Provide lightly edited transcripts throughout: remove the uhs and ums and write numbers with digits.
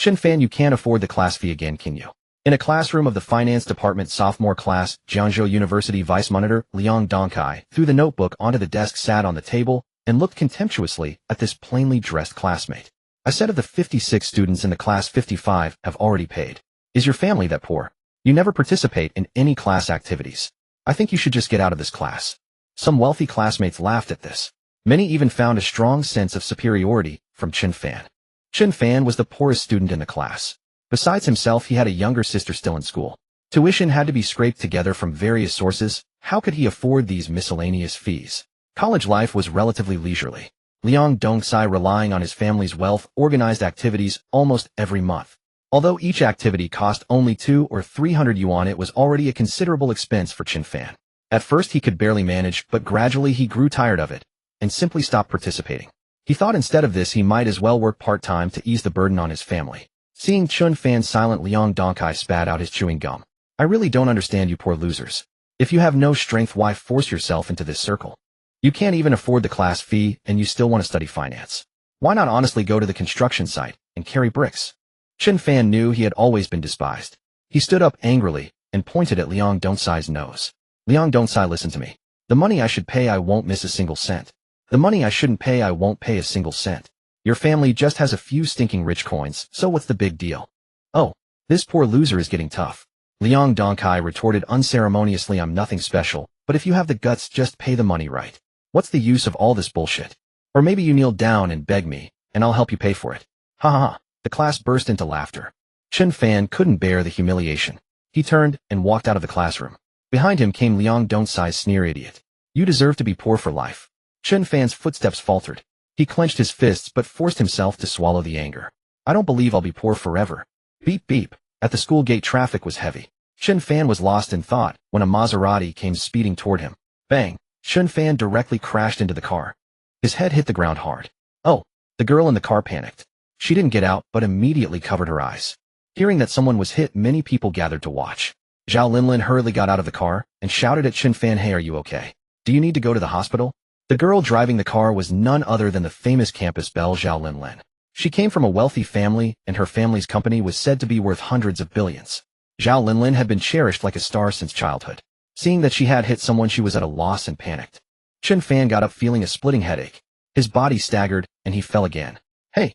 Chen Fan, you can't afford the class fee again, can you? In a classroom of the finance department sophomore class, Jiangzhou University vice monitor Liang Dongkai threw the notebook onto the desk, sat on the table, and looked contemptuously at this plainly dressed classmate. I said of the 56 students in the class, 55 have already paid. Is your family that poor? You never participate in any class activities. I think you should just get out of this class. Some wealthy classmates laughed at this. Many even found a strong sense of superiority from Chen Fan. Chen Fan was the poorest student in the class. Besides himself, he had a younger sister still in school. Tuition had to be scraped together from various sources. How could he afford these miscellaneous fees? College life was relatively leisurely. Liang Dongkai, relying on his family's wealth, organized activities almost every month. Although each activity cost only 200 or 300 yuan, it was already a considerable expense for Chen Fan. At first he could barely manage, but gradually he grew tired of it and simply stopped participating. He thought instead of this he might as well work part-time to ease the burden on his family. Seeing Chen Fan silent, Liang Dongkai spat out his chewing gum. I really don't understand you poor losers. If you have no strength, why force yourself into this circle? You can't even afford the class fee and you still want to study finance. Why not honestly go to the construction site and carry bricks? Chen Fan knew he had always been despised. He stood up angrily and pointed at Liang Dongkai's nose. Liang Dongkai, listen to me. The money I should pay, I won't miss a single cent. The money I shouldn't pay, I won't pay a single cent. Your family just has a few stinking rich coins, so what's the big deal? Oh, this poor loser is getting tough. Liang Dongkai retorted unceremoniously, I'm nothing special, but if you have the guts, just pay the money right. What's the use of all this bullshit? Or maybe you kneel down and beg me, and I'll help you pay for it. Ha ha ha. The class burst into laughter. Chen Fan couldn't bear the humiliation. He turned and walked out of the classroom. Behind him came Liang Dongkai's sneer, idiot. You deserve to be poor for life. Chen Fan's footsteps faltered. He clenched his fists but forced himself to swallow the anger. I don't believe I'll be poor forever. Beep beep. At the school gate, traffic was heavy. Chen Fan was lost in thought when a Maserati came speeding toward him. Bang! Chen Fan directly crashed into the car. His head hit the ground hard. Oh! The girl in the car panicked. She didn't get out but immediately covered her eyes. Hearing that someone was hit, many people gathered to watch. Zhao Linlin hurriedly got out of the car and shouted at Chen Fan, hey, are you okay? Do you need to go to the hospital? The girl driving the car was none other than the famous campus belle Zhao Linlin. She came from a wealthy family, and her family's company was said to be worth hundreds of billions. Zhao Linlin had been cherished like a star since childhood. Seeing that she had hit someone, she was at a loss and panicked. Chen Fan got up feeling a splitting headache. His body staggered, and he fell again. Hey,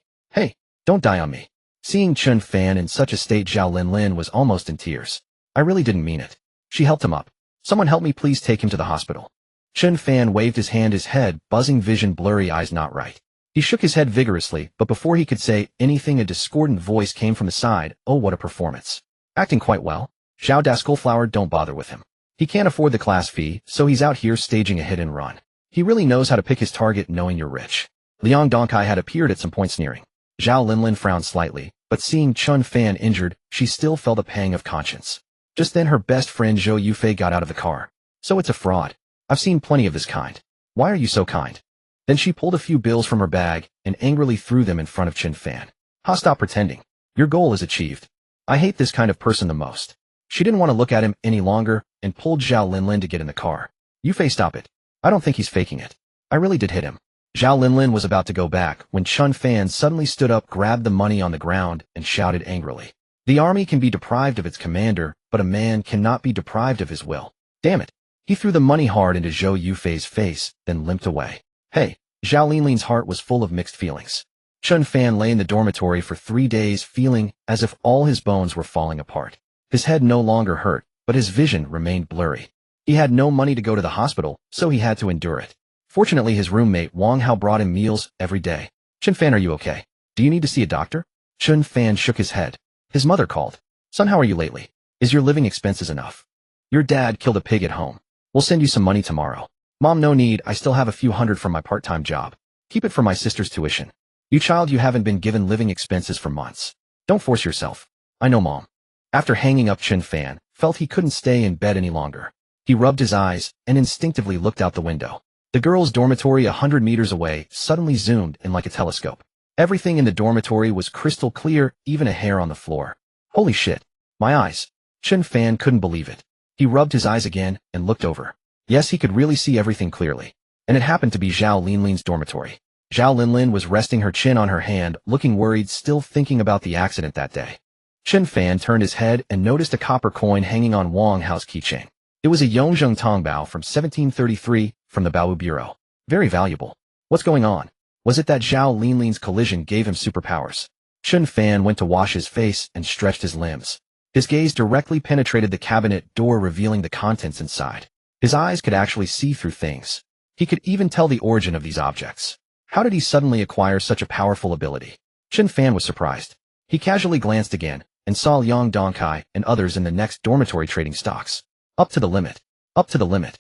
don't die on me. Seeing Chen Fan in such a state, Zhao Linlin was almost in tears. I really didn't mean it. She helped him up. Someone help me, please take him to the hospital. Chen Fan waved his hand, his head buzzing, vision blurry, eyes not right. He shook his head vigorously, but before he could say anything, a discordant voice came from the side. Oh, what a performance. Acting quite well. Zhao Daskullflower, don't bother with him. He can't afford the class fee, so he's out here staging a hit and run. He really knows how to pick his target, knowing you're rich. Liang Dongkai had appeared at some point, sneering. Zhao Linlin frowned slightly, but seeing Chen Fan injured, she still felt a pang of conscience. Just then her best friend Zhou Yufei got out of the car. So it's a fraud. I've seen plenty of this kind. Why are you so kind? Then she pulled a few bills from her bag and angrily threw them in front of Chen Fan. Ha, stop pretending. Your goal is achieved. I hate this kind of person the most. She didn't want to look at him any longer and pulled Zhao Linlin to get in the car. Yufei, stop it. I don't think he's faking it. I really did hit him. Zhao Linlin was about to go back when Chen Fan suddenly stood up, grabbed the money on the ground, and shouted angrily. The army can be deprived of its commander, but a man cannot be deprived of his will. Damn it. He threw the money hard into Zhou Yufei's face, then limped away. Hey, Zhao Linlin's heart was full of mixed feelings. Chen Fan lay in the dormitory for 3 days, feeling as if all his bones were falling apart. His head no longer hurt, but his vision remained blurry. He had no money to go to the hospital, so he had to endure it. Fortunately, his roommate Wang Hao brought him meals every day. Chen Fan, are you okay? Do you need to see a doctor? Chen Fan shook his head. His mother called. Son, how are you lately? Is your living expenses enough? Your dad killed a pig at home. We'll send you some money tomorrow. Mom, no need, I still have a few hundred from my part-time job. Keep it for my sister's tuition. You child, you haven't been given living expenses for months. Don't force yourself. I know, Mom. After hanging up, Chen Fan felt he couldn't stay in bed any longer. He rubbed his eyes and instinctively looked out the window. The girls' dormitory 100 meters away suddenly zoomed in like a telescope. Everything in the dormitory was crystal clear, even a hair on the floor. Holy shit. My eyes. Chen Fan couldn't believe it. He rubbed his eyes again and looked over. Yes, he could really see everything clearly. And it happened to be Zhao Linlin's dormitory. Zhao Linlin was resting her chin on her hand, looking worried, still thinking about the accident that day. Chen Fan turned his head and noticed a copper coin hanging on Wang Hao's keychain. It was a Yongzheng Tongbao from 1733 from the Baowu Bureau. Very valuable. What's going on? Was it that Zhao Linlin's collision gave him superpowers? Chen Fan went to wash his face and stretched his limbs. His gaze directly penetrated the cabinet door, revealing the contents inside. His eyes could actually see through things. He could even tell the origin of these objects. How did he suddenly acquire such a powerful ability? Chen Fan was surprised. He casually glanced again and saw Liang Dongkai and others in the next dormitory trading stocks. Up to the limit. Up to the limit.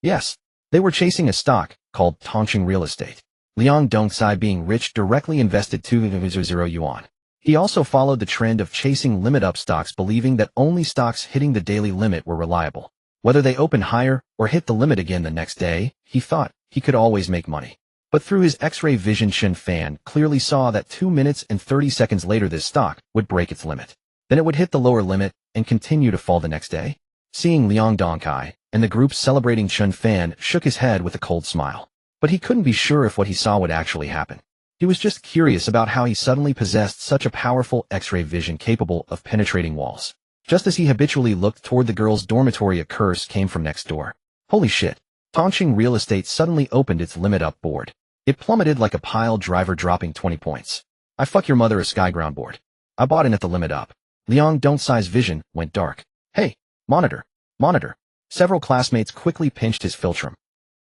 Yes, they were chasing a stock called Tongqing Real Estate. Liang Dongkai, being rich, directly invested 200 yuan. He also followed the trend of chasing limit-up stocks, believing that only stocks hitting the daily limit were reliable. Whether they opened higher or hit the limit again the next day, he thought he could always make money. But through his X-ray vision, Chen Fan clearly saw that 2 minutes and 30 seconds later this stock would break its limit. Then it would hit the lower limit and continue to fall the next day. Seeing Liang Dongkai and the group celebrating, Chen Fan shook his head with a cold smile. But he couldn't be sure if what he saw would actually happen. He was just curious about how he suddenly possessed such a powerful X-ray vision capable of penetrating walls. Just as he habitually looked toward the girls' dormitory, a curse came from next door. Holy shit! Tongqing Real Estate suddenly opened its limit-up board. It plummeted like a pile driver, dropping 20 points. I fuck your mother, a skyground board. I bought in at the limit up. Liang Dongcai's vision went dark. Hey, monitor, monitor. Several classmates quickly pinched his philtrum.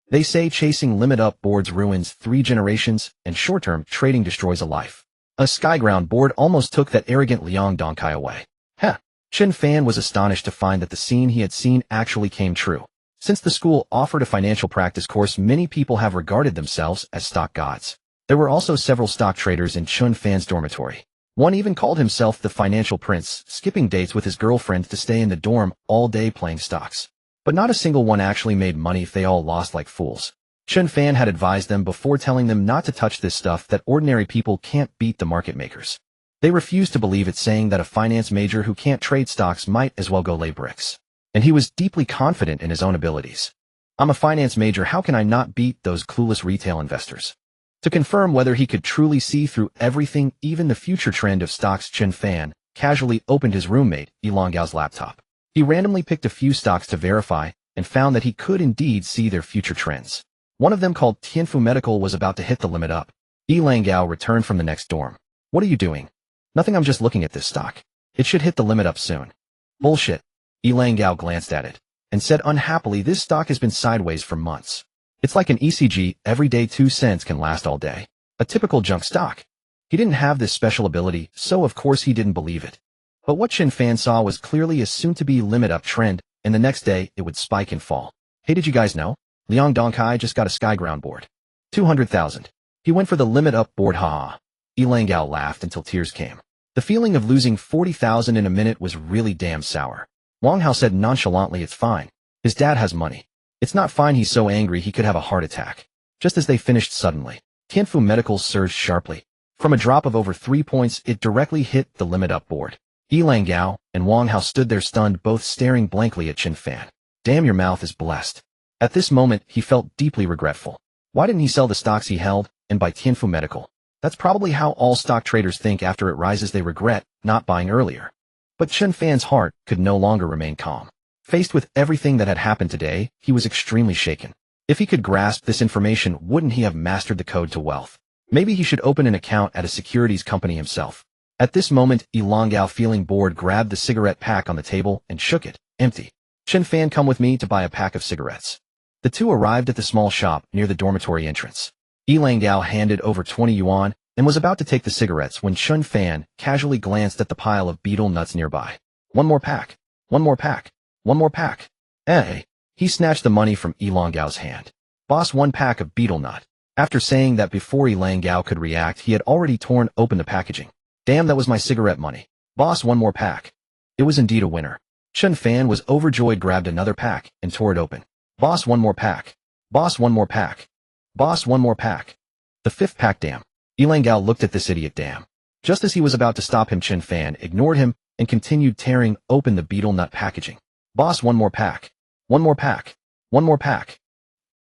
They say chasing limit-up boards ruins 3 generations, and short-term trading destroys a life. A skyground board almost took that arrogant Liang Dongkai away. Heh. Chen Fan was astonished to find that the scene he had seen actually came true. Since the school offered a financial practice course, many people have regarded themselves as stock gods. There were also several stock traders in Chen Fan's dormitory. One even called himself the financial prince, skipping dates with his girlfriend to stay in the dorm all day playing stocks. But not a single one actually made money if they all lost like fools. Chen Fan had advised them before telling them not to touch this stuff that ordinary people can't beat the market makers. They refused to believe it, saying that a finance major who can't trade stocks might as well go lay bricks. And he was deeply confident in his own abilities. I'm a finance major, how can I not beat those clueless retail investors? To confirm whether he could truly see through everything, even the future trend of stocks, Chen Fan casually opened his roommate, Liang Gao's laptop. He randomly picked a few stocks to verify and found that he could indeed see their future trends. One of them, called Tianfu Medical, was about to hit the limit up. Liang Gao returned from the next dorm. What are you doing? Nothing, I'm just looking at this stock. It should hit the limit up soon. Bullshit. Liang Gao glanced at it and said unhappily, this stock has been sideways for months. It's like an ECG, every day 2 cents can last all day. A typical junk stock. He didn't have this special ability, so of course he didn't believe it. But what Chen Fan saw was clearly a soon-to-be limit-up trend, and the next day it would spike and fall. Hey, did you guys know? Liang Dongkai just got a skyground board. 200,000. He went for the limit-up board, ha. Liang Gao laughed until tears came. The feeling of losing 40,000 in a minute was really damn sour. Wang Hao said nonchalantly, it's fine. His dad has money. It's not fine, he's so angry he could have a heart attack. Just as they finished, suddenly, Tianfu Medical surged sharply. From a drop of over 3 points, it directly hit the limit-up board. Liang Gao and Wang Hao stood there stunned, both staring blankly at Chen Fan. Damn, your mouth is blessed. At this moment, he felt deeply regretful. Why didn't he sell the stocks he held and buy Tianfu Medical? That's probably how all stock traders think. After it rises, they regret not buying earlier. But Chen Fan's heart could no longer remain calm. Faced with everything that had happened today, he was extremely shaken. If he could grasp this information, wouldn't he have mastered the code to wealth? Maybe he should open an account at a securities company himself. At this moment, Liang Gao, feeling bored, grabbed the cigarette pack on the table and shook it, empty. Chen Fan, come with me to buy a pack of cigarettes. The two arrived at the small shop near the dormitory entrance. Liang Gao handed over 20 yuan and was about to take the cigarettes when Chen Fan casually glanced at the pile of betel nuts nearby. One more pack. One more pack. One more pack. Eh. He snatched the money from Liang Gao's hand. Boss, 1 pack of betel nut. After saying that, before Liang Gao could react, he had already torn open the packaging. Damn, that was my cigarette money. Boss, 1 more pack. It was indeed a winner. Chen Fan was overjoyed, grabbed another pack and tore it open. Boss, 1 more pack. Boss, 1 more pack. Boss, 1 more pack. The 5th pack. Damn. Liang Gao looked at this idiot. Damn. Just as he was about to stop him, Chen Fan ignored him and continued tearing open the betel nut packaging. Boss, 1 more pack. 1 more pack. 1 more pack.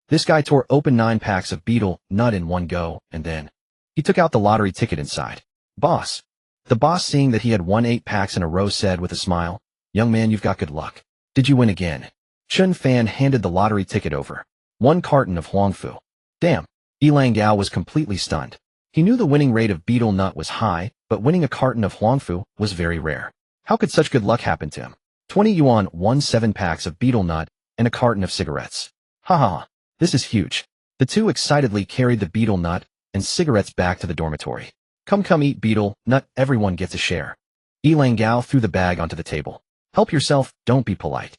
This guy tore open 9 packs of betel nut in one go, and then he took out the lottery ticket inside. Boss. The boss, seeing that he had won 8 packs in a row, said with a smile, "Young man, you've got good luck. Did you win again?" Chen Fan handed the lottery ticket over. 1 carton of Huangfu. Damn. Yilang Gao was completely stunned. He knew the winning rate of betel nut was high, but winning a carton of Huangfu was very rare. How could such good luck happen to him? 20 yuan won 7 packs of betel nut and a carton of cigarettes. Ha ha. This is huge. The two excitedly carried the betel nut and cigarettes back to the dormitory. Come eat betel nut, everyone gets a share. Yilang Gao threw the bag onto the table. Help yourself, don't be polite.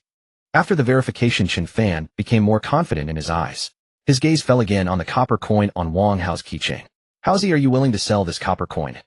After the verification, Chen Fan became more confident in his eyes. His gaze fell again on the copper coin on Wang Hao's keychain. "Howzy, are you willing to sell this copper coin?"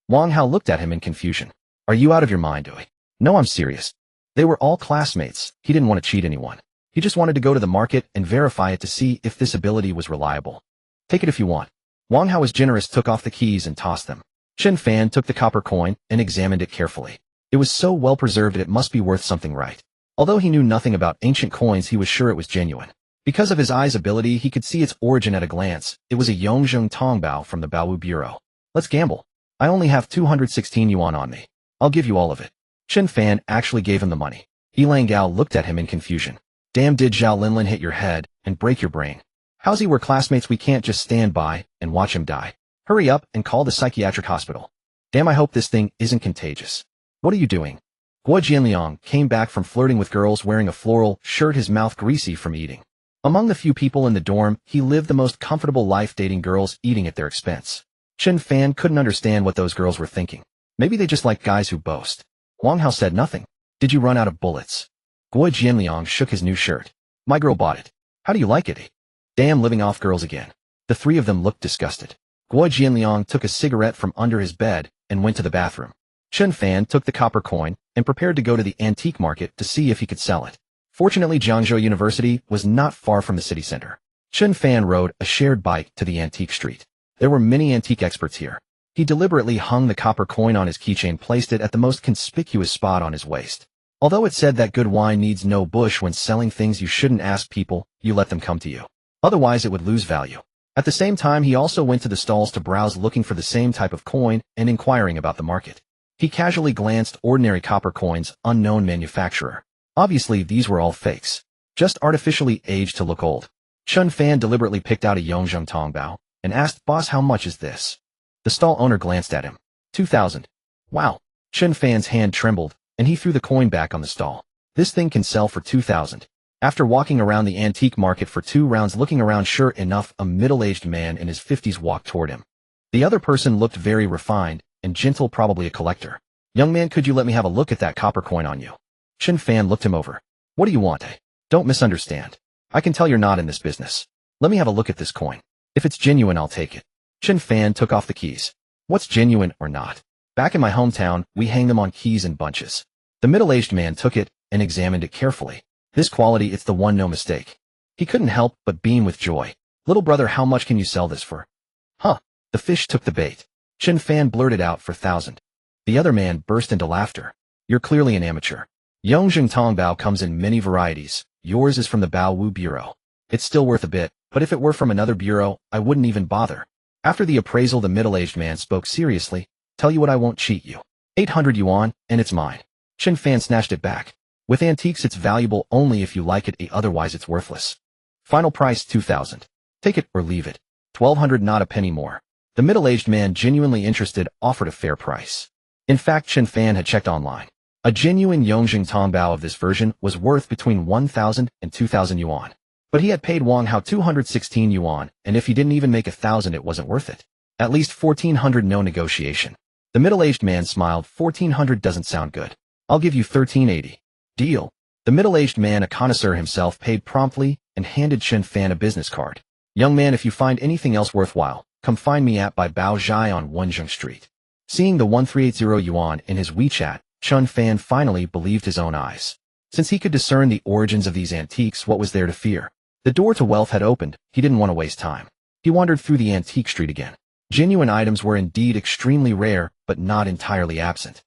Wang Hao looked at him in confusion. "Are you out of your mind, Doi?" "No, I'm serious." They were all classmates. He didn't want to cheat anyone. He just wanted to go to the market and verify it to see if this ability was reliable. "Take it if you want." Wang Hao was generous, took off the keys and tossed them. Chen Fan took the copper coin and examined it carefully. It was so well preserved it must be worth something, right? Although he knew nothing about ancient coins, he was sure it was genuine. Because of his eye's ability, he could see its origin at a glance. It was a Yongzheng Tongbao from the Baowu Bureau. "Let's gamble. I only have 216 yuan on me. I'll give you all of it." Chen Fan actually gave him the money. Yilang Gao looked at him in confusion. "Damn, did Zhao Linlin hit your head and break your brain? How's he? We're classmates, we can't just stand by and watch him die. Hurry up and call the psychiatric hospital. Damn, I hope this thing isn't contagious." "What are you doing?" Guo Jianliang came back from flirting with girls wearing a floral shirt, his mouth greasy from eating. Among the few people in the dorm, he lived the most comfortable life, dating girls, eating at their expense. Chen Fan couldn't understand what those girls were thinking. Maybe they just like guys who boast. Wang Hao said nothing. "Did you run out of bullets?" Guo Jianliang shook his new shirt. "My girl bought it. How do you like it?" "Damn, living off girls again." The three of them looked disgusted. Guo Jianliang took a cigarette from under his bed and went to the bathroom. Chen Fan took the copper coin and prepared to go to the antique market to see if he could sell it. Fortunately, Jiangzhou University was not far from the city center. Chen Fan rode a shared bike to the antique street. There were many antique experts here. He deliberately hung the copper coin on his keychain, placed it at the most conspicuous spot on his waist. Although it said that good wine needs no bush, when selling things you shouldn't ask people, you let them come to you. Otherwise it would lose value. At the same time, he also went to the stalls to browse, looking for the same type of coin and inquiring about the market. He casually glanced ordinary copper coins, unknown manufacturer. Obviously, these were all fakes, just artificially aged to look old. Chen Fan deliberately picked out a Yongzheng Tongbao and asked, "Boss, how much is this?" The stall owner glanced at him. 2,000. Wow. Chen Fan's hand trembled, and he threw the coin back on the stall. "This thing can sell for 2,000. After walking around the antique market for 2 rounds looking around, sure enough, a middle-aged man in his 50s walked toward him. The other person looked very refined and gentle, probably a collector. "Young man, could you let me have a look at that copper coin on you?" Chen Fan looked him over. "What do you want, eh? Don't misunderstand. I can tell you're not in this business. Let me have a look at this coin. If it's genuine, I'll take it." Chen Fan took off the keys. "What's genuine or not? Back in my hometown, we hang them on keys in bunches." The middle-aged man took it and examined it carefully. "This quality, it's the one, no mistake." He couldn't help but beam with joy. "Little brother, how much can you sell this for?" "Huh." The fish took the bait. Chen Fan blurted out, "for 1,000. The other man burst into laughter. "You're clearly an amateur. Yongzheng Tongbao comes in many varieties. Yours is from the Baowu Bureau. It's still worth a bit, but if it were from another bureau, I wouldn't even bother." After the appraisal, the middle-aged man spoke seriously. "Tell you what, I won't cheat you. 800 yuan, and it's mine." Chen Fan snatched it back. "With antiques, it's valuable only if you like it, otherwise it's worthless. Final price 2,000. Take it or leave it. 1,200, not a penny more." The middle-aged man, genuinely interested, offered a fair price. In fact, Chen Fan had checked online. A genuine Yongzheng Tongbao of this version was worth between 1,000 and 2,000 yuan. But he had paid Wang Hao 216 yuan, and if he didn't even make 1,000, it wasn't worth it. At least 1,400, no negotiation. The middle-aged man smiled. 1,400 doesn't sound good. I'll give you 1,380. Deal. The middle-aged man, a connoisseur himself, paid promptly and handed Chen Fan a business card. "Young man, if you find anything else worthwhile, come find me at by Bao Zhai on Wenzheng Street." Seeing the 1,380 yuan in his WeChat, Chen Fan finally believed his own eyes. Since he could discern the origins of these antiques, what was there to fear? The door to wealth had opened. He didn't want to waste time. He wandered through the antique street again. Genuine items were indeed extremely rare, but not entirely absent.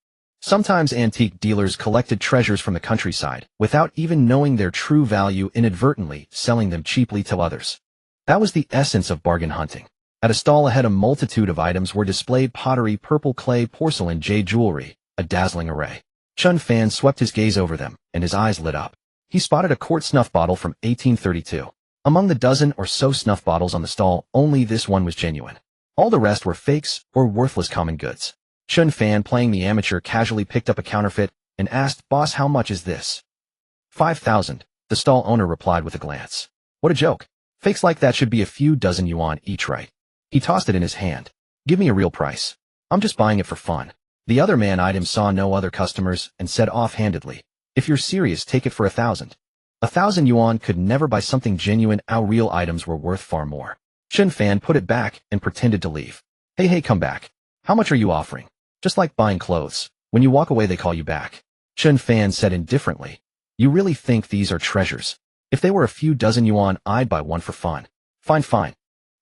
Sometimes antique dealers collected treasures from the countryside without even knowing their true value, inadvertently selling them cheaply to others. That was the essence of bargain hunting. At a stall ahead, a multitude of items were displayed: pottery, purple clay, porcelain, jade jewelry, a dazzling array. Chen Fan swept his gaze over them, and his eyes lit up. He spotted a quart snuff bottle from 1832. Among the dozen or so snuff bottles on the stall, only this one was genuine. All the rest were fakes or worthless common goods. Chen Fan, playing the amateur, casually picked up a counterfeit and asked, "Boss, how much is this?" 5,000, the stall owner replied with a glance. What a joke. Fakes like that should be a few dozen yuan each, right? He tossed it in his hand. Give me a real price. I'm just buying it for fun. The other man eyed him, saw no other customers, and said offhandedly, "If you're serious, take it for 1,000. 1,000 yuan could never buy something genuine. Our real items were worth far more." Chen Fan put it back and pretended to leave. Hey, come back. How much are you offering? Just like buying clothes. When you walk away, they call you back. Chen Fan said indifferently, "You really think these are treasures? If they were a few dozen yuan, I'd buy one for fun." Fine.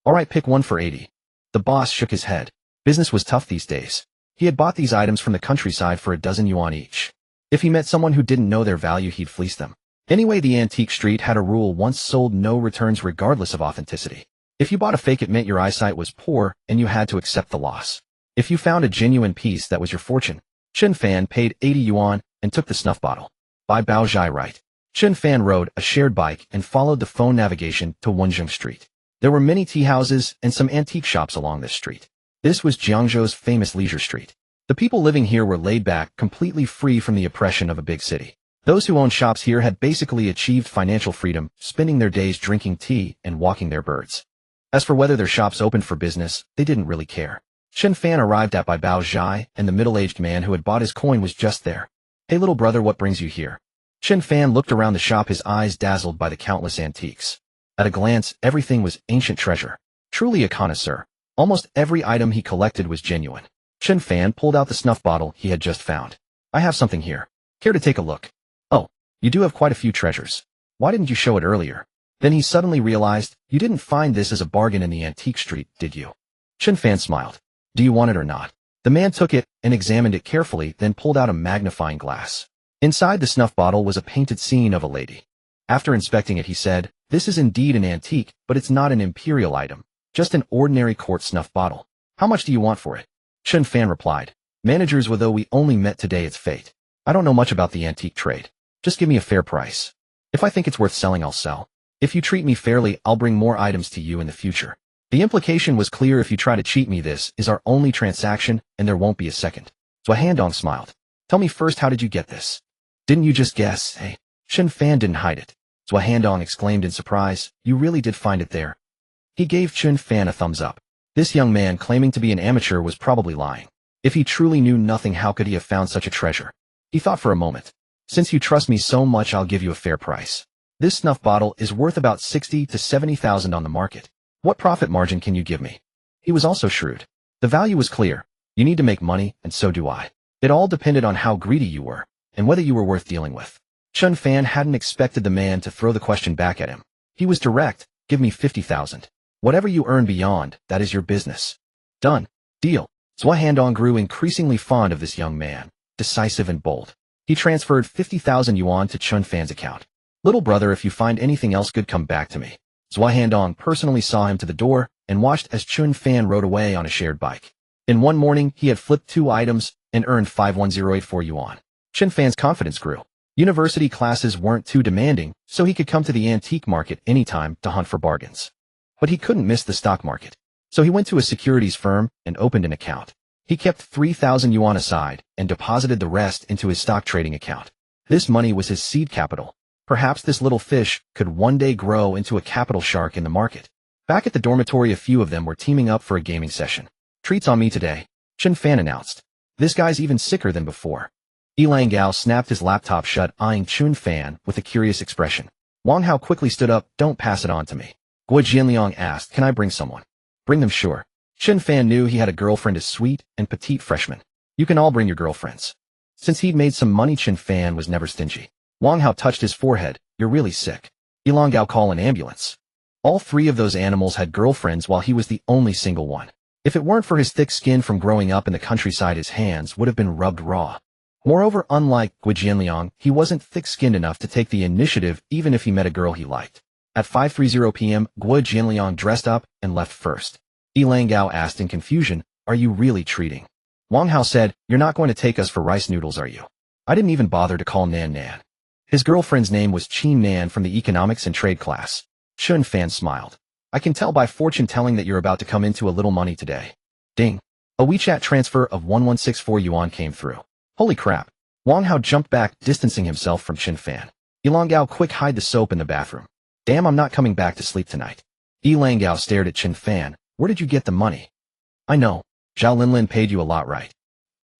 All right, pick one for 80. The boss shook his head. Business was tough these days. He had bought these items from the countryside for a dozen yuan each. If he met someone who didn't know their value, he'd fleece them. Anyway, the antique street had a rule: once sold, no returns, regardless of authenticity. If you bought a fake, it meant your eyesight was poor and you had to accept the loss. If you found a genuine piece, that was your fortune. Chen Fan paid 80 yuan and took the snuff bottle. By Baozhai right. Chen Fan rode a shared bike and followed the phone navigation to Wenzhong Street. There were many tea houses and some antique shops along this street. This was Jiangzhou's famous leisure street. The people living here were laid back, completely free from the oppression of a big city. Those who owned shops here had basically achieved financial freedom, spending their days drinking tea and walking their birds. As for whether their shops opened for business, they didn't really care. Chen Fan arrived at by Baozhai, and the middle-aged man who had bought his coin was just there. "Hey, little brother, what brings you here?" Chen Fan looked around the shop, his eyes dazzled by the countless antiques. At a glance, everything was ancient treasure. Truly a connoisseur. Almost every item he collected was genuine. Chen Fan pulled out the snuff bottle he had just found. "I have something here. Care to take a look?" "Oh, you do have quite a few treasures. Why didn't you show it earlier?" Then he suddenly realized, "You didn't find this as a bargain in the antique street, did you?" Chen Fan smiled. "Do you want it or not?" The man took it and examined it carefully, then pulled out a magnifying glass. Inside the snuff bottle was a painted scene of a lady. After inspecting it, he said, "This is indeed an antique, but it's not an imperial item. Just an ordinary quart snuff bottle. How much do you want for it?" Chen Fan replied, "Managers, though we only met today, it's fate. I don't know much about the antique trade. Just give me a fair price. If I think it's worth selling, I'll sell. If you treat me fairly, I'll bring more items to you in the future." The implication was clear: if you try to cheat me, this is our only transaction, and there won't be a second. Zhuahandong smiled. "Tell me first, how did you get this?" "Didn't you just guess, eh?" Chen Fan didn't hide it. Zhuahandong exclaimed in surprise, "You really did find it there?" He gave Chen Fan a thumbs up. This young man, claiming to be an amateur, was probably lying. If he truly knew nothing, how could he have found such a treasure? He thought for a moment. "Since you trust me so much, I'll give you a fair price. This snuff bottle is worth about 60 to 70,000 on the market. What profit margin can you give me?" He was also shrewd. The value was clear. You need to make money, and so do I. It all depended on how greedy you were, and whether you were worth dealing with. Chen Fan hadn't expected the man to throw the question back at him. He was direct. "Give me 50,000. Whatever you earn beyond, that is your business." "Done. Deal." Zhuahandong grew increasingly fond of this young man, decisive and bold. He transferred 50,000 yuan to Chen Fan's account. "Little brother, if you find anything else good, come back to me." Zhuahandong personally saw him to the door and watched as Chen Fan rode away on a shared bike. In one morning, he had flipped 2 items and earned 51084 yuan. Chen Fan's confidence grew. University classes weren't too demanding, so he could come to the antique market anytime to hunt for bargains. But he couldn't miss the stock market. So he went to a securities firm and opened an account. He kept 3,000 yuan aside and deposited the rest into his stock trading account. This money was his seed capital. Perhaps this little fish could one day grow into a capital shark in the market. Back at the dormitory, a few of them were teaming up for a gaming session. "Treats on me today," Chen Fan announced. "This guy's even sicker than before." Yilang Gao snapped his laptop shut, eyeing Chen Fan with a curious expression. Wang Hao quickly stood up. "Don't pass it on to me." Guo Jianliang asked, "Can I bring someone?" "Bring them, sure." Chen Fan knew he had a girlfriend as sweet and petite freshman. "You can all bring your girlfriends." Since he'd made some money, Chen Fan was never stingy. Wang Hao touched his forehead. "You're really sick. Yilang Gao, call an ambulance." All 3 of those animals had girlfriends while he was the only single one. If it weren't for his thick skin from growing up in the countryside, his hands would have been rubbed raw. Moreover, unlike Gui Jianliang, he wasn't thick-skinned enough to take the initiative even if he met a girl he liked. At 5:30 p.m., Gui Jianliang dressed up and left first. Lang Gao asked in confusion, "Are you really treating?" Wang Hao said, "You're not going to take us for rice noodles, are you?" I didn't even bother to call Nan Nan. His girlfriend's name was Qin Nan from the economics and trade class. Chen Fan smiled. "I can tell by fortune telling that you're about to come into a little money today." Ding. A WeChat transfer of 1164 yuan came through. Holy crap. Wang Hao jumped back, distancing himself from Chen Fan. Lang Gao, quick, hide the soap in the bathroom. Damn, I'm not coming back to sleep tonight. Lang Gao stared at Chen Fan. Where did you get the money? I know. Zhao Linlin paid you a lot, right?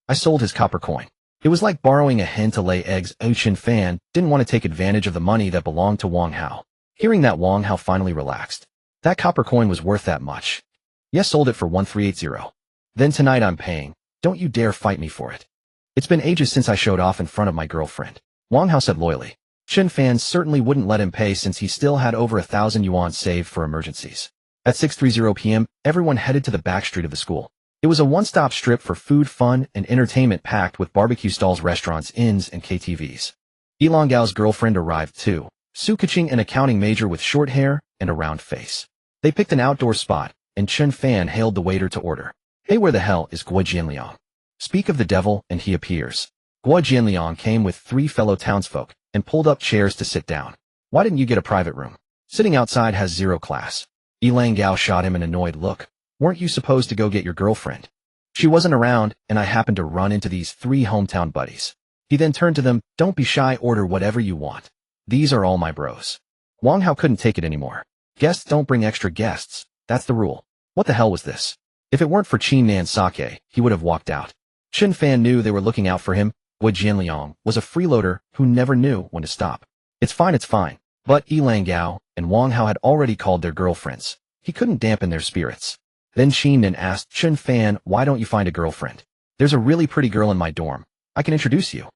I sold his copper coin. It was like borrowing a hen to lay eggs. Chen Fan didn't want to take advantage of the money that belonged to Wang Hao. Hearing that, Wang Hao finally relaxed. That copper coin was worth that much. Yes, sold it for 1380. Then tonight I'm paying. Don't you dare fight me for it. It's been ages since I showed off in front of my girlfriend. Wang Hao said loyally. Chen Fan certainly wouldn't let him pay since he still had over 1,000 yuan saved for emergencies. At 6:30 p.m., everyone headed to the back street of the school. It was a one-stop strip for food, fun, and entertainment packed with barbecue stalls, restaurants, inns, and KTVs. Lang Gao's girlfriend arrived too, Su Keqing, an accounting major with short hair and a round face. They picked an outdoor spot, and Chen Fan hailed the waiter to order. Hey, where the hell is Gui Jianliang? Speak of the devil, and he appears. Gui Jianliang came with 3 fellow townsfolk and pulled up chairs to sit down. Why didn't you get a private room? Sitting outside has 0 class. Lang Gao shot him an annoyed look. Weren't you supposed to go get your girlfriend? She wasn't around, and I happened to run into these 3 hometown buddies. He then turned to them, don't be shy, order whatever you want. These are all my bros. Wang Hao couldn't take it anymore. Guests don't bring extra guests. That's the rule. What the hell was this? If it weren't for Qin Nan's sake, he would have walked out. Chen Fan knew they were looking out for him. Gui Jianliang was a freeloader who never knew when to stop. It's fine. But Lang Gao and Wang Hao had already called their girlfriends. He couldn't dampen their spirits. Then Qin Nan asked Chen Fan, why don't you find a girlfriend? There's a really pretty girl in my dorm. I can introduce you.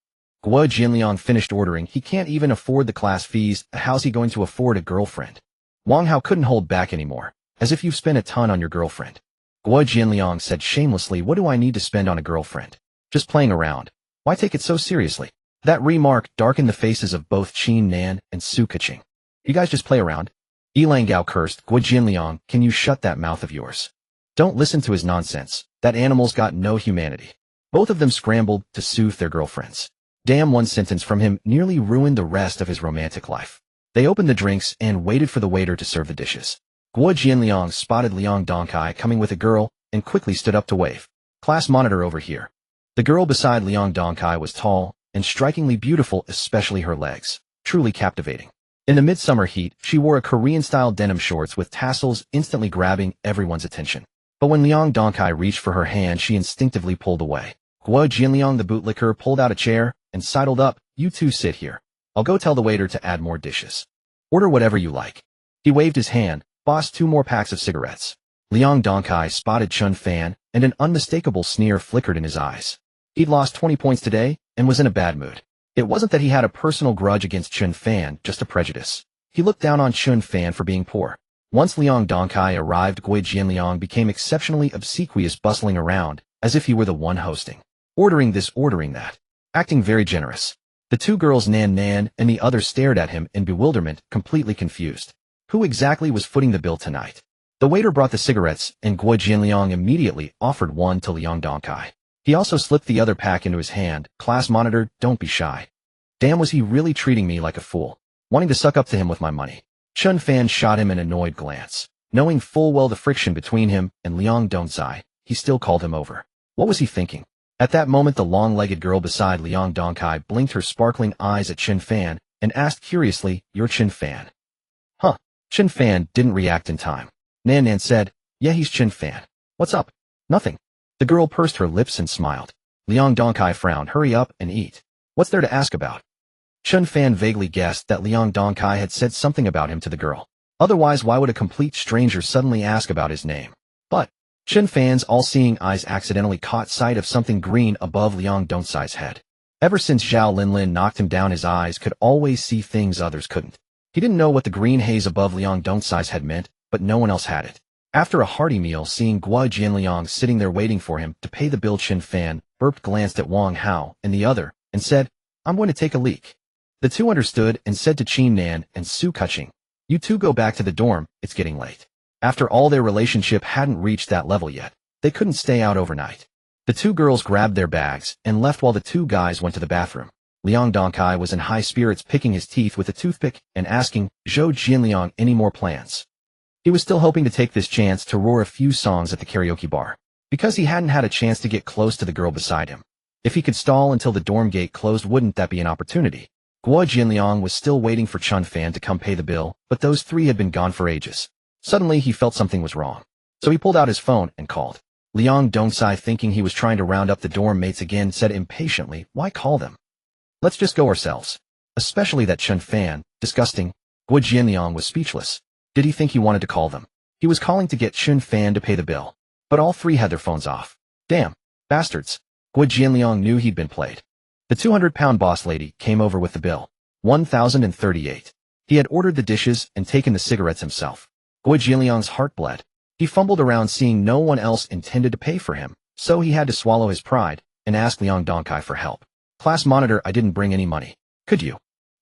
Gui Jianliang finished ordering. He can't even afford the class fees. How's he going to afford a girlfriend? Wang Hao couldn't hold back anymore. As if you've spent a ton on your girlfriend. Gui Jianliang said shamelessly, what do I need to spend on a girlfriend? Just playing around. Why take it so seriously? That remark darkened the faces of both Qin Nan and Su Keqing. You guys just play around? Lang Gao cursed. Gui Jianliang, can you shut that mouth of yours? Don't listen to his nonsense. That animal's got no humanity. Both of them scrambled to soothe their girlfriends. Damn, one sentence from him nearly ruined the rest of his romantic life. They opened the drinks and waited for the waiter to serve the dishes. Gui Jianliang spotted Liang Dongkai coming with a girl and quickly stood up to wave. Class monitor over here. The girl beside Liang Dongkai was tall and strikingly beautiful, especially her legs. Truly captivating. In the midsummer heat, she wore a Korean-style denim shorts with tassels, instantly grabbing everyone's attention. But when Liang Dongkai reached for her hand, she instinctively pulled away. Gui Jianliang, the bootlicker, pulled out a chair and sidled up. You two sit here. I'll go tell the waiter to add more dishes. Order whatever you like. He waved his hand. Boss, 2 more packs of cigarettes. Liang Dongkai spotted Chen Fan, and an unmistakable sneer flickered in his eyes. He'd lost 20 points today and was in a bad mood. It wasn't that he had a personal grudge against Chen Fan, just a prejudice. He looked down on Chen Fan for being poor. Once Liang Dongkai arrived, Gui Jianliang became exceptionally obsequious, bustling around, as if he were the one hosting. Ordering this, ordering that. Acting very generous. The 2 girls, Nan Nan and the other, stared at him in bewilderment, completely confused. Who exactly was footing the bill tonight? The waiter brought the cigarettes, and Gui Jianliang immediately offered one to Liang Dongkai. He also slipped the other pack into his hand. Class monitor, don't be shy. Damn, was he really treating me like a fool? Wanting to suck up to him with my money. Chen Fan shot him an annoyed glance. Knowing full well the friction between him and Liang Dongkai, he still called him over. What was he thinking? At that moment, the long-legged girl beside Liang Dongkai blinked her sparkling eyes at Chen Fan and asked curiously, you're Chen Fan? Huh. Chen Fan didn't react in time. Nan Nan said, yeah, he's Chen Fan. What's up? Nothing. The girl pursed her lips and smiled. Liang Dongkai frowned. Hurry up and eat. What's there to ask about? Chen Fan vaguely guessed that Liang Dongkai had said something about him to the girl. Otherwise, why would a complete stranger suddenly ask about his name? But Chen Fan's all-seeing eyes accidentally caught sight of something green above Liang Dongkai's head. Ever since Zhao Linlin knocked him down, his eyes could always see things others couldn't. He didn't know what the green haze above Liang Dongkai's head meant, but no one else had it. After a hearty meal, seeing Gui Jianliang sitting there waiting for him to pay the bill, Chen Fan burped, glanced at Wang Hao and the other, and said, "I'm going to take a leak." The two understood and said to Chen Nan and Su Kuching, "You two go back to the dorm, it's getting late." After all, their relationship hadn't reached that level yet. They couldn't stay out overnight. The two girls grabbed their bags and left while the two guys went to the bathroom. Liang Dongkai was in high spirits, picking his teeth with a toothpick and asking Zhou Jianliang any more plans. He was still hoping to take this chance to roar a few songs at the karaoke bar, because he hadn't had a chance to get close to the girl beside him. If he could stall until the dorm gate closed, wouldn't that be an opportunity? Guo Jinliang was still waiting for Chen Fan to come pay the bill, but those three had been gone for ages. Suddenly he felt something was wrong. So he pulled out his phone and called. Liang Dongsai, thinking he was trying to round up the dorm mates again, said impatiently, "Why call them? Let's just go ourselves." Especially that Chen Fan, disgusting. Guo Jinliang was speechless. Did he think he wanted to call them? He was calling to get Chen Fan to pay the bill. But all three had their phones off. Damn, bastards. Guo Jinliang knew he'd been played. The 200-pound boss lady came over with the bill. 1,038. He had ordered the dishes and taken the cigarettes himself. Guo Jinliang's heart bled. He fumbled around, seeing no one else intended to pay for him, so he had to swallow his pride and ask Liang Dongkai for help. "Class monitor, I didn't bring any money. Could you?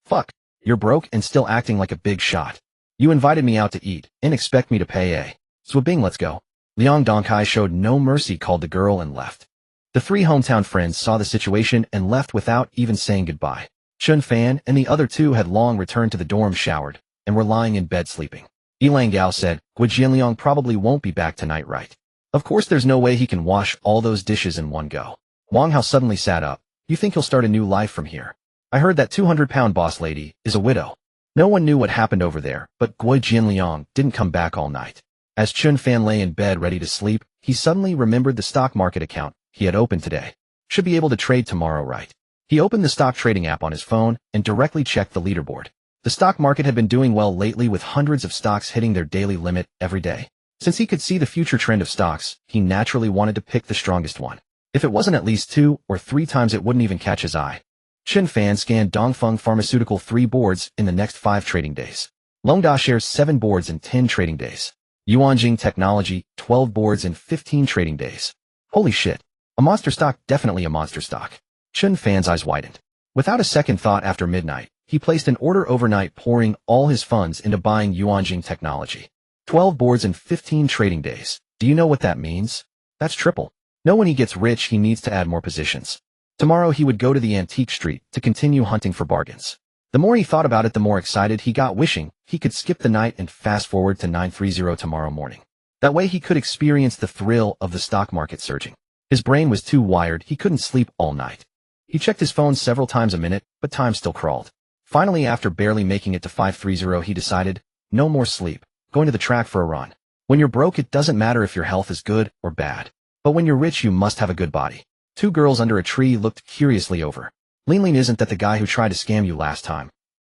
Fuck, you're broke and still acting like a big shot. You invited me out to eat and expect me to pay, eh? Swabing, let's go." Liang Dongkai showed no mercy, called the girl and left. The three hometown friends saw the situation and left without even saying goodbye. Chen Fan and the other two had long returned to the dorm, showered, and were lying in bed sleeping. Yilang Gao said, "Guo Jinliang probably won't be back tonight, right? Of course there's no way he can wash all those dishes in one go." Wang Hao suddenly sat up. "You think he'll start a new life from here? I heard that 200-pound boss lady is a widow." No one knew what happened over there, but Guo Jinliang didn't come back all night. As Chen Fan lay in bed ready to sleep, he suddenly remembered the stock market account he had opened today. Should be able to trade tomorrow, right? He opened the stock trading app on his phone and directly checked the leaderboard. The stock market had been doing well lately, with hundreds of stocks hitting their daily limit every day. Since he could see the future trend of stocks, he naturally wanted to pick the strongest one. If it wasn't at least 2 or 3 times, it wouldn't even catch his eye. Chen Fan scanned Dongfeng Pharmaceutical 3 boards in the next 5 trading days. Longda shares 7 boards in 10 trading days. Yuanjing Technology 12 boards in 15 trading days. Holy shit. A monster stock, definitely a monster stock. Chen Fan's eyes widened. Without a second thought, after midnight, he placed an order overnight, pouring all his funds into buying Yuanjing Technology. 12 boards in 15 trading days. Do you know what that means? That's triple. No, when he gets rich, he needs to add more positions. Tomorrow he would go to the antique street to continue hunting for bargains. The more he thought about it, the more excited he got, wishing he could skip the night and fast forward to 9:30 tomorrow morning. That way he could experience the thrill of the stock market surging. His brain was too wired, he couldn't sleep all night. He checked his phone several times a minute, but time still crawled. Finally, after barely making it to 5:30, he decided, no more sleep, going to the track for a run. When you're broke, it doesn't matter if your health is good or bad. But when you're rich, you must have a good body. 2 girls under a tree looked curiously over. Linlin, isn't that the guy who tried to scam you last time?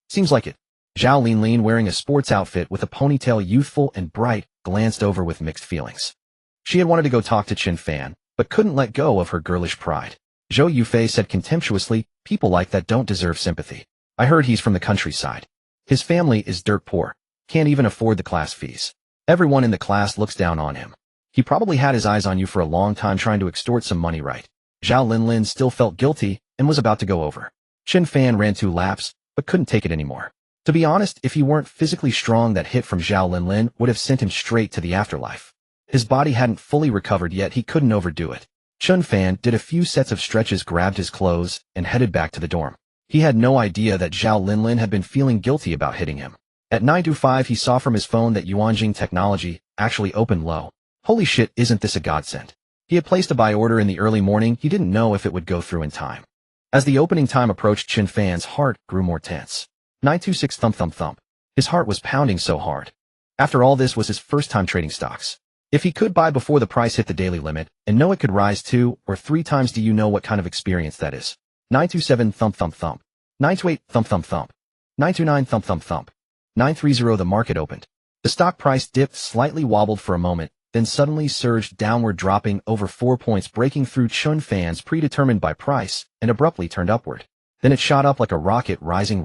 Seems like it. Zhao Linlin, wearing a sports outfit with a ponytail, youthful and bright, glanced over with mixed feelings. She had wanted to go talk to Chen Fan, but couldn't let go of her girlish pride. Zhou Yufei said contemptuously, "People like that don't deserve sympathy. I heard he's from the countryside. His family is dirt poor. Can't even afford the class fees. Everyone in the class looks down on him. He probably had his eyes on you for a long time, trying to extort some money, right?" Zhao Linlin still felt guilty and was about to go over. Chen Fan ran 2 laps, but couldn't take it anymore. To be honest, if he weren't physically strong, that hit from Zhao Linlin would have sent him straight to the afterlife. His body hadn't fully recovered yet, he couldn't overdo it. Chen Fan did a few sets of stretches, grabbed his clothes, and headed back to the dorm. He had no idea that Zhao Linlin had been feeling guilty about hitting him. At 9:05, he saw from his phone that Yuanjing Technology actually opened low. Holy shit, isn't this a godsend? He had placed a buy order in the early morning. He didn't know if it would go through in time. As the opening time approached, Chen Fan's heart grew more tense. 926 thump thump thump. His heart was pounding so hard. After all, this was his first time trading stocks. If he could buy before the price hit the daily limit, and know it could rise 2 or 3 times, do you know what kind of experience that is? 927 thump thump thump. 928 thump thump thump. 929 thump thump thump. 930. The market opened. The stock price dipped, slightly wobbled for a moment, then suddenly surged downward, dropping over 4 points, breaking through Chen Fan's predetermined buy price, and abruptly turned upward. Then it shot up like a rocket, rising.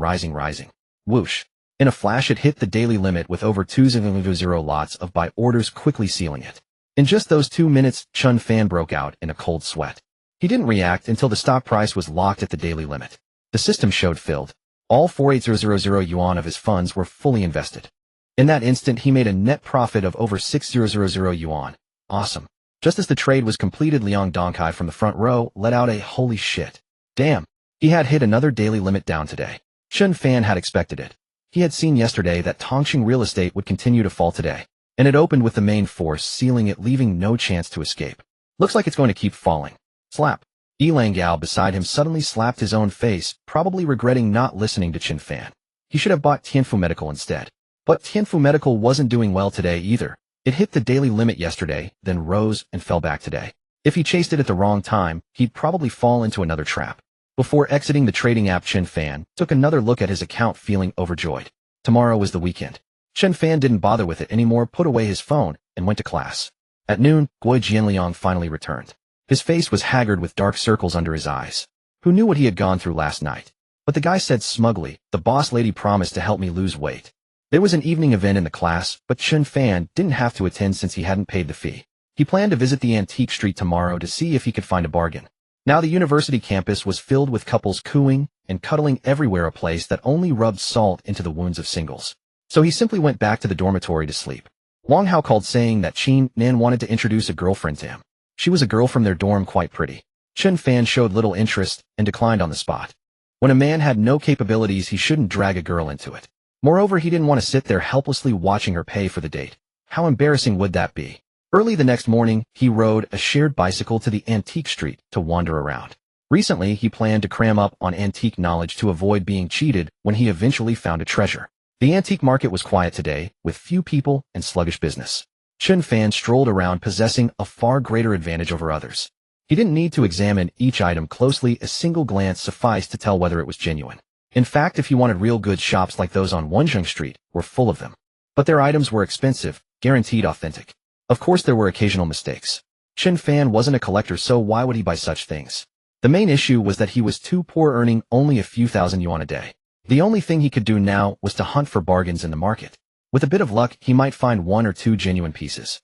Whoosh. In a flash, it hit the daily limit with over 2,000 lots of buy orders, quickly sealing it. In just those 2 minutes, Chen Fan broke out in a cold sweat. He didn't react until the stock price was locked at the daily limit. The system showed filled. All 48,000 yuan of his funds were fully invested. In that instant, he made a net profit of over 6,000 yuan. Awesome. Just as the trade was completed, Liang Dongkai from the front row let out a holy shit. Damn. He had hit another daily limit down today. Chen Fan had expected it. He had seen yesterday that Tongqing real estate would continue to fall today, and it opened with the main force sealing it, leaving no chance to escape. Looks like it's going to keep falling. Slap. Yilang Gao beside him suddenly slapped his own face, probably regretting not listening to Chen Fan. He should have bought Tianfu Medical instead. But Tianfu Medical wasn't doing well today either. It hit the daily limit yesterday, then rose and fell back today. If he chased it at the wrong time, he'd probably fall into another trap. Before exiting the trading app, Chen Fan took another look at his account, feeling overjoyed. Tomorrow was the weekend. Chen Fan didn't bother with it anymore, put away his phone, and went to class. At noon, Gui Jianliang finally returned. His face was haggard with dark circles under his eyes. Who knew what he had gone through last night? But the guy said smugly, "The boss lady promised to help me lose weight." There was an evening event in the class, but Chen Fan didn't have to attend since he hadn't paid the fee. He planned to visit the antique street tomorrow to see if he could find a bargain. Now the university campus was filled with couples cooing and cuddling everywhere, a place that only rubbed salt into the wounds of singles. So he simply went back to the dormitory to sleep. Wang Hao called saying that Qin Nan wanted to introduce a girlfriend to him. She was a girl from their dorm, quite pretty. Chen Fan showed little interest and declined on the spot. When a man had no capabilities, he shouldn't drag a girl into it. Moreover, he didn't want to sit there helplessly watching her pay for the date. How embarrassing would that be? Early the next morning, he rode a shared bicycle to the antique street to wander around. Recently, he planned to cram up on antique knowledge to avoid being cheated when he eventually found a treasure. The antique market was quiet today, with few people and sluggish business. Chen Fan strolled around, possessing a far greater advantage over others. He didn't need to examine each item closely. A single glance sufficed to tell whether it was genuine. In fact, if he wanted real goods, shops like those on Wenzheng Street were full of them. But their items were expensive, guaranteed authentic. Of course, there were occasional mistakes. Chen Fan wasn't a collector, so why would he buy such things? The main issue was that he was too poor, earning only a few thousand yuan a day. The only thing he could do now was to hunt for bargains in the market. With a bit of luck, he might find one or two genuine pieces.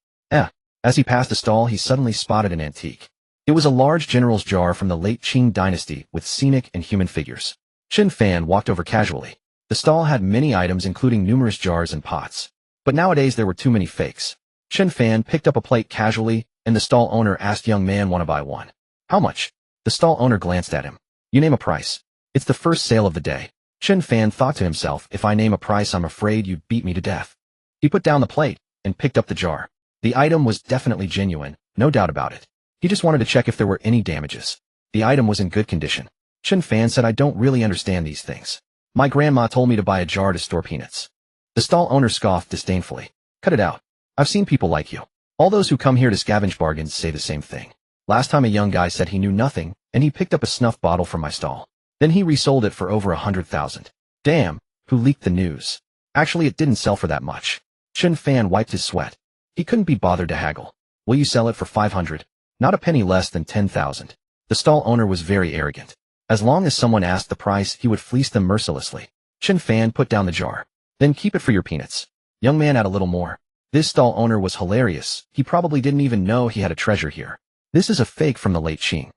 As he passed a stall, he suddenly spotted an antique. It was a large general's jar from the late Qing dynasty with scenic and human figures. Chen Fan walked over casually. The stall had many items, including numerous jars and pots. But nowadays there were too many fakes. Chen Fan picked up a plate casually, and the stall owner asked, "Young man, want to buy one?" "How much?" The stall owner glanced at him. "You name a price. It's the first sale of the day." Chen Fan thought to himself, "If I name a price, I'm afraid you'd beat me to death." He put down the plate and picked up the jar. The item was definitely genuine, no doubt about it. He just wanted to check if there were any damages. The item was in good condition. Chen Fan said, "I don't really understand these things. My grandma told me to buy a jar to store peanuts." The stall owner scoffed disdainfully. "Cut it out. I've seen people like you. All those who come here to scavenge bargains say the same thing. Last time a young guy said he knew nothing, and he picked up a snuff bottle from my stall. Then he resold it for over 100,000. Damn, who leaked the news? Actually, it didn't sell for that much." Chen Fan wiped his sweat. He couldn't be bothered to haggle. "Will you sell it for 500? Not a penny less than 10,000. The stall owner was very arrogant. As long as someone asked the price, he would fleece them mercilessly. Chen Fan put down the jar. "Then keep it for your peanuts. Young man, add a little more." This stall owner was hilarious. He probably didn't even know he had a treasure here. "This is a fake from the late Qing."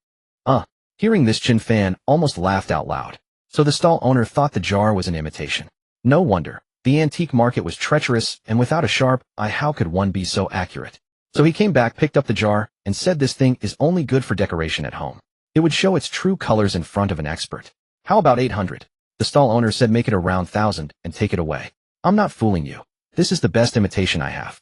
Hearing this, Chen Fan almost laughed out loud. So the stall owner thought the jar was an imitation. No wonder. The antique market was treacherous, and without a sharp eye, how could one be so accurate? So he came back, picked up the jar, and said, "This thing is only good for decoration at home. It would show its true colors in front of an expert." "How about 800? The stall owner said, "Make it around 1,000 and take it away." "I'm not fooling you. This is the best imitation I have."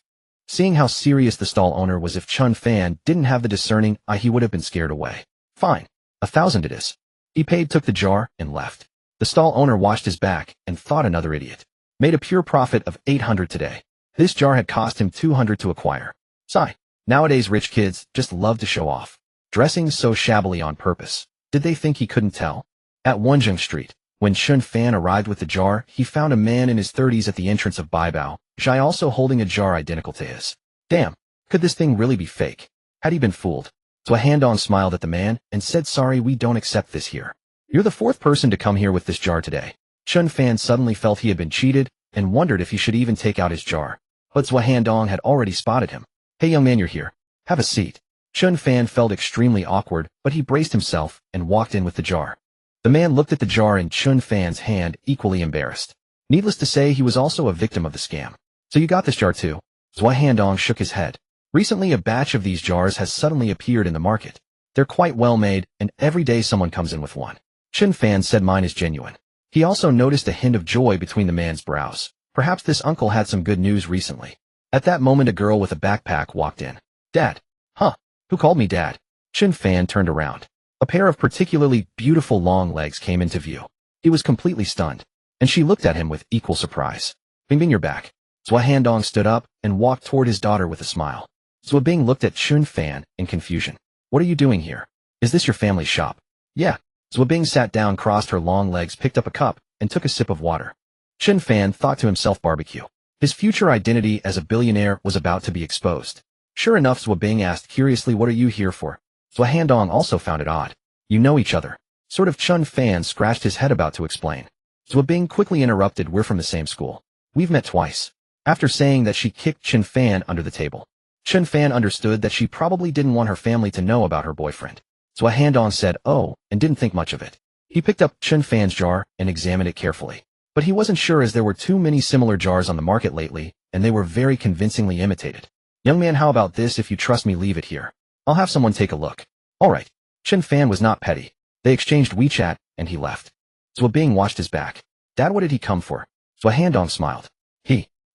Seeing how serious the stall owner was, if Chen Fan didn't have the discerning eye, he would have been scared away. "Fine. 1,000 it is." He paid, took the jar, and left. The stall owner washed his back and thought, another idiot. Made a pure profit of 800 today. This jar had cost him 200 to acquire. Sigh. Nowadays rich kids just love to show off. Dressing so shabbily on purpose. Did they think he couldn't tell? At Wenzheng Street, when Chen Fan arrived with the jar, he found a man in his 30s at the entrance of Baibao, Zhai, also holding a jar identical to his. Damn, could this thing really be fake? Had he been fooled? So a hand-on smiled at the man and said, "Sorry, we don't accept this here. You're the fourth person to come here with this jar today." Chen Fan suddenly felt he had been cheated and wondered if he should even take out his jar. But Zhai Handong had already spotted him. "Hey young man, you're here. Have a seat." Chen Fan felt extremely awkward, but he braced himself and walked in with the jar. The man looked at the jar in Chen Fan's hand, equally embarrassed. Needless to say, he was also a victim of the scam. So you got this jar too? Zhua Handong shook his head. Recently, a batch of these jars has suddenly appeared in the market. They're quite well made, and every day someone comes in with one. Chen Fan said mine is genuine. He also noticed a hint of joy between the man's brows. Perhaps this uncle had some good news recently. At that moment, a girl with a backpack walked in. Dad. Huh? Who called me Dad? Chen Fan turned around. A pair of particularly beautiful long legs came into view. He was completely stunned, and she looked at him with equal surprise. Bing Bing, you're back. Zhua Handong stood up and walked toward his daughter with a smile. Zhua Bing looked at Chen Fan in confusion. What are you doing here? Is this your family's shop? Yeah. Zhua Bing sat down, crossed her long legs, picked up a cup, and took a sip of water. Chen Fan thought to himself, barbecue. His future identity as a billionaire was about to be exposed. Sure enough, Zhua Bing asked curiously, what are you here for? Zhua Handong also found it odd. You know each other. Sort of. Chen Fan scratched his head about to explain. Zhua Bing quickly interrupted, we're from the same school. We've met twice. After saying that, she kicked Chen Fan under the table. Chen Fan understood that she probably didn't want her family to know about her boyfriend. Zhua Handong said, oh, and didn't think much of it. He picked up Chen Fan's jar and examined it carefully. But he wasn't sure, as there were too many similar jars on the market lately, and they were very convincingly imitated. Young man, how about this? If you trust me, leave it here. I'll have someone take a look. All right. Chen Fan was not petty. They exchanged WeChat, and he left. Zhua Bing watched his back. Dad, what did he come for? Zhua Handong smiled.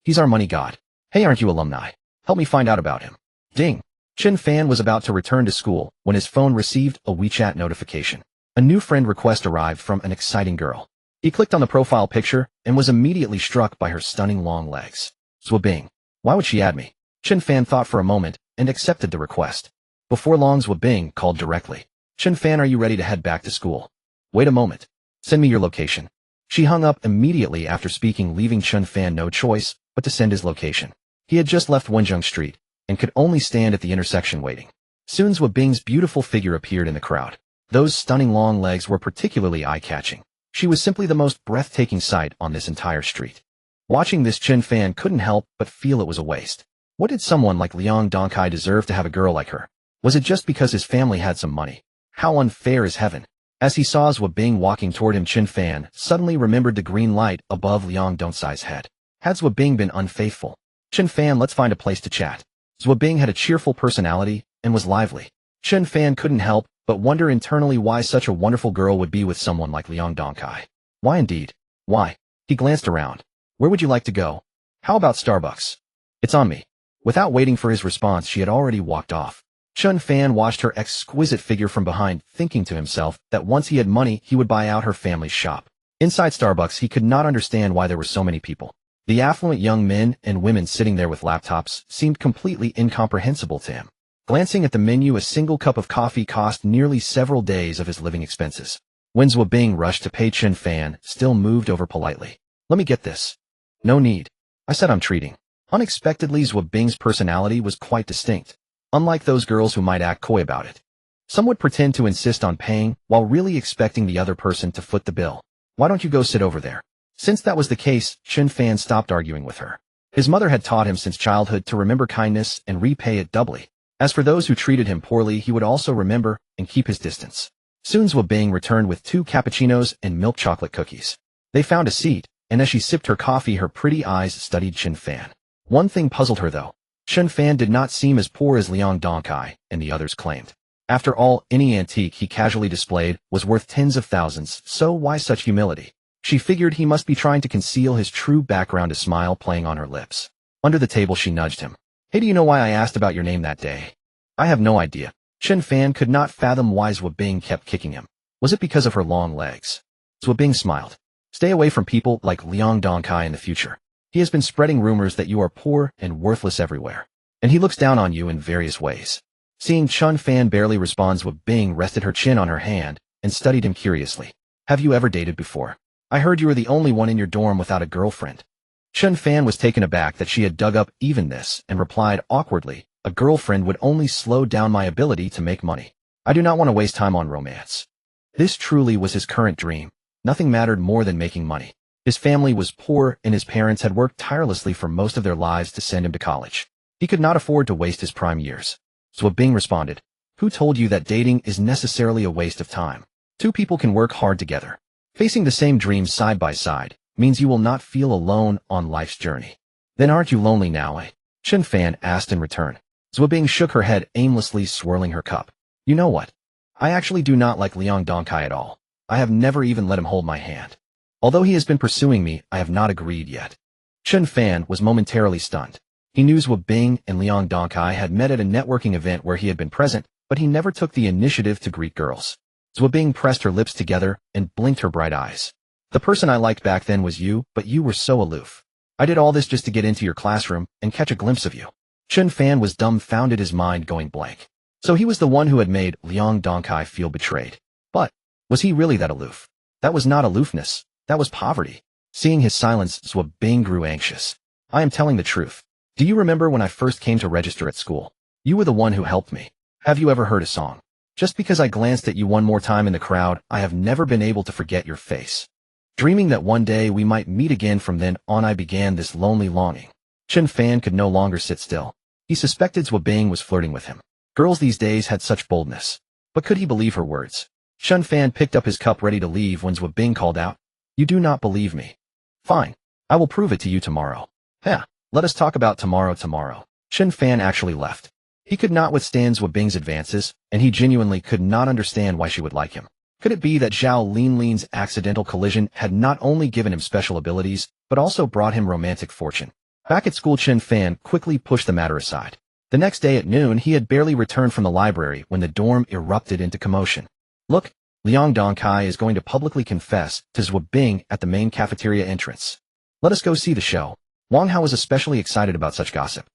He's our money god. Hey, aren't you alumni? Help me find out about him. Ding. Chen Fan was about to return to school when his phone received a WeChat notification. A new friend request arrived from an exciting girl. He clicked on the profile picture and was immediately struck by her stunning long legs. Zhua Bing. Why would she add me? Chen Fan thought for a moment and accepted the request. Before long, Zhua Bing called directly. Chen Fan, are you ready to head back to school? Wait a moment. Send me your location. She hung up immediately after speaking, leaving Chen Fan no choice but to send his location. He had just left Wenjung Street and could only stand at the intersection waiting. Soon Zhua Bing's beautiful figure appeared in the crowd. Those stunning long legs were particularly eye-catching. She was simply the most breathtaking sight on this entire street. Watching this, Chen Fan couldn't help but feel it was a waste. What did someone like Liang Dongkai deserve to have a girl like her? Was it just because his family had some money? How unfair is heaven? As he saw Zhua Bing walking toward him, Chen Fan suddenly remembered the green light above Liang Dongkai's head. Had Zhua Bing been unfaithful? Chen Fan, let's find a place to chat. Zhua Bing had a cheerful personality and was lively. Chen Fan couldn't help but wonder internally why such a wonderful girl would be with someone like Liang Dongkai. Why indeed? Why? He glanced around. Where would you like to go? How about Starbucks? It's on me. Without waiting for his response, she had already walked off. Chen Fan watched her exquisite figure from behind, thinking to himself that once he had money, he would buy out her family's shop. Inside Starbucks, he could not understand why there were so many people. The affluent young men and women sitting there with laptops seemed completely incomprehensible to him. Glancing at the menu, a single cup of coffee cost nearly several days of his living expenses. When Zhua Bing rushed to pay, Chen Fan still moved over politely. Let me get this. No need. I said I'm treating. Unexpectedly, Zhua Bing's personality was quite distinct. Unlike those girls who might act coy about it. Some would pretend to insist on paying while really expecting the other person to foot the bill. Why don't you go sit over there? Since that was the case, Chen Fan stopped arguing with her. His mother had taught him since childhood to remember kindness and repay it doubly. As for those who treated him poorly, he would also remember and keep his distance. Soon Zhua Bing returned with 2 cappuccinos and milk chocolate cookies. They found a seat, and as she sipped her coffee, her pretty eyes studied Chen Fan. One thing puzzled her though. Chen Fan did not seem as poor as Liang Dongkai and the others claimed. After all, any antique he casually displayed was worth tens of thousands, so why such humility? She figured he must be trying to conceal his true background, a smile playing on her lips. Under the table, she nudged him. Hey, do you know why I asked about your name that day? I have no idea. Chen Fan could not fathom why Zhua Bing kept kicking him. Was it because of her long legs? Zhua Bing smiled. Stay away from people like Liang Dongkai in the future. He has been spreading rumors that you are poor and worthless everywhere. And he looks down on you in various ways. Seeing Chen Fan barely respond, Zhua Bing rested her chin on her hand and studied him curiously. Have you ever dated before? I heard you were the only one in your dorm without a girlfriend. Chen Fan was taken aback that she had dug up even this and replied awkwardly, a girlfriend would only slow down my ability to make money. I do not want to waste time on romance. This truly was his current dream. Nothing mattered more than making money. His family was poor and his parents had worked tirelessly for most of their lives to send him to college. He could not afford to waste his prime years. Zhua Bing responded, Who told you that dating is necessarily a waste of time? Two people can work hard together. Facing the same dreams side by side means you will not feel alone on life's journey. Then aren't you lonely now, eh? Chen Fan asked in return. Zhou Bing shook her head, aimlessly swirling her cup. You know what? I actually do not like Liang Dongkai at all. I have never even let him hold my hand. Although he has been pursuing me, I have not agreed yet. Chen Fan was momentarily stunned. He knew Zhou Bing and Liang Dongkai had met at a networking event where he had been present, but he never took the initiative to greet girls. Zhou Bing pressed her lips together and blinked her bright eyes. The person I liked back then was you, but you were so aloof. I did all this just to get into your classroom and catch a glimpse of you. Chen Fan was dumbfounded, his mind going blank. So he was the one who had made Liang Dongkai feel betrayed. But was he really that aloof? That was not aloofness. That was poverty. Seeing his silence, Zhou Bing grew anxious. I am telling the truth. Do you remember when I first came to register at school? You were the one who helped me. Have you ever heard a song? Just because I glanced at you one more time in the crowd, I have never been able to forget your face. Dreaming that one day we might meet again, from then on I began this lonely longing. Chen Fan could no longer sit still. He suspected Zhou Bing was flirting with him. Girls these days had such boldness. But could he believe her words? Chen Fan picked up his cup ready to leave when Zhou Bing called out, You do not believe me. Fine. I will prove it to you tomorrow. Yeah, let us talk about tomorrow. Chen Fan actually left. He could not withstand Zhou Bing's advances, and he genuinely could not understand why she would like him. Could it be that Zhao Linlin's accidental collision had not only given him special abilities, but also brought him romantic fortune? Back at school, Chen Fan quickly pushed the matter aside. The next day at noon, he had barely returned from the library when the dorm erupted into commotion. Look, Liang Dongkai is going to publicly confess to Zhou Bing at the main cafeteria entrance. Let us go see the show. Wang Hao was especially excited about such gossip.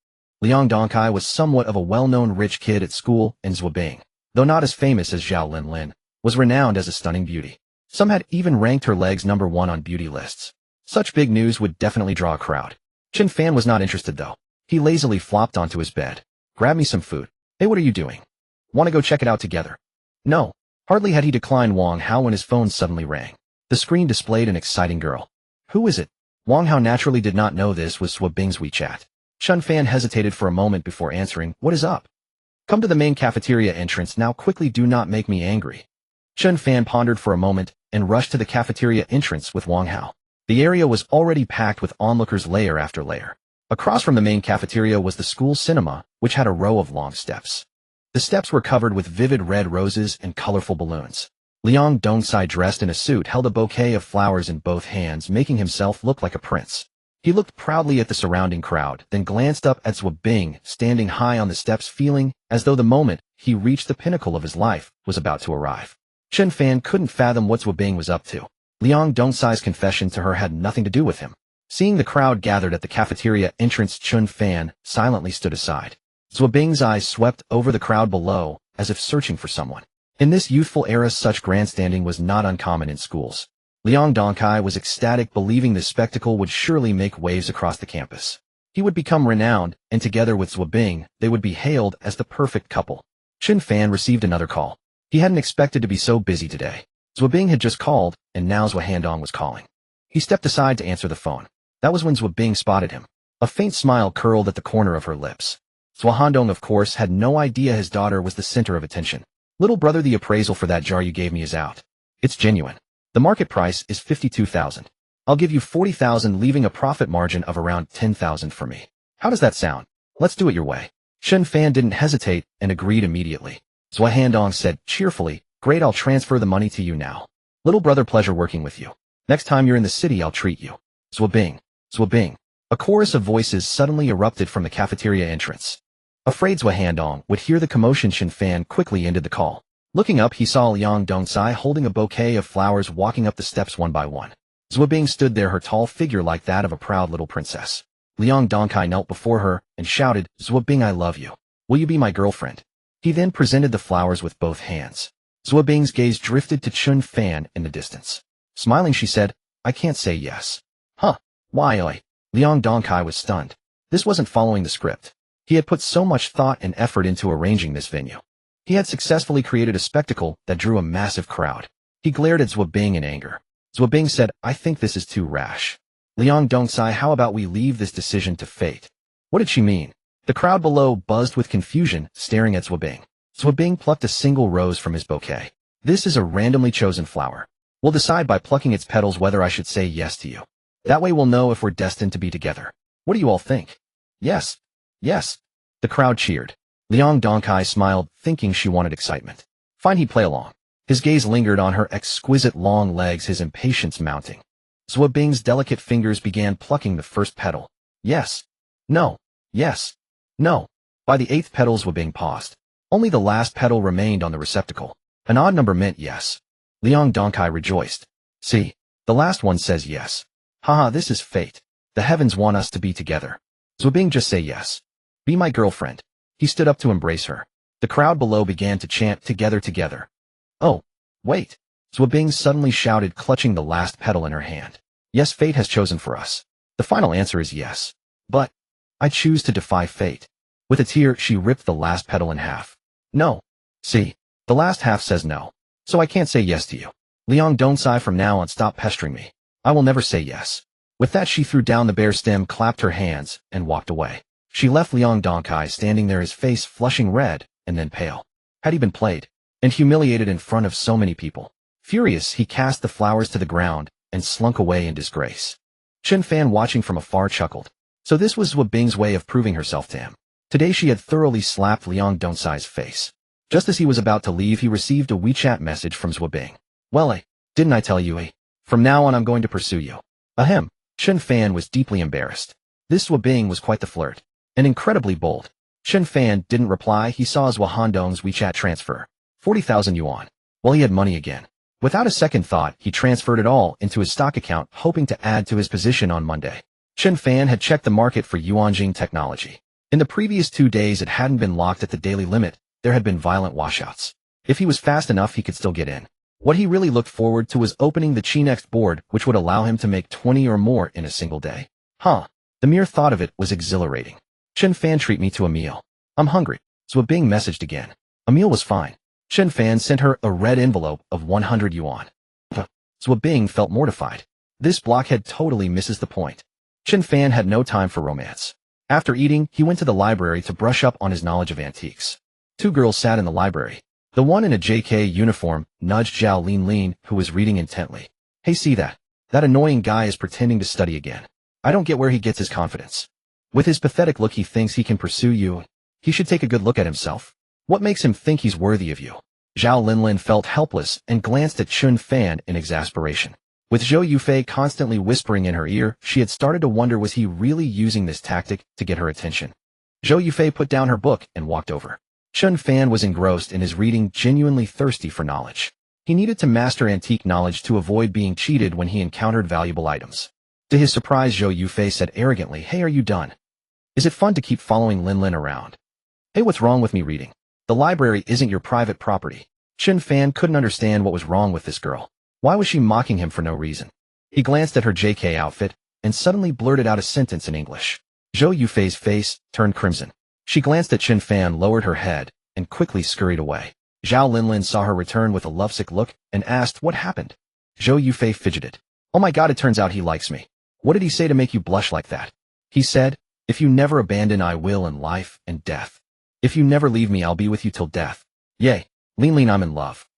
Liang Dongkai was somewhat of a well-known rich kid at school, and Zhou Bing, though not as famous as Zhao Linlin, was renowned as a stunning beauty. Some had even ranked her legs #1 on beauty lists. Such big news would definitely draw a crowd. Chen Fan was not interested though. He lazily flopped onto his bed. Grab me some food. Hey, what are you doing? Want to go check it out together? No. Hardly had he declined Wang Hao when his phone suddenly rang. The screen displayed an exciting girl. Who is it? Wang Hao naturally did not know this was Zhou Bing's WeChat. Chen Fan hesitated for a moment before answering, What is up? Come to the main cafeteria entrance now quickly, do not make me angry. Chen Fan pondered for a moment and rushed to the cafeteria entrance with Wang Hao. The area was already packed with onlookers layer after layer. Across from the main cafeteria was the school cinema, which had a row of long steps. The steps were covered with vivid red roses and colorful balloons. Liang Dongkai, dressed in a suit, held a bouquet of flowers in both hands, making himself look like a prince. He looked proudly at the surrounding crowd, then glanced up at Zhou Bing, standing high on the steps, feeling as though the moment he reached the pinnacle of his life was about to arrive. Chen Fan couldn't fathom what Zhou Bing was up to. Liang Dongkai's confession to her had nothing to do with him. Seeing the crowd gathered at the cafeteria entrance, Chen Fan silently stood aside. Zhou Bing's eyes swept over the crowd below, as if searching for someone. In this youthful era, such grandstanding was not uncommon in schools. Liang Dongkai was ecstatic, believing this spectacle would surely make waves across the campus. He would become renowned, and together with Zhou Bing, they would be hailed as the perfect couple. Chen Fan received another call. He hadn't expected to be so busy today. Zhou Bing had just called, and now Zhou Handong was calling. He stepped aside to answer the phone. That was when Zhou Bing spotted him. A faint smile curled at the corner of her lips. Zhou Handong, of course, had no idea his daughter was the center of attention. Little brother, the appraisal for that jar you gave me is out. It's genuine. The market price is 52,000. I'll give you 40,000, leaving a profit margin of around 10,000 for me. How does that sound? Let's do it your way. Chen Fan didn't hesitate and agreed immediately. Zhou Handong said cheerfully, Great, I'll transfer the money to you now. Little brother, pleasure working with you. Next time you're in the city, I'll treat you. Zhou Bing. Zhou Bing. A chorus of voices suddenly erupted from the cafeteria entrance. Afraid Zhou Handong would hear the commotion, Chen Fan quickly ended the call. Looking up, he saw Liang Dongkai holding a bouquet of flowers walking up the steps one by one. Zhou Bing stood there, her tall figure like that of a proud little princess. Liang Dongkai knelt before her and shouted, Zhou Bing, I love you. Will you be my girlfriend? He then presented the flowers with both hands. Zhou Bing's gaze drifted to Chen Fan in the distance. Smiling, she said, I can't say yes. Huh? Why? Liang Dongkai was stunned. This wasn't following the script. He had put so much thought and effort into arranging this venue. He had successfully created a spectacle that drew a massive crowd. He glared at Zhou Bing in anger. Zhou Bing said, I think this is too rash. Liang Dongkai, how about we leave this decision to fate? What did she mean? The crowd below buzzed with confusion, staring at Zhou Bing. Bing plucked a single rose from his bouquet. This is a randomly chosen flower. We'll decide by plucking its petals whether I should say yes to you. That way we'll know if we're destined to be together. What do you all think? Yes. Yes. The crowd cheered. Liang Dongkai smiled, thinking she wanted excitement. Fine, he'd play along. His gaze lingered on her exquisite long legs, his impatience mounting. Bing's delicate fingers began plucking the first petal. Yes. No. Yes. No. By the 8th petal, Bing paused. Only the last petal remained on the receptacle. An odd number meant yes. Liang Dongkai rejoiced. See, the last one says yes. Haha, this is fate. The heavens want us to be together. Bing, just say yes. Be my girlfriend. He stood up to embrace her. The crowd below began to chant together together. Oh, wait. Bing suddenly shouted, clutching the last petal in her hand. Yes, fate has chosen for us. The final answer is yes. But I choose to defy fate. With a tear, she ripped the last petal in half. No. See, the last half says no. So I can't say yes to you. Liang, don't sigh from now on, stop pestering me. I will never say yes. With that, she threw down the bare stem, clapped her hands, and walked away. She left Liang Dongkai standing there, his face flushing red and then pale. Had he been played and humiliated in front of so many people? Furious, he cast the flowers to the ground and slunk away in disgrace. Chen Fan, watching from afar, chuckled. So this was Bing's way of proving herself to him. Today she had thoroughly slapped Liang Dongkai's face. Just as he was about to leave, he received a WeChat message from Bing. Well, didn't I tell you, From now on I'm going to pursue you. Ahem. Chen Fan was deeply embarrassed. This Bing was quite the flirt. And incredibly bold. Chen Fan didn't reply. He saw his Handong's WeChat transfer. 40,000 yuan. Well, he had money again. Without a second thought, he transferred it all into his stock account, hoping to add to his position on Monday. Chen Fan had checked the market for Yuanjing technology. In the previous 2 days, it hadn't been locked at the daily limit. There had been violent washouts. If he was fast enough, he could still get in. What he really looked forward to was opening the Chi-Next board, which would allow him to make 20 or more in a single day. The mere thought of it was exhilarating. Chen Fan, treat me to a meal. I'm hungry. Bing messaged again. A meal was fine. Chen Fan sent her a red envelope of 100 yuan. Bing felt mortified. This blockhead totally misses the point. Chen Fan had no time for romance. After eating, he went to the library to brush up on his knowledge of antiques. 2 girls sat in the library. The one in a JK uniform nudged Zhao Linlin, who was reading intently. Hey, see that? That annoying guy is pretending to study again. I don't get where he gets his confidence. With his pathetic look, he thinks he can pursue you. He should take a good look at himself. What makes him think he's worthy of you? Zhao Linlin felt helpless and glanced at Chen Fan in exasperation. With Zhou Yufei constantly whispering in her ear, she had started to wonder, was he really using this tactic to get her attention? Zhou Yufei put down her book and walked over. Chen Fan was engrossed in his reading, genuinely thirsty for knowledge. He needed to master antique knowledge to avoid being cheated when he encountered valuable items. To his surprise, Zhou Yufei said arrogantly, Hey, are you done? Is it fun to keep following Linlin around? Hey, what's wrong with me reading? The library isn't your private property. Chen Fan couldn't understand what was wrong with this girl. Why was she mocking him for no reason? He glanced at her JK outfit and suddenly blurted out a sentence in English. Zhou Yufei's face turned crimson. She glanced at Chen Fan, lowered her head, and quickly scurried away. Zhao Linlin saw her return with a lovesick look and asked, What happened? Zhou Yufei fidgeted. Oh my god, it turns out he likes me. What did he say to make you blush like that? He said, If you never abandon, I will in life and death. If you never leave me, I'll be with you till death. Yay, Linlin, I'm in love.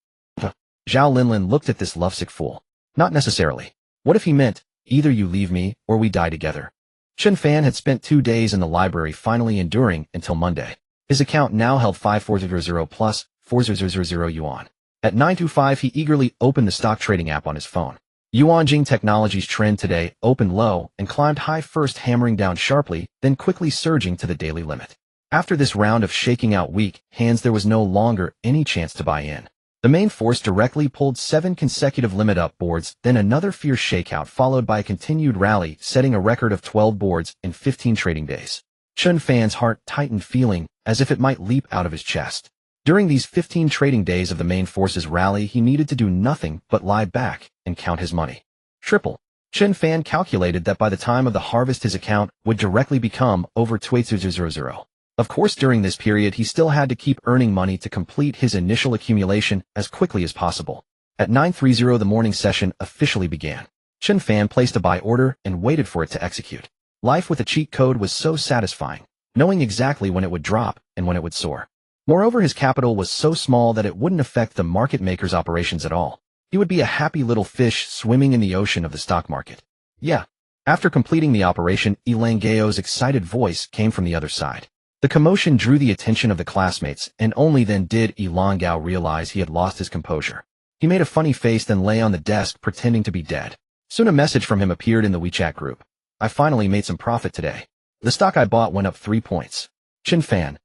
Zhao Linlin looked at this lovesick fool. Not necessarily. What if he meant, either you leave me or we die together? Chen Fan had spent 2 days in the library, finally enduring until Monday. His account now held 5400 plus 4000 yuan. At 9:25, he eagerly opened the stock trading app on his phone. Yuanjing Technology's trend today opened low and climbed high, first hammering down sharply, then quickly surging to the daily limit. After this round of shaking out weak hands, there was no longer any chance to buy in. The main force directly pulled 7 consecutive limit up boards, then another fierce shakeout followed by a continued rally, setting a record of 12 boards in 15 trading days. Chen Fan's heart tightened, feeling as if it might leap out of his chest. During these 15 trading days of the main force's rally, he needed to do nothing but lie back and count his money. Triple. Chen Fan calculated that by the time of the harvest, his account would directly become over 2000. Of course, during this period, he still had to keep earning money to complete his initial accumulation as quickly as possible. At 9:30, the morning session officially began. Chen Fan placed a buy order and waited for it to execute. Life with a cheat code was so satisfying, knowing exactly when it would drop and when it would soar. Moreover, his capital was so small that it wouldn't affect the market maker's operations at all. He would be a happy little fish swimming in the ocean of the stock market. Yeah. After completing the operation, Ilangao's excited voice came from the other side. The commotion drew the attention of the classmates, and only then did Ilangao realize he had lost his composure. He made a funny face, then lay on the desk pretending to be dead. Soon a message from him appeared in the WeChat group. I finally made some profit today. The stock I bought went up 3 points. Chen Fan.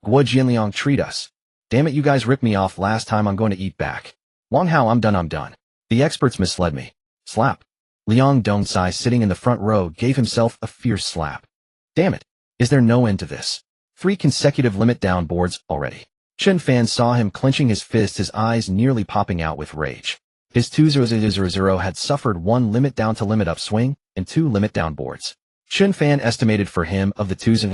Guo Jianliang, treat us. Damn it, you guys ripped me off last time, I'm going to eat back. Wang Hao, I'm done. The experts misled me. Slap. Liang Dongsai, sitting in the front row, gave himself a fierce slap. Damn it. Is there no end to this? 3 consecutive limit down boards already. Chen Fan saw him clenching his fists, his eyes nearly popping out with rage. His 2000 had suffered 1 limit down to limit up swing and 2 limit down boards. Chen Fan estimated for him of the 2000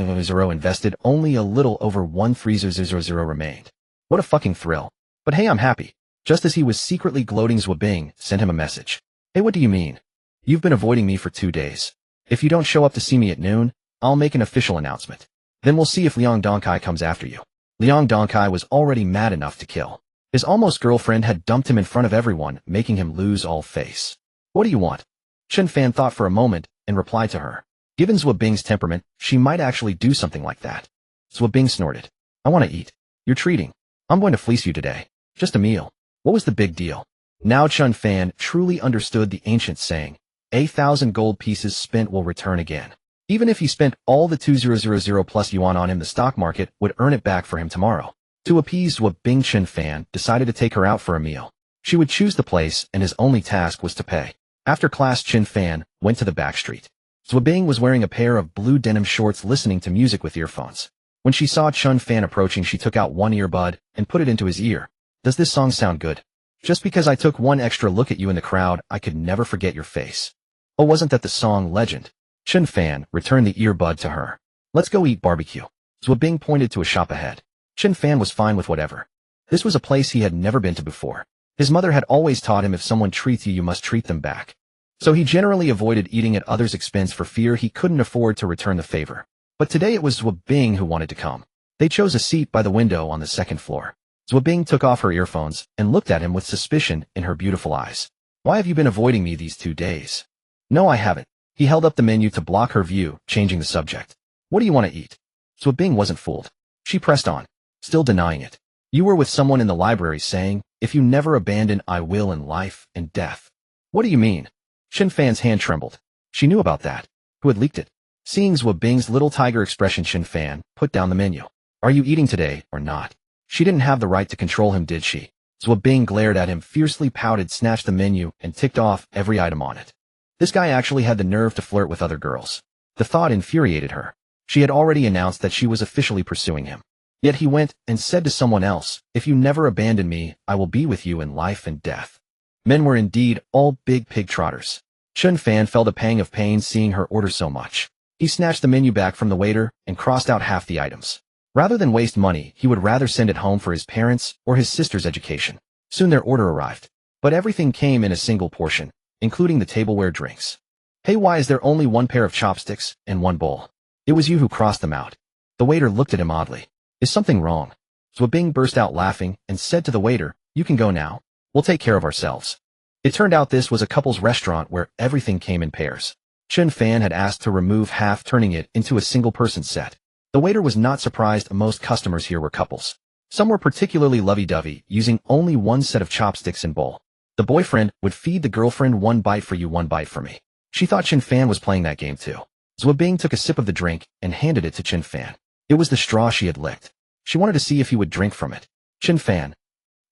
invested, only a little over 1300 remained. What a fucking thrill. But hey, I'm happy. Just as he was secretly gloating, Zhuo Bing sent him a message. Hey, what do you mean? You've been avoiding me for 2 days. If you don't show up to see me at noon, I'll make an official announcement. Then we'll see if Liang Dongkai comes after you. Liang Dongkai was already mad enough to kill. His almost girlfriend had dumped him in front of everyone, making him lose all face. What do you want? Chen Fan thought for a moment and replied to her. Given Zhuo Bing's temperament, she might actually do something like that. Zhuo Bing snorted. I want to eat. You're treating. I'm going to fleece you today. Just a meal. What was the big deal? Now Chen Fan truly understood the ancient saying, 1,000 gold pieces spent will return again. Even if he spent all the 2000 plus yuan on him, the stock market would earn it back for him tomorrow. To appease Zhuo Bing, Chen Fan decided to take her out for a meal. She would choose the place, and his only task was to pay. After class, Chen Fan went to the back street. Zhuo Bing was wearing a pair of blue denim shorts, listening to music with earphones. When she saw Chen Fan approaching, she took out one earbud and put it into his ear. Does this song sound good? Just because I took one extra look at you in the crowd, I could never forget your face. Oh, wasn't that the song Legend? Chen Fan returned the earbud to her. Let's go eat barbecue. Zhuo Bing pointed to a shop ahead. Chen Fan was fine with whatever. This was a place he had never been to before. His mother had always taught him if someone treats you, you must treat them back. So he generally avoided eating at others' expense for fear he couldn't afford to return the favor. But today it was Zhuo Bing who wanted to come. They chose a seat by the window on the second floor. Zhuo Bing took off her earphones and looked at him with suspicion in her beautiful eyes. Why have you been avoiding me these 2 days? No, I haven't. He held up the menu to block her view, changing the subject. What do you want to eat? Zhuo Bing wasn't fooled. She pressed on, still denying it. You were with someone in the library saying, if you never abandon, I will in life and death. What do you mean? Chen Fan's hand trembled. She knew about that. Who had leaked it? Seeing Zhuo Bing's little tiger expression, Chen Fan put down the menu. Are you eating today or not? She didn't have the right to control him, did she? Zhuo Bing glared at him, fiercely pouted, snatched the menu, and ticked off every item on it. This guy actually had the nerve to flirt with other girls. The thought infuriated her. She had already announced that she was officially pursuing him. Yet he went and said to someone else, if you never abandon me, I will be with you in life and death. Men were indeed all big pig trotters. Chen Fan felt a pang of pain seeing her order so much. He snatched the menu back from the waiter and crossed out half the items. Rather than waste money, he would rather send it home for his parents or his sister's education. Soon their order arrived. But everything came in a single portion, including the tableware drinks. Hey, why is there only 1 pair of chopsticks and 1 bowl? It was you who crossed them out. The waiter looked at him oddly. Is something wrong? Zhuo Bing burst out laughing and said to the waiter, you can go now. We'll take care of ourselves. It turned out this was a couple's restaurant where everything came in pairs. Chen Fan had asked to remove half, turning it into a single-person set. The waiter was not surprised. Most customers here were couples. Some were particularly lovey-dovey, using only 1 set of chopsticks and bowl. The boyfriend would feed the girlfriend 1 bite for you, 1 bite for me. She thought Chen Fan was playing that game too. Zhuo Bing took a sip of the drink and handed it to Chen Fan. It was the straw she had licked. She wanted to see if he would drink from it. Chen Fan.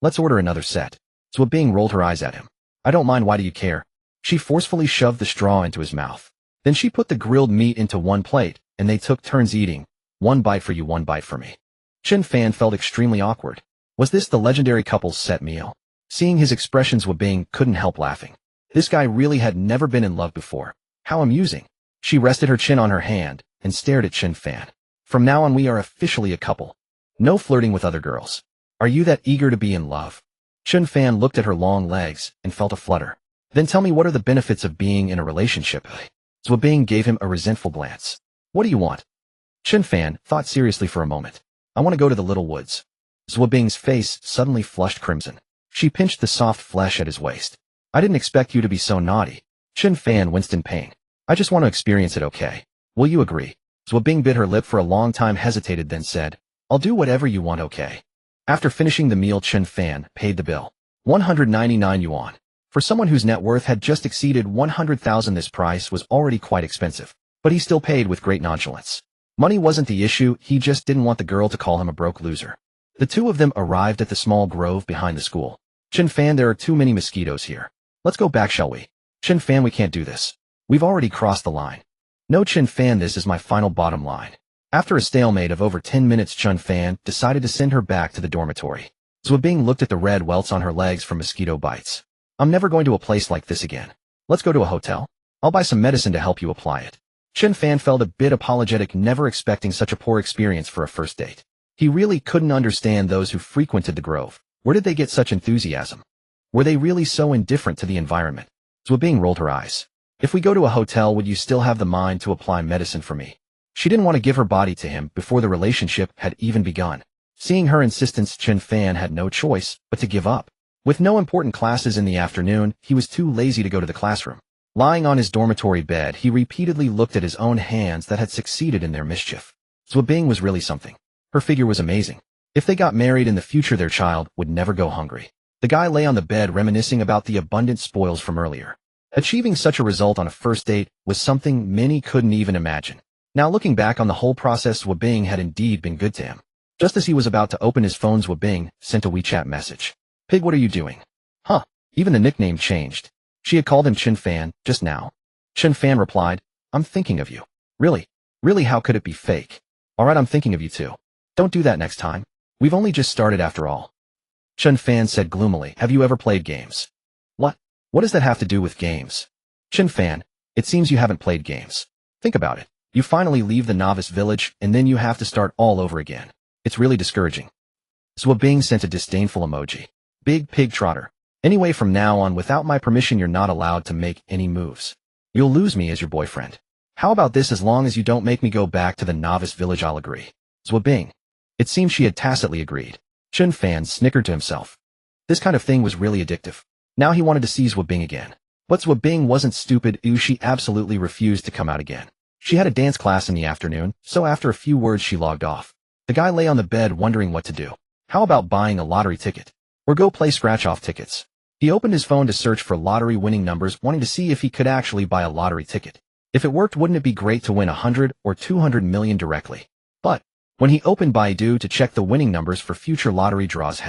Let's order another set. Zhuo Bing rolled her eyes at him. I don't mind, why do you care? She forcefully shoved the straw into his mouth. Then she put the grilled meat into 1 plate, and they took turns eating. 1 bite for you, 1 bite for me. Chen Fan felt extremely awkward. Was this the legendary couple's set meal? Seeing his expressions, Zhuo Bing couldn't help laughing. This guy really had never been in love before. How amusing. She rested her chin on her hand and stared at Chen Fan. From now on we are officially a couple. No flirting with other girls. Are you that eager to be in love? Chen Fan looked at her long legs and felt a flutter. Then tell me, what are the benefits of being in a relationship? Zhuo Bing gave him a resentful glance. What do you want? Chen Fan thought seriously for a moment. I want to go to the Little Woods. Zhou Bing's face suddenly flushed crimson. She pinched the soft flesh at his waist. I didn't expect you to be so naughty. Chen Fan winced in pain. I just want to experience it, okay? Will you agree? Zhou Bing bit her lip for a long time, hesitated, then said, I'll do whatever you want, okay? After finishing the meal, Chen Fan paid the bill. 199 yuan. For someone whose net worth had just exceeded 100,000, this price was already quite expensive. But he still paid with great nonchalance. Money wasn't the issue, he just didn't want the girl to call him a broke loser. The two of them arrived at the small grove behind the school. Chen Fan, there are too many mosquitoes here. Let's go back, shall we? Chen Fan, we can't do this. We've already crossed the line. No, Chen Fan, this is my final bottom line. After a stalemate of over 10 minutes, Chen Fan decided to send her back to the dormitory. Zhou Bing looked at the red welts on her legs from mosquito bites. I'm never going to a place like this again. Let's go to a hotel. I'll buy some medicine to help you apply it. Chen Fan felt a bit apologetic, never expecting such a poor experience for a first date. He really couldn't understand those who frequented the grove. Where did they get such enthusiasm? Were they really so indifferent to the environment? Zhou Bing rolled her eyes. If we go to a hotel, would you still have the mind to apply medicine for me? She didn't want to give her body to him before the relationship had even begun. Seeing her insistence, Chen Fan had no choice but to give up. With no important classes in the afternoon, he was too lazy to go to the classroom. Lying on his dormitory bed, he repeatedly looked at his own hands that had succeeded in their mischief. Zhou Bing was really something. Her figure was amazing. If they got married in the future, their child would never go hungry. The guy lay on the bed reminiscing about the abundant spoils from earlier. Achieving such a result on a first date was something many couldn't even imagine. Now looking back on the whole process, Zhou Bing had indeed been good to him. Just as he was about to open his phone, Zhou Bing sent a WeChat message. Pig, what are you doing? Huh, even the nickname changed. She had called him Chen Fan just now. Chen Fan replied, I'm thinking of you. Really? Really, how could it be fake? Alright, I'm thinking of you too. Don't do that next time. We've only just started after all. Chen Fan said gloomily, have you ever played games? What? What does that have to do with games? Chen Fan, it seems you haven't played games. Think about it. You finally leave the novice village, and then you have to start all over again. It's really discouraging. Zhou Bing sent a disdainful emoji. Big pig trotter. Anyway, from now on, without my permission, you're not allowed to make any moves. You'll lose me as your boyfriend. How about this? As long as you don't make me go back to the novice village, I'll agree. Zhou Bing. It seemed she had tacitly agreed. Chen Fan snickered to himself. This kind of thing was really addictive. Now he wanted to see Zhou Bing again. But Zhou Bing wasn't stupid. She absolutely refused to come out again. She had a dance class in the afternoon, so after a few words she logged off. The guy lay on the bed wondering what to do. How about buying a lottery ticket? Or go play scratch-off tickets? He opened his phone to search for lottery winning numbers, wanting to see if he could actually buy a lottery ticket. If it worked, wouldn't it be great to win 100 or 200 million directly? But when he opened Baidu to check the winning numbers for future lottery draws,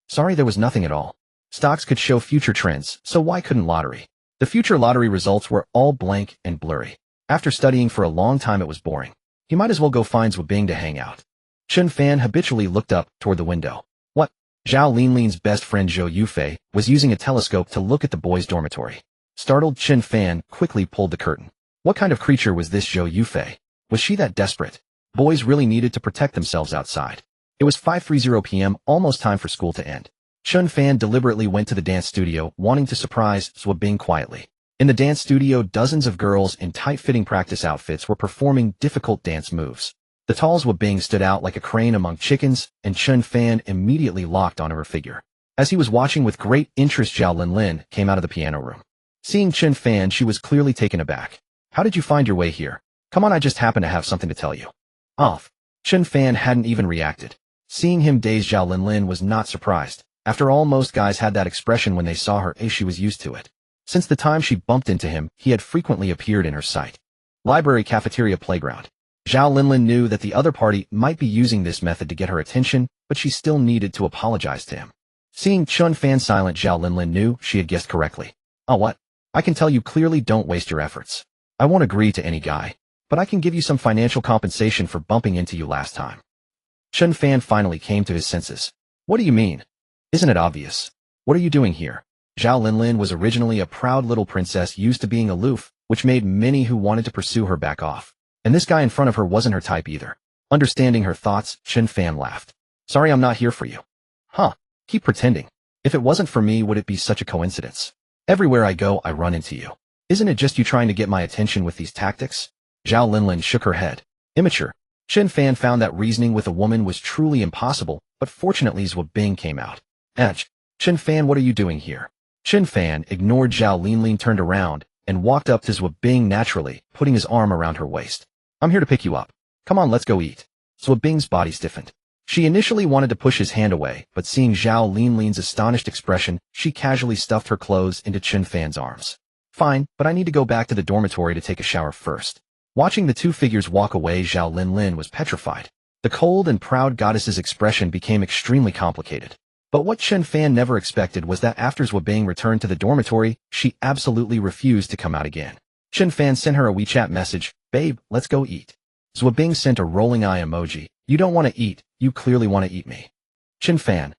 sorry, there was nothing at all. Stocks could show future trends, so why couldn't lottery? The future lottery results were all blank and blurry. After studying for a long time, it was boring. He might as well go find Zhou Bing to hang out. Chen Fan habitually looked up toward the window. What? Zhao Linlin's best friend Zhou Yufei was using a telescope to look at the boys' dormitory. Startled, Chen Fan quickly pulled the curtain. What kind of creature was this Zhou Yufei? Was she that desperate? Boys really needed to protect themselves outside. It was 5:30 p.m., almost time for school to end. Chen Fan deliberately went to the dance studio, wanting to surprise Zhou Bing quietly. In the dance studio, dozens of girls in tight-fitting practice outfits were performing difficult dance moves. The tall Zhou Bing stood out like a crane among chickens, and Chen Fan immediately locked onto her figure. As he was watching with great interest, Zhao Linlin came out of the piano room. Seeing Chen Fan, she was clearly taken aback. How did you find your way here? Come on, I just happen to have something to tell you. Off. Chen Fan hadn't even reacted. Seeing him dazed, Zhao Linlin was not surprised. After all, most guys had that expression when they saw her, as she was used to it. Since the time she bumped into him, he had frequently appeared in her sight. Library, cafeteria, playground. Zhao Linlin knew that the other party might be using this method to get her attention, but she still needed to apologize to him. Seeing Chen Fan silent, Zhao Linlin knew she had guessed correctly. Oh, what? I can tell you clearly, don't waste your efforts. I won't agree to any guy, but I can give you some financial compensation for bumping into you last time. Chen Fan finally came to his senses. What do you mean? Isn't it obvious? What are you doing here? Zhao Linlin was originally a proud little princess used to being aloof, which made many who wanted to pursue her back off. And this guy in front of her wasn't her type either. Understanding her thoughts, Chen Fan laughed. Sorry, I'm not here for you. Huh, keep pretending. If it wasn't for me, would it be such a coincidence? Everywhere I go, I run into you. Isn't it just you trying to get my attention with these tactics? Zhao Linlin shook her head. Immature. Chen Fan found that reasoning with a woman was truly impossible, but but fortunately Zhuo Bing came out. Chen Fan, what are you doing here? Chen Fan ignored Zhao Linlin, turned around, and walked up to Zhuo Bing naturally, putting his arm around her waist. I'm here to pick you up. Come on, let's go eat. Zhuo Bing's body stiffened. She initially wanted to push his hand away, but seeing Zhao Linlin's astonished expression, she casually stuffed her clothes into Chen Fan's arms. Fine, but I need to go back to the dormitory to take a shower first. Watching the two figures walk away, Zhao Linlin was petrified. The cold and proud goddess's expression became extremely complicated. But what Chen Fan never expected was that after Zhuo Bing returned to the dormitory, she absolutely refused to come out again. Chen Fan sent her a WeChat message, "Babe, let's go eat." Zhuo Bing sent a rolling eye emoji. "You don't want to eat, you clearly want to eat me." Chen Fan,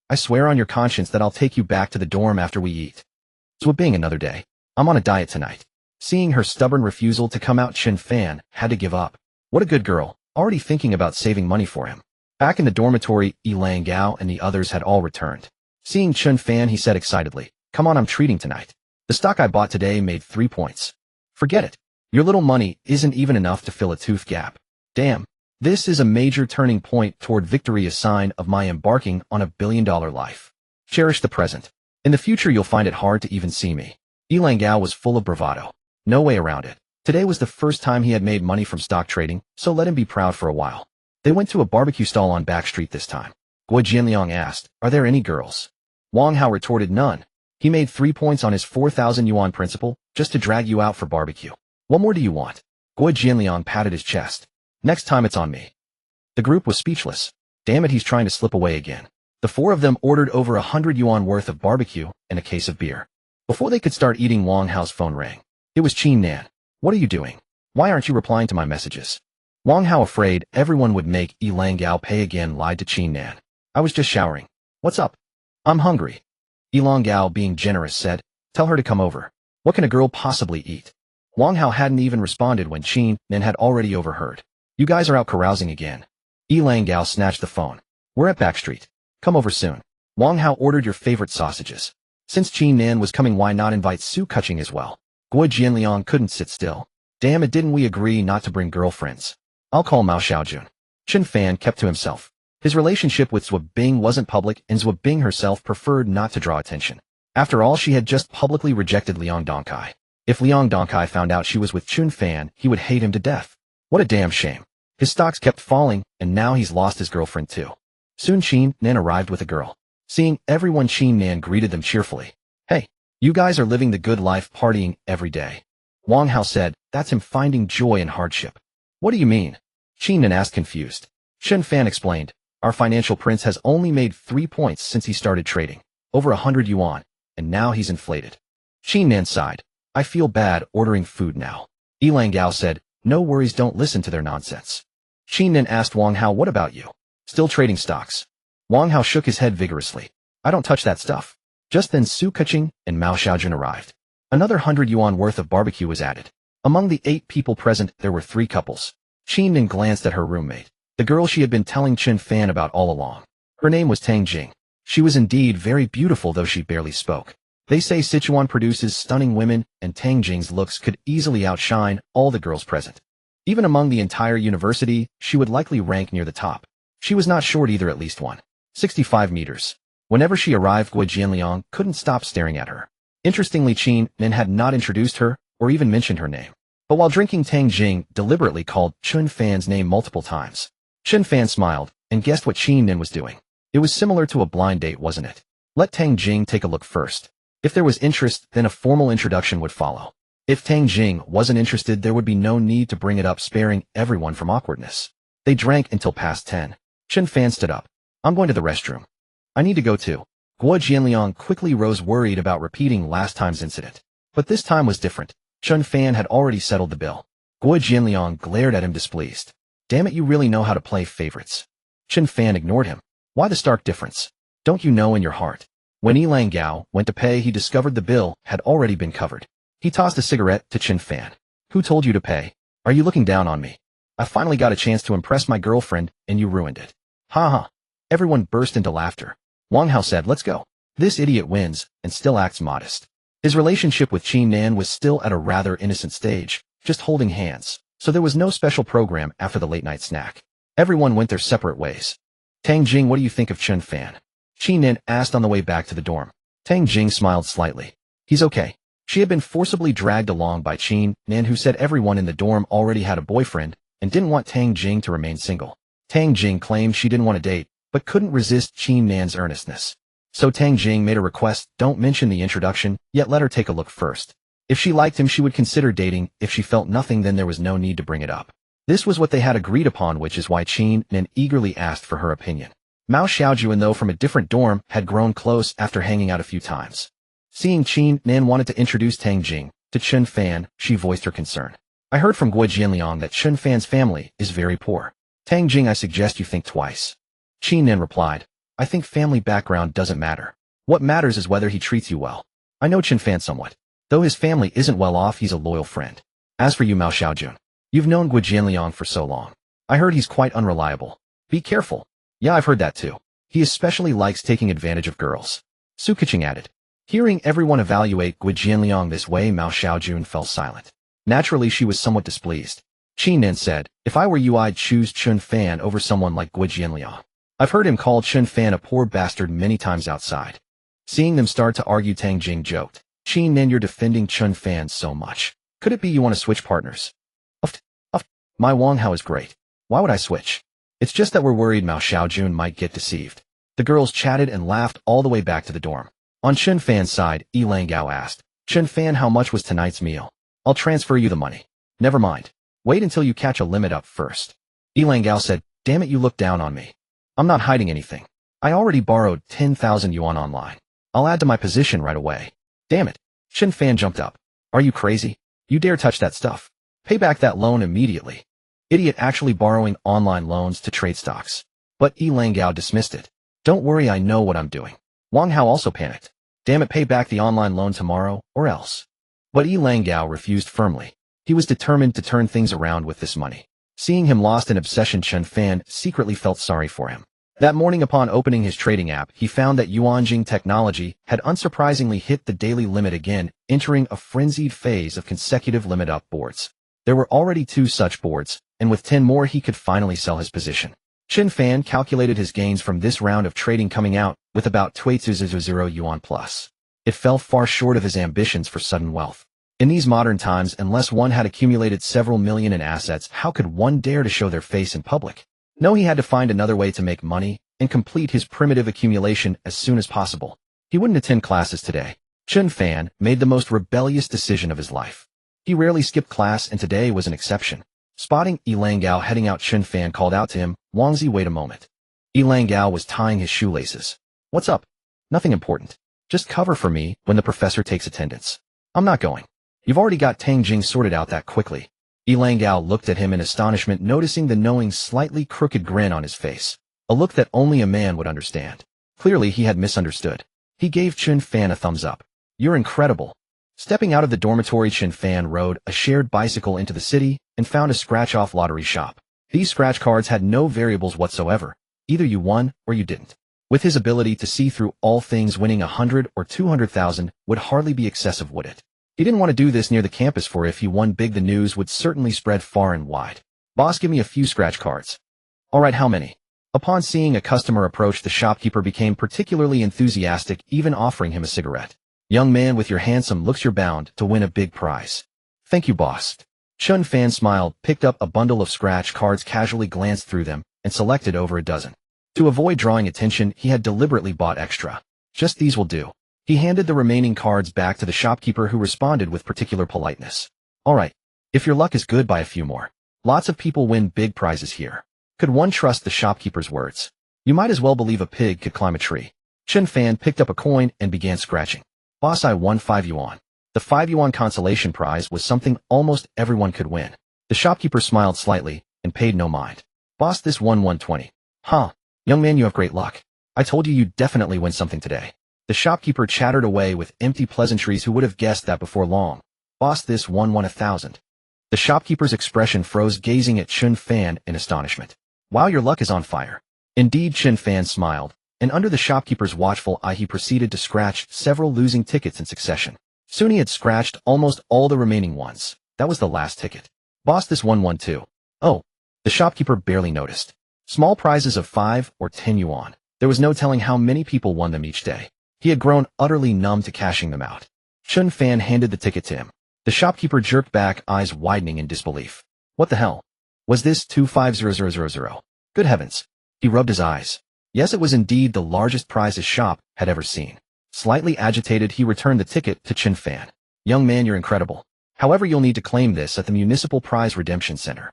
I swear on your conscience that I'll take you back to the dorm after we eat. Zhuo Bing, another day. I'm on a diet tonight. Seeing her stubborn refusal to come out, Chen Fan had to give up. What a good girl, already thinking about saving money for him. Back in the dormitory, Yilang Gao and the others had all returned. Seeing Chen Fan, he said excitedly, "Come on, I'm treating tonight. The stock I bought today made 3 points. Forget it. Your little money isn't even enough to fill a tooth gap. Damn. This is a major turning point toward victory, a sign of my embarking on a billion-dollar life. Cherish the present. In the future, you'll find it hard to even see me." Yilang Gao was full of bravado. No way around it. Today was the first time he had made money from stock trading, so let him be proud for a while. They went to a barbecue stall on Back Street this time. Guo Jianliang asked, "Are there any girls?" Wang Hao retorted, "None. He made 3 points on his 4,000 yuan principal, just to drag you out for barbecue. What more do you want?" Guo Jianliang patted his chest. "Next time it's on me." The group was speechless. Damn it, he's trying to slip away again. The four of them ordered over 100 yuan worth of barbecue and a case of beer. Before they could start eating, Wang Hao's phone rang. It was Qin Nan. "What are you doing? Why aren't you replying to my messages?" Wang Hao, afraid everyone would make Yilang Gao pay again, lied to Qin Nan. "I was just showering. What's up?" "I'm hungry." Yilang Gao, being generous, said, "Tell her to come over. What can a girl possibly eat?" Wang Hao hadn't even responded when Qin Nan had already overheard. "You guys are out carousing again." Yilang Gao snatched the phone. "We're at Back Street. Come over soon. Wang Hao ordered your favorite sausages." Since Qin Nan was coming, why not invite Su Kuching as well? Guo Jianliang couldn't sit still. "Damn it, didn't we agree not to bring girlfriends? I'll call Mao Xiaojun." Chen Fan kept to himself. His relationship with Zhuo Bing wasn't public, and Zhuo Bing herself preferred not to draw attention. After all, she had just publicly rejected Liang Dongkai. If Liang Dongkai found out she was with Chen Fan, he would hate him to death. What a damn shame. His stocks kept falling, and now he's lost his girlfriend too. Soon Qin Nan arrived with a girl. Seeing everyone, Qin Nan greeted them cheerfully. "Hey, you guys are living the good life, partying every day." Wang Hao said, "That's him finding joy in hardship." "What do you mean?" Qin Nan asked, confused. Chen Fan explained, "Our financial prince has only made 3 points since he started trading. Over 100 yuan, and now he's inflated." Qin Nan sighed. "I feel bad ordering food now." Yilang Gao said, "No worries, don't listen to their nonsense." Qin Nan asked Wang Hao, "What about you? Still trading stocks?" Wang Hao shook his head vigorously. "I don't touch that stuff." Just then Su Kuching and Mao Xiaojun arrived. Another 100 yuan worth of barbecue was added. Among the 8 people present, there were 3 couples. Qin Nan glanced at her roommate, the girl she had been telling Chen Fan about all along. Her name was Tang Jing. She was indeed very beautiful, though she barely spoke. They say Sichuan produces stunning women, and Tang Jing's looks could easily outshine all the girls present. Even among the entire university, she would likely rank near the top. She was not short either, at least 165 meters. Whenever she arrived, Guo Jianliang couldn't stop staring at her. Interestingly, Qin Nan had not introduced her or even mentioned her name. But while drinking, Tang Jing deliberately called Chen Fan's name multiple times. Chen Fan smiled and guessed what Qin Nan was doing. It was similar to a blind date, wasn't it? Let Tang Jing take a look first. If there was interest, then a formal introduction would follow. If Tang Jing wasn't interested, there would be no need to bring it up, sparing everyone from awkwardness. They drank until past 10. Chen Fan stood up. "I'm going to the restroom." "I need to go too." Guo Jianliang quickly rose, worried about repeating last time's incident. But this time was different. Chen Fan had already settled the bill. Guo Jianliang glared at him, displeased. "Damn it, you really know how to play favorites." Chen Fan ignored him. "Why the stark difference? Don't you know in your heart?" When Yilang Gao went to pay, he discovered the bill had already been covered. He tossed a cigarette to Chen Fan. "Who told you to pay? Are you looking down on me? I finally got a chance to impress my girlfriend, and you ruined it." "Ha ha." Everyone burst into laughter. Wang Hao said, "Let's go." This idiot wins and still acts modest. His relationship with Qin Nan was still at a rather innocent stage, just holding hands, so there was no special program after the late-night snack. Everyone went their separate ways. Tang Jing, what do you think of Chen Fan? Qi Nin asked on the way back to the dorm. Tang Jing smiled slightly. He's okay. She had been forcibly dragged along by Qi Nin, who said everyone in the dorm already had a boyfriend and didn't want Tang Jing to remain single. Tang Jing claimed she didn't want to date, but couldn't resist Qi Nin's earnestness. So Tang Jing made a request: don't mention the introduction, yet let her take a look first. If she liked him, she would consider dating. If she felt nothing, then there was no need to bring it up. This was what they had agreed upon, which is why Qi Nin eagerly asked for her opinion. Mao Xiaojun, though from a different dorm, had grown close after hanging out a few times. Seeing Qi Nin wanted to introduce Tang Jing to Chen Fan, she voiced her concern. I heard from Gui Jianliang that Chen Fan's family is very poor. Tang Jing, I suggest you think twice. Qi Nin replied, I think family background doesn't matter. What matters is whether he treats you well. I know Chen Fan somewhat. Though his family isn't well off, he's a loyal friend. As for you, Mao Xiaojun, you've known Gui Jianliang for so long. I heard he's quite unreliable. Be careful. Yeah, I've heard that too. He especially likes taking advantage of girls. Su Keqing added. Hearing everyone evaluate Gui Jianliang this way, Mao Xiaojun fell silent. Naturally, she was somewhat displeased. Qi Nin said, if I were you, I'd choose Chen Fan over someone like Gui Jianliang. I've heard him call Chen Fan a poor bastard many times outside. Seeing them start to argue, Tang Jing joked. Qi Nin, you're defending Chen Fan so much. Could it be you want to switch partners? My Wang Hao is great. Why would I switch? It's just that we're worried Mao Xiaojun might get deceived. The girls chatted and laughed all the way back to the dorm. On Chen Fan's side, Yi Gao asked, Chen Fan, how much was tonight's meal? I'll transfer you the money. Never mind. Wait until you catch a limit up first. Yi Gao said, damn it, you look down on me. I'm not hiding anything. I already borrowed 10,000 yuan online. I'll add to my position right away. Damn it. Chen Fan jumped up. Are you crazy? You dare touch that stuff? Pay back that loan immediately. Idiot, actually borrowing online loans to trade stocks. But Yi Gao dismissed it. Don't worry, I know what I'm doing. Wang Hao also panicked. Damn it, pay back the online loan tomorrow, or else. But Yi Gao refused firmly. He was determined to turn things around with this money. Seeing him lost in obsession, Chen Fan secretly felt sorry for him. That morning, upon opening his trading app, he found that Yuanjing Technology had unsurprisingly hit the daily limit again, entering a frenzied phase of consecutive limit up boards. There were already 2 such boards, and with 10 more he could finally sell his position. Chen Fan calculated his gains from this round of trading coming out with about 2,000 yuan plus. It fell far short of his ambitions for sudden wealth. In these modern times, unless one had accumulated several million in assets, how could one dare to show their face in public? No, he had to find another way to make money and complete his primitive accumulation as soon as possible. He wouldn't attend classes today. Chen Fan made the most rebellious decision of his life. He rarely skipped class, and today was an exception. Spotting Yi Gao heading out, Chen Fan called out to him, Wangzi, wait a moment. Yi Gao was tying his shoelaces. What's up? Nothing important. Just cover for me when the professor takes attendance. I'm not going. You've already got Tang Jing sorted out that quickly. Yi Gao looked at him in astonishment, noticing the knowing, slightly crooked grin on his face. A look that only a man would understand. Clearly, he had misunderstood. He gave Chen Fan a thumbs up. You're incredible. Stepping out of the dormitory, Chen Fan rode a shared bicycle into the city and found a scratch-off lottery shop. These scratch cards had no variables whatsoever. Either you won or you didn't. With his ability to see through all things, winning 100 or 200,000 would hardly be excessive, would it? He didn't want to do this near the campus, for if he won big, the news would certainly spread far and wide. Boss, give me a few scratch cards. All right, how many? Upon seeing a customer approach, the shopkeeper became particularly enthusiastic, even offering him a cigarette. Young man, with your handsome looks, you're bound to win a big prize. Thank you, boss. Chen Fan smiled, picked up a bundle of scratch cards, casually glanced through them, and selected over a dozen. To avoid drawing attention, he had deliberately bought extra. Just these will do. He handed the remaining cards back to the shopkeeper, who responded with particular politeness. All right. If your luck is good, buy a few more. Lots of people win big prizes here. Could one trust the shopkeeper's words? You might as well believe a pig could climb a tree. Chen Fan picked up a coin and began scratching. Boss, I won 5 yuan. The 5 yuan consolation prize was something almost everyone could win. The shopkeeper smiled slightly and paid no mind. Boss, this won 120. Huh. Young man, you have great luck. I told you you'd definitely win something today. The shopkeeper chattered away with empty pleasantries. Who would have guessed that before long? Boss, this won 1,000. The shopkeeper's expression froze, gazing at Chen Fan in astonishment. Wow, your luck is on fire. Indeed, Chen Fan smiled, and under the shopkeeper's watchful eye he proceeded to scratch several losing tickets in succession. Soon he had scratched almost all the remaining ones. That was the last ticket. Boss, this won 112. Oh. The shopkeeper barely noticed. Small prizes of 5 or 10 yuan. There was no telling how many people won them each day. He had grown utterly numb to cashing them out. Chen Fan handed the ticket to him. The shopkeeper jerked back, eyes widening in disbelief. What the hell? Was this 250000? Good heavens. He rubbed his eyes. Yes, it was indeed the largest prize his shop had ever seen. Slightly agitated, he returned the ticket to Chen Fan. Young man, you're incredible. However, you'll need to claim this at the Municipal Prize Redemption Center.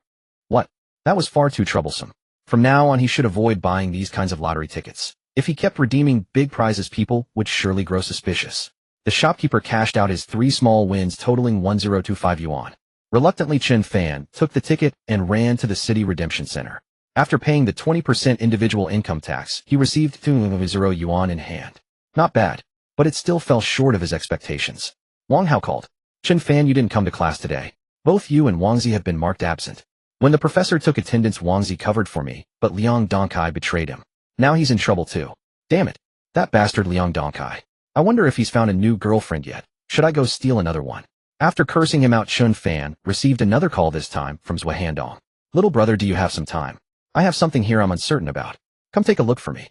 What? That was far too troublesome. From now on, he should avoid buying these kinds of lottery tickets. If he kept redeeming big prizes, people would surely grow suspicious. The shopkeeper cashed out his 3 small wins totaling 1025 yuan. Reluctantly, Chen Fan took the ticket and ran to the City Redemption Center. After paying the 20% individual income tax, he received 200 yuan in hand. Not bad, but it still fell short of his expectations. Wang Hao called. Chen Fan, you didn't come to class today. Both you and Wangzi have been marked absent. When the professor took attendance, Wangzi covered for me, but Liang Donkai betrayed him. Now he's in trouble too. Damn it. That bastard Liang Donkai. I wonder if he's found a new girlfriend yet. Should I go steal another one? After cursing him out, Chen Fan received another call, this time from Zhou Handong. Little brother, do you have some time? I have something here I'm uncertain about. Come take a look for me.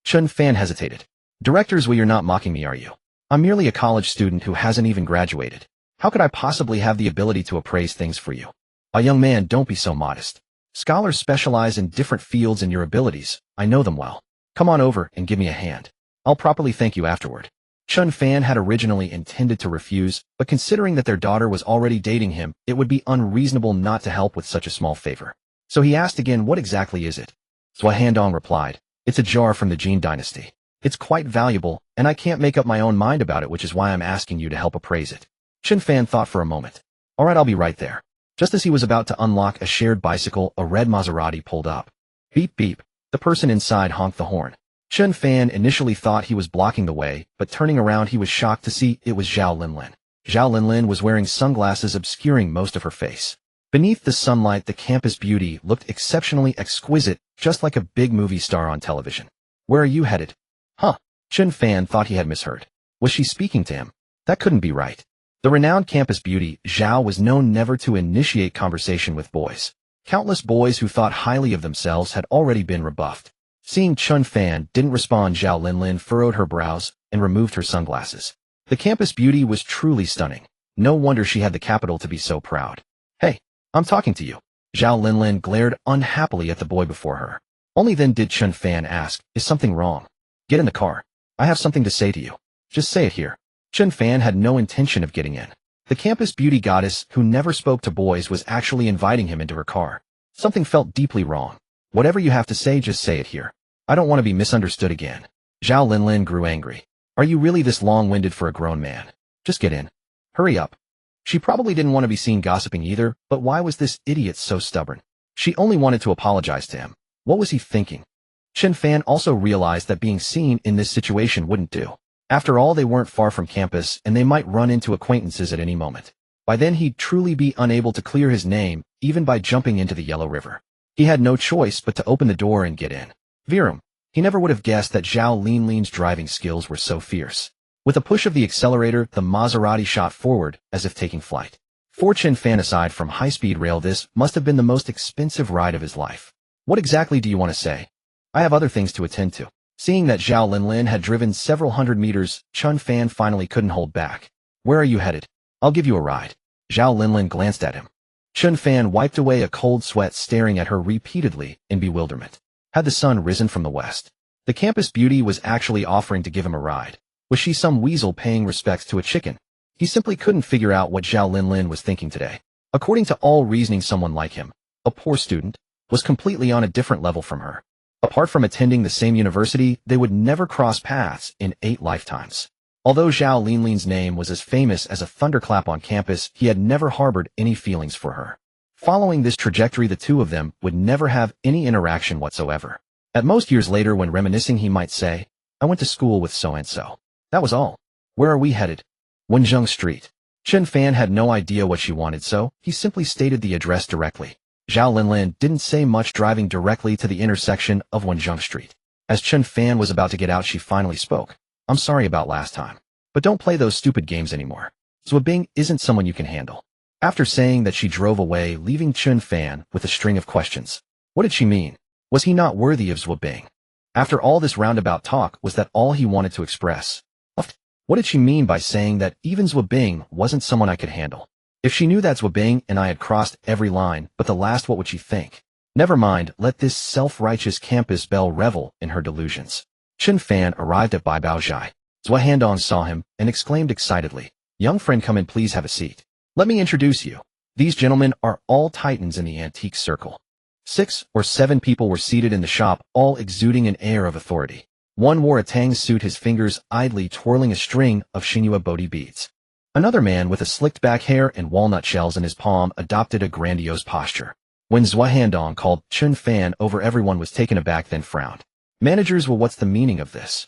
Chen Fan hesitated. Directors, well, you're not mocking me, are you? I'm merely a college student who hasn't even graduated. How could I possibly have the ability to appraise things for you? A young man, don't be so modest. Scholars specialize in different fields, and your abilities, I know them well. Come on over and give me a hand. I'll properly thank you afterward. Chen Fan had originally intended to refuse, but considering that their daughter was already dating him, it would be unreasonable not to help with such a small favor. So he asked again, what exactly is it? Zhou Handong replied, it's a jar from the Jin dynasty. It's quite valuable, and I can't make up my own mind about it, which is why I'm asking you to help appraise it. Chen Fan thought for a moment. All right, I'll be right there. Just as he was about to unlock a shared bicycle, a red Maserati pulled up. Beep beep. The person inside honked the horn. Chen Fan initially thought he was blocking the way, but turning around he was shocked to see it was Zhao Linlin. Zhao Linlin was wearing sunglasses obscuring most of her face. Beneath the sunlight, the campus beauty looked exceptionally exquisite, just like a big movie star on television. Where are you headed? Huh. Chen Fan thought he had misheard. Was she speaking to him? That couldn't be right. The renowned campus beauty, Zhao, was known never to initiate conversation with boys. Countless boys who thought highly of themselves had already been rebuffed. Seeing Chen Fan didn't respond, Zhao Linlin furrowed her brows and removed her sunglasses. The campus beauty was truly stunning. No wonder she had the capital to be so proud. Hey, I'm talking to you. Zhao Linlin glared unhappily at the boy before her. Only then did Chen Fan ask, is something wrong? Get in the car. I have something to say to you. Just say it here. Chen Fan had no intention of getting in. The campus beauty goddess, who never spoke to boys, was actually inviting him into her car. Something felt deeply wrong. Whatever you have to say, just say it here. I don't want to be misunderstood again. Zhao Linlin grew angry. Are you really this long-winded for a grown man? Just get in. Hurry up. She probably didn't want to be seen gossiping either, but why was this idiot so stubborn? She only wanted to apologize to him. What was he thinking? Chen Fan also realized that being seen in this situation wouldn't do. After all, they weren't far from campus, and they might run into acquaintances at any moment. By then, he'd truly be unable to clear his name, even by jumping into the Yellow River. He had no choice but to open the door and get in. Virum. He never would have guessed that Zhao Linlin's driving skills were so fierce. With a push of the accelerator, the Maserati shot forward, as if taking flight. For Chen Fan, aside from high-speed rail, this must have been the most expensive ride of his life. What exactly do you want to say? I have other things to attend to. Seeing that Zhao Linlin had driven several hundred meters, Chen Fan finally couldn't hold back. Where are you headed? I'll give you a ride. Zhao Linlin glanced at him. Chen Fan wiped away a cold sweat, staring at her repeatedly in bewilderment. Had the sun risen from the west? The campus beauty was actually offering to give him a ride. Was she some weasel paying respects to a chicken? He simply couldn't figure out what Zhao Linlin was thinking today. According to all reasoning, someone like him, a poor student, was completely on a different level from her. Apart from attending the same university, they would never cross paths in 8 lifetimes. Although Zhao Linlin's name was as famous as a thunderclap on campus, he had never harbored any feelings for her. Following this trajectory, the two of them would never have any interaction whatsoever. At most, years later, when reminiscing, he might say, I went to school with so-and-so. That was all. Where are we headed? Wenzhong Street. Chen Fan had no idea what she wanted, so he simply stated the address directly. Zhao Linlin didn't say much, driving directly to the intersection of Wenzhong Street. As Chen Fan was about to get out, she finally spoke. I'm sorry about last time, but don't play those stupid games anymore. Zhou Bing isn't someone you can handle. After saying that, she drove away, leaving Chen Fan with a string of questions. What did she mean? Was he not worthy of Zwabing? After all this roundabout talk, was that all he wanted to express? What did she mean by saying that even Zwabing wasn't someone I could handle? If she knew that Zwabing and I had crossed every line, but the last, what would she think? Never mind, let this self-righteous campus belle revel in her delusions. Chen Fan arrived at Bai Baozhai. Zhua Handong saw him and exclaimed excitedly, "Young friend, come in, please have a seat. Let me introduce you. These gentlemen are all titans in the antique circle." 6 or 7 people were seated in the shop, all exuding an air of authority. One wore a tang suit, his fingers idly twirling a string of Xinhua Bodhi beads. Another man with a slicked back hair and walnut shells in his palm adopted a grandiose posture. When Zhua Handong called Chen Fan over, everyone was taken aback, then frowned. Managers, well, what's the meaning of this?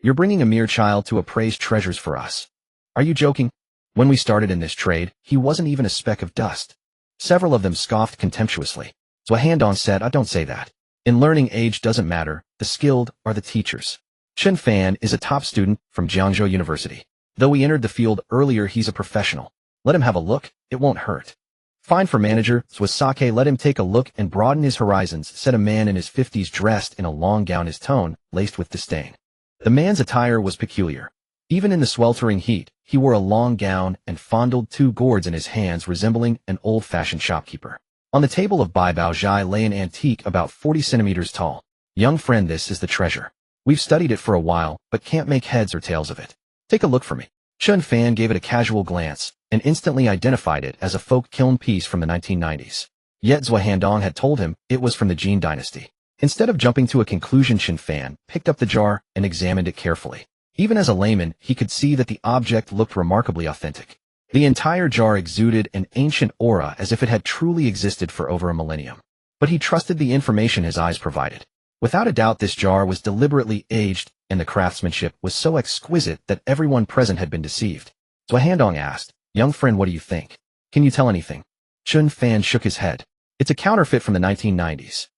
You're bringing a mere child to appraise treasures for us. Are you joking? When we started in this trade, he wasn't even a speck of dust. Several of them scoffed contemptuously. Zhua Handong said, "I don't say that. In learning, age doesn't matter, the skilled are the teachers." Chen Fan is a top student from Jiangzhou University. Though he entered the field earlier, he's a professional. Let him have a look, it won't hurt. Fine for manager, Sake, let him take a look and broaden his horizons, said a man in his 50s dressed in a long gown, his tone laced with disdain. The man's attire was peculiar. Even in the sweltering heat, he wore a long gown and fondled 2 gourds in his hands, resembling an old-fashioned shopkeeper. On the table of Bai Baozhai lay an antique about 40 centimeters tall. "Young friend, this is the treasure. We've studied it for a while, but can't make heads or tails of it. Take a look for me." Chen Fan gave it a casual glance and instantly identified it as a folk kiln piece from the 1990s. Yet Zhua Handong had told him it was from the Jin dynasty. Instead of jumping to a conclusion, Chen Fan picked up the jar and examined it carefully. Even as a layman, he could see that the object looked remarkably authentic. The entire jar exuded an ancient aura, as if it had truly existed for over a millennium. But he trusted the information his eyes provided. Without a doubt, this jar was deliberately aged, and the craftsmanship was so exquisite that everyone present had been deceived. Zhua Handong asked, "Young friend, what do you think? Can you tell anything?" Chen Fan shook his head. "It's a counterfeit from the 1990s.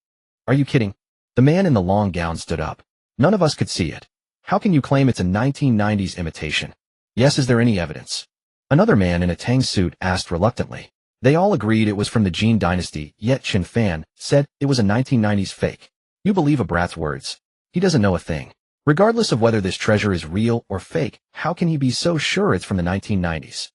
"Are you kidding?" The man in the long gown stood up. "None of us could see it. How can you claim it's a 1990s imitation?" "Yes, is there any evidence?" Another man in a tang suit asked reluctantly. They all agreed it was from the Jin dynasty, yet Chen Fan said it was a 1990s fake. You believe a brat's words. He doesn't know a thing. Regardless of whether this treasure is real or fake, how can he be so sure it's from the 1990s?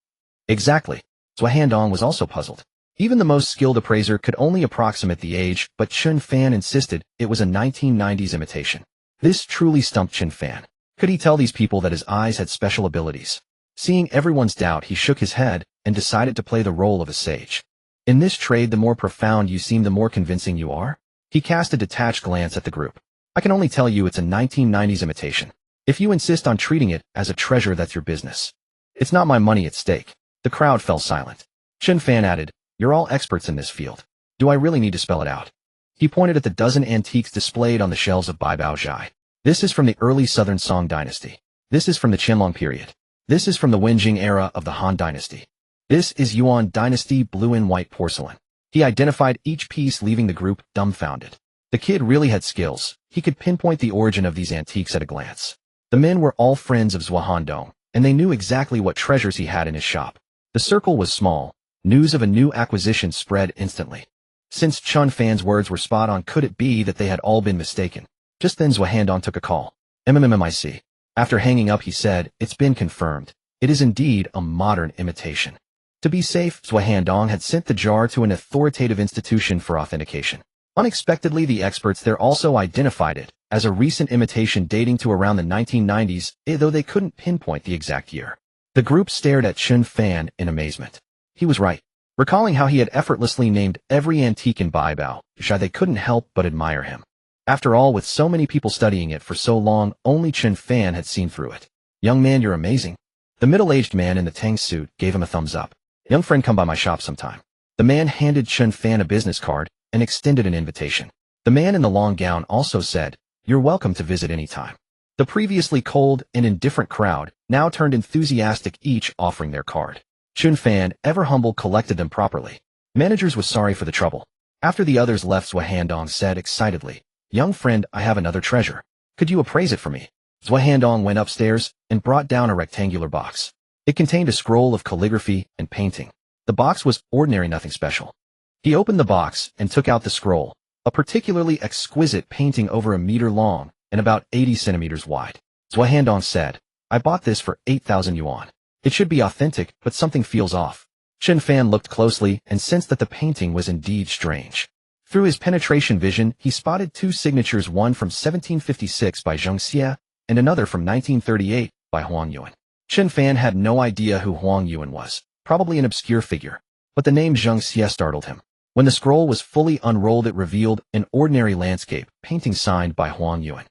Exactly. Zhua Handong was also puzzled. Even the most skilled appraiser could only approximate the age, but Chen Fan insisted it was a 1990s imitation. This truly stumped Chen Fan. Could he tell these people that his eyes had special abilities? Seeing everyone's doubt, he shook his head and decided to play the role of a sage. "In this trade, the more profound you seem, the more convincing you are." He cast a detached glance at the group. "I can only tell you it's a 1990s imitation. If you insist on treating it as a treasure, that's your business. It's not my money at stake." The crowd fell silent. Chen Fan added, "You're all experts in this field. Do I really need to spell it out?" He pointed at the dozen antiques displayed on the shelves of Bai Baozhai. "This is from the early Southern Song dynasty. This is from the Qianlong period. This is from the Wenjing era of the Han dynasty. This is Yuan dynasty blue and white porcelain." He identified each piece, leaving the group dumbfounded. The kid really had skills. He could pinpoint the origin of these antiques at a glance. The men were all friends of Zhua Handong, and they knew exactly what treasures he had in his shop. The circle was small. News of a new acquisition spread instantly. Since Chen Fan's words were spot on, could it be that they had all been mistaken? Just then Zhua Handong took a call. "MMMIC. After hanging up, he said, "It's been confirmed. It is indeed a modern imitation." To be safe, Zhua Handong had sent the jar to an authoritative institution for authentication. Unexpectedly, the experts there also identified it as a recent imitation dating to around the 1990s, though they couldn't pinpoint the exact year. The group stared at Chen Fan in amazement. He was right. Recalling how he had effortlessly named every antique in Bai Baozhai, they couldn't help but admire him. After all, with so many people studying it for so long, only Chen Fan had seen through it. "Young man, you're amazing." The middle-aged man in the tang suit gave him a thumbs up. "Young friend, come by my shop sometime." The man handed Chen Fan a business card and extended an invitation. The man in the long gown also said, "You're welcome to visit any time." The previously cold and indifferent crowd now turned enthusiastic, each offering their card. Chen Fan, ever humble, collected them properly. Managers was sorry for the trouble. After the others left, Zhua Handong said excitedly, "Young friend, I have another treasure. Could you appraise it for me?" Zhua Handong went upstairs and brought down a rectangular box. It contained a scroll of calligraphy and painting. The box was ordinary, nothing special. He opened the box and took out the scroll. A particularly exquisite painting over a meter long and about 80 centimeters wide. Zhua Handong said, I bought this for 8,000 yuan. It should be authentic, but something feels off. Chen Fan looked closely and sensed that the painting was indeed strange. Through his penetration vision, he spotted two signatures, one from 1756 by Zheng Xie and another from 1938 by Huang Yuan. Chen Fan had no idea who Huang Yuan was, probably an obscure figure, but the name Zheng Xie startled him. When the scroll was fully unrolled, it revealed an ordinary landscape painting signed by Huang Yuan.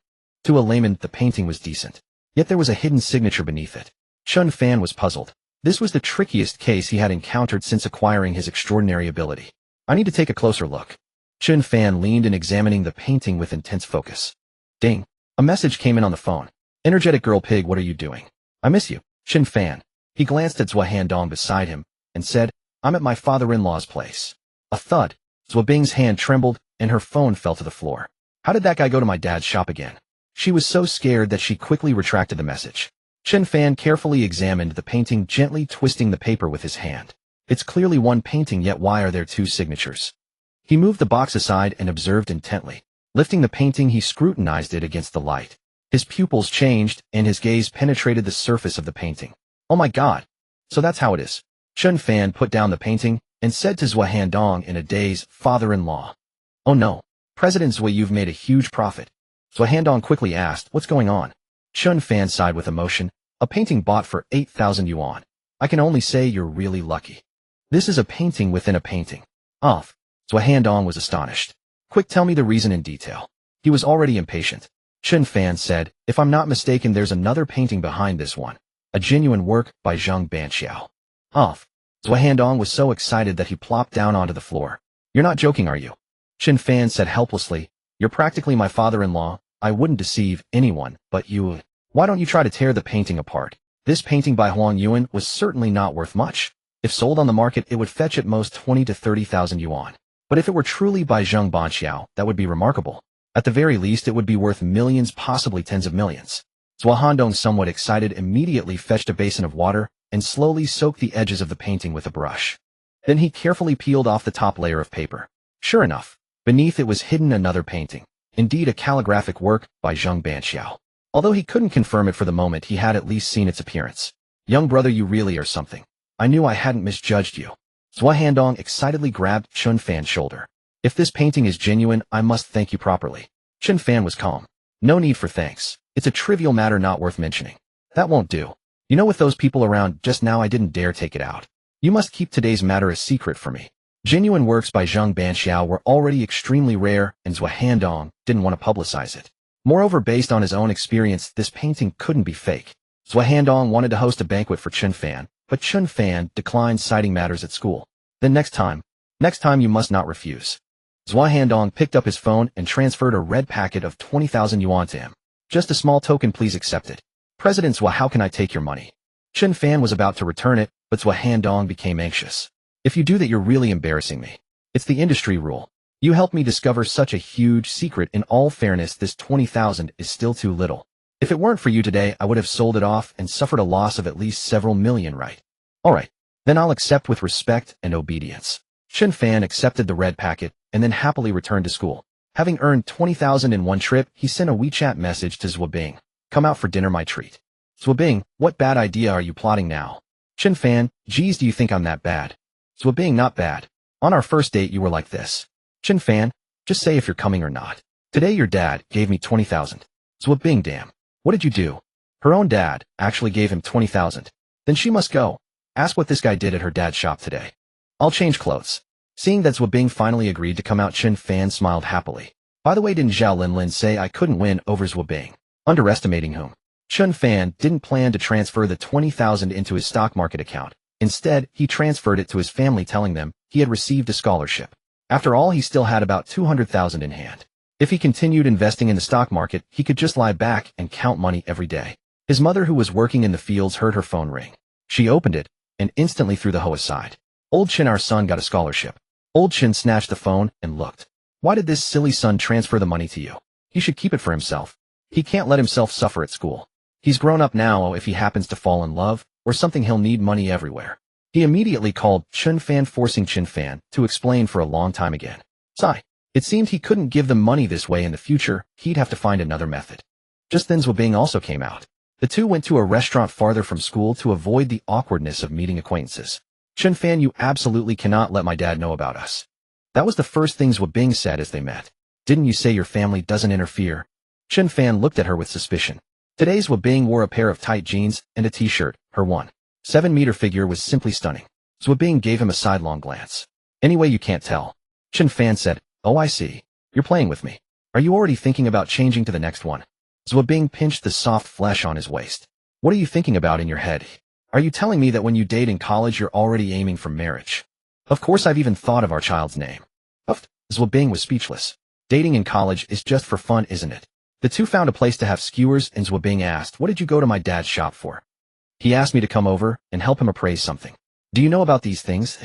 To a layman, the painting was decent, yet there was a hidden signature beneath it. Chen Fan was puzzled. This was the trickiest case he had encountered since acquiring his extraordinary ability. I need to take a closer look. Chen Fan leaned in, examining the painting with intense focus. Ding! A message came in on the phone. Energetic girl pig, what are you doing? I miss you, Chen Fan. He glanced at Zhua Handong beside him and said, I'm at my father-in-law's place. A thud. Zhua Bing's hand trembled and her phone fell to the floor. How did that guy go to my dad's shop again? She was so scared that she quickly retracted the message. Chen Fan carefully examined the painting, gently twisting the paper with his hand. It's clearly one painting, yet why are there two signatures? He moved the box aside and observed intently. Lifting the painting, he scrutinized it against the light. His pupils changed, and his gaze penetrated the surface of the painting. Oh my God! So that's how it is. Chen Fan put down the painting and said to Zhua Handong in a daze, father-in-law. Oh no. President Zhua, you've made a huge profit. Zhua Handong quickly asked, what's going on? Chen Fan sighed with emotion. A painting bought for 8,000 yuan. I can only say you're really lucky. This is a painting within a painting. Off. Zhua Handong was astonished. Quick, tell me the reason in detail. He was already impatient. Chen Fan said, if I'm not mistaken, there's another painting behind this one. A genuine work by Zhang Banxiao. Off. Zhua Handong was so excited that he plopped down onto the floor. You're not joking, are you? Chen Fan said helplessly, you're practically my father-in-law. I wouldn't deceive anyone, but you. Why don't you try to tear the painting apart? This painting by Huang Yuan was certainly not worth much. If sold on the market, it would fetch at most 20 to 30,000 yuan. But if it were truly by Zhang Banxiao, that would be remarkable. At the very least, it would be worth millions, possibly tens of millions. Zhua Handong, somewhat excited, immediately fetched a basin of water and slowly soaked the edges of the painting with a brush. Then he carefully peeled off the top layer of paper. Sure enough, beneath it was hidden another painting. Indeed, a calligraphic work by Zhang Banxiao. Although he couldn't confirm it for the moment, he had at least seen its appearance. Young brother, you really are something. I knew I hadn't misjudged you. Zhua Handong excitedly grabbed Chen Fan's shoulder. If this painting is genuine, I must thank you properly. Chen Fan was calm. No need for thanks. It's a trivial matter not worth mentioning. That won't do. You know, with those people around just now, I didn't dare take it out. You must keep today's matter a secret for me. Genuine works by Zhang Banxiao were already extremely rare, and Zhua Handong didn't want to publicize it. Moreover, based on his own experience, this painting couldn't be fake. Zhua Handong wanted to host a banquet for Chen Fan, but Chen Fan declined, citing matters at school. Then next time you must not refuse. Zhua Handong picked up his phone and transferred a red packet of 20,000 yuan to him. Just a small token, please accept it. President Zhua, how can I take your money? Chen Fan was about to return it, but Zhua Handong became anxious. If you do that, you're really embarrassing me. It's the industry rule. You helped me discover such a huge secret. In all fairness, this 20,000 is still too little. If it weren't for you today, I would have sold it off and suffered a loss of at least several million, right? All right, then I'll accept with respect and obedience. Chen Fan accepted the red packet and then happily returned to school. Having earned 20,000 in one trip, he sent a WeChat message to Zhua Bing. Come out for dinner, my treat. Zhua Bing, what bad idea are you plotting now? Chen Fan, geez, do you think I'm that bad? Zhua Bing, not bad. On our first date, you were like this. Chen Fan, just say if you're coming or not. Today your dad gave me 20,000. Zhua Bing, damn. What did you do? Her own dad actually gave him 20,000. Then she must go. Ask what this guy did at her dad's shop today. I'll change clothes. Seeing that Zhua Bing finally agreed to come out, Chen Fan smiled happily. By the way, didn't Zhao Linlin say I couldn't win over Zhua Bing? Underestimating whom? Chen Fan didn't plan to transfer the 20,000 into his stock market account. Instead, he transferred it to his family, telling them he had received a scholarship. After all, he still had about 200,000 in hand. If he continued investing in the stock market, he could just lie back and count money every day. His mother, who was working in the fields, heard her phone ring. She opened it and instantly threw the hoe aside. Old Chen, our son got a scholarship. Old Chen snatched the phone and looked. Why did this silly son transfer the money to you? He should keep it for himself. He can't let himself suffer at school. He's grown up now. If he happens to fall in love or something, he'll need money everywhere. He immediately called Chen Fan, forcing Chen Fan to explain for a long time again. Sigh. It seemed he couldn't give them money this way in the future, he'd have to find another method. Just then Zwabing also came out. The two went to a restaurant farther from school to avoid the awkwardness of meeting acquaintances. Chen Fan, you absolutely cannot let my dad know about us. That was the first thing Zwabing said as they met. Didn't you say your family doesn't interfere? Chen Fan looked at her with suspicion. Today Zwabing wore a pair of tight jeans and a t-shirt. Her 1.7-meter figure was simply stunning. Zwabing gave him a sidelong glance. Anyway, you can't tell. Chen Fan said, oh, I see. You're playing with me. Are you already thinking about changing to the next one? Zwabing pinched the soft flesh on his waist. What are you thinking about in your head? Are you telling me that when you date in college you're already aiming for marriage? Of course I've even thought of our child's name. Zwabing was speechless. Dating in college is just for fun, isn't it? The two found a place to have skewers and Zwabing asked, what did you go to my dad's shop for? He asked me to come over and help him appraise something. Do you know about these things?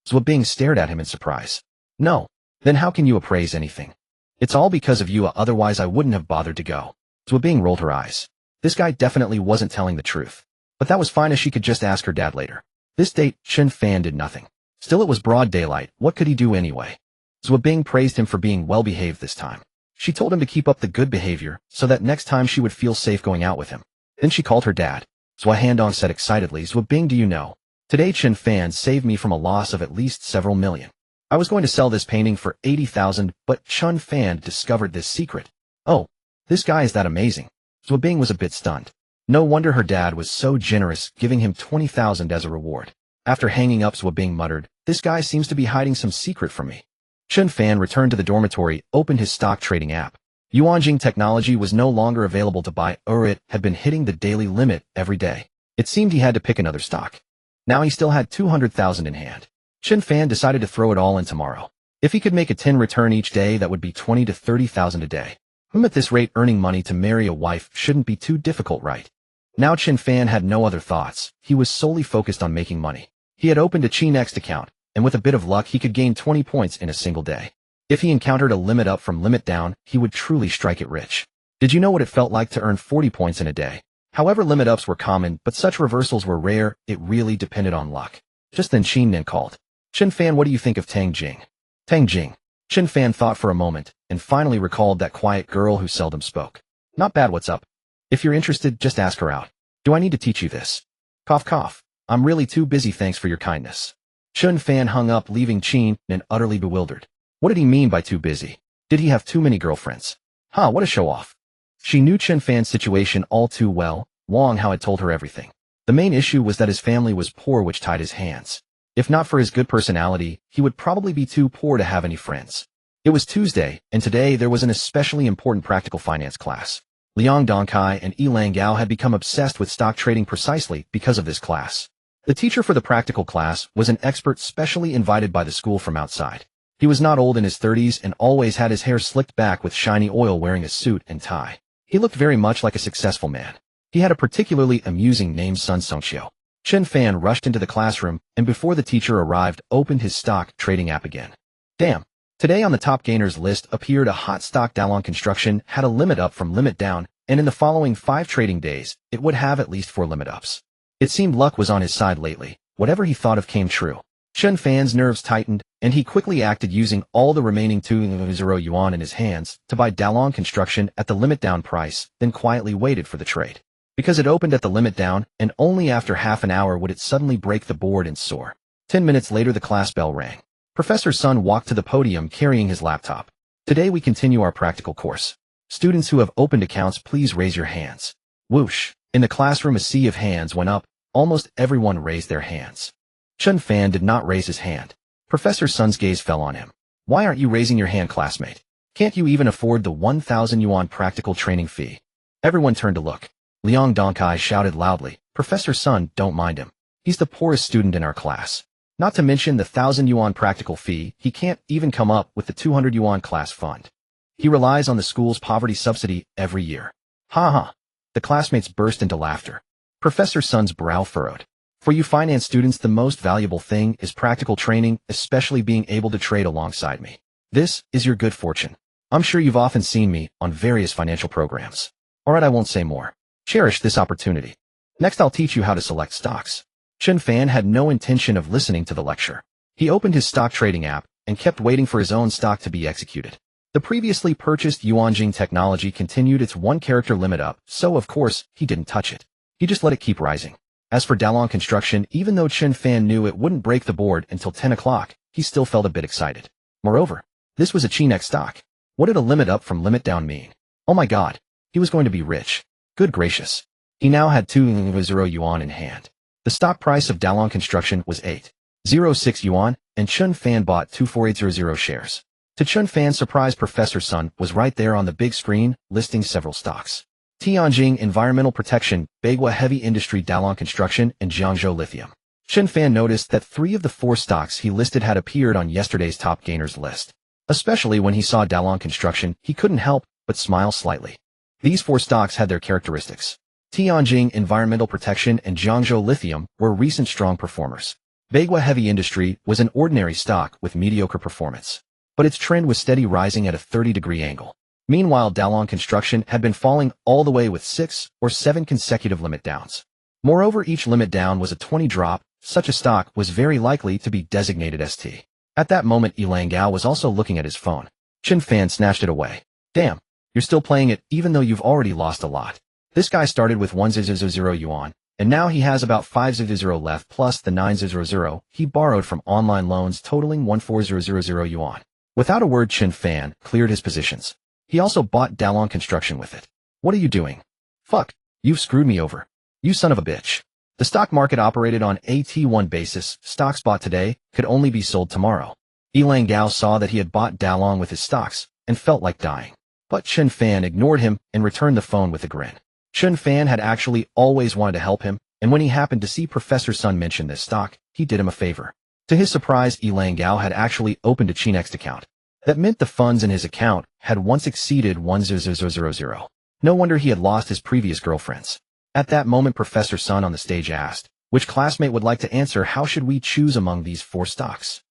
Zwabing stared at him in surprise. No. Then how can you appraise anything? It's all because of you, otherwise I wouldn't have bothered to go. Zwabing rolled her eyes. This guy definitely wasn't telling the truth. But that was fine, as she could just ask her dad later. This date, Chen Fan did nothing. Still, it was broad daylight. What could he do anyway? Zwabing praised him for being well-behaved this time. She told him to keep up the good behavior so that next time she would feel safe going out with him. Then she called her dad. Zwahandong said excitedly, Zwabing, do you know? Today Chen Fan saved me from a loss of at least several million. I was going to sell this painting for 80,000, but Chen Fan discovered this secret. Oh, this guy is that amazing. Zwabing was a bit stunned. No wonder her dad was so generous, giving him 20,000 as a reward. After hanging up, Zwabing muttered, this guy seems to be hiding some secret from me. Chen Fan returned to the dormitory, opened his stock trading app. Yuanjing technology was no longer available to buy, or it had been hitting the daily limit every day. It seemed he had to pick another stock. Now he still had 200,000 in hand. Chen Fan decided to throw it all in tomorrow. If he could make a 10 return each day, that would be 20 to 30,000 a day. At this rate, earning money to marry a wife shouldn't be too difficult, right? Now Chen Fan had no other thoughts. He was solely focused on making money. He had opened a Chi-Next account, and with a bit of luck he could gain 20 points in a single day. If he encountered a limit up from limit down, he would truly strike it rich. Did you know what it felt like to earn 40 points in a day? However, limit ups were common, but such reversals were rare. It really depended on luck. Just then Chen Nin called. Chen Fan, what do you think of Tang Jing? Tang Jing. Chen Fan thought for a moment, and finally recalled that quiet girl who seldom spoke. Not bad, what's up? If you're interested, just ask her out. Do I need to teach you this? Cough cough. I'm really too busy, thanks for your kindness. Chen Fan hung up, leaving Chen Nin utterly bewildered. What did he mean by too busy? Did he have too many girlfriends? What a show-off. She knew Chen Fan's situation all too well. Wang Hao had told her everything. The main issue was that his family was poor, which tied his hands. If not for his good personality, he would probably be too poor to have any friends. It was Tuesday, and today there was an especially important practical finance class. Liang Dongkai and Yilang Gao had become obsessed with stock trading precisely because of this class. The teacher for the practical class was an expert specially invited by the school from outside. He was not old, in his 30s, and always had his hair slicked back with shiny oil, wearing a suit and tie. He looked very much like a successful man. He had a particularly amusing name, Sun Songxiu. Chen Fan rushed into the classroom, and before the teacher arrived, opened his stock trading app again. Damn. Today on the top gainers list appeared a hot stock. Dalong Construction had a limit up from limit down, and in the following 5 trading days, it would have at least 4 limit ups. It seemed luck was on his side lately. Whatever he thought of came true. Chen Fan's nerves tightened, and he quickly acted, using all the remaining 200 yuan in his hands to buy Dalong Construction at the limit down price, then quietly waited for the trade. Because it opened at the limit down, and only after half an hour would it suddenly break the board and soar. 10 minutes later, the class bell rang. Professor Sun walked to the podium carrying his laptop. Today we continue our practical course. Students who have opened accounts, please raise your hands. Whoosh. In the classroom, a sea of hands went up. Almost everyone raised their hands. Chen Fan did not raise his hand. Professor Sun's gaze fell on him. Why aren't you raising your hand, classmate? Can't you even afford the 1,000 yuan practical training fee? Everyone turned to look. Liang Dongkai shouted loudly, Professor Sun, don't mind him. He's the poorest student in our class. Not to mention the 1,000 yuan practical fee, he can't even come up with the 200 yuan class fund. He relies on the school's poverty subsidy every year. Ha ha. The classmates burst into laughter. Professor Sun's brow furrowed. For you finance students, the most valuable thing is practical training, especially being able to trade alongside me. This is your good fortune. I'm sure you've often seen me on various financial programs. Alright, I won't say more. Cherish this opportunity. Next, I'll teach you how to select stocks. Chen Fan had no intention of listening to the lecture. He opened his stock trading app, and kept waiting for his own stock to be executed. The previously purchased Yuanjing technology continued its one-character limit up, so of course, he didn't touch it. He just let it keep rising. As for Dalong Construction, even though Chen Fan knew it wouldn't break the board until 10 o'clock, he still felt a bit excited. Moreover, this was a Chinex stock. What did a limit up from limit down mean? Oh my god, he was going to be rich. Good gracious. He now had 2.0 yuan in hand. The stock price of Dalong Construction was 8.06 yuan, and Chen Fan bought 24800 shares. To Chen Fan's surprise, Professor Sun was right there on the big screen, listing several stocks. Tianjin Environmental Protection, Beihua Heavy Industry, Dalong Construction, and Jiangzhou Lithium. Chen Fan noticed that 3 of the 4 stocks he listed had appeared on yesterday's top gainers list. Especially when he saw Dalong Construction, he couldn't help but smile slightly. These 4 stocks had their characteristics. Tianjin Environmental Protection and Jiangzhou Lithium were recent strong performers. Beihua Heavy Industry was an ordinary stock with mediocre performance, but its trend was steady, rising at a 30-degree angle. Meanwhile, Dalong Construction had been falling all the way with 6 or 7 consecutive limit downs. Moreover, each limit down was a 20 drop. Such a stock was very likely to be designated ST. At that moment, Yilang Gao was also looking at his phone. Chen Fan snatched it away. Damn, you're still playing it even though you've already lost a lot. This guy started with 1.000 yuan, and now he has about 5.000 left plus the 9.000 he borrowed from online loans totaling 14.000 yuan. Without a word, Chen Fan cleared his positions. He also bought Dalong Construction with it. What are you doing? Fuck, you've screwed me over. You son of a bitch. The stock market operated on a T1 basis. Stocks bought today could only be sold tomorrow. Yilang Gao saw that he had bought Dalong with his stocks and felt like dying. But Chen Fan ignored him and returned the phone with a grin. Chen Fan had actually always wanted to help him, and when he happened to see Professor Sun mention this stock, he did him a favor. To his surprise, Yilang Gao had actually opened a Chinex account. That meant the funds in his account had once exceeded 1.000. No wonder he had lost his previous girlfriends. At that moment, Professor Sun on the stage asked, which classmate would like to answer? How should we choose among these 4 stocks?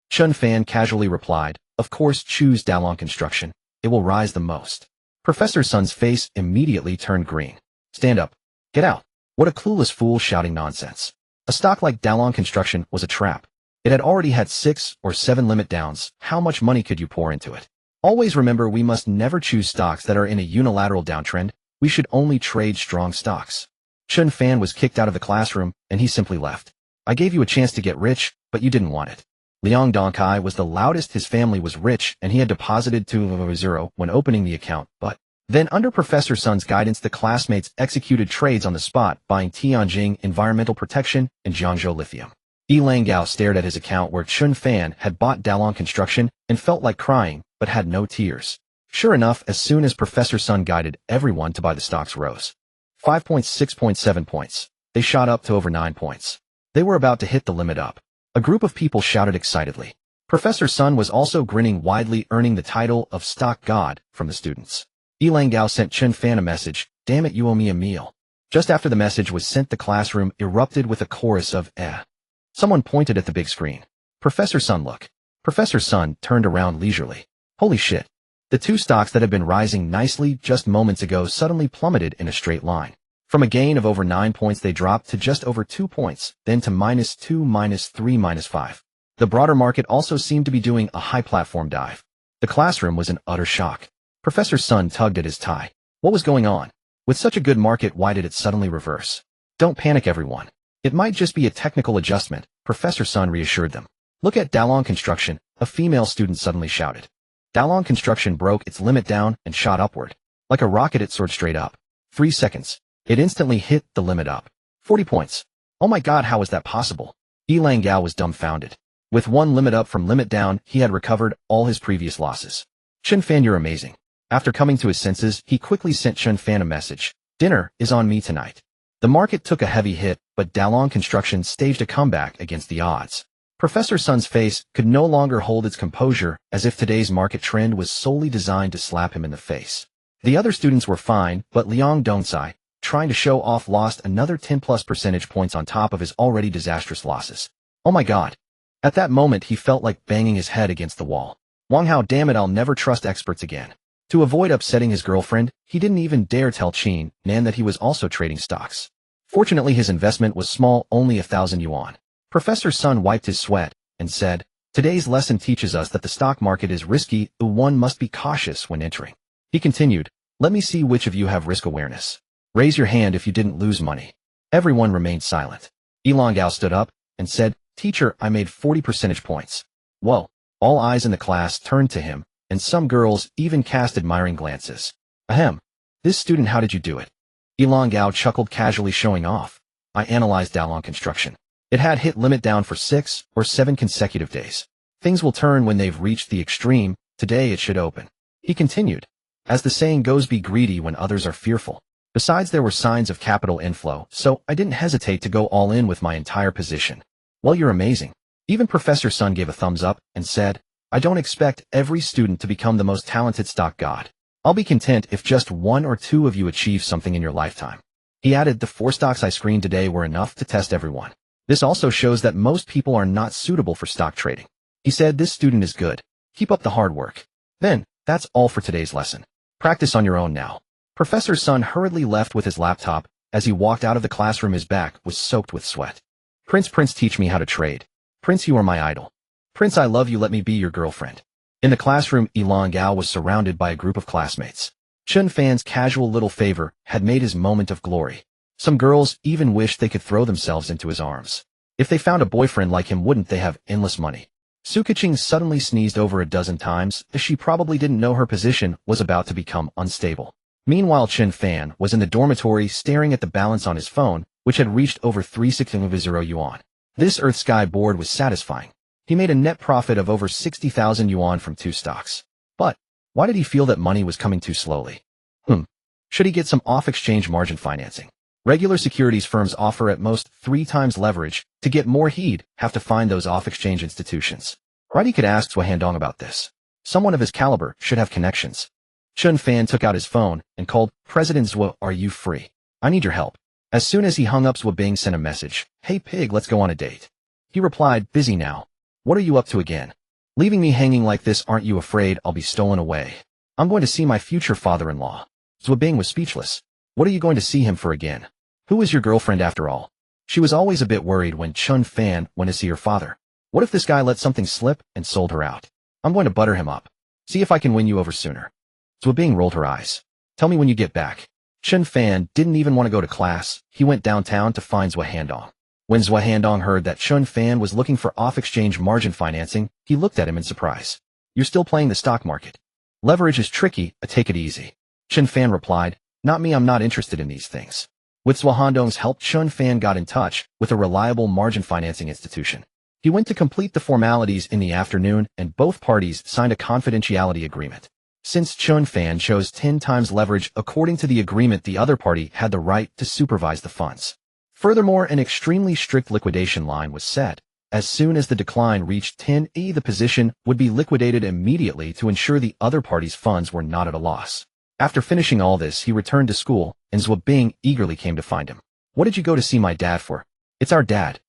Chen Fan casually replied, of course choose Dalong Construction. It will rise the most. Professor Sun's face immediately turned green. Stand up. Get out. What a clueless fool shouting nonsense. A stock like Dalong Construction was a trap. It had already had 6 or 7 limit downs. How much money could you pour into it? Always remember, we must never choose stocks that are in a unilateral downtrend. We should only trade strong stocks. Chen Fan was kicked out of the classroom, and he simply left. I gave you a chance to get rich, but you didn't want it. Liang Dongkai was the loudest. His family was rich, and he had deposited 2.0 when opening the account, but then under Professor Sun's guidance, the classmates executed trades on the spot, buying Tianjin Environmental Protection and Jiangzhou Lithium. Yilang Gao stared at his account where Chen Fan had bought Dalong Construction and felt like crying, but had no tears. Sure enough, as soon as Professor Sun guided everyone to buy, the stocks rose 5.6.7 points. They shot up to over 9 points. They were about to hit the limit up. A group of people shouted excitedly. Professor Sun was also grinning widely, earning the title of Stock God from the students. Yilang Gao sent Chen Fan a message. Damn it, you owe me a meal. Just after the message was sent, the classroom erupted with a chorus of eh. Someone pointed at the big screen. Professor Sun, look. Professor Sun turned around leisurely. Holy shit. The 2 stocks that had been rising nicely just moments ago suddenly plummeted in a straight line. From a gain of over 9 points, they dropped to just over 2 points, then to -2, -3, -5. The broader market also seemed to be doing a high platform dive. The classroom was in utter shock. Professor Sun tugged at his tie. What was going on? With such a good market, why did it suddenly reverse? Don't panic, everyone. It might just be a technical adjustment, Professor Sun reassured them. Look at Dalong Construction, a female student suddenly shouted. Dalong Construction broke its limit down and shot upward. Like a rocket, it soared straight up. 3 seconds. It instantly hit the limit up. 40 points. Oh my god, how was that possible? Yilang Gao was dumbfounded. With 1 limit up from limit down, he had recovered all his previous losses. Chen Fan, you're amazing. After coming to his senses, he quickly sent Chen Fan a message. Dinner is on me tonight. The market took a heavy hit, but Dalong Construction staged a comeback against the odds. Professor Sun's face could no longer hold its composure, as if today's market trend was solely designed to slap him in the face. The other students were fine, but Liang Dongcai, trying to show off, lost another 10+ percentage points on top of his already disastrous losses. Oh my god. At that moment, he felt like banging his head against the wall. Wang Hao, damn it, I'll never trust experts again. To avoid upsetting his girlfriend, he didn't even dare tell Qin Nan that he was also trading stocks. Fortunately, his investment was small, only 1,000 yuan. Professor Sun wiped his sweat and said, Today's lesson teaches us that the stock market is risky, but one must be cautious when entering. He continued, let me see which of you have risk awareness. Raise your hand if you didn't lose money. Everyone remained silent. Ilan Gao stood up and said, Teacher, I made 40 percentage points. Whoa. All eyes in the class turned to him, and some girls even cast admiring glances. Ahem. This student, how did you do it? Ilan Gao chuckled, casually showing off. I analyzed Dalong construction. It had hit limit down for 6 or 7 consecutive days. Things will turn when they've reached the extreme. Today it should open. He continued. As the saying goes, be greedy when others are fearful. Besides, there were signs of capital inflow, so I didn't hesitate to go all in with my entire position. Well, you're amazing. Even Professor Sun gave a thumbs up and said, I don't expect every student to become the most talented stock god. I'll be content if just 1 or 2 of you achieve something in your lifetime. He added, the 4 stocks I screened today were enough to test everyone. This also shows that most people are not suitable for stock trading. He said, this student is good. Keep up the hard work. Then, that's all for today's lesson. Practice on your own now. Professor Sun hurriedly left with his laptop. As he walked out of the classroom, his back was soaked with sweat. Prince, teach me how to trade. Prince, you are my idol. Prince, I love you, let me be your girlfriend. In the classroom, Ilan Gao was surrounded by a group of classmates. Chen Fan's casual little favor had made his moment of glory. Some girls even wished they could throw themselves into his arms. If they found a boyfriend like him, wouldn't they have endless money? Su Keqing suddenly sneezed over a dozen times, as she probably didn't know her position was about to become unstable. Meanwhile, Chen Fan was in the dormitory staring at the balance on his phone, which had reached over 360 yuan. This Earth Sky board was satisfying. He made a net profit of over 60,000 yuan from 2 stocks. But why did he feel that money was coming too slowly? Should he get some off-exchange margin financing? Regular securities firms offer at most 3 times leverage. To get more, he'd have to find those off-exchange institutions. Right, he could ask Zhou Handong about this. Someone of his caliber should have connections. Chen Fan took out his phone and called, President Zhou, are you free? I need your help. As soon as he hung up, Zhou Bing sent a message. Hey pig, let's go on a date. He replied, busy now. What are you up to again? Leaving me hanging like this, aren't you afraid I'll be stolen away? I'm going to see my future father-in-law. Zhou Bing was speechless. What are you going to see him for again? Who is your girlfriend after all? She was always a bit worried when Chen Fan went to see her father. What if this guy let something slip and sold her out? I'm going to butter him up. See if I can win you over sooner. Zhou Bing rolled her eyes. Tell me when you get back. Chen Fan didn't even want to go to class. He went downtown to find Zhou Handong. When Zhou Handong heard that Chen Fan was looking for off-exchange margin financing, he looked at him in surprise. You're still playing the stock market. Leverage is tricky, take it easy. Chen Fan replied, not me, I'm not interested in these things. With Zhou Handong's help, Chen Fan got in touch with a reliable margin financing institution. He went to complete the formalities in the afternoon, and both parties signed a confidentiality agreement. Since Chen Fan chose 10 times leverage, according to the agreement, the other party had the right to supervise the funds. Furthermore, an extremely strict liquidation line was set. As soon as the decline reached 10, the position would be liquidated immediately to ensure the other party's funds were not at a loss. After finishing all this, he returned to school, and Zhou Bing eagerly came to find him. What did you go to see my dad for? It's our dad.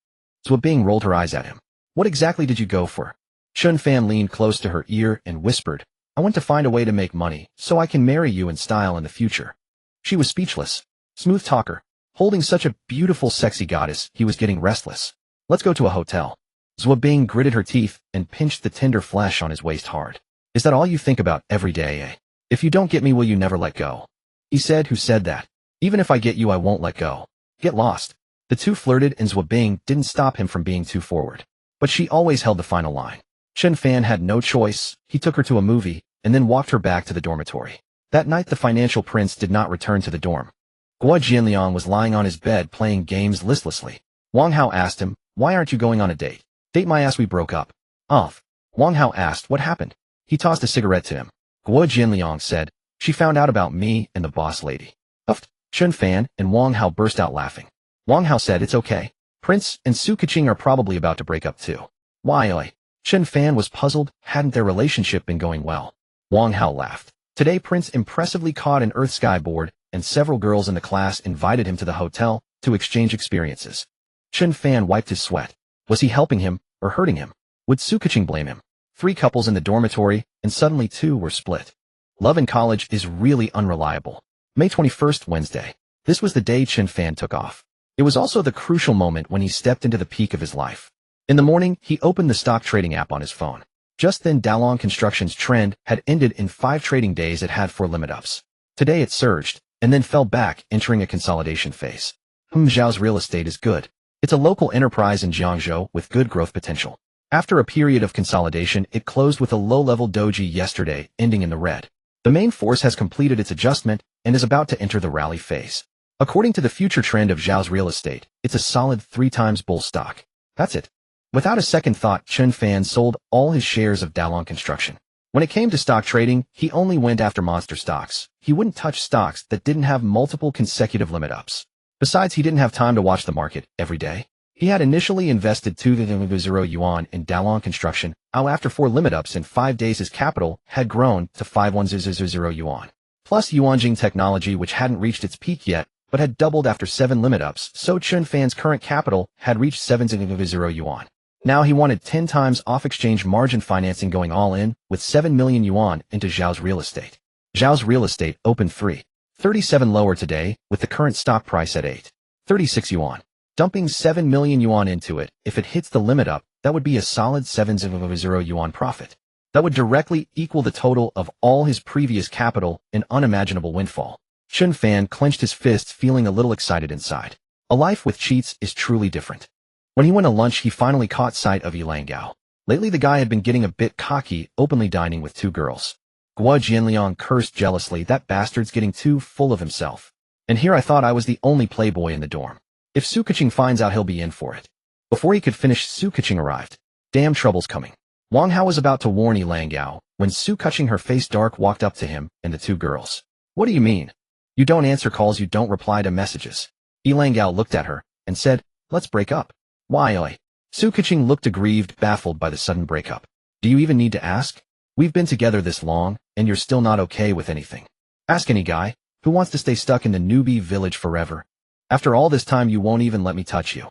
Zhou Bing rolled her eyes at him. What exactly did you go for? Chen Fan leaned close to her ear and whispered, I want to find a way to make money, so I can marry you in style in the future. She was speechless. Smooth talker. Holding such a beautiful, sexy goddess, he was getting restless. Let's go to a hotel. Zhou Bing gritted her teeth and pinched the tender flesh on his waist hard. Is that all you think about every day, eh? If you don't get me, will you never let go? He said, who said that? Even if I get you, I won't let go. Get lost. The two flirted, and Zhou Bing didn't stop him from being too forward. But she always held the final line. Chen Fan had no choice. He took her to a movie, and then walked her back to the dormitory. That night, the financial prince did not return to the dorm. Guo Jianliang was lying on his bed playing games listlessly. Wang Hao asked him, why aren't you going on a date? Date my ass, we broke up. Off. Wang Hao asked, what happened? He tossed a cigarette to him. Guo Jianliang said, she found out about me and the boss lady. Uffed. Chen Fan and Wang Hao burst out laughing. Wang Hao said, it's okay. Prince and Su Keqing are probably about to break up too. Why, oi? Chen Fan was puzzled. Hadn't their relationship been going well? Wang Hao laughed. Today, Prince impressively caught an Earth Sky board, and several girls in the class invited him to the hotel to exchange experiences. Chen Fan wiped his sweat. Was he helping him or hurting him? Would Su Keqing blame him? 3 couples in the dormitory, and suddenly 2 were split. Love in college is really unreliable. May 21st, Wednesday. This was the day Chen Fan took off. It was also the crucial moment when he stepped into the peak of his life. In the morning, he opened the stock trading app on his phone. Just then, Dalong Construction's trend had ended in 5 trading days it had 4 limit ups. Today it surged, and then fell back, entering a consolidation phase. Zhao's real estate is good. It's a local enterprise in Jiangzhou with good growth potential. After a period of consolidation, it closed with a low-level doji yesterday, ending in the red. The main force has completed its adjustment and is about to enter the rally phase. According to the future trend of Zhao's real estate, it's a solid 3 times bull stock. That's it. Without a second thought, Chen Fan sold all his shares of Dalong Construction. When it came to stock trading, he only went after monster stocks. He wouldn't touch stocks that didn't have multiple consecutive limit ups. Besides, he didn't have time to watch the market every day. He had initially invested 2,000 yuan in Dalong Construction, while after 4 limit ups in 5 days his capital had grown to 5,100 yuan. Plus Yuanjing Technology, which hadn't reached its peak yet, but had doubled after 7 limit ups, so Chen Fan's current capital had reached 7,000 yuan. Now he wanted 10 times off-exchange margin financing, going all in, with 7 million yuan into Zhao's real estate. Zhao's real estate opened 3.37 lower today, with the current stock price at 8.36 yuan. Dumping 7 million yuan into it, if it hits the limit up, that would be a solid 7,000 yuan profit. That would directly equal the total of all his previous capital, an unimaginable windfall. Chen Fan clenched his fists, feeling a little excited inside. A life with cheats is truly different. When he went to lunch, he finally caught sight of Yilang Gao. Lately the guy had been getting a bit cocky, openly dining with 2 girls. Guo Jianliang cursed jealously, that bastard's getting too full of himself. And here I thought I was the only playboy in the dorm. If Su Keqing finds out, he'll be in for it. Before he could finish, Su Keqing arrived. Damn, trouble's coming. Wang Hao was about to warn Yilang Gao when Su Keqing, her face dark, walked up to him and the 2 girls. What do you mean? You don't answer calls, you don't reply to messages. Yilang Gao looked at her and said, let's break up. Why, oi? Su Keqing looked aggrieved, baffled by the sudden breakup. Do you even need to ask? We've been together this long, and you're still not okay with anything. Ask any guy who wants to stay stuck in the newbie village forever. After all this time, you won't even let me touch you.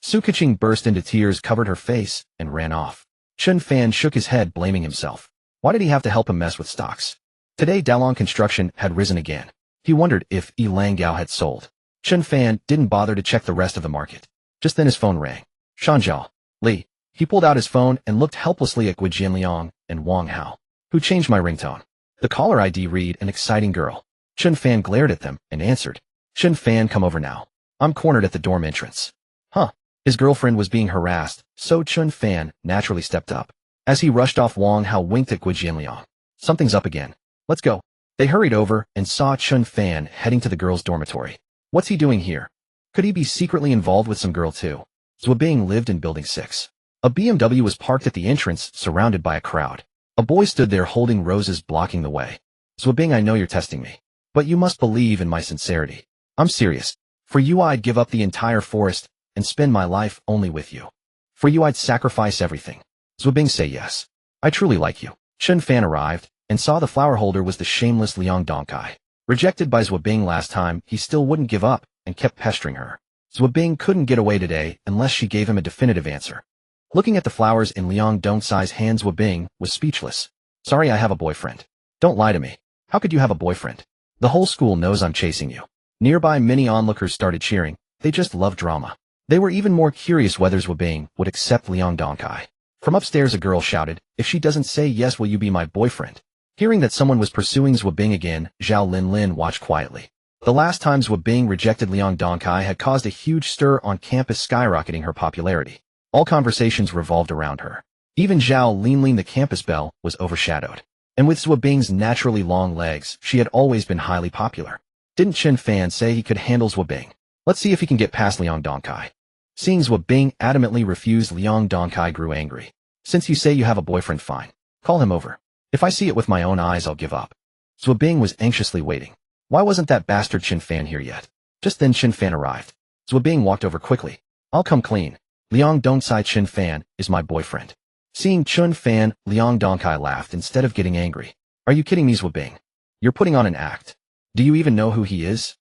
Su Keqing burst into tears, covered her face, and ran off. Chen Fan shook his head, blaming himself. Why did he have to help him mess with stocks? Today, Dalong Construction had risen again. He wondered if Yilang Gao had sold. Chen Fan didn't bother to check the rest of the market. Just then his phone rang. Shanjiao Li. He pulled out his phone and looked helplessly at Guo Jianliang and Wang Hao. Who changed my ringtone? The caller ID read, an exciting girl. Chen Fan glared at them and answered. Chen Fan, come over now. I'm cornered at the dorm entrance. Huh. His girlfriend was being harassed, so Chen Fan naturally stepped up. As he rushed off, Wang Hao winked at Guo Jianliang. Something's up again. Let's go. They hurried over and saw Chen Fan heading to the girls' dormitory. What's he doing here? Could he be secretly involved with some girl too? Zhou Bing lived in building 6. A BMW was parked at the entrance, surrounded by a crowd. A boy stood there holding roses, blocking the way. Zhou Bing, I know you're testing me, but you must believe in my sincerity. I'm serious. For you I'd give up the entire forest and spend my life only with you. For you I'd sacrifice everything. Zhou Bing, say yes. I truly like you. Chen Fan arrived and saw the flower holder was the shameless Liang Dongkai. Rejected by Zhou Bing last time, he still wouldn't give up and kept pestering her. Zhou Bing couldn't get away today unless she gave him a definitive answer. Looking at the flowers in Liang Dongcai's hands, Zhou Bing was speechless. Sorry, I have a boyfriend. Don't lie to me. How could you have a boyfriend? The whole school knows I'm chasing you. Nearby, many onlookers started cheering. They just love drama. They were even more curious whether Zhou Bing would accept Liang Dongcai. From upstairs, a girl shouted, if she doesn't say yes, will you be my boyfriend? Hearing that someone was pursuing Zhou Bing again, Zhao Linlin watched quietly. The last time Zhou Bing rejected Liang Dongcai had caused a huge stir on campus, skyrocketing her popularity. All conversations revolved around her. Even Zhao Linlin, the campus belle, was overshadowed. And with Zhou Bing's naturally long legs, she had always been highly popular. Didn't Chen Fan say he could handle Zhou Bing? Let's see if he can get past Liang Dongcai. Seeing Zhou Bing adamantly refused, Liang Dongcai grew angry. Since you say you have a boyfriend, fine. Call him over. If I see it with my own eyes, I'll give up. Zhou Bing was anxiously waiting. Why wasn't that bastard Chen Fan here yet? Just then Chen Fan arrived. Zhou Bing walked over quickly. I'll come clean. Liang Dongcai, Chen Fan is my boyfriend. Seeing Chen Fan, Liang Dongcai laughed instead of getting angry. Are you kidding me, Zhou Bing? You're putting on an act. Do you even know who he is?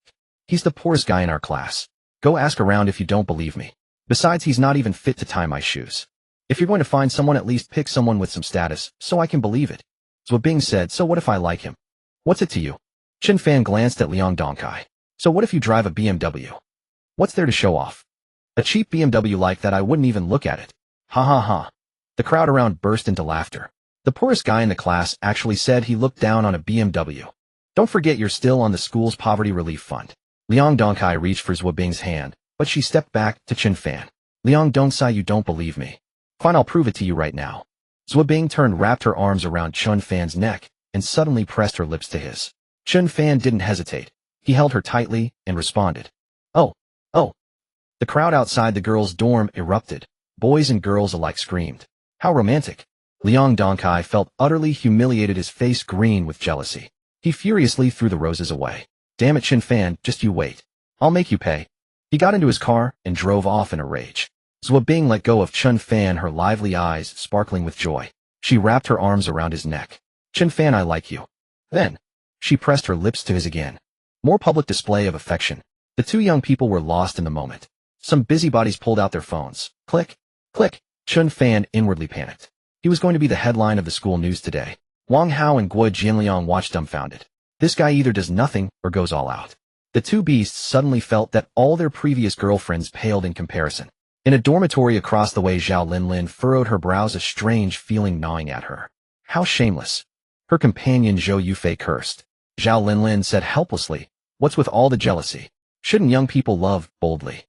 He's the poorest guy in our class. Go ask around if you don't believe me. Besides, he's not even fit to tie my shoes. If you're going to find someone, at least pick someone with some status, so I can believe it. Zhou Bing said, so what if I like him? What's it to you? Chen Fan glanced at Liang Dongcai. So what if you drive a BMW? What's there to show off? A cheap BMW like that, I wouldn't even look at it. Ha ha ha. The crowd around burst into laughter. The poorest guy in the class actually said he looked down on a BMW. Don't forget you're still on the school's poverty relief fund. Liang Donkai reached for Zhuo Bing's hand, but she stepped back to Chen Fan. Liang Dongsai, you don't believe me. Fine, I'll prove it to you right now. Zhuo Bing turned, wrapped her arms around Chen Fan's neck, and suddenly pressed her lips to his. Chen Fan didn't hesitate. He held her tightly and responded. Oh, oh. The crowd outside the girls' dorm erupted. Boys and girls alike screamed. How romantic. Liang Donkai felt utterly humiliated, his face green with jealousy. He furiously threw the roses away. Damn it, Chen Fan, just you wait. I'll make you pay. He got into his car and drove off in a rage. Zhuo Bing let go of Chen Fan, her lively eyes sparkling with joy. She wrapped her arms around his neck. Chen Fan, I like you. Then, she pressed her lips to his again. More public display of affection. The two young people were lost in the moment. Some busybodies pulled out their phones. Click, click. Chen Fan inwardly panicked. He was going to be the headline of the school news today. Wang Hao and Guo Jianliang watched dumbfounded. This guy either does nothing or goes all out. The two beasts suddenly felt that all their previous girlfriends paled in comparison. In a dormitory across the way, Zhao Linlin furrowed her brows, a strange feeling gnawing at her. How shameless. Her companion Zhou Yufei cursed. Zhao Linlin said helplessly, what's with all the jealousy? Shouldn't young people love boldly?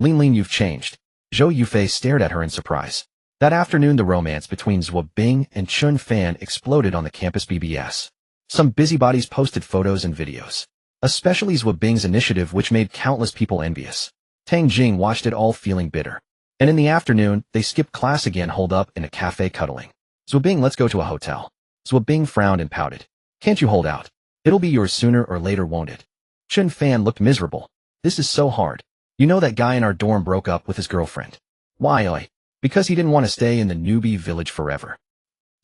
Linlin, you've changed. Zhou Yufei stared at her in surprise. That afternoon, the romance between Zhuo Bing and Chen Fan exploded on the campus BBS. Some busybodies posted photos and videos. Especially Zhuo Bing's initiative, which made countless people envious. Tang Jing watched it all feeling bitter. And in the afternoon, they skipped class again, holed up in a cafe cuddling. Zhuo Bing, let's go to a hotel. Zhuo Bing frowned and pouted. Can't you hold out? It'll be yours sooner or later, won't it? Chen Fan looked miserable. This is so hard. You know that guy in our dorm broke up with his girlfriend. Why? Because he didn't want to stay in the newbie village forever.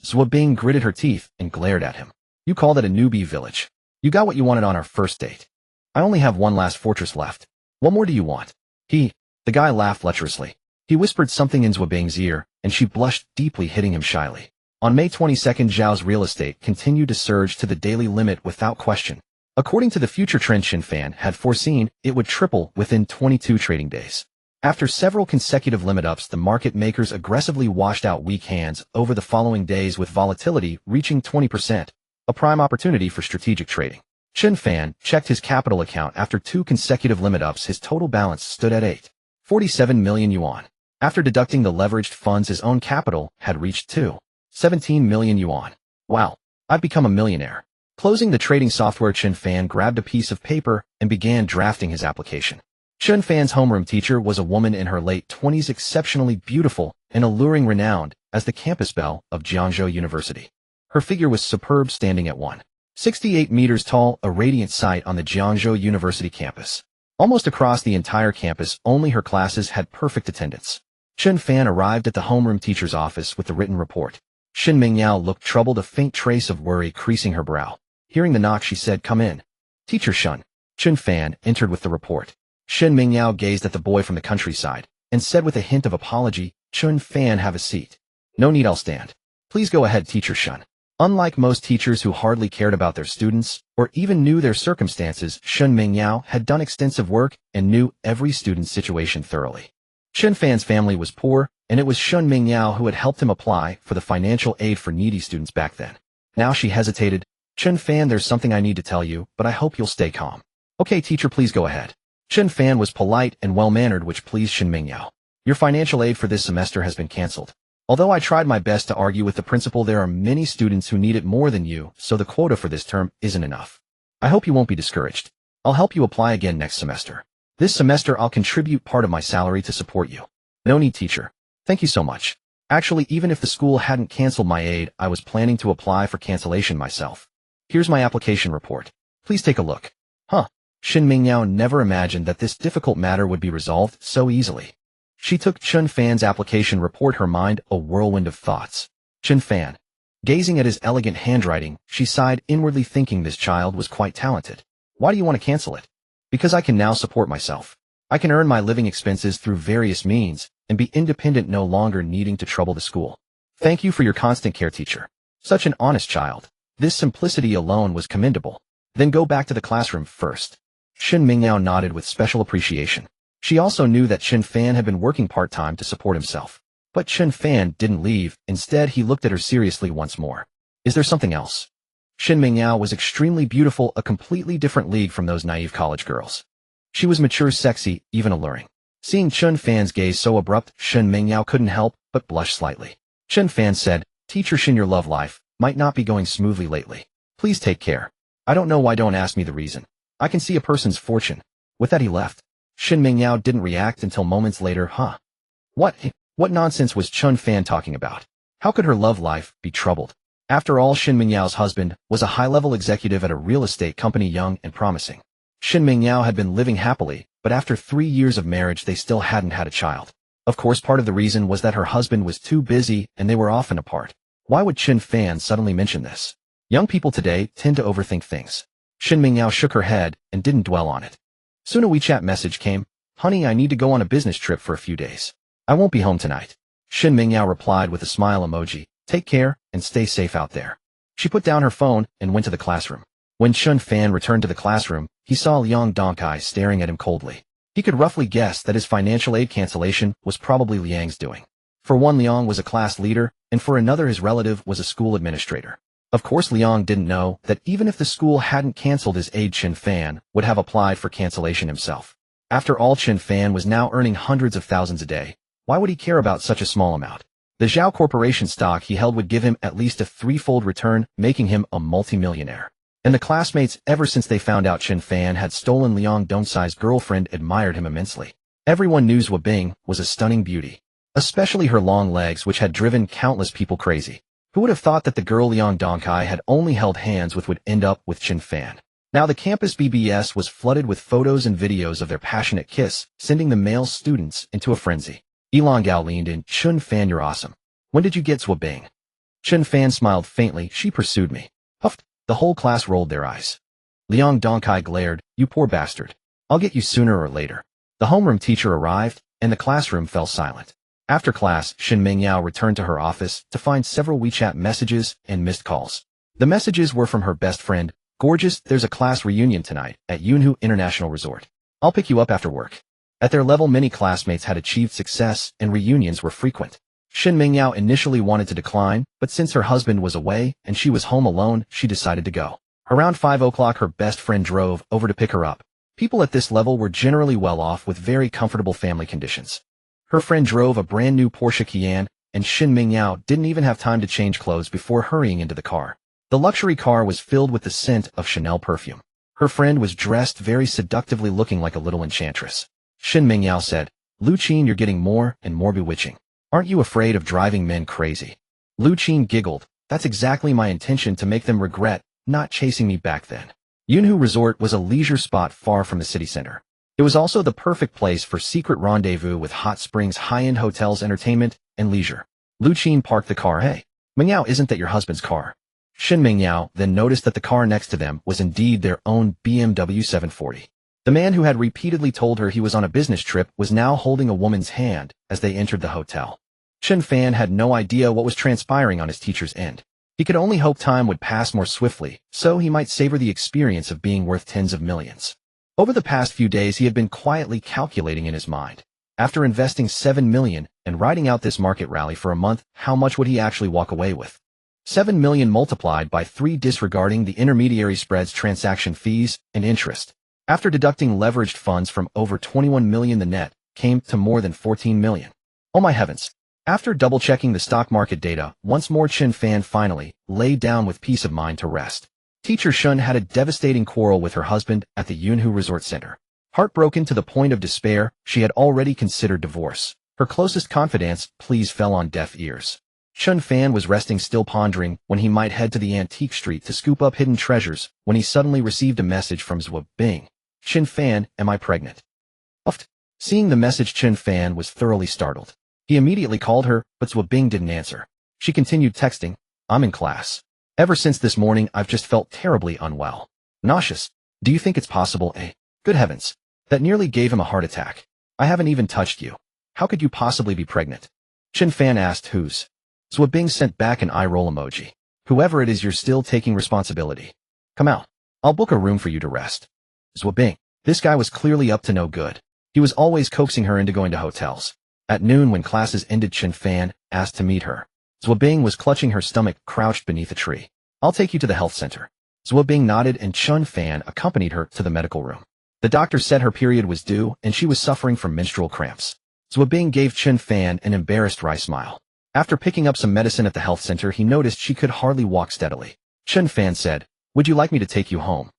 Zhuo Bing gritted her teeth and glared at him. You call that a newbie village? You got what you wanted on our first date. I only have one last fortress left. What more do you want? The guy laughed lecherously. He whispered something in Zhuo Bing's ear, and she blushed deeply, hitting him shyly. On May 22nd, Zhao's real estate continued to surge to the daily limit without question. According to the future trend Chen Fan had foreseen, it would triple within 22 trading days. After several consecutive limit ups, the market makers aggressively washed out weak hands over the following days, with volatility reaching 20%, a prime opportunity for strategic trading. Chen Fan checked his capital account after 2 consecutive limit ups. His total balance stood at 847 million yuan. After deducting the leveraged funds, his own capital had reached 217 million yuan. Wow, I've become a millionaire. Closing the trading software, Chen Fan grabbed a piece of paper and began drafting his application. Chen Fan's homeroom teacher was a woman in her late 20s, exceptionally beautiful and alluring, renowned as the campus belle of Jiangzhou University. Her figure was superb, standing at 168 meters tall, a radiant sight on the Jiangzhou University campus. Almost across the entire campus, only her classes had perfect attendance. Chen Fan arrived at the homeroom teacher's office with the written report. Shin Mingyao looked troubled, a faint trace of worry creasing her brow. Hearing the knock, she said, "Come in." "Teacher Shun." Chen Fan entered with the report. Shin Mingyao gazed at the boy from the countryside and said with a hint of apology, "Chen Fan, have a seat." "No need, I'll stand." "Please go ahead, Teacher Shun." Unlike most teachers who hardly cared about their students or even knew their circumstances, Shen Mingyao had done extensive work and knew every student's situation thoroughly. Chen Fan's family was poor, and it was Shen Mingyao who had helped him apply for the financial aid for needy students back then. Now she hesitated. "Chen Fan, there's something I need to tell you, but I hope you'll stay calm." "Okay, teacher, please go ahead." Chen Fan was polite and well-mannered, which pleased Shen Mingyao. "Your financial aid for this semester has been canceled. Although I tried my best to argue with the principal, there are many students who need it more than you, so the quota for this term isn't enough. I hope you won't be discouraged. I'll help you apply again next semester. This semester I'll contribute part of my salary to support you." "No need, teacher. Thank you so much. Actually, even if the school hadn't canceled my aid, I was planning to apply for cancellation myself. Here's my application report. Please take a look." Shin Mingyao never imagined that this difficult matter would be resolved so easily. She took Chen Fan's application report, her mind a whirlwind of thoughts. Chen Fan. Gazing at his elegant handwriting, she sighed inwardly, thinking this child was quite talented. "Why do you want to cancel it?" "Because I can now support myself. I can earn my living expenses through various means and be independent, no longer needing to trouble the school. Thank you for your constant care, teacher." Such an honest child. This simplicity alone was commendable. "Then go back to the classroom first." Shin Mingyao nodded with special appreciation. She also knew that Chen Fan had been working part-time to support himself. But Chen Fan didn't leave. Instead, he looked at her seriously once more. Is there something else? Shin Mingyao was extremely beautiful, a completely different league from those naive college girls. She was mature, sexy, even alluring. Seeing Chen Fan's gaze so abrupt, Shin Mingyao couldn't help but blush slightly. Chen Fan said, Teacher Shin, your love life might not be going smoothly lately. Please take care. I don't know why, don't ask me the reason. I can see a person's fortune. With that he left. Shin Mingyao didn't react until moments later. What nonsense was Chen Fan talking about? How could her love life be troubled? After all, Shin Mingyao's husband was a high-level executive at a real estate company, young and promising. Shin Mingyao had been living happily, but after 3 years of marriage they still hadn't had a child. Of course, part of the reason was that her husband was too busy and they were often apart. Why would Chen Fan suddenly mention this? Young people today tend to overthink things. Shin Mingyao shook her head and didn't dwell on it. Soon a WeChat message came. Honey, I need to go on a business trip for a few days. I won't be home tonight. Shin Mingyao replied with a smile emoji. Take care and stay safe out there. She put down her phone and went to the classroom. When Chen Fan returned to the classroom, he saw Liang Dongkai staring at him coldly. He could roughly guess that his financial aid cancellation was probably Liang's doing. For one, Liang was a class leader, and for another, his relative was a school administrator. Of course, Liang didn't know that even if the school hadn't canceled his aid, Chen Fan would have applied for cancellation himself. After all, Chen Fan was now earning hundreds of thousands a day. Why would he care about such a small amount? The Zhao Corporation stock he held would give him at least a threefold return, making him a multimillionaire. And the classmates, ever since they found out Chen Fan had stolen Liang Dongcai's girlfriend, admired him immensely. Everyone knew Zhao Bing was a stunning beauty, especially her long legs, which had driven countless people crazy. Who would have thought that the girl Liang Dongcai had only held hands with would end up with Chen Fan? Now the campus BBS was flooded with photos and videos of their passionate kiss, sending the male students into a frenzy. Liang Gao leaned in. Chen Fan, you're awesome. When did you get Zhao Bing? Chen Fan smiled faintly. She pursued me. Huffed. The whole class rolled their eyes. Liang Dongcai glared. You poor bastard. I'll get you sooner or later. The homeroom teacher arrived, and the classroom fell silent. After class, Shin Mingyao returned to her office to find several WeChat messages and missed calls. The messages were from her best friend. Gorgeous, there's a class reunion tonight at Yunhu International Resort. I'll pick you up after work. At their level, many classmates had achieved success, and reunions were frequent. Shin Mingyao initially wanted to decline, but since her husband was away and she was home alone, she decided to go. Around 5 o'clock, her best friend drove over to pick her up. People at this level were generally well off with very comfortable family conditions. Her friend drove a brand new Porsche Cayenne, and Shin Mingyao didn't even have time to change clothes before hurrying into the car. The luxury car was filled with the scent of Chanel perfume. Her friend was dressed very seductively, looking like a little enchantress. Shin Mingyao said, Lu Qin, you're getting more and more bewitching. Aren't you afraid of driving men crazy? Lu Qin giggled. That's exactly my intention, to make them regret not chasing me back then. Yunhu Resort was a leisure spot far from the city center. It was also the perfect place for secret rendezvous with hot springs, high-end hotels, entertainment, and leisure. Lu Qin parked the car. Hey, Mingyao, isn't that your husband's car? Shin Mingyao then noticed that the car next to them was indeed their own BMW 740. The man who had repeatedly told her he was on a business trip was now holding a woman's hand as they entered the hotel. Chen Fan had no idea what was transpiring on his teacher's end. He could only hope time would pass more swiftly, so he might savor the experience of being worth tens of millions. Over the past few days, he had been quietly calculating in his mind. After investing $7 million and riding out this market rally for a month, how much would he actually walk away with? $7 million multiplied by 3, disregarding the intermediary spreads, transaction fees, and interest. After deducting leveraged funds from over $21 million, the net came to more than $14 million. Oh my heavens. After double-checking the stock market data, once more Chen Fan finally lay down with peace of mind to rest. Teacher Shun had a devastating quarrel with her husband at the Yunhu Resort Center. Heartbroken to the point of despair, she had already considered divorce. Her closest confidant's pleas fell on deaf ears. Chen Fan was resting still, pondering when he might head to the antique street to scoop up hidden treasures, when he suddenly received a message from Zhao Bing. Chen Fan, am I pregnant? Uffed. Seeing the message, Chen Fan was thoroughly startled. He immediately called her, but Zhao Bing didn't answer. She continued texting, I'm in class. Ever since this morning, I've just felt terribly unwell. Nauseous. Do you think it's possible, eh? Good heavens. That nearly gave him a heart attack. I haven't even touched you. How could you possibly be pregnant? Chen Fan asked. Whose? Zhao Bing sent back an eye roll emoji. Whoever it is, you're still taking responsibility. Come out. I'll book a room for you to rest. Zhao Bing. This guy was clearly up to no good. He was always coaxing her into going to hotels. At noon when classes ended, Chen Fan asked to meet her. Zwabing was clutching her stomach, crouched beneath a tree. I'll take you to the health center. Zwabing nodded and Chen Fan accompanied her to the medical room. The doctor said her period was due and she was suffering from menstrual cramps. Zwabing gave Chen Fan an embarrassed wry smile. After picking up some medicine at the health center, he noticed she could hardly walk steadily. Chen Fan said, "Would you like me to take you home?"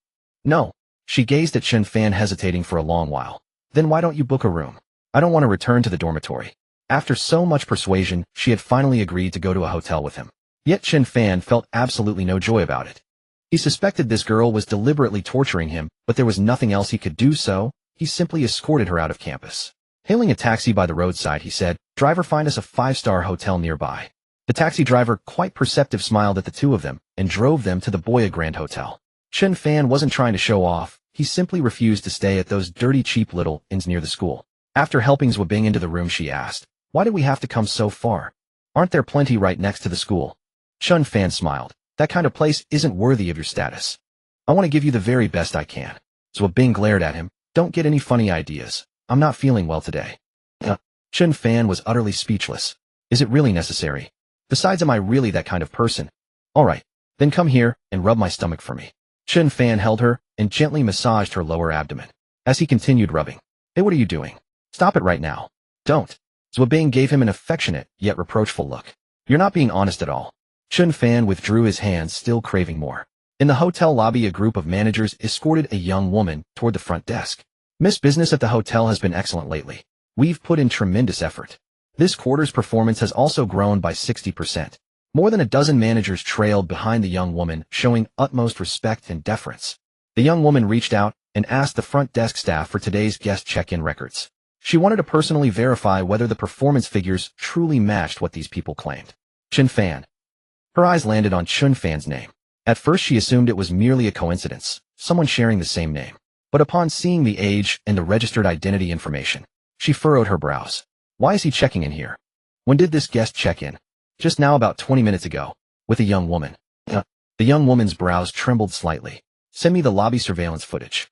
"No." She gazed at Chen Fan, hesitating for a long while. "Then why don't you book a room? I don't want to return to the dormitory." After so much persuasion, she had finally agreed to go to a hotel with him. Yet Chen Fan felt absolutely no joy about it. He suspected this girl was deliberately torturing him, but there was nothing else he could do, so he simply escorted her out of campus. Hailing a taxi by the roadside, he said, "Driver, find us a 5-star hotel nearby." The taxi driver, quite perceptive, smiled at the two of them and drove them to the Boya Grand Hotel. Chen Fan wasn't trying to show off. He simply refused to stay at those dirty, cheap little inns near the school. After helping Zwabing into the room, she asked, "Why did we have to come so far? Aren't there plenty right next to the school?" Chen Fan smiled. "That kind of place isn't worthy of your status. I want to give you the very best I can." Zwabing glared at him. "Don't get any funny ideas. I'm not feeling well today." Chen Fan was utterly speechless. "Is it really necessary? Besides, am I really that kind of person? All right, then come here and rub my stomach for me." Chen Fan held her and gently massaged her lower abdomen. As he continued rubbing, "Hey, what are you doing? Stop it right now. Don't." Zwabing gave him an affectionate yet reproachful look. "You're not being honest at all." Chen Fan withdrew his hands, still craving more. In the hotel lobby, a group of managers escorted a young woman toward the front desk. "Miss, business at the hotel has been excellent lately. We've put in tremendous effort. This quarter's performance has also grown by 60%. More than a dozen managers trailed behind the young woman, showing utmost respect and deference. The young woman reached out and asked the front desk staff for today's guest check-in records. She wanted to personally verify whether the performance figures truly matched what these people claimed. Chen Fan. Her eyes landed on Chen Fan's name. At first she assumed it was merely a coincidence, someone sharing the same name. But upon seeing the age and the registered identity information, she furrowed her brows. Why is he checking in here? When did this guest check in? Just now, about 20 minutes ago, with a young woman. The young woman's brows trembled slightly. Send me the lobby surveillance footage.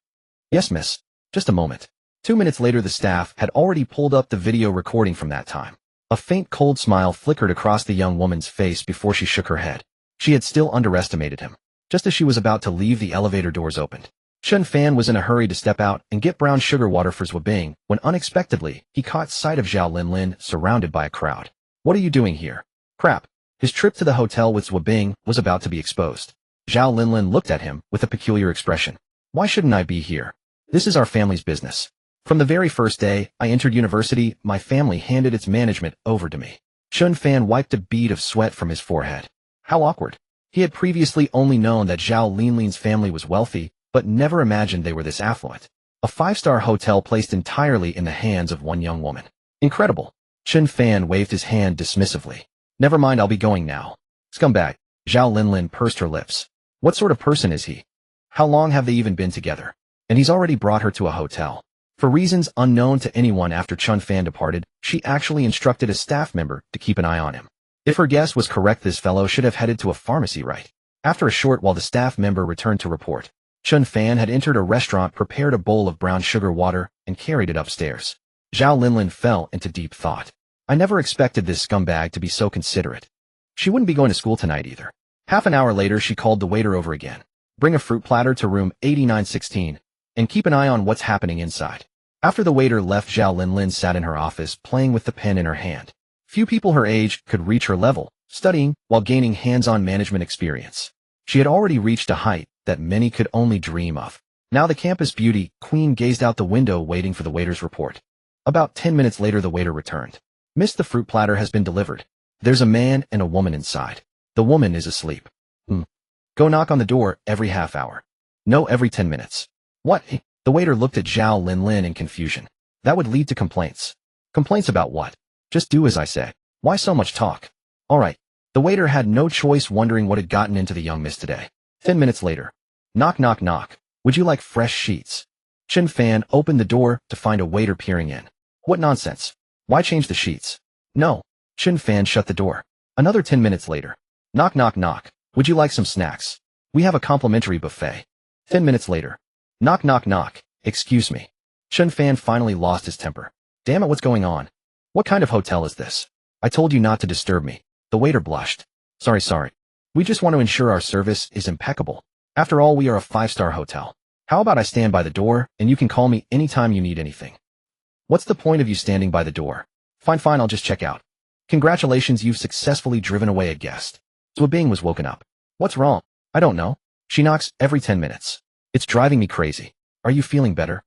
Yes, miss. Just a moment. 2 minutes later, the staff had already pulled up the video recording from that time. A faint cold smile flickered across the young woman's face before she shook her head. She had still underestimated him. Just as she was about to leave, the elevator doors opened. Chen Fan was in a hurry to step out and get brown sugar water for Zwabing when unexpectedly he caught sight of Zhao Linlin surrounded by a crowd. What are you doing here? Crap. His trip to the hotel with Zwabing was about to be exposed. Zhao Linlin looked at him with a peculiar expression. Why shouldn't I be here? This is our family's business. From the very first day I entered university, my family handed its management over to me. Chen Fan wiped a bead of sweat from his forehead. How awkward. He had previously only known that Zhao Linlin's family was wealthy, but never imagined they were this affluent. A 5-star hotel placed entirely in the hands of one young woman. Incredible. Chen Fan waved his hand dismissively. Never mind, I'll be going now. Scumbag. Zhao Linlin pursed her lips. What sort of person is he? How long have they even been together? And he's already brought her to a hotel. For reasons unknown to anyone, after Chen Fan departed, she actually instructed a staff member to keep an eye on him. If her guess was correct, this fellow should have headed to a pharmacy, right? After a short while, the staff member returned to report. Chen Fan had entered a restaurant, prepared a bowl of brown sugar water, and carried it upstairs. Zhao Linlin fell into deep thought. I never expected this scumbag to be so considerate. She wouldn't be going to school tonight either. Half an hour later, she called the waiter over again. Bring a fruit platter to room 8916, and keep an eye on what's happening inside. After the waiter left, Zhao Linlin sat in her office, playing with the pen in her hand. Few people her age could reach her level, studying while gaining hands-on management experience. She had already reached a height that many could only dream of. Now the campus beauty queen gazed out the window, waiting for the waiter's report. About 10 minutes later, the waiter returned. Miss, the fruit platter has been delivered. There's a man and a woman inside. The woman is asleep. Go knock on the door every half hour. No, every 10 minutes. What? The waiter looked at Zhao Linlin in confusion. That would lead to complaints. Complaints about what? Just do as I say. Why so much talk? All right. The waiter had no choice, wondering what had gotten into the young miss today. 10 minutes later. Knock, knock, knock. Would you like fresh sheets? Chen Fan opened the door to find a waiter peering in. What nonsense. Why change the sheets? No. Chen Fan shut the door. Another 10 minutes later. Knock, knock, knock. Would you like some snacks? We have a complimentary buffet. 10 minutes later. Knock, knock, knock. Excuse me. Chen Fan finally lost his temper. Damn it, what's going on? What kind of hotel is this? I told you not to disturb me. The waiter blushed. Sorry. We just want to ensure our service is impeccable. After all, we are a 5-star hotel. How about I stand by the door, and you can call me anytime you need anything? What's the point of you standing by the door? Fine, I'll just check out. Congratulations, you've successfully driven away a guest. Zwabing was woken up. What's wrong? I don't know. She knocks every 10 minutes. It's driving me crazy. Are you feeling better?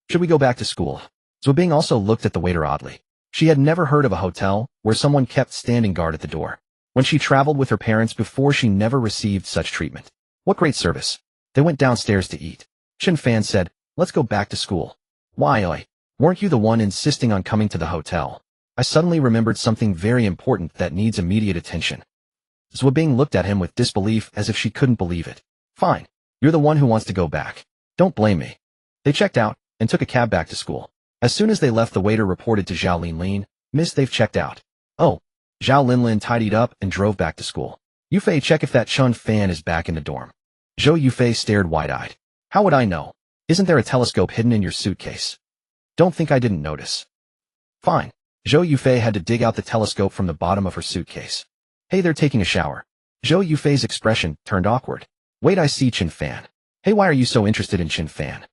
Should we go back to school? Zwabing also looked at the waiter oddly. She had never heard of a hotel where someone kept standing guard at the door. When she traveled with her parents before, she never received such treatment. What great service. They went downstairs to eat. Chen Fan said, let's go back to school. Why, weren't you the one insisting on coming to the hotel? I suddenly remembered something very important that needs immediate attention. Zwabing looked at him with disbelief as if she couldn't believe it. Fine. You're the one who wants to go back. Don't blame me. They checked out and took a cab back to school. As soon as they left, the waiter reported to Zhao Linlin, Miss, they've checked out. Oh. Zhao Linlin tidied up and drove back to school. Yufei, check if that Chen Fan is back in the dorm. Zhou Yufei stared wide-eyed. How would I know? Isn't there a telescope hidden in your suitcase? Don't think I didn't notice. Fine. Zhou Yufei had to dig out the telescope from the bottom of her suitcase. Hey, they're taking a shower. Zhou Yufei's expression turned awkward. Wait, I see Chen Fan. Hey, why are you so interested in Chen Fan?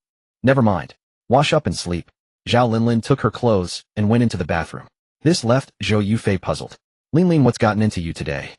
Never mind. Wash up and sleep. Zhao Linlin took her clothes and went into the bathroom. This left Zhou Yufei puzzled. Linlin, what's gotten into you today?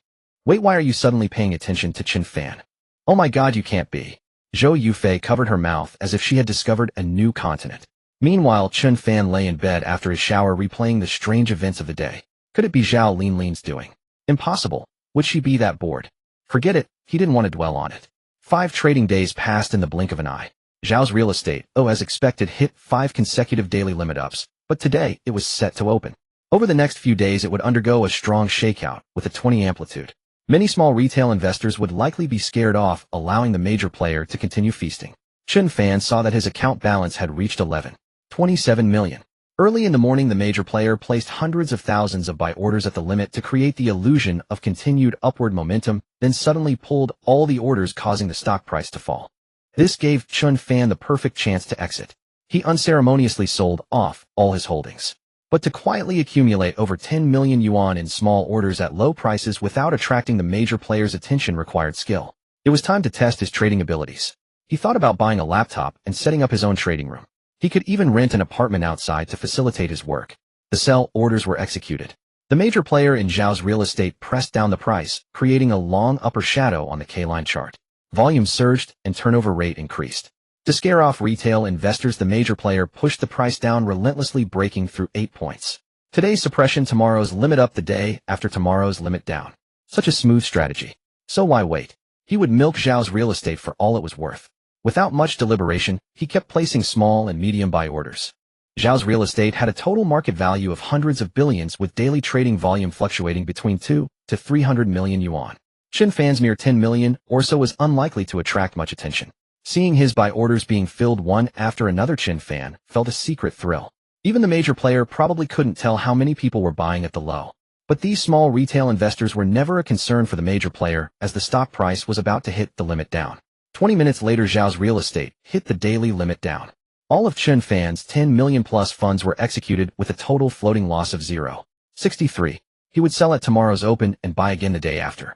Wait, why are you suddenly paying attention to Chen Fan? Oh my god, you can't be. Zhou Yufei covered her mouth as if she had discovered a new continent. Meanwhile, Chen Fan lay in bed after his shower replaying the strange events of the day. Could it be Zhao Linlin's doing? Impossible. Would she be that bored? Forget it, he didn't want to dwell on it. 5 trading days passed in the blink of an eye. Zhao's real estate, as expected, hit 5 consecutive daily limit ups, but today it was set to open. Over the next few days it would undergo a strong shakeout with a 20 amplitude. Many small retail investors would likely be scared off, allowing the major player to continue feasting. Chen Fan saw that his account balance had reached 11.27 million. Early in the morning, the major player placed hundreds of thousands of buy orders at the limit to create the illusion of continued upward momentum, then suddenly pulled all the orders, causing the stock price to fall. This gave Chen Fan the perfect chance to exit. He unceremoniously sold off all his holdings. But to quietly accumulate over 10 million yuan in small orders at low prices without attracting the major player's attention required skill. It was time to test his trading abilities. He thought about buying a laptop and setting up his own trading room. He could even rent an apartment outside to facilitate his work. The sell orders were executed. The major player in Zhao's real estate pressed down the price, creating a long upper shadow on the K-line chart. Volume surged and turnover rate increased. To scare off retail investors, the major player pushed the price down, relentlessly breaking through 8 points. Today's suppression, tomorrow's limit up, the day after tomorrow's limit down. Such a smooth strategy. So why wait? He would milk Zhao's real estate for all it was worth. Without much deliberation, he kept placing small and medium buy orders. Zhao's real estate had a total market value of hundreds of billions, with daily trading volume fluctuating between 2 to 300 million yuan. Chen Fan's mere 10 million or so was unlikely to attract much attention. Seeing his buy orders being filled one after another, Chen Fan felt a secret thrill. Even the major player probably couldn't tell how many people were buying at the low. But these small retail investors were never a concern for the major player, as the stock price was about to hit the limit down. 20 minutes later, Zhao's real estate hit the daily limit down. All of Chen Fan's 10 million plus funds were executed with a total floating loss of 0.63. He would sell at tomorrow's open and buy again the day after.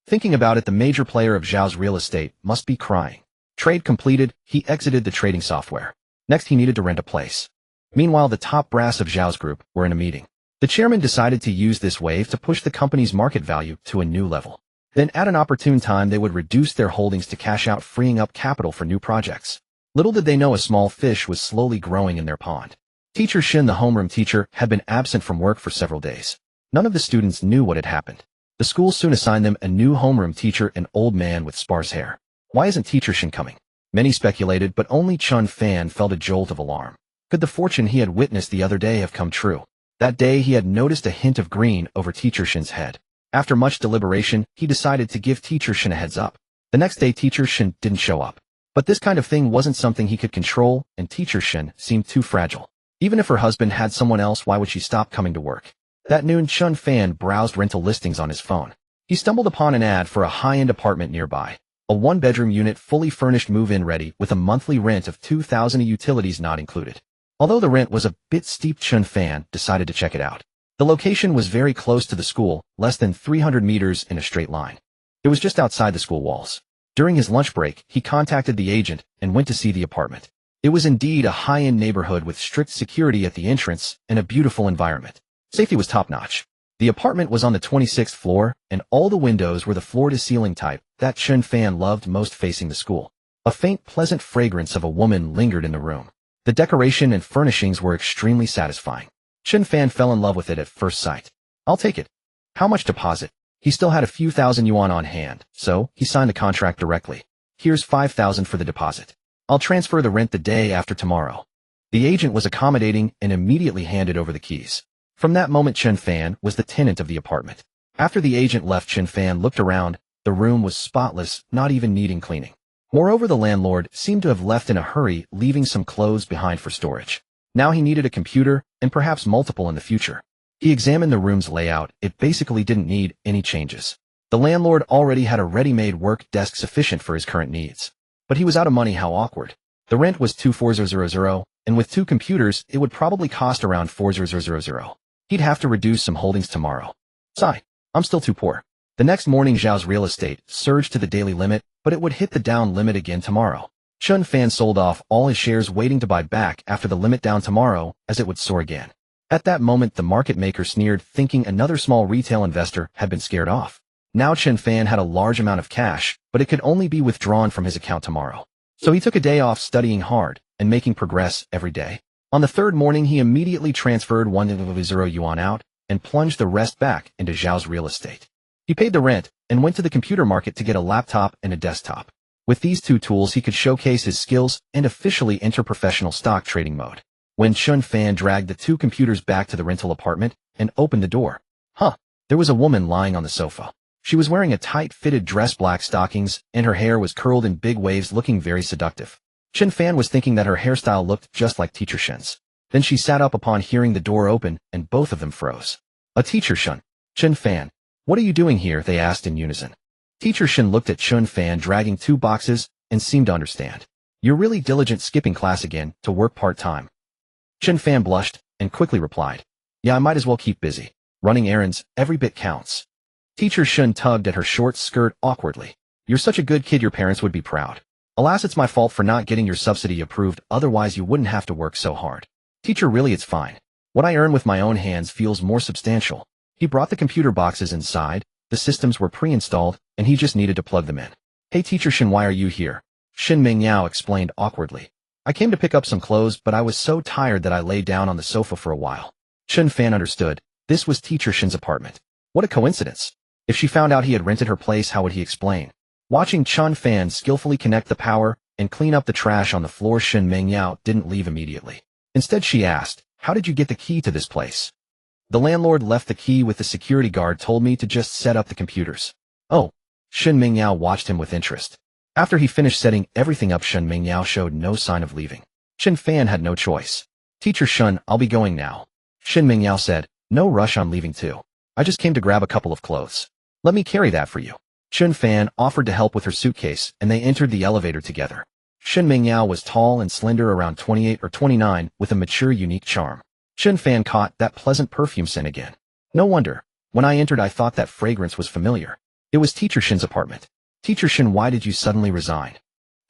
Thinking about it, the major player of Zhao's real estate must be crying. Trade completed, he exited the trading software. Next, he needed to rent a place. Meanwhile, the top brass of Zhao's group were in a meeting. The chairman decided to use this wave to push the company's market value to a new level. Then, at an opportune time, they would reduce their holdings to cash out, freeing up capital for new projects. Little did they know a small fish was slowly growing in their pond. Teacher Shin, the homeroom teacher, had been absent from work for several days. None of the students knew what had happened. The school soon assigned them a new homeroom teacher, an old man with sparse hair. Why isn't Teacher Shin coming? Many speculated, but only Chen Fan felt a jolt of alarm. Could the fortune he had witnessed the other day have come true? That day he had noticed a hint of green over Teacher Shin's head. After much deliberation, he decided to give Teacher Shin a heads up. The next day, Teacher Shin didn't show up. But this kind of thing wasn't something he could control, and Teacher Shin seemed too fragile. Even if her husband had someone else, why would she stop coming to work? That noon, Chen Fan browsed rental listings on his phone. He stumbled upon an ad for a high-end apartment nearby. A 1-bedroom unit, fully furnished, move-in ready, with a monthly rent of 2,000, utilities not included. Although the rent was a bit steep, Chen Fan decided to check it out. The location was very close to the school, less than 300 meters in a straight line. It was just outside the school walls. During his lunch break, he contacted the agent and went to see the apartment. It was indeed a high-end neighborhood with strict security at the entrance and a beautiful environment. Safety was top-notch. The apartment was on the 26th floor, and all the windows were the floor-to-ceiling type that Chen Fan loved most facing the school. A faint, pleasant fragrance of a woman lingered in the room. The decoration and furnishings were extremely satisfying. Chen Fan fell in love with it at first sight. I'll take it. How much deposit? He still had a few thousand yuan on hand, so he signed the contract directly. Here's 5,000 for the deposit. I'll transfer the rent the day after tomorrow. The agent was accommodating and immediately handed over the keys. From that moment, Chen Fan was the tenant of the apartment. After the agent left, Chen Fan looked around. The room was spotless, not even needing cleaning. Moreover, the landlord seemed to have left in a hurry, leaving some clothes behind for storage. Now he needed a computer, and perhaps multiple in the future. He examined the room's layout. It basically didn't need any changes. The landlord already had a ready-made work desk sufficient for his current needs. But he was out of money. How awkward. The rent was 2,400, and with 2 computers, it would probably cost around 4,000. He'd have to reduce some holdings tomorrow. Sigh, I'm still too poor. The next morning, Zhao's real estate surged to the daily limit, but it would hit the down limit again tomorrow. Chen Fan sold off all his shares, waiting to buy back after the limit down tomorrow, as it would soar again. At that moment, the market maker sneered, thinking another small retail investor had been scared off. Now Chen Fan had a large amount of cash, but it could only be withdrawn from his account tomorrow. So he took a day off, studying hard and making progress every day. On the 3rd morning, he immediately transferred 1,000 yuan out and plunged the rest back into Zhao's real estate. He paid the rent and went to the computer market to get a laptop and a desktop. With these 2 tools, he could showcase his skills and officially enter professional stock trading mode. When Chen Fan dragged the 2 computers back to the rental apartment and opened the door, there was a woman lying on the sofa. She was wearing a tight-fitted dress, black stockings, and her hair was curled in big waves, looking very seductive. Chen Fan was thinking that her hairstyle looked just like Teacher Shen's. Then she sat up upon hearing the door open, and both of them froze. A Teacher Shen. Chen Fan, what are you doing here? They asked in unison. Teacher Shen looked at Chen Fan dragging 2 boxes and seemed to understand. You're really diligent, skipping class again to work part-time. Chen Fan blushed and quickly replied, yeah, I might as well keep busy. Running errands, every bit counts. Teacher Shen tugged at her short skirt awkwardly. You're such a good kid, your parents would be proud. Alas, it's my fault for not getting your subsidy approved, otherwise you wouldn't have to work so hard. Teacher, really, it's fine. What I earn with my own hands feels more substantial. He brought the computer boxes inside. The systems were pre-installed, and he just needed to plug them in. Hey Teacher Shen, why are you here? Shen Mingyao explained awkwardly. I came to pick up some clothes, but I was so tired that I lay down on the sofa for a while. Chen Fan understood. This was Teacher Shen's apartment. What a coincidence. If she found out he had rented her place, how would he explain? Watching Chen Fan skillfully connect the power and clean up the trash on the floor, Shen Mingyao didn't leave immediately. Instead, she asked, how did you get the key to this place? The landlord left the key with the security guard, told me to just set up the computers. Oh. Shen Mingyao watched him with interest. After he finished setting everything up, Shen Mingyao showed no sign of leaving. Chen Fan had no choice. Teacher Shen, I'll be going now. Shen Mingyao said, no rush on leaving too. I just came to grab a couple of clothes. Let me carry that for you. Chen Fan offered to help with her suitcase, and they entered the elevator together. Shen Mingyao was tall and slender, around 28 or 29, with a mature, unique charm. Chen Fan caught that pleasant perfume scent again. No wonder. When I entered, I thought that fragrance was familiar. It was Teacher Shen's apartment. Teacher Shen, why did you suddenly resign?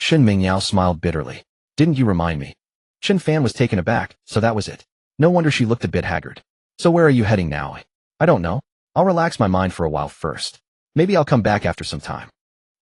Shen Mingyao smiled bitterly. Didn't you remind me? Chen Fan was taken aback, so that was it. No wonder she looked a bit haggard. So where are you heading now? I don't know. I'll relax my mind for a while first. Maybe I'll come back after some time.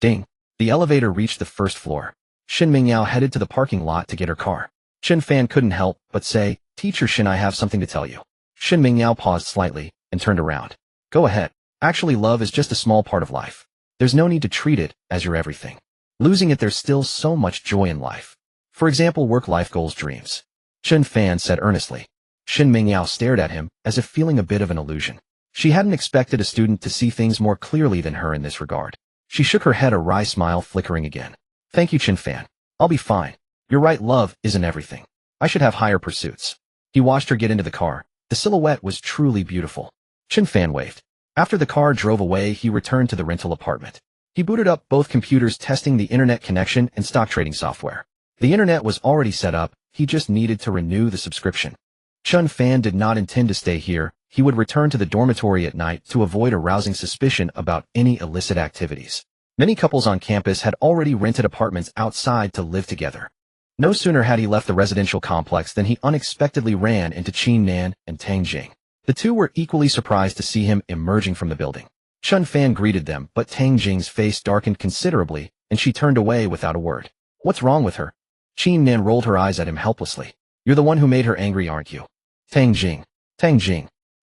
Ding. The elevator reached the 1st floor. Shen Mingyao headed to the parking lot to get her car. Chen Fan couldn't help but say, Teacher Shen, I have something to tell you. Shen Mingyao paused slightly and turned around. Go ahead. Actually, love is just a small part of life. There's no need to treat it as your everything. Losing it, there's still so much joy in life. For example, work-life goals, dreams. Chen Fan said earnestly. Shen Mingyao stared at him as if feeling a bit of an illusion. She hadn't expected a student to see things more clearly than her in this regard. She shook her head, a wry smile flickering again. Thank you, Chen Fan. I'll be fine. You're right, love isn't everything. I should have higher pursuits. He watched her get into the car. The silhouette was truly beautiful. Chen Fan waved. After the car drove away, he returned to the rental apartment. He booted up both computers, testing the internet connection and stock trading software. The internet was already set up, he just needed to renew the subscription. Chen Fan did not intend to stay here. He would return to the dormitory at night to avoid arousing suspicion about any illicit activities. Many couples on campus had already rented apartments outside to live together. No sooner had he left the residential complex than he unexpectedly ran into Chen Nan and Tang Jing. The two were equally surprised to see him emerging from the building. Chen Fan greeted them, but Tang Jing's face darkened considerably, and she turned away without a word. What's wrong with her? Chen Nan rolled her eyes at him helplessly. You're the one who made her angry, aren't you? Tang Jing.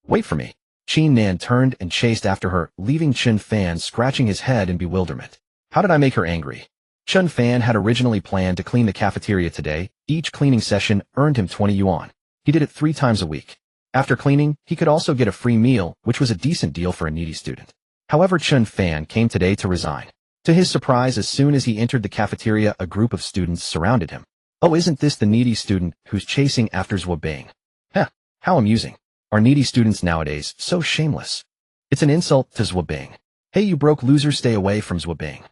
Wait for me. Chen Nan turned and chased after her, leaving Chen Fan scratching his head in bewilderment. How did I make her angry? Chen Fan had originally planned to clean the cafeteria today. Each cleaning session earned him 20 yuan. He did it 3 times a week. After cleaning, he could also get a free meal, which was a decent deal for a needy student. However, Chen Fan came today to resign. To his surprise, as soon as he entered the cafeteria, a group of students surrounded him. Oh, isn't this the needy student who's chasing after Zhuo Bing? Heh, how amusing. Are needy students nowadays so shameless? It's an insult to Zhuo Bing. Hey, you broke loser, stay away from Zhuo Bing.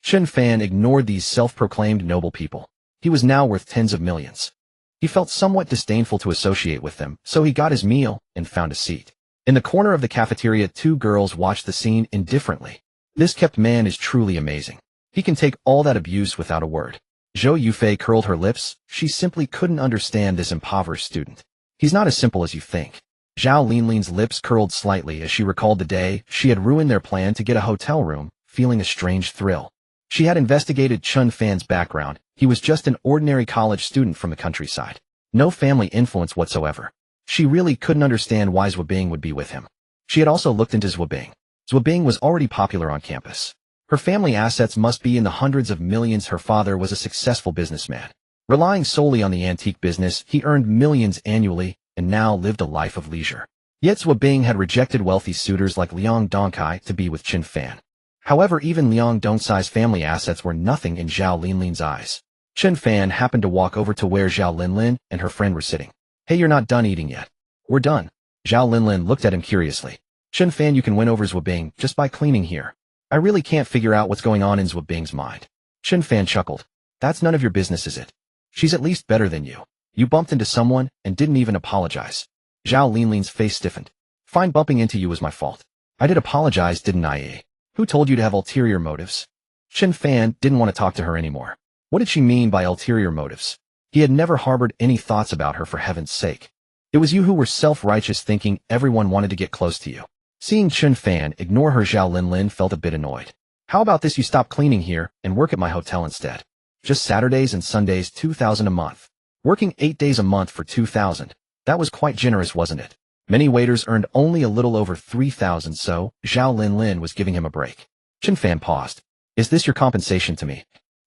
Chen Fan ignored these self-proclaimed noble people. He was now worth tens of millions. He felt somewhat disdainful to associate with them, so he got his meal and found a seat. In the corner of the cafeteria, 2 girls watched the scene indifferently. This kept man is truly amazing. He can take all that abuse without a word. Zhou Yufei curled her lips. She simply couldn't understand this impoverished student. He's not as simple as you think. Zhao Linlin's lips curled slightly as she recalled the day she had ruined their plan to get a hotel room, feeling a strange thrill. She had investigated Chen Fan's background. He was just an ordinary college student from the countryside. No family influence whatsoever. She really couldn't understand why Zhuo Bing would be with him. She had also looked into Zhuo Bing. Zhuo Bing was already popular on campus. Her family assets must be in the hundreds of millions. Her father was a successful businessman. Relying solely on the antique business, he earned millions annually and now lived a life of leisure. Yet Zhuo Bing had rejected wealthy suitors like Liang Dongkai to be with Chen Fan. However, even Liang Dongcai's family assets were nothing in Zhao Linlin's eyes. Chen Fan happened to walk over to where Zhao Linlin and her friend were sitting. Hey, you're not done eating yet. We're done. Zhao Linlin looked at him curiously. Chen Fan, you can win over Zhuo Bing just by cleaning here. I really can't figure out what's going on in Zhuo Bing's mind. Chen Fan chuckled. That's none of your business, is it? She's at least better than you. You bumped into someone and didn't even apologize. Zhao Linlin's face stiffened. Fine, bumping into you was my fault. I did apologize, didn't I? Who told you to have ulterior motives? Chen Fan didn't want to talk to her anymore. What did she mean by ulterior motives? He had never harbored any thoughts about her, for heaven's sake. It was you who were self-righteous, thinking everyone wanted to get close to you. Seeing Chen Fan ignore her, Zhao Linlin felt a bit annoyed. How about this, you stop cleaning here and work at my hotel instead? Just Saturdays and Sundays, 2,000 a month. Working 8 days a month for 2,000. That was quite generous, wasn't it? Many waiters earned only a little over 3,000, so Zhao Linlin was giving him a break. Chen Fan paused. Is this your compensation to me?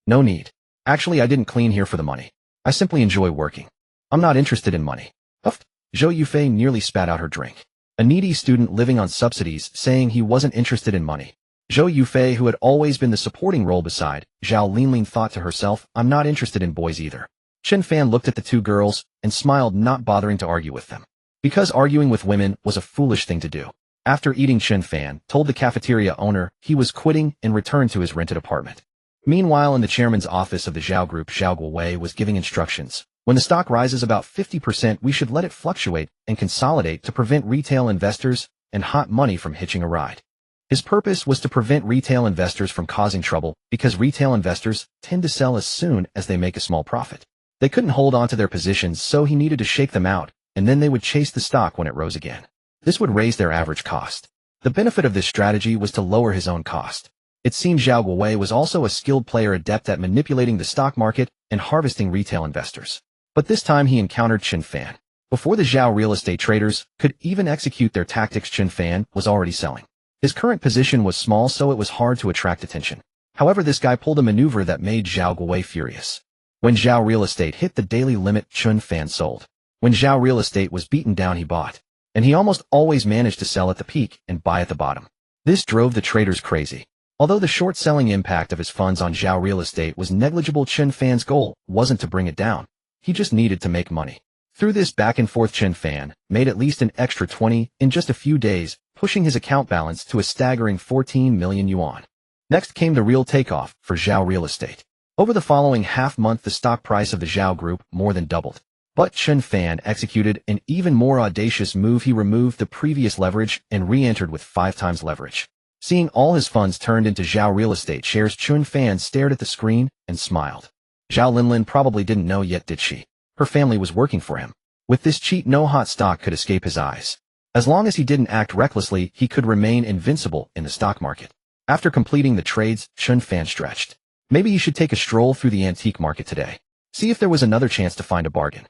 No need. Actually, I didn't clean here for the money. I simply enjoy working. I'm not interested in money. Huffed. Zhou Yufei nearly spat out her drink. A needy student living on subsidies, saying he wasn't interested in money. Zhou Yufei, who had always been the supporting role beside Zhao Linlin, thought to herself, I'm not interested in boys either. Chen Fan looked at the 2 girls and smiled, not bothering to argue with them. Because arguing with women was a foolish thing to do. After eating, Chen Fan told the cafeteria owner he was quitting and returned to his rented apartment. Meanwhile, in the chairman's office of the Zhao Group, Zhao Guowei was giving instructions. When the stock rises about 50%, we should let it fluctuate and consolidate to prevent retail investors and hot money from hitching a ride. His purpose was to prevent retail investors from causing trouble, because retail investors tend to sell as soon as they make a small profit. They couldn't hold on to their positions, so he needed to shake them out, and then they would chase the stock when it rose again. This would raise their average cost. The benefit of this strategy was to lower his own cost. It seemed Zhao Guowei was also a skilled player, adept at manipulating the stock market and harvesting retail investors. But this time he encountered Chen Fan. Before the Zhao real estate traders could even execute their tactics, Chen Fan was already selling. His current position was small, so it was hard to attract attention. However, this guy pulled a maneuver that made Zhao Guowei furious. When Zhao real estate hit the daily limit, Chen Fan sold. When Zhao real estate was beaten down, he bought. And he almost always managed to sell at the peak and buy at the bottom. This drove the traders crazy. Although the short-selling impact of his funds on Zhao real estate was negligible, Chen Fan's goal wasn't to bring it down. He just needed to make money. Through this back and forth, Chen Fan made at least an extra 20 in just a few days, pushing his account balance to a staggering 14 million yuan. Next came the real takeoff for Zhao real estate. Over the following half-month, the stock price of the Zhao Group more than doubled. But Chen Fan executed an even more audacious move. He removed the previous leverage and re-entered with 5 times leverage. Seeing all his funds turned into Zhao real estate shares, Chen Fan stared at the screen and smiled. Zhao Linlin probably didn't know yet, did she? Her family was working for him. With this cheat, no hot stock could escape his eyes. As long as he didn't act recklessly, he could remain invincible in the stock market. After completing the trades, Chen Fan stretched. Maybe he should take a stroll through the antique market today. See if there was another chance to find a bargain.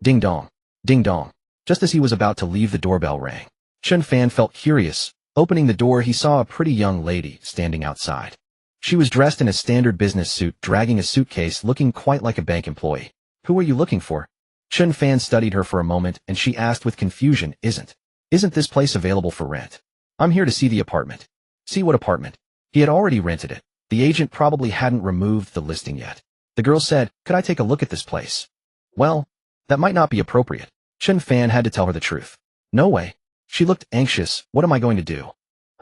Ding dong. Ding dong. Just as he was about to leave, the doorbell rang. Chen Fan felt curious. Opening the door, he saw a pretty young lady standing outside. She was dressed in a standard business suit, dragging a suitcase, looking quite like a bank employee. Who are you looking for? Chen Fan studied her for a moment, and she asked with confusion, Isn't this place available for rent? I'm here to see the apartment. See what apartment? He had already rented it. The agent probably hadn't removed the listing yet. The girl said, Could I take a look at this place? Well, that might not be appropriate. Chen Fan had to tell her the truth. No way. She looked anxious. What am I going to do?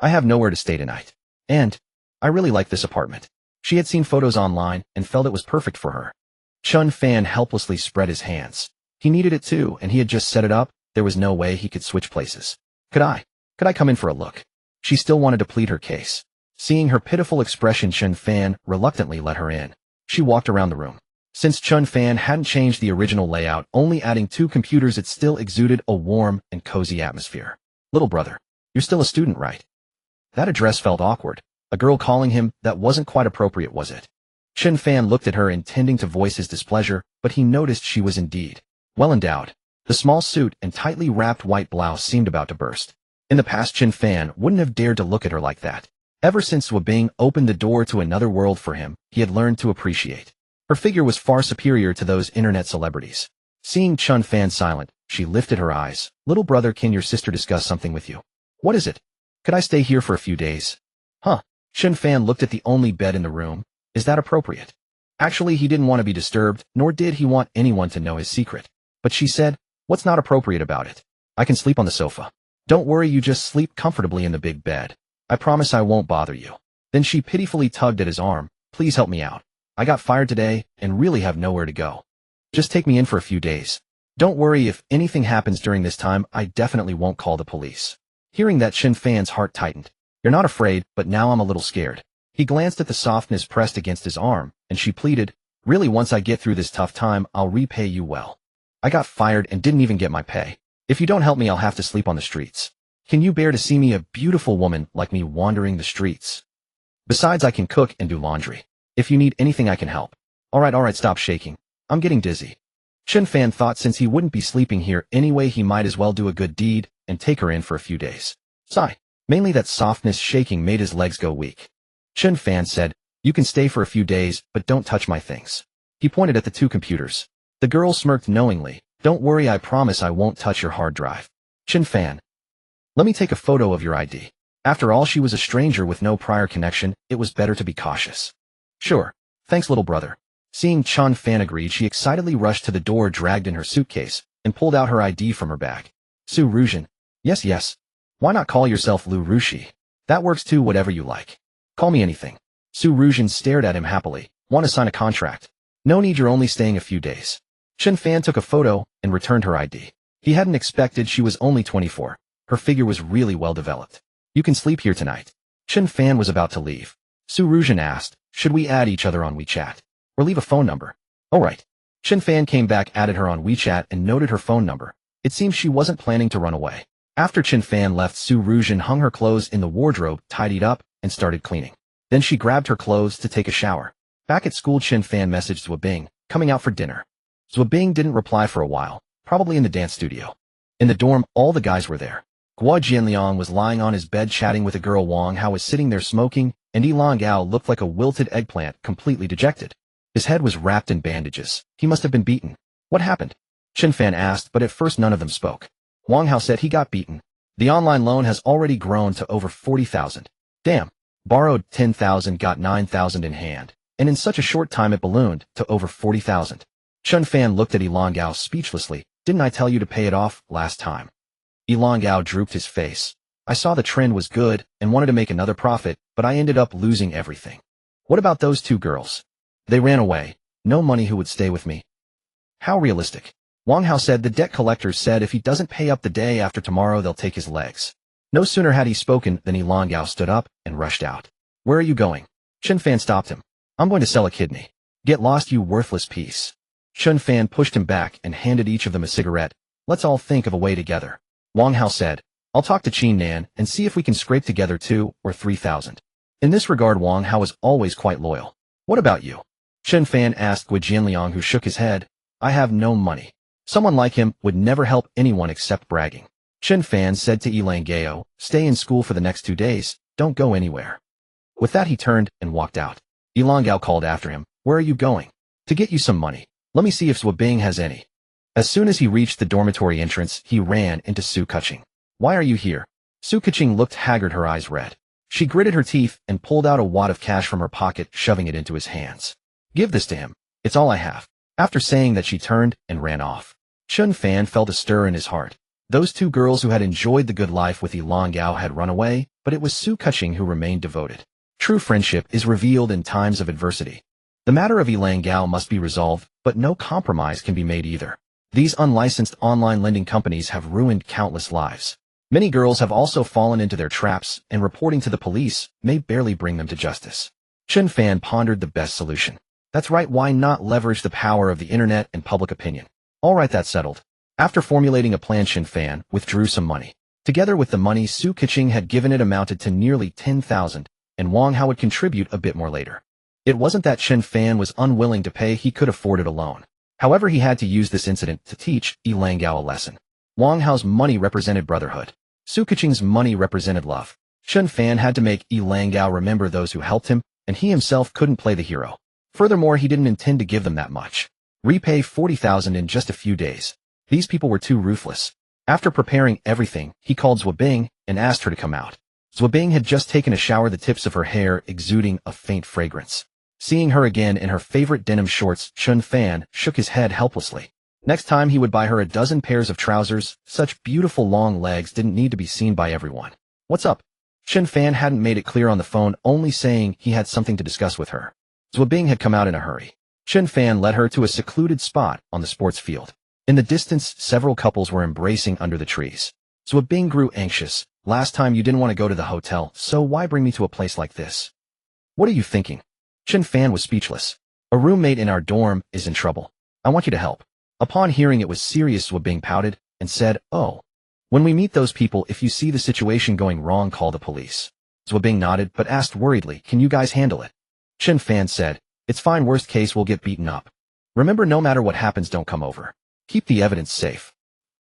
I have nowhere to stay tonight. And I really like this apartment. She had seen photos online and felt it was perfect for her. Chen Fan helplessly spread his hands. He needed it too, and he had just set it up. There was no way he could switch places. Could I come in for a look? She still wanted to plead her case. Seeing her pitiful expression, Chen Fan reluctantly let her in. She walked around the room. Since Chen Fan hadn't changed the original layout, only adding 2 computers, it still exuded a warm and cozy atmosphere. Little brother, you're still a student, right? That address felt awkward. A girl calling him, that wasn't quite appropriate, was it? Chen Fan looked at her, intending to voice his displeasure, but he noticed she was indeed well endowed. The small suit and tightly wrapped white blouse seemed about to burst. In the past, Chen Fan wouldn't have dared to look at her like that. Ever since Bing opened the door to another world for him, he had learned to appreciate. Her figure was far superior to those internet celebrities. Seeing Chen Fan silent, she lifted her eyes. Little brother, can your sister discuss something with you? What is it? Could I stay here for a few days? Huh? Chen Fan looked at the only bed in the room. Is that appropriate? Actually, he didn't want to be disturbed, nor did he want anyone to know his secret. But she said, What's not appropriate about it? I can sleep on the sofa. Don't worry, you just sleep comfortably in the big bed. I promise I won't bother you. Then she pitifully tugged at his arm. Please help me out. I got fired today and really have nowhere to go. Just take me in for a few days. Don't worry, if anything happens during this time, I definitely won't call the police. Hearing that, Chen Fan's heart tightened. You're not afraid, but now I'm a little scared. He glanced at the softness pressed against his arm, and she pleaded, Really, once I get through this tough time, I'll repay you well. I got fired and didn't even get my pay. If you don't help me, I'll have to sleep on the streets. Can you bear to see me, a beautiful woman like me, wandering the streets? Besides, I can cook and do laundry. If you need anything, I can help. All right, stop shaking. I'm getting dizzy. Chen Fan thought since he wouldn't be sleeping here anyway, he might as well do a good deed and take her in for a few days. Sigh. Mainly that softness shaking made his legs go weak. Chen Fan said, You can stay for a few days, but don't touch my things. He pointed at the 2 computers. The girl smirked knowingly. Don't worry, I promise I won't touch your hard drive. Chen Fan, let me take a photo of your ID. After all, she was a stranger with no prior connection. It was better to be cautious. Sure. Thanks, little brother. Seeing Chen Fan agreed, she excitedly rushed to the door, dragged in her suitcase, and pulled out her ID from her bag. Su Ruzhen. Yes. Why not call yourself Lu Rushi? That works too, whatever you like. Call me anything. Su Ruzhen stared at him happily. Want to sign a contract? No need, you're only staying a few days. Chen Fan took a photo and returned her ID. He hadn't expected she was only 24. Her figure was really well developed. You can sleep here tonight. Chen Fan was about to leave. Su Ruzhen asked, Should we add each other on WeChat? Or leave a phone number? All right. Chen Fan came back, added her on WeChat, and noted her phone number. It seems she wasn't planning to run away. After Chen Fan left, Su Ruzhen hung her clothes in the wardrobe, tidied up, and started cleaning. Then she grabbed her clothes to take a shower. Back at school, Chen Fan messaged Bing, coming out for dinner. Bing didn't reply for a while, probably in the dance studio. In the dorm, all the guys were there. Guo Jianliang was lying on his bed chatting with a girl. Wang Hao was sitting there smoking, and Yilong Gao looked like a wilted eggplant, completely dejected. His head was wrapped in bandages. He must have been beaten. What happened? Chen Fan asked, but at first none of them spoke. Wang Hao said he got beaten. The online loan has already grown to over 40,000. Damn. Borrowed 10,000, got 9,000 in hand. And in such a short time it ballooned to over 40,000. Chen Fan looked at Yilong Gao speechlessly. Didn't I tell you to pay it off last time? Yilong Gao drooped his face. I saw the trend was good and wanted to make another profit, but I ended up losing everything. What about those 2 girls? They ran away. No money, who would stay with me? How realistic. Wang Hao said the debt collectors said if he doesn't pay up the day after tomorrow, they'll take his legs. No sooner had he spoken than Ilan Gao stood up and rushed out. Where are you going? Chen Fan stopped him. I'm going to sell a kidney. Get lost, you worthless piece. Chen Fan pushed him back and handed each of them a cigarette. Let's all think of a way together. Wang Hao said, I'll talk to Qin Nan and see if we can scrape together 2 or 3,000. In this regard, Wang Hao was always quite loyal. What about you? Chen Fan asked Gui Jianliang, who shook his head. I have no money. Someone like him would never help anyone except bragging. Chen Fan said to Ilan Gao, stay in school for the next 2 days, don't go anywhere. With that he turned and walked out. Ilan Gao called after him, where are you going? To get you some money. Let me see if Zhuo Bing has any. As soon as he reached the dormitory entrance, he ran into Su Keqing. Why are you here? Su Keqing looked haggard, her eyes red. She gritted her teeth and pulled out a wad of cash from her pocket, shoving it into his hands. Give this to him. It's all I have. After saying that, she turned and ran off. Chen Fan felt a stir in his heart. Those 2 girls who had enjoyed the good life with Ilan Gao had run away, but it was Su Keqing who remained devoted. True friendship is revealed in times of adversity. The matter of Ilan Gao must be resolved, but no compromise can be made either. These unlicensed online lending companies have ruined countless lives. Many girls have also fallen into their traps, and reporting to the police may barely bring them to justice. Chen Fan pondered the best solution. That's right, why not leverage the power of the internet and public opinion? All right, that's settled. After formulating a plan, Chen Fan withdrew some money. Together with the money Su Keqing had given, it amounted to nearly 10,000, and Wang Hao would contribute a bit more later. It wasn't that Chen Fan was unwilling to pay, he could afford it alone. However, he had to use this incident to teach Ilan Gao a lesson. Wang Hao's money represented brotherhood. Su Keqing's money represented love. Chen Fan had to make Ilan Gao remember those who helped him, and he himself couldn't play the hero. Furthermore, he didn't intend to give them that much. Repay 40,000 in just a few days. These people were too ruthless. After preparing everything, he called Zhuo Bing and asked her to come out. Zhuo Bing had just taken a shower, the tips of her hair exuding a faint fragrance. Seeing her again in her favorite denim shorts, Chen Fan shook his head helplessly. Next time he would buy her a dozen pairs of trousers. Such beautiful long legs didn't need to be seen by everyone. What's up? Chen Fan hadn't made it clear on the phone, only saying he had something to discuss with her. Zhuo Bing had come out in a hurry. Chen Fan led her to a secluded spot on the sports field. In the distance, several couples were embracing under the trees. Zhuo Bing grew anxious. Last time you didn't want to go to the hotel, so why bring me to a place like this? What are you thinking? Chen Fan was speechless. A roommate in our dorm is in trouble. I want you to help. Upon hearing it was serious, Zhuo Bing pouted and said, oh. When we meet those people, if you see the situation going wrong, call the police. Zhuo Bing nodded but asked worriedly, can you guys handle it? Chen Fan said, it's fine, worst case we'll get beaten up. Remember, no matter what happens, don't come over. Keep the evidence safe.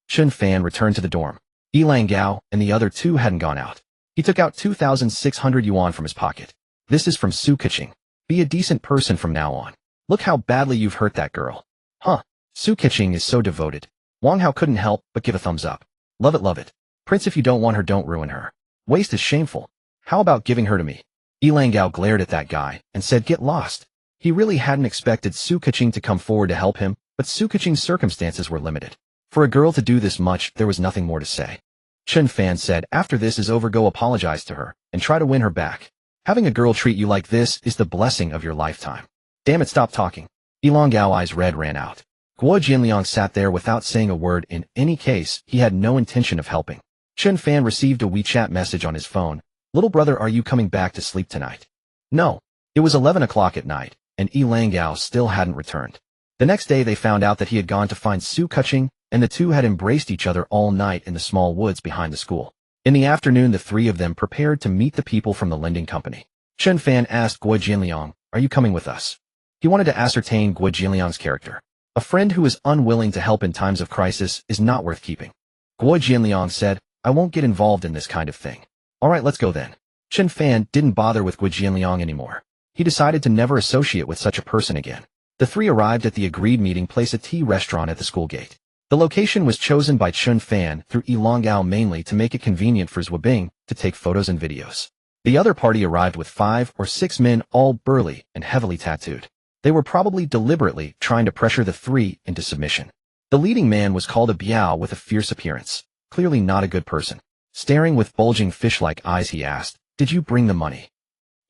Chen Fan returned to the dorm. Ilan Gao and the other 2 hadn't gone out. He took out 2,600 yuan from his pocket. This is from Su Keqing. Be a decent person from now on. Look how badly you've hurt that girl. Huh. Su Keqing is so devoted. Wang Hao couldn't help but give a thumbs up. Love it, love it. Prince, if you don't want her, don't ruin her. Waste is shameful. How about giving her to me? Ilan Gao glared at that guy and said, get lost. He really hadn't expected Su Keqing to come forward to help him, but Su Keqing's circumstances were limited. For a girl to do this much, there was nothing more to say. Chen Fan said, after this is over, go apologize to her and try to win her back. Having a girl treat you like this is the blessing of your lifetime. Damn it, stop talking. Ilan Gao's eyes red ran out. Guo Jianliang sat there without saying a word. In any case, he had no intention of helping. Chen Fan received a WeChat message on his phone. Little brother, are you coming back to sleep tonight? No. It was 11 o'clock at night, and Ilan Gao still hadn't returned. The next day they found out that he had gone to find Su Keqing, and the 2 had embraced each other all night in the small woods behind the school. In the afternoon, the 3 of them prepared to meet the people from the lending company. Chen Fan asked Guo Jianliang, are you coming with us? He wanted to ascertain Guo Jianliang's character. A friend who is unwilling to help in times of crisis is not worth keeping. Guo Jianliang said, I won't get involved in this kind of thing. All right, let's go then. Chen Fan didn't bother with Guo Jianliang anymore. He decided to never associate with such a person again. The 3 arrived at the agreed meeting place, a tea restaurant at the school gate. The location was chosen by Chen Fan through Ilan Gao mainly to make it convenient for Zhuo Bing to take photos and videos. The other party arrived with 5 or 6 men, all burly and heavily tattooed. They were probably deliberately trying to pressure the 3 into submission. The leading man was called a Biao with a fierce appearance, clearly not a good person. Staring with bulging fish-like eyes, he asked, did you bring the money?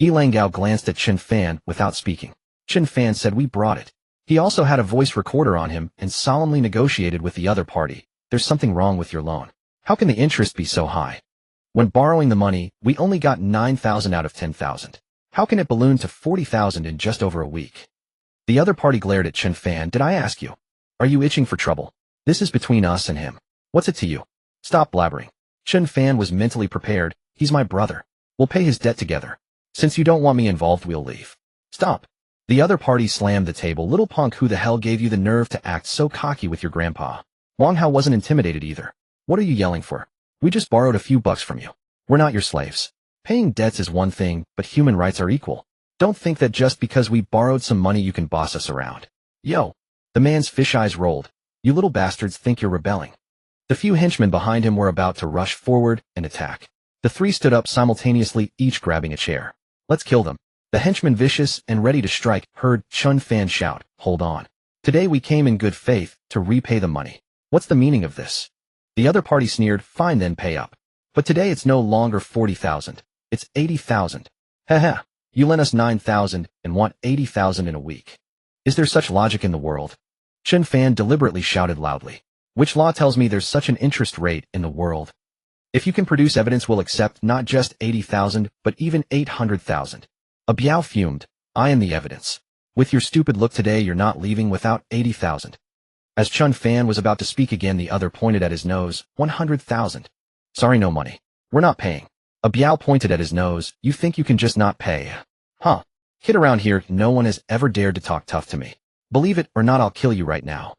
Ilan Gao glanced at Chen Fan without speaking. Chen Fan said we brought it. He also had a voice recorder on him and solemnly negotiated with the other party. There's something wrong with your loan. How can the interest be so high? When borrowing the money, we only got 9,000 out of 10,000. How can it balloon to 40,000 in just over a week? The other party glared at Chen Fan. Did I ask you? Are you itching for trouble? This is between us and him. What's it to you? Stop blabbering. Chen Fan was mentally prepared. He's my brother. We'll pay his debt together. Since you don't want me involved, we'll leave. Stop. The other party slammed the table. Little punk, who the hell gave you the nerve to act so cocky with your grandpa? Wang Hao wasn't intimidated either. What are you yelling for? We just borrowed a few bucks from you. We're not your slaves. Paying debts is one thing, but human rights are equal. Don't think that just because we borrowed some money you can boss us around. Yo. The man's fish eyes rolled. You little bastards think you're rebelling. The few henchmen behind him were about to rush forward and attack. The three stood up simultaneously, each grabbing a chair. Let's kill them. The henchmen, vicious and ready to strike, heard Chen Fan shout, hold on. Today we came in good faith to repay the money. What's the meaning of this? The other party sneered, fine then, pay up. But today it's no longer 40,000. It's 80,000. Haha, you lent us 9,000 and want 80,000 in a week. Is there such logic in the world? Chen Fan deliberately shouted loudly. Which law tells me there's such an interest rate in the world? If you can produce evidence, we'll accept not just 80,000, but even 800,000. A Biao fumed. I am the evidence. With your stupid look today, you're not leaving without 80,000. As Chen Fan was about to speak again, the other pointed at his nose. 100,000. Sorry, no money. We're not paying. A Biao pointed at his nose. You think you can just not pay? Huh. Kid, around here, no one has ever dared to talk tough to me. Believe it or not, I'll kill you right now.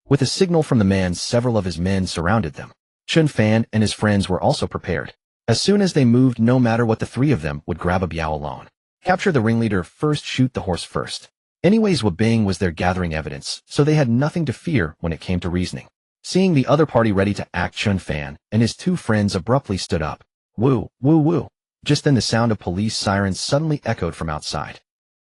With a signal from the man, several of his men surrounded them. Chen Fan and his friends were also prepared. As soon as they moved, no matter what, the three of them would grab a Biao alone. Capture the ringleader first, shoot the horse first. Anyways, Bing was there gathering evidence, so they had nothing to fear when it came to reasoning. Seeing the other party ready to act, Chen Fan and his two friends abruptly stood up. Woo, woo, woo. Just then the sound of police sirens suddenly echoed from outside.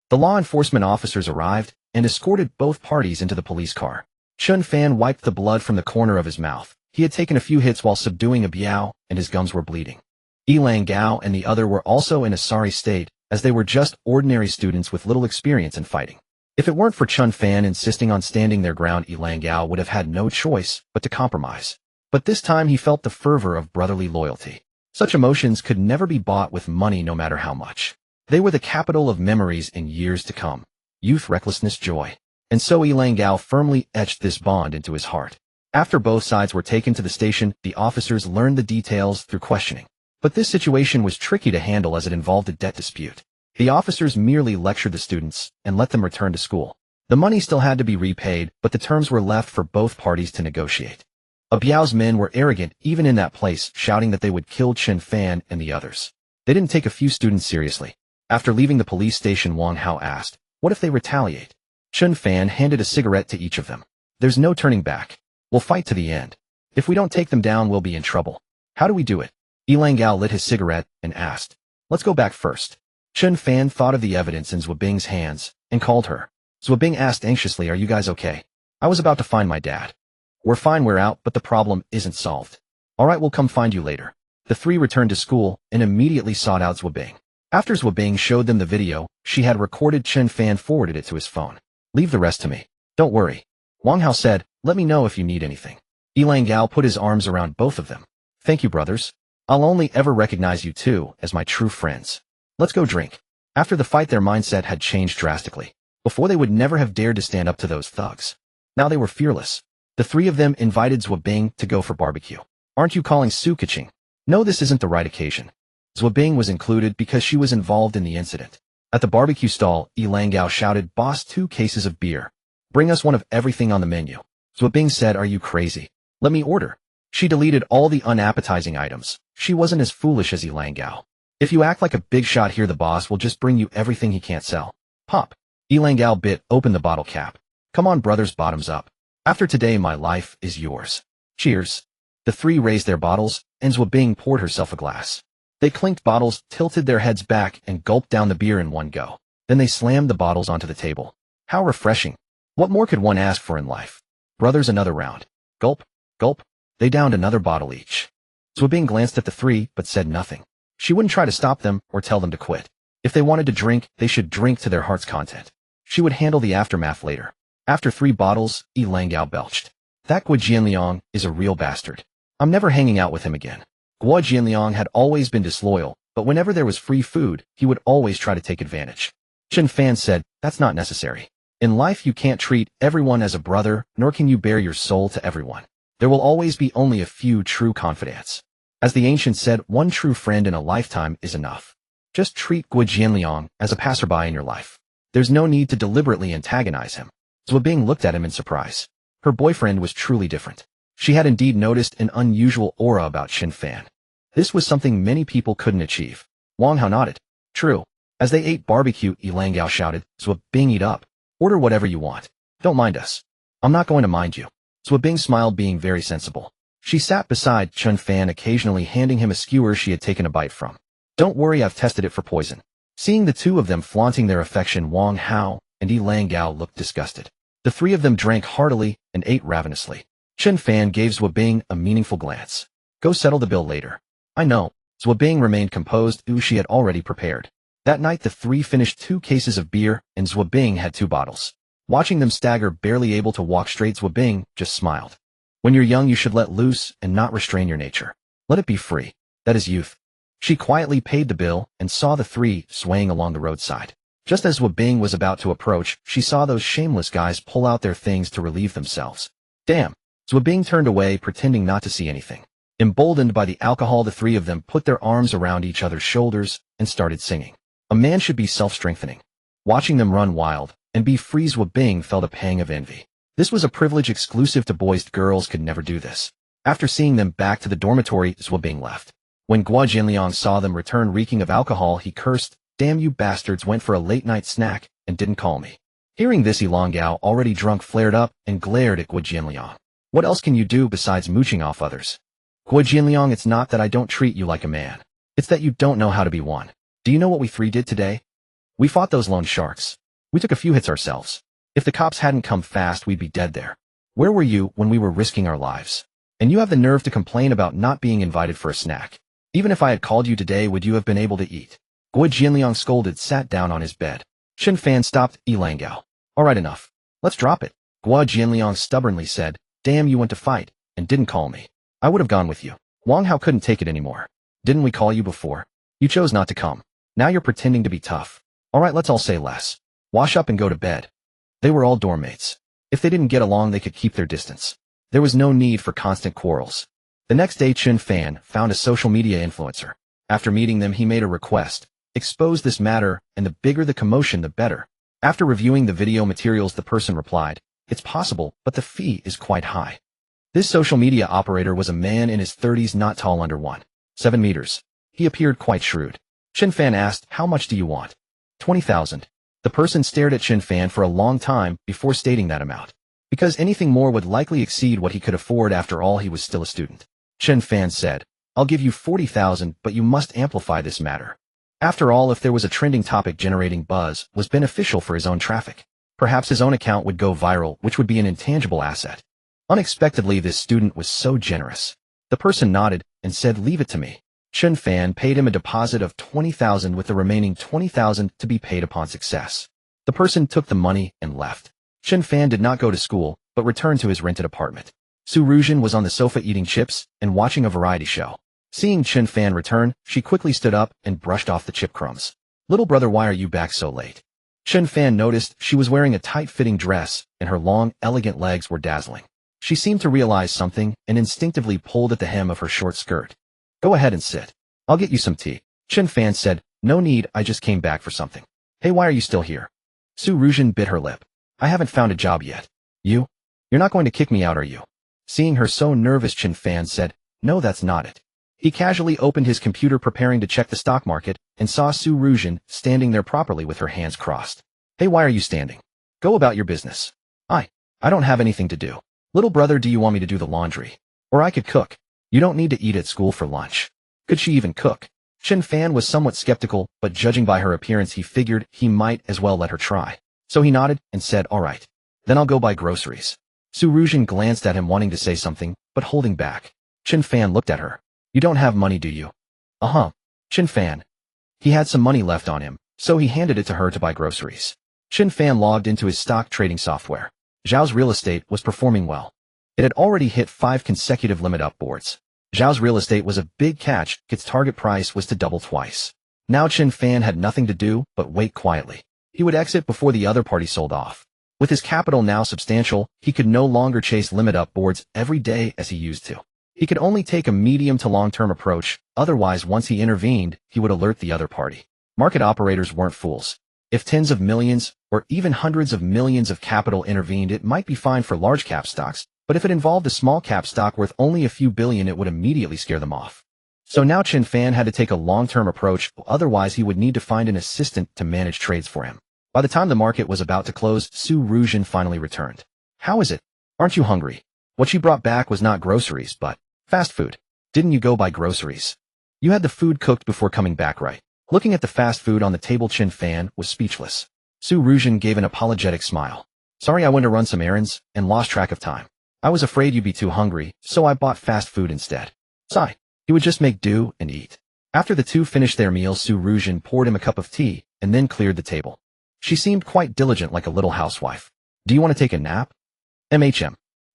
The law enforcement officers arrived and escorted both parties into the police car. Chen Fan wiped the blood from the corner of his mouth. He had taken a few hits while subduing a Biao, and his gums were bleeding. Yilang Gao and the other were also in a sorry state, as they were just ordinary students with little experience in fighting. If it weren't for Chen Fan insisting on standing their ground, Yilang Gao would have had no choice but to compromise. But this time he felt the fervor of brotherly loyalty. Such emotions could never be bought with money, no matter how much. They were the capital of memories in years to come. Youth, recklessness, joy. And so Yilang Gao firmly etched this bond into his heart. After both sides were taken to the station, the officers learned the details through questioning. But this situation was tricky to handle as it involved a debt dispute. The officers merely lectured the students and let them return to school. The money still had to be repaid, but the terms were left for both parties to negotiate. A Biao's men were arrogant even in that place, shouting that they would kill Chen Fan and the others. They didn't take a few students seriously. After leaving the police station, Wang Hao asked, what if they retaliate? Chen Fan handed a cigarette to each of them. There's no turning back. We'll fight to the end. If we don't take them down, we'll be in trouble. How do we do it? Yilang Gao lit his cigarette and asked, let's go back first. Chen Fan thought of the evidence in Bing's hands and called her. Bing asked anxiously, are you guys okay? I was about to find my dad. We're fine, we're out, but the problem isn't solved. All right, we'll come find you later. The three returned to school and immediately sought out Bing. After Bing showed them the video she had recorded, Chen Fan forwarded it to his phone. Leave the rest to me. Don't worry. Wang Hao said, let me know if you need anything. Yilang Gao put his arms around both of them. Thank you, brothers. I'll only ever recognize you two as my true friends. Let's go drink. After the fight, their mindset had changed drastically. Before, they would never have dared to stand up to those thugs. Now they were fearless. The three of them invited Bing to go for barbecue. Aren't you calling Su Keqing? No, this isn't the right occasion. Bing was included because she was involved in the incident. At the barbecue stall, Yilang Gao shouted, boss, 2 cases of beer. Bring us one of everything on the menu. Bing said, are you crazy? Let me order. She deleted all the unappetizing items. She wasn't as foolish as Yilang Gao. If you act like a big shot here, the boss will just bring you everything he can't sell. Pop. Yilang Gao bit open the bottle cap. Come on, brothers, bottoms up. After today, my life is yours. Cheers. The three raised their bottles, and Bing poured herself a glass. They clinked bottles, tilted their heads back, and gulped down the beer in one go. Then they slammed the bottles onto the table. How refreshing. What more could one ask for in life? Brothers, another round. Gulp, gulp. They downed another bottle each. Bing glanced at the three, but said nothing. She wouldn't try to stop them or tell them to quit. If they wanted to drink, they should drink to their heart's content. She would handle the aftermath later. After 3 bottles, Yi Langgao belched. That Guo Jianliang is a real bastard. I'm never hanging out with him again. Guo Jianliang had always been disloyal, but whenever there was free food, he would always try to take advantage. Chen Fan said, that's not necessary. In life you can't treat everyone as a brother, nor can you bare your soul to everyone. There will always be only a few true confidants. As the ancients said, one true friend in a lifetime is enough. Just treat Guo Jianliang as a passerby in your life. There's no need to deliberately antagonize him. Zhuo Bing looked at him in surprise. Her boyfriend was truly different. She had indeed noticed an unusual aura about Chen Fan. This was something many people couldn't achieve. Wang Hao nodded. True. As they ate barbecue, Yi Langgao shouted, Zhuo Bing, eat up. Order whatever you want. Don't mind us. I'm not going to mind you. Zhuo Bing smiled, being very sensible. She sat beside Chen Fan, occasionally handing him a skewer she had taken a bite from. Don't worry, I've tested it for poison. Seeing the two of them flaunting their affection, Wang Hao and Yi Langgao looked disgusted. The 3 of them drank heartily and ate ravenously. Chen Fan gave Zhuo Bing a meaningful glance. Go settle the bill later. I know. Zhuo Bing remained composed, she had already prepared. That night the 3 finished 2 cases of beer, and Zhuo Bing had 2 bottles. Watching them stagger, barely able to walk straight, Zhuo Bing just smiled. When you're young you should let loose and not restrain your nature. Let it be free. That is youth. She quietly paid the bill and saw the 3 swaying along the roadside. Just as Zhuo Bing was about to approach, she saw those shameless guys pull out their things to relieve themselves. Damn. Zhuo Bing turned away, pretending not to see anything. Emboldened by the alcohol, the 3 of them put their arms around each other's shoulders and started singing. A man should be self-strengthening. Watching them run wild and be free, Zhuo Bing felt a pang of envy. This was a privilege exclusive to boys. Girls could never do this. After seeing them back to the dormitory, Zhuo Bing left. When Guo Jianliang saw them return reeking of alcohol, he cursed, Damn you bastards, went for a late-night snack and didn't call me. Hearing this, Yi Langgao, already drunk, flared up and glared at Guo Jianliang. What else can you do besides mooching off others? Guo Jianliang, it's not that I don't treat you like a man. It's that you don't know how to be one. Do you know what we 3 did today? We fought those loan sharks. We took a few hits ourselves. If the cops hadn't come fast, we'd be dead there. Where were you when we were risking our lives? And you have the nerve to complain about not being invited for a snack. Even if I had called you today, would you have been able to eat? Guo Jianliang scolded, sat down on his bed. Chen Fan stopped Yi Langgao. All right, enough. Let's drop it. Guo Jianliang stubbornly said, Damn, you went to fight and didn't call me. I would have gone with you. Wang Hao couldn't take it anymore. Didn't we call you before? You chose not to come. Now you're pretending to be tough. All right, let's all say less. Wash up and go to bed. They were all dorm mates. If they didn't get along, they could keep their distance. There was no need for constant quarrels. The next day, Chen Fan found a social media influencer. After meeting them, he made a request. Expose this matter, and the bigger the commotion, the better. After reviewing the video materials, the person replied, It's possible, but the fee is quite high. This social media operator was a man in his 30s, not tall, under 1.7 meters. He appeared quite shrewd. Chen Fan asked, How much do you want? 20,000. The person stared at Chen Fan for a long time before stating that amount. Because anything more would likely exceed what he could afford. After all, he was still a student. Chen Fan said, I'll give you 40,000, but you must amplify this matter. After all, if there was a trending topic, generating buzz was beneficial for his own traffic. Perhaps his own account would go viral, which would be an intangible asset. Unexpectedly, this student was so generous. The person nodded and said, Leave it to me. Chen Fan paid him a deposit of 20,000 with the remaining 20,000 to be paid upon success. The person took the money and left. Chen Fan did not go to school, but returned to his rented apartment. Su Ruzhen was on the sofa eating chips and watching a variety show. Seeing Chen Fan return, she quickly stood up and brushed off the chip crumbs. Little brother, why are you back so late? Chen Fan noticed she was wearing a tight-fitting dress, and her long, elegant legs were dazzling. She seemed to realize something and instinctively pulled at the hem of her short skirt. Go ahead and sit. I'll get you some tea. Chen Fan said, No need, I just came back for something. Hey, why are you still here? Su Ruzhen bit her lip. I haven't found a job yet. You're not going to kick me out, are you? Seeing her so nervous, Chen Fan said, No, that's not it. He casually opened his computer, preparing to check the stock market, and saw Su Ruzhen standing there properly with her hands crossed. Hey, why are you standing? Go about your business. I don't have anything to do. Little brother, do you want me to do the laundry? Or I could cook. You don't need to eat at school for lunch. Could she even cook? Chen Fan was somewhat skeptical, but judging by her appearance, he figured he might as well let her try. So he nodded and said, All right. Then I'll go buy groceries. Su Ruzhen glanced at him, wanting to say something, but holding back. Chen Fan looked at her. You don't have money, do you? Uh-huh. Chen Fan. He had some money left on him, so he handed it to her to buy groceries. Chen Fan logged into his stock trading software. Zhao's real estate was performing well. It had already hit 5 consecutive limit up boards. Zhao's real estate was a big catch. Its target price was to double twice. Now Chen Fan had nothing to do but wait quietly. He would exit before the other party sold off. With his capital now substantial, he could no longer chase limit up boards every day as he used to. He could only take a medium to long-term approach, otherwise once he intervened, he would alert the other party. Market operators weren't fools. If tens of millions, or even hundreds of millions of capital intervened, it might be fine for large-cap stocks, but if it involved a small-cap stock worth only a few billion, it would immediately scare them off. So now Chen Fan had to take a long-term approach, otherwise he would need to find an assistant to manage trades for him. By the time the market was about to close, Su Ruzhen finally returned. "How is it? Aren't you hungry?" What she brought back was not groceries, but fast food. "Didn't you go buy groceries? You had the food cooked before coming back, right?" Looking at the fast food on the table, Chen Fan was speechless. Su Ruzhen gave an apologetic smile. "Sorry, I went to run some errands and lost track of time. I was afraid you'd be too hungry, so I bought fast food instead." Sigh. He would just make do and eat. After the two finished their meal, Su Ruzhen poured him a cup of tea and then cleared the table. She seemed quite diligent, like a little housewife. "Do you want to take a nap?"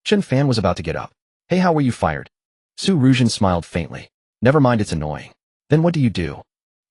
Chen Fan was about to get up. "Hey, how were you fired?" Su Ruzhen smiled faintly. "Never mind, it's annoying." "Then what do you do?"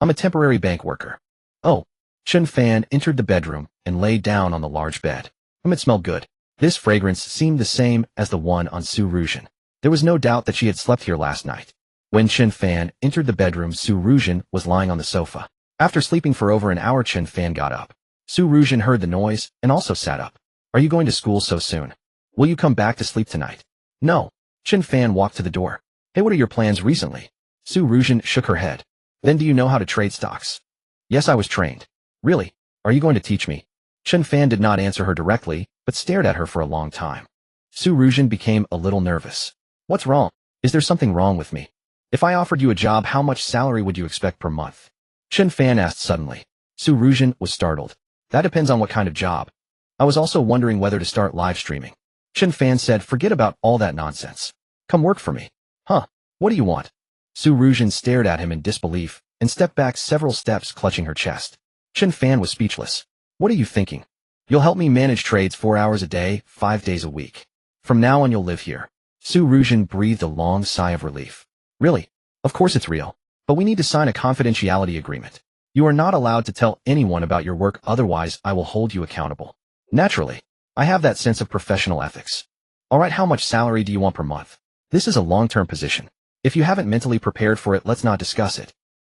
"I'm a temporary bank worker." "Oh." Chen Fan entered the bedroom and lay down on the large bed. It smelled good. This fragrance seemed the same as the one on Su Ruzhen. There was no doubt that she had slept here last night. When Chen Fan entered the bedroom, Su Ruzhen was lying on the sofa. After sleeping for over an hour, Chen Fan got up. Su Ruzhen heard the noise and also sat up. "Are you going to school so soon? Will you come back to sleep tonight?" "No." Chen Fan walked to the door. "Hey, what are your plans recently?" Su Ruzhen shook her head. "Then do you know how to trade stocks?" "Yes, I was trained." "Really? Are you going to teach me?" Chen Fan did not answer her directly, but stared at her for a long time. Su Ruzhen became a little nervous. "What's wrong? Is there something wrong with me? If I offered you a job, how much salary would you expect per month?" Chen Fan asked suddenly. Su Ruzhen was startled. "That depends on what kind of job. I was also wondering whether to start live streaming." Chen Fan said, "Forget about all that nonsense. Come work for me." "Huh? What do you want?" Su Ruzhen stared at him in disbelief and stepped back several steps, clutching her chest. Chen Fan was speechless. "What are you thinking? You'll help me manage trades 4 hours a day, 5 days a week. From now on, you'll live here." Su Ruzhen breathed a long sigh of relief. "Really? Of course it's real. But we need to sign a confidentiality agreement. You are not allowed to tell anyone about your work, otherwise I will hold you accountable." "Naturally. I have that sense of professional ethics." "All right, how much salary do you want per month?" "This is a long-term position. If you haven't mentally prepared for it, let's not discuss it."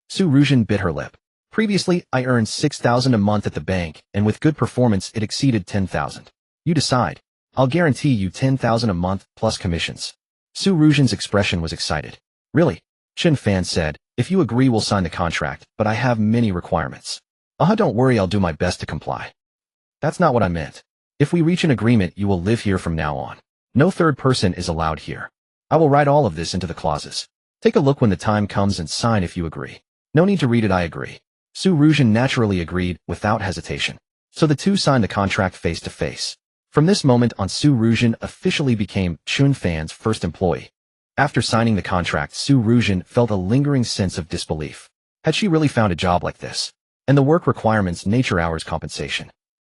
Su Ruzhen bit her lip. "Previously, I earned 6,000 a month at the bank, and with good performance, it exceeded 10,000. You decide. I'll guarantee you 10,000 a month plus commissions." Su Ruzhen's expression was excited. "Really?" Chen Fan said, "If you agree, we'll sign the contract, but I have many requirements." Don't worry, I'll do my best to comply." "That's not what I meant. If we reach an agreement, you will live here from now on. No third person is allowed here. I will write all of this into the clauses. Take a look when the time comes and sign if you agree." "No need to read it, I agree." Su Ruzhen naturally agreed without hesitation. So the two signed the contract face to face. From this moment on, Su Ruzhen officially became Chen Fan's first employee. After signing the contract, Su Ruzhen felt a lingering sense of disbelief. Had she really found a job like this? And the work requirements, nature, hours, compensation.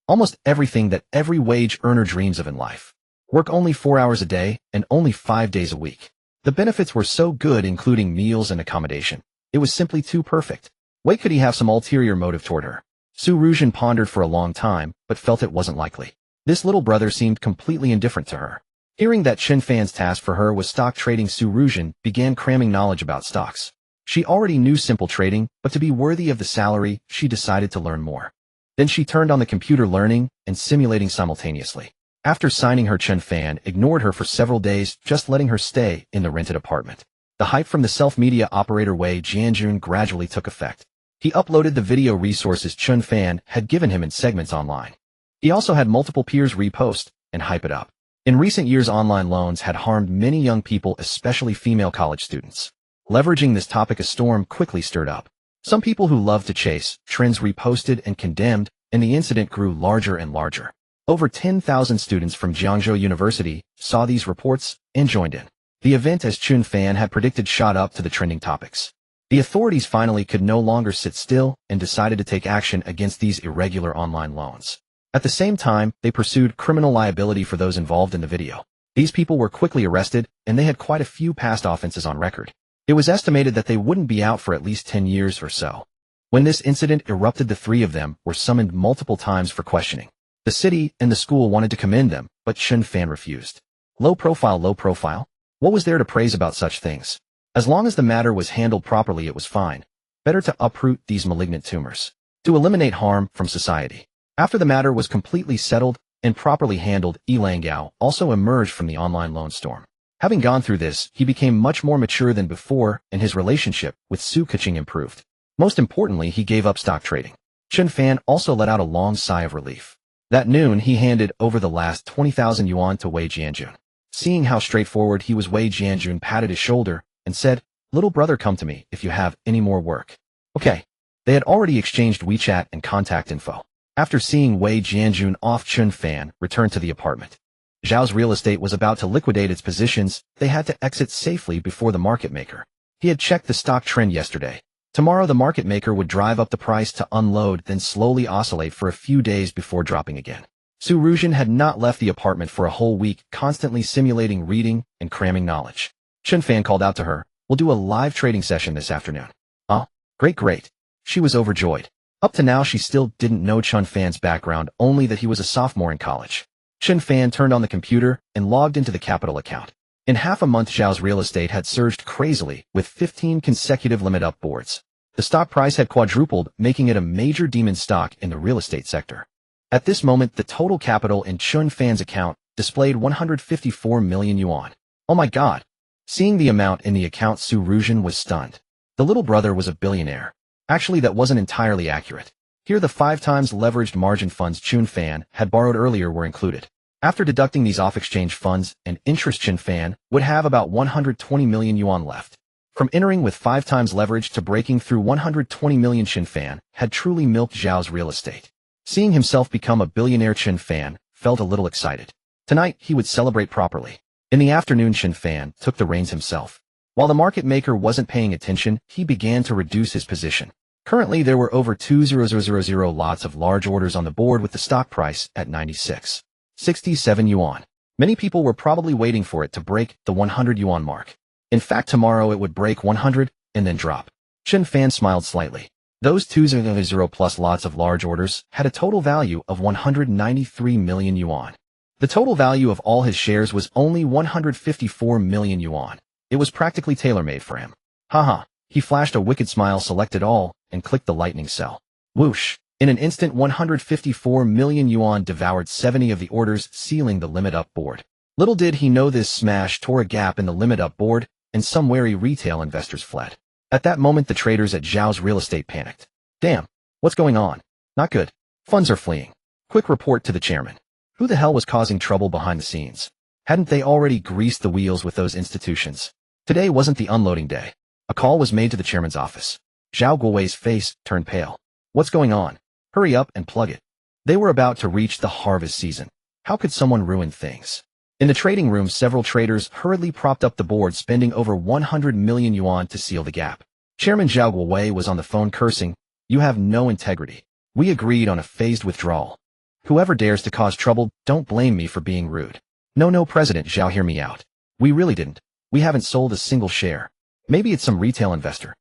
Almost everything that every wage earner dreams of in life. Work only 4 hours a day and only 5 days a week. The benefits were so good, including meals and accommodation. It was simply too perfect. Wait, could he have some ulterior motive toward her? Su Ruzhen pondered for a long time, but felt it wasn't likely. This little brother seemed completely indifferent to her. Hearing that Chen Fan's task for her was stock trading, Su Ruzhen began cramming knowledge about stocks. She already knew simple trading, but to be worthy of the salary, she decided to learn more. Then she turned on the computer, learning and simulating simultaneously. After signing her, Chen Fan ignored her for several days, just letting her stay in the rented apartment. The hype from the self-media operator Wei Jianjun gradually took effect. He uploaded the video resources Chen Fan had given him in segments online. He also had multiple peers repost and hype it up. In recent years, online loans had harmed many young people, especially female college students. Leveraging this topic, a storm quickly stirred up. Some people who loved to chase trends reposted and condemned, and the incident grew larger and larger. Over 10,000 students from Jiangzhou University saw these reports and joined in. The event, as Chen Fan had predicted, shot up to the trending topics. The authorities finally could no longer sit still and decided to take action against these irregular online loans. At the same time, they pursued criminal liability for those involved in the video. These people were quickly arrested, and they had quite a few past offenses on record. It was estimated that they wouldn't be out for at least 10 years or so. When this incident erupted, the three of them were summoned multiple times for questioning. The city and the school wanted to commend them, but Chen Fan refused. Low profile, low profile? What was there to praise about such things? As long as the matter was handled properly, it was fine. Better to uproot these malignant tumors. To eliminate harm from society. After the matter was completely settled and properly handled, Lang Gao also emerged from the online loan storm. Having gone through this, he became much more mature than before, and his relationship with Su Keqing improved. Most importantly, he gave up stock trading. Chen Fan also let out a long sigh of relief. That noon, he handed over the last 20,000 yuan to Wei Jianjun. Seeing how straightforward he was, Wei Jianjun patted his shoulder and said, "Little brother, come to me if you have any more work." Okay. They had already exchanged WeChat and contact info. After seeing Wei Jianjun off, Chen Fan returned to the apartment. Zhao's real estate was about to liquidate its positions. They had to exit safely before the market maker. He had checked the stock trend yesterday. Tomorrow the market maker would drive up the price to unload, then slowly oscillate for a few days before dropping again. Su Ruzhen had not left the apartment for a whole week, constantly simulating reading and cramming knowledge. Chen Fan called out to her, "We'll do a live trading session this afternoon." "Oh, great. She was overjoyed. Up to now she still didn't know Chen Fan's background, only that he was a sophomore in college. Chen Fan turned on the computer and logged into the capital account. In half a month, Zhao's real estate had surged crazily, with 15 consecutive limit-up boards. The stock price had quadrupled, making it a major demon stock in the real estate sector. At this moment, the total capital in Chen Fan's account displayed 154 million yuan. Oh my god! Seeing the amount in the account, Su Ruzhen was stunned. The little brother was a billionaire. Actually, that wasn't entirely accurate. Here, the 5 times leveraged margin funds Chen Fan had borrowed earlier were included. After deducting these off-exchange funds and interest, Chen Fan would have about 120 million yuan left. From entering with 5 times leverage to breaking through 120 million, Chen Fan had truly milked Zhao's real estate. Seeing himself become a billionaire, Chen Fan felt a little excited. Tonight, he would celebrate properly. In the afternoon, Chen Fan took the reins himself. While the market maker wasn't paying attention, he began to reduce his position. Currently, there were over 2,000 lots of large orders on the board, with the stock price at 96.67 yuan. Many people were probably waiting for it to break the 100 yuan mark. In fact, tomorrow it would break 100 and then drop. Chen Fan smiled slightly. Those 2,000 plus lots of large orders had a total value of 193 million yuan. The total value of all his shares was only 154 million yuan. It was practically tailor-made for him. Haha. He flashed a wicked smile, selected all, and clicked the lightning cell. Whoosh! In an instant, 154 million yuan devoured 70 of the orders, sealing the limit-up board. Little did he know this smash tore a gap in the limit-up board, and some wary retail investors fled. At that moment, the traders at Zhao's real estate panicked. Damn! What's going on? Not good. Funds are fleeing. Quick report to the chairman. Who the hell was causing trouble behind the scenes? Hadn't they already greased the wheels with those institutions? Today wasn't the unloading day. A call was made to the chairman's office. Zhao Guowei's face turned pale. What's going on? Hurry up and plug it. They were about to reach the harvest season. How could someone ruin things? In the trading room, several traders hurriedly propped up the board, spending over 100 million yuan to seal the gap. Chairman Zhao Guowei was on the phone cursing, "You have no integrity. We agreed on a phased withdrawal. Whoever dares to cause trouble, don't blame me for being rude." No, President Zhao, hear me out. We really didn't. We haven't sold a single share. Maybe it's some retail investor.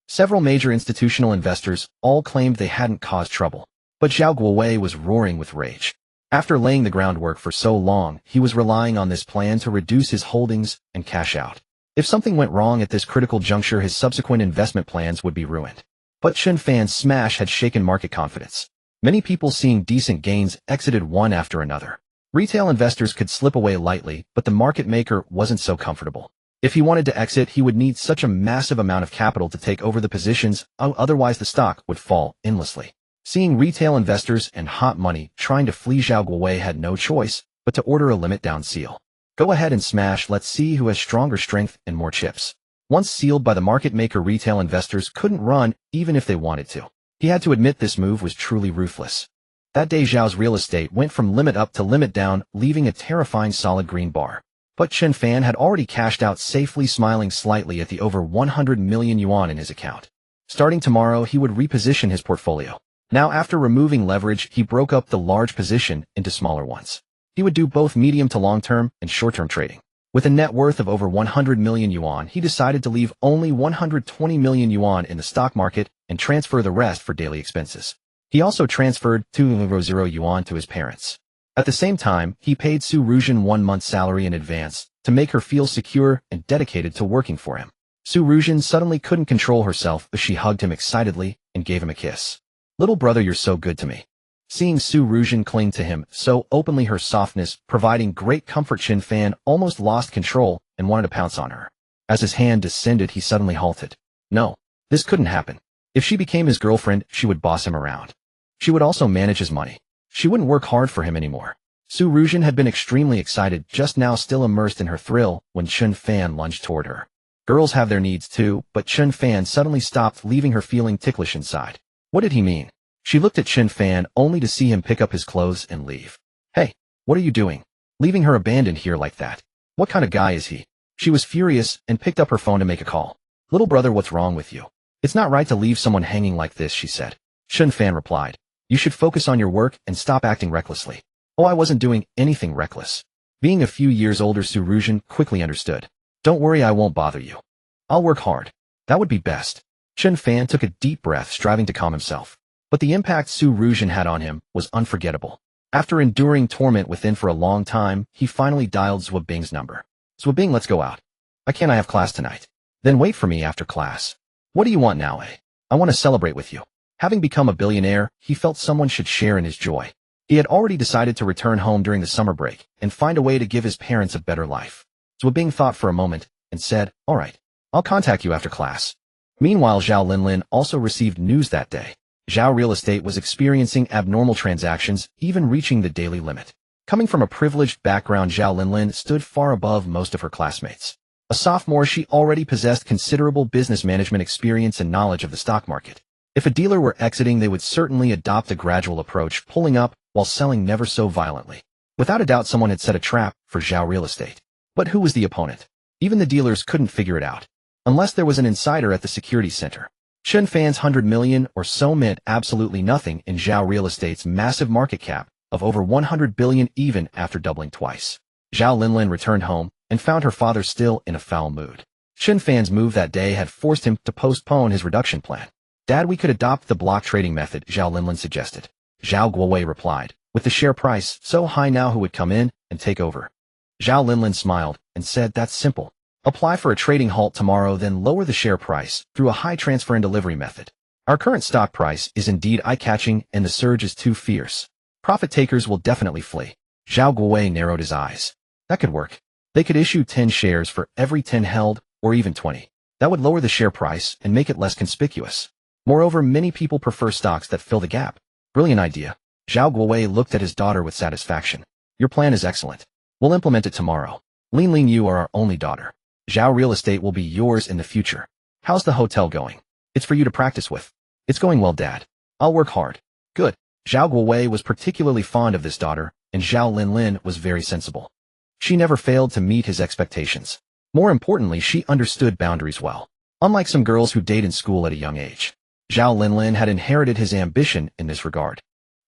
Several major institutional investors all claimed they hadn't caused trouble. But Zhao Guowei was roaring with rage. After laying the groundwork for so long, he was relying on this plan to reduce his holdings and cash out. If something went wrong at this critical juncture, his subsequent investment plans would be ruined. But Chen Fan's smash had shaken market confidence. Many people, seeing decent gains, exited one after another. Retail investors could slip away lightly, but the market maker wasn't so comfortable. If he wanted to exit, he would need such a massive amount of capital to take over the positions, otherwise the stock would fall endlessly. Seeing retail investors and hot money trying to flee, Zhao Guowei had no choice but to order a limit-down seal. Go ahead and smash, let's see who has stronger strength and more chips. Once sealed by the market maker, retail investors couldn't run even if they wanted to. He had to admit this move was truly ruthless. That day, Zhao's real estate went from limit up to limit down, leaving a terrifying solid green bar. But Chen Fan had already cashed out safely, smiling slightly at the over 100 million yuan in his account. Starting tomorrow, he would reposition his portfolio. Now after removing leverage, he broke up the large position into smaller ones. He would do both medium to long-term and short-term trading. With a net worth of over 100 million yuan, he decided to leave only 120 million yuan in the stock market and transfer the rest for daily expenses. He also transferred 200 yuan to his parents. At the same time, he paid Su Ruzhen 1 month's salary in advance to make her feel secure and dedicated to working for him. Su Ruzhen suddenly couldn't control herself as she hugged him excitedly and gave him a kiss. "Little brother, you're so good to me." Seeing Su Ruzhen cling to him so openly, her softness providing great comfort, Chen Fan almost lost control and wanted to pounce on her. As his hand descended, he suddenly halted. No, this couldn't happen. If she became his girlfriend, she would boss him around. She would also manage his money. She wouldn't work hard for him anymore. Su Ruzhen had been extremely excited, just now still immersed in her thrill, when Chen Fan lunged toward her. Girls have their needs too, but Chen Fan suddenly stopped, leaving her feeling ticklish inside. What did he mean? She looked at Chen Fan only to see him pick up his clothes and leave. Hey, what are you doing? Leaving her abandoned here like that? What kind of guy is he? She was furious and picked up her phone to make a call. Little brother, what's wrong with you? It's not right to leave someone hanging like this, she said. Chen Fan replied. You should focus on your work and stop acting recklessly. Oh, I wasn't doing anything reckless. Being a few years older, Su Ruzhen quickly understood. Don't worry, I won't bother you. I'll work hard. That would be best. Chen Fan took a deep breath, striving to calm himself. But the impact Su Ruzhen had on him was unforgettable. After enduring torment within for a long time, he finally dialed Zhou Bing's number. Zhou Bing, let's go out. I have class tonight. Then wait for me after class. What do you want now, eh? I want to celebrate with you. Having become a billionaire, he felt someone should share in his joy. He had already decided to return home during the summer break and find a way to give his parents a better life. Zhou Bing thought for a moment and said, all right, I'll contact you after class. Meanwhile, Zhao Linlin also received news that day. Zhao Real Estate was experiencing abnormal transactions, even reaching the daily limit. Coming from a privileged background, Zhao Linlin stood far above most of her classmates. A sophomore, she already possessed considerable business management experience and knowledge of the stock market. If a dealer were exiting, they would certainly adopt a gradual approach, pulling up while selling never so violently. Without a doubt, someone had set a trap for Zhao Real Estate. But who was the opponent? Even the dealers couldn't figure it out. Unless there was an insider at the security center. Chen Fan's 100 million or so meant absolutely nothing in Zhao Real Estate's massive market cap of over 100 billion, even after doubling twice. Zhao Linlin returned home and found her father still in a foul mood. Chen Fan's move that day had forced him to postpone his reduction plan. Dad, we could adopt the block trading method, Zhao Linlin suggested. Zhao Guowei replied, with the share price so high now, who would come in and take over? Zhao Linlin smiled and said, that's simple. Apply for a trading halt tomorrow, then lower the share price through a high transfer and delivery method. Our current stock price is indeed eye-catching, and the surge is too fierce. Profit takers will definitely flee. Zhao Guowei narrowed his eyes. That could work. They could issue 10 shares for every 10 held, or even 20. That would lower the share price and make it less conspicuous. Moreover, many people prefer stocks that fill the gap. Brilliant idea. Zhao Guowei looked at his daughter with satisfaction. Your plan is excellent. We'll implement it tomorrow. Lin, you are our only daughter. Zhao Real Estate will be yours in the future. How's the hotel going? It's for you to practice with. It's going well, Dad. I'll work hard. Good. Zhao Guowei was particularly fond of this daughter, and Zhao Linlin was very sensible. She never failed to meet his expectations. More importantly, she understood boundaries well. Unlike some girls who date in school at a young age, Zhao Linlin had inherited his ambition in this regard.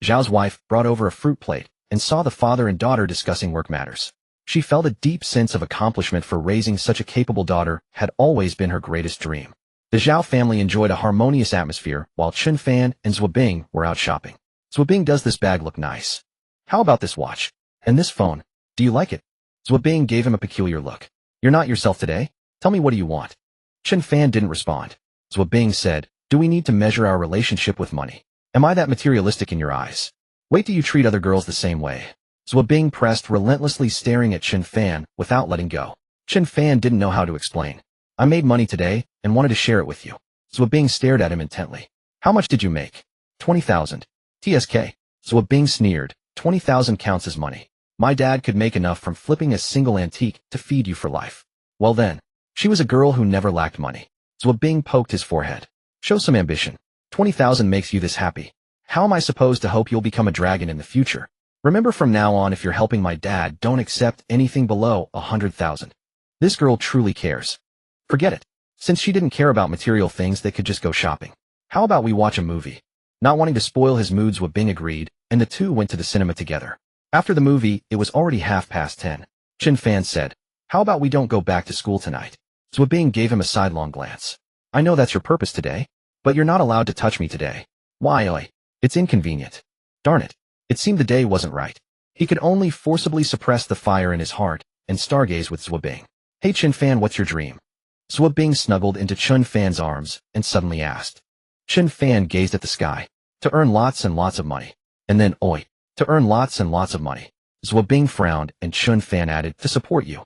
Zhao's wife brought over a fruit plate and saw the father and daughter discussing work matters. She felt a deep sense of accomplishment, for raising such a capable daughter had always been her greatest dream. The Zhao family enjoyed a harmonious atmosphere while Chen Fan and Zhou Bing were out shopping. Zhou Bing, does this bag look nice? How about this watch? And this phone? Do you like it? Zhou Bing gave him a peculiar look. You're not yourself today? Tell me, what do you want? Chen Fan didn't respond. Zhou Bing said, do we need to measure our relationship with money? Am I that materialistic in your eyes? Wait till you treat other girls the same way. Zhou Bing pressed relentlessly, staring at Chen Fan without letting go. Chen Fan didn't know how to explain. I made money today and wanted to share it with you. Zhou Bing stared at him intently. How much did you make? 20,000. TSK. Zhou Bing sneered. 20,000 counts as money. My dad could make enough from flipping a single antique to feed you for life. Well then, she was a girl who never lacked money. Zhou Bing poked his forehead. Show some ambition. 20,000 makes you this happy. How am I supposed to hope you'll become a dragon in the future? Remember, from now on, if you're helping my dad, don't accept anything below 100,000. This girl truly cares. Forget it. Since she didn't care about material things, they could just go shopping. How about we watch a movie? Not wanting to spoil his mood, Bing agreed, and the two went to the cinema together. After the movie, it was already 10:30. Chen Fan said, "How about we don't go back to school tonight?" Bing gave him a sidelong glance. "I know that's your purpose today, but you're not allowed to touch me today." "Why, oi? It's inconvenient." Darn it. It seemed the day wasn't right. He could only forcibly suppress the fire in his heart and stargaze with Bing. "Hey Chen Fan, what's your dream?" Bing snuggled into Chen Fan's arms and suddenly asked. Chen Fan gazed at the sky. "To earn lots and lots of money." And then, "Oi, to earn lots and lots of money." Bing frowned and Chen Fan added, "To support you."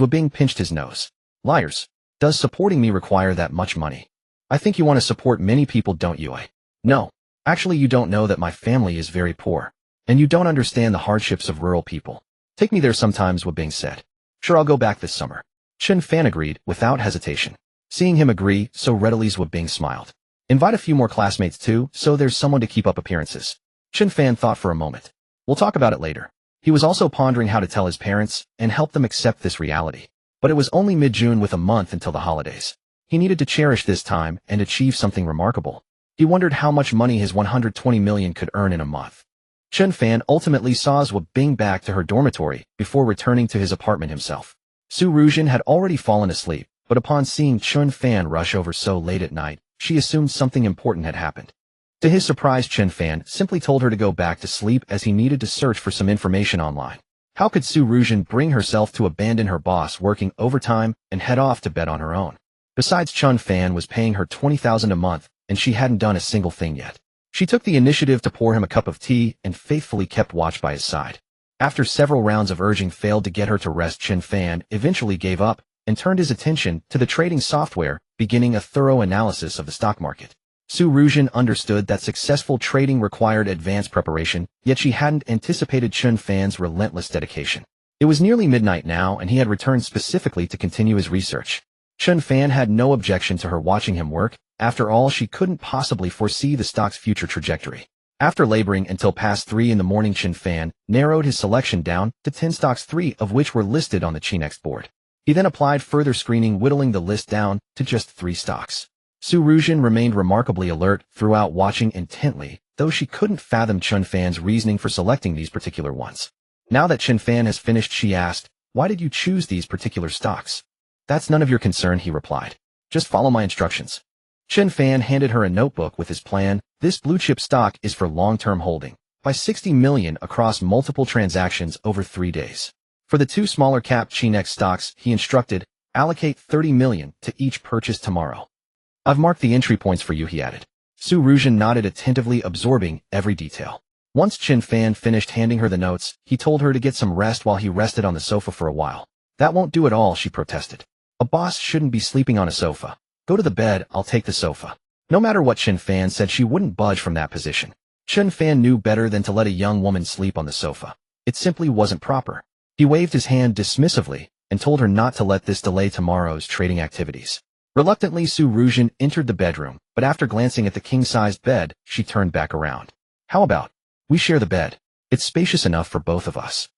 Bing pinched his nose. "Liars. Does supporting me require that much money? I think you want to support many people, don't you? No. Actually, you don't know that my family is very poor. And you don't understand the hardships of rural people. Take me there sometimes," Bing said. "Sure, I'll go back this summer." Chen Fan agreed without hesitation. Seeing him agree so readily, Bing smiled. "Invite a few more classmates too, so there's someone to keep up appearances." Chen Fan thought for a moment. "We'll talk about it later." He was also pondering how to tell his parents and help them accept this reality. But it was only mid-June with a month until the holidays. He needed to cherish this time and achieve something remarkable. He wondered how much money his 120 million could earn in a month. Chen Fan ultimately saw Bing back to her dormitory before returning to his apartment himself. Su Ruzhen had already fallen asleep, but upon seeing Chen Fan rush over so late at night, she assumed something important had happened. To his surprise, Chen Fan simply told her to go back to sleep as he needed to search for some information online. How could Su Ruzhen bring herself to abandon her boss working overtime and head off to bed on her own? Besides, Chen Fan was paying her 20,000 a month, and she hadn't done a single thing yet. She took the initiative to pour him a cup of tea and faithfully kept watch by his side. After several rounds of urging failed to get her to rest, Chen Fan eventually gave up and turned his attention to the trading software, beginning a thorough analysis of the stock market. Su Ruzhen understood that successful trading required advanced preparation, yet she hadn't anticipated Chen Fan's relentless dedication. It was nearly midnight now, and he had returned specifically to continue his research. Chen Fan had no objection to her watching him work. After all, she couldn't possibly foresee the stock's future trajectory. After laboring until past 3 in the morning, Chen Fan narrowed his selection down to 10 stocks, 3 of which were listed on the Chinex board. He then applied further screening, whittling the list down to just 3 stocks. Su Ruzhen remained remarkably alert throughout, watching intently, though she couldn't fathom Chen Fan's reasoning for selecting these particular ones. Now that Chen Fan has finished, she asked, "Why did you choose these particular stocks?" "That's none of your concern," he replied. "Just follow my instructions." Chen Fan handed her a notebook with his plan. "This blue-chip stock is for long-term holding. Buy 60 million across multiple transactions over 3 days. For the 2 smaller cap Chinex stocks," he instructed, "allocate 30 million to each purchase tomorrow. I've marked the entry points for you," he added. Su Ruzhen nodded attentively, absorbing every detail. Once Chen Fan finished handing her the notes, he told her to get some rest while he rested on the sofa for a while. "That won't do at all," she protested. "A boss shouldn't be sleeping on a sofa. Go to the bed, I'll take the sofa." No matter what Chen Fan said, she wouldn't budge from that position. Chen Fan knew better than to let a young woman sleep on the sofa. It simply wasn't proper. He waved his hand dismissively and told her not to let this delay tomorrow's trading activities. Reluctantly, Su Ruzhen entered the bedroom, but after glancing at the king-sized bed, she turned back around. "How about we share the bed? It's spacious enough for both of us."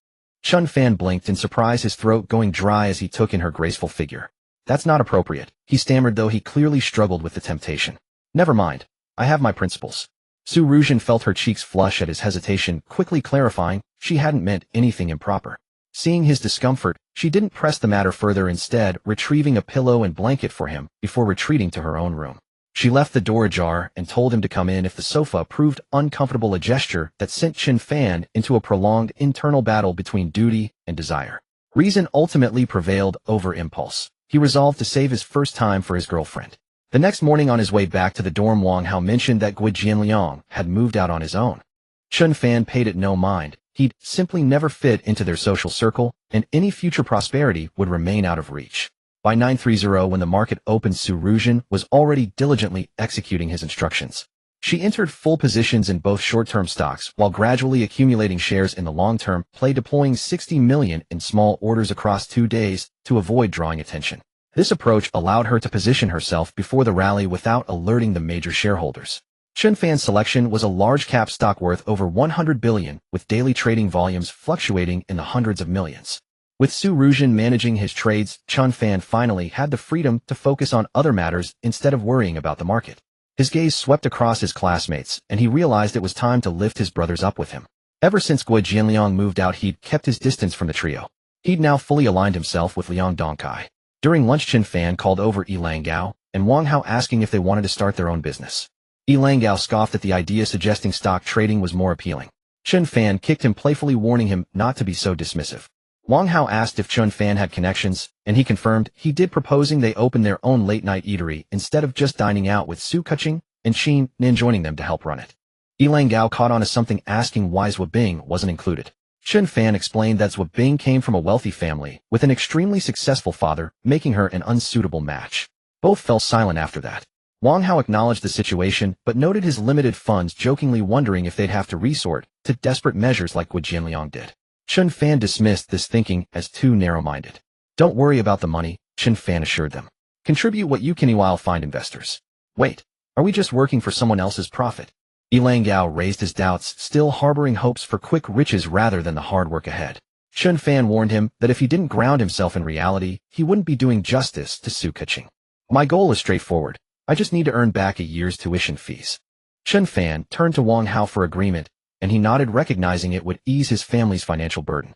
Chen Fan blinked in surprise, his throat going dry as he took in her graceful figure. "That's not appropriate," he stammered, though he clearly struggled with the temptation. "Never mind. I have my principles." Su Ruzhen felt her cheeks flush at his hesitation, quickly clarifying she hadn't meant anything improper. Seeing his discomfort, she didn't press the matter further, instead retrieving a pillow and blanket for him before retreating to her own room. She left the door ajar and told him to come in if the sofa proved uncomfortable, a gesture that sent Chen Fan into a prolonged internal battle between duty and desire. Reason ultimately prevailed over impulse. He resolved to save his first time for his girlfriend. The next morning, on his way back to the dorm, Wang Hao mentioned that Gui Jianliang had moved out on his own. Chen Fan paid it no mind. He'd simply never fit into their social circle, and any future prosperity would remain out of reach. By 9:30, when the market opened, Su Ruzhen was already diligently executing his instructions. She entered full positions in both short-term stocks while gradually accumulating shares in the long-term play, deploying 60 million in small orders across 2 days to avoid drawing attention. This approach allowed her to position herself before the rally without alerting the major shareholders. Chen Fan's selection was a large-cap stock worth over 100 billion, with daily trading volumes fluctuating in the hundreds of millions. With Su Ruzhen managing his trades, Chen Fan finally had the freedom to focus on other matters instead of worrying about the market. His gaze swept across his classmates, and he realized it was time to lift his brothers up with him. Ever since Gui Jianliang moved out, he'd kept his distance from the trio. He'd now fully aligned himself with Liang Dongkai. During lunch, Chen Fan called over Lang Gao and Wang Hao, asking if they wanted to start their own business. Lang Gao scoffed at the idea, suggesting stock trading was more appealing. Chen Fan kicked him playfully, warning him not to be so dismissive. Wang Hao asked if Chen Fan had connections, and he confirmed he did, proposing they open their own late-night eatery instead of just dining out, with Su Keqing and Qin Nin joining them to help run it. Lang Gao caught on to something, asking why Zhou Bing wasn't included. Chen Fan explained that Zhou Bing came from a wealthy family with an extremely successful father, making her an unsuitable match. Both fell silent after that. Wang Hao acknowledged the situation, but noted his limited funds, jokingly wondering if they'd have to resort to desperate measures like Gui Jianliang did. Chen Fan dismissed this thinking as too narrow-minded. Don't worry about the money, Chen Fan assured them. Contribute what you can while find investors. Wait, are we just working for someone else's profit? Lang Gao raised his doubts, still harboring hopes for quick riches rather than the hard work ahead. Chen Fan warned him that if he didn't ground himself in reality, he wouldn't be doing justice to Su Keqing. My goal is straightforward. I just need to earn back a year's tuition fees. Chen Fan turned to Wang Hao for agreement, and he nodded, recognizing it would ease his family's financial burden.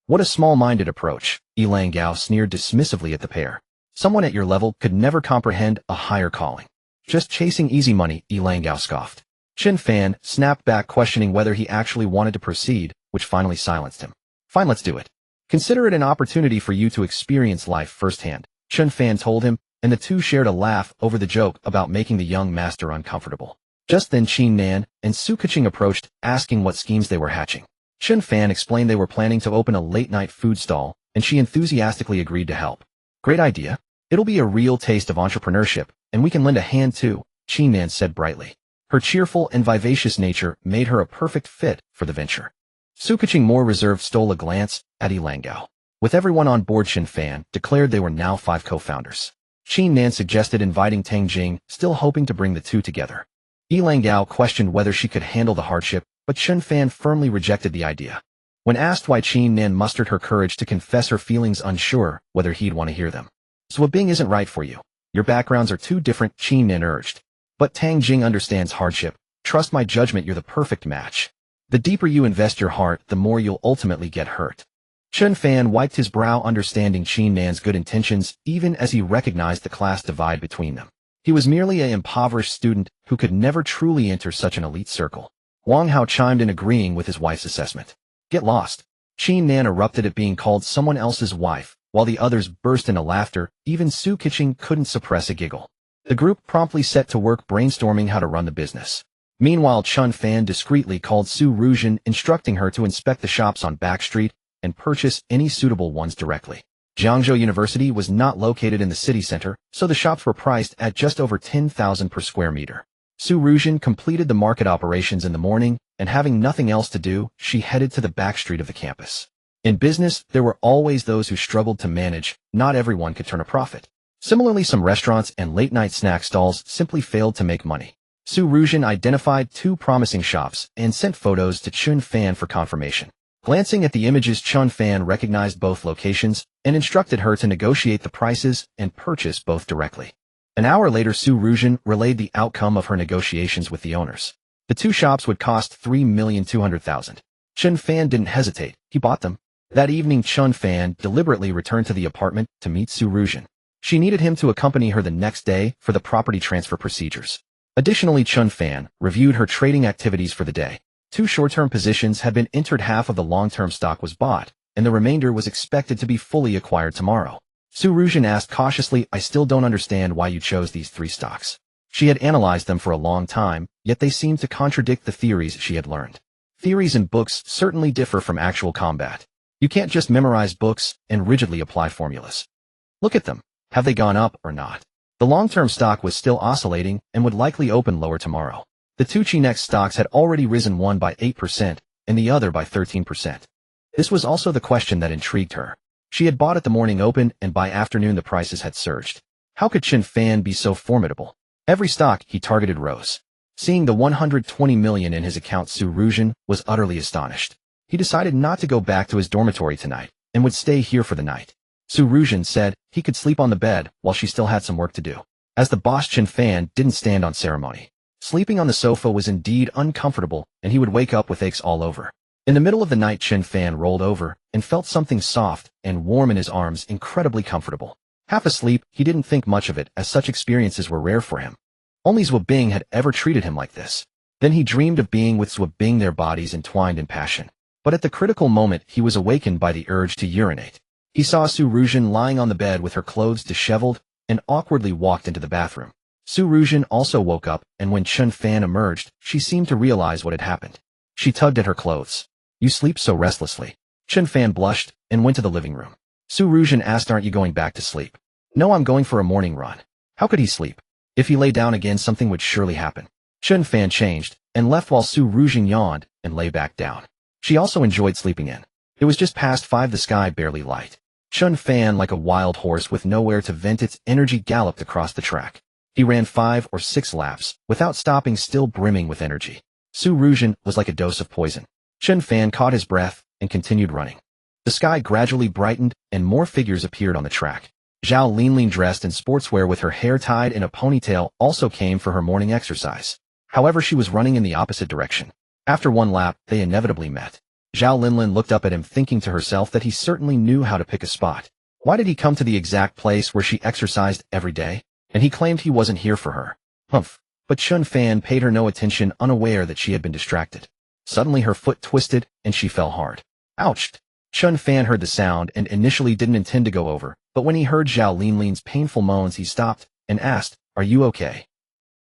What a small-minded approach, Lang Gao sneered dismissively at the pair. Someone at your level could never comprehend a higher calling. Just chasing easy money, Lang Gao scoffed. Chen Fan snapped back, questioning whether he actually wanted to proceed, which finally silenced him. Fine, let's do it. Consider it an opportunity for you to experience life firsthand, Chen Fan told him, and the two shared a laugh over the joke about making the young master uncomfortable. Just then Qin Nan and Su Keqing approached, asking what schemes they were hatching. Chen Fan explained they were planning to open a late-night food stall, and she enthusiastically agreed to help. Great idea. It'll be a real taste of entrepreneurship, and we can lend a hand too, Qin Nan said brightly. Her cheerful and vivacious nature made her a perfect fit for the venture. Su Keqing, more reserved, stole a glance at Lang Gao. With everyone on board, Chen Fan declared they were now 5 co-founders. Qin Nan suggested inviting Tang Jing, still hoping to bring the two together. Lang Gao questioned whether she could handle the hardship, but Chen Fan firmly rejected the idea. When asked why, Qin Nan mustered her courage to confess her feelings, unsure whether he'd want to hear them. Zhou Bing isn't right for you. Your backgrounds are too different, Qin Nan urged. But Tang Jing understands hardship. Trust my judgment, you're the perfect match. The deeper you invest your heart, the more you'll ultimately get hurt. Chen Fan wiped his brow, understanding Qin Nan's good intentions, even as he recognized the class divide between them. He was merely an impoverished student who could never truly enter such an elite circle. Wang Hao chimed in, agreeing with his wife's assessment. Get lost. Qin Nan erupted at being called someone else's wife, while the others burst into laughter. Even Su Keqing couldn't suppress a giggle. The group promptly set to work brainstorming how to run the business. Meanwhile, Chen Fan discreetly called Su Ruzhen, instructing her to inspect the shops on Backstreet and purchase any suitable ones directly. Jiangzhou University was not located in the city center, so the shops were priced at just over 10,000 per square meter. Su Ruzhen completed the market operations in the morning, and having nothing else to do, she headed to the backstreet of the campus. In business, there were always those who struggled to manage. Not everyone could turn a profit. Similarly, some restaurants and late-night snack stalls simply failed to make money. Su Ruzhen identified 2 promising shops and sent photos to Chen Fan for confirmation. Glancing at the images, Chen Fan recognized both locations and instructed her to negotiate the prices and purchase both directly. An hour later, Su Ruzhen relayed the outcome of her negotiations with the owners. The 2 shops would cost 3,200,000. Chen Fan didn't hesitate. He bought them. That evening, Chen Fan deliberately returned to the apartment to meet Su Ruzhen. She needed him to accompany her the next day for the property transfer procedures. Additionally, Chen Fan reviewed her trading activities for the day. 2 short-term positions had been entered, half of the long-term stock was bought, and the remainder was expected to be fully acquired tomorrow. Su Ruzhen asked cautiously, I still don't understand why you chose these 3 stocks. She had analyzed them for a long time, yet they seemed to contradict the theories she had learned. Theories in books certainly differ from actual combat. You can't just memorize books and rigidly apply formulas. Look at them. Have they gone up or not? The long-term stock was still oscillating and would likely open lower tomorrow. The 2 Chinex stocks had already risen, one by 8% and the other by 13%. This was also the question that intrigued her. She had bought at the morning open, and by afternoon the prices had surged. How could Chen Fan be so formidable? Every stock he targeted rose. Seeing the 120 million in his account, Su Ruzhen was utterly astonished. He decided not to go back to his dormitory tonight and would stay here for the night. Su Ruzhen said he could sleep on the bed while she still had some work to do. as the boss Chen Fan didn't stand on ceremony. Sleeping on the sofa was indeed uncomfortable, and he would wake up with aches all over. In the middle of the night, Chen Fan rolled over and felt something soft and warm in his arms, incredibly comfortable. Half asleep, he didn't think much of it, as such experiences were rare for him. Only Zhuo Bing had ever treated him like this. Then he dreamed of being with Zhuo Bing, their bodies entwined in passion. But at the critical moment, he was awakened by the urge to urinate. He saw Su Ruzhen lying on the bed with her clothes disheveled and awkwardly walked into the bathroom. Su Ruzhen also woke up, and when Chen Fan emerged, she seemed to realize what had happened. She tugged at her clothes. "You sleep so restlessly." Chen Fan blushed and went to the living room. Su Ruzhen asked, "Aren't you going back to sleep?" "No, I'm going for a morning run." How could he sleep? If he lay down again, something would surely happen. Chen Fan changed and left while Su Ruzhen yawned and lay back down. She also enjoyed sleeping in. It was just past 5, the sky barely light. Chen Fan, like a wild horse with nowhere to vent its energy, galloped across the track. He ran 5 or 6 laps, without stopping, still brimming with energy. Su Ruzhen was like a dose of poison. Chen Fan caught his breath and continued running. The sky gradually brightened, and more figures appeared on the track. Zhao Linlin, dressed in sportswear with her hair tied in a ponytail, also came for her morning exercise. However, she was running in the opposite direction. After 1 lap, they inevitably met. Zhao Linlin looked up at him, thinking to herself that he certainly knew how to pick a spot. Why did he come to the exact place where she exercised every day? And he claimed he wasn't here for her. Humph. But Chen Fan paid her no attention, unaware that she had been distracted. Suddenly her foot twisted, and she fell hard. Ouch! Chen Fan heard the sound and initially didn't intend to go over, but when he heard Zhao Linlin's painful moans, he stopped and asked, "Are you okay?"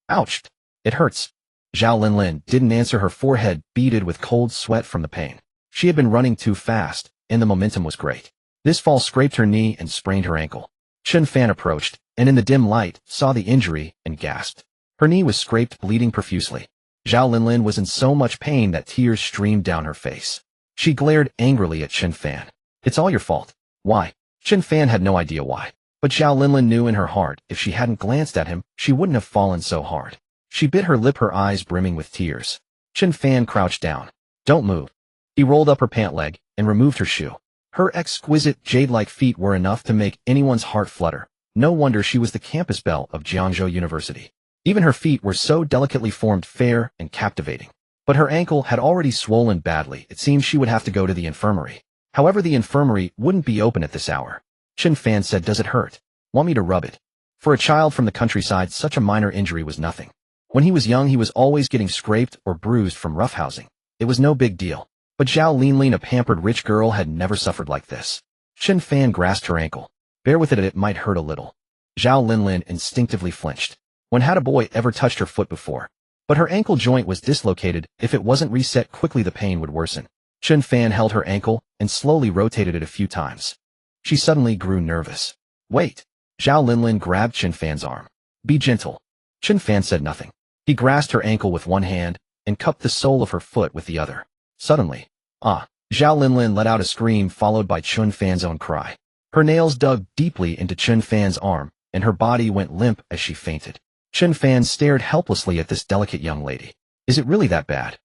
"Ouch! It hurts." Zhao Linlin didn't answer, her forehead beaded with cold sweat from the pain. She had been running too fast, and the momentum was great. This fall scraped her knee and sprained her ankle. Chen Fan approached, and in the dim light, saw the injury and gasped. Her knee was scraped, bleeding profusely. Zhao Linlin was in so much pain that tears streamed down her face. She glared angrily at Chen Fan. "It's all your fault." "Why?" Chen Fan had no idea why. But Zhao Linlin knew in her heart, if she hadn't glanced at him, she wouldn't have fallen so hard. She bit her lip, her eyes brimming with tears. Chen Fan crouched down. "Don't move." He rolled up her pant leg and removed her shoe. Her exquisite jade-like feet were enough to make anyone's heart flutter. No wonder she was the campus belle of Jiangzhou University. Even her feet were so delicately formed, fair and captivating. But her ankle had already swollen badly. It seemed she would have to go to the infirmary. However, the infirmary wouldn't be open at this hour. Chen Fan said, "Does it hurt? Want me to rub it?" For a child from the countryside, such a minor injury was nothing. When he was young, he was always getting scraped or bruised from roughhousing. It was no big deal. But Zhao Linlin, a pampered rich girl, had never suffered like this. Chen Fan grasped her ankle. "Bear with it, it might hurt a little." Zhao Linlin instinctively flinched. When had a boy ever touched her foot before? But her ankle joint was dislocated. If it wasn't reset quickly, the pain would worsen. Chen Fan held her ankle and slowly rotated it a few times. She suddenly grew nervous. "Wait." Zhao Linlin grabbed Chen Fan's arm. "Be gentle." Chen Fan said nothing. He grasped her ankle with one hand and cupped the sole of her foot with the other. Suddenly, Zhao Linlin let out a scream, followed by Chen Fan's own cry. Her nails dug deeply into Chen Fan's arm, and her body went limp as she fainted. Chen Fan stared helplessly at this delicate young lady. Is it really that bad?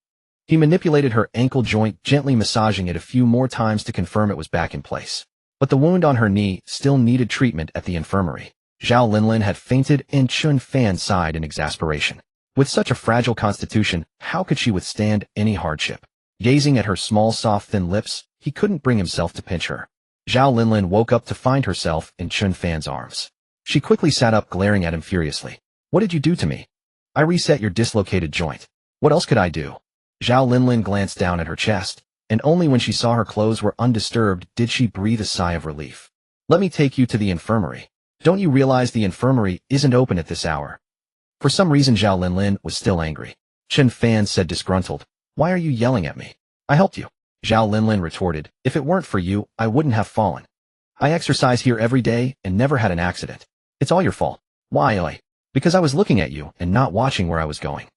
He manipulated her ankle joint, gently massaging it a few more times to confirm it was back in place. But the wound on her knee still needed treatment at the infirmary. Zhao Linlin had fainted, and Chen Fan sighed in exasperation. With such a fragile constitution, how could she withstand any hardship? Gazing at her small, soft, thin lips, he couldn't bring himself to pinch her. Zhao Linlin woke up to find herself in Chen Fan's arms. She quickly sat up, glaring at him furiously. "What did you do to me?" "I reset your dislocated joint. What else could I do?" Zhao Linlin glanced down at her chest, and only when she saw her clothes were undisturbed did she breathe a sigh of relief. "Let me take you to the infirmary. Don't you realize the infirmary isn't open at this hour?" For some reason, Zhao Linlin was still angry. Chen Fan said, disgruntled, "Why are you yelling at me? I helped you." Zhao Linlin retorted, "If it weren't for you, I wouldn't have fallen. I exercise here every day and never had an accident. It's all your fault." "Why? Because I was looking at you and not watching where I was going."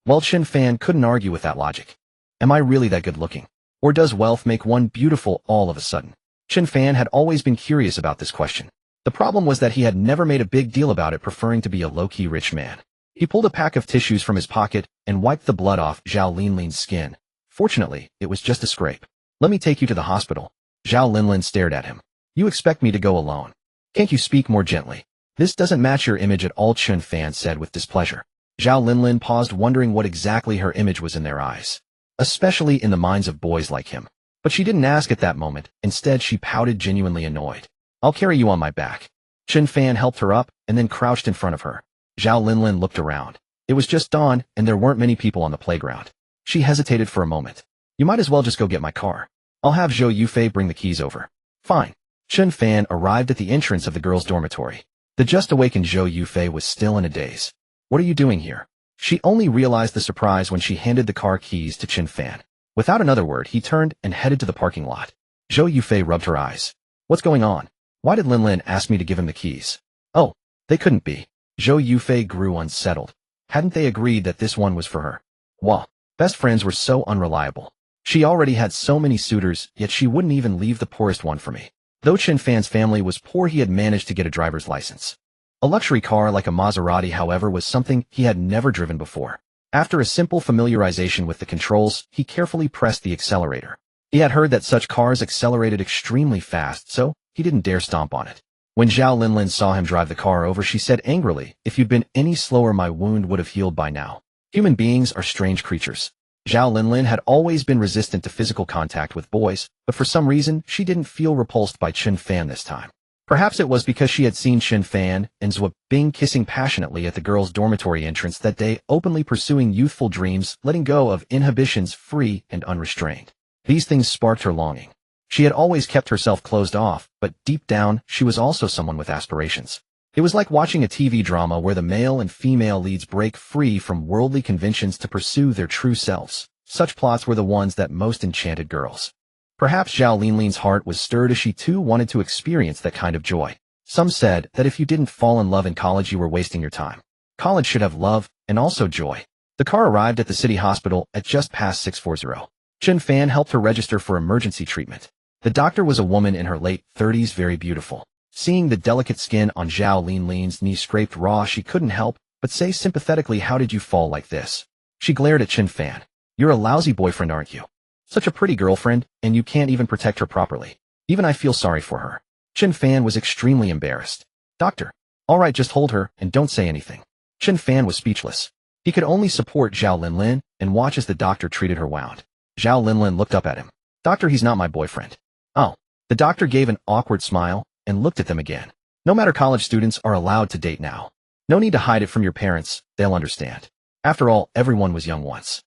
Well, Chen Fan couldn't argue with that logic. Am I really that good looking? Or does wealth make one beautiful all of a sudden? Chen Fan had always been curious about this question. The problem was that he had never made a big deal about it, preferring to be a low-key rich man. He pulled a pack of tissues from his pocket and wiped the blood off Zhao Linlin's skin. Fortunately, it was just a scrape. "Let me take you to the hospital." Zhao Linlin stared at him. "You expect me to go alone? Can't you speak more gently?" This doesn't match your image at all, Chen Fan said with displeasure. Zhao Linlin paused, wondering what exactly her image was in their eyes, especially in the minds of boys like him. But she didn't ask at that moment. Instead, she pouted, genuinely annoyed. I'll carry you on my back. Chen Fan helped her up and then crouched in front of her. Zhao Linlin looked around. It was just dawn, and there weren't many people on the playground. She hesitated for a moment. You might as well just go get my car. I'll have Zhou Yufei bring the keys over. Fine. Chen Fan arrived at the entrance of the girls' dormitory. The just-awakened Zhou Yufei was still in a daze. What are you doing here? She only realized the surprise when she handed the car keys to Chen Fan. Without another word, he turned and headed to the parking lot. Zhou Yufei rubbed her eyes. What's going on? Why did Linlin ask me to give him the keys? Oh, they couldn't be. Zhou Yufei grew unsettled. Hadn't they agreed that this one was for her? Well, best friends were so unreliable. She already had so many suitors, yet she wouldn't even leave the poorest one for me. Though Chen Fan's family was poor, he had managed to get a driver's license. A luxury car like a Maserati, however, was something he had never driven before. After a simple familiarization with the controls, he carefully pressed the accelerator. He had heard that such cars accelerated extremely fast, so he didn't dare stomp on it. When Zhao Linlin saw him drive the car over, she said angrily, if you'd been any slower, my wound would have healed by now. Human beings are strange creatures. Zhao Linlin had always been resistant to physical contact with boys, but for some reason, she didn't feel repulsed by Chen Fan this time. Perhaps it was because she had seen Chen Fan and Zhou Bing kissing passionately at the girls' dormitory entrance that day, openly pursuing youthful dreams, letting go of inhibitions, free and unrestrained. These things sparked her longing. She had always kept herself closed off, but deep down, she was also someone with aspirations. It was like watching a TV drama where the male and female leads break free from worldly conventions to pursue their true selves. Such plots were the ones that most enchanted girls. Perhaps Zhao Linlin's heart was stirred as she too wanted to experience that kind of joy. Some said that if you didn't fall in love in college, you were wasting your time. College should have love and also joy. The car arrived at the city hospital at just past 6:40. Chen Fan helped her register for emergency treatment. The doctor was a woman in her late 30s, very beautiful. Seeing the delicate skin on Zhao Linlin's knee scraped raw, she couldn't help but say sympathetically, how did you fall like this? She glared at Chen Fan. You're a lousy boyfriend, aren't you? Such a pretty girlfriend, and you can't even protect her properly. Even I feel sorry for her. Chen Fan was extremely embarrassed. Doctor. All right, just hold her and don't say anything. Chen Fan was speechless. He could only support Zhao Linlin and watch as the doctor treated her wound. Zhao Linlin looked up at him. Doctor, he's not my boyfriend. Oh. The doctor gave an awkward smile and looked at them again. No matter, college students are allowed to date now. No need to hide it from your parents, they'll understand. After all, everyone was young once.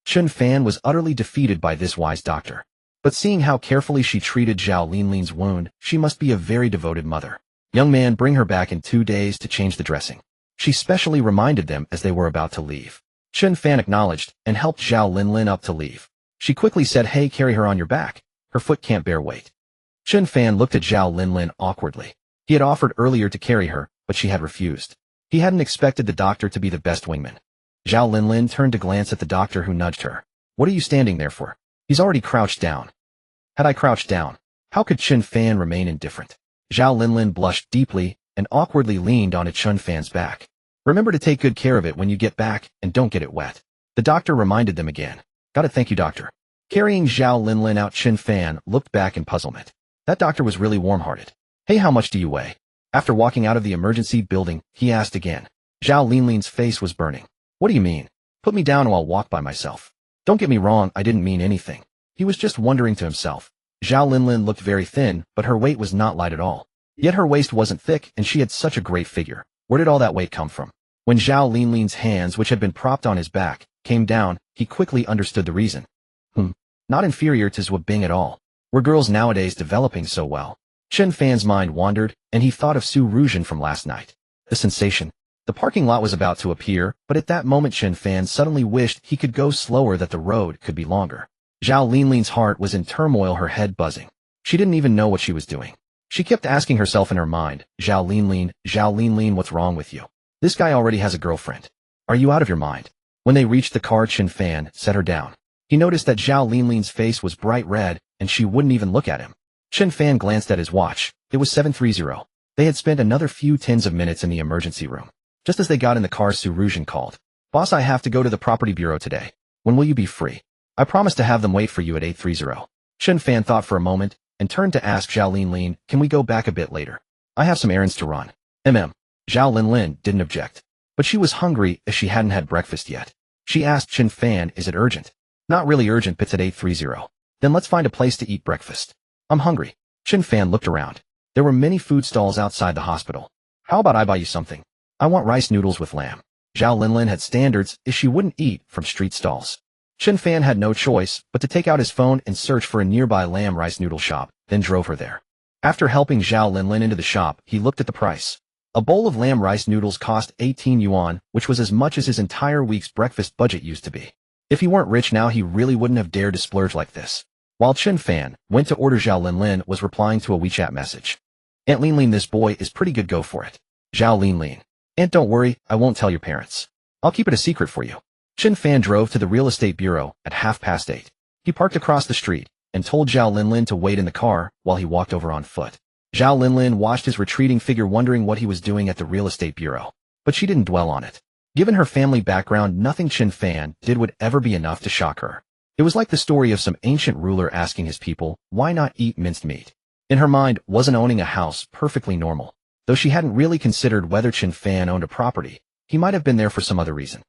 Chen Fan was utterly defeated by this wise doctor. But seeing how carefully she treated Zhao Linlin's wound, she must be a very devoted mother. Young man, bring her back in 2 days to change the dressing. She specially reminded them as they were about to leave. Chen Fan acknowledged and helped Zhao Linlin up to leave. She quickly said, hey, carry her on your back. Her foot can't bear weight. Chen Fan looked at Zhao Linlin awkwardly. He had offered earlier to carry her, but she had refused. He hadn't expected the doctor to be the best wingman. Zhao Linlin turned to glance at the doctor, who nudged her. What are you standing there for? He's already crouched down. Had I crouched down, how could Chen Fan remain indifferent? Zhao Linlin blushed deeply and awkwardly leaned onto Chen Fan's back. Remember to take good care of it when you get back and don't get it wet. The doctor reminded them again. Gotta thank you, doctor. Carrying Zhao Linlin out, Chen Fan looked back in puzzlement. That doctor was really warm-hearted. Hey, how much do you weigh? After walking out of the emergency building, he asked again. Zhao Linlin's face was burning. What do you mean? Put me down or I'll walk by myself. Don't get me wrong, I didn't mean anything. He was just wondering to himself. Zhao Linlin looked very thin, but her weight was not light at all. Yet her waist wasn't thick, and she had such a great figure. Where did all that weight come from? When Zhao Linlin's hands, which had been propped on his back, came down, he quickly understood the reason. Not inferior to Zhou Bing at all. Were girls nowadays developing so well? Chen Fan's mind wandered, and he thought of Su Ruzhen from last night. The sensation. The parking lot was about to appear, but at that moment Chen Fan suddenly wished he could go slower, that the road could be longer. Zhao Linlin's heart was in turmoil, her head buzzing. She didn't even know what she was doing. She kept asking herself in her mind, Zhao Linlin, what's wrong with you? This guy already has a girlfriend. Are you out of your mind? When they reached the car, Chen Fan set her down. He noticed that Zhao Linlin's face was bright red, and she wouldn't even look at him. Chen Fan glanced at his watch. It was 7:30. They had spent another few tens of minutes in the emergency room. Just as they got in the car, Su Ruzhen called. Boss, I have to go to the property bureau today. When will you be free? I promised to have them wait for you at 8:30. Chen Fan thought for a moment and turned to ask Zhao Linlin, can we go back a bit later? I have some errands to run. Zhao Linlin didn't object, but she was hungry as she hadn't had breakfast yet. She asked Chen Fan, is it urgent? Not really urgent, but at 8:30. Then let's find a place to eat breakfast. I'm hungry. Chen Fan looked around. There were many food stalls outside the hospital. How about I buy you something? I want rice noodles with lamb. Zhao Linlin had standards as she wouldn't eat from street stalls. Chen Fan had no choice but to take out his phone and search for a nearby lamb rice noodle shop, then drove her there. After helping Zhao Linlin into the shop, he looked at the price. A bowl of lamb rice noodles cost 18 yuan, which was as much as his entire week's breakfast budget used to be. If he weren't rich now, he really wouldn't have dared to splurge like this. While Chen Fan went to order, Zhao Linlin was replying to a WeChat message. Aunt Linlin, this boy is pretty good, go for it. Zhao Linlin. Aunt, don't worry, I won't tell your parents. I'll keep it a secret for you. Chen Fan drove to the real estate bureau at 8:30. He parked across the street and told Zhao Linlin to wait in the car while he walked over on foot. Zhao Linlin watched his retreating figure, wondering what he was doing at the real estate bureau. But she didn't dwell on it. Given her family background, nothing Chen Fan did would ever be enough to shock her. It was like the story of some ancient ruler asking his people, why not eat minced meat? In her mind, wasn't owning a house perfectly normal? Though she hadn't really considered whether Chen Fan owned a property, he might have been there for some other reason.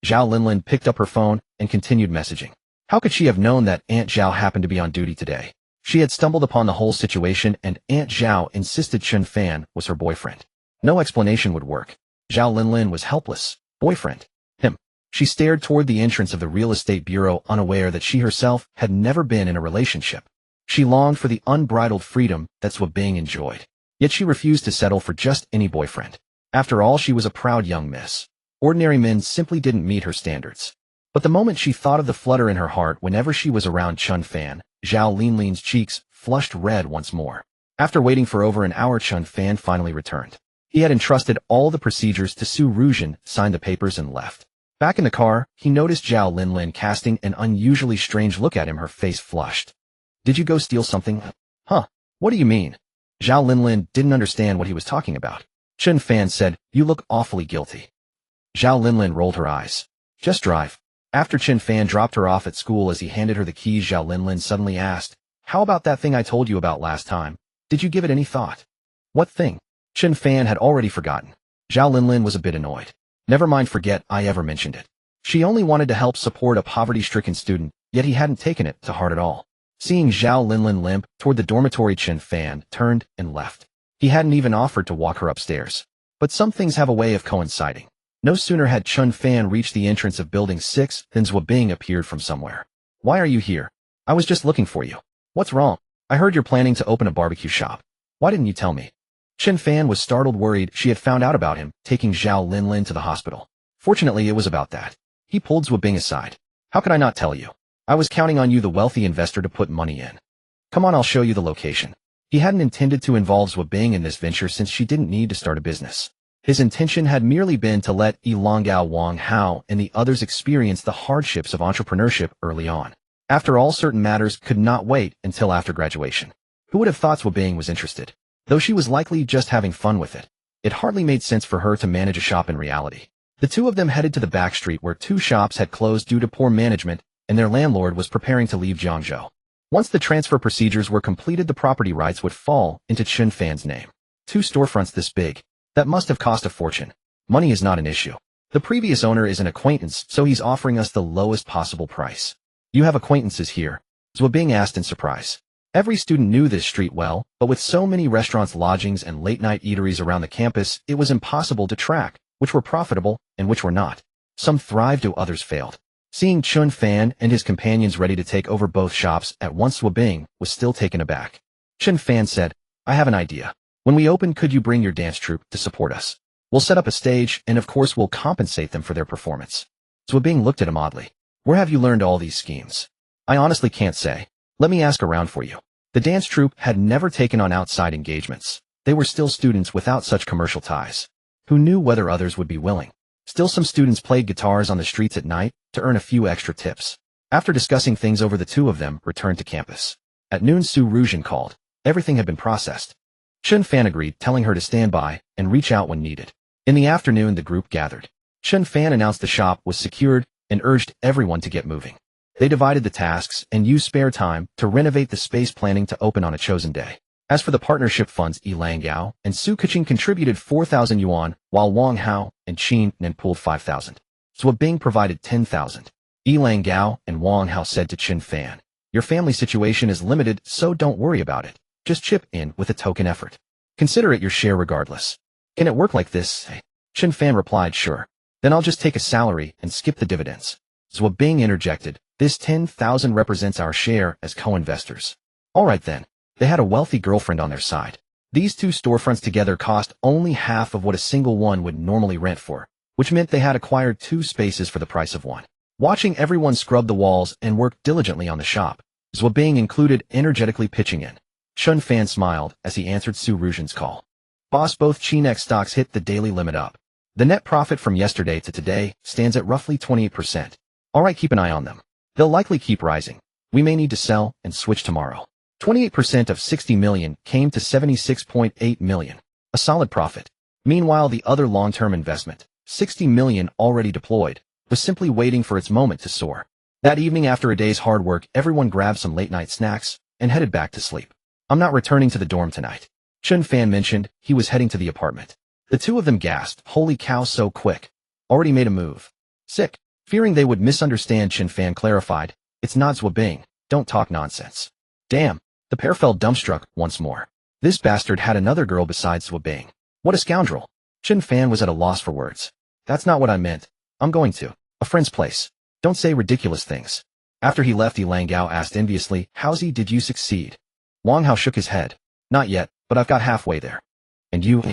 Zhao Linlin picked up her phone and continued messaging. How could she have known that Aunt Zhao happened to be on duty today? She had stumbled upon the whole situation, and Aunt Zhao insisted Chen Fan was her boyfriend. No explanation would work. Zhao Linlin was helpless. Boyfriend. Him. She stared toward the entrance of the real estate bureau, unaware that she herself had never been in a relationship. She longed for the unbridled freedom that Zhao Bing enjoyed. Yet she refused to settle for just any boyfriend. After all, she was a proud young miss. Ordinary men simply didn't meet her standards. But the moment she thought of the flutter in her heart whenever she was around Chen Fan, Zhao Linlin's cheeks flushed red once more. After waiting for over an hour, Chen Fan finally returned. He had entrusted all the procedures to Su Ruzhen, signed the papers, and left. Back in the car, he noticed Zhao Linlin casting an unusually strange look at him. Her face flushed. Did you go steal something? Huh? What do you mean? Zhao Linlin didn't understand what he was talking about. Chen Fan said, you look awfully guilty. Zhao Linlin rolled her eyes. Just drive. After Chen Fan dropped her off at school, as he handed her the keys, Zhao Linlin suddenly asked, how about that thing I told you about last time? Did you give it any thought? What thing? Chen Fan had already forgotten. Zhao Linlin was a bit annoyed. Never mind, forget I ever mentioned it. She only wanted to help support a poverty-stricken student, yet he hadn't taken it to heart at all. Seeing Zhao Linlin limp toward the dormitory, Chen Fan turned and left. He hadn't even offered to walk her upstairs. But some things have a way of coinciding. No sooner had Chen Fan reached the entrance of Building 6 than Zhao Bing appeared from somewhere. Why are you here? I was just looking for you. What's wrong? I heard you're planning to open a barbecue shop. Why didn't you tell me? Chen Fan was startled, worried she had found out about him taking Zhao Linlin to the hospital. Fortunately, it was about that. He pulled Zhao Bing aside. How could I not tell you? I was counting on you, the wealthy investor, to put money in. Come on, I'll show you the location. He hadn't intended to involve Zhao Bing in this venture since she didn't need to start a business. His intention had merely been to let Yilonggao Wang Hao and the others experience the hardships of entrepreneurship early on. After all, certain matters could not wait until after graduation. Who would have thought Zhao Bing was interested? Though she was likely just having fun with it. It hardly made sense for her to manage a shop in reality. The two of them headed to the back street where two shops had closed due to poor management, and their landlord was preparing to leave Jiangzhou. Once the transfer procedures were completed, the property rights would fall into Chen Fan's name. Two storefronts this big. That must have cost a fortune. Money is not an issue. The previous owner is an acquaintance, so he's offering us the lowest possible price. You have acquaintances here? Zhao Bing asked in surprise. Every student knew this street well, but with so many restaurants, lodgings, and late-night eateries around the campus, it was impossible to track which were profitable and which were not. Some thrived, while others failed. Seeing Chen Fan and his companions ready to take over both shops at once, Zhao Bing was still taken aback. Chen Fan said, I have an idea. When we open, could you bring your dance troupe to support us? We'll set up a stage, and of course we'll compensate them for their performance. Zhao Bing looked at him oddly. Where have you learned all these schemes? I honestly can't say. Let me ask around for you. The dance troupe had never taken on outside engagements. They were still students without such commercial ties. Who knew whether others would be willing? Still, some students played guitars on the streets at night to earn a few extra tips. After discussing things over, the two of them returned to campus. At noon, Su Ruzhen called. Everything had been processed. Chen Fan agreed, telling her to stand by and reach out when needed. In the afternoon, the group gathered. Chen Fan announced the shop was secured and urged everyone to get moving. They divided the tasks and used spare time to renovate the space, planning to open on a chosen day. As for the partnership funds, Lang Gao and Su Keqing contributed 4,000 yuan, while Wang Hao and Qin Nan pooled 5,000. Zhuo Bing provided 10,000. Lang Gao and Wang Hao said to Chen Fan, "Your family situation is limited, so don't worry about it. Just chip in with a token effort. Consider it your share regardless." "Can it work like this?" Chen Fan replied, "Sure. Then I'll just take a salary and skip the dividends." Zhuo Bing interjected, "This 10,000 represents our share as co-investors." All right then. They had a wealthy girlfriend on their side. These two storefronts together cost only half of what a single one would normally rent for, which meant they had acquired 2 spaces for the price of 1. Watching everyone scrub the walls and work diligently on the shop, Zhuo Bing included energetically pitching in. Chen Fan smiled as he answered Su Ruzhen's call. "Boss, both Chinex stocks hit the daily limit up. The net profit from yesterday to today stands at roughly 28%. All right, keep an eye on them. They'll likely keep rising. We may need to sell and switch tomorrow." 28% of 60 million came to 76.8 million, a solid profit. Meanwhile, the other long-term investment, 60 million already deployed, was simply waiting for its moment to soar. That evening, after a day's hard work, everyone grabbed some late-night snacks and headed back to sleep. "I'm not returning to the dorm tonight." Chen Fan mentioned he was heading to the apartment. The two of them gasped, "Holy cow, so quick. Already made a move." Sick. Fearing they would misunderstand, Chen Fan clarified, "It's not Zhuo Bing. Don't talk nonsense." Damn. The pair fell dumbstruck once more. This bastard had another girl besides Zhuo Bing. What a scoundrel. Chen Fan was at a loss for words. "That's not what I meant. I'm going to a friend's place. Don't say ridiculous things." After he left, Lang Gao asked enviously, "Howsy, did you succeed?" Wang Hao shook his head. "Not yet, but I've got halfway there." "And you?"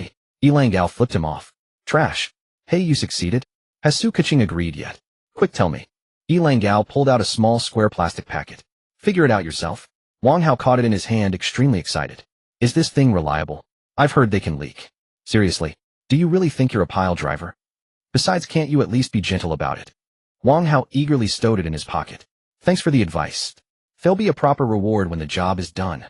Lang Gao flipped him off. "Trash." "Hey, you succeeded? Has Su Keqing agreed yet? Quick, tell me." Lang Gao pulled out a small square plastic packet. "Figure it out yourself." Wang Hao caught it in his hand, extremely excited. "Is this thing reliable? I've heard they can leak." "Seriously, do you really think you're a pile driver? Besides, can't you at least be gentle about it?" Wang Hao eagerly stowed it in his pocket. "Thanks for the advice. There'll be a proper reward when the job is done."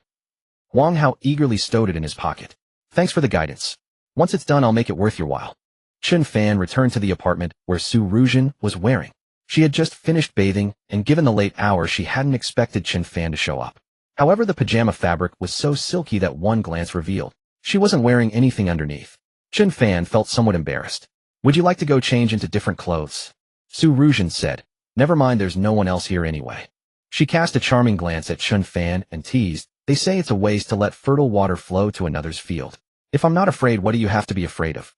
Wang Hao eagerly stowed it in his pocket. "Thanks for the guidance. Once it's done, I'll make it worth your while." Chen Fan returned to the apartment where Su Ruzhen was wearing. She had just finished bathing, and given the late hour, she hadn't expected Chen Fan to show up. However, the pajama fabric was so silky that one glance revealed she wasn't wearing anything underneath. Chen Fan felt somewhat embarrassed. "Would you like to go change into different clothes?" Su Ruzhen said. "Never mind, there's no one else here anyway." She cast a charming glance at Chen Fan and teased, "They say it's a waste to let fertile water flow to another's field. If I'm not afraid, what do you have to be afraid of?"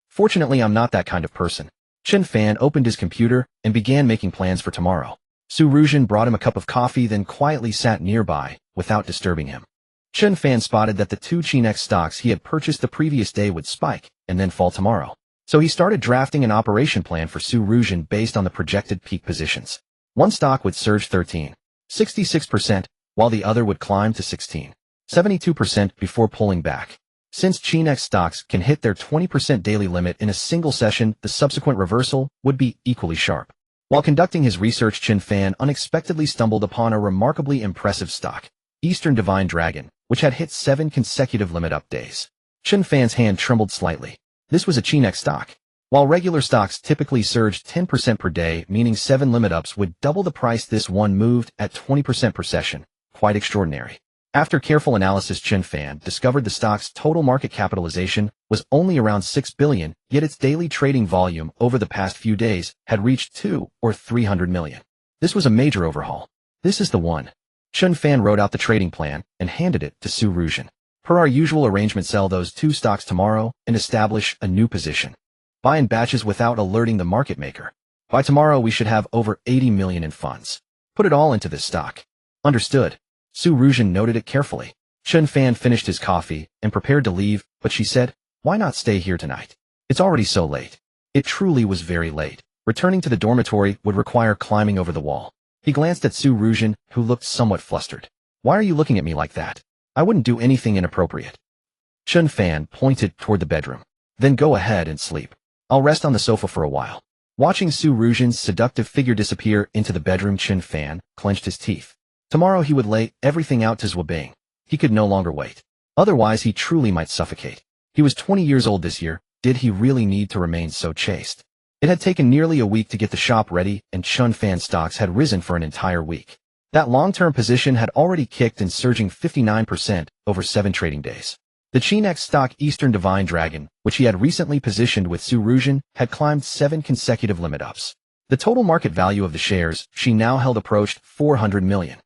"Fortunately, I'm not that kind of person." Chen Fan opened his computer and began making plans for tomorrow. Su Ruzhen brought him a cup of coffee, then quietly sat nearby without disturbing him. Chen Fan spotted that the 2 Chinex stocks he had purchased the previous day would spike and then fall tomorrow. So he started drafting an operation plan for Su Ruzhen based on the projected peak positions. One stock would surge 13.66%, while the other would climb to 16.72% before pulling back. Since Chinex stocks can hit their 20% daily limit in a single session, the subsequent reversal would be equally sharp. While conducting his research, Chen Fan unexpectedly stumbled upon a remarkably impressive stock, Eastern Divine Dragon, which had hit 7 consecutive limit-up days. Chen Fan's hand trembled slightly. This was a Chinex stock. While regular stocks typically surged 10% per day, meaning 7 limit-ups would double the price, this one moved at 20% per session. Quite extraordinary. After careful analysis, Chen Fan discovered the stock's total market capitalization was only around 6 billion, yet its daily trading volume over the past few days had reached 2 or 300 million. This was a major overhaul. "This is the one." Chen Fan wrote out the trading plan and handed it to Su Ruzhen. "Per our usual arrangement, sell those 2 stocks tomorrow and establish a new position. Buy in batches without alerting the market maker. By tomorrow, we should have over 80 million in funds. Put it all into this stock." "Understood." Su Ruzhen noted it carefully. Chen Fan finished his coffee and prepared to leave, but she said, "Why not stay here tonight? It's already so late." It truly was very late. Returning to the dormitory would require climbing over the wall. He glanced at Su Ruzhen, who looked somewhat flustered. "Why are you looking at me like that? I wouldn't do anything inappropriate." Chen Fan pointed toward the bedroom. "Then go ahead and sleep. I'll rest on the sofa for a while." Watching Su Ruzhen's seductive figure disappear into the bedroom, Chen Fan clenched his teeth. Tomorrow he would lay everything out to Zhuo Bing. He could no longer wait. Otherwise, he truly might suffocate. He was 20 years old this year. Did he really need to remain so chaste? It had taken nearly a week to get the shop ready, and Chen Fan stocks had risen for an entire week. That long-term position had already kicked in, surging 59% over 7 trading days. The Chinex stock Eastern Divine Dragon, which he had recently positioned with Su Ruzhen, had climbed 7 consecutive limit ups. The total market value of the shares she now held approached 400 million.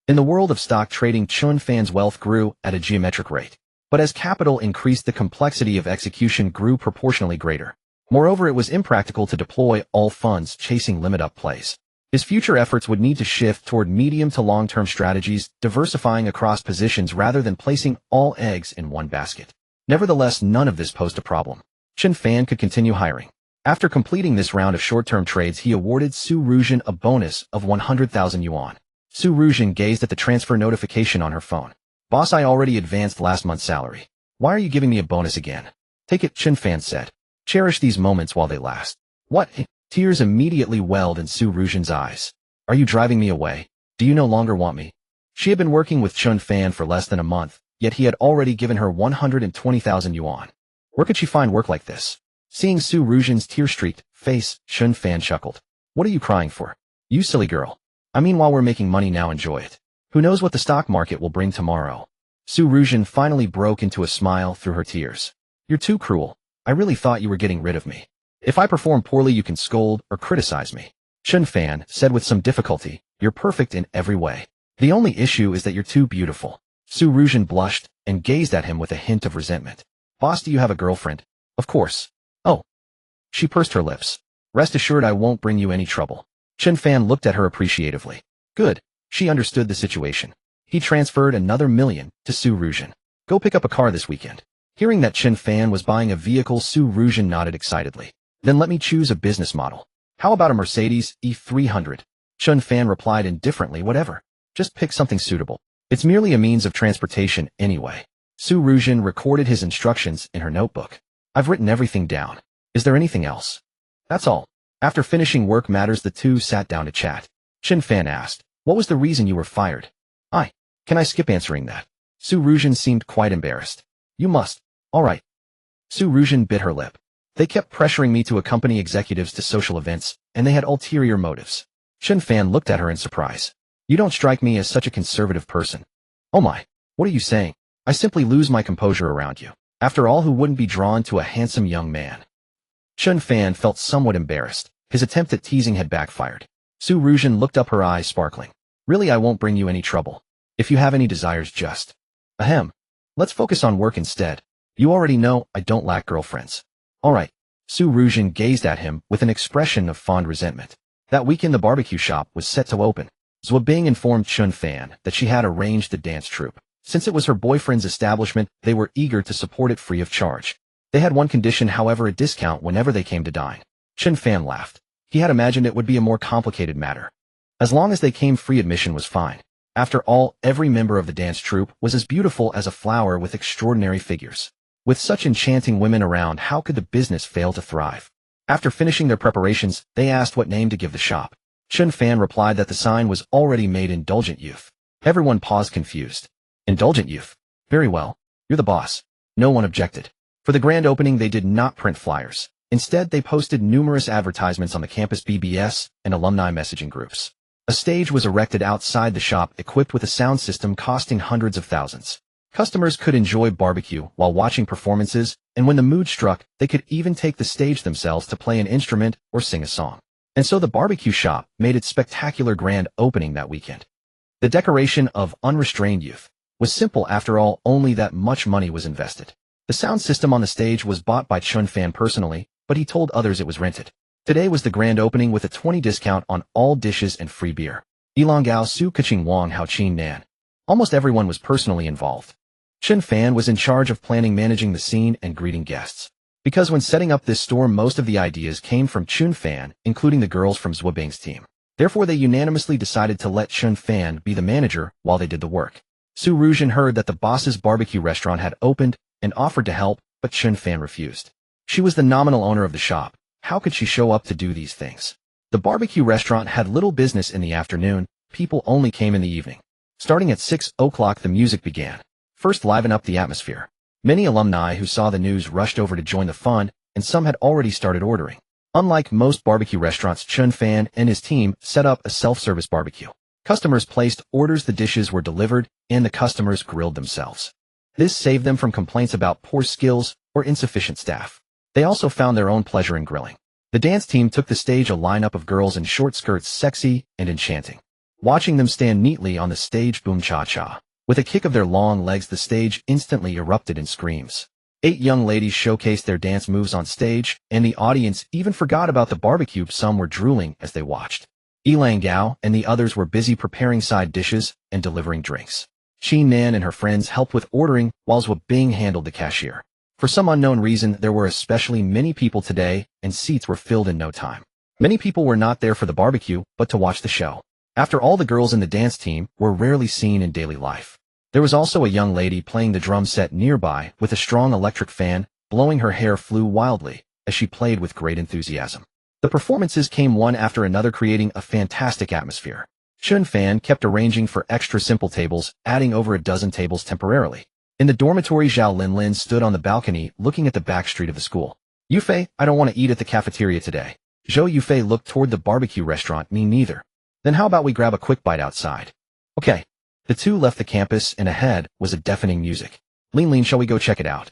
In the world of stock trading, Chen Fan's wealth grew at a geometric rate. But as capital increased, the complexity of execution grew proportionally greater. Moreover, it was impractical to deploy all funds chasing limit-up plays. His future efforts would need to shift toward medium to long-term strategies, diversifying across positions rather than placing all eggs in one basket. Nevertheless, none of this posed a problem. Chen Fan could continue hiring. After completing this round of short-term trades, he awarded Su Ruzhen a bonus of 100,000 yuan. Su Ruzhen gazed at the transfer notification on her phone. "Boss, I already advanced last month's salary. Why are you giving me a bonus again?" "Take it," Chen Fan said. "Cherish these moments while they last." "What?" Tears immediately welled in Su Ruzhen's eyes. "Are you driving me away? Do you no longer want me?" She had been working with Chen Fan for less than a month, yet he had already given her 120,000 yuan. Where could she find work like this? Seeing Su Ruzhen's tear-streaked face, Chen Fan chuckled. "What are you crying for? You silly girl. I mean, while we're making money now, enjoy it. Who knows what the stock market will bring tomorrow?" Su Ruzhen finally broke into a smile through her tears. "You're too cruel. I really thought you were getting rid of me. If I perform poorly, you can scold or criticize me." Chen Fan said with some difficulty, "You're perfect in every way. The only issue is that you're too beautiful." Su Ruzhen blushed and gazed at him with a hint of resentment. "Boss, do you have a girlfriend?" "Of course." "Oh." She pursed her lips. "Rest assured I won't bring you any trouble." Chen Fan looked at her appreciatively. "Good." She understood the situation. He transferred another million to Su Ruzhen. "Go pick up a car this weekend." Hearing that Chen Fan was buying a vehicle, Su Ruzhen nodded excitedly. "Then let me choose a business model. How about a Mercedes E300? Chen Fan replied indifferently, "Whatever. Just pick something suitable. It's merely a means of transportation anyway." Su Ruzhen recorded his instructions in her notebook. "I've written everything down. Is there anything else?" "That's all." After finishing work matters, the two sat down to chat. Chen Fan asked, "What was the reason you were fired?" Can I skip answering that?" Su Ruzhen seemed quite embarrassed. "You must." "All right." Su Ruzhen bit her lip. "They kept pressuring me to accompany executives to social events, and they had ulterior motives." Chen Fan looked at her in surprise. "You don't strike me as such a conservative person." "Oh my, what are you saying? I simply lose my composure around you. After all, who wouldn't be drawn to a handsome young man?" Chen Fan felt somewhat embarrassed. His attempt at teasing had backfired. Su Ruzhen looked up, her eyes sparkling. "Really, I won't bring you any trouble. If you have any desires, just... Ahem. Let's focus on work instead. You already know I don't lack girlfriends." "All right." Su Ruzhen gazed at him with an expression of fond resentment. That weekend the barbecue shop was set to open. Zhou Bing informed Chen Fan that she had arranged the dance troupe. Since it was her boyfriend's establishment, they were eager to support it free of charge. They had one condition, however, a discount whenever they came to dine. Chen Fan laughed. He had imagined it would be a more complicated matter. As long as they came, free admission was fine. After all, every member of the dance troupe was as beautiful as a flower with extraordinary figures. With such enchanting women around, how could the business fail to thrive? After finishing their preparations, they asked what name to give the shop. Chen Fan replied that the sign was already made, Indulgent Youth. Everyone paused confused. Indulgent Youth. Very well. You're the boss. No one objected. For the grand opening, they did not print flyers. Instead, they posted numerous advertisements on the campus BBS and alumni messaging groups. A stage was erected outside the shop, equipped with a sound system costing hundreds of thousands. Customers could enjoy barbecue while watching performances, and when the mood struck, they could even take the stage themselves to play an instrument or sing a song. And so the barbecue shop made its spectacular grand opening that weekend. The decoration of Unrestrained Youth was simple after all, only that much money was invested. The sound system on the stage was bought by Chen Fan personally, but he told others it was rented. Today was the grand opening with a 20% discount on all dishes and free beer. Ilang Gao Su Kaching Wang Hao Chin Nan. Almost everyone was personally involved. Chen Fan was in charge of planning, managing the scene, and greeting guests. Because when setting up this store, most of the ideas came from Chen Fan, including the girls from Zhou Bing's team. Therefore, they unanimously decided to let Chen Fan be the manager while they did the work. Su Ruzhen heard that the boss's barbecue restaurant had opened and offered to help, but Chen Fan refused. She was the nominal owner of the shop. How could she show up to do these things? The barbecue restaurant had little business in the afternoon. People only came in the evening. Starting at 6 o'clock, the music began. First, liven up the atmosphere. Many alumni who saw the news rushed over to join the fun, and some had already started ordering. Unlike most barbecue restaurants, Chen Fan and his team set up a self-service barbecue. Customers placed orders, the dishes were delivered, and the customers grilled themselves. This saved them from complaints about poor skills or insufficient staff. They also found their own pleasure in grilling. The dance team took the stage, a lineup of girls in short skirts, sexy and enchanting. Watching them stand neatly on the stage, boom cha-cha. With a kick of their long legs, the stage instantly erupted in screams. 8 young ladies showcased their dance moves on stage, and the audience even forgot about the barbecue. Some were drooling as they watched. Elang Gao and the others were busy preparing side dishes and delivering drinks. Qi Nan and her friends helped with ordering, while Zhou Bing handled the cashier. For some unknown reason, there were especially many people today, and seats were filled in no time. Many people were not there for the barbecue, but to watch the show. After all, the girls in the dance team were rarely seen in daily life. There was also a young lady playing the drum set nearby with a strong electric fan, blowing. Her hair flew wildly as she played with great enthusiasm. The performances came one after another, creating a fantastic atmosphere. Chen Fan kept arranging for extra simple tables, adding over a dozen tables temporarily. In the dormitory, Zhao Linlin stood on the balcony looking at the back street of the school. Yufei, I don't want to eat at the cafeteria today. Zhou Yufei looked toward the barbecue restaurant. Me neither. Then how about we grab a quick bite outside? Okay. The two left the campus, and ahead was a deafening music. Linlin, shall we go check it out?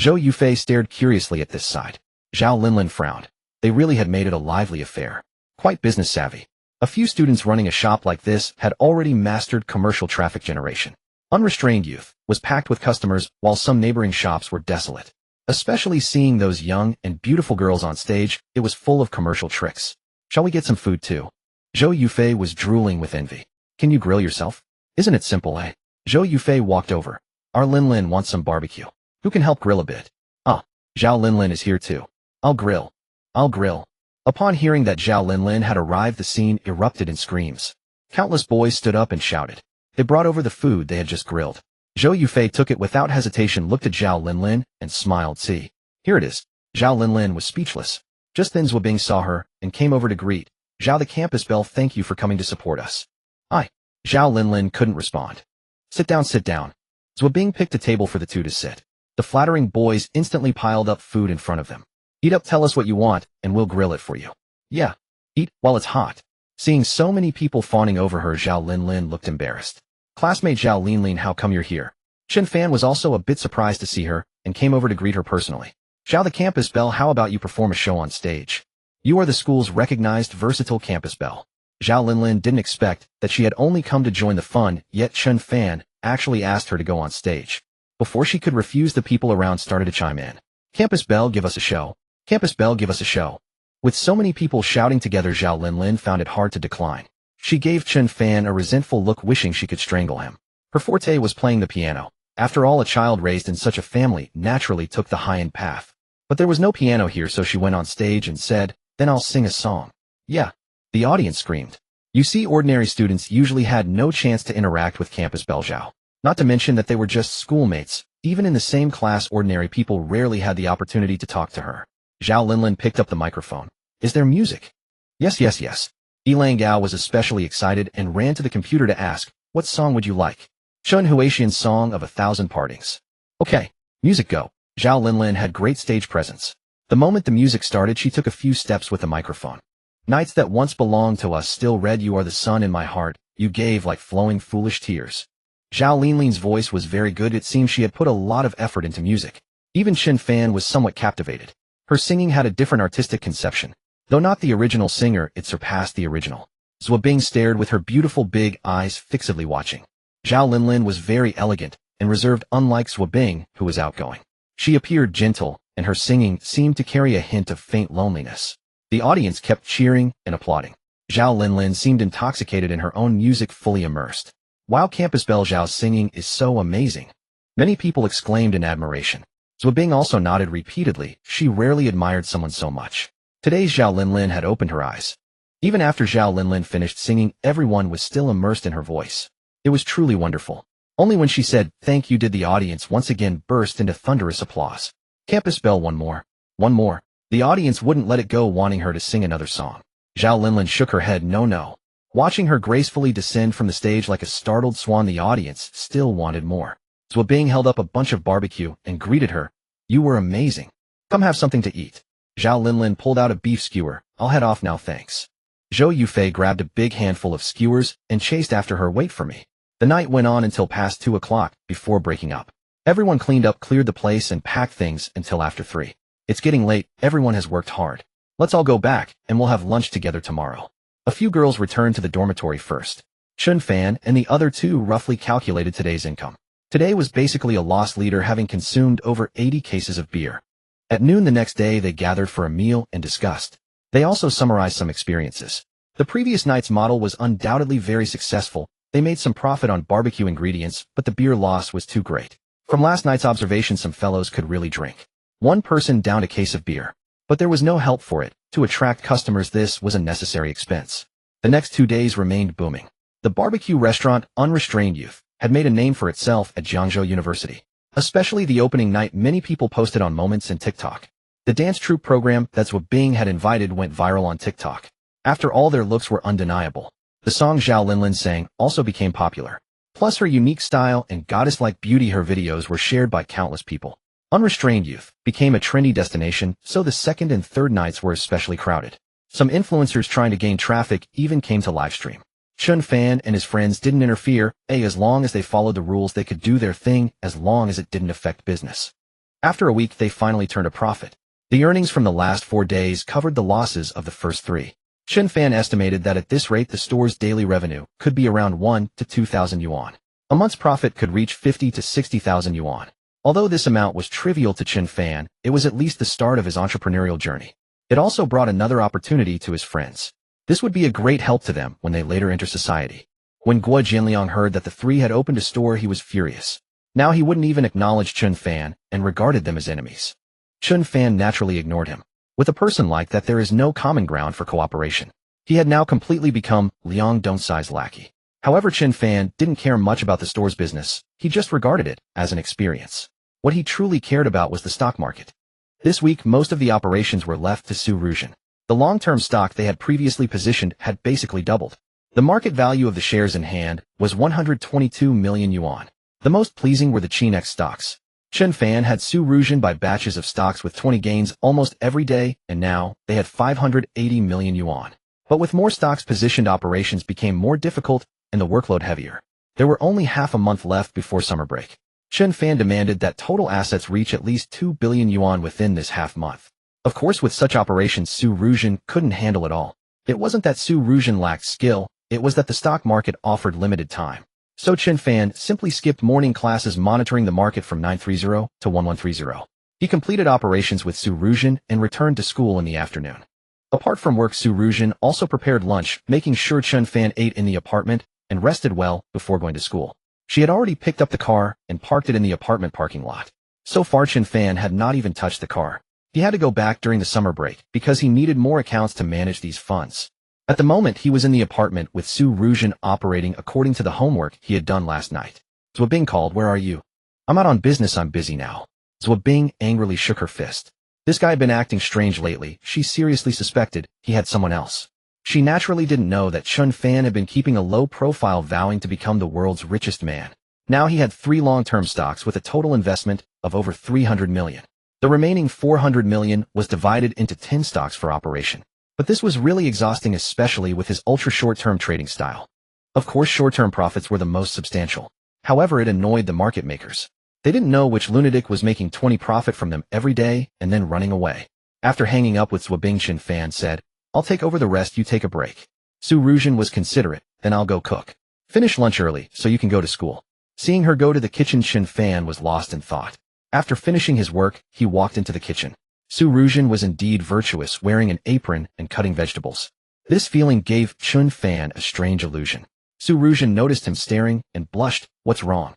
Zhou Yufei stared curiously at this side. Zhao Linlin frowned. They really had made it a lively affair. Quite business savvy. A few students running a shop like this had already mastered commercial traffic generation. Unrestrained youth was packed with customers, while some neighboring shops were desolate. Especially seeing those young and beautiful girls on stage, it was full of commercial tricks. Shall we get some food too? Zhou Yufei was drooling with envy. Can you grill yourself? Isn't it simple, eh? Zhou Yufei walked over. Our Linlin wants some barbecue. Who can help grill a bit? Ah, Zhao Linlin is here too. I'll grill. I'll grill. Upon hearing that Zhao Linlin had arrived, the scene erupted in screams. Countless boys stood up and shouted. They brought over the food they had just grilled. Zhou Yufei took it without hesitation, looked at Zhao Linlin, and smiled. See, here it is. Zhao Linlin was speechless. Just then Zhou Bing saw her and came over to greet. Zhao, the campus belle, thank you for coming to support us. Aye. Zhao Linlin couldn't respond. Sit down, sit down. Zhou Bing picked a table for the two to sit. The flattering boys instantly piled up food in front of them. Eat up, tell us what you want, and we'll grill it for you. Yeah. Eat while it's hot. Seeing so many people fawning over her, Zhao Linlin looked embarrassed. Classmate Zhao Linlin, how come you're here? Chen Fan was also a bit surprised to see her, and came over to greet her personally. Zhao, the campus belle, how about you perform a show on stage? You are the school's recognized versatile campus belle. Zhao Linlin didn't expect that she had only come to join the fun, yet Chen Fan actually asked her to go on stage. Before she could refuse, the people around started to chime in. Campus belle, give us a show. Campus belle, give us a show. With so many people shouting together, Zhao Linlin found it hard to decline. She gave Chen Fan a resentful look, wishing she could strangle him. Her forte was playing the piano. After all, a child raised in such a family naturally took the high-end path. But there was no piano here, so she went on stage and said, then I'll sing a song. Yeah. The audience screamed. You see, ordinary students usually had no chance to interact with campus belle Zhao. Not to mention that they were just schoolmates. Even in the same class, ordinary people rarely had the opportunity to talk to her. Zhao Linlin picked up the microphone. Is there music? Yes, yes, yes. Elang Gao was especially excited and ran to the computer to ask, what song would you like? Chun Huaxian's Song of 1,000 Partings. Okay, music go. Zhao Linlin had great stage presence. The moment the music started, she took a few steps with the microphone. Nights that once belonged to us still read, you are the sun in my heart, you gave like flowing foolish tears. Zhao Linlin's voice was very good. It seemed she had put a lot of effort into music. Even Chen Fan was somewhat captivated. Her singing had a different artistic conception. Though not the original singer, it surpassed the original. Zhou Bing stared with her beautiful big eyes fixedly watching. Zhao Linlin was very elegant and reserved, unlike Zhou Bing, who was outgoing. She appeared gentle, and her singing seemed to carry a hint of faint loneliness. The audience kept cheering and applauding. Zhao Linlin seemed intoxicated in her own music, fully immersed. Wow, campus belle Zhao's singing is so amazing. Many people exclaimed in admiration. Zhou Bing also nodded repeatedly. She rarely admired someone so much. Today's Zhao Linlin had opened her eyes. Even after Zhao Linlin finished singing, everyone was still immersed in her voice. It was truly wonderful. Only when she said, thank you, did the audience once again burst into thunderous applause. Campus belle, one more. One more. The audience wouldn't let it go, wanting her to sing another song. Zhao Linlin shook her head, no, no. Watching her gracefully descend from the stage like a startled swan, the audience still wanted more. Zhou Bing held up a bunch of barbecue and greeted her. You were amazing. Come have something to eat. Zhao Linlin pulled out a beef skewer. I'll head off now, thanks. Zhou Yufei grabbed a big handful of skewers and chased after her. Wait for me. The night went on until past 2 o'clock before breaking up. Everyone cleaned up, cleared the place, and packed things until after 3. It's getting late, everyone has worked hard. Let's all go back, and we'll have lunch together tomorrow. A few girls returned to the dormitory first. Chen Fan and the other 2 roughly calculated today's income. Today was basically a loss leader, having consumed over 80 cases of beer. At noon the next day they gathered for a meal and discussed. They also summarized some experiences. The previous night's model was undoubtedly very successful. They made some profit on barbecue ingredients, but the beer loss was too great. From last night's observation, some fellows could really drink. One person downed a case of beer. But there was no help for it. To attract customers, this was a necessary expense. The next 2 days remained booming. The barbecue restaurant, Unrestrained Youth, had made a name for itself at Jiangzhou University. Especially the opening night, many people posted on Moments and TikTok. The dance troupe program that QuietlyBecame had invited went viral on TikTok. After all, their looks were undeniable. The song Zhao Linlin sang also became popular. Plus her unique style and goddess-like beauty, her videos were shared by countless people. Unrestrained Youth became a trendy destination, so the second and third nights were especially crowded. Some influencers trying to gain traffic even came to livestream. Chen Fan and his friends didn't interfere. As long as they followed the rules, they could do their thing as long as it didn't affect business. After a week, they finally turned a profit. The earnings from the last 4 days covered the losses of the first 3. Chen Fan estimated that at this rate the store's daily revenue could be around 1 to 2,000 yuan. A month's profit could reach 50 to 60,000 yuan. Although this amount was trivial to Chen Fan, it was at least the start of his entrepreneurial journey. It also brought another opportunity to his friends. This would be a great help to them when they later enter society. When Guo Jinliang heard that the 3 had opened a store, he was furious. Now he wouldn't even acknowledge Chen Fan and regarded them as enemies. Chen Fan naturally ignored him. With a person like that, there is no common ground for cooperation. He had now completely become Liang Dongcai's lackey. However, Chen Fan didn't care much about the store's business. He just regarded it as an experience. What he truly cared about was the stock market. This week, most of the operations were left to Su Ruzhen. The long-term stock they had previously positioned had basically doubled. The market value of the shares in hand was 122 million yuan. The most pleasing were the Chinex stocks. Chen Fan had Su Ruzhen buy batches of stocks with 20 gains almost every day, and now they had 580 million yuan. But with more stocks positioned, operations became more difficult and the workload heavier. There were only half a month left before summer break. Chen Fan demanded that total assets reach at least 2 billion yuan within this half month. Of course, with such operations, Su Ruzhen couldn't handle it all. It wasn't that Su Ruzhen lacked skill, it was that the stock market offered limited time. So Chen Fan simply skipped morning classes monitoring the market from 9:30 to 11:30. He completed operations with Su Ruzhen and returned to school in the afternoon. Apart from work, Su Ruzhen also prepared lunch, making sure Chen Fan ate in the apartment and rested well before going to school. She had already picked up the car and parked it in the apartment parking lot. So far, Chen Fan had not even touched the car. He had to go back during the summer break because he needed more accounts to manage these funds. At the moment, he was in the apartment with Su Ruzhen operating according to the homework he had done last night. QuietlyBecame called. "Where are you?" "I'm out on business, I'm busy now." QuietlyBecame angrily shook her fist. This guy had been acting strange lately. She seriously suspected he had someone else. She naturally didn't know that Chen Fan had been keeping a low profile, vowing to become the world's richest man. Now he had 3 long-term stocks with a total investment of over 300 million. The remaining 400 million was divided into 10 stocks for operation. But this was really exhausting, especially with his ultra-short-term trading style. Of course, short-term profits were the most substantial. However, it annoyed the market makers. They didn't know which lunatic was making 20 profit from them every day and then running away. After hanging up with QuietlyBecame, Chen Fan said, "I'll take over the rest, you take a break." Su Ruzhen was considerate. "Then I'll go cook. Finish lunch early so you can go to school." Seeing her go to the kitchen, Chen Fan was lost in thought. After finishing his work, he walked into the kitchen. Su Ruzhen was indeed virtuous, wearing an apron and cutting vegetables. This feeling gave Chen Fan a strange illusion. Su Ruzhen noticed him staring and blushed. "What's wrong?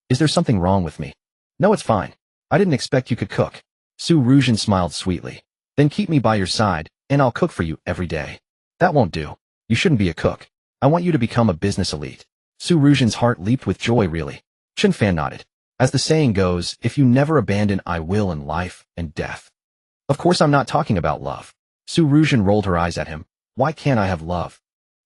Is there something wrong with me?" "No, it's fine. I didn't expect you could cook." Su Ruzhen smiled sweetly. "Then keep me by your side, and I'll cook for you every day." "That won't do. You shouldn't be a cook. I want you to become a business elite." Su Ruzhen's heart leaped with joy. "Really?" Chen Fan nodded. As the saying goes, if you never abandon, I will in life and death. Of course, I'm not talking about love. Su Ruzhen rolled her eyes at him. "Why can't I have love?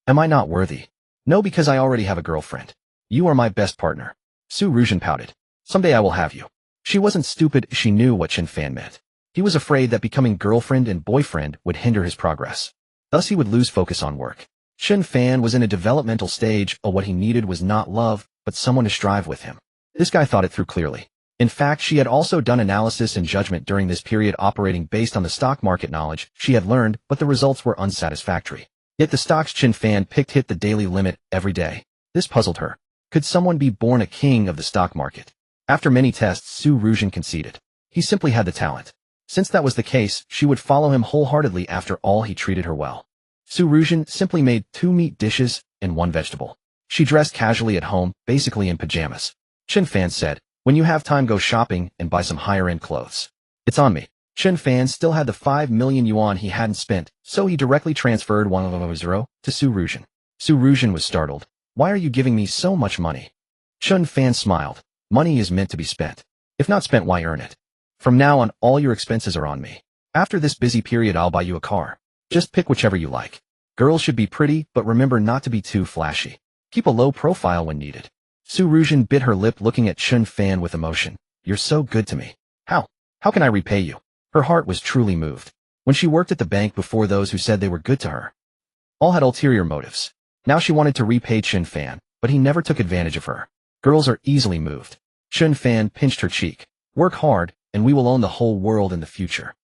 Am I not worthy?" "No, because I already have a girlfriend. You are my best partner." Su Ruzhen pouted. "Someday I will have you." She wasn't stupid, she knew what Chen Fan meant. He was afraid that becoming girlfriend and boyfriend would hinder his progress. Thus he would lose focus on work. Chen Fan was in a developmental stage, what he needed was not love, but someone to strive with him. This guy thought it through clearly. In fact, she had also done analysis and judgment during this period, operating based on the stock market knowledge she had learned, but the results were unsatisfactory. Yet the stocks Chen Fan picked hit the daily limit every day. This puzzled her. Could someone be born a king of the stock market? After many tests, Su Ruzhen conceded. He simply had the talent. Since that was the case, she would follow him wholeheartedly. After all, he treated her well. Su Ruzhen simply made 2 meat dishes and 1 vegetable. She dressed casually at home, basically in pajamas. Chen Fan said, "When you have time, go shopping and buy some higher-end clothes. It's on me." Chen Fan still had the 5 million yuan he hadn't spent, so he directly transferred 100 to Su Ruzhen. Su Ruzhen was startled. "Why are you giving me so much money?" Chen Fan smiled. "Money is meant to be spent. If not spent, why earn it? From now on, all your expenses are on me. After this busy period, I'll buy you a car. Just pick whichever you like. Girls should be pretty, but remember not to be too flashy. Keep a low profile when needed." Su Ruzhen bit her lip, looking at Chen Fan with emotion. "You're so good to me. How can I repay you?" Her heart was truly moved. When she worked at the bank before, those who said they were good to her all had ulterior motives. Now she wanted to repay Chen Fan, but he never took advantage of her. Girls are easily moved. Chen Fan pinched her cheek. "Work hard, and we will own the whole world in the future."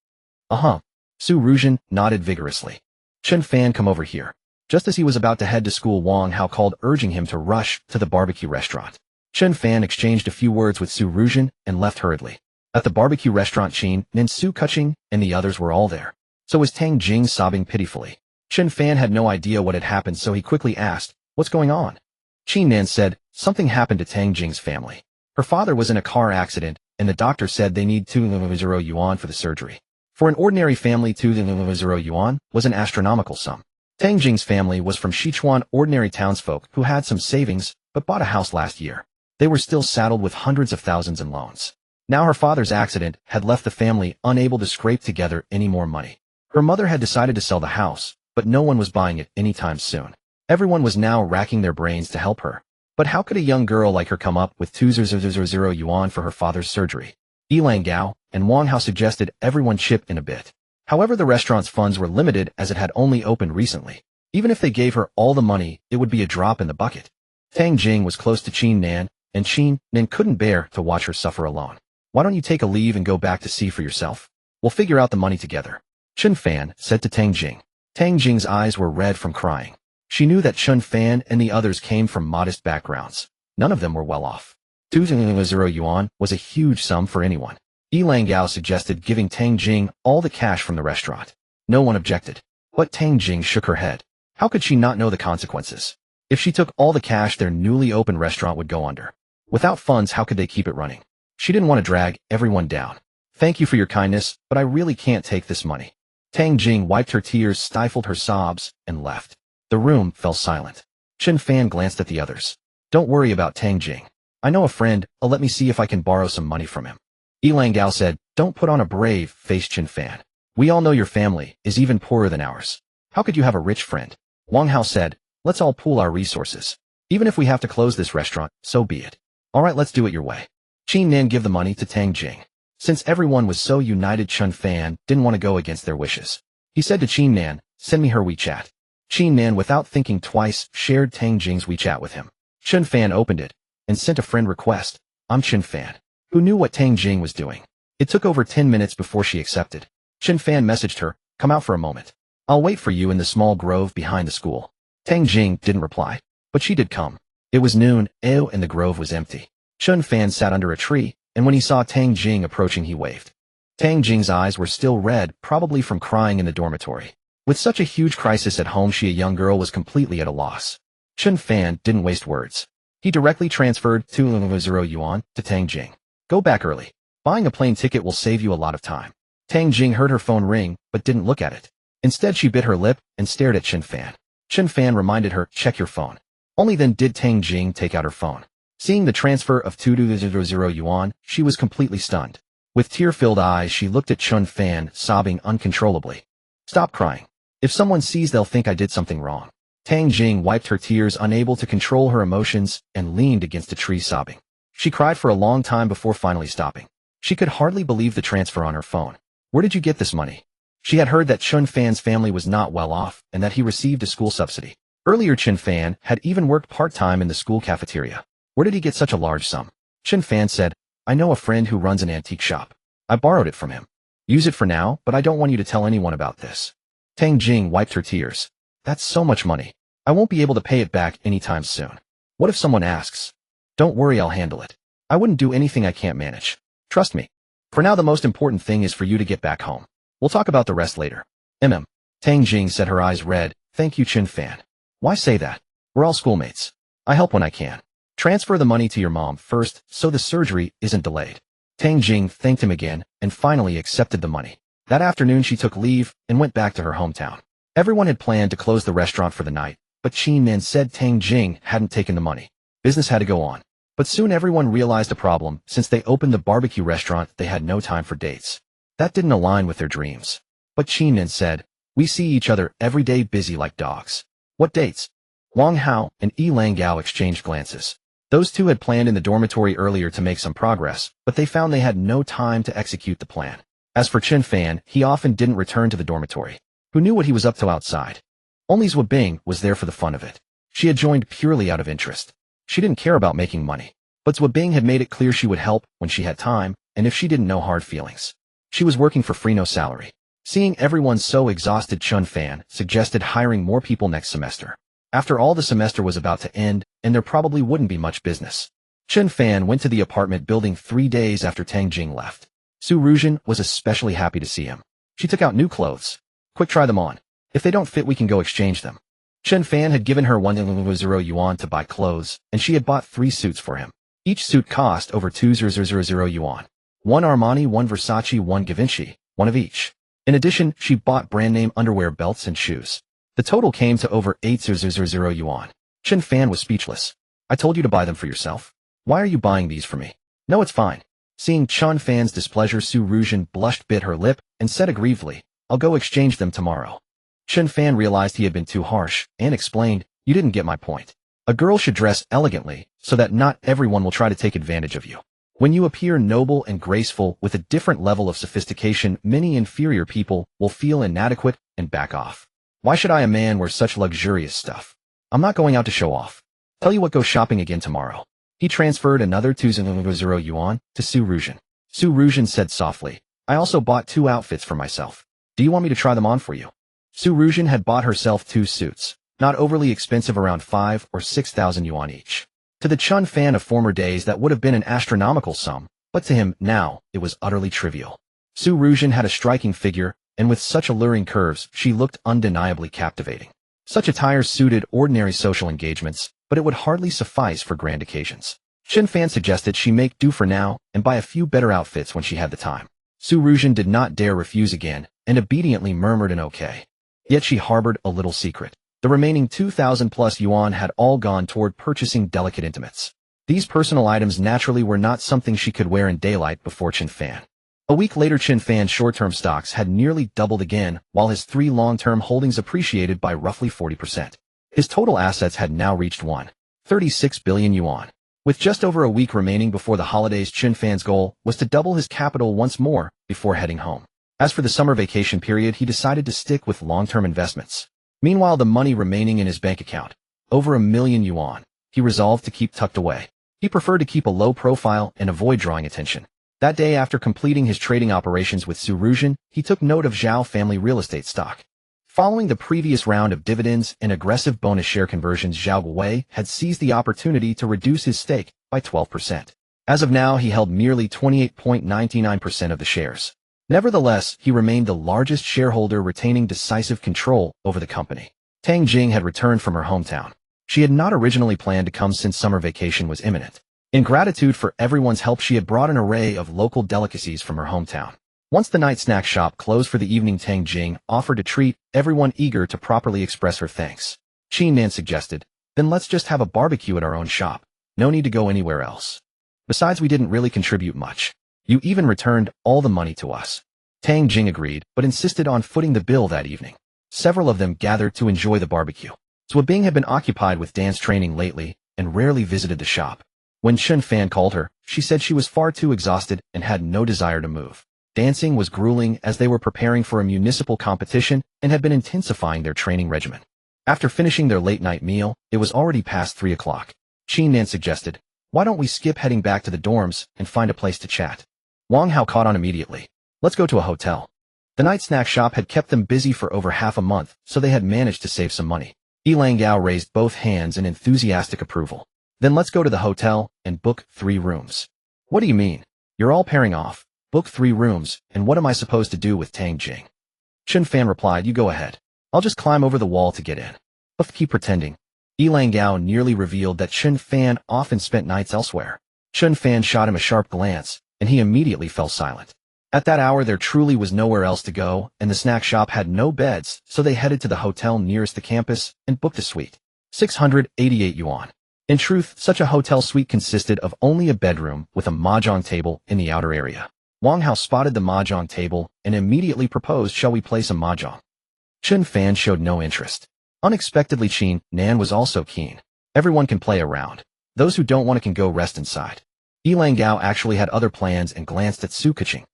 Su Ruzhen nodded vigorously. "Chen Fan, come over here." Just as he was about to head to school, Wang Hao called, urging him to rush to the barbecue restaurant. Chen Fan exchanged a few words with Su Ruzhen and left hurriedly. At the barbecue restaurant, Qin, Nin, Su Kuching, and the others were all there. So was Tang Jing, sobbing pitifully. Chen Fan had no idea what had happened, so he quickly asked, "What's going on?" Qin Nan said, "Something happened to Tang Jing's family. Her father was in a car accident, and the doctor said they need 200 yuan for the surgery. For an ordinary family, 200 yuan was an astronomical sum. Tang Jing's family was from Sichuan, ordinary townsfolk who had some savings, but bought a house last year. They were still saddled with hundreds of thousands in loans. Now her father's accident had left the family unable to scrape together any more money. Her mother had decided to sell the house, but no one was buying it anytime soon. Everyone was now racking their brains to help her. But how could a young girl like her come up with 200 yuan for her father's surgery? Yilang Gao and Wang Hao suggested everyone chip in a bit. However, the restaurant's funds were limited as it had only opened recently. Even if they gave her all the money, it would be a drop in the bucket. Tang Jing was close to Qin Nan, and Qin Nan couldn't bear to watch her suffer alone. "Why don't you take a leave and go back to see for yourself? We'll figure out the money together," Chen Fan said to Tang Jing. Tang Jing's eyes were red from crying. She knew that Chen Fan and the others came from modest backgrounds. None of them were well off. 200 yuan was a huge sum for anyone. Yilang Gao suggested giving Tang Jing all the cash from the restaurant. No one objected. But Tang Jing shook her head. How could she not know the consequences? If she took all the cash, their newly opened restaurant would go under. Without funds, how could they keep it running? She didn't want to drag everyone down. "Thank you for your kindness, but I really can't take this money." Tang Jing wiped her tears, stifled her sobs, and left. The room fell silent. Chen Fan glanced at the others. "Don't worry about Tang Jing. I know a friend, let me see if I can borrow some money from him." Yilang Gao said, "Don't put on a brave face, Chen Fan. We all know your family is even poorer than ours. How could you have a rich friend?" Wang Hao said, "Let's all pool our resources. Even if we have to close this restaurant, so be it. All right, let's do it your way." Qin Nan gave the money to Tang Jing. Since everyone was so united, Chen Fan didn't want to go against their wishes. He said to Qin Nan, "Send me her WeChat." Qin Nan, without thinking twice, shared Tang Jing's WeChat with him. Chen Fan opened it and sent a friend request. "I'm Chen Fan," who knew what Tang Jing was doing. It took over 10 minutes before she accepted. Chen Fan messaged her, "Come out for a moment. I'll wait for you in the small grove behind the school." Tang Jing didn't reply, but she did come. It was noon, and the grove was empty. Chen Fan sat under a tree, and when he saw Tang Jing approaching, he waved. Tang Jing's eyes were still red, probably from crying in the dormitory. With such a huge crisis at home, she, a young girl, was completely at a loss. Chen Fan didn't waste words. He directly transferred 200 yuan to Tang Jing. "Go back early. Buying a plane ticket will save you a lot of time." Tang Jing heard her phone ring, but didn't look at it. Instead, she bit her lip and stared at Chen Fan. Chen Fan reminded her, "Check your phone." Only then did Tang Jing take out her phone. Seeing the transfer of 200 yuan, she was completely stunned. With tear-filled eyes, she looked at Chen Fan, sobbing uncontrollably. "Stop crying. If someone sees, they'll think I did something wrong." Tang Jing wiped her tears, unable to control her emotions, and leaned against a tree sobbing. She cried for a long time before finally stopping. She could hardly believe the transfer on her phone. "Where did you get this money?" She had heard that Chen Fan's family was not well off and that he received a school subsidy. Earlier, Chen Fan had even worked part-time in the school cafeteria. Where did he get such a large sum? Chen Fan said, I know a friend who runs an antique shop. I borrowed it from him. Use it for now, but I don't want you to tell anyone about this. Tang Jing wiped her tears. That's so much money. I won't be able to pay it back anytime soon. What if someone asks? Don't worry, I'll handle it. I wouldn't do anything I can't manage. Trust me. For now, the most important thing is for you to get back home. We'll talk about the rest later. Tang Jing said, her eyes red. Thank you, Chen Fan. Why say that? We're all schoolmates. I help when I can. Transfer the money to your mom first so the surgery isn't delayed. Tang Jing thanked him again and finally accepted the money. That afternoon, she took leave and went back to her hometown. Everyone had planned to close the restaurant for the night, but Chen Fan said Tang Jing hadn't taken the money. Business had to go on. But soon everyone realized a problem. Since they opened the barbecue restaurant, they had no time for dates. That didn't align with their dreams. But Chen Fan said, we see each other every day, busy like dogs. What dates? Wang Hao and Yi Langgao exchanged glances. Those two had planned in the dormitory earlier to make some progress, but they found they had no time to execute the plan. As for Chen Fan, he often didn't return to the dormitory. Who knew what he was up to outside? Only Zhu Bing was there for the fun of it. She had joined purely out of interest. She didn't care about making money. But Zhu Bing had made it clear she would help when she had time, and if she didn't, no hard feelings. She was working for free, no salary. Seeing everyone so exhausted, Chen Fan suggested hiring more people next semester. After all, the semester was about to end, and there probably wouldn't be much business. Chen Fan went to the apartment building 3 days after Tang Jing left. Su Ruzhen was especially happy to see him. She took out new clothes. Quick, try them on. If they don't fit, we can go exchange them. Chen Fan had given her 1,000 yuan to buy clothes, and she had bought 3 suits for him. Each suit cost over 2,000 yuan. 1 Armani, 1 Versace, 1 Givenchy, 1 of each. In addition, she bought brand-name underwear, belts, and shoes. The total came to over 8,000 yuan. Chen Fan was speechless. I told you to buy them for yourself. Why are you buying these for me? No, it's fine. Seeing Chen Fan's displeasure, Su Ruzhen blushed, bit her lip, and said aggrievedly, I'll go exchange them tomorrow. Chen Fan realized he had been too harsh, and explained, you didn't get my point. A girl should dress elegantly, so that not everyone will try to take advantage of you. When you appear noble and graceful with a different level of sophistication, many inferior people will feel inadequate and back off. Why should a man wear such luxurious stuff? I'm not going out to show off. Tell you what, go shopping again tomorrow. He transferred another 2,000 yuan to Su Ruzhen. Su Ruzhen said softly, I also bought 2 outfits for myself. Do you want me to try them on for you? Su Ruzhen had bought herself 2 suits, not overly expensive, around 5 or 6,000 yuan each. To the Chen Fan of former days, that would have been an astronomical sum, but to him, now, it was utterly trivial. Su Ruzhen had a striking figure, and with such alluring curves, she looked undeniably captivating. Such attire suited ordinary social engagements, but it would hardly suffice for grand occasions. Chen Fan suggested she make do for now and buy a few better outfits when she had the time. Su Ruzhen did not dare refuse again, and obediently murmured an okay. Yet she harbored a little secret. The remaining 2,000 plus yuan had all gone toward purchasing delicate intimates. These personal items naturally were not something she could wear in daylight before Chen Fan. A week later, Chen Fan's short-term stocks had nearly doubled again, while his 3 long-term holdings appreciated by roughly 40%. His total assets had now reached 1.36 billion yuan. With just over a week remaining before the holidays, Chen Fan's goal was to double his capital once more before heading home. As for the summer vacation period, he decided to stick with long-term investments. Meanwhile, the money remaining in his bank account, over 1 million yuan, he resolved to keep tucked away. He preferred to keep a low profile and avoid drawing attention. That day, after completing his trading operations with Su Ruzhen, he took note of Zhao family real estate stock. Following the previous round of dividends and aggressive bonus share conversions, Zhao Guowei had seized the opportunity to reduce his stake by 12%. As of now, he held merely 28.99% of the shares. Nevertheless, he remained the largest shareholder, retaining decisive control over the company. Tang Jing had returned from her hometown. She had not originally planned to come since summer vacation was imminent. In gratitude for everyone's help, she had brought an array of local delicacies from her hometown. Once the night snack shop closed for the evening, Tang Jing offered to treat everyone, eager to properly express her thanks. Chen Fan suggested, then let's just have a barbecue at our own shop. No need to go anywhere else. Besides, we didn't really contribute much. You even returned all the money to us. Tang Jing agreed, but insisted on footing the bill that evening. Several of them gathered to enjoy the barbecue. Zhu Bing had been occupied with dance training lately and rarely visited the shop. When Chen Fan called her, she said she was far too exhausted and had no desire to move. Dancing was grueling as they were preparing for a municipal competition and had been intensifying their training regimen. After finishing their late-night meal, it was already past 3 o'clock. Chen Fan suggested, "Why don't we skip heading back to the dorms and find a place to chat?" Wang Hao caught on immediately. "Let's go to a hotel." The night snack shop had kept them busy for over half a month, so they had managed to save some money. Yilang Gao raised both hands in enthusiastic approval. "Then let's go to the hotel and book 3 rooms." "What do you mean? You're all pairing off. Book 3 rooms, and what am I supposed to do with Tang Jing?" Chen Fan replied, "You go ahead. I'll just climb over the wall to get in." "But keep pretending." Yilang Gao nearly revealed that Chen Fan often spent nights elsewhere. Chen Fan shot him a sharp glance, and he immediately fell silent. At that hour there truly was nowhere else to go, and the snack shop had no beds, so they headed to the hotel nearest the campus and booked a suite. 688 yuan. In truth, such a hotel suite consisted of only a bedroom with a mahjong table in the outer area. Wang Hao spotted the mahjong table and immediately proposed, "Shall we play some mahjong?" Chen Fan showed no interest. Unexpectedly, Chen Fan was also keen. Everyone can play around. Those who don't want to can go rest inside. Yilang Gao actually had other plans and glanced at Su Keqing.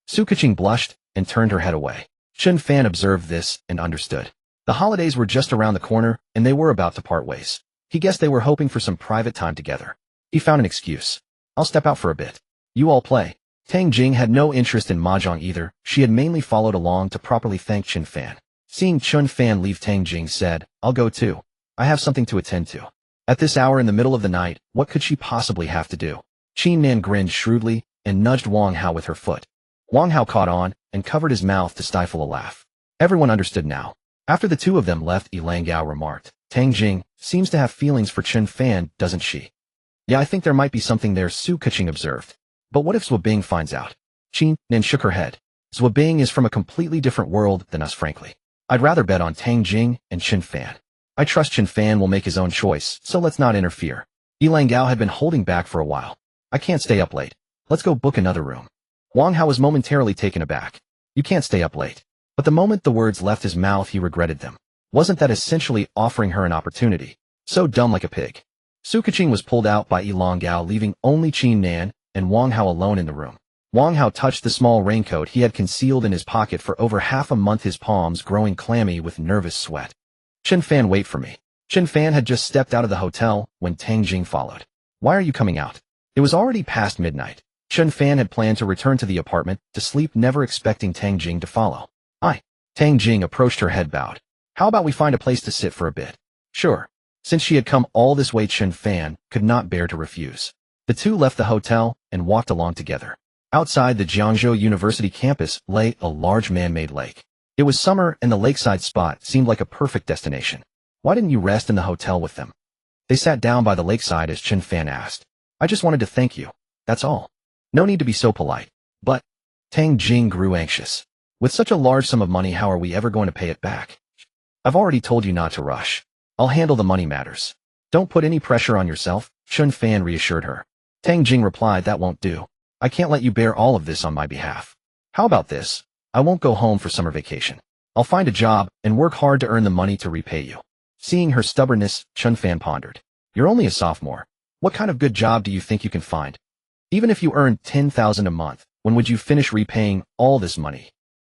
Su Keqing blushed and turned her head away. Chen Fan observed this and understood. The holidays were just around the corner, and they were about to part ways. He guessed they were hoping for some private time together. He found an excuse. "I'll step out for a bit. You all play." Tang Jing had no interest in mahjong either. She had mainly followed along to properly thank Chen Fan. Seeing Chen Fan leave, Tang Jing said, "I'll go too. I have something to attend to." At this hour in the middle of the night, what could she possibly have to do? Chen Fan grinned shrewdly and nudged Wang Hao with her foot. Wang Hao caught on and covered his mouth to stifle a laugh. Everyone understood now. After the two of them left, Yilang Gao remarked, "Tang Jing seems to have feelings for Chen Fan, doesn't she?" "Yeah, I think there might be something there," Su Keqing observed. "But what if Zwabing finds out?" Chen Fan shook her head. "Zwabing is from a completely different world than us, frankly. I'd rather bet on Tang Jing and Chen Fan. I trust Chen Fan will make his own choice, so let's not interfere." Yilang Gao had been holding back for a while. "I can't stay up late. Let's go book another room." Wang Hao was momentarily taken aback. "You can't stay up late." But the moment the words left his mouth, he regretted them. Wasn't that essentially offering her an opportunity? So dumb, like a pig. Su Keqing was pulled out by Yilang Gao, leaving only Chen Fan and Wang Hao alone in the room. Wang Hao touched the small raincoat he had concealed in his pocket for over half a month, his palms growing clammy with nervous sweat. "Chen Fan, wait for me." Chen Fan had just stepped out of the hotel when Tang Jing followed. "Why are you coming out?" It was already past midnight. Chen Fan had planned to return to the apartment to sleep, never expecting Tang Jing to follow. "Aye." Tang Jing approached her, head bowed. "How about we find a place to sit for a bit?" "Sure." Since she had come all this way, Chen Fan could not bear to refuse. The two left the hotel and walked along together. Outside the Jiangzhou University campus lay a large man-made lake. It was summer and the lakeside spot seemed like a perfect destination. "Why didn't you rest in the hotel with them?" They sat down by the lakeside as Chen Fan asked. "I just wanted to thank you. That's all. No need to be so polite." "But..." Tang Jing grew anxious. "With such a large sum of money, how are we ever going to pay it back?" "I've already told you not to rush. I'll handle the money matters. Don't put any pressure on yourself," Chen Fan reassured her. Tang Jing replied, "That won't do. I can't let you bear all of this on my behalf. How about this? I won't go home for summer vacation. I'll find a job and work hard to earn the money to repay you." Seeing her stubbornness, Chen Fan pondered. "You're only a sophomore. What kind of good job do you think you can find? Even if you earned 10,000 a month, when would you finish repaying all this money?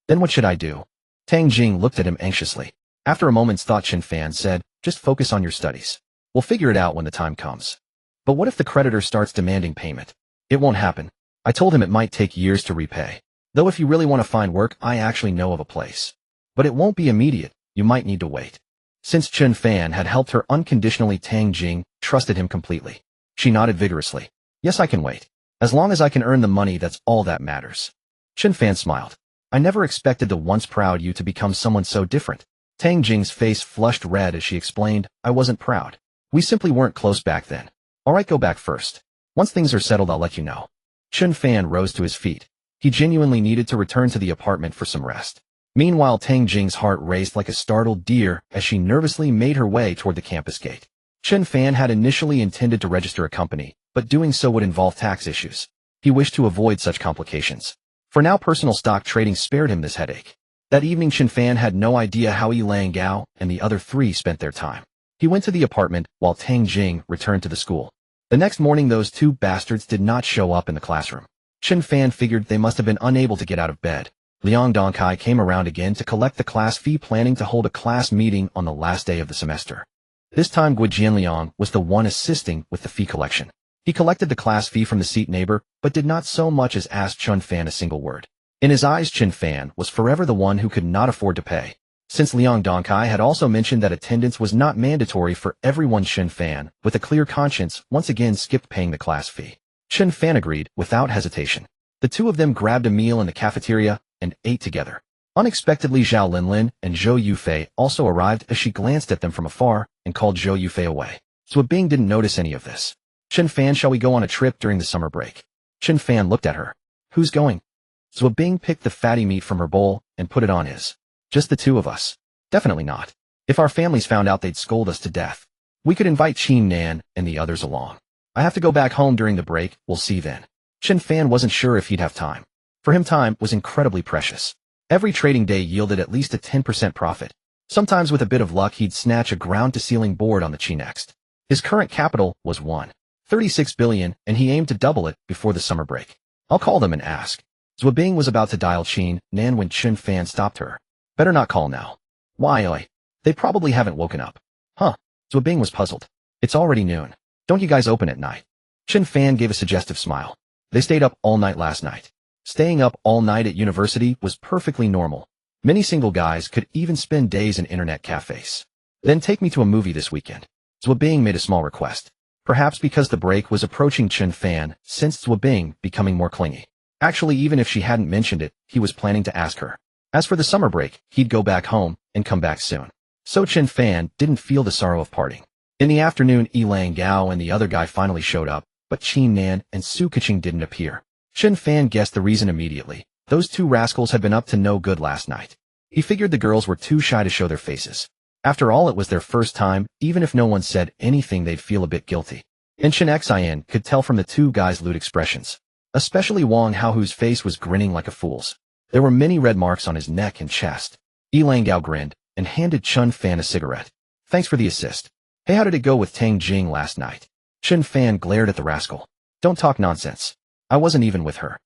Then what should I do?" Tang Jing looked at him anxiously. After a moment's thought, Chen Fan said, "Just focus on your studies. We'll figure it out when the time comes." "But what if the creditor starts demanding payment?" "It won't happen. I told him it might take years to repay. Though if you really want to find work, I actually know of a place. But it won't be immediate. You might need to wait." Since Chen Fan had helped her unconditionally, Tang Jing trusted him completely. She nodded vigorously. "Yes, I can wait. As long as I can earn the money, that's all that matters." Chen Fan smiled. "I never expected the once proud you to become someone so different." Tang Jing's face flushed red as she explained, "I wasn't proud. We simply weren't close back then. All right, go back first. Once things are settled, I'll let you know." Chen Fan rose to his feet. He genuinely needed to return to the apartment for some rest. Meanwhile, Tang Jing's heart raced like a startled deer as she nervously made her way toward the campus gate. Chen Fan had initially intended to register a company, but doing so would involve tax issues. He wished to avoid such complications. For now, personal stock trading spared him this headache. That evening, Chen Fan had no idea how Yilang Gao and the other three spent their time. He went to the apartment while Tang Jing returned to the school. The next morning, those two bastards did not show up in the classroom. Chen Fan figured they must have been unable to get out of bed. Liang Dongkai came around again to collect the class fee, planning to hold a class meeting on the last day of the semester. This time Gui Jianliang was the one assisting with the fee collection. He collected the class fee from the seat neighbor, but did not so much as ask Chen Fan a single word. In his eyes, Chen Fan was forever the one who could not afford to pay. Since Liang Dongkai had also mentioned that attendance was not mandatory for everyone, Chen Fan, with a clear conscience, once again skipped paying the class fee. Chen Fan agreed without hesitation. The two of them grabbed a meal in the cafeteria and ate together. Unexpectedly, Zhao Linlin and Zhou Yufei also arrived as she glanced at them from afar and called Zhou Yufei away. Zhu Bing didn't notice any of this. Chen Fan, shall we go on a trip during the summer break? Chen Fan looked at her. Who's going? Zhu Bing picked the fatty meat from her bowl and put it on his. Just the two of us. Definitely not. If our families found out, they'd scold us to death. We could invite Qin Nan and the others along. I have to go back home during the break, we'll see then. Chen Fan wasn't sure if he'd have time. For him, time was incredibly precious. Every trading day yielded at least a 10% profit. Sometimes with a bit of luck, he'd snatch a ground-to-ceiling board on the Chinext. His current capital was 1.36 billion, and he aimed to double it before the summer break. I'll call them and ask. Zhu Bing was about to dial Qin Nan when Chen Fan stopped her. Better not call now. Why, oi? They probably haven't woken up. Huh? Zhu Bing was puzzled. It's already noon. Don't you guys open at night? Chen Fan gave a suggestive smile. They stayed up all night last night. Staying up all night at university was perfectly normal. Many single guys could even spend days in internet cafes. Then take me to a movie this weekend. Zhu Bing made a small request. Perhaps because the break was approaching, Chen Fan sensed Zhu Bing becoming more clingy. Actually, even if she hadn't mentioned it, he was planning to ask her. As for the summer break, he'd go back home and come back soon. So Chen Fan didn't feel the sorrow of parting. In the afternoon, Yilang Gao and the other guy finally showed up, but Qin Nan and Su Keqing didn't appear. Chen Fan guessed the reason immediately. Those two rascals had been up to no good last night. He figured the girls were too shy to show their faces. After all, it was their first time. Even if no one said anything, they'd feel a bit guilty. And Chen Xian could tell from the two guys' lewd expressions. Especially Wang Hao, whose face was grinning like a fool's. There were many red marks on his neck and chest. Yilang Gao grinned and handed Chen Fan a cigarette. Thanks for the assist. Hey, how did it go with Tang Jing last night? Chen Fan glared at the rascal. Don't talk nonsense. I wasn't even with her.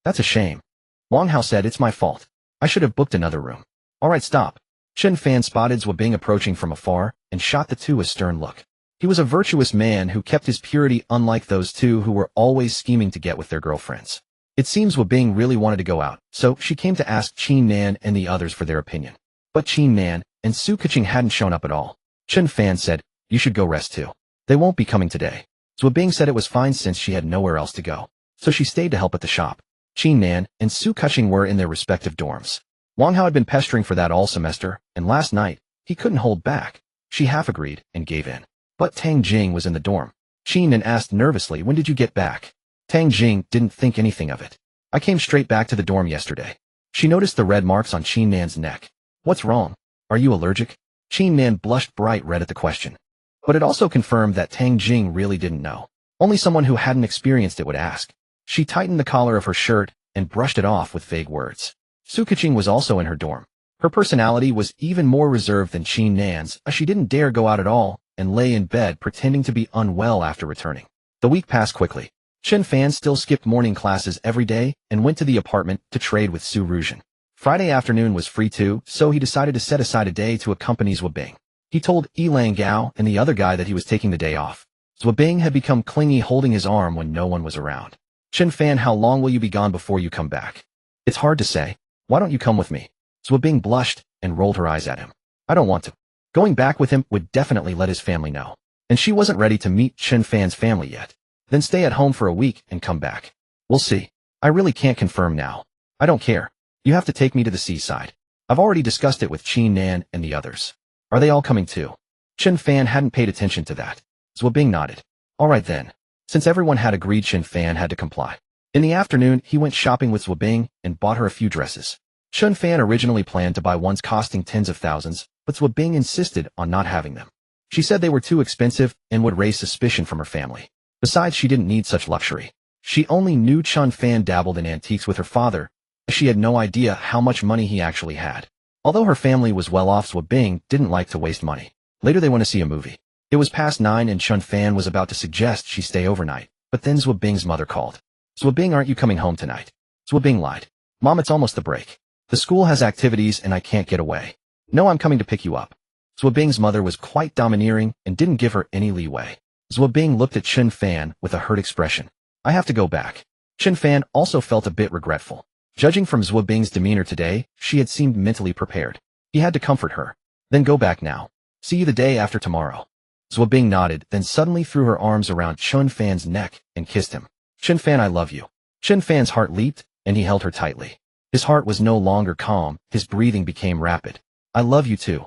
That's a shame. Wang Hao said, it's my fault. I should have booked another room. Alright, stop. Chen Fan spotted Zhu Bing approaching from afar and shot the two a stern look. He was a virtuous man who kept his purity, unlike those two who were always scheming to get with their girlfriends. It seems Zhu Bing really wanted to go out, so she came to ask Qin Nan and the others for their opinion. But Qin Nan and Su Keqing hadn't shown up at all. Chen Fan said, you should go rest too. They won't be coming today. Zhu Bing said it was fine since she had nowhere else to go. So she stayed to help at the shop. Qin Nan and Su Keqing were in their respective dorms. Wang Hao had been pestering for that all semester, and last night, he couldn't hold back. She half agreed and gave in. But Tang Jing was in the dorm. Qin Nan asked nervously, when did you get back? Tang Jing didn't think anything of it. I came straight back to the dorm yesterday. She noticed the red marks on Qin Nan's neck. What's wrong? Are you allergic? Qin Nan blushed bright red at the question. But it also confirmed that Tang Jing really didn't know. Only someone who hadn't experienced it would ask. She tightened the collar of her shirt and brushed it off with vague words. Su Keqing was also in her dorm. Her personality was even more reserved than Qin Nan's, as she didn't dare go out at all and lay in bed pretending to be unwell after returning. The week passed quickly. Chen Fan still skipped morning classes every day and went to the apartment to trade with Su Ruzhen. Friday afternoon was free too, so he decided to set aside a day to accompany Zhu Bing. He told Yilang Gao and the other guy that he was taking the day off. Zhu Bing had become clingy, holding his arm when no one was around. Chen Fan, how long will you be gone before you come back? It's hard to say. Why don't you come with me? Zhu Bing blushed and rolled her eyes at him. I don't want to. Going back with him would definitely let his family know. And she wasn't ready to meet Chen Fan's family yet. Then stay at home for a week and come back. We'll see. I really can't confirm now. I don't care. You have to take me to the seaside. I've already discussed it with Qin Nan and the others. Are they all coming too? Chen Fan hadn't paid attention to that. Zhu Bing nodded. All right then. Since everyone had agreed, Chen Fan had to comply. In the afternoon, he went shopping with Zhu Bing and bought her a few dresses. Chen Fan originally planned to buy ones costing tens of thousands, but Zhu Bing insisted on not having them. She said they were too expensive and would raise suspicion from her family. Besides, she didn't need such luxury. She only knew Chen Fan dabbled in antiques with her father. She had no idea how much money he actually had. Although her family was well off, Zhu Bing didn't like to waste money. Later they went to see a movie. It was past 9 and Chen Fan was about to suggest she stay overnight, but then Zhu Bing's mother called. Zwabing, aren't you coming home tonight? Zwabing lied. Mom, it's almost the break. The school has activities and I can't get away. No, I'm coming to pick you up. Zwabing's mother was quite domineering and didn't give her any leeway. Zwabing looked at Chen Fan with a hurt expression. I have to go back. Chen Fan also felt a bit regretful. Judging from Zwabing's demeanor today, she had seemed mentally prepared. He had to comfort her. Then go back now. See you the day after tomorrow. Zwabing nodded, then suddenly threw her arms around Chen Fan's neck and kissed him. Chen Fan, I love you. Chen Fan's heart leaped, and he held her tightly. His heart was no longer calm, his breathing became rapid. I love you too.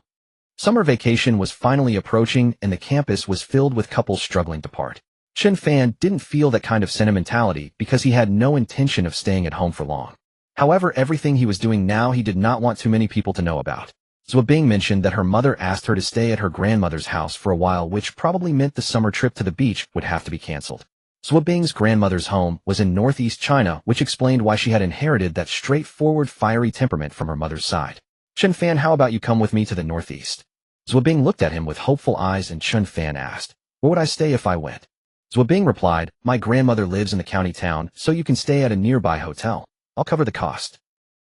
Summer vacation was finally approaching, and the campus was filled with couples struggling to part. Chen Fan didn't feel that kind of sentimentality because he had no intention of staying at home for long. However, everything he was doing now he did not want too many people to know about. Zwabing mentioned that her mother asked her to stay at her grandmother's house for a while, which probably meant the summer trip to the beach would have to be canceled. Zwabing's grandmother's home was in northeast China, which explained why she had inherited that straightforward, fiery temperament from her mother's side. Chen Fan, how about you come with me to the northeast? Zwabing looked at him with hopeful eyes, and Chen Fan asked, where would I stay if I went? Zwabing replied, my grandmother lives in the county town, so you can stay at a nearby hotel. I'll cover the cost.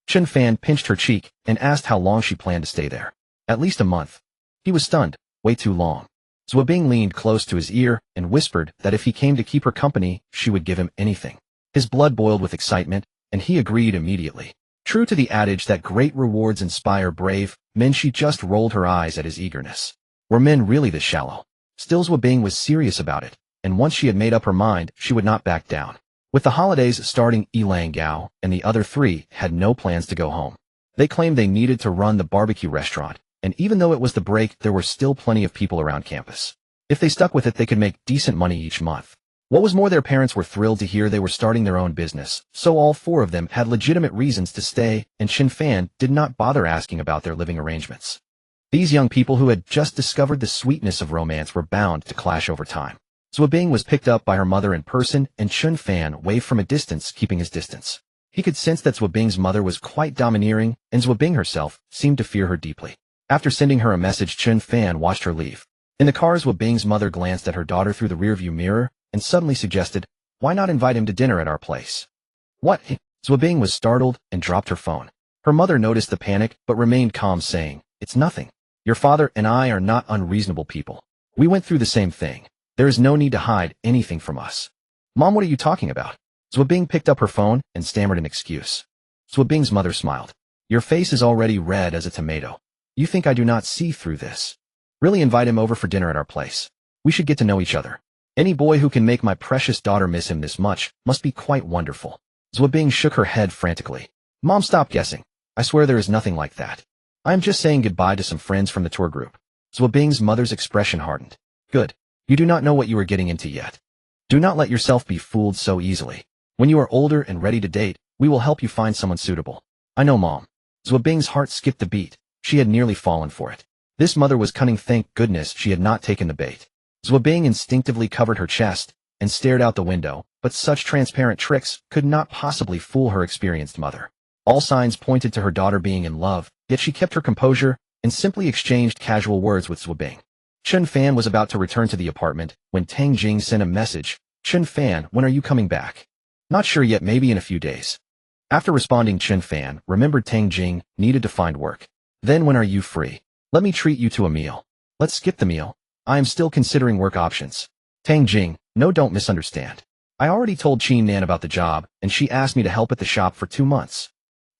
Chen Fan pinched her cheek and asked how long she planned to stay there. At least a month. He was stunned. Way too long. Zwabing leaned close to his ear and whispered that if he came to keep her company, she would give him anything. His blood boiled with excitement, and he agreed immediately. True to the adage that great rewards inspire brave men, she just rolled her eyes at his eagerness. Were men really this shallow? Still, Zwabing was serious about it, and once she had made up her mind, she would not back down. With the holidays starting, Yilang Gao and the other three had no plans to go home. They claimed they needed to run the barbecue restaurant, and even though it was the break, there were still plenty of people around campus. If they stuck with it, they could make decent money each month. What was more, their parents were thrilled to hear they were starting their own business, so all four of them had legitimate reasons to stay, and Chen Fan did not bother asking about their living arrangements. These young people who had just discovered the sweetness of romance were bound to clash over time. Zwabing was picked up by her mother in person, and Chen Fan waved from a distance, keeping his distance. He could sense that Zwabing's mother was quite domineering, and Zwabing herself seemed to fear her deeply. After sending her a message, Chen Fan watched her leave. In the car, Zwabing's mother glanced at her daughter through the rearview mirror and suddenly suggested, why not invite him to dinner at our place? What? Zwabing was startled and dropped her phone. Her mother noticed the panic but remained calm, saying, it's nothing. Your father and I are not unreasonable people. We went through the same thing. There is no need to hide anything from us. Mom, what are you talking about? Zwabing picked up her phone and stammered an excuse. Zwabing's mother smiled. Your face is already red as a tomato. You think I do not see through this? Really, invite him over for dinner at our place. We should get to know each other. Any boy who can make my precious daughter miss him this much must be quite wonderful. Zwabing shook her head frantically. Mom, stop guessing. I swear there is nothing like that. I am just saying goodbye to some friends from the tour group. Zwabing's mother's expression hardened. Good. You do not know what you are getting into yet. Do not let yourself be fooled so easily. When you are older and ready to date, we will help you find someone suitable. I know, Mom. Zwabing's heart skipped a beat. She had nearly fallen for it. This mother was cunning. Thank goodness she had not taken the bait. Zwabing instinctively covered her chest and stared out the window, but such transparent tricks could not possibly fool her experienced mother. All signs pointed to her daughter being in love, yet she kept her composure and simply exchanged casual words with Zwabing. Chen Fan was about to return to the apartment when Tang Jing sent a message. Chen Fan, when are you coming back? Not sure yet, maybe in a few days. After responding, Chen Fan remembered Tang Jing needed to find work. Then when are you free? Let me treat you to a meal. Let's skip the meal. I am still considering work options. Tang Jing, no, don't misunderstand. I already told Qin Nan about the job, and she asked me to help at the shop for 2 months.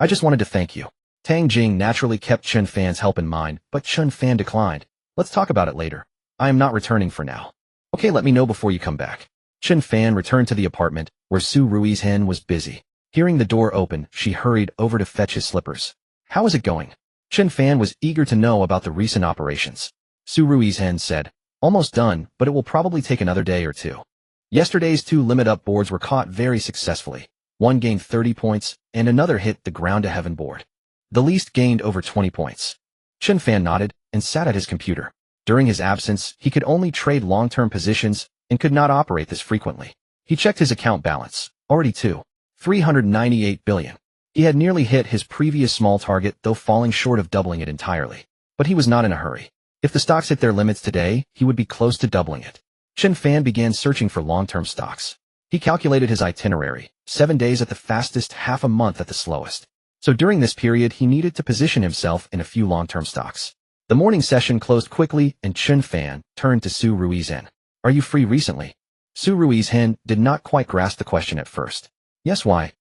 I just wanted to thank you. Tang Jing naturally kept Chen Fan's help in mind, but Chen Fan declined. Let's talk about it later. I am not returning for now. Okay, let me know before you come back. Chen Fan returned to the apartment, where Su Rui's hen was busy. Hearing the door open, she hurried over to fetch his slippers. How is it going? Chen Fan was eager to know about the recent operations. Su Rui's hen said, almost done, but it will probably take another day or two. Yesterday's 2 limit-up boards were caught very successfully. One gained 30 points, and another hit the ground-to-heaven board. The least gained over 20 points. Chen Fan nodded and sat at his computer. During his absence, he could only trade long-term positions and could not operate this frequently. He checked his account balance, already 398 billion. He had nearly hit his previous small target, though falling short of doubling it entirely. But he was not in a hurry. If the stocks hit their limits today, he would be close to doubling it. Chen Fan began searching for long-term stocks. He calculated his itinerary, 7 days at the fastest, half a month at the slowest. So during this period, he needed to position himself in a few long-term stocks. The morning session closed quickly, and Chen Fan turned to Su Ruizhen. Are you free recently? Su Ruizhen did not quite grasp the question at first. Yes, why?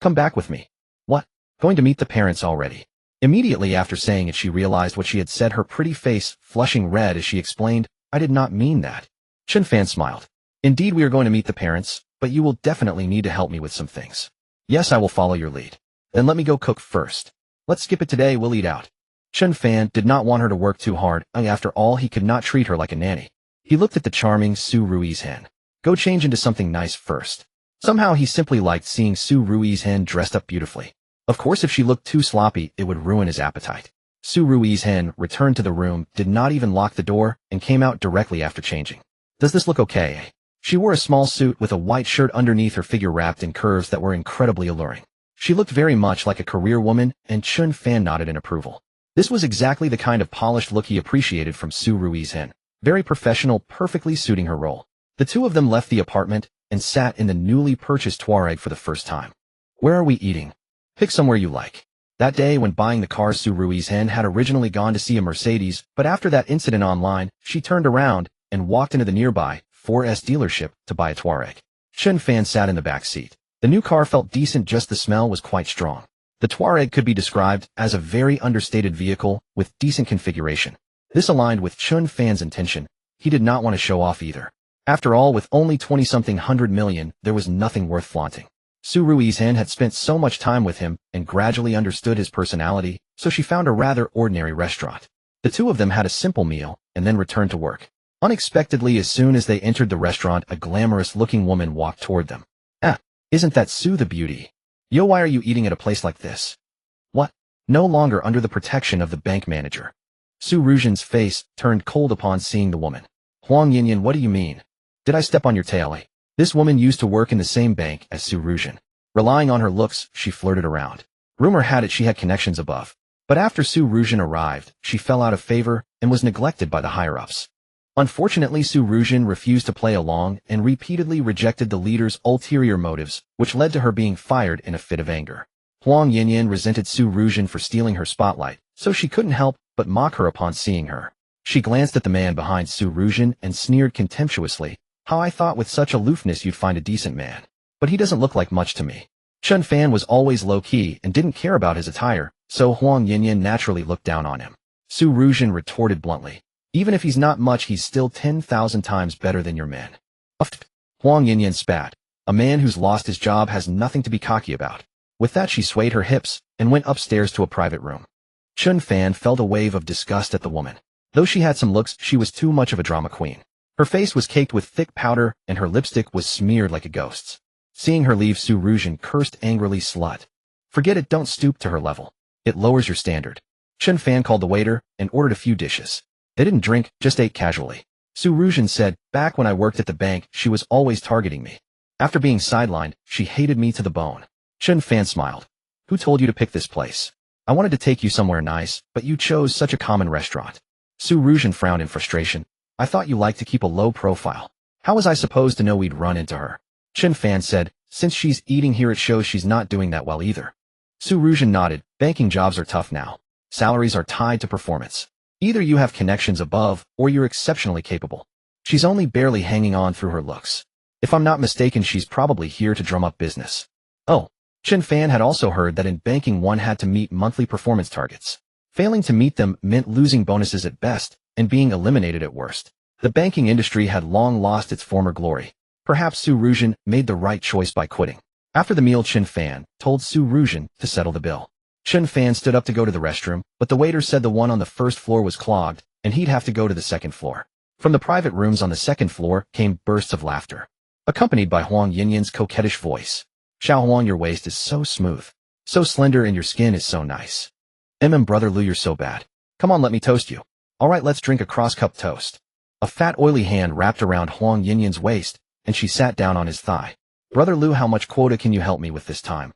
Come back with me. What? Going to meet the parents already? Immediately after saying it, she realized what she had said, her pretty face flushing red as she explained, I did not mean that. Chen Fan smiled. Indeed, we are going to meet the parents, but you will definitely need to help me with some things. Yes, I will follow your lead. Then let me go cook first. Let's skip it today, we'll eat out. Chen Fan did not want her to work too hard, and after all, he could not treat her like a nanny. He looked at the charming Su Ruizhen. Go change into something nice first. Somehow he simply liked seeing Su Ruizhen dressed up beautifully. Of course, if she looked too sloppy, it would ruin his appetite. Su Ruizhen returned to the room, did not even lock the door, and came out directly after changing. Does this look okay? She wore a small suit with a white shirt underneath, her figure wrapped in curves that were incredibly alluring. She looked very much like a career woman, and Chen Fan nodded in approval. This was exactly the kind of polished look he appreciated from Su Ruizhen. Very professional, perfectly suiting her role. The two of them left the apartment and sat in the newly purchased Touareg for the first time. Where are we eating? Pick somewhere you like. That day when buying the car, Su Ruizhen had originally gone to see a Mercedes, but after that incident online, she turned around and walked into the nearby 4S dealership to buy a Touareg. Chen Fan sat in the back seat. The new car felt decent, just the smell was quite strong. The Touareg could be described as a very understated vehicle with decent configuration. This aligned with Chen Fan's intention. He did not want to show off either. After all, with only 20-something hundred million, there was nothing worth flaunting. Su Ruizhen had spent so much time with him and gradually understood his personality, so she found a rather ordinary restaurant. The two of them had a simple meal and then returned to work. Unexpectedly, as soon as they entered the restaurant, a glamorous-looking woman walked toward them. Isn't that Su the beauty? Yo, why are you eating at a place like this? What? No longer under the protection of the bank manager. Su Ruizhen's face turned cold upon seeing the woman. Huang Yinyan, what do you mean? Did I step on your tail? This woman used to work in the same bank as Su Ruizhen. Relying on her looks, she flirted around. Rumor had it she had connections above. But after Su Ruizhen arrived, she fell out of favor and was neglected by the higher-ups. Unfortunately, Su Ruizhen refused to play along and repeatedly rejected the leader's ulterior motives, which led to her being fired in a fit of anger. Huang Yinyan resented Su Ruizhen for stealing her spotlight, so she couldn't help but mock her upon seeing her. She glanced at the man behind Su Ruizhen and sneered contemptuously. How I thought with such aloofness you'd find a decent man. But he doesn't look like much to me. Chen Fan was always low-key and didn't care about his attire, so Huang Yinyan naturally looked down on him. Su Ruizhen retorted bluntly. Even if he's not much, he's still 10,000 times better than your man. Huang Yinyan spat. A man who's lost his job has nothing to be cocky about. With that, she swayed her hips and went upstairs to a private room. Chen Fan felt a wave of disgust at the woman. Though she had some looks, she was too much of a drama queen. Her face was caked with thick powder and her lipstick was smeared like a ghost's. Seeing her leave, Su Ruizhen cursed angrily, slut. Forget it, don't stoop to her level. It lowers your standard. Chen Fan called the waiter and ordered a few dishes. They didn't drink, just ate casually. Su Ruizhen said, back when I worked at the bank, she was always targeting me. After being sidelined, she hated me to the bone. Chen Fan smiled. Who told you to pick this place? I wanted to take you somewhere nice, but you chose such a common restaurant. Su Ruizhen frowned in frustration. I thought you liked to keep a low profile. How was I supposed to know we'd run into her? Chen Fan said, since she's eating here, it shows she's not doing that well either. Su Ruizhen nodded. Banking jobs are tough now. Salaries are tied to performance. Either you have connections above, or you're exceptionally capable. She's only barely hanging on through her looks. If I'm not mistaken, she's probably here to drum up business. Oh, Chen Fan had also heard that in banking one had to meet monthly performance targets. Failing to meet them meant losing bonuses at best, and being eliminated at worst. The banking industry had long lost its former glory. Perhaps Su Ruizhen made the right choice by quitting. After the meal, Chen Fan told Su Ruizhen to settle the bill. Chen Fan stood up to go to the restroom, but the waiter said the one on the first floor was clogged, and he'd have to go to the second floor. From the private rooms on the second floor came bursts of laughter, accompanied by Huang Yinyan's coquettish voice. Xiao Huang, your waist is so smooth, so slender, and your skin is so nice. Brother Lu, you're so bad. Come on, let me toast you. Alright, let's drink a cross-cup toast. A fat oily hand wrapped around Huang Yinyan's waist, and she sat down on his thigh. Brother Lu, how much quota can you help me with this time?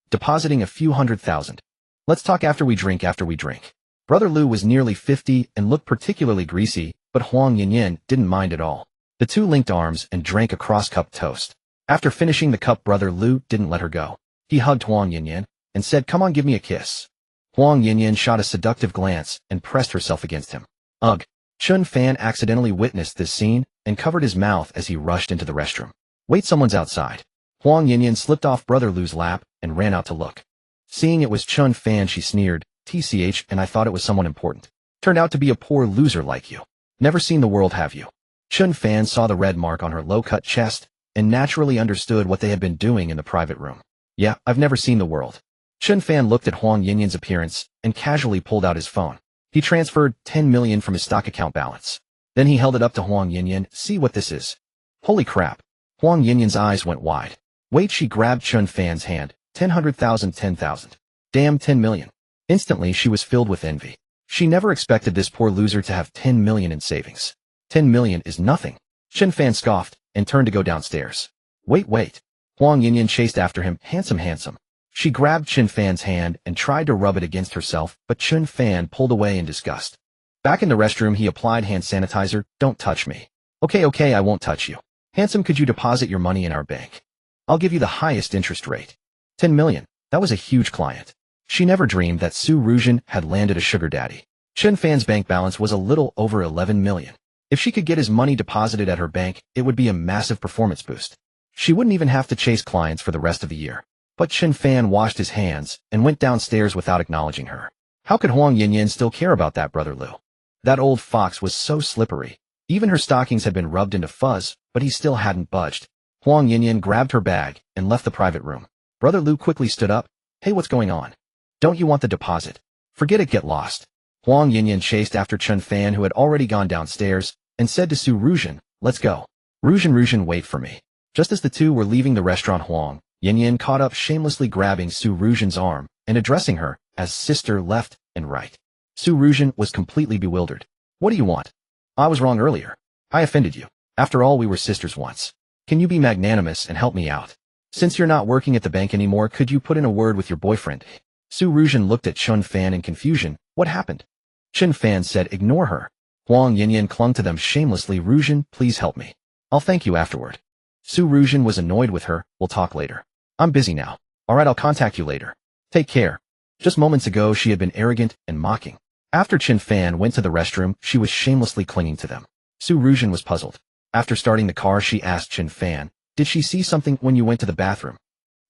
Depositing a few 100,000. Let's talk after we drink. Brother Lu was nearly 50 and looked particularly greasy, but Huang Yinyan didn't mind at all. The two linked arms and drank a cross-cup toast. After finishing the cup, Brother Lu didn't let her go. He hugged Huang Yinyan and said, "Come on, give me a kiss." Huang Yinyan shot a seductive glance and pressed herself against him. Ugh. Chen Fan accidentally witnessed this scene and covered his mouth as he rushed into the restroom. "Wait, someone's outside." Huang Yinyan slipped off Brother Lu's lap and ran out to look. Seeing it was Chen Fan, she sneered, "TCH, and I thought it was someone important. Turned out to be a poor loser like you. Never seen the world, have you?" Chen Fan saw the red mark on her low-cut chest and naturally understood what they had been doing in the private room. "Yeah, I've never seen the world." Chen Fan looked at Huang Yinyan's appearance and casually pulled out his phone. He transferred 10 million from his stock account balance. Then he held it up to Huang Yinyan. "See what this is." Holy crap. Huang Yinyan's eyes went wide. "Wait," she grabbed Chen Fan's hand. 10,000, 10,000. Damn, 10 million. Instantly, she was filled with envy. She never expected this poor loser to have 10 million in savings. 10 million is nothing. Chen Fan scoffed and turned to go downstairs. Wait. Huang Yinyan chased after him. Handsome. She grabbed Chen Fan's hand and tried to rub it against herself, but Chen Fan pulled away in disgust. Back in the restroom, he applied hand sanitizer. "Don't touch me." Okay, I won't touch you." "Handsome, could you deposit your money in our bank? I'll give you the highest interest rate." 10 million. That was a huge client. She never dreamed that Su Ruzhen had landed a sugar daddy. Chen Fan's bank balance was a little over 11 million. If she could get his money deposited at her bank, it would be a massive performance boost. She wouldn't even have to chase clients for the rest of the year. But Chen Fan washed his hands and went downstairs without acknowledging her. How could Huang Yinyan still care about that Brother Lu? That old fox was so slippery. Even her stockings had been rubbed into fuzz, but he still hadn't budged. Huang Yinyan grabbed her bag and left the private room. Brother Lu quickly stood up. "Hey, what's going on? Don't you want the deposit?" "Forget it, get lost." Huang Yinyan chased after Chen Fan, who had already gone downstairs, and said to Su Ruzhen, "Let's go." Ruzhen, wait for me." Just as the two were leaving the restaurant, Huang Yinyan caught up, shamelessly grabbing Su Ruzhen's arm and addressing her as sister left and right. Su Ruzhen was completely bewildered. "What do you want? I was wrong earlier. I offended you. After all, we were sisters once. Can you be magnanimous and help me out? Since you're not working at the bank anymore, could you put in a word with your boyfriend?" Su Ruzhen looked at Chen Fan in confusion. "What happened?" Chen Fan said, "Ignore her." Huang Yinyan clung to them shamelessly. "Ruzhen, please help me. I'll thank you afterward." Su Ruzhen was annoyed with her. "We'll talk later. I'm busy now." "Alright, I'll contact you later. Take care." Just moments ago, she had been arrogant and mocking. After Chen Fan went to the restroom, she was shamelessly clinging to them. Su Ruzhen was puzzled. After starting the car, she asked Chen Fan, "Did she see something when you went to the bathroom?"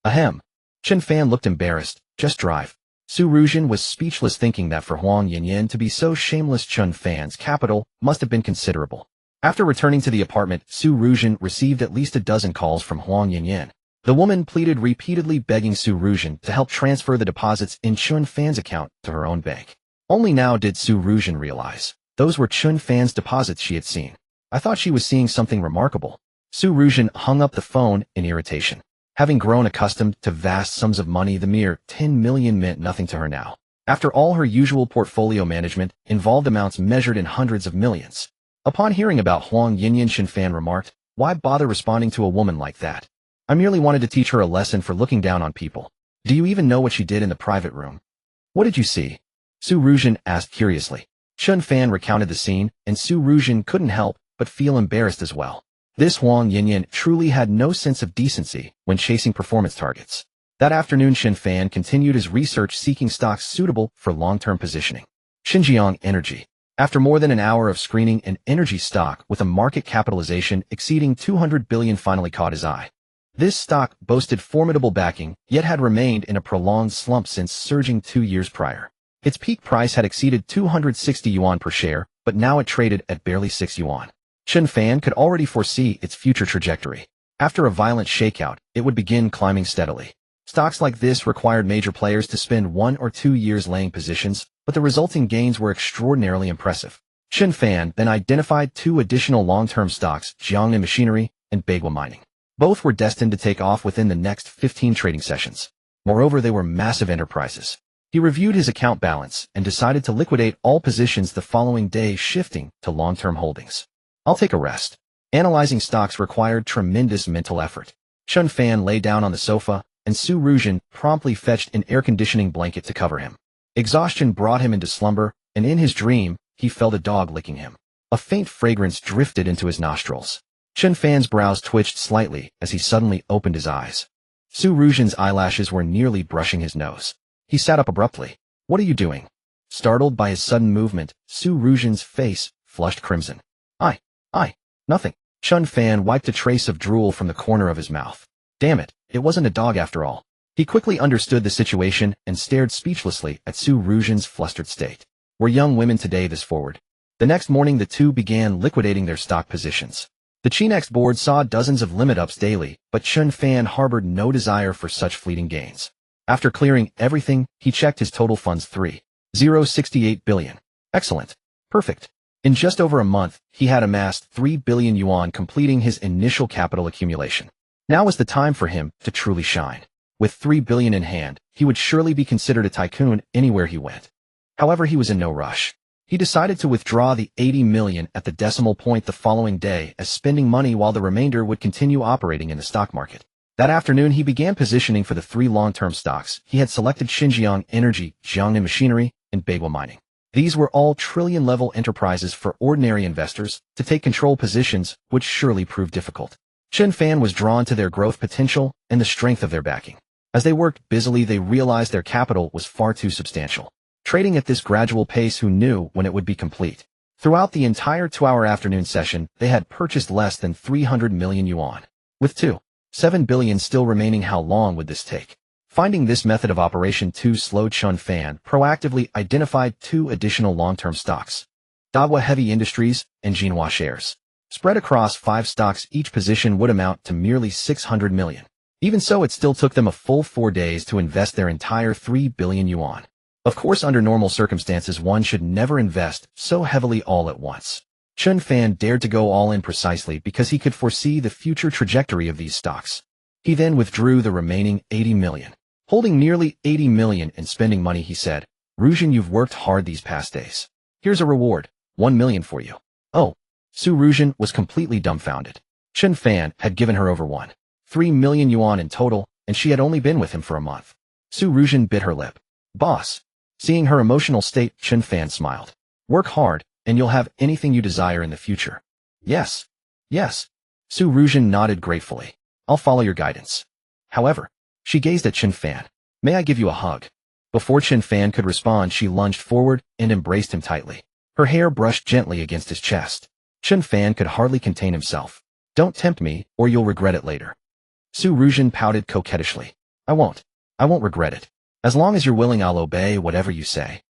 "Ahem." Chen Fan looked embarrassed. "Just drive." Su Ruzhen was speechless, thinking that for Huang Yinyan to be so shameless, Chen Fan's capital must have been considerable. After returning to the apartment, Su Ruzhen received at least a dozen calls from Huang Yinyan. The woman pleaded repeatedly, begging Su Ruzhen to help transfer the deposits in Chen Fan's account to her own bank. Only now did Su Ruzhen realize those were Chen Fan's deposits she had seen. "I thought she was seeing something remarkable." Su Ruzhen hung up the phone in irritation. Having grown accustomed to vast sums of money, the mere 10 million meant nothing to her now. After all, her usual portfolio management involved amounts measured in hundreds of millions. Upon hearing about Huang Yinyan, Chen Fan remarked, "Why bother responding to a woman like that? I merely wanted to teach her a lesson for looking down on people. Do you even know what she did in the private room?" "What did you see?" Su Ruzhen asked curiously. Chen Fan recounted the scene, and Su Ruzhen couldn't help but feel embarrassed as well. This Huang Yinyan truly had no sense of decency when chasing performance targets. That afternoon, Chen Fan continued his research, seeking stocks suitable for long-term positioning. Xinjiang Energy. After more than an hour of screening, an energy stock with a market capitalization exceeding 200 billion finally caught his eye. This stock boasted formidable backing, yet had remained in a prolonged slump since surging 2 years prior. Its peak price had exceeded 260 yuan per share, but now it traded at barely 6 yuan. Chen Fan could already foresee its future trajectory. After a violent shakeout, it would begin climbing steadily. Stocks like this required major players to spend 1 or 2 years laying positions, but the resulting gains were extraordinarily impressive. Chen Fan then identified 2 additional long-term stocks, Jiangnan Machinery and Bagua Mining. Both were destined to take off within the next 15 trading sessions. Moreover, they were massive enterprises. He reviewed his account balance and decided to liquidate all positions the following day, shifting to long-term holdings. "I'll take a rest." Analyzing stocks required tremendous mental effort. Chen Fan lay down on the sofa, and Su Ruzhen promptly fetched an air conditioning blanket to cover him. Exhaustion brought him into slumber, and in his dream, he felt a dog licking him. A faint fragrance drifted into his nostrils. Chen Fan's brows twitched slightly as he suddenly opened his eyes. Su Ruzhen's eyelashes were nearly brushing his nose. He sat up abruptly. What are you doing? Startled by his sudden movement, Su Ruzhen's face flushed crimson. Nothing. Chen Fan wiped a trace of drool from the corner of his mouth. Damn it, it wasn't a dog after all. He quickly understood the situation and stared speechlessly at Su Ruzhen's flustered state. Were young women today this forward? The next morning the two began liquidating their stock positions. The Chinex board saw dozens of limit-ups daily, but Chen Fan harbored no desire for such fleeting gains. After clearing everything, he checked his total funds 3.068 billion. Excellent. Perfect. In just over a month, he had amassed 3 billion yuan, completing his initial capital accumulation. Now was the time for him to truly shine. With 3 billion in hand, he would surely be considered a tycoon anywhere he went. However, he was in no rush. He decided to withdraw the 80 million at the decimal point the following day as spending money, while the remainder would continue operating in the stock market. That afternoon, he began positioning for the 3 long-term stocks. He had selected Xinjiang Energy, Jiangnan Machinery, and Bagua Mining. These were all trillion-level enterprises for ordinary investors. To take control positions would surely prove difficult. Chen Fan was drawn to their growth potential and the strength of their backing. As they worked busily, they realized their capital was far too substantial. Trading at this gradual pace, who knew when it would be complete? Throughout the entire 2-hour afternoon session, they had purchased less than 300 million yuan. With 2.7 billion still remaining, how long would this take? Finding this method of operation too slow, Chen Fan proactively identified 2 additional long-term stocks: Dagua Heavy Industries and Jinhua Shares. Spread across 5 stocks, each position would amount to merely 600 million. Even so, it still took them a full 4 days to invest their entire 3 billion yuan. Of course, under normal circumstances, one should never invest so heavily all at once. Chen Fan dared to go all in precisely because he could foresee the future trajectory of these stocks. He then withdrew the remaining 80 million. Holding nearly 80 million and spending money, he said, "Ruzhen, you've worked hard these past days. Here's a reward, 1 million for you." Oh. Su Ruzhen was completely dumbfounded. Chen Fan had given her over 1.3 million yuan in total, and she had only been with him for a month. Su Ruzhen bit her lip. "Boss." Seeing her emotional state, Chen Fan smiled. "Work hard, and you'll have anything you desire in the future." Yes. Su Ruzhen nodded gratefully. "I'll follow your guidance." However, she gazed at Chen Fan. "May I give you a hug?" Before Chen Fan could respond, she lunged forward and embraced him tightly. Her hair brushed gently against his chest. Chen Fan could hardly contain himself. "Don't tempt me, or you'll regret it later." Su Ruzhen pouted coquettishly. I won't regret it. As long as you're willing, I'll obey whatever you say."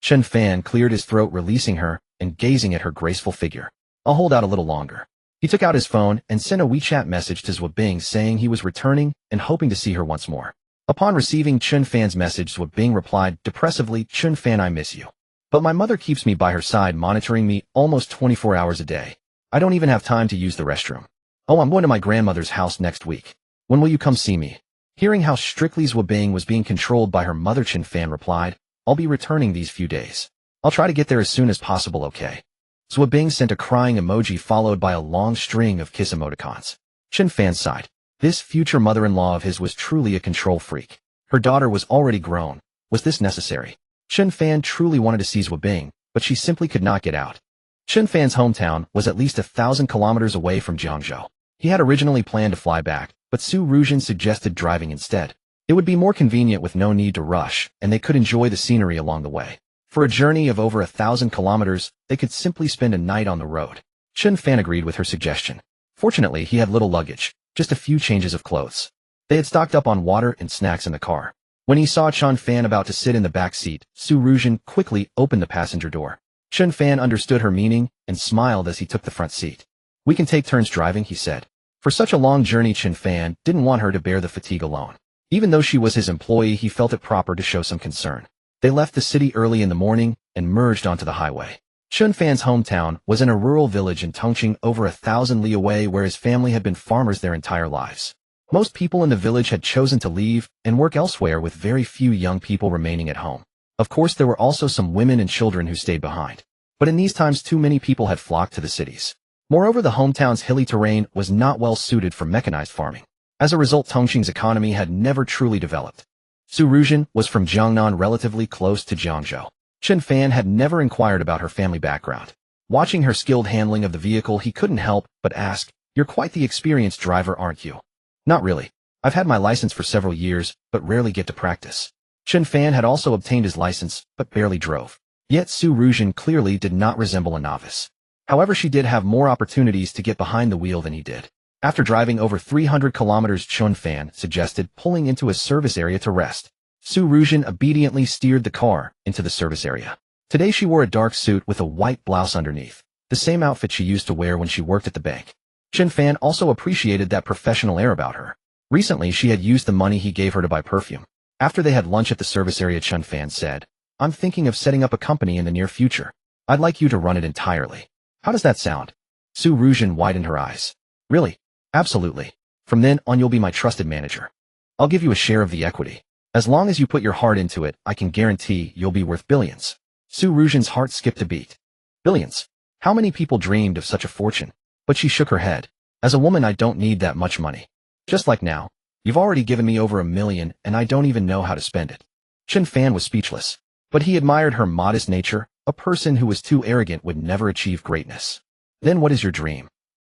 Chen Fan cleared his throat, releasing her and gazing at her graceful figure. "I'll hold out a little longer." He took out his phone and sent a WeChat message to Zhuobing saying he was returning and hoping to see her once more. Upon receiving Chen Fan's message, Zhuobing replied depressively, "Chen Fan, I miss you. But my mother keeps me by her side, monitoring me almost 24 hours a day. I don't even have time to use the restroom. Oh, I'm going to my grandmother's house next week. When will you come see me?" Hearing how strictly Zhuobing was being controlled by her mother, Chen Fan replied, "I'll be returning these few days. I'll try to get there as soon as possible, okay?" Zhuobing sent a crying emoji followed by a long string of kiss emoticons. Chen Fan sighed. This future mother-in-law of his was truly a control freak. Her daughter was already grown. Was this necessary? Chen Fan truly wanted to see Zhuobing, but she simply could not get out. Chen Fan's hometown was at least 1,000 kilometers away from Jiangzhou. He had originally planned to fly back, but Su Ruzhen suggested driving instead. It would be more convenient with no need to rush, and they could enjoy the scenery along the way. For a journey of over 1,000 kilometers, they could simply spend a night on the road. Chen Fan agreed with her suggestion. Fortunately, he had little luggage, just a few changes of clothes. They had stocked up on water and snacks in the car. When he saw Chen Fan about to sit in the back seat, Su Ruzhen quickly opened the passenger door. Chen Fan understood her meaning and smiled as he took the front seat. "We can take turns driving," he said. For such a long journey, Chen Fan didn't want her to bear the fatigue alone. Even though she was his employee, he felt it proper to show some concern. They left the city early in the morning and merged onto the highway. Chen Fan's hometown was in a rural village in Tongqing, over 1,000 li away, where his family had been farmers their entire lives. Most people in the village had chosen to leave and work elsewhere, with very few young people remaining at home. Of course, there were also some women and children who stayed behind. But in these times, too many people had flocked to the cities. Moreover, the hometown's hilly terrain was not well suited for mechanized farming. As a result, Tongqing's economy had never truly developed. Su Ruzhen was from Jiangnan, relatively close to Jiangzhou. Chen Fan had never inquired about her family background. Watching her skilled handling of the vehicle, he couldn't help but ask, You're quite the experienced driver, aren't you? Not really. I've had my license for several years, but rarely get to practice. Chen Fan had also obtained his license, but barely drove. Yet Su Ruzhen clearly did not resemble a novice. However, she did have more opportunities to get behind the wheel than he did. After driving over 300 kilometers, Chen Fan suggested pulling into a service area to rest. Su Ruzhen obediently steered the car into the service area. Today she wore a dark suit with a white blouse underneath, the same outfit she used to wear when she worked at the bank. Chen Fan also appreciated that professional air about her. Recently, she had used the money he gave her to buy perfume. After they had lunch at the service area, Chen Fan said, "I'm thinking of setting up a company in the near future. I'd like you to run it entirely. How does that sound?" Su Ruzhen widened her eyes. "Really? Absolutely. From then on, you'll be my trusted manager. I'll give you a share of the equity. As long as you put your heart into it, I can guarantee you'll be worth billions." Su Ruzhen's heart skipped a beat. Billions? How many people dreamed of such a fortune? But she shook her head. "As a woman, I don't need that much money. Just like now, you've already given me over $1 million and I don't even know how to spend it." Chen Fan was speechless. But he admired her modest nature. A person who was too arrogant would never achieve greatness. "Then what is your dream?"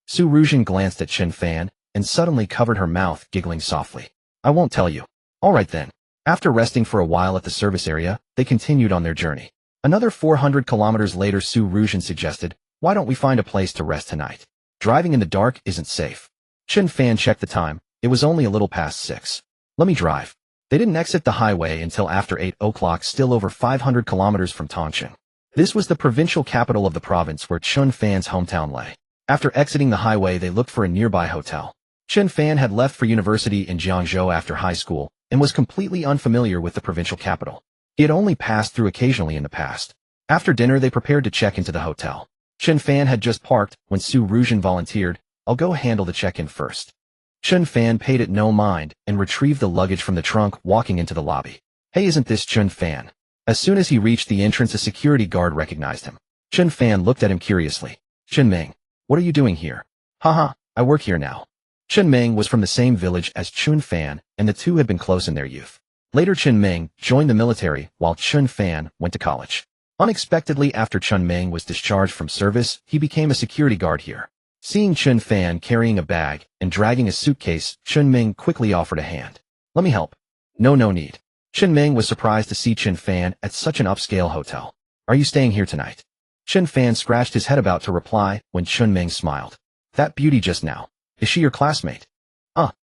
Su Ruzhen glanced at Chen Fan and suddenly covered her mouth, giggling softly. "I won't tell you." "All right then." After resting for a while at the service area, they continued on their journey. Another 400 kilometers later, Su Ruzhen suggested, "Why don't we find a place to rest tonight? Driving in the dark isn't safe." Chen Fan checked the time. It was only a little past 6. "Let me drive." They didn't exit the highway until after 8 o'clock, still over 500 kilometers from Tongcheng. This was the provincial capital of the province where Chen Fan's hometown lay. After exiting the highway, they looked for a nearby hotel. Chen Fan had left for university in Jiangzhou after high school and was completely unfamiliar with the provincial capital. He had only passed through occasionally in the past. After dinner, they prepared to check into the hotel. Chen Fan had just parked when Su Ruzhen volunteered, "I'll go handle the check-in first." Chen Fan paid it no mind and retrieved the luggage from the trunk, walking into the lobby. "Hey, isn't this Chen Fan?" As soon as he reached the entrance, a security guard recognized him. Chen Fan looked at him curiously. "Chen Meng, what are you doing here?" "Haha, I work here now." Chen Meng was from the same village as Chen Fan, and the two had been close in their youth. Later, Chen Meng joined the military while Chen Fan went to college. Unexpectedly, after Chen Meng was discharged from service, he became a security guard here. Seeing Chen Fan carrying a bag and dragging a suitcase, Chen Meng quickly offered a hand. "Let me help." No need." Chen Meng was surprised to see Chen Fan at such an upscale hotel. "Are you staying here tonight?" Chen Fan scratched his head about to reply when Chen Meng smiled. "That beauty just now. Is she your classmate?"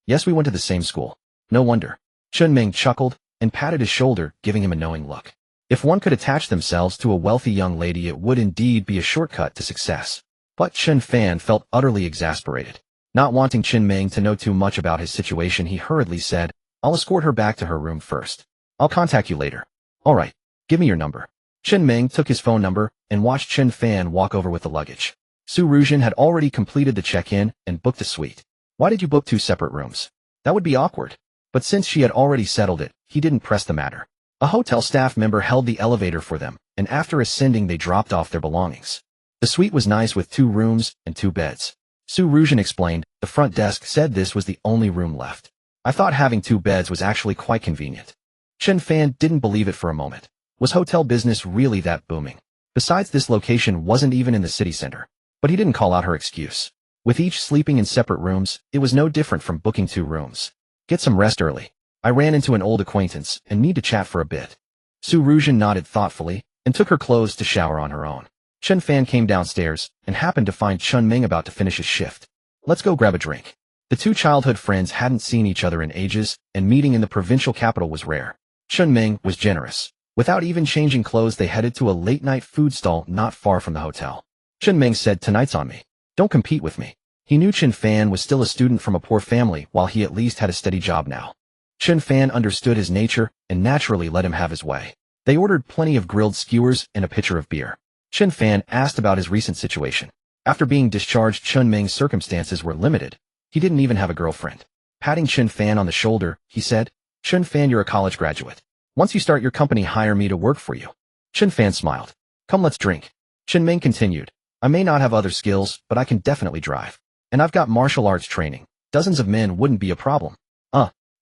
Yes, we went to the same school." "No wonder." Chen Meng chuckled and patted his shoulder, giving him a knowing look. If one could attach themselves to a wealthy young lady, it would indeed be a shortcut to success. But Chen Fan felt utterly exasperated. Not wanting Chen Meng to know too much about his situation, he hurriedly said, "I'll escort her back to her room first. I'll contact you later." "All right, give me your number." Chen Meng took his phone number and watched Chen Fan walk over with the luggage. Su Ruzhen had already completed the check-in and booked a suite. "Why did you book 2 separate rooms? That would be awkward." But since she had already settled it, he didn't press the matter. A hotel staff member held the elevator for them, and after ascending, they dropped off their belongings. The suite was nice with 2 rooms and 2 beds. Su Ruzhen explained, "The front desk said this was the only room left. I thought having 2 beds was actually quite convenient." Chen Fan didn't believe it for a moment. Was hotel business really that booming? Besides, this location wasn't even in the city center. But he didn't call out her excuse. With each sleeping in separate rooms, it was no different from booking 2 rooms. "Get some rest early. I ran into an old acquaintance and need to chat for a bit." Su Ruzhen nodded thoughtfully and took her clothes to shower on her own. Chen Fan came downstairs and happened to find Chen Meng about to finish his shift. "Let's go grab a drink." The 2 childhood friends hadn't seen each other in ages, and meeting in the provincial capital was rare. Chen Meng was generous. Without even changing clothes, they headed to a late-night food stall not far from the hotel. Chen Meng said, "Tonight's on me. Don't compete with me." He knew Chen Fan was still a student from a poor family, while he at least had a steady job now. Chen Fan understood his nature and naturally let him have his way. They ordered plenty of grilled skewers and a pitcher of beer. Chen Fan asked about his recent situation. After being discharged, Chen Meng's circumstances were limited. He didn't even have a girlfriend. Patting Chen Fan on the shoulder, he said, "Chen Fan, you're a college graduate. Once you start your company, hire me to work for you." Chen Fan smiled. "Come, let's drink." Chen Meng continued, "I may not have other skills, but I can definitely drive. And I've got martial arts training. Dozens of men wouldn't be a problem."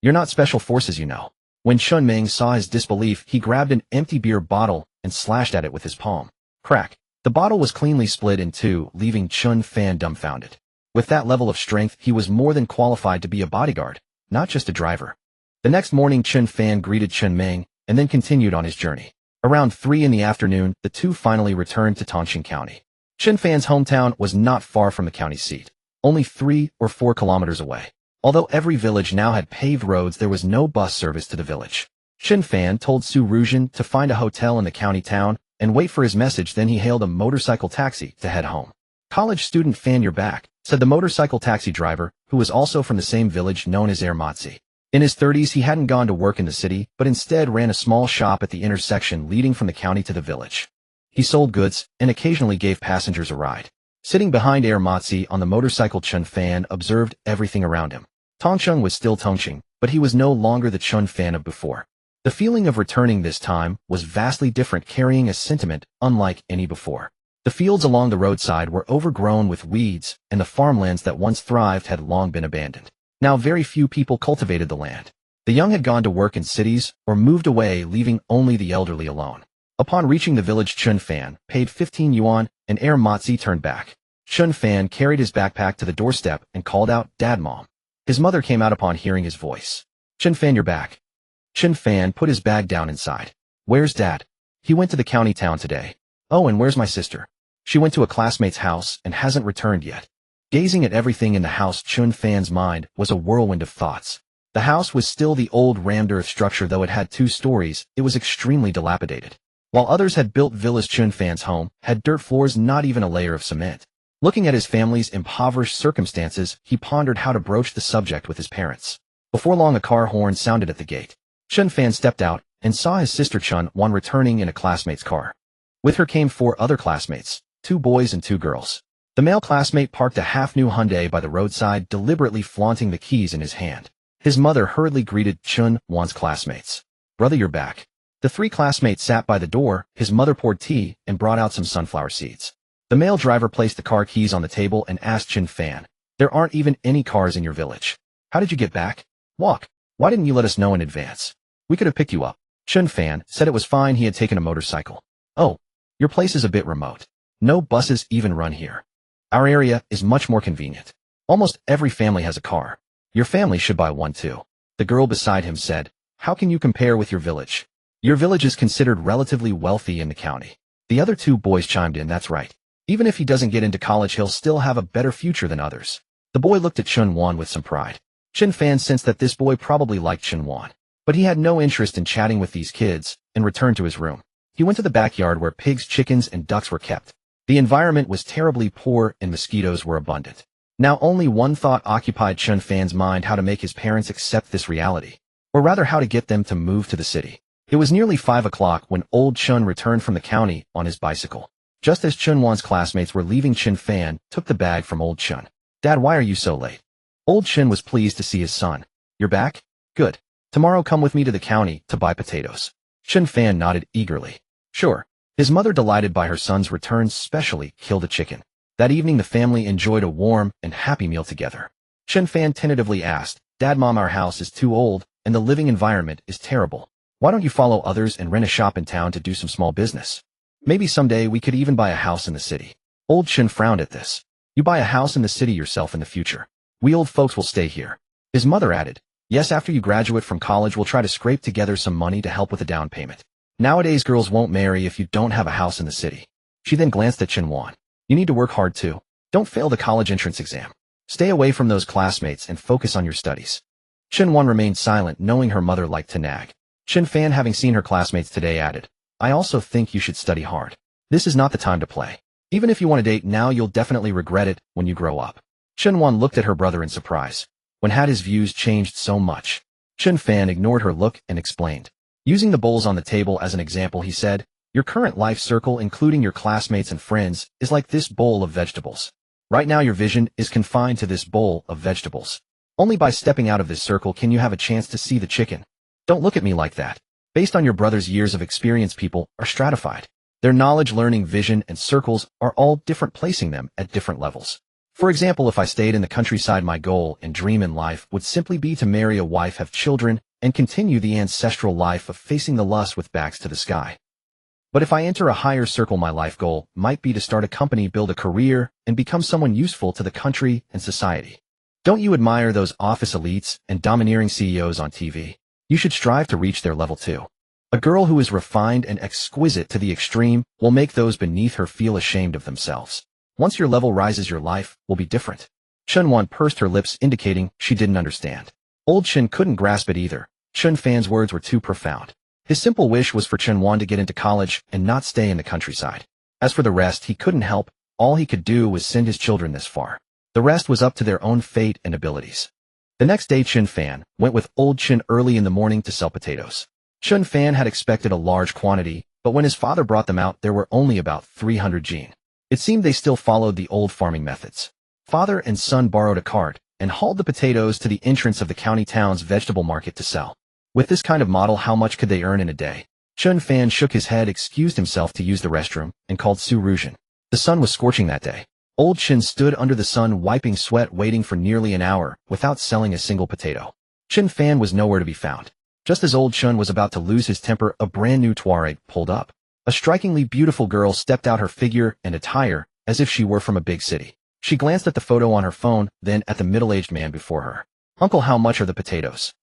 You're not special forces, you know." When Chen Meng saw his disbelief, he grabbed an empty beer bottle and slashed at it with his palm. Crack. The bottle was cleanly split in 2, leaving Chen Fan dumbfounded. With that level of strength, he was more than qualified to be a bodyguard, not just a driver. The next morning, Chen Fan greeted Chen Meng and then continued on his journey. Around 3 in the afternoon, the two finally returned to Tongqing County. Chen Fan's hometown was not far from the county seat, only 3 or 4 kilometers away. Although every village now had paved roads, there was no bus service to the village. Chen Fan told Su Ruzhen to find a hotel in the county town and wait for his message, then he hailed a motorcycle taxi to head home. "College student Fan, you're back," said the motorcycle taxi driver, who was also from the same village known as Ermatzi. In his 30s, he hadn't gone to work in the city, but instead ran a small shop at the intersection leading from the county to the village. He sold goods and occasionally gave passengers a ride. Sitting behind Ermatzi on the motorcycle, Chen Fan observed everything around him. Tongqing was still Tongqing, but he was no longer the Chen Fan of before. The feeling of returning this time was vastly different, carrying a sentiment unlike any before. The fields along the roadside were overgrown with weeds, and the farmlands that once thrived had long been abandoned. Now very few people cultivated the land. The young had gone to work in cities or moved away, leaving only the elderly alone. Upon reaching the village, Chen Fan paid 15 yuan, and Ermatzi turned back. Chen Fan carried his backpack to the doorstep and called out, "Dad, Mom." His mother came out upon hearing his voice. "Chen Fan, you're back." Chen Fan put his bag down inside. "Where's Dad?" "He went to the county town today." "Oh, and where's my sister?" "She went to a classmate's house and hasn't returned yet." Gazing at everything in the house, Chen Fan's mind was a whirlwind of thoughts. The house was still the old rammed earth structure, though it had 2 stories. It was extremely dilapidated. While others had built villas, Chen Fan's home had dirt floors, not even a layer of cement. Looking at his family's impoverished circumstances, he pondered how to broach the subject with his parents. Before long, a car horn sounded at the gate. Chen Fan stepped out and saw his sister Chen Wan returning in a classmate's car. With her came 4 other classmates, 2 boys and 2 girls. The male classmate parked a half-new Hyundai by the roadside, deliberately flaunting the keys in his hand. His mother hurriedly greeted Chen Wan's classmates. "Brother, you're back." The 3 classmates sat by the door. His mother poured tea and brought out some sunflower seeds. The male driver placed the car keys on the table and asked Chen Fan, "There aren't even any cars in your village. How did you get back?" "Walk. Why didn't you let us know in advance? We could have picked you up." Chen Fan said it was fine, he had taken a motorcycle. "Oh, your place is a bit remote. No buses even run here. Our area is much more convenient. Almost every family has a car. Your family should buy one too." The girl beside him said, "How can you compare with your village? Your village is considered relatively wealthy in the county." The other 2 boys chimed in, "That's right. Even if he doesn't get into college, he'll still have a better future than others." The boy looked at Chen Wan with some pride. Chen Fan sensed that this boy probably liked Chen Wan, but he had no interest in chatting with these kids and returned to his room. He went to the backyard where pigs, chickens, and ducks were kept. The environment was terribly poor and mosquitoes were abundant. Now only one thought occupied Chen Fan's mind: how to make his parents accept this reality, or rather how to get them to move to the city. It was nearly 5 o'clock when old Chen returned from the county on his bicycle. Just as Chen Wan's classmates were leaving, Chen Fan took the bag from old Chen. "Dad, why are you so late?" Old Chen was pleased to see his son. "You're back? Good. Tomorrow come with me to the county to buy potatoes." Chen Fan nodded eagerly. "Sure." His mother, delighted by her son's return, specially killed a chicken. That evening the family enjoyed a warm and happy meal together. Chen Fan tentatively asked, "Dad, Mom, our house is too old and the living environment is terrible. Why don't you follow others and rent a shop in town to do some small business? Maybe someday we could even buy a house in the city." Old Chen frowned at this. "You buy a house in the city yourself in the future. We old folks will stay here." His mother added, "Yes, after you graduate from college we'll try to scrape together some money to help with a down payment. Nowadays girls won't marry if you don't have a house in the city." She then glanced at Chen Wan. "You need to work hard too. Don't fail the college entrance exam. Stay away from those classmates and focus on your studies." Chen Wan remained silent, knowing her mother liked to nag. Chen Fan, having seen her classmates today, added, "I also think you should study hard. This is not the time to play. Even if you want to date now, you'll definitely regret it when you grow up." Chen Wan looked at her brother in surprise. When had his views changed so much? Chen Fan ignored her look and explained. Using the bowls on the table as an example, he said, "Your current life circle, including your classmates and friends, is like this bowl of vegetables. Right now your vision is confined to this bowl of vegetables. Only by stepping out of this circle can you have a chance to see the chicken. Don't look at me like that. Based on your brother's years of experience, people are stratified. Their knowledge, learning, vision, and circles are all different, placing them at different levels. For example, if I stayed in the countryside, my goal and dream in life would simply be to marry a wife, have children, and continue the ancestral life of facing the lust with backs to the sky. But if I enter a higher circle, my life goal might be to start a company, build a career, and become someone useful to the country and society. Don't you admire those office elites and domineering CEOs on TV? You should strive to reach their level too. A girl who is refined and exquisite to the extreme will make those beneath her feel ashamed of themselves. Once your level rises, your life will be different. Chen Fan pursed her lips, indicating she didn't understand. Old Chen couldn't grasp it either. Chen Fan's words were too profound. His simple wish was for Chen Fan to get into college and not stay in the countryside. As for the rest, he couldn't help. All he could do was send his children this far. The rest was up to their own fate and abilities. The next day, Chen Fan went with old Chen early in the morning to sell potatoes. Chen Fan had expected a large quantity, but when his father brought them out, there were only about 300 jin. It seemed they still followed the old farming methods. Father and son borrowed a cart and hauled the potatoes to the entrance of the county town's vegetable market to sell. With this kind of model, how much could they earn in a day? Chen Fan shook his head, excused himself to use the restroom, and called Su Ruzhen. The sun was scorching that day. Old Chen stood under the sun, wiping sweat, waiting for nearly an hour without selling a single potato. Chen Fan was nowhere to be found. Just as old Chen was about to lose his temper, a brand new Tuareg pulled up. A strikingly beautiful girl stepped out, her figure and attire as if she were from a big city. She glanced at the photo on her phone, then at the middle-aged man before her. "Uncle, how much are the potatoes?"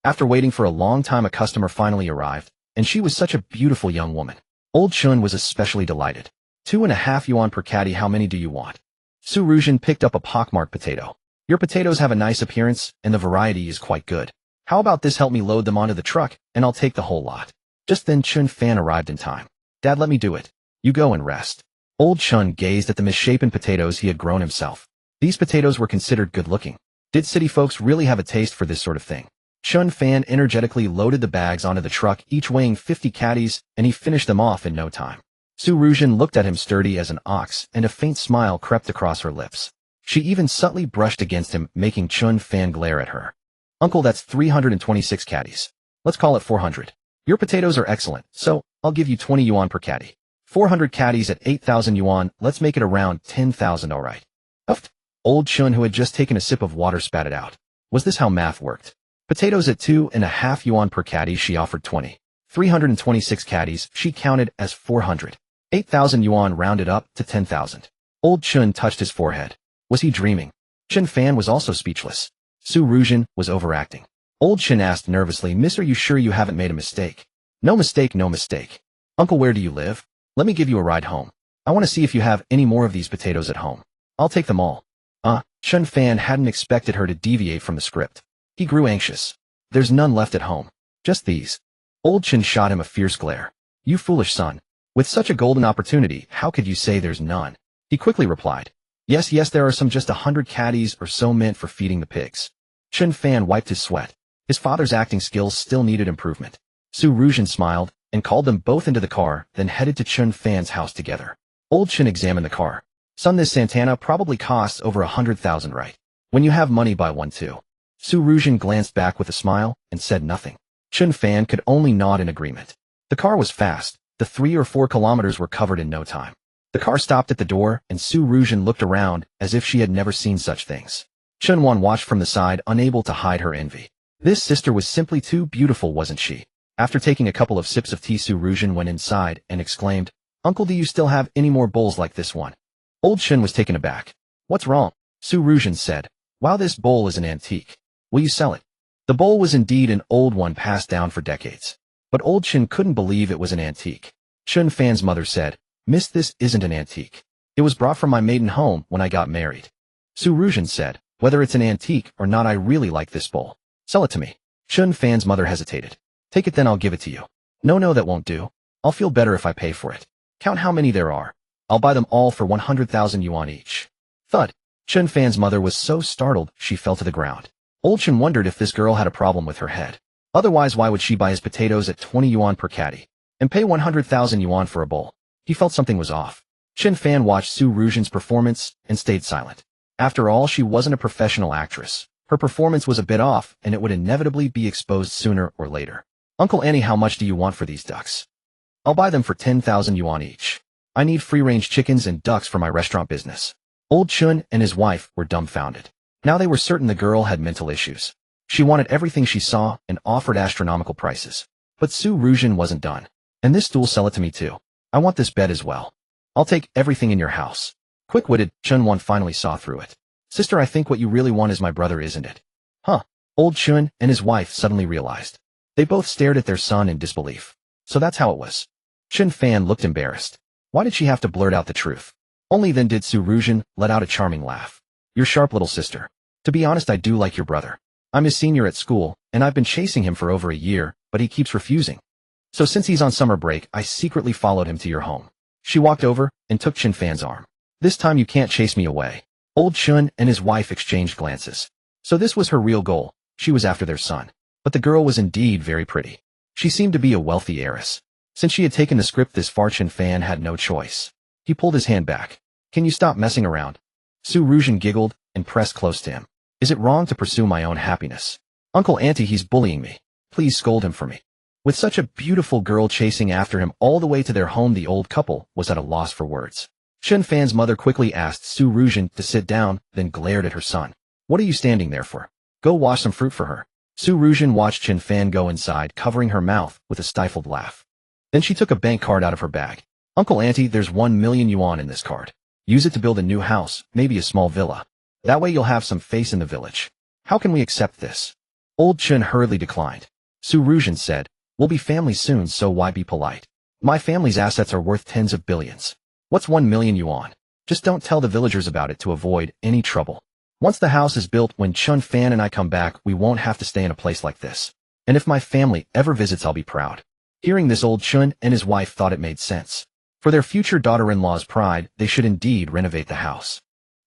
After waiting for a long time, a customer finally arrived, and she was such a beautiful young woman. Old Chen was especially delighted. 2.5 yuan per caddy. How many do you want? Su Ruzhen picked up a pockmarked potato. "Your potatoes have a nice appearance, and the variety is quite good. How about this? Help me load them onto the truck, and I'll take the whole lot." Just then, Chen Fan arrived in time. "Dad, let me do it. You go and rest." Old Chen gazed at the misshapen potatoes he had grown himself. These potatoes were considered good-looking. Did city folks really have a taste for this sort of thing? Chen Fan energetically loaded the bags onto the truck, each weighing 50 caddies, and he finished them off in no time. Su Ruzhen looked at him, sturdy as an ox, and a faint smile crept across her lips. She even subtly brushed against him, making Chen Fan glare at her. "Uncle, that's 326 caddies. Let's call it 400. Your potatoes are excellent, so I'll give you 20 yuan per caddy. 400 caddies at 8,000 yuan, let's make it around 10,000, all right." Uffed. Old Chen, who had just taken a sip of water, spat it out. Was this how math worked? Potatoes at 2.5 yuan per caddy, she offered 20. 326 caddies, she counted as 400. 8,000 yuan rounded up to 10,000. Old Chen touched his forehead. Was he dreaming? Chen Fan was also speechless. Su Ruzhen was overacting. Old Chen asked nervously, "Miss, are you sure you haven't made a mistake?" "No mistake, no mistake. Uncle, where do you live? Let me give you a ride home. I want to see if you have any more of these potatoes at home. I'll take them all." Chen Fan hadn't expected her to deviate from the script. He grew anxious. "There's none left at home. Just these." Old Chen shot him a fierce glare. "You foolish son. With such a golden opportunity, how could you say there's none?" He quickly replied, Yes, there are some, just 100 caddies or so meant for feeding the pigs." Chen Fan wiped his sweat. His father's acting skills still needed improvement. Su Ruzhen smiled and called them both into the car, then headed to Chen Fan's house together. Old Chen examined the car. "Son, this Santana probably costs over 100,000, right? When you have money, buy one too." Su Ruzhen glanced back with a smile and said nothing. Chen Fan could only nod in agreement. The car was fast. The 3 or 4 kilometers were covered in no time. The car stopped at the door, and Su Ruzhen looked around as if she had never seen such things. Chen Fan watched from the side, unable to hide her envy. This sister was simply too beautiful, wasn't she? After taking a couple of sips of tea, Su Ruzhen went inside and exclaimed, "Uncle, do you still have any more bowls like this one?" Old Chen was taken aback. "What's wrong?" Su Ruzhen said, "Wow, this bowl is an antique. Will you sell it?" The bowl was indeed an old one, passed down for decades. But Old Chen couldn't believe it was an antique. Chen Fan's mother said, "Miss, this isn't an antique. It was brought from my maiden home when I got married." Su Ruzhen said, "Whether it's an antique or not, I really like this bowl. Sell it to me." Chen Fan's mother hesitated. "Take it, then I'll give it to you." No, that won't do. I'll feel better if I pay for it. Count how many there are. I'll buy them all for 100,000 yuan each." Thud. Chen Fan's mother was so startled she fell to the ground. Old Chen wondered if this girl had a problem with her head. Otherwise, why would she buy his potatoes at 20 yuan per caddy and pay 100,000 yuan for a bowl? He felt something was off. Chen Fan watched Su Ruzhen's performance and stayed silent. After all, she wasn't a professional actress. Her performance was a bit off, and it would inevitably be exposed sooner or later. "Uncle Annie, how much do you want for these ducks?" "I'll buy them for 10,000 yuan each. I need free-range chickens and ducks for my restaurant business." Old Chen and his wife were dumbfounded. Now they were certain the girl had mental issues. She wanted everything she saw and offered astronomical prices. But Su Ruzhen wasn't done. "And this stool, sell it to me too." I want this bed as well. I'll take everything in your house. Quick-witted, Chen Fan finally saw through it. Sister, I think what you really want is my brother, isn't it? Huh? Old Chen and his wife suddenly realized. They both stared at their son in disbelief. So that's how it was. Chen Fan looked embarrassed. Why did she have to blurt out the truth? Only then did Su Ruzhen let out a charming laugh. Your sharp little sister. To be honest, I do like your brother. I'm his senior at school, and I've been chasing him for over a year, but he keeps refusing. So since he's on summer break, I secretly followed him to your home. She walked over and took Chen Fan's arm. This time you can't chase me away. Old Chen and his wife exchanged glances. So this was her real goal. She was after their son. But the girl was indeed very pretty. She seemed to be a wealthy heiress. Since she had taken the script this far, Chen Fan had no choice. He pulled his hand back. Can you stop messing around? Su Ruzhen giggled and pressed close to him. Is it wrong to pursue my own happiness? Uncle Auntie, he's bullying me. Please scold him for me. With such a beautiful girl chasing after him all the way to their home, the old couple was at a loss for words. Chen Fan's mother quickly asked Su Ruzhen to sit down, then glared at her son. What are you standing there for? Go wash some fruit for her. Su Ruzhen watched Chen Fan go inside, covering her mouth with a stifled laugh. Then she took a bank card out of her bag. Uncle Auntie, there's 1 million yuan in this card. Use it to build a new house, maybe a small villa. That way you'll have some face in the village. How can we accept this? Old Chen hurriedly declined. Su Ruzhen said, we'll be family soon, so why be polite? My family's assets are worth tens of billions. What's 1 million yuan? Just don't tell the villagers about it to avoid any trouble. Once the house is built, when Chen Fan and I come back, we won't have to stay in a place like this. And if my family ever visits, I'll be proud. Hearing this, old Chen and his wife thought it made sense. For their future daughter-in-law's pride, they should indeed renovate the house.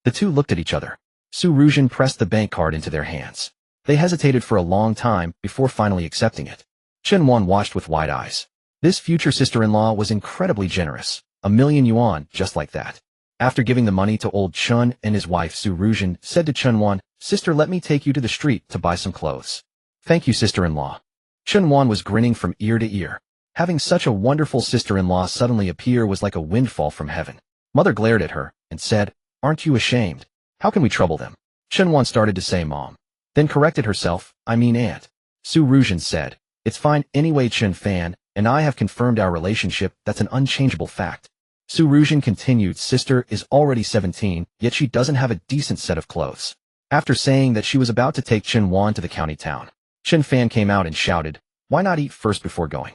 The two looked at each other. Su Ruzhen pressed the bank card into their hands. They hesitated for a long time before finally accepting it. Chen Fan watched with wide eyes. This future sister-in-law was incredibly generous. 1 million yuan, just like that. After giving the money to old Chen and his wife, Su Ruzhen said to Chen Fan, Sister, let me take you to the street to buy some clothes. Thank you, sister-in-law. Chen Fan was grinning from ear to ear. Having such a wonderful sister-in-law suddenly appear was like a windfall from heaven. Mother glared at her and said, Aren't you ashamed? How can we trouble them? Chen Fan started to say Mom. Then corrected herself, I mean Aunt. Su Ruzhen said, It's fine anyway, Chen Fan and I have confirmed our relationship, that's an unchangeable fact. Su Ruzhen continued, Sister is already 17, yet she doesn't have a decent set of clothes. After saying that, she was about to take Chen Fan to the county town. Chen Fan came out and shouted, Why not eat first before going?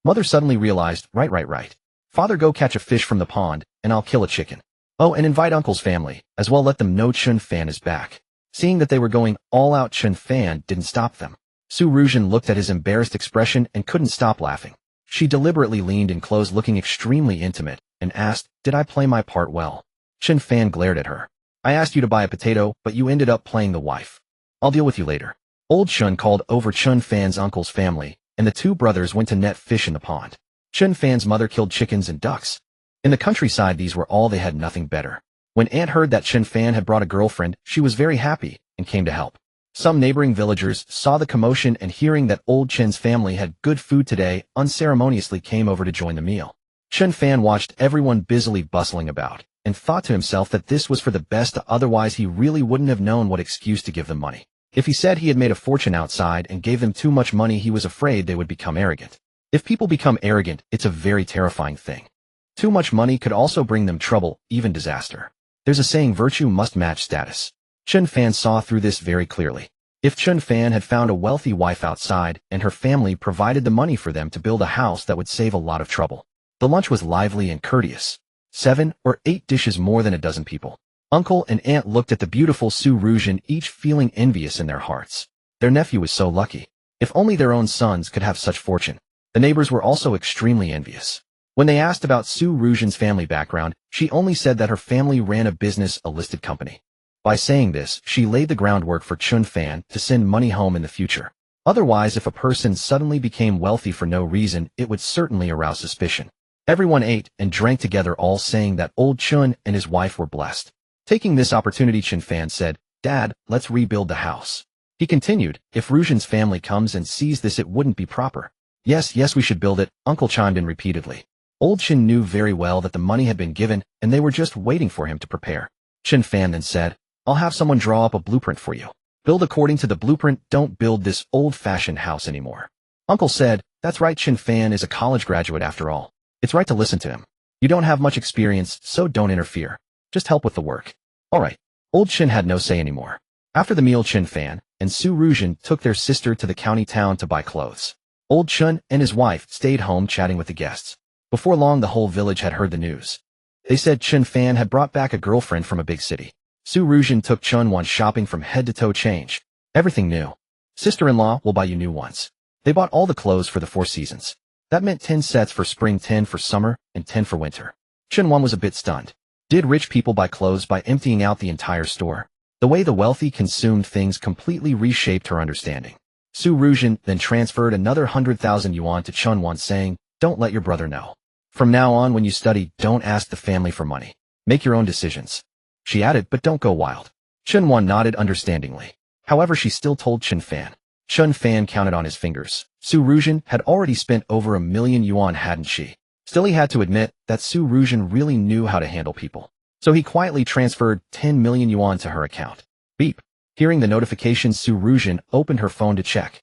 Mother suddenly realized, right. Father, go catch a fish from the pond, and I'll kill a chicken. Oh, and invite Uncle's family, as well let them know Chen Fan is back. Seeing that they were going all out, Chen Fan didn't stop them. Su Ruzhen looked at his embarrassed expression and couldn't stop laughing. She deliberately leaned in close, looking extremely intimate, and asked, Did I play my part well? Chen Fan glared at her. I asked you to buy a potato, but you ended up playing the wife. I'll deal with you later. Old Chen called over Chen Fan's uncle's family, and the two brothers went to net fish in the pond. Chen Fan's mother killed chickens and ducks. In the countryside, these were all they had, nothing better. When Aunt heard that Chen Fan had brought a girlfriend, she was very happy and came to help. Some neighboring villagers saw the commotion and, hearing that old Chen's family had good food today, unceremoniously came over to join the meal. Chen Fan watched everyone busily bustling about and thought to himself that this was for the best, otherwise he really wouldn't have known what excuse to give them money. If he said he had made a fortune outside and gave them too much money, he was afraid they would become arrogant. If people become arrogant, it's a very terrifying thing. Too much money could also bring them trouble, even disaster. There's a saying, virtue must match status. Chen Fan saw through this very clearly. If Chen Fan had found a wealthy wife outside and her family provided the money for them to build a house, that would save a lot of trouble. The lunch was lively and courteous. 7 or 8 dishes, more than a dozen people. Uncle and Aunt looked at the beautiful Su Ruzhen, each feeling envious in their hearts. Their nephew was so lucky. If only their own sons could have such fortune. The neighbors were also extremely envious. When they asked about Su Ruzhen's family background, she only said that her family ran a business, a listed company. By saying this, she laid the groundwork for Chen Fan to send money home in the future. Otherwise, if a person suddenly became wealthy for no reason, it would certainly arouse suspicion. Everyone ate and drank together, all saying that old Chen and his wife were blessed. Taking this opportunity, Chen Fan said, Dad, let's rebuild the house. He continued, if Ruzhen's family comes and sees this, it wouldn't be proper. Yes, we should build it, Uncle chimed in repeatedly. Old Chen knew very well that the money had been given, and they were just waiting for him to prepare. Chen Fan then said, I'll have someone draw up a blueprint for you. Build according to the blueprint, don't build this old-fashioned house anymore. Uncle said, That's right, Chen Fan is a college graduate after all. It's right to listen to him. You don't have much experience, so don't interfere. Just help with the work. Alright. Old Chen had no say anymore. After the meal, Chen Fan and Su Ruzhen took their sister to the county town to buy clothes. Old Chen and his wife stayed home chatting with the guests. Before long, the whole village had heard the news. They said Chen Fan had brought back a girlfriend from a big city. Su Ruzhen took Chen Wan shopping from head to toe change. Everything new. Sister-in-law will buy you new ones. They bought all the clothes for the 4 seasons. That meant 10 sets for spring, 10 for summer, and 10 for winter. Chen Wan was a bit stunned. Did rich people buy clothes by emptying out the entire store? The way the wealthy consumed things completely reshaped her understanding. Su Ruzhen then transferred another 100,000 yuan to Chen Wan, saying, "Don't let your brother know. From now on, when you study, don't ask the family for money. Make your own decisions." She added, "But don't go wild." Chen Wan nodded understandingly. However, she still told Chen Fan. Chen Fan counted on his fingers. Su Ruzhen had already spent over 1 million yuan, hadn't she? Still, he had to admit that Su Ruzhen really knew how to handle people. So he quietly transferred 10 million yuan to her account. Beep. Hearing the notification, Su Ruzhen opened her phone to check.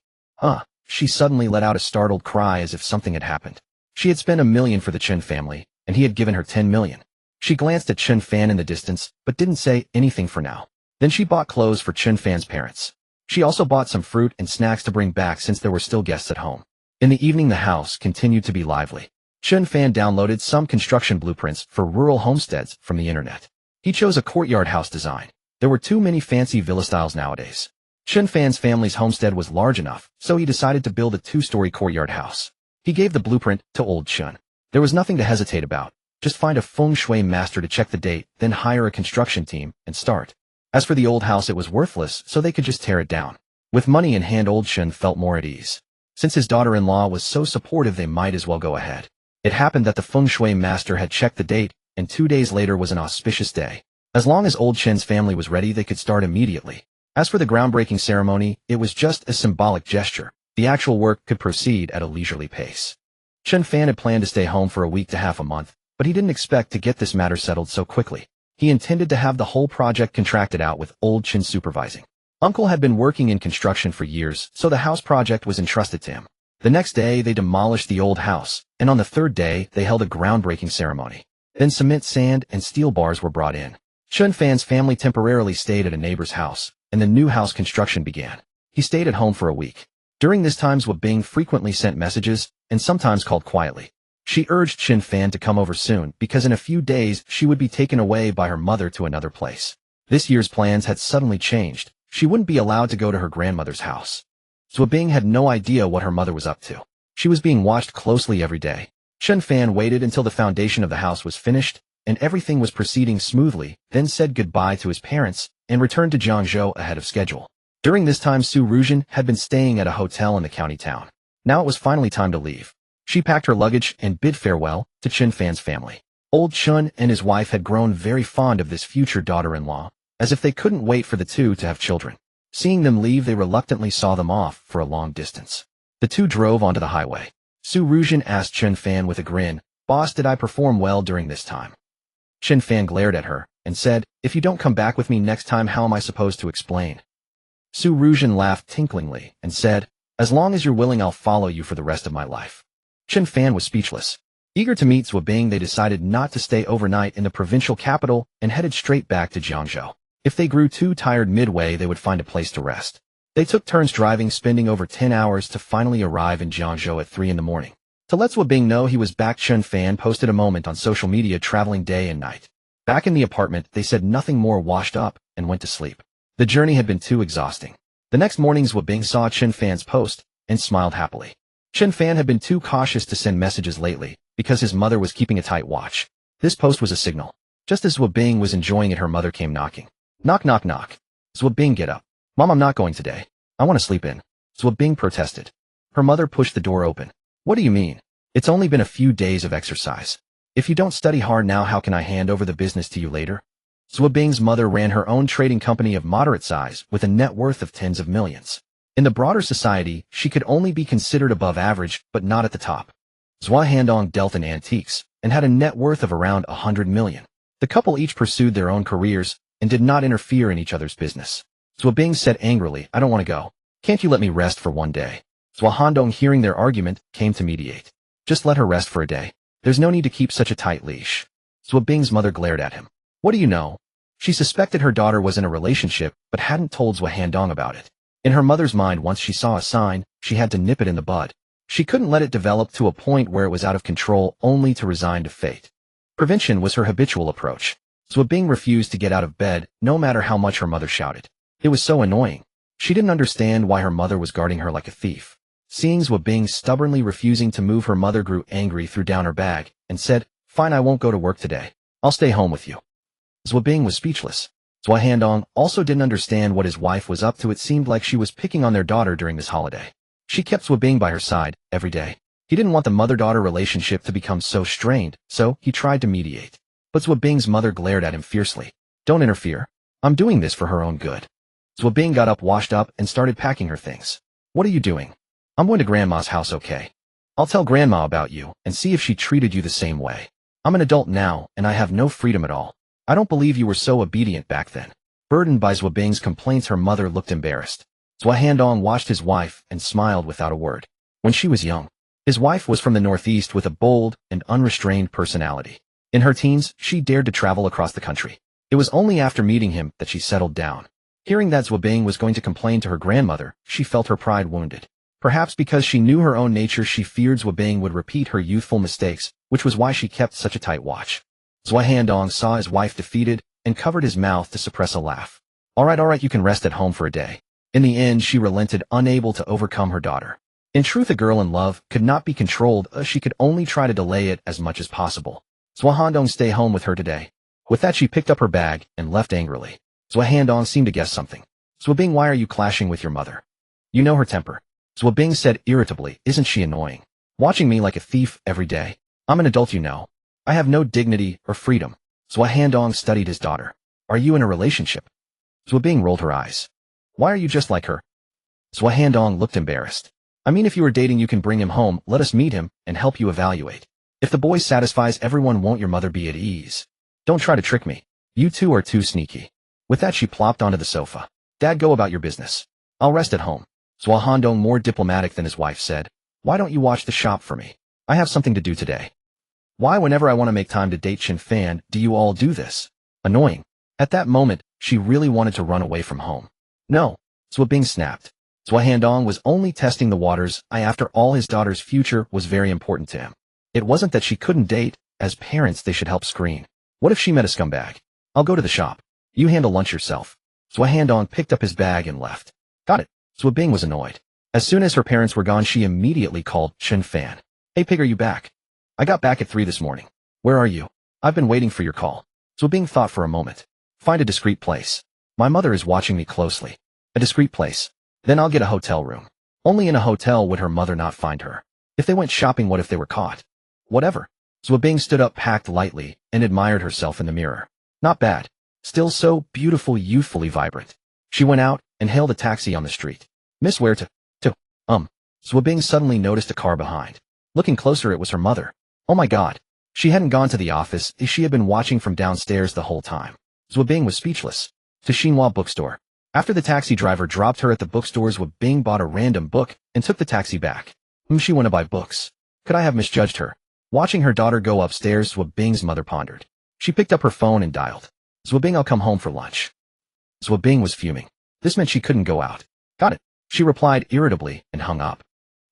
She suddenly let out a startled cry as if something had happened. She had spent 1 million for the Chen family, and he had given her 10 million. She glanced at Chen Fan in the distance, but didn't say anything for now. Then she bought clothes for Chen Fan's parents. She also bought some fruit and snacks to bring back since there were still guests at home. In the evening, the house continued to be lively. Chen Fan downloaded some construction blueprints for rural homesteads from the internet. He chose a courtyard house design. There were too many fancy villa styles nowadays. Chen Fan's family's homestead was large enough, so he decided to build a 2-story courtyard house. He gave the blueprint to old Chen. There was nothing to hesitate about. Just find a feng shui master to check the date, then hire a construction team and start. As for the old house, it was worthless, so they could just tear it down. With money in hand, old Chen felt more at ease. Since his daughter-in-law was so supportive, they might as well go ahead. It happened that the feng shui master had checked the date, and 2 days later was an auspicious day. As long as old Chen's family was ready, they could start immediately. As for the groundbreaking ceremony, it was just a symbolic gesture. The actual work could proceed at a leisurely pace. Chen Fan had planned to stay home for a week to half a month, but he didn't expect to get this matter settled so quickly. He intended to have the whole project contracted out with old Chen supervising. Uncle had been working in construction for years, so the house project was entrusted to him. The next day, they demolished the old house, and on the 3rd day, they held a groundbreaking ceremony. Then cement, sand, and steel bars were brought in. Chen Fan's family temporarily stayed at a neighbor's house, and the new house construction began. He stayed at home for a week. During this time, Zhou Bing frequently sent messages, and sometimes called quietly. She urged Chen Fan to come over soon, because in a few days she would be taken away by her mother to another place. This year's plans had suddenly changed. She wouldn't be allowed to go to her grandmother's house. Zhou Bing had no idea what her mother was up to. She was being watched closely every day. Chen Fan waited until the foundation of the house was finished, and everything was proceeding smoothly, then said goodbye to his parents, and returned to Jiangzhou ahead of schedule. During this time, Su Ruzhen had been staying at a hotel in the county town. Now it was finally time to leave. She packed her luggage and bid farewell to Chen Fan's family. Old Chen and his wife had grown very fond of this future daughter-in-law, as if they couldn't wait for the two to have children. Seeing them leave, they reluctantly saw them off for a long distance. The two drove onto the highway. Su Ruzhen asked Chen Fan with a grin, "Boss, did I perform well during this time?" Chen Fan glared at her and said, "If you don't come back with me next time, how am I supposed to explain?" Su Ruzhen laughed tinklingly and said, "As long as you're willing, I'll follow you for the rest of my life." Chen Fan was speechless. Eager to meet Zhou Bing, they decided not to stay overnight in the provincial capital and headed straight back to Jiangzhou. If they grew too tired midway, they would find a place to rest. They took turns driving, spending over 10 hours to finally arrive in Jiangzhou at 3 in the morning. To let Zhou Bing know he was back, Chen Fan posted a moment on social media, traveling day and night. Back in the apartment, they said nothing more, washed up, and went to sleep. The journey had been too exhausting. The next morning, Zhou Bing saw Chen Fan's post and smiled happily. Chen Fan had been too cautious to send messages lately, because his mother was keeping a tight watch. This post was a signal. Just as Zhou Bing was enjoying it, her mother came knocking. Knock, knock, knock. Zhou Bing, get up. Mom, I'm not going today. I want to sleep in. Zhou Bing protested. Her mother pushed the door open. What do you mean? It's only been a few days of exercise. If you don't study hard now, how can I hand over the business to you later? Zhou Bing's mother ran her own trading company of moderate size with a net worth of tens of millions. In the broader society, she could only be considered above average, but not at the top. Zhou Handong dealt in antiques and had a net worth of around 100 million. The couple each pursued their own careers and did not interfere in each other's business. Zhou Bing said angrily, "I don't want to go. Can't you let me rest for one day?" Zhou Handong, hearing their argument, came to mediate. Just let her rest for a day. There's no need to keep such a tight leash. Zhuo Bing's mother glared at him. What do you know? She suspected her daughter was in a relationship, but hadn't told Zhuo Handong about it. In her mother's mind, once she saw a sign, she had to nip it in the bud. She couldn't let it develop to a point where it was out of control, only to resign to fate. Prevention was her habitual approach. Zhuo Bing refused to get out of bed, no matter how much her mother shouted. It was so annoying. She didn't understand why her mother was guarding her like a thief. Seeing Zhuo Bing stubbornly refusing to move, her mother grew angry, threw down her bag, and said, "Fine, I won't go to work today. I'll stay home with you." Zhuo Bing was speechless. Zhuo Handong also didn't understand what his wife was up to. It seemed like she was picking on their daughter during this holiday. She kept Zhuo Bing by her side every day. He didn't want the mother-daughter relationship to become so strained, so he tried to mediate. But Zhuo Bing's mother glared at him fiercely. "Don't interfere. I'm doing this for her own good." Zhuo Bing got up, washed up, and started packing her things. "What are you doing?" "I'm going to Grandma's house, okay? I'll tell Grandma about you and see if she treated you the same way. I'm an adult now, and I have no freedom at all. I don't believe you were so obedient back then." Burdened by Zhuo Bing's complaints, her mother looked embarrassed. Zhuo Handong watched his wife and smiled without a word. When she was young, his wife was from the Northeast with a bold and unrestrained personality. In her teens, she dared to travel across the country. It was only after meeting him that she settled down. Hearing that Zhuo Bing was going to complain to her grandmother, she felt her pride wounded. Perhaps because she knew her own nature, she feared Zhuo Bing would repeat her youthful mistakes, which was why she kept such a tight watch. Zhuo Handong saw his wife defeated and covered his mouth to suppress a laugh. All right, you can rest at home for a day." In the end, she relented, unable to overcome her daughter. In truth, a girl in love could not be controlled. She could only try to delay it as much as possible. Zhuo Handong stay home with her today. With that, she picked up her bag and left angrily. Zhuo Handong seemed to guess something. "Zhuo Bing, why are you clashing with your mother? You know her temper." Zhuo Bing said irritably, "Isn't she annoying? Watching me like a thief every day. I'm an adult, you know. I have no dignity or freedom." Zhuo Handong studied his daughter. "Are you in a relationship?" Zhuo Bing rolled her eyes. "Why are you just like her?" Zhuo Handong looked embarrassed. "I mean, if you were dating, you can bring him home, let us meet him, and help you evaluate. If the boy satisfies everyone, won't your mother be at ease? Don't try to trick me. You two are too sneaky." With that, she plopped onto the sofa. "Dad, go about your business. I'll rest at home." Zhuo Handong, more diplomatic than his wife, said, "Why don't you watch the shop for me? I have something to do today." "Why, whenever I want to make time to date Chen Fan, do you all do this?" Annoying. At that moment, she really wanted to run away from home. "No," Zhuo Bing snapped. Zhuo Handong was only testing the waters. After all, his daughter's future was very important to him. It wasn't that she couldn't date. As parents, they should help screen. What if she met a scumbag? "I'll go to the shop. You handle lunch yourself." Zhuo Handong picked up his bag and left. "Got it." Zhuo Bing was annoyed. As soon as her parents were gone, she immediately called Chen Fan. "Hey pig, are you back? I got back at 3 this morning. Where are you? I've been waiting for your call." Zhuo Bing thought for a moment. "Find a discreet place. My mother is watching me closely." "A discreet place? Then I'll get a hotel room." Only in a hotel would her mother not find her. If they went shopping, what if they were caught? Whatever. Zhuo Bing stood up, packed lightly, and admired herself in the mirror. Not bad. Still so beautiful, youthfully vibrant. She went out and hailed a taxi on the street. "Miss, where to?" Zhuo Bing suddenly noticed a car behind. Looking closer, it was her mother. Oh my god. She hadn't gone to the office. She had been watching from downstairs the whole time. Zhuo Bing was speechless. To Xinhua bookstore. After the taxi driver dropped her at the bookstore, Zhuo Bing bought a random book and took the taxi back. She went to buy books. Could I have misjudged her? Watching her daughter go upstairs, Zhuo Bing's mother pondered. She picked up her phone and dialed. "Zhuo Bing, I'll come home for lunch." Zhuo Bing was fuming. This meant she couldn't go out. "Got it," she replied irritably and hung up.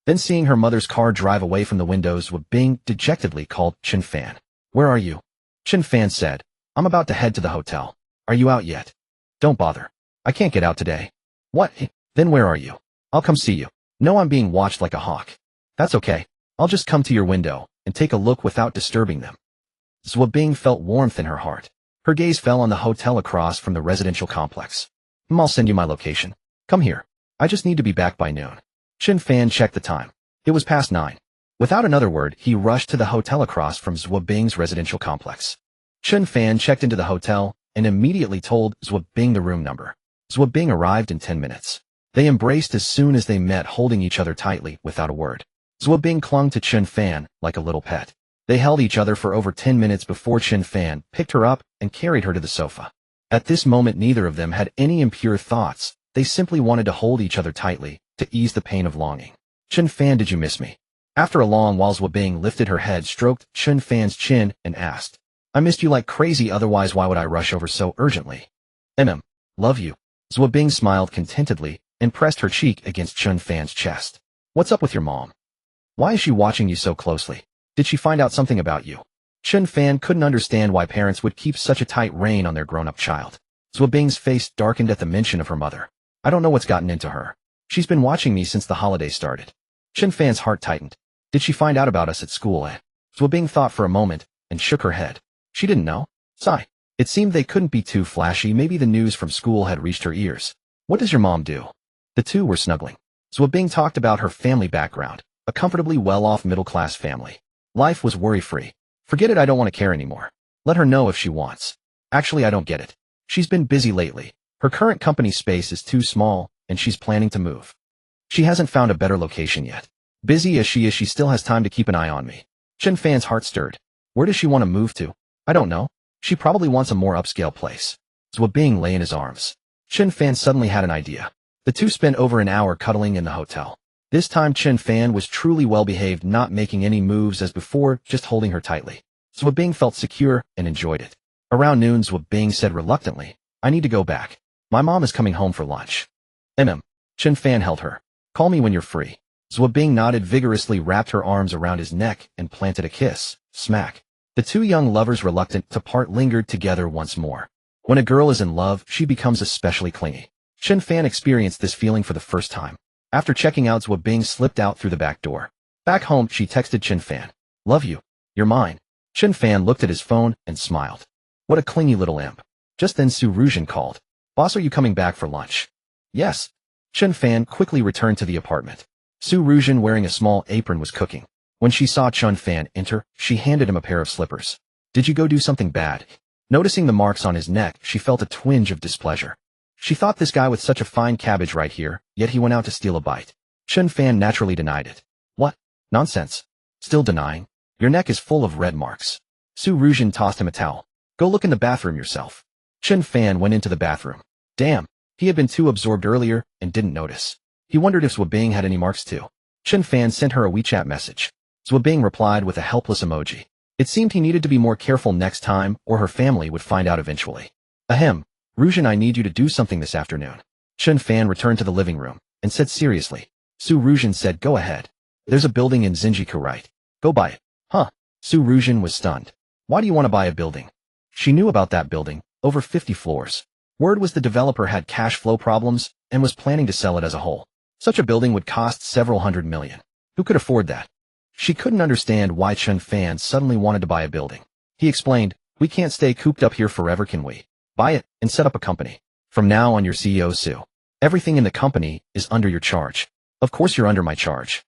Then, seeing her mother's car drive away from the windows, Zhuo Bing dejectedly called Chen Fan. "Where are you?" Chen Fan said, "I'm about to head to the hotel. Are you out yet?" "Don't bother. I can't get out today." "What? Then where are you? I'll come see you." "No, I'm being watched like a hawk." "That's okay. I'll just come to your window and take a look without disturbing them." Zhuo Bing felt warmth in her heart. Her gaze fell on the hotel across from the residential complex. "I'll send you my location. Come here. I just need to be back by noon." Chen Fan checked the time. It was past 9. Without another word, he rushed to the hotel across from Zhuo Bing's residential complex. Chen Fan checked into the hotel and immediately told Zhuo Bing the room number. Zhuo Bing arrived in 10 minutes. They embraced as soon as they met, holding each other tightly without a word. Zhuo Bing clung to Chen Fan like a little pet. They held each other for over 10 minutes before Chen Fan picked her up and carried her to the sofa. At this moment, neither of them had any impure thoughts. They simply wanted to hold each other tightly to ease the pain of longing. "Chen Fan, did you miss me?" After a long while, Zhou Bing lifted her head, stroked Chen Fan's chin, and asked, I missed you like crazy, otherwise why would I rush over so urgently? Love you. Zhou Bing smiled contentedly and pressed her cheek against Chen Fan's chest. What's up with your mom? Why is she watching you so closely? Did she find out something about you? Chen Fan couldn't understand why parents would keep such a tight rein on their grown-up child. Zhou Bing's face darkened at the mention of her mother. I don't know what's gotten into her. She's been watching me since the holidays started. Chen Fan's heart tightened. Did she find out about us at school? Zhou Bing thought for a moment and shook her head. She didn't know. Sigh. It seemed they couldn't be too flashy. Maybe the news from school had reached her ears. What does your mom do? The two were snuggling. Zhou Bing talked about her family background, a comfortably well-off middle-class family. Life was worry-free. Forget it, I don't want to care anymore. Let her know if she wants. Actually, I don't get it. She's been busy lately. Her current company space is too small, and she's planning to move. She hasn't found a better location yet. Busy as she is, she still has time to keep an eye on me. Chen Fan's heart stirred. Where does she want to move to? I don't know. She probably wants a more upscale place. Zhou Bing lay in his arms. Chen Fan suddenly had an idea. The two spent over an hour cuddling in the hotel. This time Chen Fan was truly well-behaved, not making any moves as before, just holding her tightly. Zhou Bing felt secure and enjoyed it. Around noon, Zhou Bing said reluctantly, I need to go back. My mom is coming home for lunch. Chen Fan held her. Call me when you're free. Zhou Bing nodded vigorously, wrapped her arms around his neck, and planted a kiss. Smack. The two young lovers, reluctant to part, lingered together once more. When a girl is in love, she becomes especially clingy. Chen Fan experienced this feeling for the first time. After checking out, Zhou Bing slipped out through the back door. Back home, she texted Chen Fan. Love you. You're mine. Chen Fan looked at his phone and smiled. What a clingy little imp. Just then Su Ruzhen called. Boss, are you coming back for lunch? Yes. Chen Fan quickly returned to the apartment. Su Ruzhen, wearing a small apron, was cooking. When she saw Chen Fan enter, she handed him a pair of slippers. Did you go do something bad? Noticing the marks on his neck, she felt a twinge of displeasure. She thought this guy with such a fine cabbage right here, yet he went out to steal a bite. Chen Fan naturally denied it. What? Nonsense. Still denying? Your neck is full of red marks. Su Ruzhen tossed him a towel. Go look in the bathroom yourself. Chen Fan went into the bathroom. Damn, he had been too absorbed earlier and didn't notice. He wondered if Zhou Bing had any marks too. Chen Fan sent her a WeChat message. Zhou Bing replied with a helpless emoji. It seemed he needed to be more careful next time, or her family would find out eventually. Ruzhen, I need you to do something this afternoon. Chen Fan returned to the living room and said seriously. Su Ruzhen said, go ahead. There's a building in Xinjiku, right? Go buy it. Huh? Su Ruzhen was stunned. Why do you want to buy a building? She knew about that building, over 50 floors. Word was the developer had cash flow problems and was planning to sell it as a whole. Such a building would cost several $100 million. Who could afford that? She couldn't understand why Chen Fan suddenly wanted to buy a building. He explained, we can't stay cooped up here forever, can we? Buy it and set up a company. From now on, you're CEO, Su. Everything in the company is under your charge. Of course you're under my charge.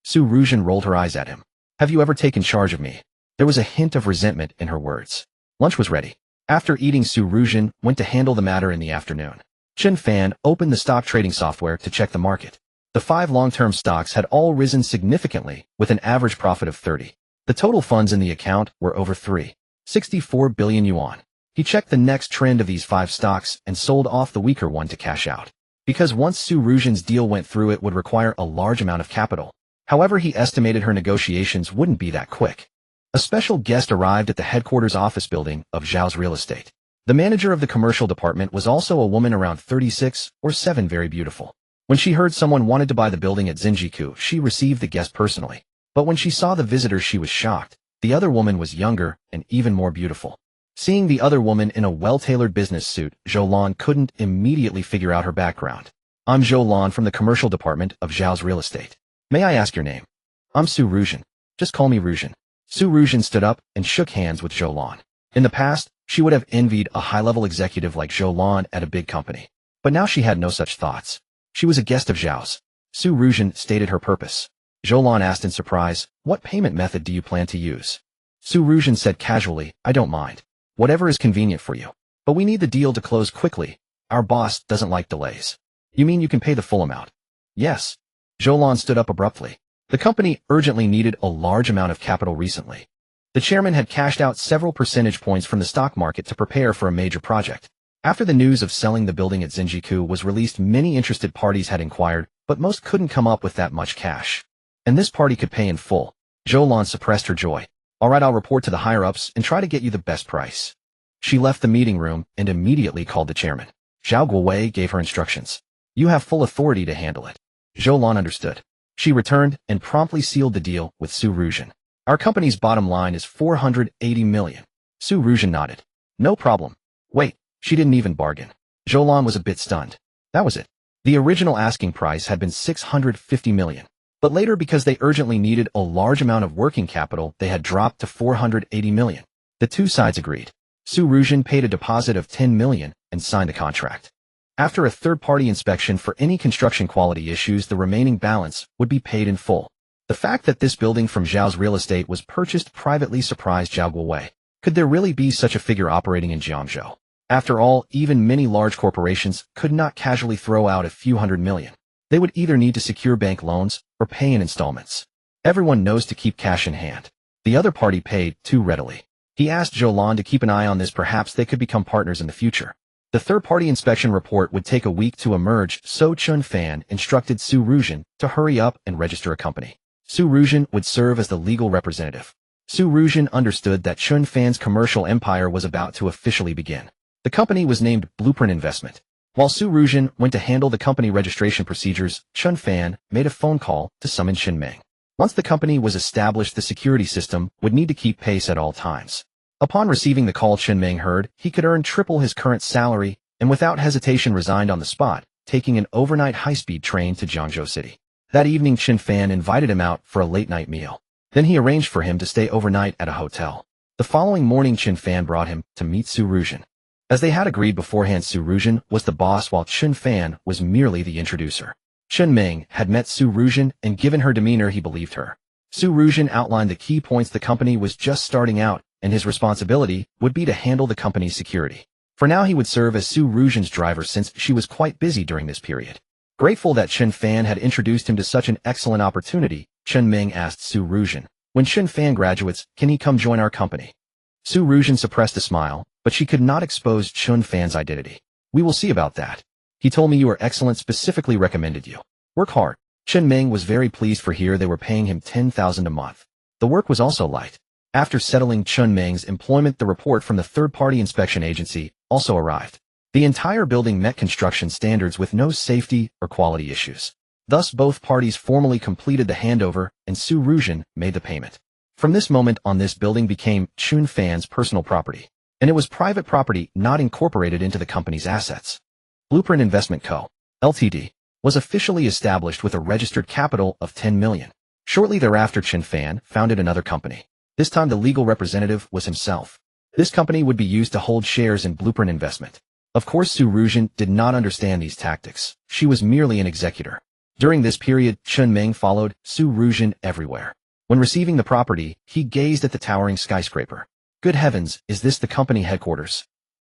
Su Ruzhen rolled her eyes at him. Have you ever taken charge of me? There was a hint of resentment in her words. Lunch was ready. After eating, Su Ruzhen went to handle the matter in the afternoon. Chen Fan opened the stock trading software to check the market. The 5 long-term stocks had all risen significantly, with an average profit of 30. The total funds in the account were over 3.64 billion yuan. He checked the next trend of these 5 stocks and sold off the weaker one to cash out. Because once Su Ruzhen's deal went through, it would require a large amount of capital. However, he estimated her negotiations wouldn't be that quick. A special guest arrived at the headquarters office building of Zhao's real estate. The manager of the commercial department was also a woman around 36 or 7, very beautiful. When she heard someone wanted to buy the building at Xinjiku, she received the guest personally. But when she saw the visitors, she was shocked. The other woman was younger and even more beautiful. Seeing the other woman in a well-tailored business suit, Zhou Lan couldn't immediately figure out her background. I'm Zhou Lan from the commercial department of Zhao's real estate. May I ask your name? I'm Su Ruzhen. Just call me Ruzhen. Su Ruzhen stood up and shook hands with Zhou Lan. In the past, she would have envied a high-level executive like Zhou Lan at a big company. But now she had no such thoughts. She was a guest of Zhao's. Su Ruzhen stated her purpose. Zhou Lan asked in surprise, what payment method do you plan to use? Su Ruzhen said casually, I don't mind. Whatever is convenient for you. But we need the deal to close quickly. Our boss doesn't like delays. You mean you can pay the full amount? Yes. Zhou Lan stood up abruptly. The company urgently needed a large amount of capital recently. The chairman had cashed out several percentage points from the stock market to prepare for a major project. After the news of selling the building at Xinjiku was released, many interested parties had inquired, but most couldn't come up with that much cash. And this party could pay in full. Zhou Lan suppressed her joy. All right, I'll report to the higher-ups and try to get you the best price. She left the meeting room and immediately called the chairman. Zhao Guowei gave her instructions. You have full authority to handle it. Zhou Lan understood. She returned and promptly sealed the deal with Su Ruzhen. Our company's bottom line is 480 million. Su Ruzhen nodded. No problem. Wait, she didn't even bargain. Zhou Lan was a bit stunned. That was it. The original asking price had been 650 million. But later, because they urgently needed a large amount of working capital, they had dropped to 480 million. The two sides agreed. Su Ruzhen paid a deposit of 10 million and signed the contract. After a third-party inspection for any construction quality issues, the remaining balance would be paid in full. The fact that this building from Zhao's real estate was purchased privately surprised Zhao Guowei. Could there really be such a figure operating in Jiangzhou? After all, even many large corporations could not casually throw out a few hundred million. They would either need to secure bank loans or pay in installments. Everyone knows to keep cash in hand. The other party paid too readily. He asked Zhou Lan to keep an eye on this. Perhaps they could become partners in the future. The third-party inspection report would take a week to emerge, so Chen Fan instructed Su Ruzhen to hurry up and register a company. Su Ruzhen would serve as the legal representative. Su Ruzhen understood that Chen Fan's commercial empire was about to officially begin. The company was named Blueprint Investment. While Su Ruzhen went to handle the company registration procedures, Chen Fan made a phone call to summon Chen Meng. Once the company was established, the security system would need to keep pace at all times. Upon receiving the call, Chen Meng heard he could earn triple his current salary and without hesitation resigned on the spot, taking an overnight high-speed train to Jiangzhou City. That evening, Chen Fan invited him out for a late-night meal. Then he arranged for him to stay overnight at a hotel. The following morning, Chen Fan brought him to meet Su Ruzhen. As they had agreed beforehand, Su Ruzhen was the boss while Chen Fan was merely the introducer. Chen Meng had met Su Ruzhen and given her demeanor he believed her. Su Ruzhen outlined the key points. The company was just starting out, and his responsibility would be to handle the company's security. For now, he would serve as Su Ruzhen's driver since she was quite busy during this period. Grateful that Chen Fan had introduced him to such an excellent opportunity, Chen Meng asked Su Ruzhen, when Chen Fan graduates, can he come join our company? Su Ruzhen suppressed a smile, but she could not expose Chen Fan's identity. We will see about that. He told me you are excellent, specifically recommended you. Work hard. Chen Meng was very pleased, for here they were paying him 10,000 a month. The work was also light. After settling Chen Meng's employment, the report from the third-party inspection agency also arrived. The entire building met construction standards with no safety or quality issues. Thus, both parties formally completed the handover, and Su Ruzhen made the payment. From this moment on, this building became Chen Fan's personal property, and it was private property not incorporated into the company's assets. Blueprint Investment Co., Ltd., was officially established with a registered capital of 10 million. Shortly thereafter, Chen Fan founded another company. This time the legal representative was himself. This company would be used to hold shares in Blueprint Investment. Of course, Su Ruzhen did not understand these tactics. She was merely an executor. During this period, Chen Meng followed Su Ruzhen everywhere. When receiving the property, he gazed at the towering skyscraper. Good heavens, is this the company headquarters?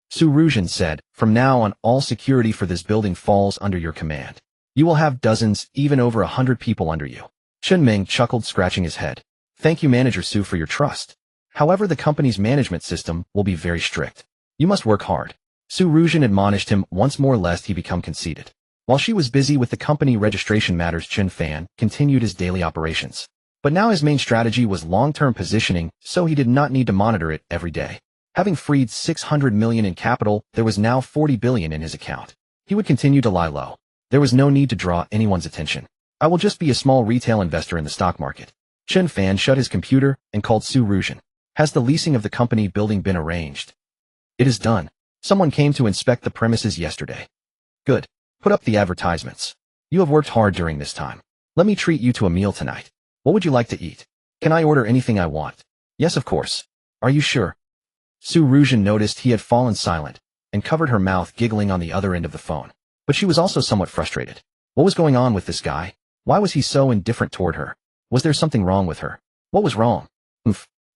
Su Ruzhen said, from now on, all security for this building falls under your command. You will have dozens, even over 100 people under you. Chen Meng chuckled, scratching his head. Thank you, Manager Su, for your trust. However, the company's management system will be very strict. You must work hard. Su Ruzhen admonished him once more lest he become conceited. While she was busy with the company registration matters, Chen Fan continued his daily operations. But now his main strategy was long-term positioning, so he did not need to monitor it every day. Having freed 600 million in capital, there was now 40 billion in his account. He would continue to lie low. There was no need to draw anyone's attention. I will just be a small retail investor in the stock market. Chen Fan shut his computer and called Su Ruzhen. Has the leasing of the company building been arranged? It is done. Someone came to inspect the premises yesterday. Good. Put up the advertisements. You have worked hard during this time. Let me treat you to a meal tonight. What would you like to eat? Can I order anything I want? Yes, of course. Are you sure? Su Ruzhen noticed he had fallen silent and covered her mouth, giggling on the other end of the phone. But she was also somewhat frustrated. What was going on with this guy? Why was he so indifferent toward her? Was there something wrong with her? What was wrong?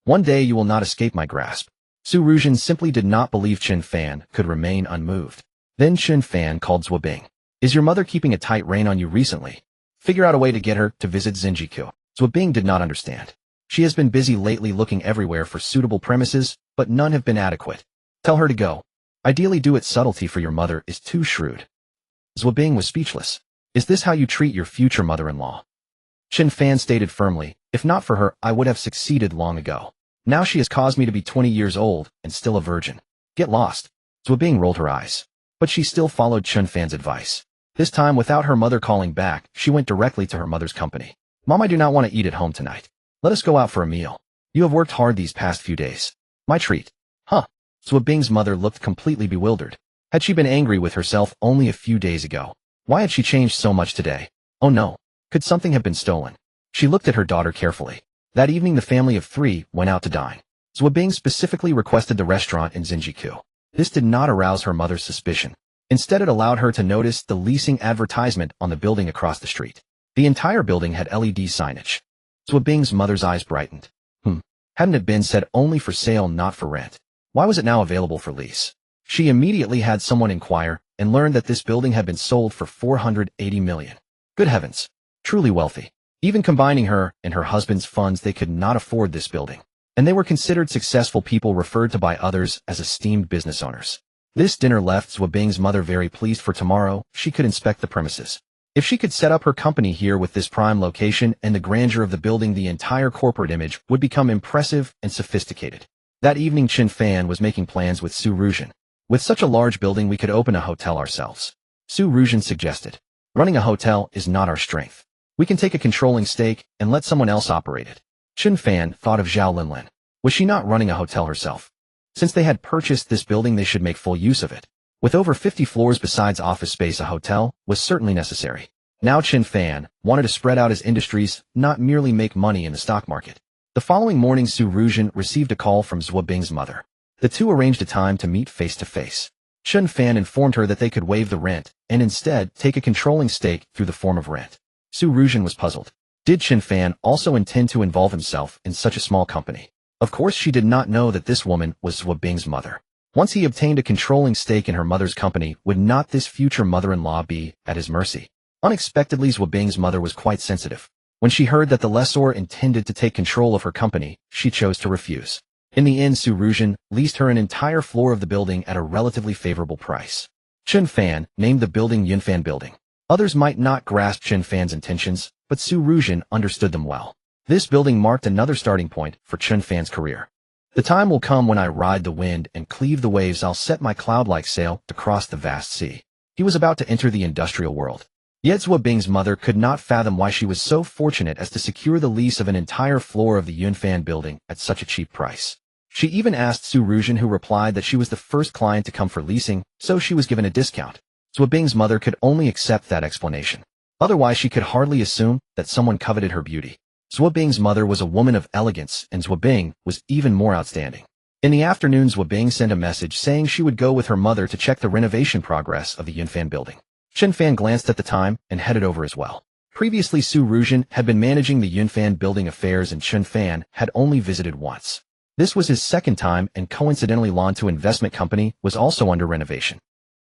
One day you will not escape my grasp. Su Ruzhen simply did not believe Chen Fan could remain unmoved. Then Chen Fan called Zhuo Bing. Is your mother keeping a tight rein on you recently? Figure out a way to get her to visit Xinjiku. Zhuo Bing did not understand. She has been busy lately looking everywhere for suitable premises, but none have been adequate. Tell her to go. Ideally do it subtlety, for your mother is too shrewd. Zhuo Bing was speechless. Is this how you treat your future mother-in-law? Chen Fan stated firmly, if not for her, I would have succeeded long ago. Now she has caused me to be 20 years old and still a virgin. Get lost. Zhuo Bing rolled her eyes. But she still followed Chen Fan's advice. This time, without her mother calling back, she went directly to her mother's company. Mom, I do not want to eat at home tonight. Let us go out for a meal. You have worked hard these past few days. My treat. Huh? Zhuo Bing's mother looked completely bewildered. Had she been angry with herself only a few days ago? Why had she changed so much today? Oh no. Could something have been stolen? She looked at her daughter carefully. That evening the family of 3 went out to dine. Zhuo Bing specifically requested the restaurant in Xinjiku. This did not arouse her mother's suspicion. Instead, it allowed her to notice the leasing advertisement on the building across the street. The entire building had LED signage. Zhuo Bing's mother's eyes brightened. Hadn't it been said only for sale, not for rent? Why was it now available for lease? She immediately had someone inquire and learned that this building had been sold for 480 million. Good heavens. Truly wealthy. Even combining her and her husband's funds, they could not afford this building. And they were considered successful people, referred to by others as esteemed business owners. This dinner left Zhuo Bing's mother very pleased. For tomorrow, she could inspect the premises. If she could set up her company here with this prime location and the grandeur of the building, the entire corporate image would become impressive and sophisticated. That evening, Chen Fan was making plans with Su Ruzhen. With such a large building, we could open a hotel ourselves. Su Ruzhen suggested. Running a hotel is not our strength. We can take a controlling stake and let someone else operate it. Chen Fan thought of Zhao Linlin. Was she not running a hotel herself? Since they had purchased this building, they should make full use of it. With over 50 floors besides office space, a hotel was certainly necessary. Now Chen Fan wanted to spread out his industries, not merely make money in the stock market. The following morning, Su Ruzhen received a call from Zhuo Bing's mother. The two arranged a time to meet face to face. Chen Fan informed her that they could waive the rent and instead take a controlling stake through the form of rent. Su Ruzhen was puzzled. Did Chen Fan also intend to involve himself in such a small company? Of course, she did not know that this woman was Zhuo Bing's mother. Once he obtained a controlling stake in her mother's company, would not this future mother-in-law be at his mercy? Unexpectedly, Zhuo Bing's mother was quite sensitive. When she heard that the lessor intended to take control of her company, she chose to refuse. In the end, Su Ruzhen leased her an entire floor of the building at a relatively favorable price. Chen Fan named the building Yunfan Building. Others might not grasp Chen Fan's intentions, but Su Ruzhen understood them well. This building marked another starting point for Chen Fan's career. The time will come when I ride the wind and cleave the waves. I'll set my cloud-like sail to cross the vast sea. He was about to enter the industrial world. Yet Zhuo Bing's mother could not fathom why she was so fortunate as to secure the lease of an entire floor of the Yunfan building at such a cheap price. She even asked Su Ruzhen, who replied that she was the first client to come for leasing, so she was given a discount. Zhuo Bing's mother could only accept that explanation. Otherwise, she could hardly assume that someone coveted her beauty. Zhuo Bing's mother was a woman of elegance, and Zhuo Bing was even more outstanding. In the afternoon, Zhuo Bing sent a message saying she would go with her mother to check the renovation progress of the Yunfan building. Chen Fan glanced at the time and headed over as well. Previously, Su Ruzhen had been managing the Yunfan building affairs, and Chen Fan had only visited once. This was his second time, and coincidentally, Lantu Investment Company was also under renovation.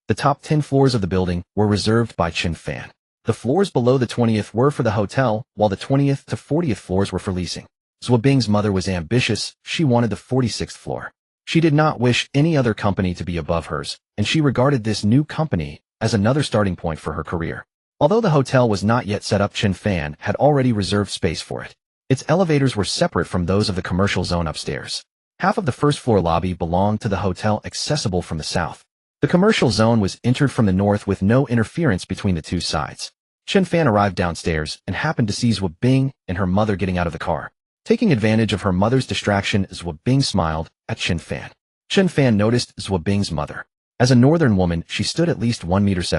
The top 10 floors of the building were reserved by Chen Fan. The floors below the 20th were for the hotel, while the 20th to 40th floors were for leasing. Zhuo Bing's mother was ambitious. She wanted the 46th floor. She did not wish any other company to be above hers, and she regarded this new company as another starting point for her career. Although the hotel was not yet set up, Chen Fan had already reserved space for it. Its elevators were separate from those of the commercial zone upstairs. Half of the first floor lobby belonged to the hotel, accessible from the south. The commercial zone was entered from the north with no interference between the two sides. Chen Fan arrived downstairs and happened to see Zhuo Bing and her mother getting out of the car. Taking advantage of her mother's distraction, Zhuo Bing smiled at Chen Fan. Chen Fan noticed Zhuo Bing's mother. As a northern woman, she stood at least 1.70 meters.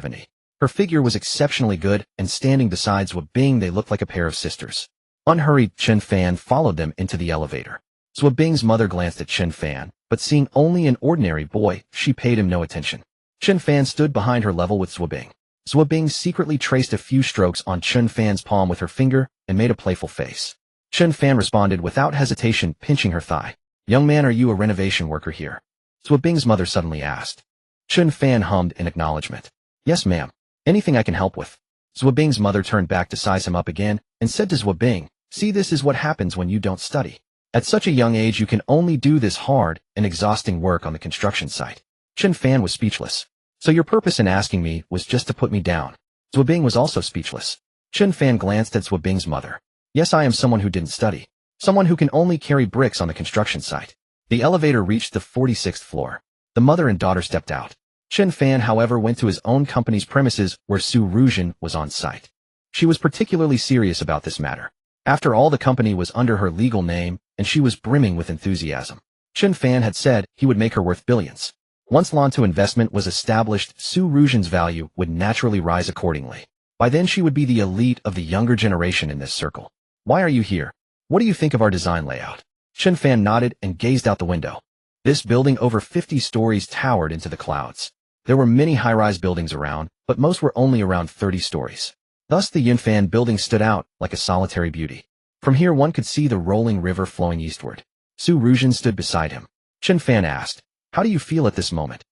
Her figure was exceptionally good, and standing beside Zhuo Bing, they looked like a pair of sisters. Unhurried, Chen Fan followed them into the elevator. Zhuo Bing's mother glanced at Chen Fan, but seeing only an ordinary boy, she paid him no attention. Chen Fan stood behind her level with Zhuo Bing. Zhuo Bing secretly traced a few strokes on Chen Fan's palm with her finger and made a playful face. Chen Fan responded without hesitation, pinching her thigh. "Young man, are you a renovation worker here?" Zhuo Bing's mother suddenly asked. Chen Fan hummed in acknowledgement. "Yes, ma'am. Anything I can help with?" Zhuo Bing's mother turned back to size him up again and said to Zhuo Bing, "See, this is what happens when you don't study. At such a young age, you can only do this hard and exhausting work on the construction site." Chen Fan was speechless. "So your purpose in asking me was just to put me down?" Zhuo Bing was also speechless. Chen Fan glanced at Zhuo Bing's mother. Yes, I am someone who didn't study. Someone who can only carry bricks on the construction site. The elevator reached the 46th floor. The mother and daughter stepped out. Chen Fan, however, went to his own company's premises where Su Ruzhen was on site. She was particularly serious about this matter. After all, the company was under her legal name, and she was brimming with enthusiasm. Chen Fan had said he would make her worth billions. Once Lantu investment was established, Su Ruzhen's value would naturally rise accordingly. By then she would be the elite of the younger generation in this circle. Why are you here? What do you think of our design layout? Chen Fan nodded and gazed out the window. This building over 50 stories towered into the clouds. There were many high-rise buildings around, but most were only around 30 stories. Thus the Yunfan building stood out like a solitary beauty. From here one could see the rolling river flowing eastward. Su Ruzhen stood beside him. Chen Fan asked, "How do you feel at this moment?"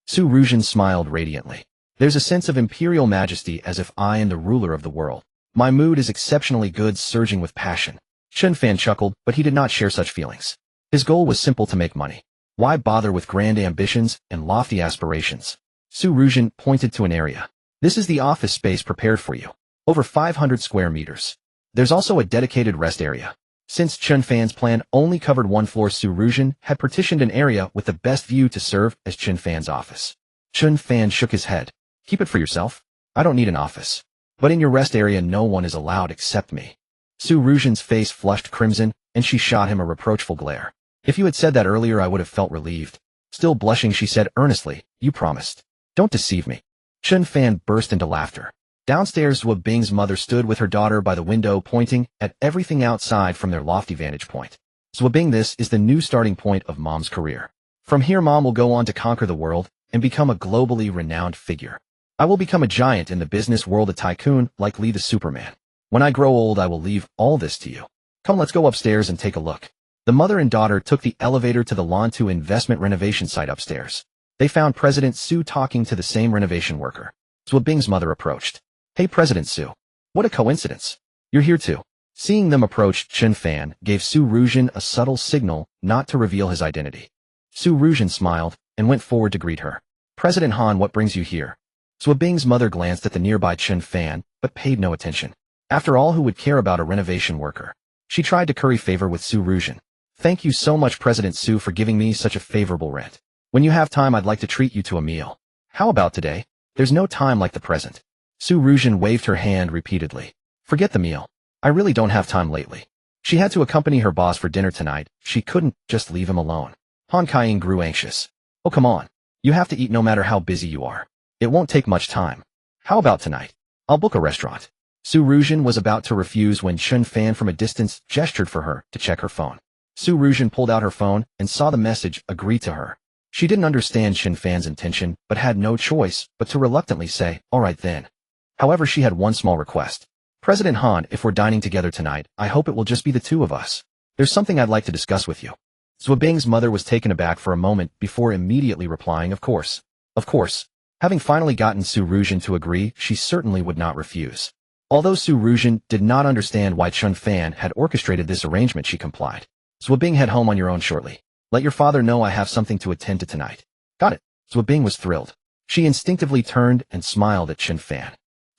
Su Ruzhen smiled radiantly. "There's a sense of imperial majesty as if I am the ruler of the world. My mood is exceptionally good, surging with passion." Chen Fan chuckled, but he did not share such feelings. His goal was simple: to make money. Why bother with grand ambitions and lofty aspirations? Su Ruzhen pointed to an area. "This is the office space prepared for you. Over 500 square meters. There's also a dedicated rest area." Since Chen Fan's plan only covered one floor, Su Ruzhen had partitioned an area with the best view to serve as Chen Fan's office. Chen Fan shook his head. "Keep it for yourself. I don't need an office. But in your rest area no one is allowed except me." Su Ruzhen's face flushed crimson, and she shot him a reproachful glare. "If you had said that earlier I would have felt relieved." Still blushing, she said earnestly, "You promised. Don't deceive me." Chen Fan burst into laughter. Downstairs, Zhuo Bing's mother stood with her daughter by the window, pointing at everything outside from their lofty vantage point. "Zhuo Bing, this is the new starting point of Mom's career. From here Mom will go on to conquer the world and become a globally renowned figure. I will become a giant in the business world, a tycoon like Lee the Superman. When I grow old I will leave all this to you. Come, let's go upstairs and take a look." The mother and daughter took the elevator to the Lantu investment renovation site upstairs. They found President Su talking to the same renovation worker. Zhuo Bing's mother approached. "Hey, President Su. What a coincidence. You're here too." Seeing them approach, Chen Fan gave Su Ruzhen a subtle signal not to reveal his identity. Su Ruzhen smiled and went forward to greet her. "President Han, what brings you here?" Zhuo Bing's mother glanced at the nearby Chen Fan, but paid no attention. After all, who would care about a renovation worker? She tried to curry favor with Su Ruzhen. "Thank you so much, President Su, for giving me such a favorable rent. When you have time, I'd like to treat you to a meal. How about today? There's no time like the present." Su Ruzhen waved her hand repeatedly. "Forget the meal. I really don't have time lately." She had to accompany her boss for dinner tonight. She couldn't just leave him alone. Han Kaiying grew anxious. "Oh, come on. You have to eat no matter how busy you are. It won't take much time. How about tonight? I'll book a restaurant." Su Ruzhen was about to refuse when Chen Fan from a distance gestured for her to check her phone. Su Ruzhen pulled out her phone and saw the message, "Agree to her." She didn't understand Chen Fan's intention, but had no choice but to reluctantly say, "All right then." However, she had one small request. "President Han, if we're dining together tonight, I hope it will just be the two of us. There's something I'd like to discuss with you." Zhuo Bing's mother was taken aback for a moment before immediately replying, "Of course. Of course." Having finally gotten Su Ruzhen to agree, she certainly would not refuse. Although Su Ruzhen did not understand why Chen Fan had orchestrated this arrangement, she complied. "Zhuo Bing, head home on your own shortly. Let your father know I have something to attend to tonight." "Got it." Zhuo Bing was thrilled. She instinctively turned and smiled at Chen Fan.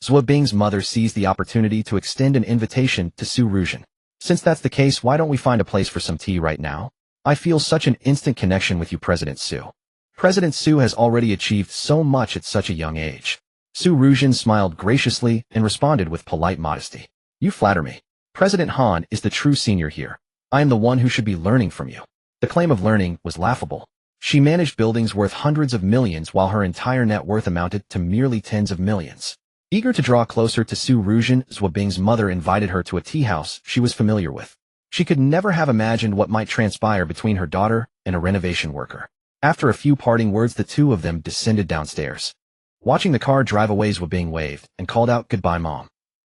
Zhuo Bing's mother seized the opportunity to extend an invitation to Su Ruzhen. "Since that's the case, why don't we find a place for some tea right now? I feel such an instant connection with you, President Su." President Su has already achieved so much at such a young age. Su Ruzhen smiled graciously and responded with polite modesty. "You flatter me. President Han is the true senior here. I am the one who should be learning from you." The claim of learning was laughable. She managed buildings worth hundreds of millions while her entire net worth amounted to merely tens of millions. Eager to draw closer to Su Ruzhen, Zhuo Bing's mother invited her to a tea house she was familiar with. She could never have imagined what might transpire between her daughter and a renovation worker. After a few parting words, the two of them descended downstairs. Watching the car drive away, Zhuo Bing waved and called out, "Goodbye, Mom."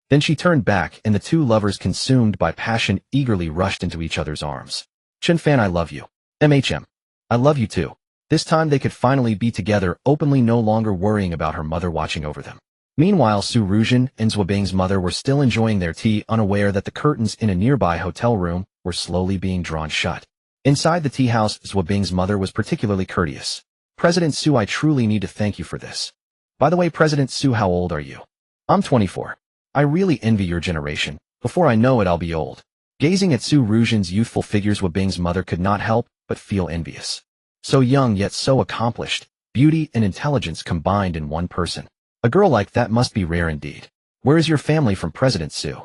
Then she turned back, and the two lovers, consumed by passion, eagerly rushed into each other's arms. "Chen Fan, I love you. MHM. I love you too." This time they could finally be together, openly, no longer worrying about her mother watching over them. Meanwhile, Su Ruzhen and Zhuo Bing's mother were still enjoying their tea, unaware that the curtains in a nearby hotel room were slowly being drawn shut. Inside the tea house, Zhuo Bing's mother was particularly courteous. "President Su, I truly need to thank you for this. By the way, President Su, how old are you?" "I'm 24. I really envy your generation, Before I know it, I'll be old. Gazing at Su Ruzhen's youthful figures, Wabing's mother could not help but feel envious. So young yet so accomplished, beauty and intelligence combined in one person. A girl like that must be rare indeed. Where is your family from, President Su?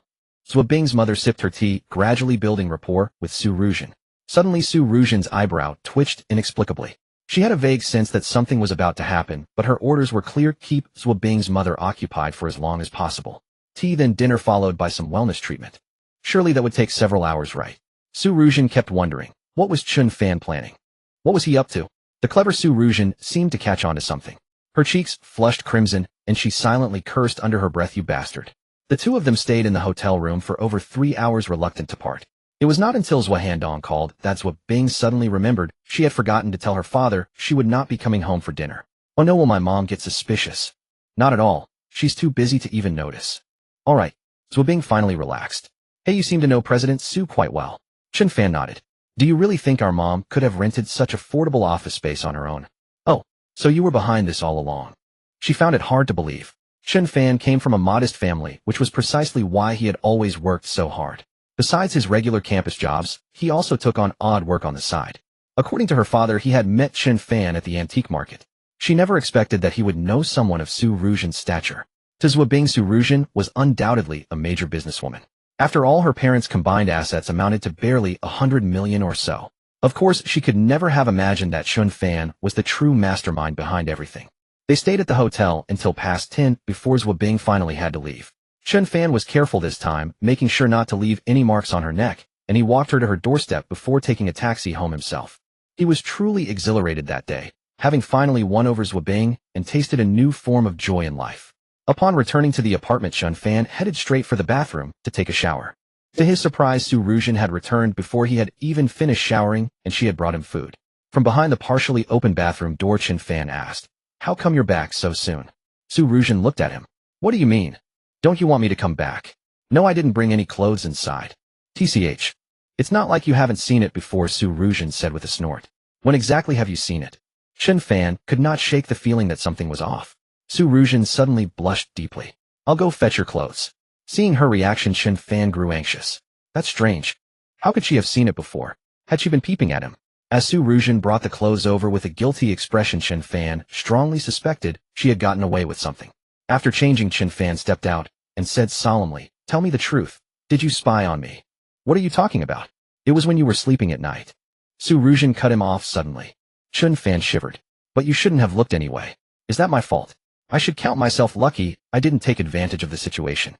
Wabing's mother sipped her tea, gradually building rapport with Su Ruzhen. Suddenly Su Ruzhen's eyebrow twitched inexplicably. She had a vague sense that something was about to happen, but her orders were clear: keep Wabing's mother occupied for as long as possible. Tea, then dinner, followed by some wellness treatment. Surely that would take several hours, right? Su Ruzhen kept wondering, what was Chen Fan planning? What was he up to? The clever Su Ruzhen seemed to catch on to something. Her cheeks flushed crimson, and she silently cursed under her breath, "You bastard." The two of them stayed in the hotel room for over 3 hours, reluctant to part. It was not until Zhua Handong called that Zhua Bing suddenly remembered she had forgotten to tell her father she would not be coming home for dinner. Oh no, will my mom get suspicious? Not at all. She's too busy to even notice. All right. Zhua Bing finally relaxed. Hey, you seem to know President Su quite well. Chen Fan nodded. Do you really think our mom could have rented such affordable office space on her own? Oh, so you were behind this all along. She found it hard to believe. Chen Fan came from a modest family, which was precisely why he had always worked so hard. Besides his regular campus jobs, he also took on odd work on the side. According to her father, he had met Chen Fan at the antique market. She never expected that he would know someone of Su Ruzhen's stature. To Zhua Bing, Su Ruzhen was undoubtedly a major businesswoman. After all, her parents' combined assets amounted to barely 100 million or so. Of course, she could never have imagined that Chen Fan was the true mastermind behind everything. They stayed at the hotel until past 10 before Zhua Bing finally had to leave. Chen Fan was careful this time, making sure not to leave any marks on her neck, and he walked her to her doorstep before taking a taxi home himself. He was truly exhilarated that day, having finally won over Zhua Bing and tasted a new form of joy in life. Upon returning to the apartment, Chen Fan headed straight for the bathroom to take a shower. To his surprise, Su Ruzhen had returned before he had even finished showering, and she had brought him food. From behind the partially open bathroom door, Chen Fan asked, "How come you're back so soon?" Su Ruzhen looked at him. "What do you mean? Don't you want me to come back?" "No, I didn't bring any clothes inside." "TCH. It's not like you haven't seen it before," Su Ruzhen said with a snort. "When exactly have you seen it?" Chen Fan could not shake the feeling that something was off. Su Ruzhen suddenly blushed deeply. "I'll go fetch your clothes." Seeing her reaction, Chen Fan grew anxious. That's strange. How could she have seen it before? Had she been peeping at him? As Su Ruzhen brought the clothes over with a guilty expression, Chen Fan strongly suspected she had gotten away with something. After changing, Chen Fan stepped out and said solemnly, "Tell me the truth. Did you spy on me?" "What are you talking about? It was when you were sleeping at night." Su Ruzhen cut him off suddenly. Chen Fan shivered. "But you shouldn't have looked anyway. Is that my fault? I should count myself lucky I didn't take advantage of the situation."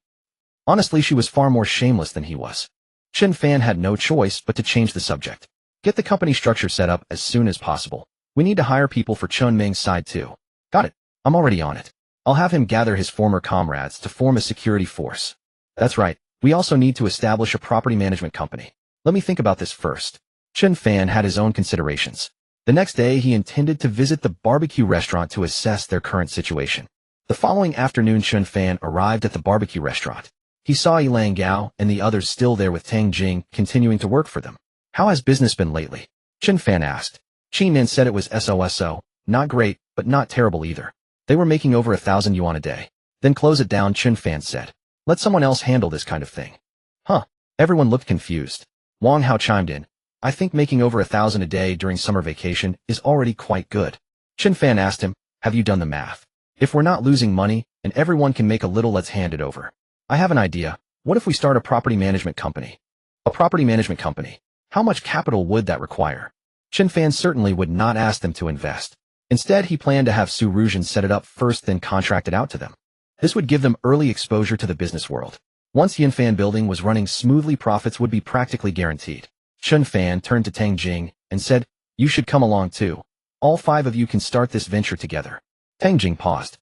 Honestly, she was far more shameless than he was. Chen Fan had no choice but to change the subject. "Get the company structure set up as soon as possible. We need to hire people for Chun Ming's side too." "Got it. I'm already on it. I'll have him gather his former comrades to form a security force." "That's right. We also need to establish a property management company. Let me think about this first." Chen Fan had his own considerations. The next day, he intended to visit the barbecue restaurant to assess their current situation. The following afternoon, Chen Fan arrived at the barbecue restaurant. He saw Yilang Gao and the others still there with Tang Jing continuing to work for them. "How has business been lately?" Chen Fan asked. Qi Nin said it was SOSO, not great, but not terrible either. They were making over 1,000 yuan a day. "Then close it down," Chen Fan said. "Let someone else handle this kind of thing." "Huh." Everyone looked confused. Wang Hao chimed in. "I think making over 1,000 a day during summer vacation is already quite good." Chen Fan asked him, "Have you done the math? If we're not losing money and everyone can make a little, let's hand it over." "I have an idea. What if we start a property management company?" "A property management company? How much capital would that require?" Chen Fan certainly would not ask them to invest. Instead, he planned to have Su Ruzhen set it up first, then contract it out to them. This would give them early exposure to the business world. Once Yinfan building was running smoothly, profits would be practically guaranteed. Chen Fan turned to Tang Jing and said, "You should come along too. All 5 of you can start this venture together." Tang Jing paused.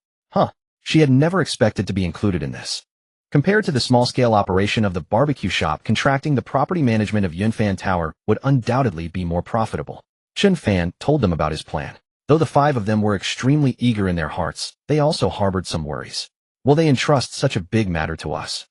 She had never expected to be included in this. Compared to the small-scale operation of the barbecue shop, contracting the property management of Yunfan Tower would undoubtedly be more profitable. Chen Fan told them about his plan. Though the 5 of them were extremely eager in their hearts, they also harbored some worries. Will they entrust such a big matter to us?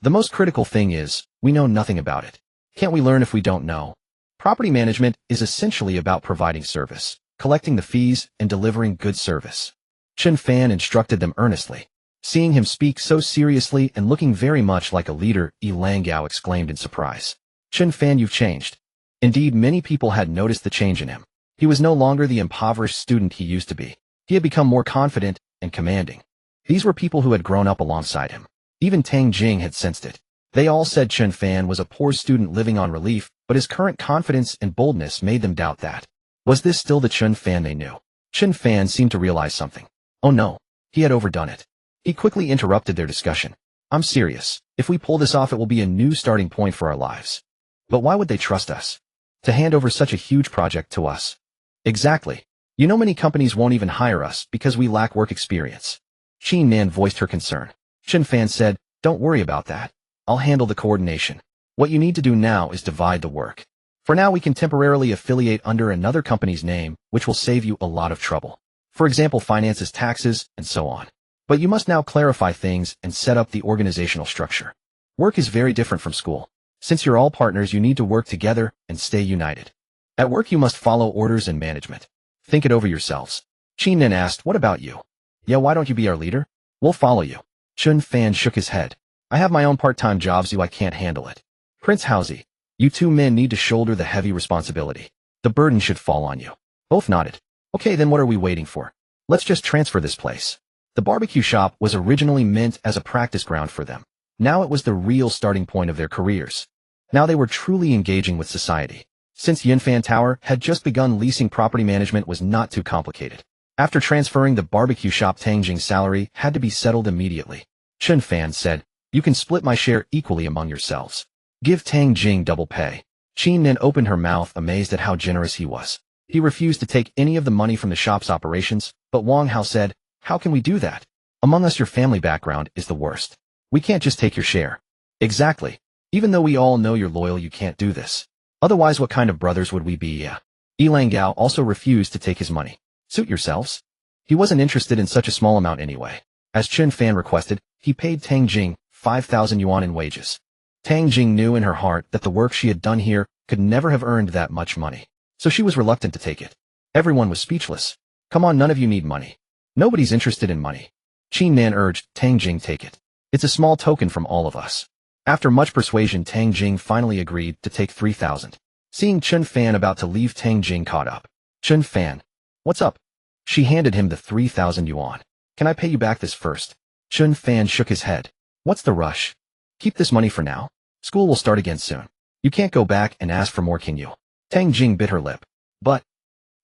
The most critical thing is, we know nothing about it. Can't we learn if we don't know? Property management is essentially about providing service, collecting the fees, and delivering good service. Chen Fan instructed them earnestly. Seeing him speak so seriously and looking very much like a leader, Langao exclaimed in surprise. Chen Fan, you've changed. Indeed, many people had noticed the change in him. He was no longer the impoverished student he used to be. He had become more confident and commanding. These were people who had grown up alongside him. Even Tang Jing had sensed it. They all said Chen Fan was a poor student living on relief, but his current confidence and boldness made them doubt that. Was this still the Chen Fan they knew? Chen Fan seemed to realize something. Oh no, he had overdone it. He quickly interrupted their discussion. I'm serious. If we pull this off, it will be a new starting point for our lives. But why would they trust us? To hand over such a huge project to us? Exactly. You know, many companies won't even hire us because we lack work experience. Qin Nan voiced her concern. Chen Fan said, don't worry about that. I'll handle the coordination. What you need to do now is divide the work. For now, we can temporarily affiliate under another company's name, which will save you a lot of trouble. For example, finances, taxes, and so on. But you must now clarify things and set up the organizational structure. Work is very different from school. Since you're all partners, you need to work together and stay united. At work, you must follow orders and management. Think it over yourselves. Qin Nan asked, what about you? Yeah, why don't you be our leader? We'll follow you. Chen Fan shook his head. I have my own part-time jobs, I can't handle it. Prince Haozi, you two men need to shoulder the heavy responsibility. The burden should fall on you. Both nodded. Okay, then what are we waiting for? Let's just transfer this place. The barbecue shop was originally meant as a practice ground for them. Now it was the real starting point of their careers. Now they were truly engaging with society. Since Yinfan Tower had just begun, leasing property management was not too complicated. After transferring the barbecue shop, Tang Jing's salary had to be settled immediately. Chen Fan said, you can split my share equally among yourselves. Give Tang Jing double pay. Qin Nan opened her mouth, amazed at how generous he was. He refused to take any of the money from the shop's operations, but Wang Hao said, how can we do that? Among us, your family background is the worst. We can't just take your share. Exactly. Even though we all know you're loyal, you can't do this. Otherwise, what kind of brothers would we be? Yeah. Langao also refused to take his money. Suit yourselves. He wasn't interested in such a small amount anyway. As Chen Fan requested, he paid Tang Jing 5,000 yuan in wages. Tang Jing knew in her heart that the work she had done here could never have earned that much money. So she was reluctant to take it. Everyone was speechless. Come on, none of you need money. Nobody's interested in money. Qin Nan urged, Tang Jing, take it. It's a small token from all of us. After much persuasion, Tang Jing finally agreed to take 3,000. Seeing Chen Fan about to leave, Tang Jing caught up. Chen Fan, what's up? She handed him the 3,000 yuan. Can I pay you back this first? Chen Fan shook his head. What's the rush? Keep this money for now. School will start again soon. You can't go back and ask for more, can you? Tang Jing bit her lip. But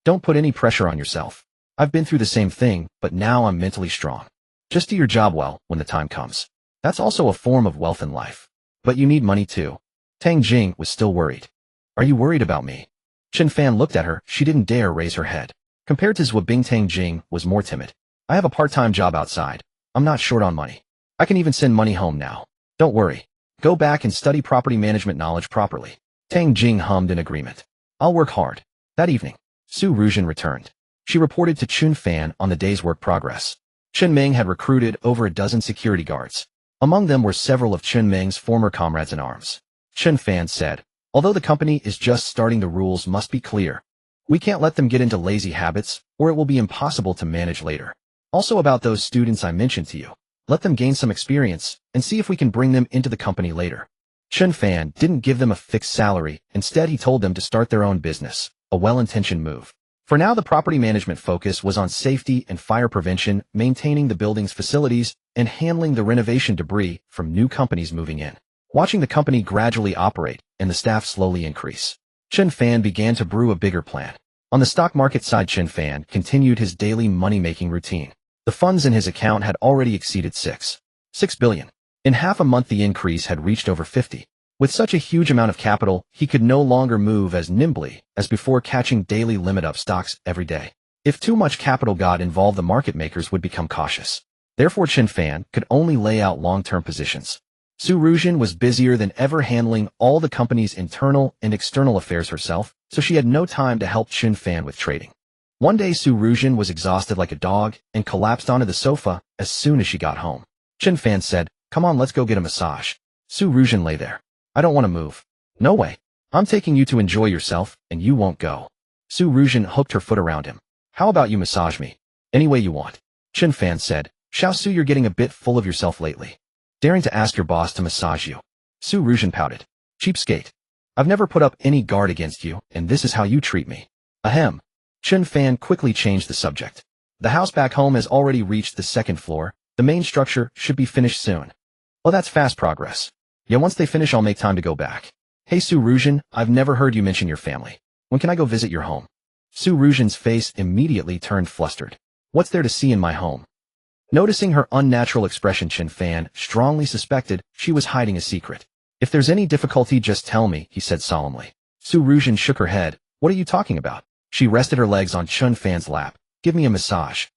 don't put any pressure on yourself. I've been through the same thing, but now I'm mentally strong. Just do your job well when the time comes. That's also a form of wealth in life. But you need money too. Tang Jing was still worried. Are you worried about me? Chen Fan looked at her. She didn't dare raise her head. Compared to Zhou Bing, Tang Jing was more timid. I have a part-time job outside. I'm not short on money. I can even send money home now. Don't worry. Go back and study property management knowledge properly. Tang Jing hummed in agreement. I'll work hard. That evening, Su Ruzhen returned. She reported to Chen Fan on the day's work progress. Chen Meng had recruited over a dozen security guards. Among them were several of Chen Meng's former comrades in arms. Chen Fan said, although the company is just starting, the rules must be clear. We can't let them get into lazy habits, or it will be impossible to manage later. Also, about those students I mentioned to you, let them gain some experience and see if we can bring them into the company later. Chen Fan didn't give them a fixed salary. Instead, he told them to start their own business, a well-intentioned move. For now, the property management focus was on safety and fire prevention, maintaining the building's facilities, and handling the renovation debris from new companies moving in. Watching the company gradually operate and the staff slowly increase, Chen Fan began to brew a bigger plan. On the stock market side, Chen Fan continued his daily money-making routine. The funds in his account had already exceeded 6 billion. In half a month, the increase had reached over 50. With such a huge amount of capital, he could no longer move as nimbly as before, catching daily limit-up stocks every day. If too much capital got involved, the market makers would become cautious. Therefore, Chen Fan could only lay out long-term positions. Su Ruzhen was busier than ever handling all the company's internal and external affairs herself, so she had no time to help Chen Fan with trading. One day, Su Ruzhen was exhausted like a dog and collapsed onto the sofa as soon as she got home. Chen Fan said, "Come on, let's go get a massage." Su Ruzhen lay there. "I don't want to move." "No way. I'm taking you to enjoy yourself, and you won't go." Su Ruzhen hooked her foot around him. "How about you massage me? Any way you want." Chen Fan said, Xiaosu, you're getting a bit full of yourself lately. Daring to ask your boss to massage you. Su Ruzhen pouted. Cheapskate. I've never put up any guard against you, and this is how you treat me. Ahem. Chen Fan quickly changed the subject. The house back home has already reached the second floor. The main structure should be finished soon. Well, that's fast progress. Yeah, once they finish, I'll make time to go back. Hey Su Ruzhen, I've never heard you mention your family. When can I go visit your home? Su Ruzhen's face immediately turned flustered. What's there to see in my home? Noticing her unnatural expression, Chen Fan strongly suspected she was hiding a secret. If there's any difficulty, just tell me, he said solemnly. Su Ruzhen shook her head. What are you talking about? She rested her legs on Chen Fan's lap. Give me a massage.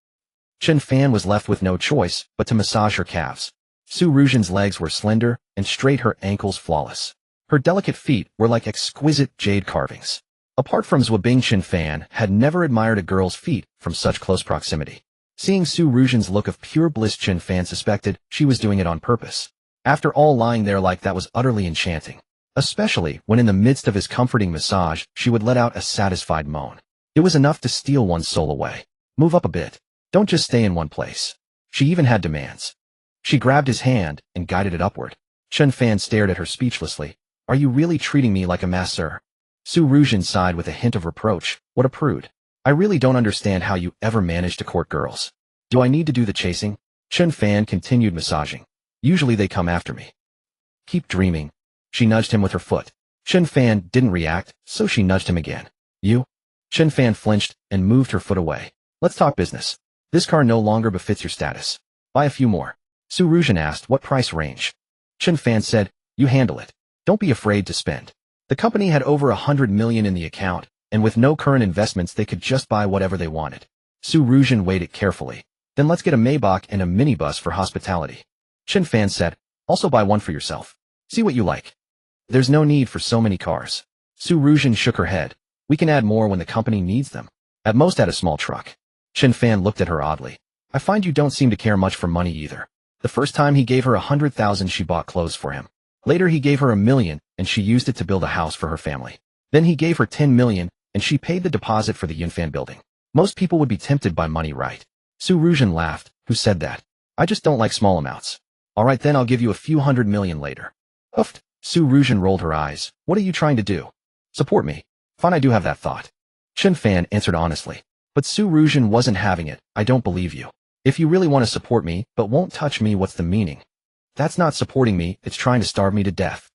Chen Fan was left with no choice but to massage her calves. Su Ruzhen's legs were slender and straight, her ankles flawless. Her delicate feet were like exquisite jade carvings. Apart from Zwabing, Chen Fan had never admired a girl's feet from such close proximity. Seeing Su Ruzhen's look of pure bliss, Chen Fan suspected she was doing it on purpose. After all, lying there like that was utterly enchanting. Especially when in the midst of his comforting massage, she would let out a satisfied moan. It was enough to steal one's soul away. Move up a bit. Don't just stay in one place. She even had demands. She grabbed his hand and guided it upward. Chen Fan stared at her speechlessly. Are you really treating me like a masseur? Su Ruzhen sighed with a hint of reproach. What a prude. I really don't understand how you ever manage to court girls. Do I need to do the chasing? Chen Fan continued massaging. Usually they come after me. Keep dreaming. She nudged him with her foot. Chen Fan didn't react, so she nudged him again. You? Chen Fan flinched and moved her foot away. Let's talk business. This car no longer befits your status. Buy a few more. Su Ruzhen asked what price range. Chen Fan said, you handle it. Don't be afraid to spend. The company had over 100 million in the account, and with no current investments they could just buy whatever they wanted. Su Ruzhen weighed it carefully. Then let's get a Maybach and a minibus for hospitality. Chen Fan said, also buy one for yourself. See what you like. There's no need for so many cars. Su Ruzhen shook her head. We can add more when the company needs them. At most add a small truck. Chen Fan looked at her oddly. I find you don't seem to care much for money either. The first time he gave her 100,000, she bought clothes for him. Later he gave her 1 million, and she used it to build a house for her family. Then he gave her 10 million, and she paid the deposit for the Yunfan building. Most people would be tempted by money, right? Su Ruzhen laughed. Who said that? I just don't like small amounts. All right, then I'll give you a few 100 million later. Huffed. Su Ruzhen rolled her eyes. What are you trying to do? Support me. Fine, I do have that thought. Chen Fan answered honestly. But Su Ruzhen wasn't having it. I don't believe you. If you really want to support me, but won't touch me, what's the meaning? That's not supporting me, it's trying to starve me to death.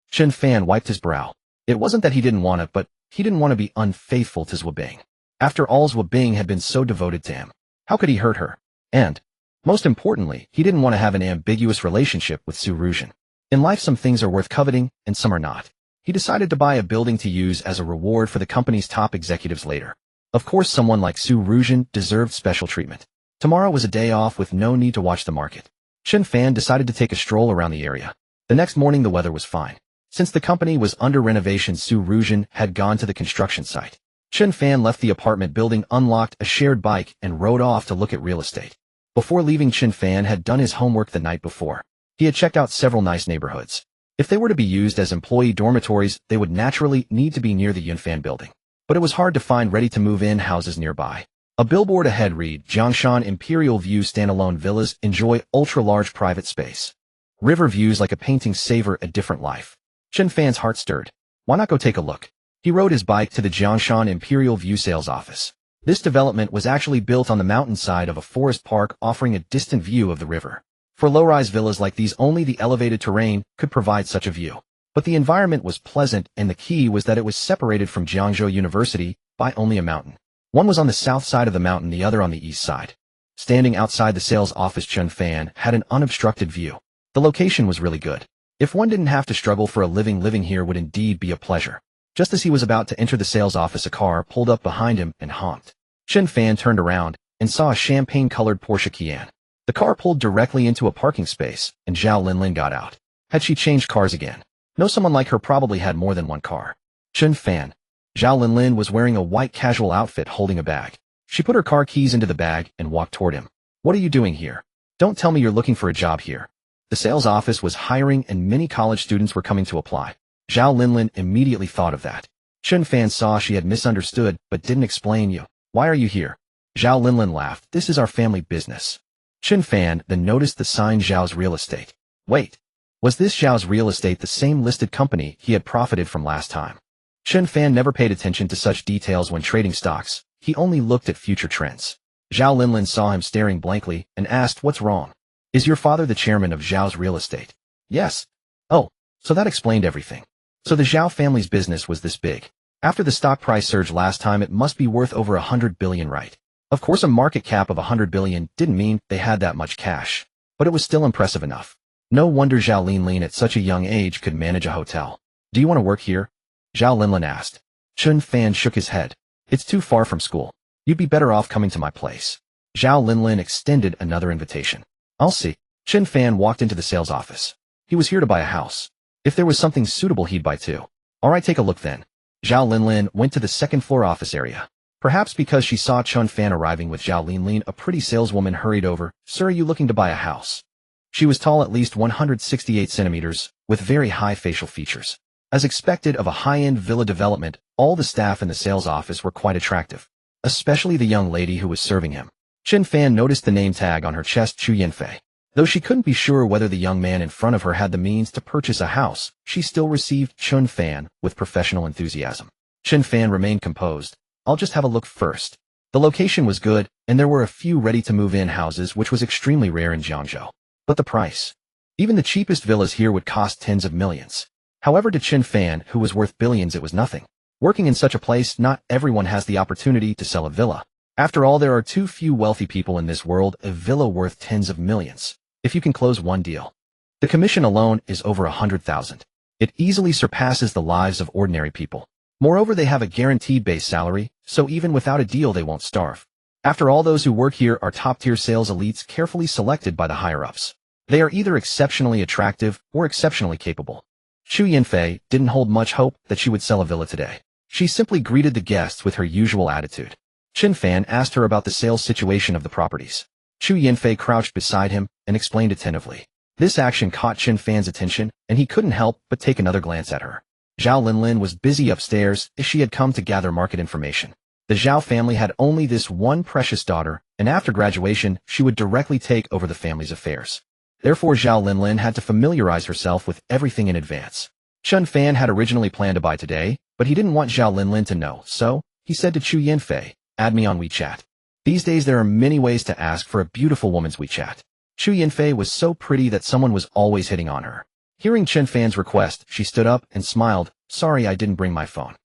Chen Fan wiped his brow. It wasn't that he didn't want it, but he didn't want to be unfaithful to Zwabing. After all, Zwabing had been so devoted to him. How could he hurt her? And, most importantly, he didn't want to have an ambiguous relationship with Su Ruzhen. In life, some things are worth coveting, and some are not. He decided to buy a building to use as a reward for the company's top executives later. Of course, someone like Su Ruzhen deserved special treatment. Tomorrow was a day off with no need to watch the market. Chen Fan decided to take a stroll around the area. The next morning the weather was fine. Since the company was under renovation, Su Ruzhen had gone to the construction site. Chen Fan left the apartment building, unlocked a shared bike, and rode off to look at real estate. Before leaving, Chen Fan had done his homework the night before. He had checked out several nice neighborhoods. If they were to be used as employee dormitories, they would naturally need to be near the Yunfan building. But it was hard to find ready-to-move-in houses nearby. A billboard ahead read, Jiangshan Imperial View standalone villas enjoy ultra-large private space. River views like a painting savor a different life. Chen Fan's heart stirred. Why not go take a look? He rode his bike to the Jiangshan Imperial View sales office. This development was actually built on the mountainside of a forest park, offering a distant view of the river. For low-rise villas like these, only the elevated terrain could provide such a view. But the environment was pleasant, and the key was that it was separated from Jiangzhou University by only a mountain. One was on the south side of the mountain, the other on the east side. Standing outside the sales office, Chen Fan had an unobstructed view. The location was really good. If one didn't have to struggle for a living here would indeed be a pleasure. Just as he was about to enter the sales office, a car pulled up behind him and honked. Chen Fan turned around and saw a champagne-colored Porsche Cayenne. The car pulled directly into a parking space, and Zhao Linlin got out. Had she changed cars again? No, someone like her probably had more than one car. Chen Fan. Zhao Linlin was wearing a white casual outfit, holding a bag. She put her car keys into the bag and walked toward him. What are you doing here? Don't tell me you're looking for a job here. The sales office was hiring and many college students were coming to apply. Zhao Linlin immediately thought of that. Chen Fan saw she had misunderstood but didn't explain. Why are you here? Zhao Linlin laughed. This is our family business. Chen Fan then noticed the sign Zhao's Real Estate. Wait, was this Zhao's Real Estate the same listed company he had profited from last time? Chen Fan never paid attention to such details when trading stocks. He only looked at future trends. Zhao Linlin saw him staring blankly and asked, "What's wrong? Is your father the chairman of Zhao's Real Estate?" "Yes." "Oh, so that explained everything. So the Zhao family's business was this big. After the stock price surge last time, it must be worth over 100 billion, right?" Of course, a market cap of 100 billion didn't mean they had that much cash, but it was still impressive enough. No wonder Zhao Linlin at such a young age could manage a hotel. "Do you want to work here?" Zhao Linlin asked. Chen Fan shook his head. "It's too far from school. You'd be better off coming to my place." Zhao Linlin extended another invitation. "I'll see." Chen Fan walked into the sales office. He was here to buy a house. If there was something suitable, he'd buy too. "All right, take a look then." Zhao Linlin went to the second-floor office area. Perhaps because she saw Chen Fan arriving with Zhao Linlin, a pretty saleswoman hurried over. "Sir, are you looking to buy a house?" She was tall, at least 168 centimeters, with very high facial features. As expected of a high-end villa development, all the staff in the sales office were quite attractive, especially the young lady who was serving him. Chen Fan noticed the name tag on her chest, Chu Yanfei. Though she couldn't be sure whether the young man in front of her had the means to purchase a house, she still received Chen Fan with professional enthusiasm. Chen Fan remained composed. "I'll just have a look first." The location was good, and there were a few ready-to-move-in houses, which was extremely rare in Jiangzhou. But the price? Even the cheapest villas here would cost tens of millions. However, to Chen Fan, who was worth billions, it was nothing. Working in such a place, not everyone has the opportunity to sell a villa. After all, there are too few wealthy people in this world. A villa worth tens of millions. If you can close one deal, the commission alone is over 100,000. It easily surpasses the lives of ordinary people. Moreover, they have a guaranteed base salary, so even without a deal, they won't starve. After all, those who work here are top-tier sales elites carefully selected by the higher-ups. They are either exceptionally attractive or exceptionally capable. Chu Yanfei didn't hold much hope that she would sell a villa today. She simply greeted the guests with her usual attitude. Chen Fan asked her about the sales situation of the properties. Chu Yanfei crouched beside him and explained attentively. This action caught Chen Fan's attention, and he couldn't help but take another glance at her. Zhao Linlin was busy upstairs as she had come to gather market information. The Zhao family had only this one precious daughter, and after graduation, she would directly take over the family's affairs. Therefore, Zhao Linlin had to familiarize herself with everything in advance. Chen Fan had originally planned to buy today, but he didn't want Zhao Linlin to know, so he said to Chu Yanfei, "Add me on WeChat." These days, there are many ways to ask for a beautiful woman's WeChat. Chu Yanfei was so pretty that someone was always hitting on her. Hearing Chen Fan's request, she stood up and smiled. "Sorry, I didn't bring my phone."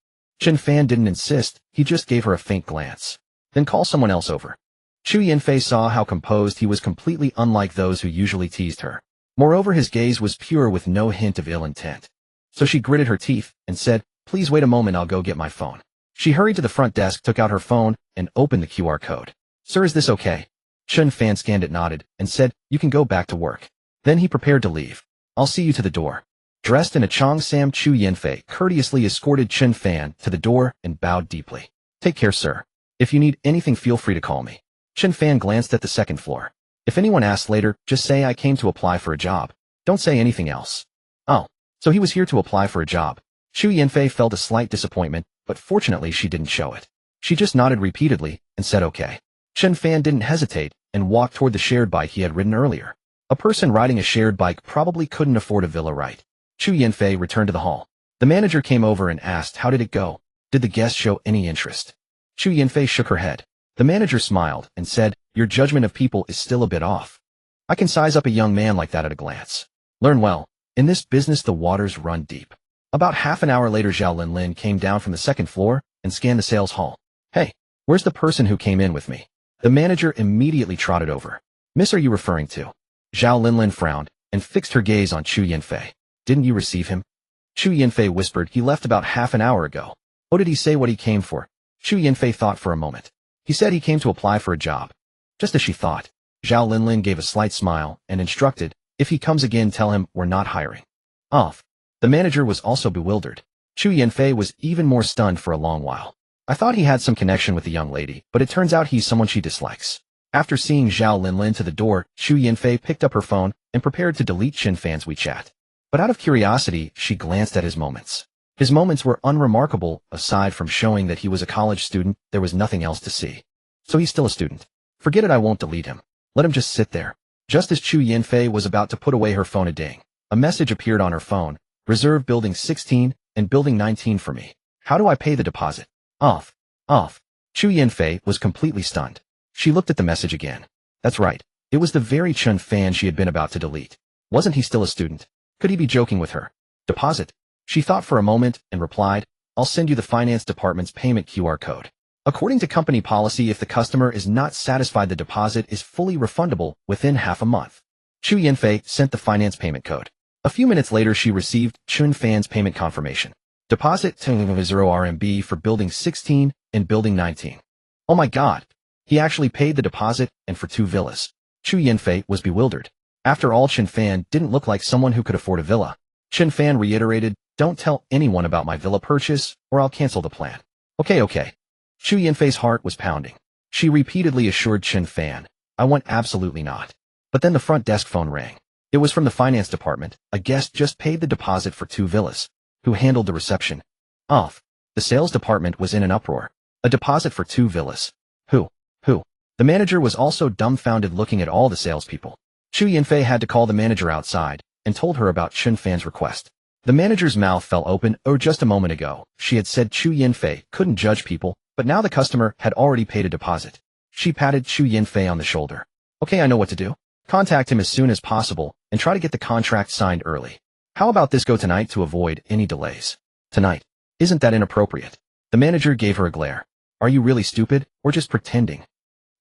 Chen Fan didn't insist, he just gave her a faint glance. "Then call someone else over." Chu Yanfei saw how composed he was, completely unlike those who usually teased her. Moreover, his gaze was pure with no hint of ill intent. So she gritted her teeth and said, "Please wait a moment, I'll go get my phone." She hurried to the front desk, took out her phone, and opened the QR code. "Sir, is this okay?" Chen Fan scanned it, nodded, and said, "You can go back to work." Then he prepared to leave. "I'll see you to the door." Dressed in a cheongsam, Chu Yanfei courteously escorted Chen Fan to the door and bowed deeply. "Take care, sir. If you need anything, feel free to call me." Chen Fan glanced at the second floor. "If anyone asks later, just say I came to apply for a job. Don't say anything else." Oh, so he was here to apply for a job. Chu Yanfei felt a slight disappointment, but fortunately she didn't show it. She just nodded repeatedly and said okay. Chen Fan didn't hesitate and walked toward the shared bike he had ridden earlier. A person riding a shared bike probably couldn't afford a villa, right? Chu Yanfei returned to the hall. The manager came over and asked, "How did it go? Did the guests show any interest?" Chu Yanfei shook her head. The manager smiled and said, "Your judgment of people is still a bit off. I can size up a young man like that at a glance. Learn well. In this business, the waters run deep." About half an hour later, Zhao Linlin came down from the second floor and scanned the sales hall. "Hey, where's the person who came in with me?" The manager immediately trotted over. "Miss, are you referring to?" Zhao Linlin frowned and fixed her gaze on Chu Yanfei. "Didn't you receive him?" Chu Yanfei whispered, "He left about half an hour ago." "Oh, did he say what he came for?" Chu Yanfei thought for a moment. "He said he came to apply for a job." Just as she thought. Zhao Linlin gave a slight smile and instructed, "If he comes again, tell him we're not hiring." Off. The manager was also bewildered. Chu Yanfei was even more stunned for a long while. "I thought he had some connection with the young lady, but it turns out he's someone she dislikes." After seeing Zhao Linlin to the door, Chu Yanfei picked up her phone and prepared to delete Chen Fan's WeChat. But out of curiosity, she glanced at his moments. His moments were unremarkable. Aside from showing that he was a college student, there was nothing else to see. So he's still a student. Forget it, I won't delete him. Let him just sit there. Just as Chu Yinfei was about to put away her phone, a ding. A message appeared on her phone. Reserve building 16 and building 19 for me. How do I pay the deposit? Off. Chu Yinfei was completely stunned. She looked at the message again. That's right. It was the very Chen Fan she had been about to delete. Wasn't he still a student? Could he be joking with her? Deposit? She thought for a moment and replied, I'll send you the finance department's payment QR code. According to company policy, if the customer is not satisfied, the deposit is fully refundable within half a month. Chu Yinfei sent the finance payment code. A few minutes later, she received Chen Fan's payment confirmation. Deposit 0 RMB for building 16 and building 19. Oh my god! He actually paid the deposit, and for 2 villas. Chu Yinfei was bewildered. After all, Chen Fan didn't look like someone who could afford a villa. Chen Fan reiterated, don't tell anyone about my villa purchase, or I'll cancel the plan. Okay. Chu Yinfei's heart was pounding. She repeatedly assured Chen Fan, I want absolutely not. But then the front desk phone rang. It was from the finance department. A guest just paid the deposit for 2 villas. Who handled the reception? Off. The sales department was in an uproar. A deposit for 2 villas. Who? The manager was also dumbfounded, looking at all the salespeople. Chu Yinfei had to call the manager outside and told her about Chen Fan's request. The manager's mouth fell open. Just a moment ago, she had said Chu Yinfei couldn't judge people, but now the customer had already paid a deposit. She patted Chu Yinfei on the shoulder. Okay, I know what to do. Contact him as soon as possible and try to get the contract signed early. How about this, go tonight to avoid any delays? Tonight? Isn't that inappropriate? The manager gave her a glare. Are you really stupid, or just pretending?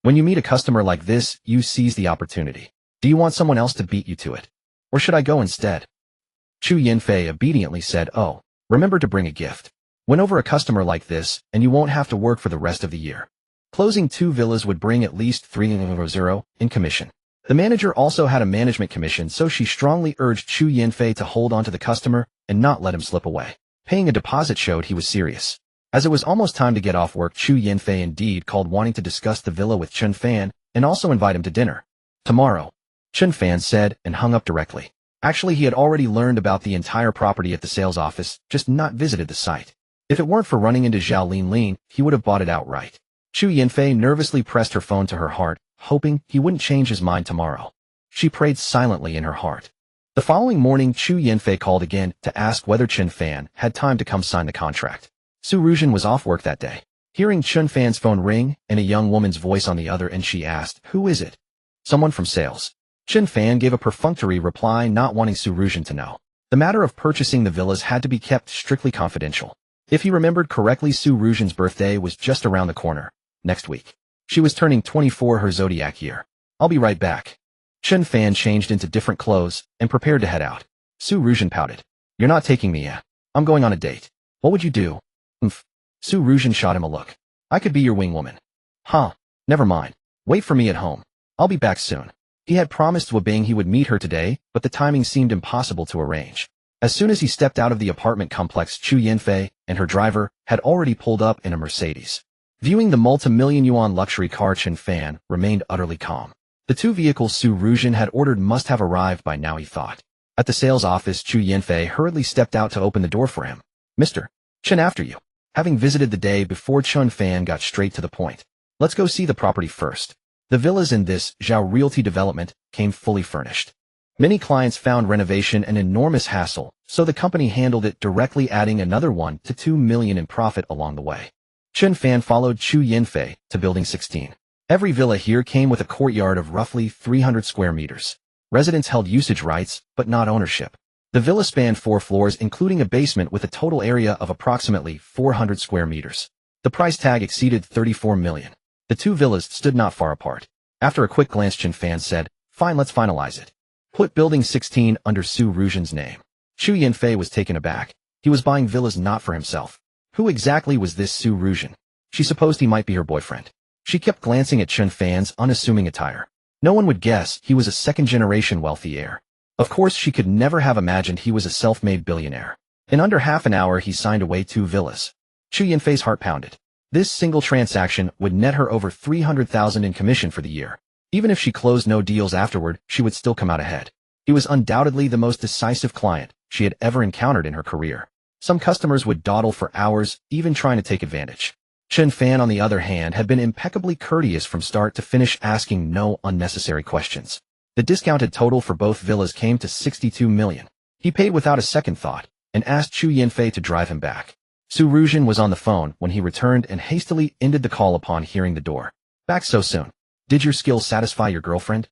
When you meet a customer like this, you seize the opportunity. Do you want someone else to beat you to it? Or should I go instead? Chu Yinfei obediently said, oh, remember to bring a gift. Win over a customer like this, and you won't have to work for the rest of the year. Closing 2 villas would bring at least 300 in commission. The manager also had a management commission, so she strongly urged Chu Yinfei to hold on to the customer and not let him slip away. Paying a deposit showed he was serious. As it was almost time to get off work, Chu Yinfei indeed called, wanting to discuss the villa with Chen Fan and also invite him to dinner. Tomorrow, Chen Fan said, and hung up directly. Actually, he had already learned about the entire property at the sales office, just not visited the site. If it weren't for running into Zhao Linlin, he would have bought it outright. Chu Yinfei nervously pressed her phone to her heart, hoping he wouldn't change his mind tomorrow. She prayed silently in her heart. The following morning, Chu Yinfei called again to ask whether Chen Fan had time to come sign the contract. Su Ruzhen was off work that day. Hearing Chen Fan's phone ring and a young woman's voice on the other end, she asked, who is it? Someone from sales. Chen Fan gave a perfunctory reply, not wanting Su Ruzhen to know. The matter of purchasing the villas had to be kept strictly confidential. If he remembered correctly, Su Ruzhen's birthday was just around the corner. Next week. She was turning 24, her zodiac year. I'll be right back. Chen Fan changed into different clothes and prepared to head out. Su Ruzhen pouted. You're not taking me yet. I'm going on a date. What would you do? Su Ruzhen shot him a look. I could be your wing woman. Huh. Never mind. Wait for me at home. I'll be back soon. He had promised Wabing he would meet her today, but the timing seemed impossible to arrange. As soon as he stepped out of the apartment complex, Chu Yinfei and her driver had already pulled up in a Mercedes. Viewing the multi-million yuan luxury car, Chen Fan remained utterly calm. The 2 vehicles Su Ruzhen had ordered must have arrived by now, he thought. At the sales office, Chu Yinfei hurriedly stepped out to open the door for him. Mr. Chen, after you. Having visited the day before, Chen Fan got straight to the point. Let's go see the property first. The villas in this Zhao Realty development came fully furnished. Many clients found renovation an enormous hassle, so the company handled it directly, adding another 1 to 2 million in profit along the way. Chen Fan followed Chu Yinfei to building 16. Every villa here came with a courtyard of roughly 300 square meters. Residents held usage rights, but not ownership. The villa spanned 4 floors, including a basement with a total area of approximately 400 square meters. The price tag exceeded 34 million. The 2 villas stood not far apart. After a quick glance, Chen Fan said, fine, let's finalize it. Put building 16 under Su Ruzhen's name. Chu Yinfei was taken aback. He was buying villas not for himself. Who exactly was this Su Ruzhen? She supposed he might be her boyfriend. She kept glancing at Chen Fan's unassuming attire. No one would guess he was a second-generation wealthy heir. Of course, she could never have imagined he was a self-made billionaire. In under half an hour, he signed away 2 villas. Chu Yinfei's heart pounded. This single transaction would net her over 300,000 in commission for the year. Even if she closed no deals afterward, she would still come out ahead. He was undoubtedly the most decisive client she had ever encountered in her career. Some customers would dawdle for hours, even trying to take advantage. Chen Fan, on the other hand, had been impeccably courteous from start to finish, asking no unnecessary questions. The discounted total for both villas came to 62 million. He paid without a second thought and asked Chu Yanfei to drive him back. Su Ruzhen was on the phone when he returned and hastily ended the call upon hearing the door. Back so soon. Did your skills satisfy your girlfriend?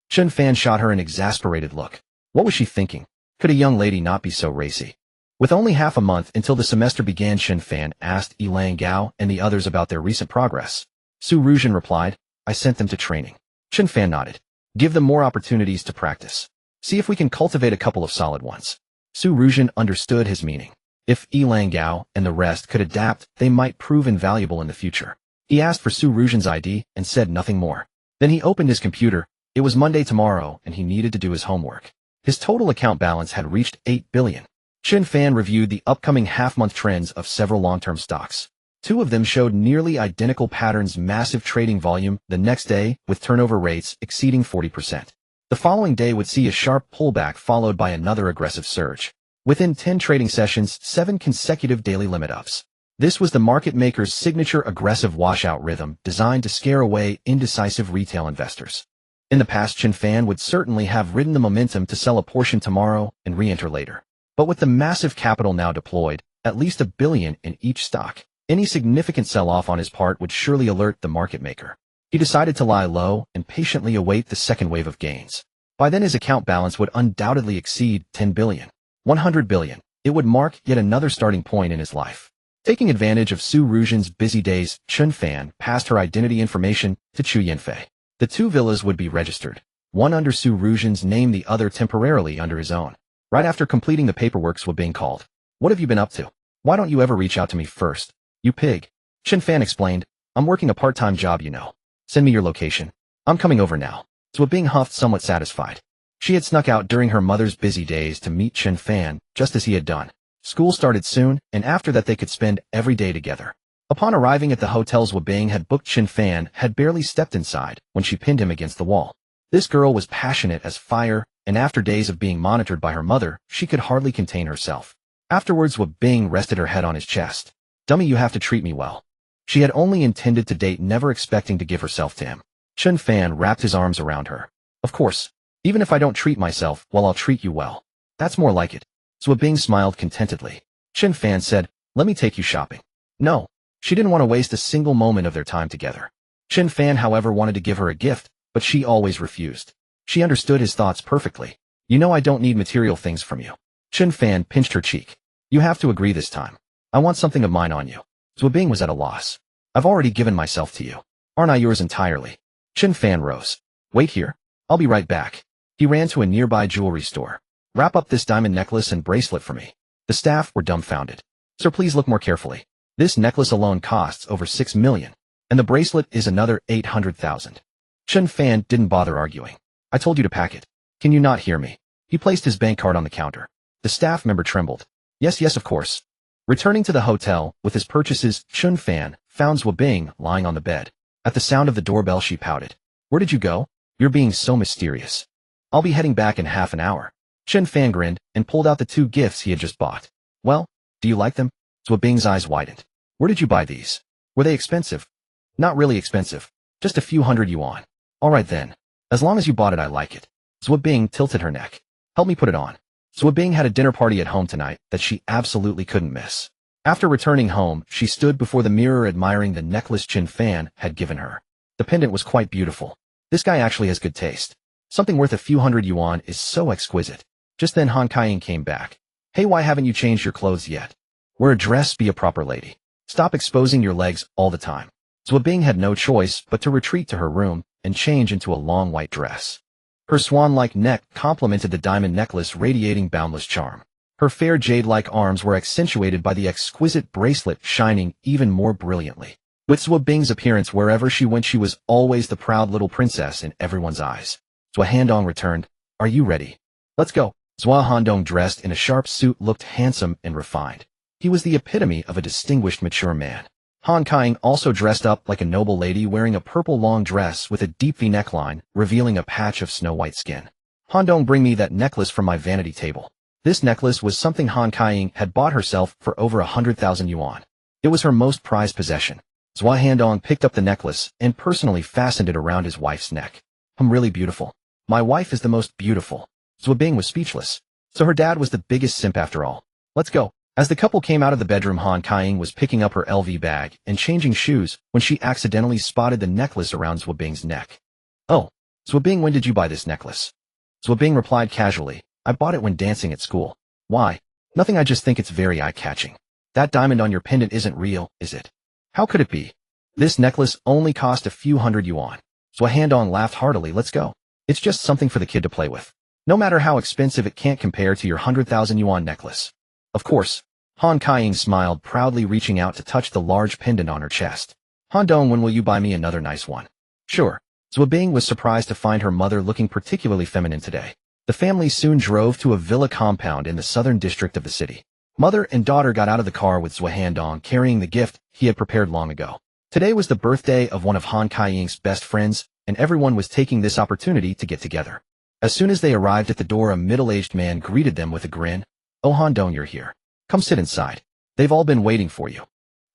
Chen Fan shot her an exasperated look. What was she thinking? Could a young lady not be so racy? With only half a month until the semester began, Chen Fan asked Elang Gao and the others about their recent progress. Su Ruzhen replied, I sent them to training. Chen Fan nodded. Give them more opportunities to practice. See if we can cultivate a couple of solid ones. Su Ruzhen understood his meaning. If Elang Gao and the rest could adapt, they might prove invaluable in the future. He asked for Su Ruzhen's ID and said nothing more. Then he opened his computer. It was Monday tomorrow, and he needed to do his homework. His total account balance had reached 8 billion. Chen Fan reviewed the upcoming half-month trends of several long-term stocks. Two of them showed nearly identical patterns: massive trading volume the next day, with turnover rates exceeding 40%. The following day would see a sharp pullback followed by another aggressive surge. Within 10 trading sessions, 7 consecutive daily limit ups. This was the market maker's signature aggressive washout rhythm designed to scare away indecisive retail investors. In the past, Chen Fan would certainly have ridden the momentum to sell a portion tomorrow and re-enter later. But with the massive capital now deployed, at least $1 billion in each stock, any significant sell-off on his part would surely alert the market maker. He decided to lie low and patiently await the second wave of gains. By then his account balance would undoubtedly exceed 10 billion. 100 billion. It would mark yet another starting point in his life. Taking advantage of Su Ruzhen's busy days, Chen Fan passed her identity information to Chu Yanfei. The two villas would be registered, one under Su Ruzhen's name, the other temporarily under his own. Right after completing the paperwork, Su Bing called. What have you been up to? Why don't you ever reach out to me first? You pig. Chen Fan explained. I'm working a part-time job, you know. Send me your location. I'm coming over now. Su Bing huffed, somewhat satisfied. She had snuck out during her mother's busy days to meet Chen Fan, just as he had done. School started soon, and after that they could spend every day together. Upon arriving at the hotel Su Bing had booked, Chen Fan had barely stepped inside when she pinned him against the wall. This girl was passionate as fire, and after days of being monitored by her mother, she could hardly contain herself. Afterwards, Su Bing rested her head on his chest. Dummy, you have to treat me well. She had only intended to date, never expecting to give herself to him. Chen Fan wrapped his arms around her. Of course. Even if I don't treat myself well, I'll treat you well. That's more like it. Su Bing smiled contentedly. Chen Fan said, let me take you shopping. No. She didn't want to waste a single moment of their time together. Chen Fan, however, wanted to give her a gift, but she always refused. She understood his thoughts perfectly. You know I don't need material things from you. Chen Fan pinched her cheek. You have to agree this time. I want something of mine on you. Su Bing was at a loss. I've already given myself to you. Aren't I yours entirely? Chen Fan rose. Wait here. I'll be right back. He ran to a nearby jewelry store. Wrap up this diamond necklace and bracelet for me. The staff were dumbfounded. Sir, please look more carefully. This necklace alone costs over 6 million, and the bracelet is another 800,000. Chen Fan didn't bother arguing. I told you to pack it. Can you not hear me? He placed his bank card on the counter. The staff member trembled. Yes, of course. Returning to the hotel with his purchases, Chen Fan found Su Bing lying on the bed. At the sound of the doorbell, she pouted. Where did you go? You're being so mysterious. I'll be heading back in half an hour. Chen Fan grinned and pulled out the 2 gifts he had just bought. Well, do you like them? Su Bing's eyes widened. Where did you buy these? Were they expensive? Not really expensive. Just a few hundred yuan. All right then. As long as you bought it, I like it. Su Bing tilted her neck. Help me put it on. Su Bing had a dinner party at home tonight that she absolutely couldn't miss. After returning home, she stood before the mirror admiring the necklace Chen Fan had given her. The pendant was quite beautiful. This guy actually has good taste. Something worth a few hundred yuan is so exquisite. Just then Han Kaiying came back. Hey, why haven't you changed your clothes yet? Wear a dress, be a proper lady. Stop exposing your legs all the time. Su Bing had no choice but to retreat to her room and change into a long white dress. Her swan-like neck complemented the diamond necklace, radiating boundless charm. Her fair jade-like arms were accentuated by the exquisite bracelet, shining even more brilliantly. With Su Bing's appearance, wherever she went, she was always the proud little princess in everyone's eyes. Zhua Handong returned. Are you ready? Let's go. Zhua Handong, dressed in a sharp suit, looked handsome and refined. He was the epitome of a distinguished, mature man. Han Kaiying also dressed up like a noble lady, wearing a purple long dress with a deep V neckline, revealing a patch of snow-white skin. Handong, bring me that necklace from my vanity table. This necklace was something Han Kaiying had bought herself for over 100,000 yuan. It was her most prized possession. Zhua Handong picked up the necklace and personally fastened it around his wife's neck. I'm really beautiful. My wife is the most beautiful. Zhua Bing was speechless. So her dad was the biggest simp after all. Let's go. As the couple came out of the bedroom, Han Kaiying was picking up her LV bag and changing shoes when she accidentally spotted the necklace around Zhua Bing's neck. Oh, Zhua Bing, when did you buy this necklace? Zhua Bing replied casually, I bought it when dancing at school. Why? Nothing, I just think it's very eye-catching. That diamond on your pendant isn't real, is it? How could it be? This necklace only cost a few hundred yuan. Zhua Handong laughed heartily. Let's go. It's just something for the kid to play with. No matter how expensive, it can't compare to your 100,000 yuan necklace. Of course. Han Kaiying smiled proudly, reaching out to touch the large pendant on her chest. Handong, when will you buy me another nice one? Sure. Zhua Bing was surprised to find her mother looking particularly feminine today. The family soon drove to a villa compound in the southern district of the city. Mother and daughter got out of the car with Zhua Handong carrying the gift he had prepared long ago. Today was the birthday of one of Han Kaiying's best friends, and everyone was taking this opportunity to get together. As soon as they arrived at the door, a middle-aged man greeted them with a grin. Oh, Handong, you're here. Come sit inside. They've all been waiting for you.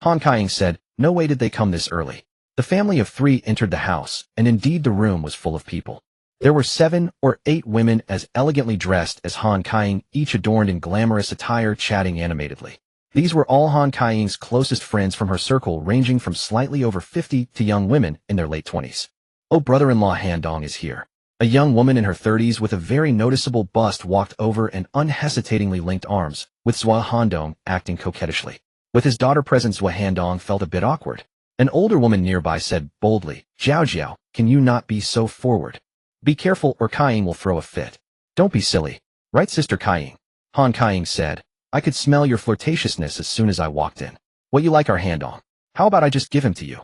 Han Kaiying said, no way did they come this early. The family of three entered the house, and indeed the room was full of people. There were 7 or 8 women as elegantly dressed as Han Kaiying, each adorned in glamorous attire, chatting animatedly. These were all Han Kaiying's closest friends from her circle, ranging from slightly over 50 to young women in their late 20s. Oh, brother-in-law Handong is here. A young woman in her 30s with a very noticeable bust walked over and unhesitatingly linked arms, with Zhua Handong acting coquettishly. With his daughter present, Zhua Handong felt a bit awkward. An older woman nearby said boldly, Jiao Jiao, can you not be so forward? Be careful or Kaiying will throw a fit. Don't be silly. Right, Sister Kaiying? Han Kaiying said, I could smell your flirtatiousness as soon as I walked in. What, you like our Handong? How about I just give him to you?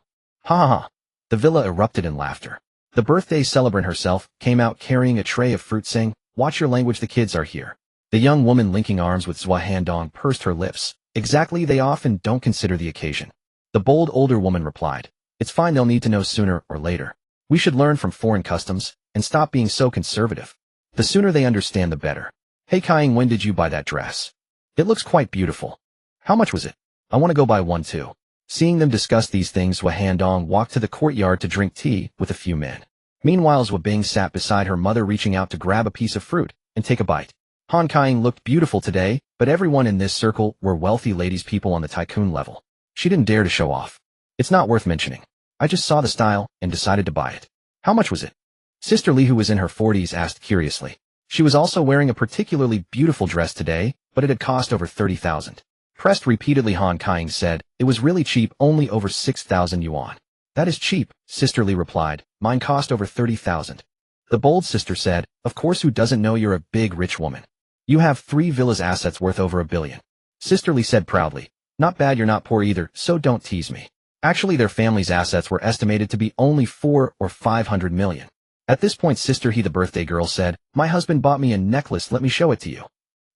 Ha ha ha. The villa erupted in laughter. The birthday celebrant herself came out carrying a tray of fruit, saying, watch your language, the kids are here. The young woman linking arms with Zhua Handong pursed her lips. Exactly, they often don't consider the occasion. The bold older woman replied, it's fine, they'll need to know sooner or later. We should learn from foreign customs and stop being so conservative. The sooner they understand, the better. Hey Kaiying, when did you buy that dress? It looks quite beautiful. How much was it? I want to go buy one too. Seeing them discuss these things, Zhua Handong walked to the courtyard to drink tea with a few men. Meanwhile, Zhua Bing sat beside her mother, reaching out to grab a piece of fruit and take a bite. Han Kaiying looked beautiful today, but everyone in this circle were wealthy ladies, people on the Tycoon level. She didn't dare to show off. It's not worth mentioning. I just saw the style and decided to buy it. How much was it? Sister Li, who was in her 40s, asked curiously. She was also wearing a particularly beautiful dress today, but it had cost over 30,000. Pressed repeatedly, Han Kaiying said, it was really cheap, only over 6,000 yuan. That is cheap, Sister Li replied. Mine cost over 30,000. The bold sister said, of course, who doesn't know you're a big rich woman? You have 3 villas, assets worth over 1 billion. Sister Li said proudly, not bad, you're not poor either, so don't tease me. Actually, their family's assets were estimated to be only 400 or 500 million. At this point, Sister He, the birthday girl, said, my husband bought me a necklace, let me show it to you.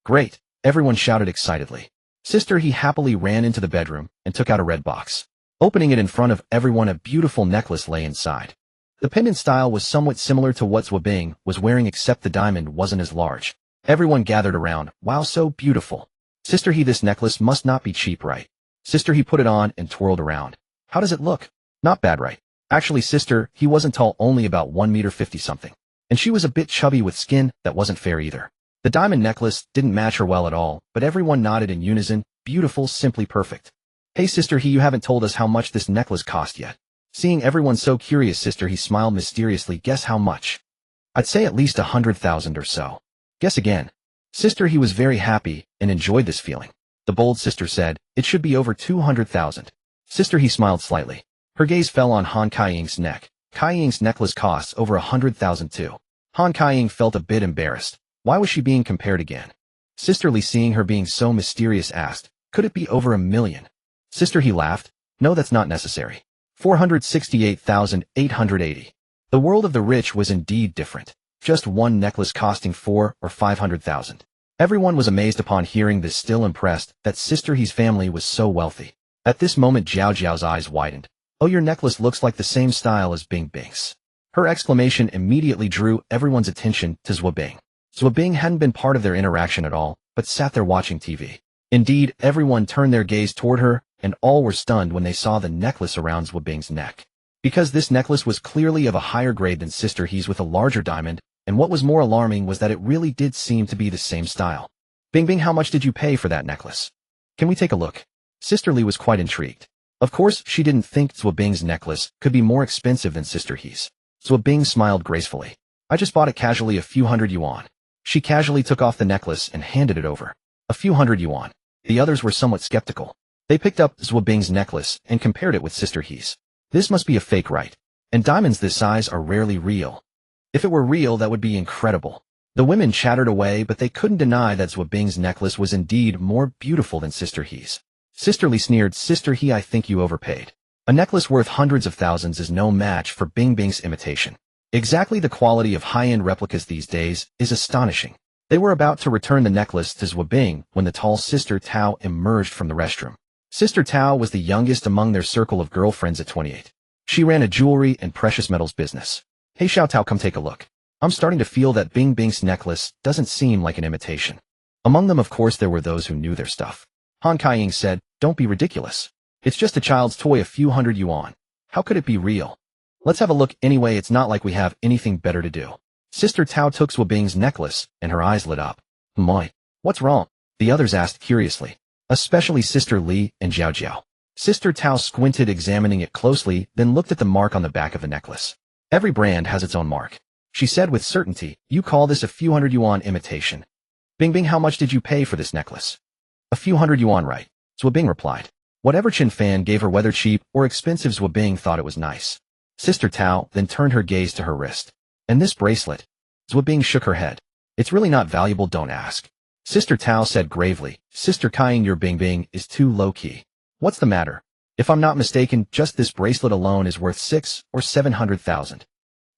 Great, everyone shouted excitedly. Sister He happily ran into the bedroom and took out a red box. Opening it in front of everyone, a beautiful necklace lay inside. The pendant style was somewhat similar to what Zhua Bing was wearing, except the diamond wasn't as large. Everyone gathered around. Wow, so beautiful. Sister He, this necklace must not be cheap, right? Sister He put it on and twirled around. How does it look? Not bad, right? Actually, Sister He wasn't tall, only about 1 meter 50 something. And she was a bit chubby with skin that wasn't fair either. The diamond necklace didn't match her well at all, but everyone nodded in unison. Beautiful, simply perfect. Hey Sister He, you haven't told us how much this necklace cost yet. Seeing everyone so curious, Sister He smiled mysteriously. Guess how much? I'd say at least 100,000 or so. Guess again. Sister He was very happy and enjoyed this feeling. The bold sister said, it should be over 200,000. Sister He smiled slightly. Her gaze fell on Han Kaiying's neck. Kaiying's necklace costs over 100,000 too. Han Kaiying felt a bit embarrassed. Why was she being compared again? Sister Li, seeing her being so mysterious, asked, could it be over 1 million? Sister He laughed. No, that's not necessary. 468,880. The world of the rich was indeed different. Just one necklace costing 400,000 or 500,000. Everyone was amazed upon hearing this, still impressed that Sister He's family was so wealthy. At this moment, Jiao Jiao's eyes widened. Oh, your necklace looks like the same style as Bing Bing's. Her exclamation immediately drew everyone's attention to Zhua Bing. Zhua Bing hadn't been part of their interaction at all, but sat there watching TV. Indeed, everyone turned their gaze toward her and all were stunned when they saw the necklace around Zwabing's neck. Because this necklace was clearly of a higher grade than Sister He's with a larger diamond, and what was more alarming was that it really did seem to be the same style. Bing, how much did you pay for that necklace? Can we take a look? Sister Lee was quite intrigued. Of course, she didn't think Zwabing's necklace could be more expensive than Sister He's. Zwabing smiled gracefully. I just bought it casually, a few hundred yuan. She casually took off the necklace and handed it over. A few hundred yuan. The others were somewhat skeptical. They picked up Zwabing's necklace and compared it with Sister He's. This must be a fake, right? And diamonds this size are rarely real. If it were real, that would be incredible. The women chattered away, but they couldn't deny that Zwabing's necklace was indeed more beautiful than Sister He's. Sister Lee sneered, Sister He, I think you overpaid. A necklace worth hundreds of thousands is no match for Bing's imitation. Exactly the quality of high-end replicas these days is astonishing. They were about to return the necklace to Zwabing when the tall Sister Tao emerged from the restroom. Sister Tao was the youngest among their circle of girlfriends at 28. She ran a jewelry and precious metals business. Hey Xiao Tao, come take a look. I'm starting to feel that Bing's necklace doesn't seem like an imitation. Among them, of course, there were those who knew their stuff. Han Kaiying said, don't be ridiculous. It's just a child's toy, a few hundred yuan. How could it be real? Let's have a look anyway, it's not like we have anything better to do. Sister Tao took Zwabing's necklace, and her eyes lit up. Moi, what's wrong? The others asked curiously, especially Sister Li and Jiao Jiao. Sister Tao squinted, examining it closely, then looked at the mark on the back of the necklace. Every brand has its own mark. She said with certainty, you call this a few hundred yuan imitation. Bing, how much did you pay for this necklace? A few hundred yuan, right? Zwabing replied. Whatever Chen Fan gave her, whether cheap or expensive, Zwabing thought it was nice. Sister Tao then turned her gaze to her wrist. And this bracelet? Zwabing shook her head. It's really not valuable, don't ask. Sister Tao said gravely, Sister Kaiying, your Bing is too low-key. What's the matter? If I'm not mistaken, just this bracelet alone is worth 600,000 or 700,000.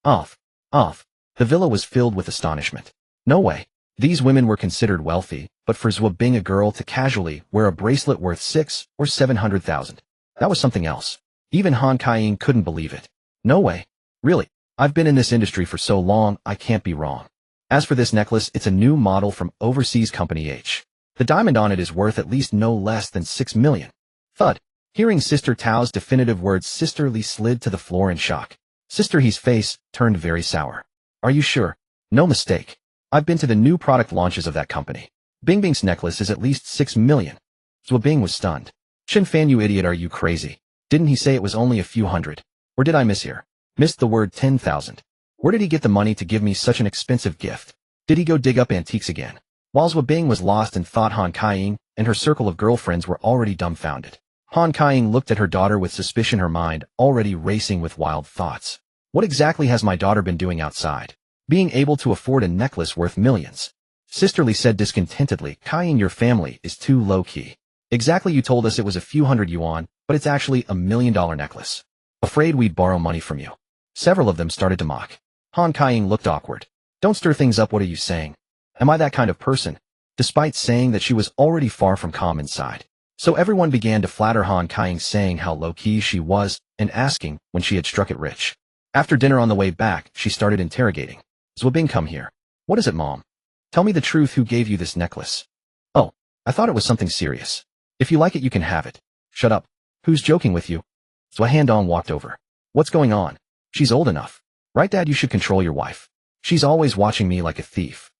Off. The villa was filled with astonishment. No way. These women were considered wealthy, but for Zwabing, a girl, to casually wear a bracelet worth 600,000 or 700,000. That was something else. Even Han Kaiying couldn't believe it. No way. Really. I've been in this industry for so long, I can't be wrong. As for this necklace, it's a new model from overseas company H. The diamond on it is worth at least no less than 6 million. Thud. Hearing Sister Tao's definitive words, Sister Lee slid to the floor in shock. Sister He's face turned very sour. Are you sure? No mistake. I've been to the new product launches of that company. Bing's necklace is at least 6 million. Zwabing was stunned. Chen Fan, you idiot, are you crazy? Didn't he say it was only a few hundred? Or did I missed the word 10,000. Where did he get the money to give me such an expensive gift? Did he go dig up antiques again? While Zwabing was lost in thought, Han Kaiying and her circle of girlfriends were already dumbfounded. Han Kaiying looked at her daughter with suspicion, her mind already racing with wild thoughts. What exactly has my daughter been doing outside? Being able to afford a necklace worth millions. Sister Lee said discontentedly, Kaiying, your family is too low-key. Exactly, you told us it was a few hundred yuan, but it's actually $1 million necklace. Afraid we'd borrow money from you. Several of them started to mock. Han Kaiying looked awkward. Don't stir things up, what are you saying? Am I that kind of person? Despite saying that she was already far from calm inside. So everyone began to flatter Han Kaiying, saying how low-key she was and asking when she had struck it rich. After dinner on the way back, she started interrogating. Zwabing, come here. What is it, Mom? Tell me the truth, who gave you this necklace? Oh, I thought it was something serious. If you like it, you can have it. Shut up. Who's joking with you? Zwahandong walked over. What's going on? She's old enough. Right, Dad, you should control your wife. She's always watching me like a thief.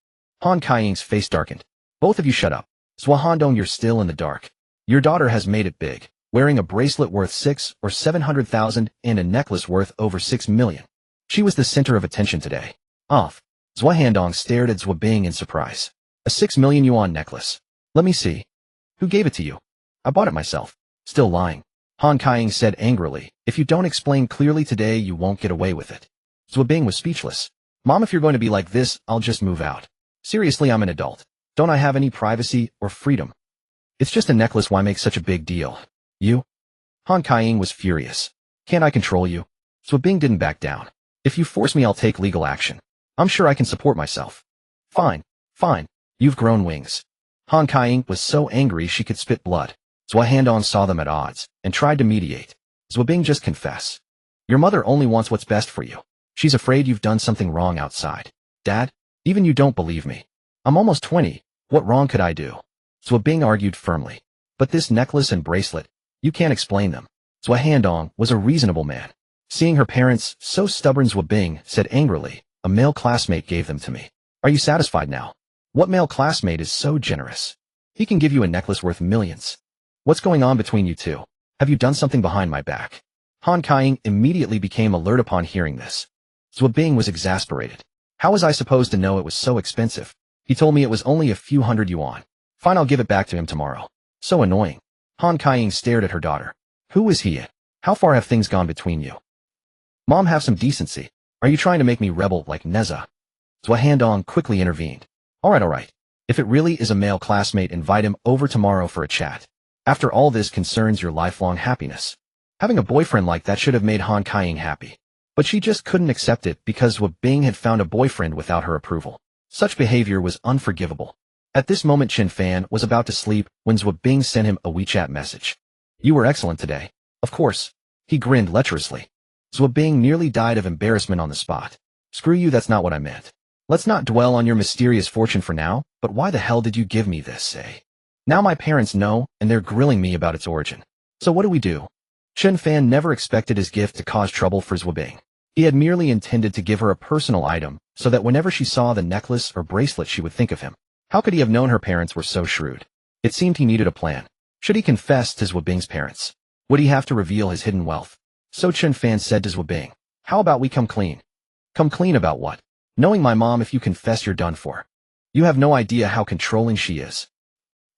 Han Kaiying's face darkened. Both of you shut up. Zwahandong, you're still in the dark. Your daughter has made it big, wearing a bracelet worth 600,000 or 700,000 and a necklace worth over 6 million. She was the center of attention today. Off. Zwahandong stared at Zwabing in surprise. A 6 million yuan necklace. Let me see. Who gave it to you? I bought it myself. Still lying. Han Kaiying said angrily, if you don't explain clearly today, you won't get away with it. Zwabing was speechless. Mom, if you're going to be like this, I'll just move out. Seriously, I'm an adult. Don't I have any privacy or freedom? It's just a necklace, why make such a big deal? You? Han Kaiying was furious. Can't I control you? Zwabing didn't back down. If you force me, I'll take legal action. I'm sure I can support myself. Fine. You've grown wings. Han Kaiying was so angry she could spit blood. Zwahandong saw them at odds and tried to mediate. Zwabing, just confess. Your mother only wants what's best for you. She's afraid you've done something wrong outside. Dad, even you don't believe me. I'm almost 20. What wrong could I do? Zwabing argued firmly. But this necklace and bracelet, You can't explain them. Zhua Handong was a reasonable man. Seeing her parents so stubborn, Zhua Bing said angrily, "A male classmate gave them to me. Are you satisfied now? What male classmate is so generous? He can give you a necklace worth millions. What's going on between you two? Have you done something behind my back?" Han Kaiying immediately became alert upon hearing this. Zhua Bing was exasperated. How was I supposed to know it was so expensive? He told me it was only a few hundred yuan. Fine, I'll give it back to him tomorrow. So annoying. Han Kaiying stared at her daughter. Who is he? How far have things gone between you? Mom, have some decency. Are you trying to make me rebel like Neza? Zhua Handong quickly intervened. All right. If it really is a male classmate, invite him over tomorrow for a chat. After all, this concerns your lifelong happiness. Having a boyfriend like that should have made Han Kaiying happy. But she just couldn't accept it because Zhua Bing had found a boyfriend without her approval. Such behavior was unforgivable. At this moment, Chen Fan was about to sleep when Zhua Bing sent him a WeChat message. You were excellent today. Of course. He grinned lecherously. Zhua Bing nearly died of embarrassment on the spot. Screw you, that's not what I meant. Let's not dwell on your mysterious fortune for now, but why the hell did you give me this, eh? Now my parents know, and they're grilling me about its origin. So what do we do? Chen Fan never expected his gift to cause trouble for Zhua Bing. He had merely intended to give her a personal item, so that whenever she saw the necklace or bracelet she would think of him. How could he have known her parents were so shrewd? It seemed he needed a plan. Should he confess to Zhua Bing's parents? Would he have to reveal his hidden wealth? So Chen Fan said to Zhua Bing, how about we come clean? Come clean about what? Knowing my mom, if you confess, you're done for. You have no idea how controlling she is.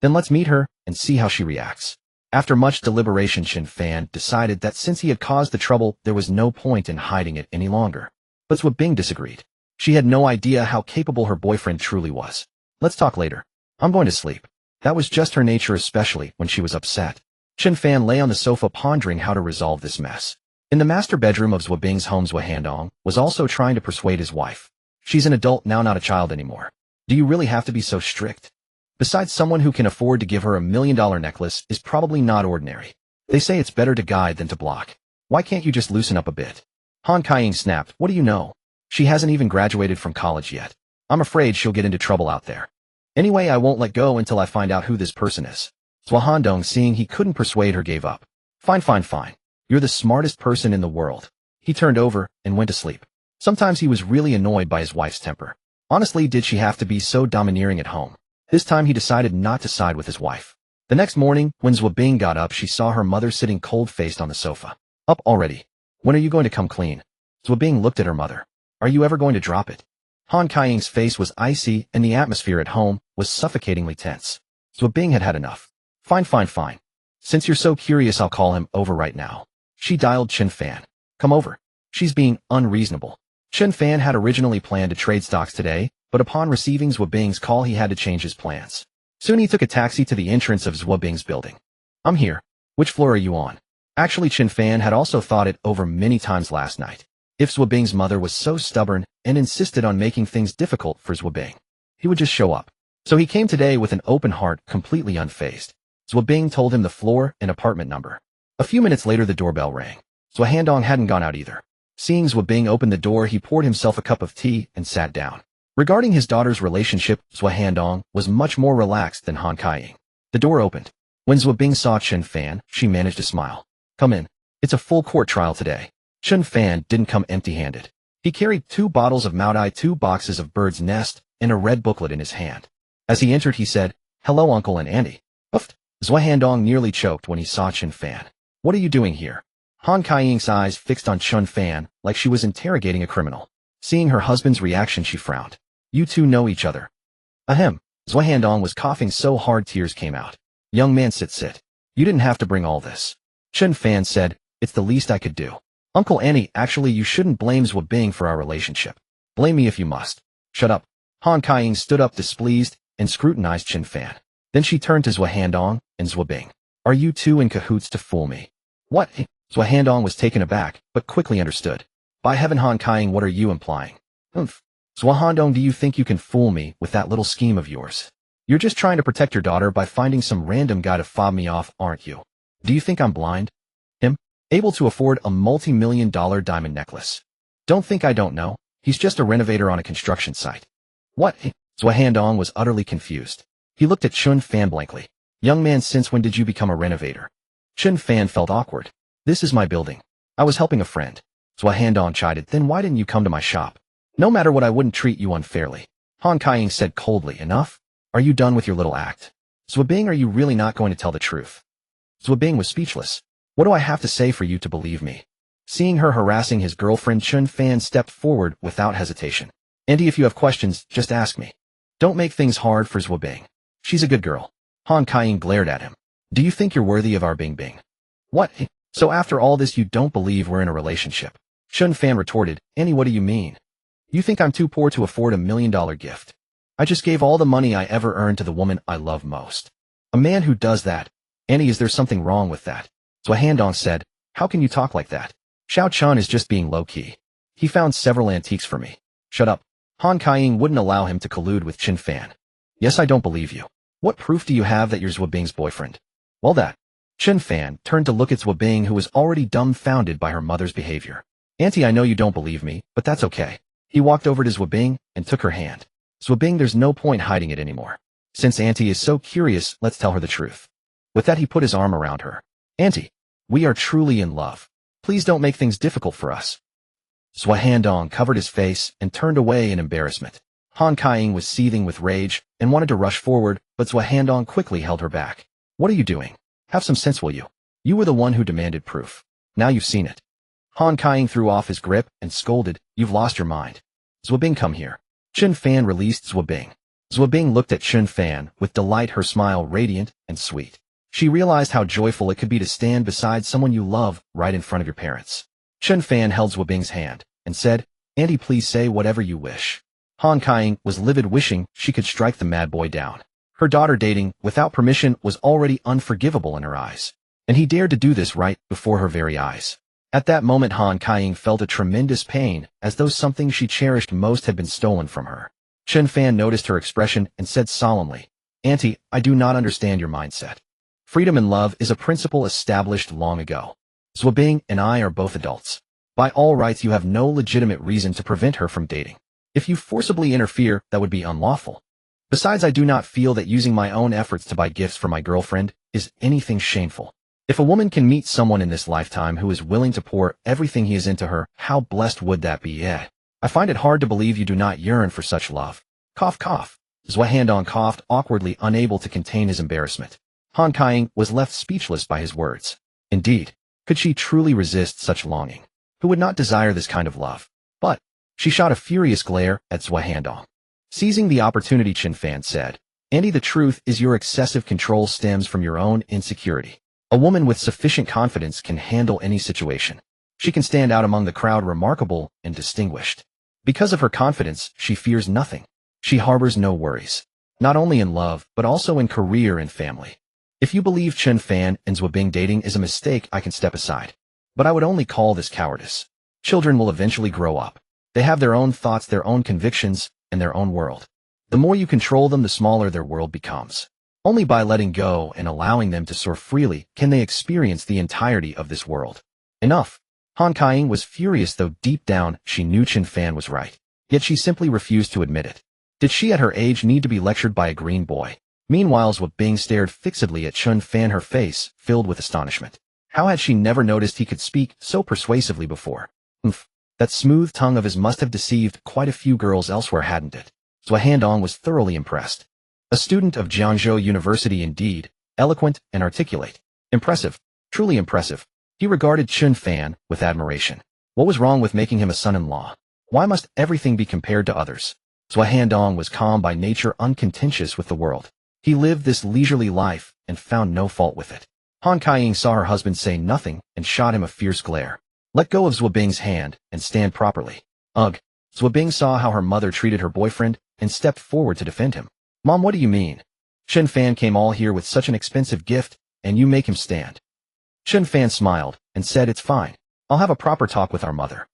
Then let's meet her and see how she reacts. After much deliberation, Chen Fan decided that since he had caused the trouble, there was no point in hiding it any longer. But Zhua Bing disagreed. She had no idea how capable her boyfriend truly was. Let's talk later. I'm going to sleep. That was just her nature, especially when she was upset. Chen Fan lay on the sofa pondering how to resolve this mess. In the master bedroom of Zhua Bing's home, Zhua Handong was also trying to persuade his wife. She's an adult now, not a child anymore. Do you really have to be so strict? Besides, someone who can afford to give her $1 million necklace is probably not ordinary. They say it's better to guide than to block. Why can't you just loosen up a bit? Han Kaiying snapped. What do you know? She hasn't even graduated from college yet. I'm afraid she'll get into trouble out there. Anyway, I won't let go until I find out who this person is. Zhua Handong, seeing he couldn't persuade her, gave up. Fine. You're the smartest person in the world. He turned over and went to sleep. Sometimes he was really annoyed by his wife's temper. Honestly, did she have to be so domineering at home? This time he decided not to side with his wife. The next morning, when Zhua Bing got up, she saw her mother sitting cold-faced on the sofa. Up already? When are you going to come clean? Zhua Bing looked at her mother. Are you ever going to drop it? Han Kaiying's face was icy and the atmosphere at home was suffocatingly tense. Zhua Bing had had enough. Fine. Since you're so curious, I'll call him over right now. She dialed Chen Fan. Come over. She's being unreasonable. Chen Fan had originally planned to trade stocks today, but upon receiving Zhua Bing's call, he had to change his plans. Soon he took a taxi to the entrance of Zhua Bing's building. I'm here. Which floor are you on? Actually, Chen Fan had also thought it over many times last night. If Zhua Bing's mother was so stubborn and insisted on making things difficult for Zhua Bing, he would just show up. So he came today with an open heart, completely unfazed. Zhua Bing told him the floor and apartment number. A few minutes later, the doorbell rang. Zhua Handong hadn't gone out either. Seeing Zhua Bing open the door, he poured himself a cup of tea and sat down. Regarding his daughter's relationship, Zhua Handong was much more relaxed than Han Kaiying. The door opened. When Zhua Bing saw Chen Fan, she managed to smile. Come in. It's a full court trial today. Chen Fan didn't come empty-handed. He carried 2 bottles of Maodai, 2 boxes of Bird's Nest, and a red booklet in his hand. As he entered, he said, Hello, Uncle and Auntie. Uffed. Zhua Handong nearly choked when he saw Chen Fan. What are you doing here? Han Kaiying's eyes fixed on Chen Fan like she was interrogating a criminal. Seeing her husband's reaction, she frowned. You two know each other. Ahem. Zhua Handong was coughing so hard tears came out. Young man, sit. You didn't have to bring all this. Chen Fan said, It's the least I could do. Uncle Annie, actually you shouldn't blame Zhua Bing for our relationship. Blame me if you must. Shut up. Han Kaiying stood up displeased and scrutinized Chen Fan. Then she turned to Zhua Handong and Zhua Bing. Are you two in cahoots to fool me? What? Zhua Handong was taken aback, but quickly understood. By heaven, Han Kaiying, what are you implying? Humph. Zhua Handong, do you think you can fool me with that little scheme of yours? You're just trying to protect your daughter by finding some random guy to fob me off, aren't you? Do you think I'm blind? Him? Able to afford a multi-million-dollar diamond necklace. Don't think I don't know. He's just a renovator on a construction site. What? Zhua Handong was utterly confused. He looked at Chen Fan blankly. Young man, since when did you become a renovator? Chen Fan felt awkward. This is my building. I was helping a friend. Zhua Handong chided, then why didn't you come to my shop? No matter what, I wouldn't treat you unfairly. Han Kaiying said coldly, enough? Are you done with your little act? Zhua Bing, are you really not going to tell the truth? Zhua Bing was speechless. What do I have to say for you to believe me? Seeing her harassing his girlfriend, Chen Fan stepped forward without hesitation. Auntie, if you have questions, just ask me. Don't make things hard for Zhua Bing. She's a good girl. Han Kaiying glared at him. Do you think you're worthy of our Bing Bing? What? So after all this you don't believe we're in a relationship? Chen Fan retorted, Auntie, what do you mean? You think I'm too poor to afford $1 million gift? I just gave all the money I ever earned to the woman I love most. A man who does that. Auntie, is there something wrong with that? Zhua Handong said, how can you talk like that? Xiao Chun is just being low-key. He found several antiques for me. Shut up. Han Kaiying wouldn't allow him to collude with Chen Fan. Yes, I don't believe you. What proof do you have that you're Zhua Bing's boyfriend? Well, that. Chen Fan turned to look at Zhua Bing, who was already dumbfounded by her mother's behavior. Auntie, I know you don't believe me, but that's okay. He walked over to Zhua Bing and took her hand. Zhua Bing, there's no point hiding it anymore. Since Auntie is so curious, let's tell her the truth. With that, he put his arm around her. Auntie, we are truly in love. Please don't make things difficult for us. Zhua Handong covered his face and turned away in embarrassment. Han Kaiying was seething with rage and wanted to rush forward, but Zhua Handong quickly held her back. What are you doing? Have some sense, will you? You were the one who demanded proof. Now you've seen it. Han Kaiying threw off his grip and scolded, you've lost your mind. Zhua Bing, come here. Chen Fan released Zhua Bing. Zhua Bing looked at Chen Fan with delight, her smile radiant and sweet. She realized how joyful it could be to stand beside someone you love right in front of your parents. Chen Fan held Zhua Bing's hand and said, Auntie, please say whatever you wish. Han Kaiying was livid, wishing she could strike the mad boy down. Her daughter dating without permission was already unforgivable in her eyes. And he dared to do this right before her very eyes. At that moment, Han Kaiying felt a tremendous pain, as though something she cherished most had been stolen from her. Chen Fan noticed her expression and said solemnly, Auntie, I do not understand your mindset. Freedom in love is a principle established long ago. Zhua Bing and I are both adults. By all rights, you have no legitimate reason to prevent her from dating. If you forcibly interfere, that would be unlawful. Besides, I do not feel that using my own efforts to buy gifts for my girlfriend is anything shameful. If a woman can meet someone in this lifetime who is willing to pour everything he is into her, how blessed would that be? I find it hard to believe you do not yearn for such love. Cough, cough. Zhua Handong coughed awkwardly, unable to contain his embarrassment. Han Kaiying was left speechless by his words. Indeed, could she truly resist such longing? Who would not desire this kind of love? But she shot a furious glare at Zhua Handong. Seizing the opportunity, Chen Fan said, Auntie, the truth is your excessive control stems from your own insecurity. A woman with sufficient confidence can handle any situation. She can stand out among the crowd, remarkable and distinguished. Because of her confidence, she fears nothing. She harbors no worries. Not only in love, but also in career and family. If you believe Chen Fan and Zhua Bing dating is a mistake, I can step aside. But I would only call this cowardice. Children will eventually grow up. They have their own thoughts, their own convictions, and their own world. The more you control them, the smaller their world becomes. Only by letting go and allowing them to soar freely can they experience the entirety of this world. Enough. Han Kaiying was furious, though deep down she knew Chen Fan was right. Yet she simply refused to admit it. Did she at her age need to be lectured by a green boy? Meanwhile, Zhua Bing stared fixedly at Chen Fan, her face filled with astonishment. How had she never noticed he could speak so persuasively before? That smooth tongue of his must have deceived quite a few girls elsewhere, hadn't it? Zhua Handong was thoroughly impressed. A student of Jiangzhou University indeed, eloquent and articulate. Impressive, truly impressive. He regarded Chen Fan with admiration. What was wrong with making him a son-in-law? Why must everything be compared to others? Zhua Handong was calm by nature, uncontentious with the world. He lived this leisurely life and found no fault with it. Han Kaiying saw her husband say nothing and shot him a fierce glare. Let go of Zhua Bing's hand and stand properly. Ugh. Zhua Bing saw how her mother treated her boyfriend and stepped forward to defend him. Mom, what do you mean? Chen Fan came all here with such an expensive gift, and you make him stand. Chen Fan smiled and said, it's fine. I'll have a proper talk with our mother.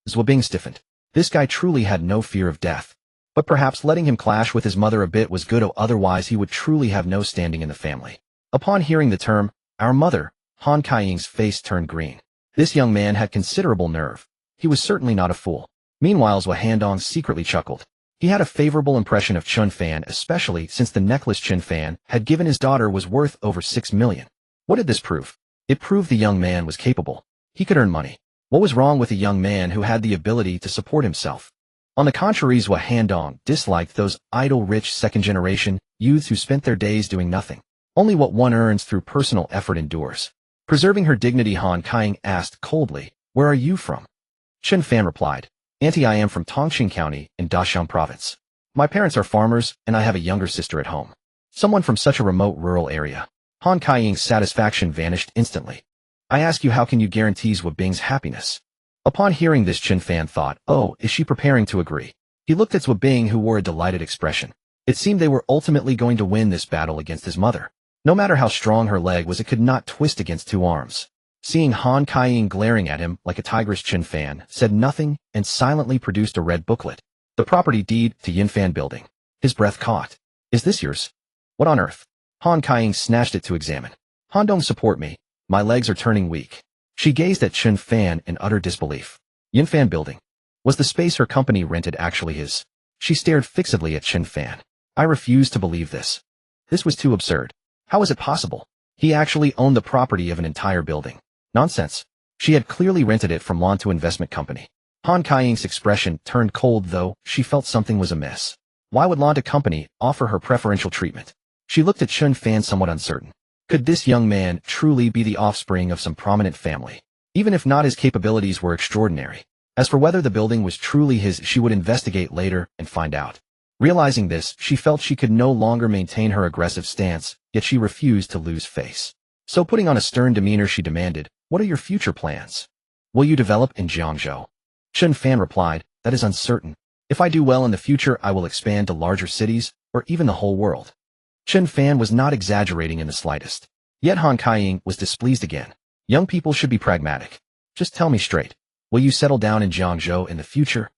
Zhua Bing stiffened. This guy truly had no fear of death. But perhaps letting him clash with his mother a bit was good, otherwise he would truly have no standing in the family. Upon hearing the term, our mother, Han Kaiying's face turned green. This young man had considerable nerve. He was certainly not a fool. Meanwhile, Zhua Handong secretly chuckled. He had a favorable impression of Chen Fan, especially since the necklace Chen Fan had given his daughter was worth over 6 million. What did this prove? It proved the young man was capable. He could earn money. What was wrong with a young man who had the ability to support himself? On the contrary, Zhou Handong disliked those idle rich second-generation youths who spent their days doing nothing. Only what one earns through personal effort endures. Preserving her dignity, Han Kaiying asked coldly, "Where are you from?" Chen Fan replied, "Auntie, I am from Tongqing County in Dachang Province. My parents are farmers, and I have a younger sister at home." Someone from such a remote rural area. Han Kaiying's satisfaction vanished instantly. "I ask you, how can you guarantee Zhou Bing's happiness?" Upon hearing this, Chen Fan thought, "Oh, is she preparing to agree?" He looked at Zhou Bing, who wore a delighted expression. It seemed they were ultimately going to win this battle against his mother. No matter how strong her leg was, it could not twist against two arms. Seeing Han Kaiying glaring at him like a tigress, Chen Fan said nothing and silently produced a red booklet. The property deed to Yinfan building. His breath caught. "Is this yours?" "What on earth?" Han Kaiying snatched it to examine. "Han, don't support me. My legs are turning weak." She gazed at Chen Fan in utter disbelief. Yinfan building. Was the space her company rented actually his? She stared fixedly at Chen Fan. "I refuse to believe this. This was too absurd. How is it possible? He actually owned the property of an entire building." Nonsense. She had clearly rented it from Lantu Investment Company. Han Kaiying's expression turned cold, though she felt something was amiss. Why would Lantu Company offer her preferential treatment? She looked at Chen Fan somewhat uncertain. Could this young man truly be the offspring of some prominent family? Even if not, his capabilities were extraordinary. As for whether the building was truly his, she would investigate later and find out. Realizing this, she felt she could no longer maintain her aggressive stance, yet she refused to lose face. So putting on a stern demeanor, she demanded, "What are your future plans? Will you develop in Jiangzhou?" Chen Fan replied, "That is uncertain. If I do well in the future, I will expand to larger cities, or even the whole world." Chen Fan was not exaggerating in the slightest. Yet Han Kaiying was displeased again. Young people should be pragmatic. Just tell me straight. Will you settle down in Jiangzhou in the future?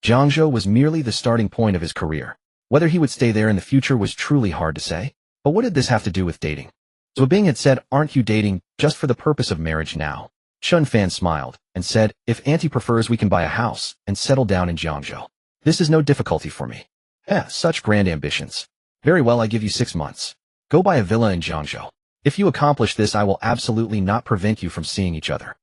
Jiangzhou was merely the starting point of his career. Whether he would stay there in the future was truly hard to say. But what did this have to do with dating? Zhou Bing had said, "Aren't you dating just for the purpose of marriage now?" Chen Fan smiled and said, "If Auntie prefers, we can buy a house and settle down in Jiangzhou. This is no difficulty for me." Such grand ambitions. "Very well, I give you 6 months. Go buy a villa in Jiangzhou. If you accomplish this, I will absolutely not prevent you from seeing each other."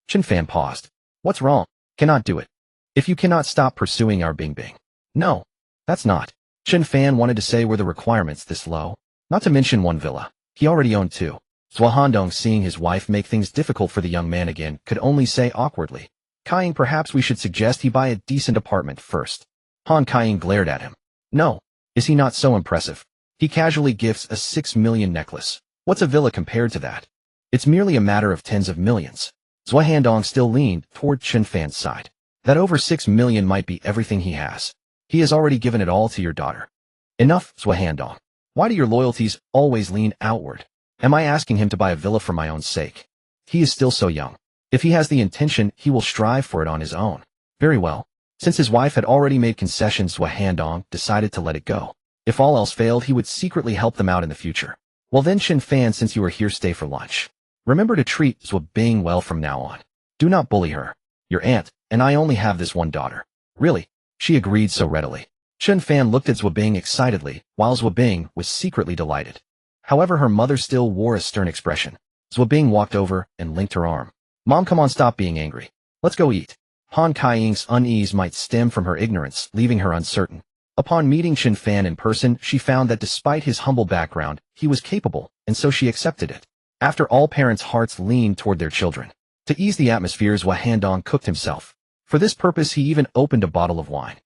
Chen Fan paused. "What's wrong?" "Cannot do it. If you cannot stop pursuing our Bing Bing." "No, that's not." Chen Fan wanted to say, "Were the requirements this low? Not to mention one villa. He already owned 2. Zhou Handong, seeing his wife make things difficult for the young man again, could only say awkwardly, "Kaiying, perhaps we should suggest he buy a decent apartment first." Han Kaiying glared at him. "No. Is he not so impressive? He casually gifts a 6 million necklace. What's a villa compared to that? It's merely a matter of tens of millions." Zhou Handong still leaned toward Chen Fan's side. "That over 6 million might be everything he has. He has already given it all to your daughter." "Enough, Zhou Handong. Why do your loyalties always lean outward? Am I asking him to buy a villa for my own sake? He is still so young. If he has the intention, he will strive for it on his own." "Very well." Since his wife had already made concessions, Zhou Handong decided to let it go. If all else failed, he would secretly help them out in the future. "Well then, Chen Fan, since you are here, stay for lunch. Remember to treat Zhou Bing well from now on. Do not bully her. Your aunt, and I only have this one daughter." "Really?" She agreed so readily. Chen Fan looked at Zhou Bing excitedly, while Zhou Bing was secretly delighted. However, her mother still wore a stern expression. Zhou Bing walked over and linked her arm. "Mom, come on, stop being angry. Let's go eat." Han Kaiying's unease might stem from her ignorance, leaving her uncertain. Upon meeting Chen Fan in person, she found that despite his humble background, he was capable, and so she accepted it. After all, parents' hearts leaned toward their children. To ease the atmosphere, Zhou Handong cooked himself. For this purpose, he even opened a bottle of wine.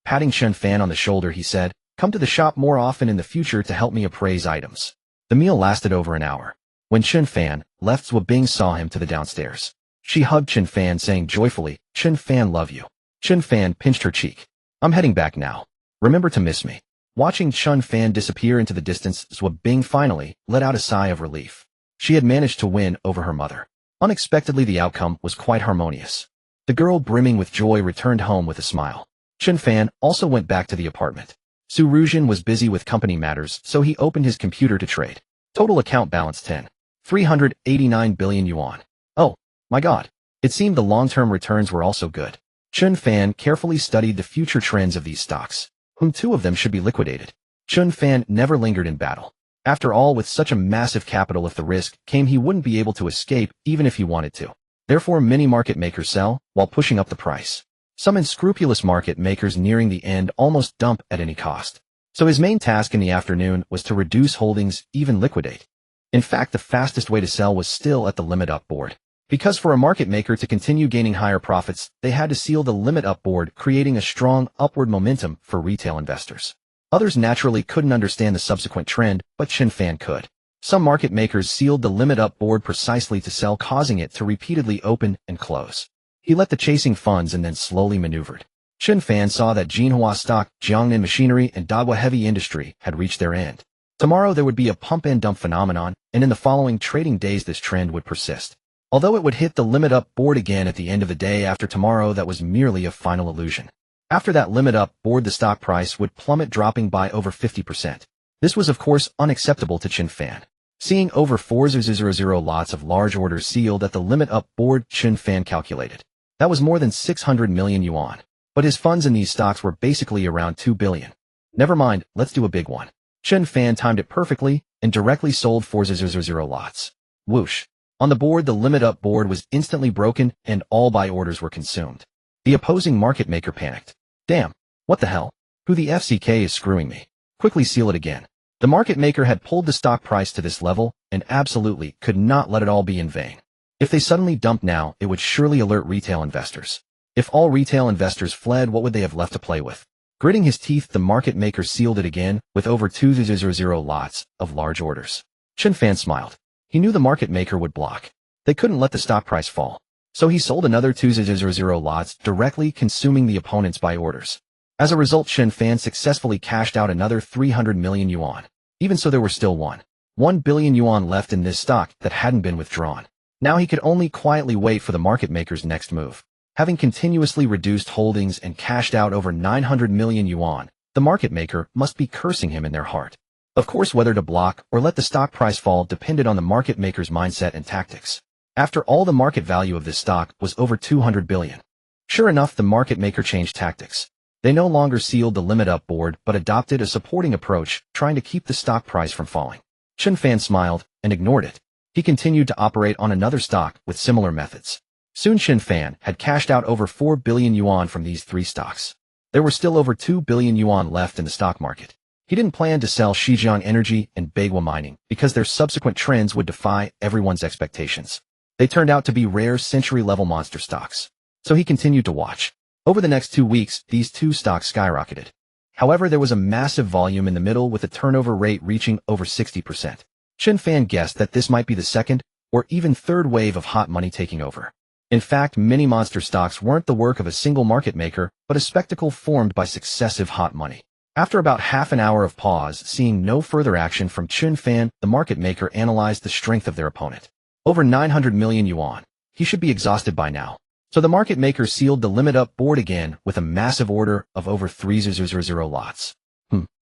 Patting Chen Fan on the shoulder, he said, "Come to the shop more often in the future to help me appraise items." The meal lasted over an hour. When Chen Fan left, Zhou Bing saw him to the downstairs. She hugged Chen Fan, saying joyfully, "Chen Fan, love you." Chen Fan pinched her cheek. "I'm heading back now. Remember to miss me." Watching Chen Fan disappear into the distance, Zhou Bing finally let out a sigh of relief. She had managed to win over her mother. Unexpectedly, the outcome was quite harmonious. The girl, brimming with joy, returned home with a smile. Chen Fan also went back to the apartment. Su Ruzhen was busy with company matters, so he opened his computer to trade. Total account balance 10,389 billion yuan. Oh, my God. It seemed the long-term returns were also good. Chen Fan carefully studied the future trends of these stocks, whom 2 of them should be liquidated. Chen Fan never lingered in battle. After all, with such a massive capital, if the risk came, he wouldn't be able to escape even if he wanted to. Therefore, many market makers sell while pushing up the price. Some unscrupulous market makers nearing the end almost dump at any cost. So his main task in the afternoon was to reduce holdings, even liquidate. In fact, the fastest way to sell was still at the limit up board. Because for a market maker to continue gaining higher profits, they had to seal the limit up board, creating a strong upward momentum for retail investors. Others naturally couldn't understand the subsequent trend, but Chen Fan could. Some market makers sealed the limit up board precisely to sell, causing it to repeatedly open and close. He let the chasing funds and then slowly maneuvered. Chen Fan saw that Jinhua stock, Jiangnan machinery, and Dagua heavy industry had reached their end. Tomorrow there would be a pump and dump phenomenon, and in the following trading days this trend would persist. Although it would hit the limit up board again at the end of the day after tomorrow, that was merely a final illusion. After that limit up board, the stock price would plummet, dropping by over 50%. This was of course unacceptable to Chen Fan. Seeing over 400 lots of large orders sealed at the limit up board, Chen Fan calculated. That was more than 600 million yuan. But his funds in these stocks were basically around 2 billion. Never mind, let's do a big one. Chen Fan timed it perfectly and directly sold 400 lots. Whoosh. On the board, the limit up board was instantly broken and all buy orders were consumed. The opposing market maker panicked. Damn, what the hell? Who the FCK is screwing me? Quickly seal it again. The market maker had pulled the stock price to this level and absolutely could not let it all be in vain. If they suddenly dumped now, it would surely alert retail investors. If all retail investors fled, what would they have left to play with? Gritting his teeth, the market maker sealed it again with over 200 lots of large orders. Chen Fan smiled. He knew the market maker would block. They couldn't let the stock price fall. So he sold another 200 lots, directly consuming the opponent's buy orders. As a result, Chen Fan successfully cashed out another 300 million yuan. Even so, there were still 1 billion yuan left in this stock that hadn't been withdrawn. Now he could only quietly wait for the market maker's next move. Having continuously reduced holdings and cashed out over 900 million yuan, the market maker must be cursing him in their heart. Of course, whether to block or let the stock price fall depended on the market maker's mindset and tactics. After all, the market value of this stock was over 200 billion. Sure enough, the market maker changed tactics. They no longer sealed the limit up board, but adopted a supporting approach, trying to keep the stock price from falling. Chen Fan smiled and ignored it. He continued to operate on another stock with similar methods. Soon Chen Fan had cashed out over 4 billion yuan from these 3 stocks. There were still over 2 billion yuan left in the stock market. He didn't plan to sell Xizjiang Energy and Bagua Mining because their subsequent trends would defy everyone's expectations. They turned out to be rare century-level monster stocks. So he continued to watch. Over the next 2 weeks, these 2 stocks skyrocketed. However, there was a massive volume in the middle with a turnover rate reaching over 60%. Chen Fan guessed that this might be the second or even third wave of hot money taking over. In fact, many monster stocks weren't the work of a single market maker, but a spectacle formed by successive hot money. After about half an hour of pause, seeing no further action from Chen Fan, the market maker analyzed the strength of their opponent. Over 900 million yuan. He should be exhausted by now. So the market maker sealed the limit up board again with a massive order of over 300 lots.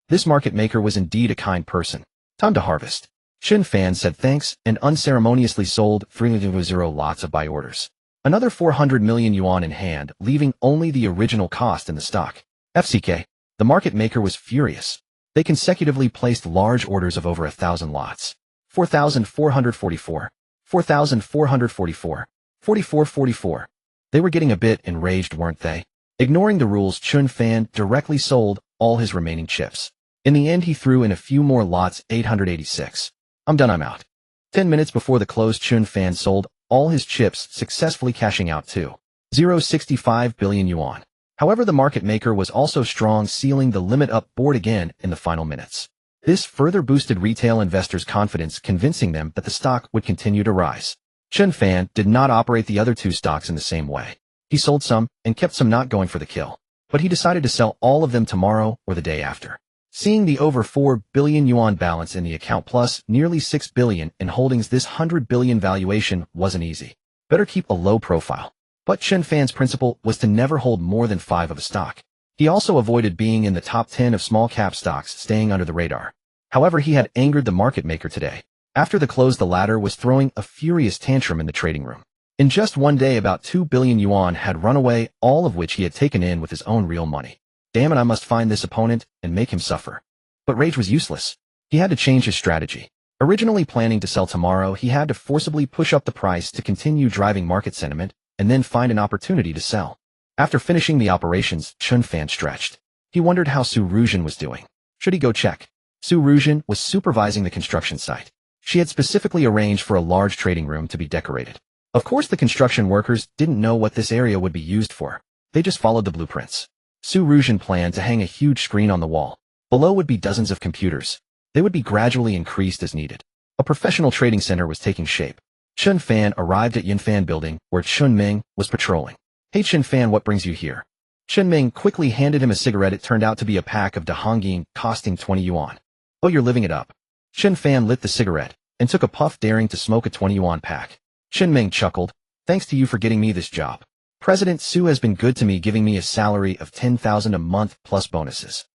This market maker was indeed a kind person. Time to harvest. Chen Fan said thanks and unceremoniously sold 300 lots of buy orders. Another 400 million yuan in hand, leaving only the original cost in the stock. FCK. The market maker was furious. They consecutively placed large orders of over 1,000 lots. 4,444. 4,444. 4444. They were getting a bit enraged, weren't they? Ignoring the rules, Chen Fan directly sold all his remaining chips. In the end, he threw in a few more lots, 886. I'm done, I'm out. 10 minutes before the close, Chen Fan sold all his chips, successfully cashing out 2.065 billion yuan. However, the market maker was also strong, sealing the limit up board again in the final minutes. This further boosted retail investors' confidence, convincing them that the stock would continue to rise. Chen Fan did not operate the other 2 stocks in the same way. He sold some and kept some, not going for the kill. But he decided to sell all of them tomorrow or the day after. Seeing the over 4 billion yuan balance in the account plus nearly 6 billion in holdings, this 100 billion valuation wasn't easy. Better keep a low profile. But Chen Fan's principle was to never hold more than 5 of a stock. He also avoided being in the top 10 of small cap stocks, staying under the radar. However, he had angered the market maker today. After the close, the latter was throwing a furious tantrum in the trading room. In just one day, about 2 billion yuan had run away, all of which he had taken in with his own real money. Damn it, I must find this opponent and make him suffer. But rage was useless. He had to change his strategy. Originally planning to sell tomorrow, he had to forcibly push up the price to continue driving market sentiment, and then find an opportunity to sell. After finishing the operations, Chen Fan stretched. He wondered how Su Ruzhen was doing. Should he go check? Su Ruzhen was supervising the construction site. She had specifically arranged for a large trading room to be decorated. Of course, the construction workers didn't know what this area would be used for. They just followed the blueprints. Su Ruzhen planned to hang a huge screen on the wall. Below would be dozens of computers. They would be gradually increased as needed. A professional trading center was taking shape. Chen Fan arrived at Yinfan building, where Chen Ming was patrolling. Hey Chen Fan, what brings you here? Chen Ming quickly handed him a cigarette. It turned out to be a pack of Dahongyin costing 20 yuan. Oh, you're living it up. Chen Fan lit the cigarette and took a puff, daring to smoke a 20 yuan pack. Chen Ming chuckled. Thanks to you for getting me this job. President Su has been good to me, giving me a salary of 10,000 a month plus bonuses.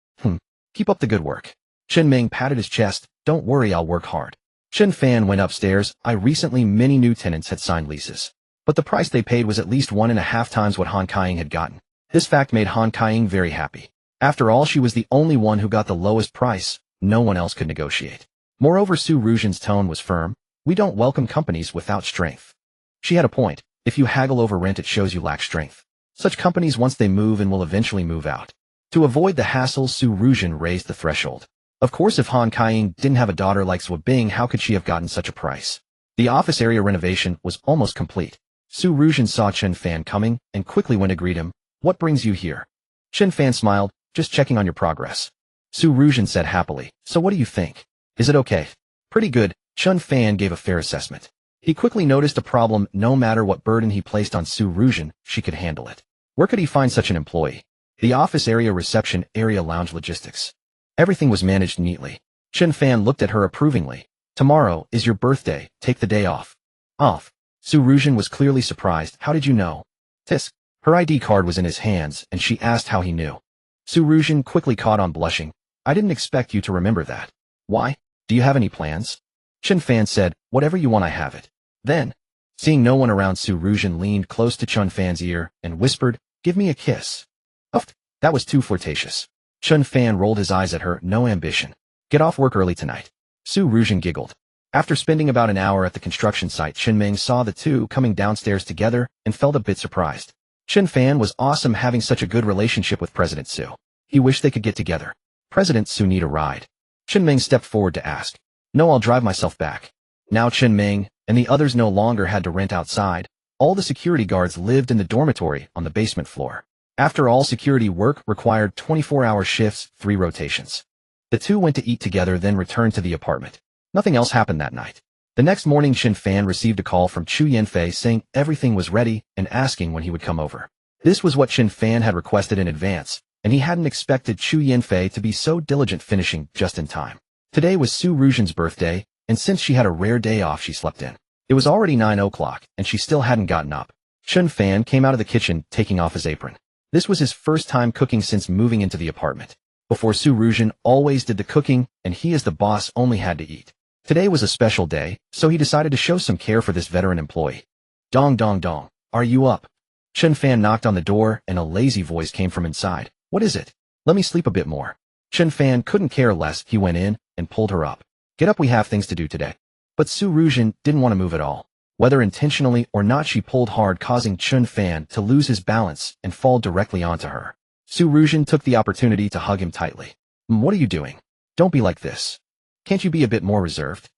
Keep up the good work. Chen Ming patted his chest. Don't worry, I'll work hard. Chen Fan went upstairs. Recently many new tenants had signed leases, but the price they paid was at least 1.5 times what Han Kaiying had gotten. This fact made Han Kaiying very happy. After all, she was the only one who got the lowest price. No one else could negotiate. Moreover, Su Ruzhen's tone was firm. We don't welcome companies without strength. She had a point. If you haggle over rent, it shows you lack strength. Such companies, once they move in, will eventually move out. To avoid the hassle, Su Ruzhen raised the threshold. Of course, if Han Kaiying didn't have a daughter like Zhou Bing, how could she have gotten such a price? The office area renovation was almost complete. Su Ruzhen saw Chen Fan coming and quickly went to greet him. What brings you here? Chen Fan smiled. Just checking on your progress. Su Ruzhen said happily. So what do you think? Is it okay? Pretty good. Chen Fan gave a fair assessment. He quickly noticed a problem. No matter what burden he placed on Su Ruzhen, she could handle it. Where could he find such an employee? The office area, reception area, lounge, logistics. Everything was managed neatly. Chen Fan looked at her approvingly. Tomorrow is your birthday. Take the day off. Off. Su Ruzhen was clearly surprised. How did you know? Tisk. Her ID card was in his hands, and she asked how he knew. Su Ruzhen quickly caught on, blushing. I didn't expect you to remember that. Why? Do you have any plans? Chen Fan said, whatever you want, I have it. Then, seeing no one around, Su Ruzhen leaned close to Chen Fan's ear and whispered, give me a kiss. Uff, that was too flirtatious. Chen Fan rolled his eyes at her. No ambition. Get off work early tonight. Su Ruzhen giggled. After spending about an hour at the construction site, Chen Ming saw the two coming downstairs together and felt a bit surprised. Chen Fan was awesome having such a good relationship with President Su. He wished they could get together. President Su need a ride. Chen Ming stepped forward to ask. No, I'll drive myself back. Now Chen Ming and the others no longer had to rent outside. All the security guards lived in the dormitory on the basement floor. After all, security work required 24-hour shifts, 3 rotations. The two went to eat together, then returned to the apartment. Nothing else happened that night. The next morning, Chen Fan received a call from Chu Yanfei saying everything was ready and asking when he would come over. This was what Chen Fan had requested in advance, and he hadn't expected Chu Yanfei to be so diligent, finishing just in time. Today was Su Ruzhen's birthday, and since she had a rare day off, she slept in. It was already 9 o'clock, and she still hadn't gotten up. Chen Fan came out of the kitchen, taking off his apron. This was his first time cooking since moving into the apartment. Before, Su Ruzhen always did the cooking, and he as the boss only had to eat. Today was a special day, so he decided to show some care for this veteran employee. Dong dong dong. Are you up? Chen Fan knocked on the door, and a lazy voice came from inside. What is it? Let me sleep a bit more. Chen Fan couldn't care less. He went in and pulled her up. Get up, we have things to do today. But Su Ruzhen didn't want to move at all. Whether intentionally or not, she pulled hard, causing Chen Fan to lose his balance and fall directly onto her. Su Ruzhen took the opportunity to hug him tightly. What are you doing? Don't be like this. Can't you be a bit more reserved?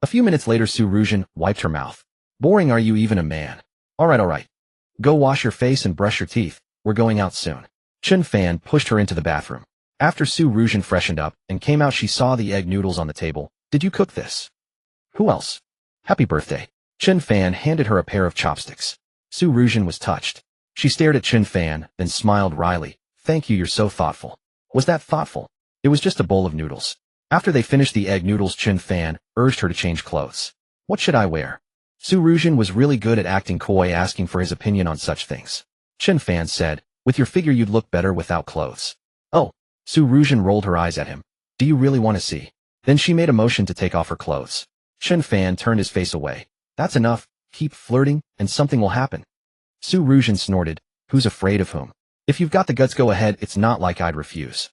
A few minutes later, Su Ruzhen wiped her mouth. Boring, are you even a man? All right. Go wash your face and brush your teeth. We're going out soon. Chen Fan pushed her into the bathroom. After Su Ruzhen freshened up and came out, she saw the egg noodles on the table. Did you cook this? Who else? Happy birthday. Chen Fan handed her a pair of chopsticks. Su Ruzhen was touched. She stared at Chen Fan, then smiled wryly. Thank you, you're so thoughtful. Was that thoughtful? It was just a bowl of noodles. After they finished the egg noodles, Chen Fan urged her to change clothes. What should I wear? Su Ruzhen was really good at acting coy, asking for his opinion on such things. Chen Fan said, with your figure you'd look better without clothes. Oh. Su Ruzhen rolled her eyes at him. Do you really want to see? Then she made a motion to take off her clothes. Chen Fan turned his face away. That's enough. Keep flirting, and something will happen. Su Ruzhen snorted. Who's afraid of whom? If you've got the guts, go ahead. It's not like I'd refuse.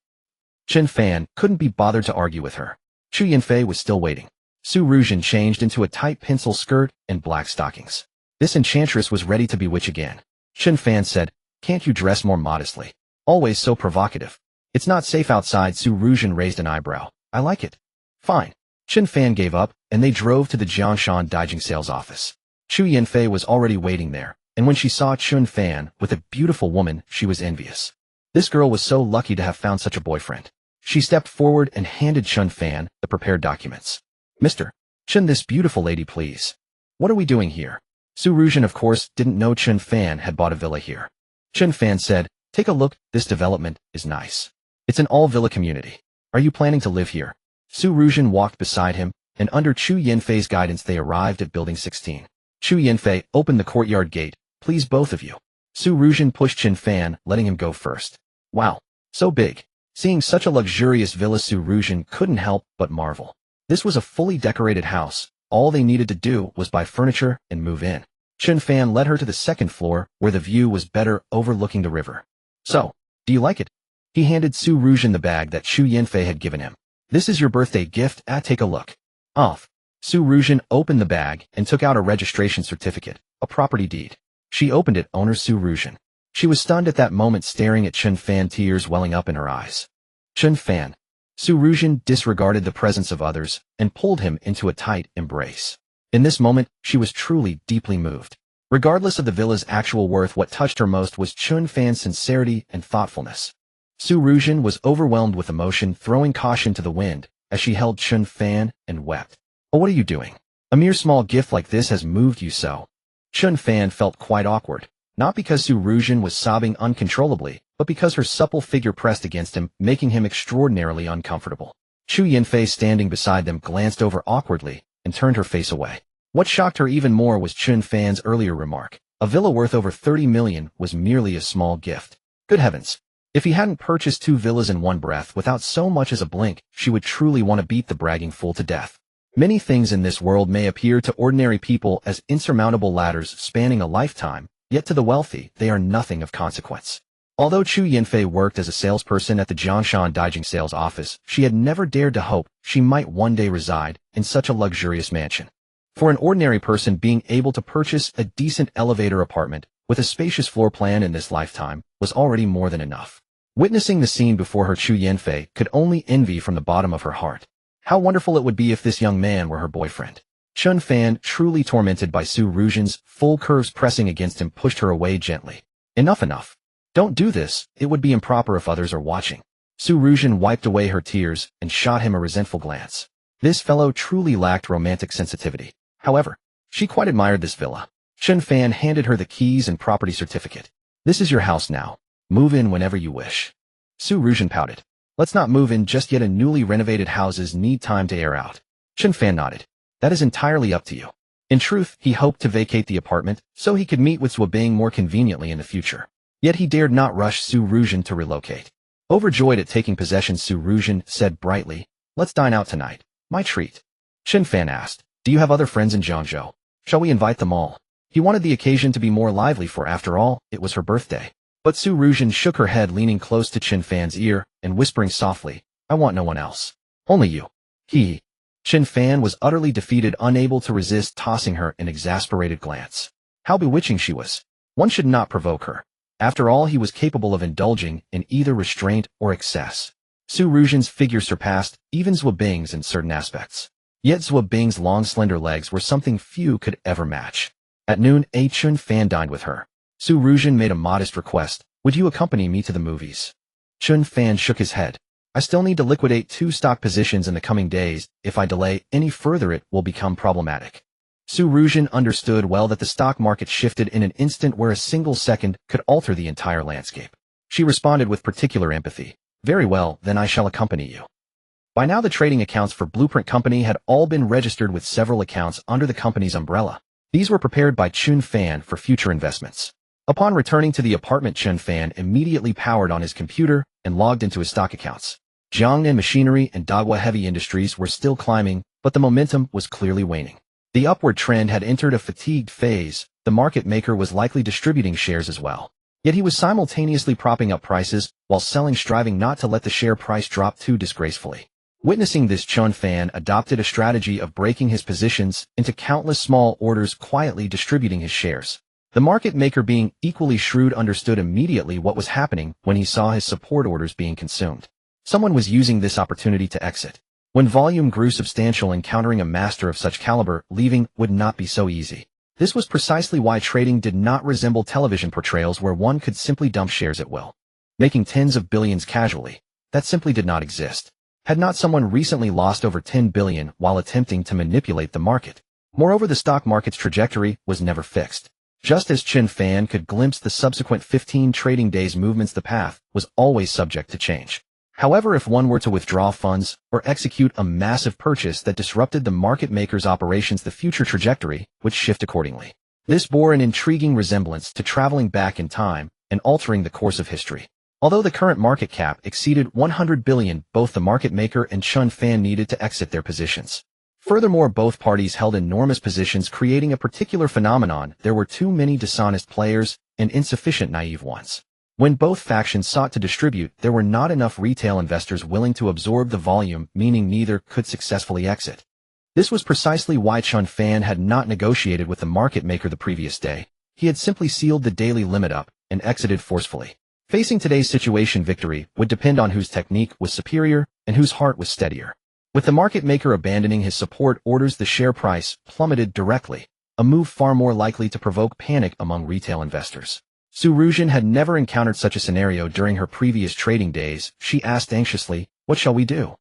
Chen Fan couldn't be bothered to argue with her. Chu Yinfei was still waiting. Su Ruzhen changed into a tight pencil skirt and black stockings. This enchantress was ready to bewitch again. Chen Fan said, "Can't you dress more modestly? Always so provocative." "It's not safe outside." Su Ruzhen raised an eyebrow. "I like it." "Fine." Chen Fan gave up, and they drove to the Jiangshan Daijing sales office. Chu Yinfei was already waiting there, and when she saw Chen Fan with a beautiful woman, she was envious. This girl was so lucky to have found such a boyfriend. She stepped forward and handed Chen Fan the prepared documents. "Mr. Chen, this beautiful lady, please." "What are we doing here?" Su Ruzhen, of course, didn't know Chen Fan had bought a villa here. Chen Fan said, "Take a look, this development is nice. It's an all-villa community. Are you planning to live here?" Su Ruzhen walked beside him, and under Chu Yinfei's guidance they arrived at Building 16. Chu Yinfei opened the courtyard gate. "Please, both of you." Su Ruzhen pushed Chen Fan, letting him go first. "Wow, so big." Seeing such a luxurious villa, Su Ruzhen couldn't help but marvel. This was a fully decorated house. All they needed to do was buy furniture and move in. Chen Fan led her to the second floor, where the view was better, overlooking the river. "So, do you like it?" He handed Su Ruzhen the bag that Chu Yinfei had given him. "This is your birthday gift. Take a look." Off. Su Ruzhen opened the bag and took out a registration certificate, a property deed. She opened it. Owner Su Ruzhen. She was stunned at that moment, staring at Chen Fan, tears welling up in her eyes. "Chen Fan." Su Ruzhen disregarded the presence of others and pulled him into a tight embrace. In this moment, she was truly deeply moved. Regardless of the villa's actual worth, what touched her most was Chen Fan's sincerity and thoughtfulness. Su Ruzhen was overwhelmed with emotion, throwing caution to the wind as she held Chen Fan and wept. "Oh, what are you doing? A mere small gift like this has moved you so." Chen Fan felt quite awkward. Not because Su Ruzhen was sobbing uncontrollably, but because her supple figure pressed against him, making him extraordinarily uncomfortable. Chu Yinfei, standing beside them, glanced over awkwardly and turned her face away. What shocked her even more was Chen Fan's earlier remark. A villa worth over 30 million was merely a small gift. Good heavens! If he hadn't purchased 2 villas in one breath without so much as a blink, she would truly want to beat the bragging fool to death. Many things in this world may appear to ordinary people as insurmountable ladders spanning a lifetime, yet to the wealthy, they are nothing of consequence. Although Chu Yinfei worked as a salesperson at the Jiangshan Daijing sales office, she had never dared to hope she might one day reside in such a luxurious mansion. For an ordinary person, being able to purchase a decent elevator apartment with a spacious floor plan in this lifetime was already more than enough. Witnessing the scene before her, Chu Yinfei could only envy from the bottom of her heart. How wonderful it would be if this young man were her boyfriend. Chen Fan, truly tormented by Su Ruzhen's full curves pressing against him, pushed her away gently. Enough. Don't do this. It would be improper if others are watching." Su Ruzhen wiped away her tears and shot him a resentful glance. This fellow truly lacked romantic sensitivity. However, she quite admired this villa. Chen Fan handed her the keys and property certificate. "This is your house now. Move in whenever you wish." Su Ruzhen pouted. "Let's not move in just yet. A newly renovated houses need time to air out." Chen Fan nodded. "That is entirely up to you." In truth, he hoped to vacate the apartment so he could meet with Su Bing more conveniently in the future. Yet he dared not rush Su Ruzhen to relocate. Overjoyed at taking possession, Su Ruzhen said brightly, "Let's dine out tonight. My treat." Chen Fan asked, "Do you have other friends in Jiangzhou? Shall we invite them all?" He wanted the occasion to be more lively, for after all, it was her birthday. But Su Ruzhen shook her head, leaning close to Chen Fan's ear and whispering softly, "I want no one else. Only you." Chen Fan was utterly defeated, unable to resist tossing her an exasperated glance. How bewitching she was. One should not provoke her. After all, he was capable of indulging in either restraint or excess. Su Ruzhen's figure surpassed even Su Bing's in certain aspects. Yet Su Bing's long, slender legs were something few could ever match. At noon, Chen Fan dined with her. Su Ruzhen made a modest request. "Would you accompany me to the movies?" Chen Fan shook his head. "I still need to liquidate 2 stock positions in the coming days. If I delay any further, it will become problematic." Su Ruzhen understood well that the stock market shifted in an instant, where a single second could alter the entire landscape. She responded with particular empathy. "Very well, then I shall accompany you." By now the trading accounts for Blueprint Company had all been registered with several accounts under the company's umbrella. These were prepared by Chen Fan for future investments. Upon returning to the apartment, Chen Fan immediately powered on his computer and logged into his stock accounts. Jiangnan Machinery and Dagua Heavy Industries were still climbing, but the momentum was clearly waning. The upward trend had entered a fatigued phase. The market maker was likely distributing shares as well. Yet he was simultaneously propping up prices while selling, striving not to let the share price drop too disgracefully. Witnessing this, Chen Fan adopted a strategy of breaking his positions into countless small orders, quietly distributing his shares. The market maker, being equally shrewd, understood immediately what was happening when he saw his support orders being consumed. Someone was using this opportunity to exit. When volume grew substantial, encountering a master of such caliber, leaving would not be so easy. This was precisely why trading did not resemble television portrayals where one could simply dump shares at will, making tens of billions casually. That simply did not exist. Had not someone recently lost over 10 billion while attempting to manipulate the market? Moreover, the stock market's trajectory was never fixed. Just as Chen Fan could glimpse the subsequent 15 trading days' movements, the path was always subject to change. However, if one were to withdraw funds or execute a massive purchase that disrupted the market maker's operations, the future trajectory would shift accordingly. This bore an intriguing resemblance to traveling back in time and altering the course of history. Although the current market cap exceeded 100 billion, both the market maker and Chen Fan needed to exit their positions. Furthermore, both parties held enormous positions, creating a particular phenomenon: there were too many dishonest players and insufficient naive ones. When both factions sought to distribute, there were not enough retail investors willing to absorb the volume, meaning neither could successfully exit. This was precisely why Chen Fan had not negotiated with the market maker the previous day. He had simply sealed the daily limit up and exited forcefully. Facing today's situation, victory would depend on whose technique was superior and whose heart was steadier. With the market maker abandoning his support orders, the share price plummeted directly, a move far more likely to provoke panic among retail investors. Su Ruzhen had never encountered such a scenario during her previous trading days. She asked anxiously, "What shall we do?"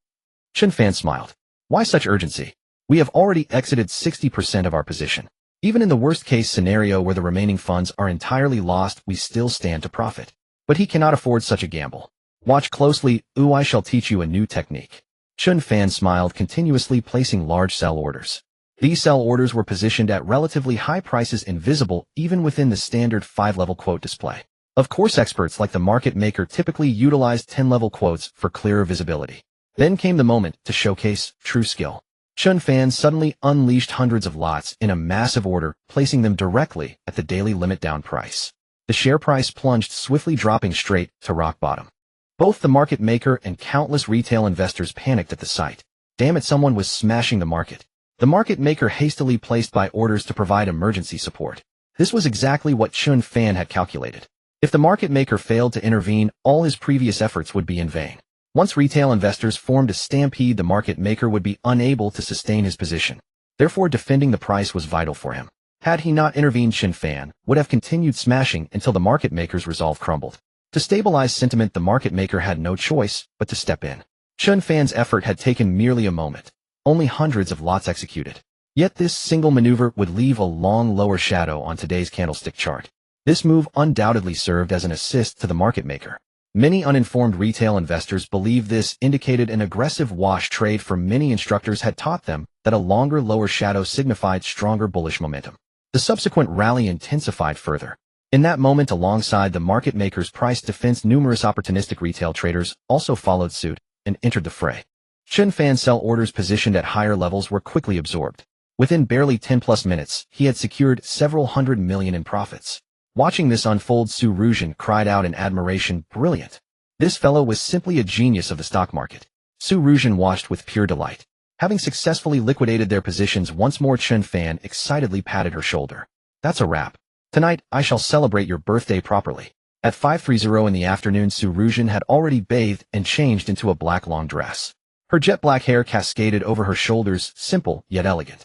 Chen Fan smiled. "Why such urgency? We have already exited 60% of our position. Even in the worst-case scenario where the remaining funds are entirely lost, we still stand to profit." But he cannot afford such a gamble. "Watch closely. I shall teach you a new technique." Chen Fan smiled, continuously placing large sell orders. These sell orders were positioned at relatively high prices, invisible even within the standard 5-level quote display. Of course, experts like the market maker typically utilized 10-level quotes for clearer visibility. Then came the moment to showcase true skill. Chen Fan suddenly unleashed hundreds of lots in a massive order, placing them directly at the daily limit down price. The share price plunged swiftly, dropping straight to rock bottom. Both the market maker and countless retail investors panicked at the sight. Damn it, someone was smashing the market. The market maker hastily placed buy orders to provide emergency support. This was exactly what Chen Fan had calculated. If the market maker failed to intervene, all his previous efforts would be in vain. Once retail investors formed a stampede, the market maker would be unable to sustain his position. Therefore, defending the price was vital for him. Had he not intervened, Chen Fan would have continued smashing until the market maker's resolve crumbled. To stabilize sentiment, the market maker had no choice but to step in. Chen Fan's effort had taken merely a moment. Only hundreds of lots executed. Yet this single maneuver would leave a long lower shadow on today's candlestick chart. This move undoubtedly served as an assist to the market maker. Many uninformed retail investors believed this indicated an aggressive wash trade, for many instructors had taught them that a longer lower shadow signified stronger bullish momentum. The subsequent rally intensified further. In that moment, alongside the market maker's price defense, numerous opportunistic retail traders also followed suit and entered the fray. Chen Fan's sell orders positioned at higher levels were quickly absorbed. Within barely 10+ minutes, he had secured several hundred million in profits. Watching this unfold, Su Ruzhen cried out in admiration, "Brilliant! This fellow was simply a genius of the stock market." Su Ruzhen watched with pure delight. Having successfully liquidated their positions once more, Chen Fan excitedly patted her shoulder. "That's a wrap. Tonight, I shall celebrate your birthday properly." At 5:30 in the afternoon, Su Ruzhen had already bathed and changed into a black long dress. Her jet black hair cascaded over her shoulders, simple yet elegant.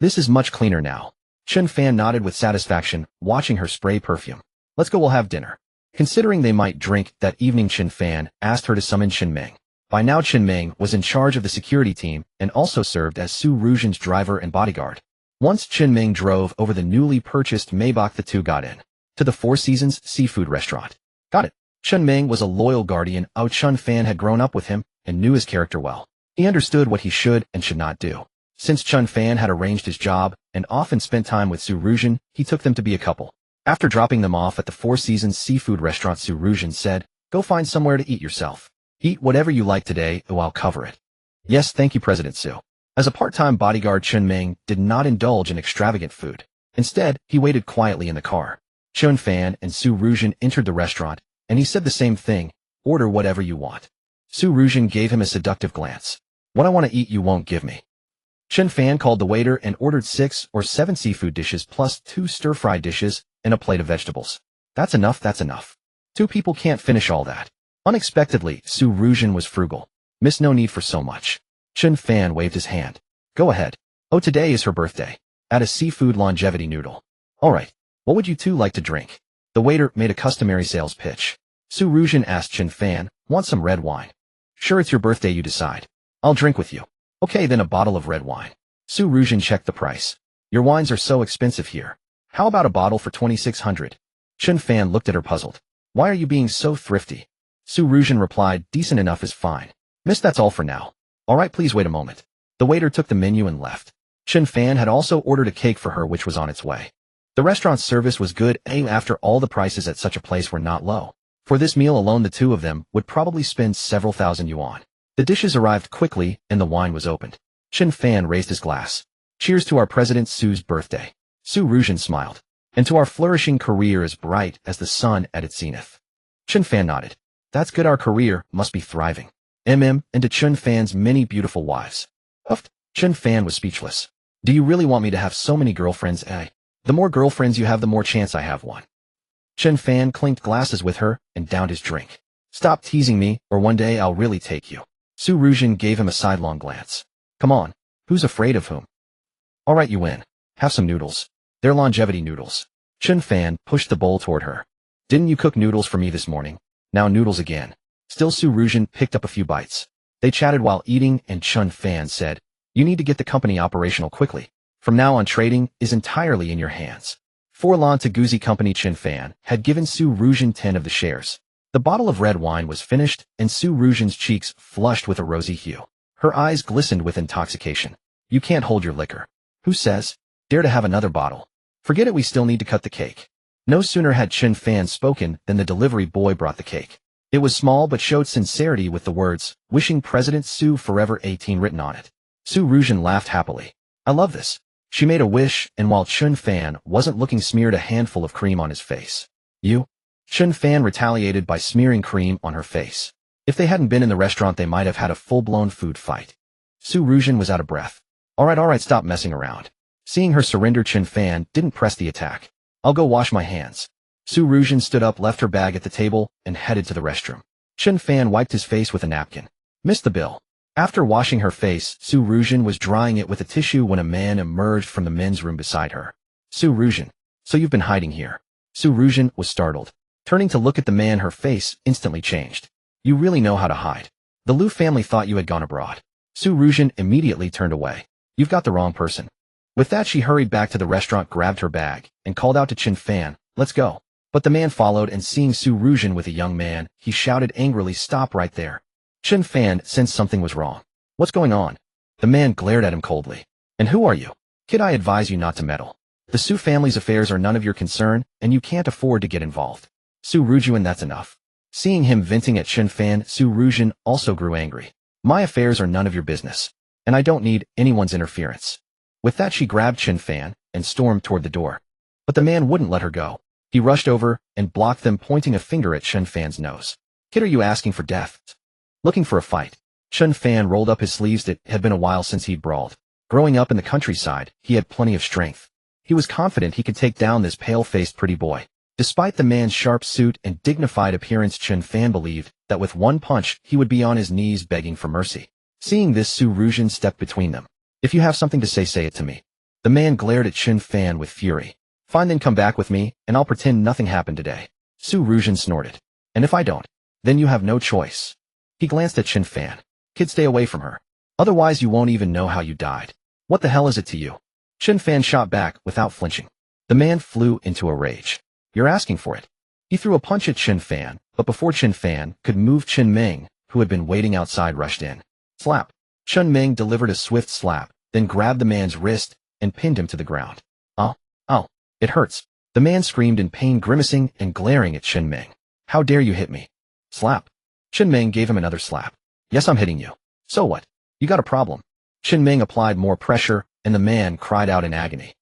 This is much cleaner now." Chen Fan nodded with satisfaction, watching her spray perfume. "Let's go, we'll have dinner." Considering they might drink that evening, Chen Fan asked her to summon Chen Meng. By now, Chen Meng was in charge of the security team and also served as Su Ruzhen's driver and bodyguard. Once Chen Meng drove over the newly purchased Maybach, the two got in to the Four Seasons seafood restaurant. Got it. Chen Meng was a loyal guardian. Chen Fan had grown up with him and knew his character well. He understood what he should and should not do. Since Chen Fan had arranged his job and often spent time with Su Ruzhen, he took them to be a couple. After dropping them off at the Four Seasons seafood restaurant, Su Ruzhen said, "Go find somewhere to eat yourself. Eat whatever you like today, or I'll cover it." "Yes, thank you, President Su." As a part-time bodyguard, Chen Meng did not indulge in extravagant food. Instead, he waited quietly in the car. Chen Fan and Su Ruzhen entered the restaurant, and he said the same thing, "Order whatever you want." Su Ruzhen gave him a seductive glance. What I want to eat you won't give me. Chen Fan called the waiter and ordered 6 or 7 seafood dishes plus 2 stir-fry dishes and a plate of vegetables. That's enough, that's enough. 2 people can't finish all that. Unexpectedly, Su Ruzhen was frugal. Miss, no need for so much. Chen Fan waved his hand. Go ahead. Oh, today is her birthday. Add a seafood longevity noodle. Alright, what would you two like to drink? The waiter made a customary sales pitch. Su Ruzhen asked Chen Fan, want some red wine? Sure, it's your birthday, you decide. I'll drink with you. Okay, then a bottle of red wine. Su Ruzhen checked the price. Your wines are so expensive here. How about a bottle for 2,600? Chen Fan looked at her puzzled. Why are you being so thrifty? Su Ruzhen replied, decent enough is fine. Miss, that's all for now. Alright, please wait a moment. The waiter took the menu and left. Chen Fan had also ordered a cake for her which was on its way. The restaurant's service was good, and after all the prices at such a place were not low. For this meal alone the two of them would probably spend several thousand yuan. The dishes arrived quickly and the wine was opened. Chen Fan raised his glass. Cheers to our President Su's birthday. Su Ruzhen smiled. And to our flourishing career as bright as the sun at its zenith. Chen Fan nodded. That's good, our career must be thriving. And to Chen Fan's many beautiful wives. Huffed. Chen Fan was speechless. Do you really want me to have so many girlfriends, eh? The more girlfriends you have, the more chance I have one. Chen Fan clinked glasses with her and downed his drink. Stop teasing me, or one day I'll really take you. Su Ruzhen gave him a sidelong glance. Come on, who's afraid of whom? Alright, you win. Have some noodles. They're longevity noodles. Chen Fan pushed the bowl toward her. Didn't you cook noodles for me this morning? Now noodles again. Still, Su Ruzhen picked up a few bites. They chatted while eating and Chen Fan said, you need to get the company operational quickly. From now on, trading is entirely in your hands. For Lan Taguzi Company, Chen Fan had given Su Ruzhen 10 of the shares. The bottle of red wine was finished, and Su Ruzhen's cheeks flushed with a rosy hue. Her eyes glistened with intoxication. You can't hold your liquor. Who says? Dare to have another bottle. Forget it, we still need to cut the cake. No sooner had Chen Fan spoken than the delivery boy brought the cake. It was small but showed sincerity with the words, wishing President Su forever 18 written on it. Su Ruzhen laughed happily. I love this. She made a wish, and while Chen Fan wasn't looking, smeared a handful of cream on his face. You? Chen Fan retaliated by smearing cream on her face. If they hadn't been in the restaurant, they might have had a full-blown food fight. Su Ruzhen was out of breath. Alright, stop messing around. Seeing her surrender, Chen Fan didn't press the attack. I'll go wash my hands. Su Ruzhen stood up, left her bag at the table, and headed to the restroom. Chen Fan wiped his face with a napkin. Missed the bill. After washing her face, Su Ruzhen was drying it with a tissue when a man emerged from the men's room beside her. Su Ruzhen. So you've been hiding here. Su Ruzhen was startled. Turning to look at the man, her face instantly changed. You really know how to hide. The Liu family thought you had gone abroad. Su Ruzhen immediately turned away. You've got the wrong person. With that, she hurried back to the restaurant, grabbed her bag, and called out to Chen Fan, let's go. But the man followed, and seeing Su Ruzhen with a young man, he shouted angrily, stop right there. Chen Fan sensed something was wrong. What's going on? The man glared at him coldly. And who are you? Kid, I advise you not to meddle. The Su family's affairs are none of your concern, and you can't afford to get involved. Su Ruzhen, that's enough. Seeing him venting at Chen Fan, Su Ruzhen also grew angry. My affairs are none of your business, and I don't need anyone's interference. With that, she grabbed Chen Fan and stormed toward the door. But the man wouldn't let her go. He rushed over and blocked them, pointing a finger at Chen Fan's nose. Kid, are you asking for death? Looking for a fight? Chen Fan rolled up his sleeves. It had been a while since he'd brawled. Growing up in the countryside, he had plenty of strength. He was confident he could take down this pale-faced pretty boy. Despite the man's sharp suit and dignified appearance, Chen Fan believed that with one punch he would be on his knees begging for mercy. Seeing this, Su Ruzhen stepped between them. If you have something to say it to me. The man glared at Chen Fan with fury. Fine, then come back with me, and I'll pretend nothing happened today. Su Ruzhen snorted. And if I don't? Then you have no choice. He glanced at Chen Fan. Kid, stay away from her. Otherwise you won't even know how you died. What the hell is it to you? Chen Fan shot back without flinching. The man flew into a rage. You're asking for it. He threw a punch at Chen Fan, but before Chen Fan could move, Chen Meng, who had been waiting outside, rushed in. Slap. Chen Meng delivered a swift slap, then grabbed the man's wrist and pinned him to the ground. Ow, it hurts. The man screamed in pain, grimacing and glaring at Chen Meng. How dare you hit me? Slap. Chen Meng gave him another slap. Yes, I'm hitting you. So what? You got a problem. Chen Meng applied more pressure, and the man cried out in agony.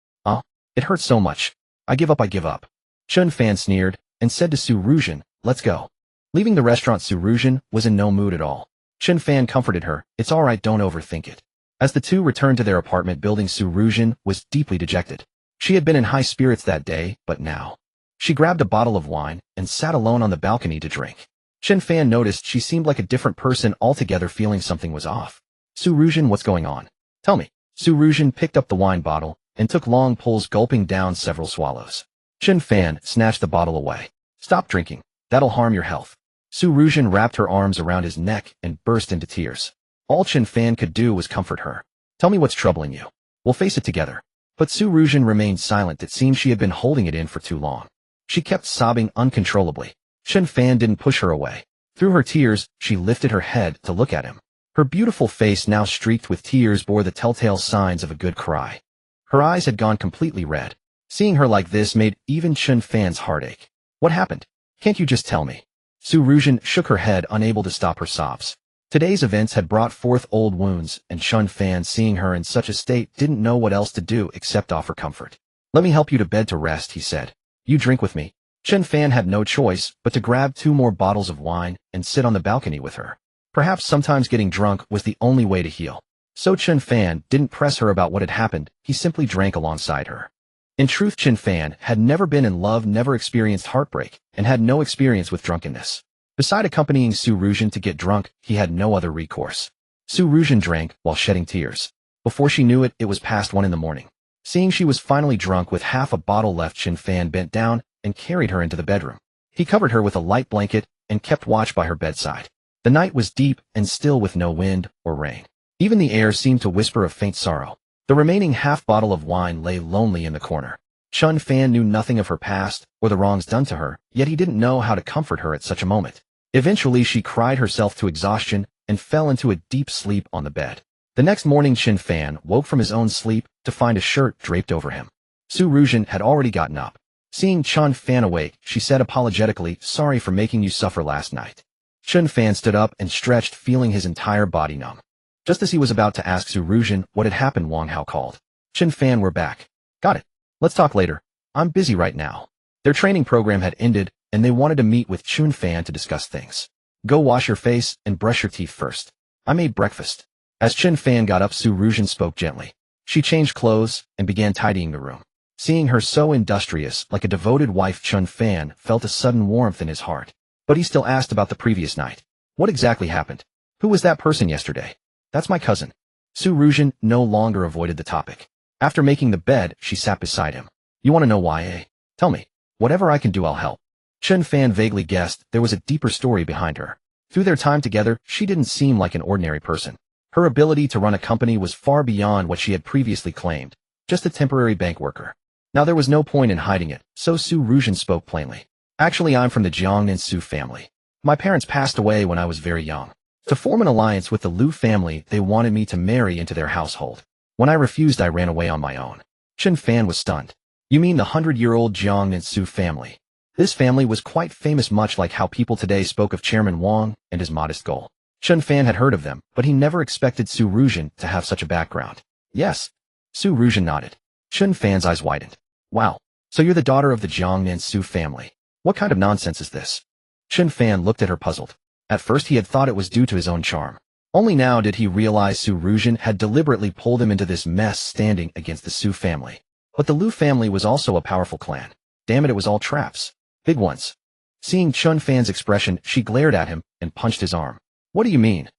It hurts so much. I give up. Chen Fan sneered and said to Su Ruzhen, let's go. Leaving the restaurant, Su Ruzhen was in no mood at all. Chen Fan comforted her. It's all right, don't overthink it. As the two returned to their apartment building, Su Ruzhen was deeply dejected. She had been in high spirits that day, but now. She grabbed a bottle of wine and sat alone on the balcony to drink. Chen Fan noticed she seemed like a different person altogether, feeling something was off. Su Ruzhen, what's going on? Tell me. Su Ruzhen picked up the wine bottle and took long pulls, gulping down several swallows. Chen Fan snatched the bottle away. Stop drinking. That'll harm your health. Su Ruzhen wrapped her arms around his neck and burst into tears. All Chen Fan could do was comfort her. Tell me what's troubling you. We'll face it together. But Su Ruzhen remained silent. It seemed she had been holding it in for too long. She kept sobbing uncontrollably. Chen Fan didn't push her away. Through her tears, she lifted her head to look at him. Her beautiful face, now streaked with tears, bore the telltale signs of a good cry. Her eyes had gone completely red. Seeing her like this made even Chen Fan's heart ache. What happened? Can't you just tell me? Su Ruzhen shook her head, unable to stop her sobs. Today's events had brought forth old wounds, and Chen Fan, seeing her in such a state, didn't know what else to do except offer comfort. Let me help you to bed to rest, he said. You drink with me. Chen Fan had no choice but to grab 2 more bottles of wine and sit on the balcony with her. Perhaps sometimes getting drunk was the only way to heal. So Chen Fan didn't press her about what had happened, he simply drank alongside her. In truth, Chen Fan had never been in love, never experienced heartbreak, and had no experience with drunkenness. Beside accompanying Su Ruzhen to get drunk, he had no other recourse. Su Ruzhen drank while shedding tears. Before she knew it, it was past 1 in the morning. Seeing she was finally drunk with half a bottle left, Chen Fan bent down and carried her into the bedroom. He covered her with a light blanket and kept watch by her bedside. The night was deep and still, with no wind or rain. Even the air seemed to whisper of faint sorrow. The remaining half bottle of wine lay lonely in the corner. Chen Fan knew nothing of her past or the wrongs done to her, yet he didn't know how to comfort her at such a moment. Eventually, she cried herself to exhaustion and fell into a deep sleep on the bed. The next morning, Chen Fan woke from his own sleep to find a shirt draped over him. Su Ruzhen had already gotten up. Seeing Chen Fan awake, she said apologetically, "Sorry for making you suffer last night." Chen Fan stood up and stretched, feeling his entire body numb. Just as he was about to ask Su Ruzhen what had happened, Wang Hao called. "Chen Fan, we're back." "Got it. Let's talk later. I'm busy right now." Their training program had ended, and they wanted to meet with Chen Fan to discuss things. "Go wash your face and brush your teeth first. I made breakfast." As Chen Fan got up, Su Ruzhen spoke gently. She changed clothes and began tidying the room. Seeing her so industrious, like a devoted wife, Chen Fan felt a sudden warmth in his heart. But he still asked about the previous night. What exactly happened? Who was that person yesterday? "That's my cousin." Su Ruzhen no longer avoided the topic. After making the bed, she sat beside him. "You want to know why, eh? Tell me. Whatever I can do, I'll help." Chen Fan vaguely guessed there was a deeper story behind her. Through their time together, she didn't seem like an ordinary person. Her ability to run a company was far beyond what she had previously claimed, just a temporary bank worker. Now there was no point in hiding it, so Su Ruzhen spoke plainly. "Actually, I'm from the Jiangnan family. My parents passed away when I was very young. To form an alliance with the Liu family, they wanted me to marry into their household. When I refused, I ran away on my own." Chen Fan was stunned. "You mean the 100-year-old Jiangnan family?" This family was quite famous, much like how people today spoke of Chairman Wang and his modest goal. Chen Fan had heard of them, but he never expected Su Ruzhen to have such a background. "Yes." Su Ruzhen nodded. Chen Fan's eyes widened. "Wow, so you're the daughter of the Jiangnan family. What kind of nonsense is this?" Chen Fan looked at her puzzled. At first he had thought it was due to his own charm. Only now did he realize Su Ruzhen had deliberately pulled him into this mess, standing against the Su family. But the Liu family was also a powerful clan. Damn it was all traps. Big ones. Seeing Chen Fan's expression, she glared at him and punched his arm. "What do you mean?"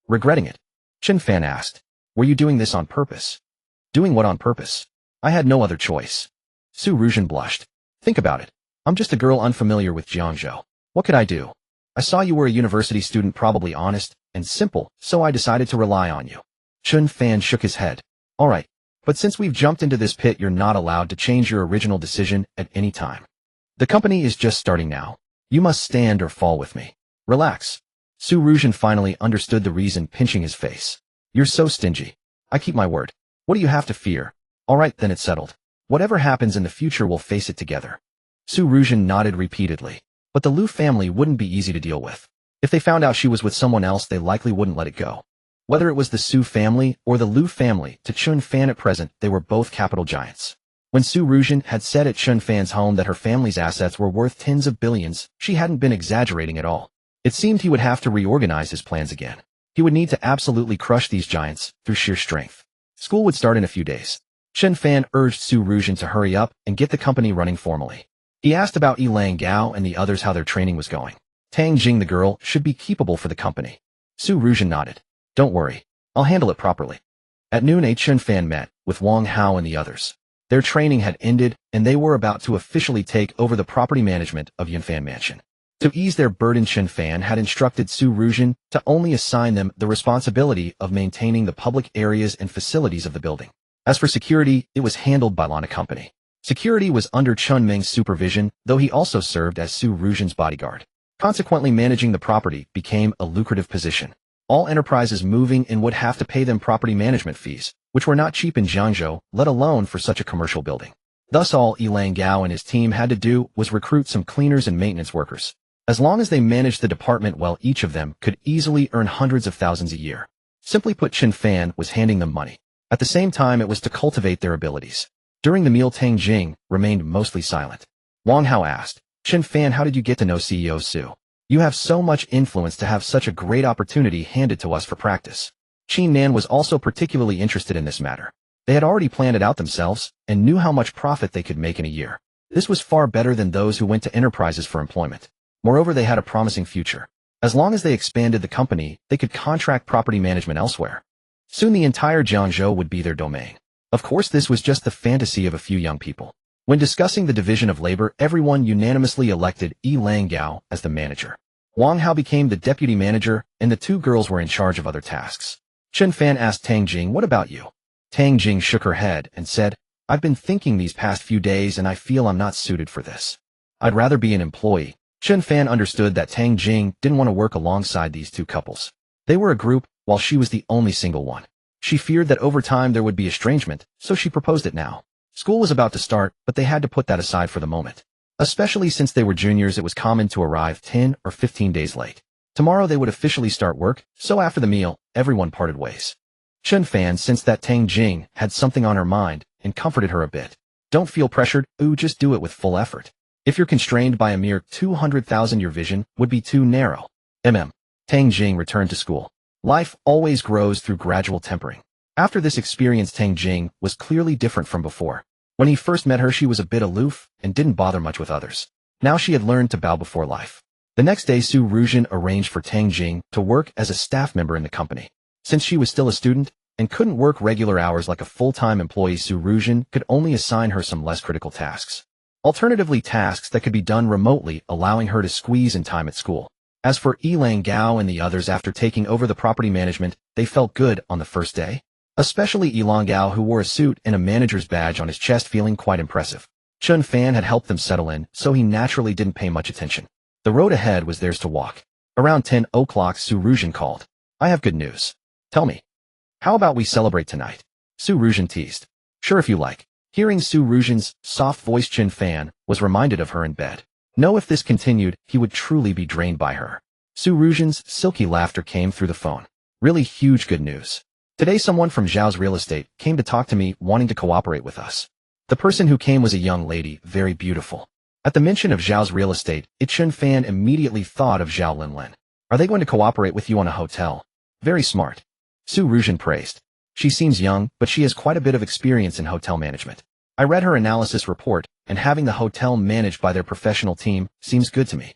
"Regretting it?" Chen Fan asked. "Were you doing this on purpose?" "Doing what on purpose? I had no other choice." Su Ruzhen blushed. "Think about it. I'm just a girl unfamiliar with Jiangzhou. What could I do? I saw you were a university student, probably honest and simple, so I decided to rely on you." Chen Fan shook his head. "All right, but since we've jumped into this pit, you're not allowed to change your original decision at any time. The company is just starting now. You must stand or fall with me. Relax." Su Ruzhen finally understood the reason, pinching his face. "You're so stingy. I keep my word. What do you have to fear? All right, then it's settled. Whatever happens in the future, we'll face it together." Su Ruzhen nodded repeatedly. But the Liu family wouldn't be easy to deal with. If they found out she was with someone else, they likely wouldn't let it go. Whether it was the Su family or the Liu family, to Chen Fan at present, they were both capital giants. When Su Ruzhen had said at Chen Fan's home that her family's assets were worth tens of billions, she hadn't been exaggerating at all. It seemed he would have to reorganize his plans again. He He would need to absolutely crush these giants through sheer strength. School would start in a few days. Chen Fan urged Su Ruzhen to hurry up and get the company running formally. He asked about Yilang Gao and the others how their training was going. Tang Jing, the girl, should be keepable for the company. Su Ruzhen nodded. Don't worry. I'll handle it properly. At noon, Chen Fan met with Wang Hao and the others. Their training had ended, and they were about to officially take over the property management of Yunfan Mansion. To ease their burden, Chen Fan had instructed Su Ruzhen to only assign them the responsibility of maintaining the public areas and facilities of the building. As for security, it was handled by Lana Company. Security was under Chun Meng's supervision, though he also served as Su Ruzhen's bodyguard. Consequently, managing the property became a lucrative position. All enterprises moving in would have to pay them property management fees, which were not cheap in Jiangzhou, let alone for such a commercial building. Thus all Yilang Gao and his team had to do was recruit some cleaners and maintenance workers. As long as they managed the department well, each of them could easily earn hundreds of thousands a year. Simply put, Chen Fan was handing them money. At the same time, it was to cultivate their abilities. During the meal, Tang Jing remained mostly silent. Wang Hao asked, Chen Fan, how did you get to know CEO Su? You have so much influence to have such a great opportunity handed to us for practice. Qin Nan was also particularly interested in this matter. They had already planned it out themselves and knew how much profit they could make in a year. This was far better than those who went to enterprises for employment. Moreover, they had a promising future. As long as they expanded the company, they could contract property management elsewhere. Soon the entire Jiangzhou would be their domain. Of course, this was just the fantasy of a few young people. When discussing the division of labor, everyone unanimously elected Yilang Gao as the manager. Wang Hao became the deputy manager, and the two girls were in charge of other tasks. Chen Fan asked Tang Jing, what about you? Tang Jing shook her head and said, I've been thinking these past few days and I feel I'm not suited for this. I'd rather be an employee. Chen Fan understood that Tang Jing didn't want to work alongside these two couples. They were a group, while she was the only single one. She feared that over time there would be estrangement, so she proposed it now. School was about to start, but they had to put that aside for the moment. Especially since they were juniors, it was common to arrive 10 or 15 days late. Tomorrow they would officially start work, so after the meal, everyone parted ways. Chen Fan sensed that Tang Jing had something on her mind and comforted her a bit. Don't feel pressured, just do it with full effort. If you're constrained by a mere 200,000, your vision would be too narrow. Tang Jing returned to school. Life always grows through gradual tempering. After this experience, Tang Jing was clearly different from before. When he first met her, she was a bit aloof and didn't bother much with others. Now she had learned to bow before life. The next day, Su Ruzhen arranged for Tang Jing to work as a staff member in the company. Since she was still a student and couldn't work regular hours like a full-time employee, Su Ruzhen could only assign her some less critical tasks. Alternatively, tasks that could be done remotely, allowing her to squeeze in time at school. As for Yilang Gao and the others, after taking over the property management, they felt good on the first day. Especially Yilang Gao, who wore a suit and a manager's badge on his chest, feeling quite impressive. Chen Fan had helped them settle in, so he naturally didn't pay much attention. The road ahead was theirs to walk. Around 10 o'clock, Su Ruzhen called. I have good news. Tell me. How about we celebrate tonight? Su Ruzhen teased. Sure, if you like. Hearing Su Ruzhen's soft voice, Chen Fan was reminded of her in bed. No, if this continued, he would truly be drained by her. Su Ruzhen's silky laughter came through the phone. Really huge good news. Today someone from Zhao's real estate came to talk to me, wanting to cooperate with us. The person who came was a young lady, very beautiful. At the mention of Zhao's real estate, Chen Fan immediately thought of Zhao Linlin. Are they going to cooperate with you on a hotel? Very smart. Su Ruzhen praised. She seems young, but she has quite a bit of experience in hotel management. I read her analysis report, and having the hotel managed by their professional team seems good to me.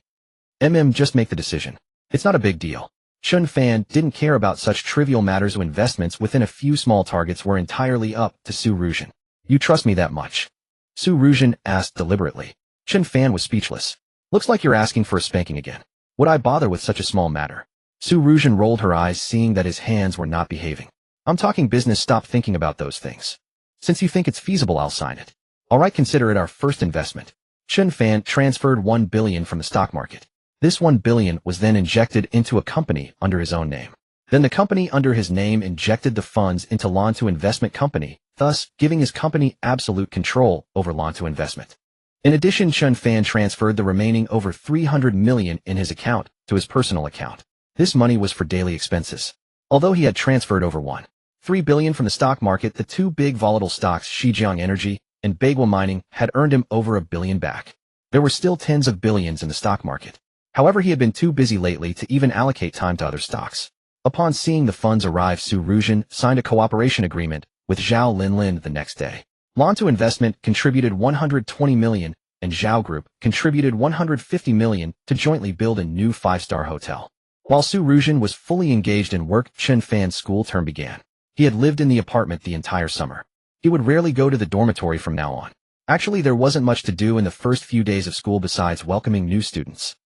Just make the decision. It's not a big deal. Chen Fan didn't care about such trivial matters. Investments within a few small targets were entirely up to Su Ruzhen. You trust me that much? Su Ruzhen asked deliberately. Chen Fan was speechless. Looks like you're asking for a spanking again. Would I bother with such a small matter? Su Ruzhen rolled her eyes, seeing that his hands were not behaving. I'm talking business. Stop thinking about those things. Since you think it's feasible, I'll sign it. All right, consider it our first investment. Chen Fan transferred 1 billion from the stock market. This 1 billion was then injected into a company under his own name. Then the company under his name injected the funds into Lantu Investment Company, thus giving his company absolute control over Lantu Investment. In addition, Chen Fan transferred the remaining over 300 million in his account to his personal account. This money was for daily expenses. Although he had transferred over 1.3 billion from the stock market, the two big volatile stocks, Xinjiang Energy and Bagua Mining, had earned him over 1 billion back. There were still tens of billions in the stock market. However, he had been too busy lately to even allocate time to other stocks. Upon seeing the funds arrive, Su Ruzhen signed a cooperation agreement with Zhao Linlin the next day. Lantu Investment contributed 120 million, and Zhao Group contributed 150 million to jointly build a new 5-star hotel. While Su Ruzhen was fully engaged in work, Chen Fan's school term began. He had lived in the apartment the entire summer. He would rarely go to the dormitory from now on. Actually, there wasn't much to do in the first few days of school besides welcoming new students.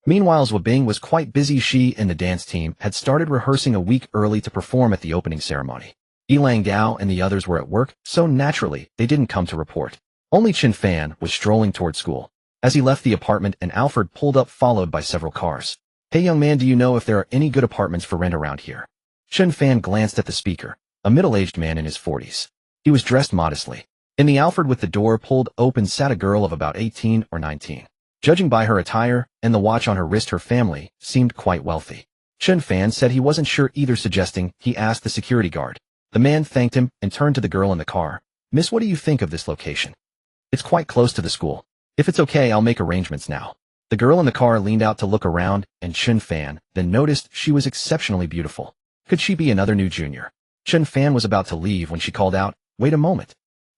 Meanwhile, Zhao Bing was quite busy. She and the dance team had started rehearsing a week early to perform at the opening ceremony. Yilang Gao and the others were at work, so naturally, they didn't come to report. Only Chen Fan was strolling toward school. As he left the apartment, an Alfred pulled up followed by several cars. "Hey young man, do you know if there are any good apartments for rent around here?" Chen Fan glanced at the speaker, a middle-aged man in his 40s. He was dressed modestly. In the Alfred with the door pulled open sat a girl of about 18 or 19. Judging by her attire and the watch on her wrist, her family seemed quite wealthy. Chen Fan said he wasn't sure either, suggesting he asked the security guard. The man thanked him and turned to the girl in the car. "Miss, what do you think of this location? It's quite close to the school. If it's okay, I'll make arrangements now." The girl in the car leaned out to look around, and Chen Fan then noticed she was exceptionally beautiful. Could she be another new junior? Chen Fan was about to leave when she called out, "Wait a moment.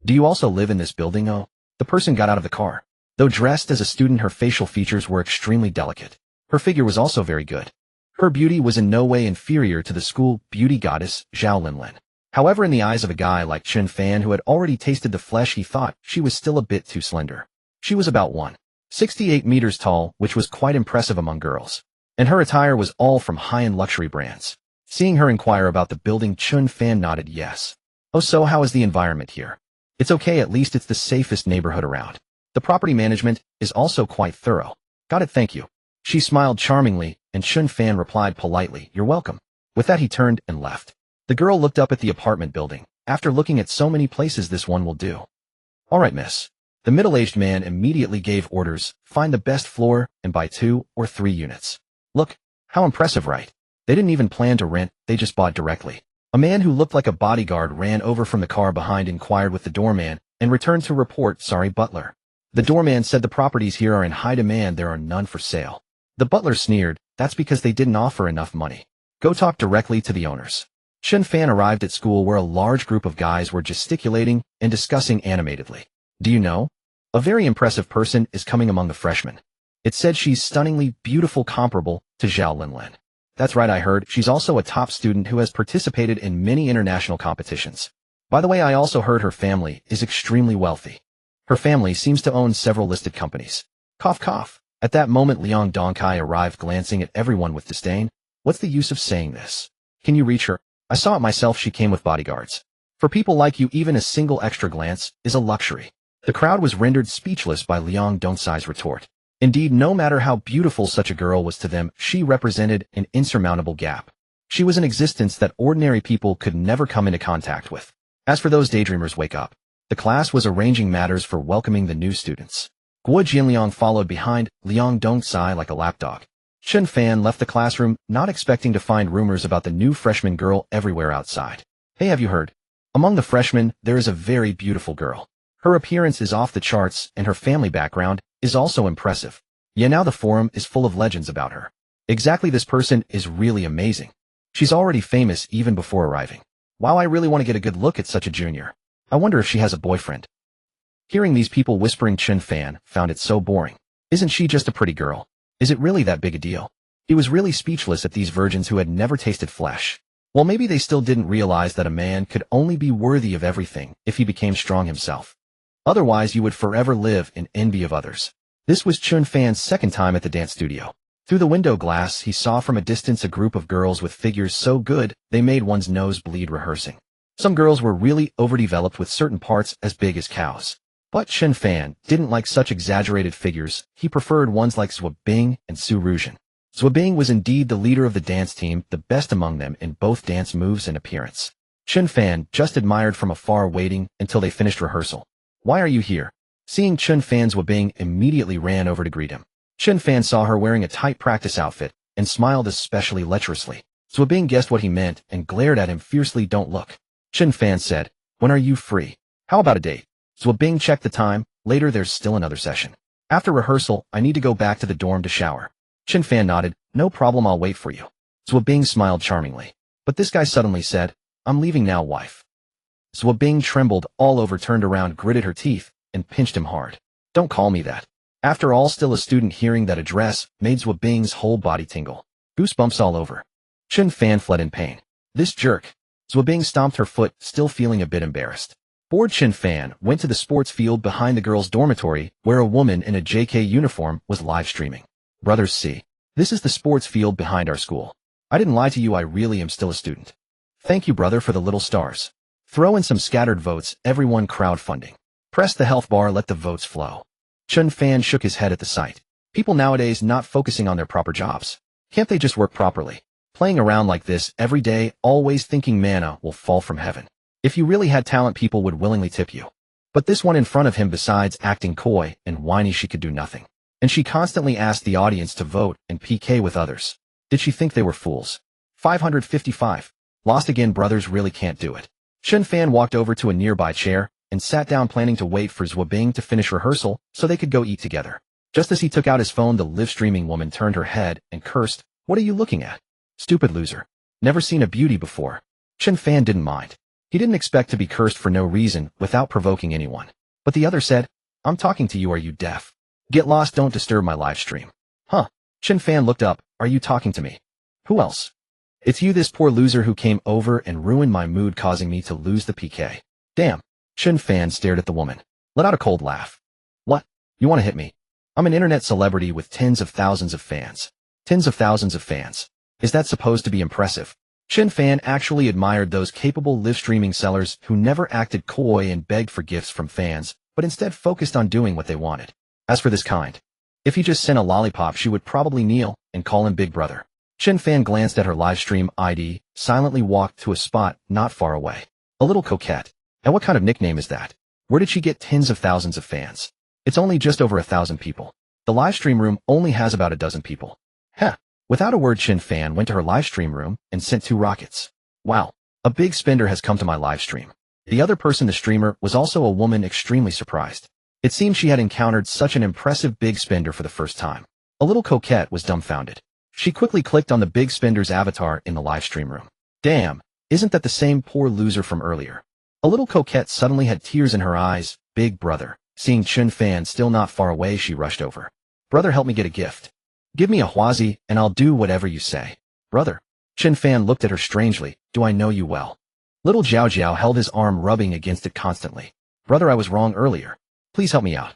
Do you also live in this building?" "Oh." The person got out of the car. Though dressed as a student, her facial features were extremely delicate. Her figure was also very good. Her beauty was in no way inferior to the school beauty goddess Zhao Linlin. However, in the eyes of a guy like Chen Fan who had already tasted the flesh, he thought she was still a bit too slender. She was about 1.68 meters tall, which was quite impressive among girls. And her attire was all from high-end luxury brands. Seeing her inquire about the building, Chen Fan nodded yes. "Oh, so how is the environment here?" "It's okay, at least it's the safest neighborhood around. The property management is also quite thorough." "Got it, thank you." She smiled charmingly, and Chen Fan replied politely, "You're welcome." With that, he turned and left. The girl looked up at the apartment building. "After looking at so many places, this one will do." "All right, miss." The middle-aged man immediately gave orders, "Find the best floor and buy 2 or 3 units. Look, how impressive, right? They didn't even plan to rent, they just bought directly." A man who looked like a bodyguard ran over from the car behind, inquired with the doorman, and returned to report, "Sorry, butler." The doorman said the properties here are in high demand, there are none for sale. The butler sneered, "That's because they didn't offer enough money. Go talk directly to the owners." Chen Fan arrived at school where a large group of guys were gesticulating and discussing animatedly. "Do you know? A very impressive person is coming among the freshmen. It said she's stunningly beautiful, comparable to Zhao Linlin." "That's right, I heard. She's also a top student who has participated in many international competitions. By the way, I also heard her family is extremely wealthy. Her family seems to own several listed companies." Cough, cough. At that moment, Liang Dongkai arrived, glancing at everyone with disdain. "What's the use of saying this? Can you reach her? I saw it myself, she came with bodyguards. For people like you, even a single extra glance is a luxury." The crowd was rendered speechless by Liang Dongkai's retort. Indeed, no matter how beautiful such a girl was to them, she represented an insurmountable gap. She was an existence that ordinary people could never come into contact with. As for those daydreamers, wake up. The class was arranging matters for welcoming the new students. Guo Jianliang followed behind Liang Dongkai like a lapdog. Chen Fan left the classroom, not expecting to find rumors about the new freshman girl everywhere outside. "Hey, have you heard? Among the freshmen, there is a very beautiful girl. Her appearance is off the charts, and her family background is also impressive. Yeah, now the forum is full of legends about her. Exactly, this person is really amazing. She's already famous even before arriving. Wow, I really want to get a good look at such a junior. I wonder if she has a boyfriend." Hearing these people whispering, Chen Fan found it so boring. Isn't she just a pretty girl? Is it really that big a deal? He was really speechless at these virgins who had never tasted flesh. Well, maybe they still didn't realize that a man could only be worthy of everything if he became strong himself. Otherwise, you would forever live in envy of others. This was Chen Fan's second time at the dance studio. Through the window glass, he saw from a distance a group of girls with figures so good they made one's nose bleed rehearsing. Some girls were really overdeveloped with certain parts as big as cows. But Chen Fan didn't like such exaggerated figures. He preferred ones like Zhao Bing and Su Ruzhen. Zhao Bing was indeed the leader of the dance team, the best among them in both dance moves and appearance. Chen Fan just admired from afar, waiting until they finished rehearsal. "Why are you here?" Seeing Chen Fan, Zhao Bing immediately ran over to greet him. Chen Fan saw her wearing a tight practice outfit and smiled especially lecherously. Zhao Bing guessed what he meant and glared at him fiercely. "Don't look." Chen Fan said, "When are you free? How about a date?" Zhao Bing checked the time. "Later, there's still another session. After rehearsal, I need to go back to the dorm to shower." Chen Fan nodded. "No problem, I'll wait for you." Zhao Bing smiled charmingly. But this guy suddenly said, "I'm leaving now, wife." Zwabing trembled all over, turned around, gritted her teeth, and pinched him hard. "Don't call me that." After all, still a student, hearing that address made Zwabing's whole body tingle. Goosebumps all over. Chen Fan fled in pain. "This jerk." Zwabing stomped her foot, still feeling a bit embarrassed. Bored, Chen Fan went to the sports field behind the girls' dormitory, where a woman in a JK uniform was live streaming. "Brothers, see. This is the sports field behind our school. I didn't lie to you, I really am still a student. Thank you, brother, for the little stars. Throw in some scattered votes, everyone crowdfunding. Press the health bar, let the votes flow." Chen Fan shook his head at the sight. People nowadays not focusing on their proper jobs. Can't they just work properly? Playing around like this every day, always thinking manna will fall from heaven. If you really had talent, people would willingly tip you. But this one in front of him, besides acting coy and whiny, she could do nothing. And she constantly asked the audience to vote and PK with others. Did she think they were fools? 555. Lost again, brothers really can't do it. Chen Fan walked over to a nearby chair and sat down, planning to wait for Zwabing to finish rehearsal so they could go eat together. Just as he took out his phone, the live-streaming woman turned her head and cursed, "What are you looking at? Stupid loser. Never seen a beauty before." Chen Fan didn't mind. He didn't expect to be cursed for no reason, without provoking anyone. But the other said, "I'm talking to you, are you deaf? Get lost, don't disturb my live stream." "Huh." Chen Fan looked up, "Are you talking to me? Who else?" "It's you, this poor loser who came over and ruined my mood, causing me to lose the PK." "Damn." Chen Fan stared at the woman, let out a cold laugh. "What? You want to hit me? I'm an internet celebrity with tens of thousands of fans." "Tens of thousands of fans? Is that supposed to be impressive?" Chen Fan actually admired those capable live-streaming sellers who never acted coy and begged for gifts from fans, but instead focused on doing what they wanted. As for this kind, if he just sent a lollipop, she would probably kneel and call him Big Brother. Chen Fan glanced at her livestream ID, silently walked to a spot not far away. A little coquette. And what kind of nickname is that? Where did she get tens of thousands of fans? It's only just over 1,000 people. The livestream room only has about a dozen people. Heh. Without a word, Chen Fan went to her livestream room and sent 2 rockets. "Wow. A big spender has come to my livestream." The other person, the streamer, was also a woman, extremely surprised. It seemed she had encountered such an impressive big spender for the first time. A little coquette was dumbfounded. She quickly clicked on the big spender's avatar in the livestream room. "Damn, isn't that the same poor loser from earlier?" A little coquette suddenly had tears in her eyes. "Big brother." Seeing Chen Fan still not far away, she rushed over. "Brother, help me get a gift. Give me a huazi, and I'll do whatever you say." "Brother." Chen Fan looked at her strangely. "Do I know you well?" Little Jiao Jiao held his arm, rubbing against it constantly. "Brother, I was wrong earlier. Please help me out.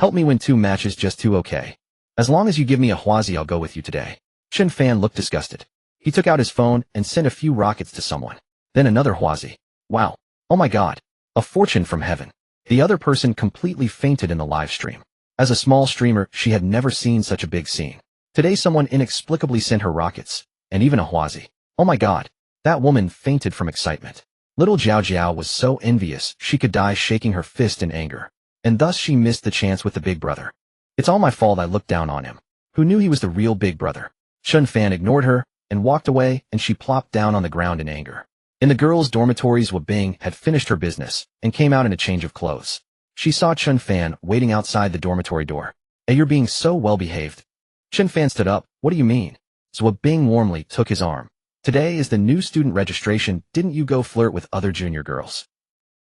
Help me win 2 matches, just 2, okay? As long as you give me a huazi, I'll go with you today." Chen Fan looked disgusted. He took out his phone and sent a few rockets to someone. Then another huazi. "Wow. Oh my god. A fortune from heaven." The other person completely fainted in the live stream. As a small streamer, she had never seen such a big scene. Today someone inexplicably sent her rockets, and even a huazi. Oh my god. That woman fainted from excitement. Little Jiao Jiao was so envious she could die, shaking her fist in anger. And thus she missed the chance with the big brother. "It's all my fault, I looked down on him. Who knew he was the real big brother?" Chen Fan ignored her and walked away, and she plopped down on the ground in anger. In the girls' dormitories, Wabing had finished her business and came out in a change of clothes. She saw Chen Fan waiting outside the dormitory door. "Hey, you're being so well-behaved." Chen Fan stood up. "What do you mean?" Wabing warmly took his arm. "Today is the new student registration. Didn't you go flirt with other junior girls?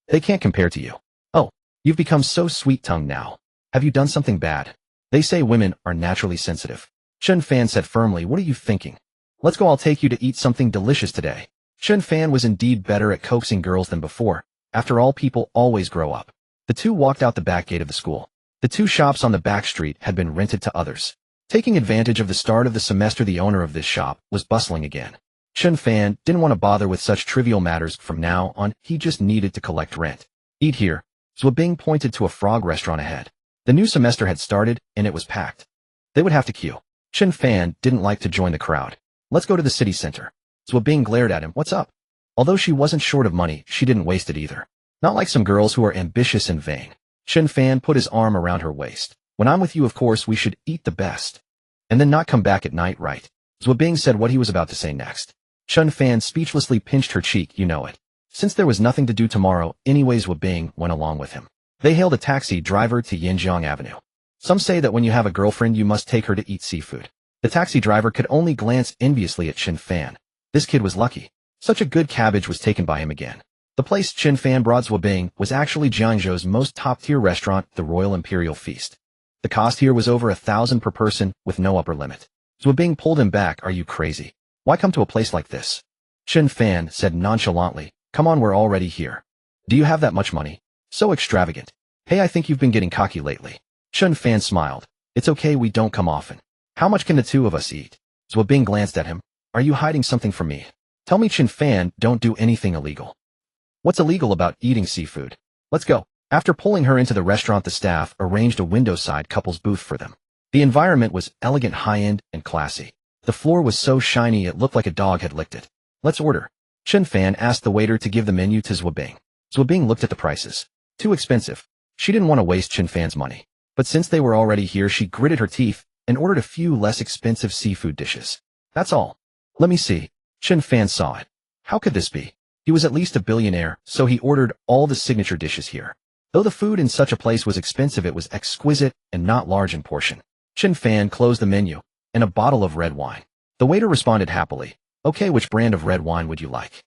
They can't compare to you. Oh, you've become so sweet-tongued now. Have you done something bad? They say women are naturally sensitive." Chen Fan said firmly, "What are you thinking? Let's go, I'll take you to eat something delicious today." Chen Fan was indeed better at coaxing girls than before. After all, people always grow up. The two walked out the back gate of the school. The 2 shops on the back street had been rented to others. Taking advantage of the start of the semester, the owner of this shop was bustling again. Chen Fan didn't want to bother with such trivial matters from now on. He just needed to collect rent. "Eat here." Zwabing pointed to a frog restaurant ahead. The new semester had started, and it was packed. They would have to queue. Chen Fan didn't like to join the crowd. "Let's go to the city center." Zwabing glared at him. "What's up?" Although she wasn't short of money, she didn't waste it either. Not like some girls who are ambitious and vain. Chen Fan put his arm around her waist. "When I'm with you, of course, we should eat the best. And then not come back at night, right?" Zwabing said what he was about to say next. Chen Fan speechlessly pinched her cheek. "You know it." Since there was nothing to do tomorrow, anyways, Zwabing went along with him. They hailed a taxi driver to Yanjiang Avenue. Some say that when you have a girlfriend, you must take her to eat seafood. The taxi driver could only glance enviously at Chen Fan. This kid was lucky. Such a good cabbage was taken by him again. The place Chen Fan brought Zwabing was actually Jiangzhou's most top-tier restaurant, the Royal Imperial Feast. The cost here was over 1,000 per person, with no upper limit. Zwabing pulled him back. Are you crazy? Why come to a place like this? Chen Fan said nonchalantly, come on, we're already here. Do you have that much money? So extravagant. Hey, I think you've been getting cocky lately. Chen Fan smiled. It's okay, we don't come often. How much can the two of us eat? Zwabing glanced at him. Are you hiding something from me? Tell me Chen Fan don't do anything illegal. What's illegal about eating seafood? Let's go. After pulling her into the restaurant, the staff arranged a window-side couple's booth for them. The environment was elegant, high-end, and classy. The floor was so shiny it looked like a dog had licked it. Let's order. Chen Fan asked the waiter to give the menu to Zwabing. Zwabing looked at the prices. Too expensive. She didn't want to waste Chen Fan's money. But since they were already here, she gritted her teeth and ordered a few less expensive seafood dishes. That's all. Let me see. Chen Fan saw it. How could this be? He was at least a billionaire, so he ordered all the signature dishes here. Though the food in such a place was expensive, it was exquisite and not large in portion. Chen Fan closed the menu, and a bottle of red wine. The waiter responded happily. Okay, which brand of red wine would you like?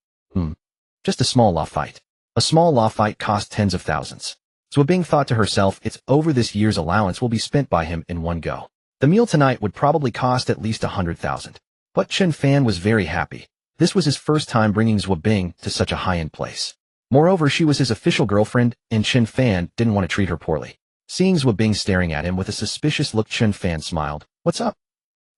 Just a small Lafite. A small Lafite cost tens of thousands. Zwabing thought to herself, it's over, this year's allowance will be spent by him in one go. The meal tonight would probably cost at least 100,000. But Chen Fan was very happy. This was his first time bringing Zwabing to such a high-end place. Moreover, she was his official girlfriend, and Chen Fan didn't want to treat her poorly. Seeing Zwabing staring at him with a suspicious look, Chen Fan smiled. What's up?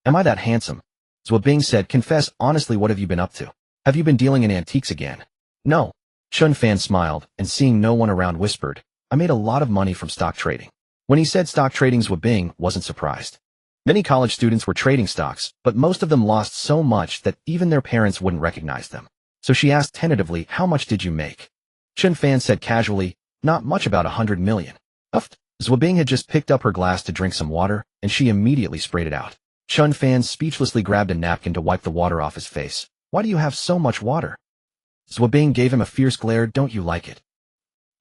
Am I that handsome? Zwabing said, confess honestly, what have you been up to? Have you been dealing in antiques again? No. Chen Fan smiled, and seeing no one around whispered, I made a lot of money from stock trading. When he said stock trading, Zwabing wasn't surprised. Many college students were trading stocks, but most of them lost so much that even their parents wouldn't recognize them. So she asked tentatively, how much did you make? Chen Fan said casually, not much, about 100 million. Uffed. Zwabing had just picked up her glass to drink some water, and she immediately sprayed it out. Chen Fan speechlessly grabbed a napkin to wipe the water off his face. Why do you have so much water? Zwabing gave him a fierce glare. Don't you like it?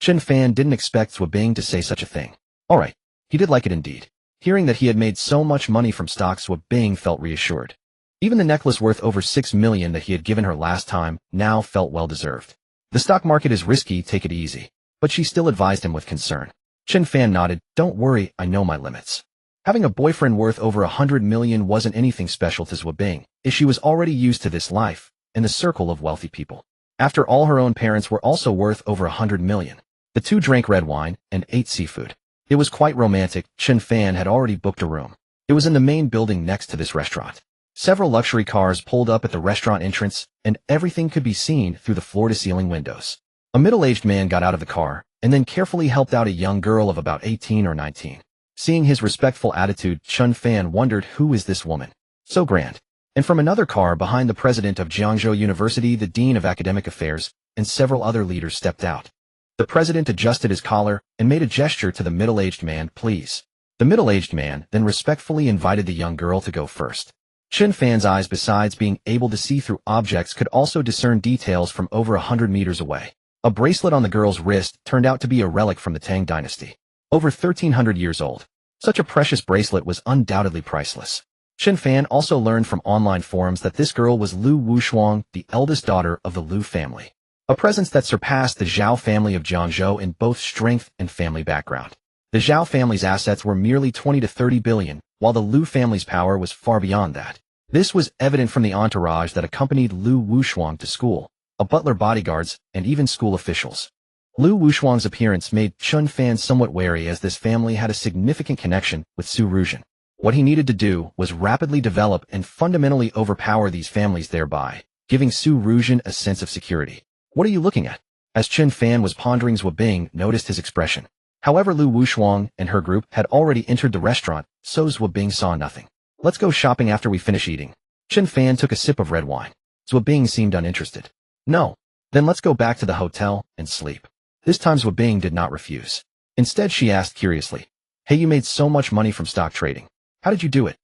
Chen Fan didn't expect Zwabing to say such a thing. All right. He did like it indeed. Hearing that he had made so much money from stocks, Zwabing felt reassured. Even the necklace worth over 6 million that he had given her last time now felt well-deserved. The stock market is risky, take it easy. But she still advised him with concern. Chen Fan nodded. Don't worry, I know my limits. Having a boyfriend worth over 100 million wasn't anything special to Zwabing, as she was already used to this life, in the circle of wealthy people. After all, her own parents were also worth over 100 million. The two drank red wine and ate seafood. It was quite romantic. Chen Fan had already booked a room. It was in the main building next to this restaurant. Several luxury cars pulled up at the restaurant entrance, and everything could be seen through the floor-to-ceiling windows. A middle-aged man got out of the car, and then carefully helped out a young girl of about 18 or 19. Seeing his respectful attitude, Chen Fan wondered, who is this woman? So grand. And from another car behind, the president of Jiangzhou University, the dean of academic affairs, and several other leaders stepped out. The president adjusted his collar and made a gesture to the middle-aged man, please. The middle-aged man then respectfully invited the young girl to go first. Chen Fan's eyes, besides being able to see through objects, could also discern details from over 100 meters away. A bracelet on the girl's wrist turned out to be a relic from the Tang dynasty. Over 1,300 years old. Such a precious bracelet was undoubtedly priceless. Chen Fan also learned from online forums that this girl was Lu Wushuang, the eldest daughter of the Lu family. A presence that surpassed the Zhao family of Jiangzhou in both strength and family background. The Zhao family's assets were merely 20 to 30 billion, while the Lu family's power was far beyond that. This was evident from the entourage that accompanied Lu Wushuang to school, a butler, bodyguards, and even school officials. Lu Wushuang's appearance made Chen Fan somewhat wary, as this family had a significant connection with Su Ruzhen. What he needed to do was rapidly develop and fundamentally overpower these families, thereby giving Su Ruzhen a sense of security. What are you looking at? As Chen Fan was pondering, Zwabing noticed his expression. However, Lu Wushuang and her group had already entered the restaurant, so Zwabing saw nothing. Let's go shopping after we finish eating. Chen Fan took a sip of red wine. Zwabing seemed uninterested. No. Then let's go back to the hotel and sleep. This time Zwabing did not refuse. Instead, she asked curiously, hey, you made so much money from stock trading. How did you do it?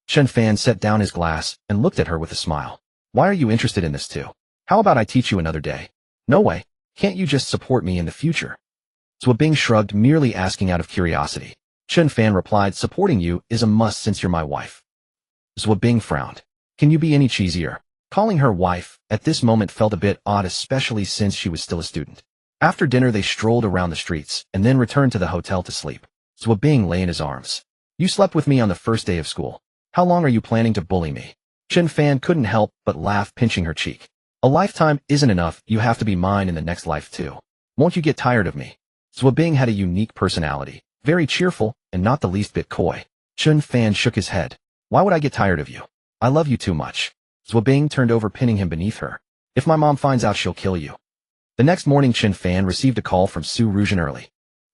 Chen Fan set down his glass and looked at her with a smile. Why are you interested in this too? How about I teach you another day? No way. Can't you just support me in the future? Zwabing shrugged, merely asking out of curiosity. Chen Fan replied, supporting you is a must since you're my wife. Zwabing frowned. Can you be any cheesier? Calling her wife at this moment felt a bit odd, especially since she was still a student. After dinner, they strolled around the streets and then returned to the hotel to sleep. Zwabing lay in his arms. You slept with me on the first day of school. How long are you planning to bully me? Chen Fan couldn't help but laugh, pinching her cheek. A lifetime isn't enough, you have to be mine in the next life too. Won't you get tired of me? Zwabing had a unique personality, very cheerful and not the least bit coy. Chen Fan shook his head. Why would I get tired of you? I love you too much. Zwabing turned over, pinning him beneath her. If my mom finds out, she'll kill you. The next morning, Chen Fan received a call from Su Ruzhen early.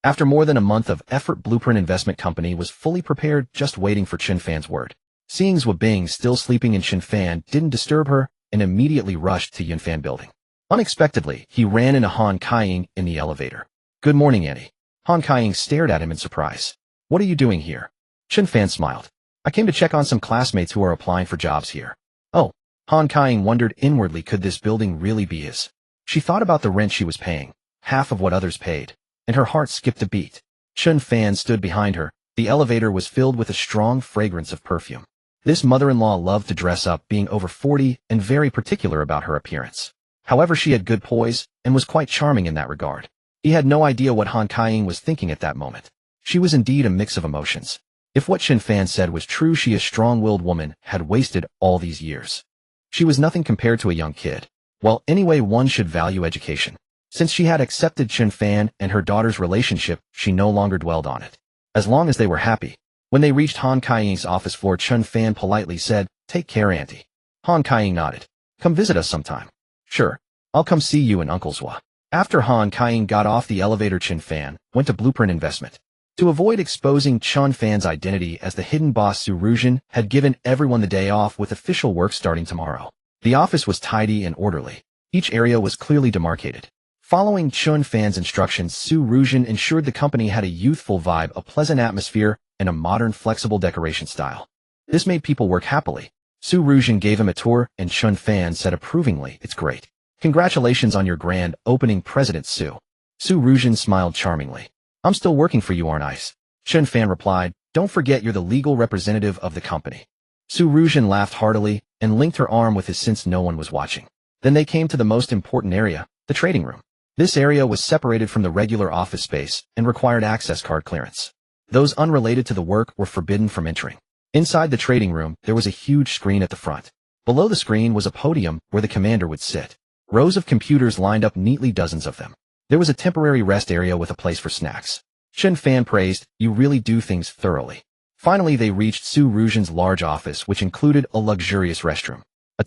After more than a month of effort, Blueprint Investment Company was fully prepared, just waiting for Chen Fan's word. Seeing Zwabing still sleeping in, Chen Fan didn't disturb her and immediately rushed to Yunfan building. Unexpectedly, he ran into Han Kaiying in the elevator. Good morning, Annie. Han Kaiying stared at him in surprise. What are you doing here? Chen Fan smiled. I came to check on some classmates who are applying for jobs here. Oh, Han Kaiying wondered inwardly, could this building really be his? She thought about the rent she was paying, half of what others paid, and her heart skipped a beat. Chen Fan stood behind her. The elevator was filled with a strong fragrance of perfume. This mother-in-law loved to dress up, being over 40 and very particular about her appearance. However, she had good poise and was quite charming in that regard. He had no idea what Han Kaiying was thinking at that moment. She was indeed a mix of emotions. If what Chen Fan said was true, she, a strong-willed woman, had wasted all these years. She was nothing compared to a young kid. Well, anyway, one should value education. Since she had accepted Chen Fan and her daughter's relationship, she no longer dwelled on it. As long as they were happy. When they reached Han Kaiying's office floor, Chen Fan politely said, "Take care, Auntie." Han Kaiying nodded. "Come visit us sometime." "Sure. I'll come see you and Uncle Zwa." After Han Kaiying got off the elevator, Chen Fan went to Blueprint Investment. To avoid exposing Chen Fan's identity as the hidden boss, Su Ruzhen had given everyone the day off, with official work starting tomorrow. The office was tidy and orderly. Each area was clearly demarcated. Following Chen Fan's instructions, Su Ruzhen ensured the company had a youthful vibe, a pleasant atmosphere, and a modern, flexible decoration style. This made people work happily. Su Ruzhen gave him a tour, and Chen Fan said approvingly, "It's great. Congratulations on your grand opening, President Su." Su Ruzhen smiled charmingly. "I'm still working for you, aren't I?" Chen Fan replied, "Don't forget you're the legal representative of the company." Su Ruzhen laughed heartily and linked her arm with his since no one was watching. Then they came to the most important area, the trading room. This area was separated from the regular office space and required access card clearance. Those unrelated to the work were forbidden from entering. Inside the trading room, there was a huge screen at the front. Below the screen was a podium where the commander would sit. Rows of computers lined up neatly, dozens of them. There was a temporary rest area with a place for snacks. Chen Fan praised, "You really do things thoroughly." Finally, they reached Su Ruzhen's large office, which included a luxurious restroom, a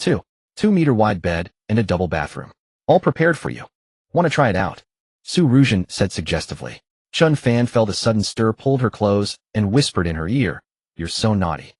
2-meter wide bed, and a double bathroom. All prepared for you. Want to try it out? Su Ruzhen said suggestively. Chen Fan felt a sudden stir, pulled her clothes, and whispered in her ear, "You're so naughty."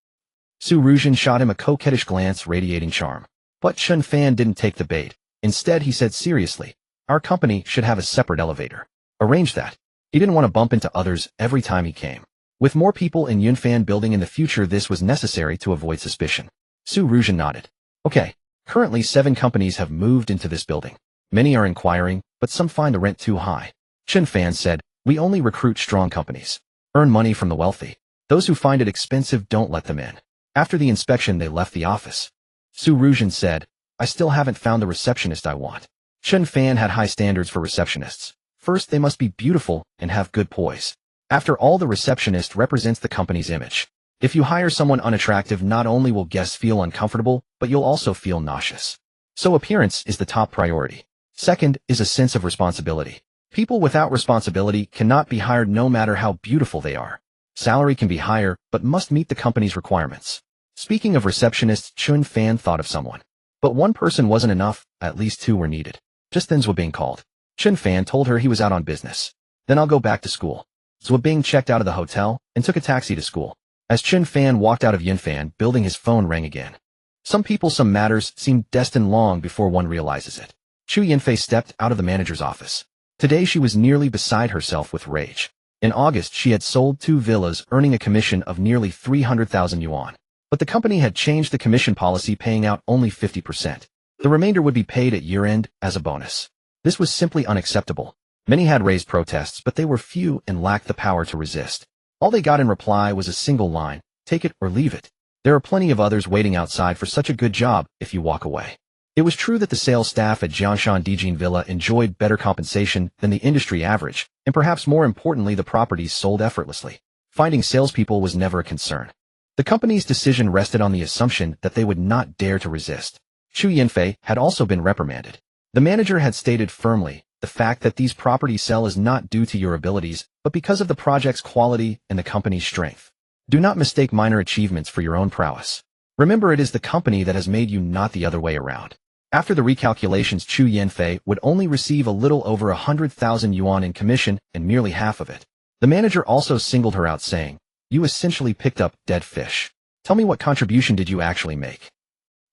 Su Ruzhen shot him a coquettish glance radiating charm. But Chen Fan didn't take the bait. Instead, he said seriously, "Our company should have a separate elevator. Arrange that." He didn't want to bump into others every time he came. With more people in Yunfan building in the future, this was necessary to avoid suspicion. Su Ruzhen nodded. "Okay. Currently 7 companies have moved into this building. Many are inquiring, but some find the rent too high." Chen Fan said, "We only recruit strong companies. Earn money from the wealthy. Those who find it expensive, don't let them in." After the inspection, they left the office. Su Ruzhen said, "I still haven't found the receptionist I want." Chen Fan had high standards for receptionists. First, they must be beautiful and have good poise. After all, the receptionist represents the company's image. If you hire someone unattractive, not only will guests feel uncomfortable, but you'll also feel nauseous. So appearance is the top priority. Second is a sense of responsibility. People without responsibility cannot be hired, no matter how beautiful they are. Salary can be higher, but must meet the company's requirements. Speaking of receptionists, Chen Fan thought of someone. But one person wasn't enough, at least 2 were needed. Just then Zwabing called. Chen Fan told her he was out on business. "Then I'll go back to school." Zwabing checked out of the hotel and took a taxi to school. As Chen Fan walked out of Yunfan building, his phone rang again. Some people, some matters seem destined long before one realizes it. Chu Yinfei stepped out of the manager's office. Today she was nearly beside herself with rage. In August, she had sold 2 villas, earning a commission of nearly 300,000 yuan. But the company had changed the commission policy, paying out only 50%. The remainder would be paid at year-end as a bonus. This was simply unacceptable. Many had raised protests, but they were few and lacked the power to resist. All they got in reply was a single line, "Take it or leave it. There are plenty of others waiting outside for such a good job if you walk away." It was true that the sales staff at Jianshan Dijin Villa enjoyed better compensation than the industry average, and perhaps more importantly, the properties sold effortlessly. Finding salespeople was never a concern. The company's decision rested on the assumption that they would not dare to resist. Chu Yanfei had also been reprimanded. The manager had stated firmly, the fact that these properties sell is not due to your abilities, but because of the project's quality and the company's strength. Do not mistake minor achievements for your own prowess. Remember, it is the company that has made you, not the other way around. After the recalculations, Chu Yanfei would only receive a little over 100,000 yuan in commission and merely half of it. The manager also singled her out, saying, "You essentially picked up dead fish. Tell me, what contribution did you actually make?"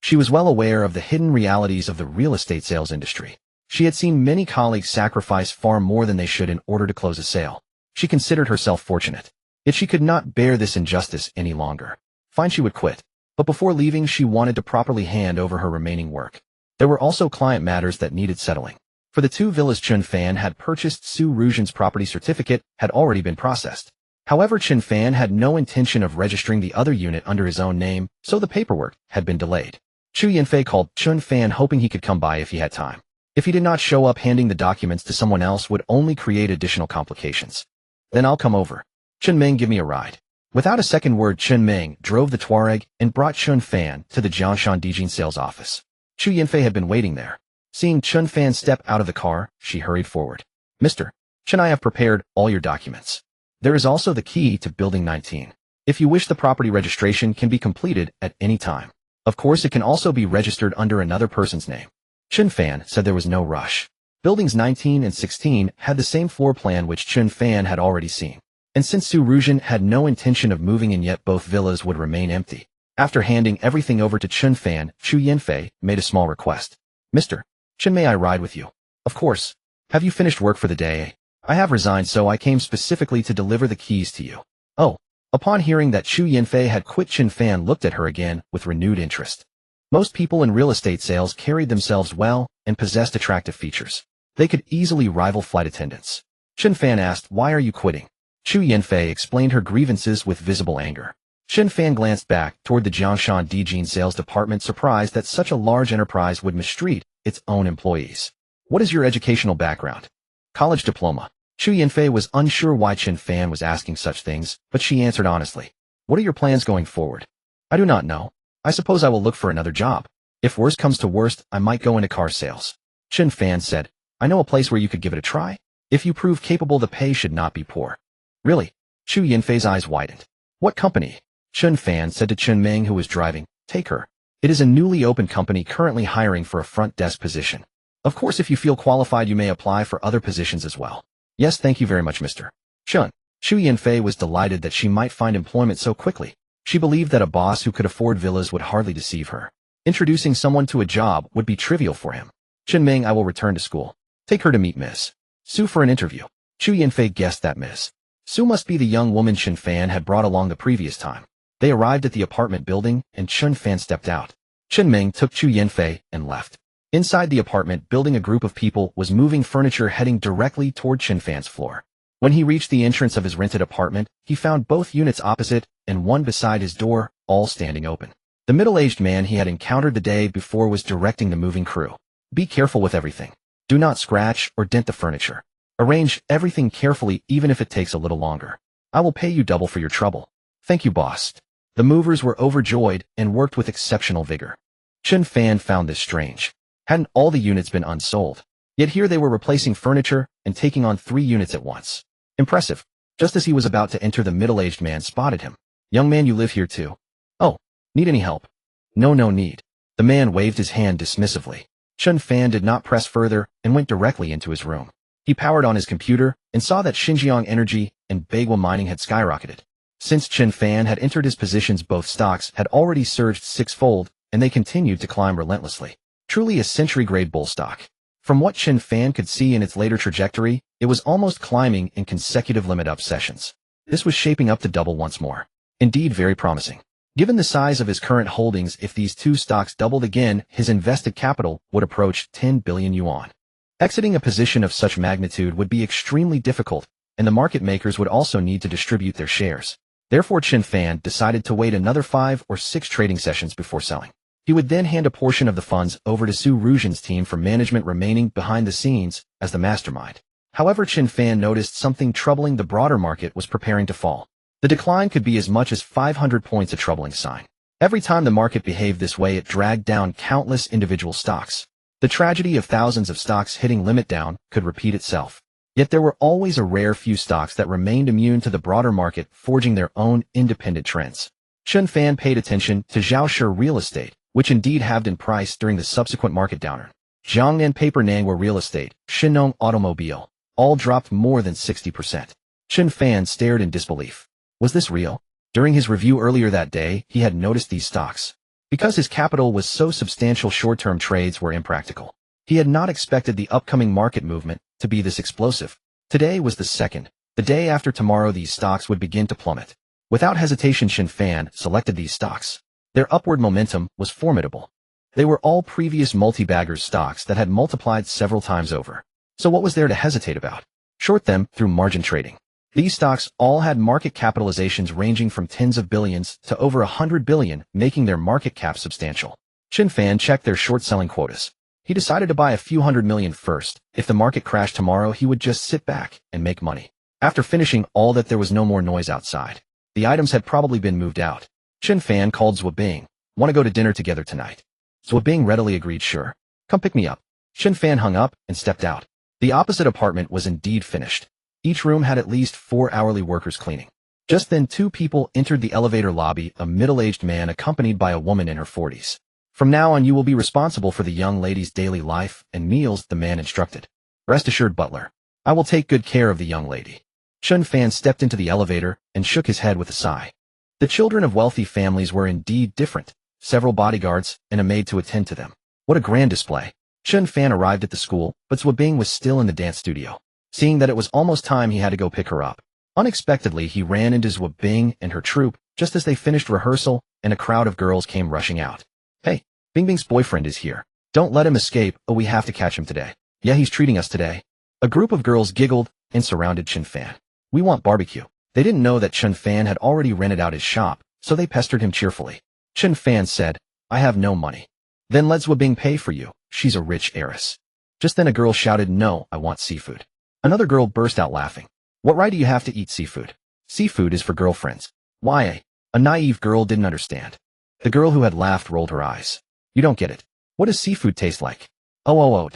She was well aware of the hidden realities of the real estate sales industry. She had seen many colleagues sacrifice far more than they should in order to close a sale. She considered herself fortunate. Yet she could not bear this injustice any longer. Fine, she would quit. But before leaving, she wanted to properly hand over her remaining work. There were also client matters that needed settling. For the two villas Chen Fan had purchased, Su Ruzhen's property certificate had already been processed. However, Chen Fan had no intention of registering the other unit under his own name, so the paperwork had been delayed. Chu Yanfei called Chen Fan, hoping he could come by if he had time. If he did not show up, handing the documents to someone else would only create additional complications. "Then I'll come over. Chen Meng, give me a ride." Without a second word, Chen Meng drove the Tuareg and brought Chen Fan to the Jianshan Dijin sales office. Chu Yanfei had been waiting there. Seeing Chen Fan step out of the car, she hurried forward. "Mr. Chen, I have prepared all your documents. There is also the key to Building 19. If you wish, the property registration can be completed at any time. Of course, it can also be registered under another person's name." Chen Fan said there was no rush. Buildings 19 and 16 had the same floor plan which Chen Fan had already seen. And since Su Ruzhen had no intention of moving in yet, both villas would remain empty. After handing everything over to Chen Fan, Chu Yanfei made a small request. "Mr. Chen, may I ride with you?" "Of course. Have you finished work for the day?" "I have resigned, so I came specifically to deliver the keys to you." "Oh." Upon hearing that Chu Yanfei had quit, Chen Fan looked at her again with renewed interest. Most people in real estate sales carried themselves well and possessed attractive features. They could easily rival flight attendants. Chen Fan asked, "Why are you quitting?" Chu Yanfei explained her grievances with visible anger. Chen Fan glanced back toward the Jianshan Dijin sales department, surprised that such a large enterprise would mistreat its own employees. "What is your educational background?" "College diploma." Chu Yanfei was unsure why Chen Fan was asking such things, but she answered honestly. "What are your plans going forward?" "I do not know. I suppose I will look for another job. If worst comes to worst, I might go into car sales." Chen Fan said, "I know a place where you could give it a try. If you prove capable, the pay should not be poor." "Really?" Chu Yanfei's eyes widened. "What company?" Chen Fan said to Chen Meng, who was driving, "Take her. It is a newly opened company currently hiring for a front desk position. Of course, if you feel qualified, you may apply for other positions as well." "Yes, thank you very much, Mr. Chen." Chu Yanfei was delighted that she might find employment so quickly. She believed that a boss who could afford villas would hardly deceive her. Introducing someone to a job would be trivial for him. "Chen Meng, I will return to school. Take her to meet Ms. Su for an interview." Chu Yanfei guessed that Ms. Su must be the young woman Chen Fan had brought along the previous time. They arrived at the apartment building, and Chen Fan stepped out. Chen Meng took Chu Yanfei and left. Inside the apartment building, a group of people was moving furniture, heading directly toward Chen Fan's floor. When he reached the entrance of his rented apartment, he found both units opposite and one beside his door, all standing open. The middle-aged man he had encountered the day before was directing the moving crew. "Be careful with everything. Do not scratch or dent the furniture. Arrange everything carefully, even if it takes a little longer. I will pay you double for your trouble." "Thank you, boss." The movers were overjoyed and worked with exceptional vigor. Chen Fan found this strange. Hadn't all the units been unsold? Yet here they were replacing furniture and taking on 3 units at once. Impressive. Just as he was about to enter, the middle-aged man spotted him. "Young man, you live here too?" "Oh, need any help?" "No, no need." The man waved his hand dismissively. Chen Fan did not press further and went directly into his room. He powered on his computer and saw that Xinjiang Energy and Bagua Mining had skyrocketed. Since Chen Fan had entered his positions, both stocks had already surged 6-fold, and they continued to climb relentlessly. Truly a century-grade bull stock. From what Chen Fan could see in its later trajectory, it was almost climbing in consecutive limit-up sessions. This was shaping up to double once more. Indeed, very promising. Given the size of his current holdings, if these two stocks doubled again, his invested capital would approach 10 billion yuan. Exiting a position of such magnitude would be extremely difficult, and the market makers would also need to distribute their shares. Therefore, Chen Fan decided to wait another 5 or 6 trading sessions before selling. He would then hand a portion of the funds over to Su Ruzhen's team for management, remaining behind the scenes as the mastermind. However, Chen Fan noticed something troubling. The broader market was preparing to fall. The decline could be as much as 500 points, a troubling sign. Every time the market behaved this way, it dragged down countless individual stocks. The tragedy of thousands of stocks hitting limit down could repeat itself. Yet there were always a rare few stocks that remained immune to the broader market, forging their own independent trends. Chen Fan paid attention to Zhaoshi real estate, which indeed halved in price during the subsequent market downturn. Jiangnan paper, Nangwa real estate, Shinong automobile, all dropped more than 60%. Chen Fan stared in disbelief. Was this real? During his review earlier that day, he had noticed these stocks. Because his capital was so substantial, short-term trades were impractical. He had not expected the upcoming market movement to be this explosive. Today was the second. The day after tomorrow, these stocks would begin to plummet. Without hesitation, Chen Fan selected these stocks. Their upward momentum was formidable. They were all previous multi-baggers stocks that had multiplied several times over. So what was there to hesitate about? Short them through margin trading. These stocks all had market capitalizations ranging from tens of billions to over 100 billion, making their market cap substantial. Chen Fan checked their short-selling quotas. He decided to buy a few hundred million first. If the market crashed tomorrow, he would just sit back and make money. After finishing all that, there was no more noise outside. The items had probably been moved out. Chen Fan called Zhuo Bing. Want to go to dinner together tonight? Zhuo Bing readily agreed. Sure. Come pick me up. Chen Fan hung up and stepped out. The opposite apartment was indeed finished. Each room had at least 4 hourly workers cleaning. Just then, 2 people entered the elevator lobby, a middle-aged man accompanied by a woman in her 40s. From now on, you will be responsible for the young lady's daily life and meals, the man instructed. Rest assured, butler. I will take good care of the young lady. Chen Fan stepped into the elevator and shook his head with a sigh. The children of wealthy families were indeed different. Several bodyguards and a maid to attend to them. What a grand display. Chen Fan arrived at the school, but Zhuo Bing was still in the dance studio. Seeing that it was almost time, he had to go pick her up. Unexpectedly, he ran into Zhuo Bing and her troupe just as they finished rehearsal, and a crowd of girls came rushing out. Hey, Bingbing's boyfriend is here. Don't let him escape. Oh, we have to catch him today. Yeah, he's treating us today. A group of girls giggled and surrounded Chen Fan. We want barbecue. They didn't know that Chen Fan had already rented out his shop, so they pestered him cheerfully. Chen Fan said, I have no money. Then let Zhuo Bing pay for you. She's a rich heiress. Just then a girl shouted, no, I want seafood. Another girl burst out laughing. What right do you have to eat seafood? Seafood is for girlfriends. Why? A naive girl didn't understand. The girl who had laughed rolled her eyes. You don't get it. What does seafood taste like? Oh.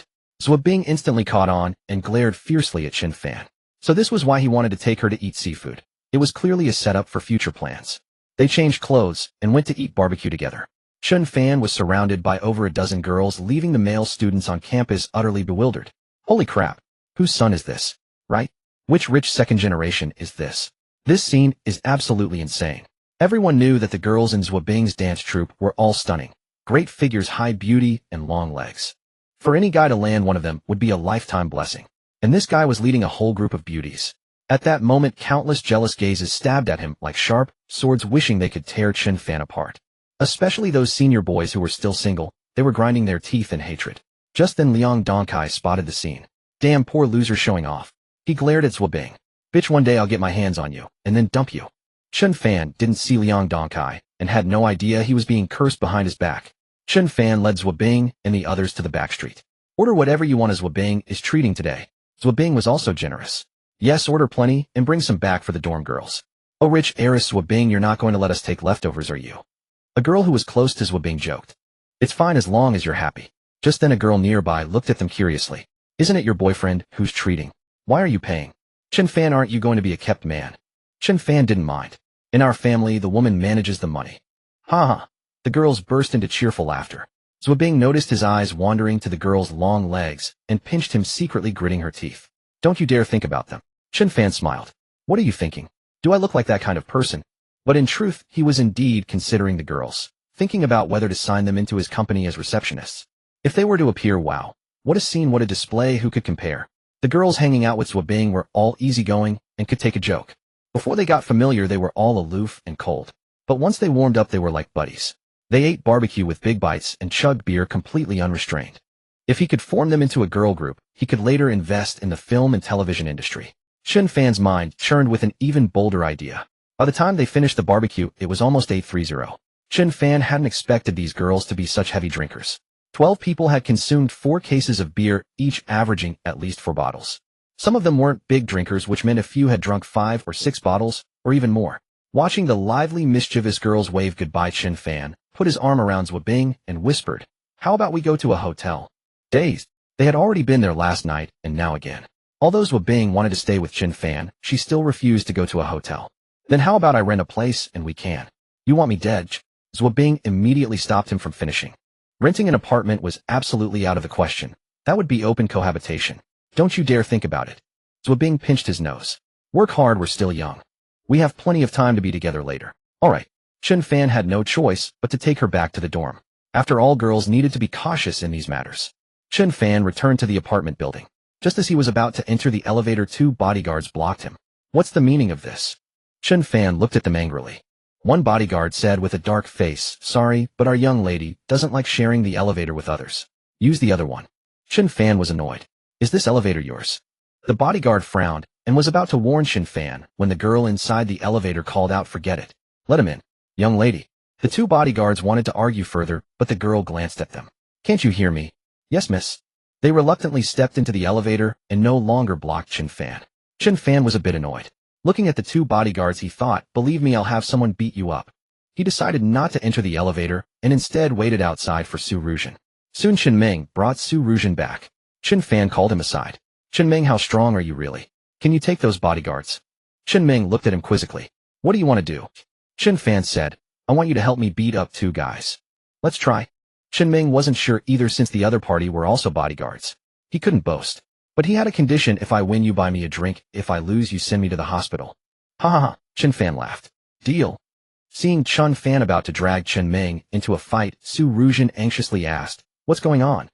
Zhuo Bing instantly caught on and glared fiercely at Chen Fan. So this was why he wanted to take her to eat seafood. It was clearly a setup for future plans. They changed clothes and went to eat barbecue together. Chen Fan was surrounded by over a dozen girls, leaving the male students on campus utterly bewildered. Holy crap. Whose son is this? Right? Which rich second generation is this? This scene is absolutely insane. Everyone knew that the girls in Zhuo Bing's dance troupe were all stunning. Great figures, high beauty, and long legs. For any guy to land one of them would be a lifetime blessing. And this guy was leading a whole group of beauties. At that moment, countless jealous gazes stabbed at him like sharp swords, wishing they could tear Chen Fan apart. Especially those senior boys who were still single. They were grinding their teeth in hatred. Just then Liang Dongkai spotted the scene. Damn, poor loser showing off. He glared at Zhuo Bing. Bitch, one day I'll get my hands on you, and then dump you. Chen Fan didn't see Liang Dongkai, and had no idea he was being cursed behind his back. Chen Fan led Zhuo Bing and the others to the back street. Order whatever you want, as Zhuo Bing is treating today. Zhuo Bing was also generous. Yes, order plenty, and bring some back for the dorm girls. Oh, rich heiress Zhuo Bing, you're not going to let us take leftovers, are you? A girl who was close to Zhuo Bing joked. It's fine as long as you're happy. Just then a girl nearby looked at them curiously. Isn't it your boyfriend who's treating? Why are you paying? Chen Fan, aren't you going to be a kept man? Chen Fan didn't mind. In our family, the woman manages the money. Ha. The girls burst into cheerful laughter. Zhuo Bing noticed his eyes wandering to the girl's long legs and pinched him, secretly gritting her teeth. Don't you dare think about them. Chen Fan smiled. What are you thinking? Do I look like that kind of person? But in truth, he was indeed considering the girls, thinking about whether to sign them into his company as receptionists. If they were to appear, wow. What a scene, what a display, who could compare? The girls hanging out with Zhuo Bing were all easygoing and could take a joke. Before they got familiar, they were all aloof and cold. But once they warmed up, they were like buddies. They ate barbecue with big bites and chugged beer completely unrestrained. If he could form them into a girl group, he could later invest in the film and television industry. Chen Fan's mind churned with an even bolder idea. By the time they finished the barbecue, it was almost 8:30. Chen Fan hadn't expected these girls to be such heavy drinkers. 12 people had consumed 4 cases of beer, each averaging at least 4 bottles. Some of them weren't big drinkers, which meant a few had drunk 5 or 6 bottles, or even more. Watching the lively, mischievous girls wave goodbye, Chen Fan put his arm around Zhou Bing and whispered, "How about we go to a hotel?" Dazed, they had already been there last night, and now again. Although Zhou Bing wanted to stay with Chen Fan, she still refused to go to a hotel. "Then how about I rent a place and we can?" "You want me dead?" Zhou Bing immediately stopped him from finishing. Renting an apartment was absolutely out of the question. That would be open cohabitation. Don't you dare think about it. Zhou Bing pinched his nose. "Work hard, we're still young. We have plenty of time to be together later." All right. Chen Fan had no choice but to take her back to the dorm. After all, girls needed to be cautious in these matters. Chen Fan returned to the apartment building. Just as he was about to enter the elevator, 2 bodyguards blocked him. "What's the meaning of this?" Chen Fan looked at them angrily. One bodyguard said with a dark face, "Sorry, but our young lady doesn't like sharing the elevator with others. Use the other one." Chen Fan was annoyed. "Is this elevator yours?" The bodyguard frowned and was about to warn Chen Fan when the girl inside the elevator called out, "Forget it. Let him in. Young lady." The 2 bodyguards wanted to argue further, but the girl glanced at them. "Can't you hear me?" "Yes, miss." They reluctantly stepped into the elevator and no longer blocked Chen Fan. Chen Fan was a bit annoyed. Looking at the 2 bodyguards, he thought, "Believe me, I'll have someone beat you up." He decided not to enter the elevator and instead waited outside for Su Ruzhen. Soon Chen Ming brought Su Ruzhen back. Chen Fan called him aside. "Chen Ming, how strong are you really? Can you take those bodyguards?" Chen Ming looked at him quizzically. "What do you want to do?" Chen Fan said, "I want you to help me beat up 2 guys." "Let's try." Chen Ming wasn't sure either since the other party were also bodyguards. He couldn't boast. "But he had a condition: if I win, you buy me a drink. If I lose, you send me to the hospital." "Ha ha ha," Chen Fan laughed. "Deal." Seeing Chen Fan about to drag Chen Ming into a fight, Su Ruzhen anxiously asked, "What's going on?"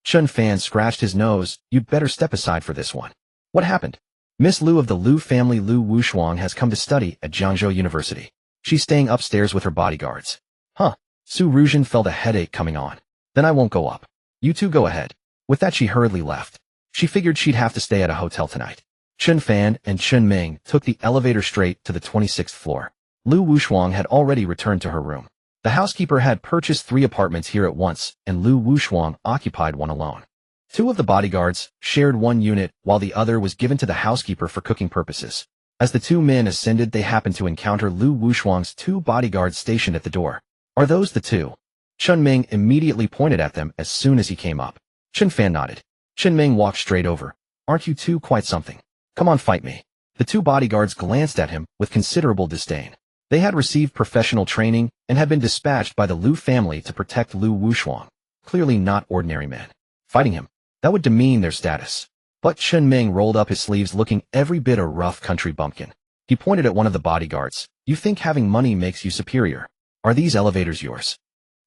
Chen Fan scratched his nose. "You'd better step aside for this one." "What happened?" "Miss Liu of the Liu family, Liu Wushuang, has come to study at Jiangzhou University. She's staying upstairs with her bodyguards." "Huh." Su Ruzhen felt a headache coming on. "Then I won't go up. You 2 go ahead." With that, she hurriedly left. She figured she'd have to stay at a hotel tonight. Chen Fan and Chen Ming took the elevator straight to the 26th floor. Liu Wushuang had already returned to her room. The housekeeper had purchased 3 apartments here at once, and Liu Wushuang occupied one alone. 2 of the bodyguards shared one unit, while the other was given to the housekeeper for cooking purposes. As the 2 men ascended, they happened to encounter Liu Wushuang's 2 bodyguards stationed at the door. "Are those the 2? Chen Ming immediately pointed at them as soon as he came up. Chen Fan nodded. Chen Ming walked straight over. "Aren't you 2 quite something? Come on, fight me." The 2 bodyguards glanced at him with considerable disdain. They had received professional training and had been dispatched by the Liu family to protect Liu Wushuang. Clearly not ordinary men. Fighting him, that would demean their status. But Chen Ming rolled up his sleeves, looking every bit a rough country bumpkin. He pointed at one of the bodyguards. "You think having money makes you superior? Are these elevators yours?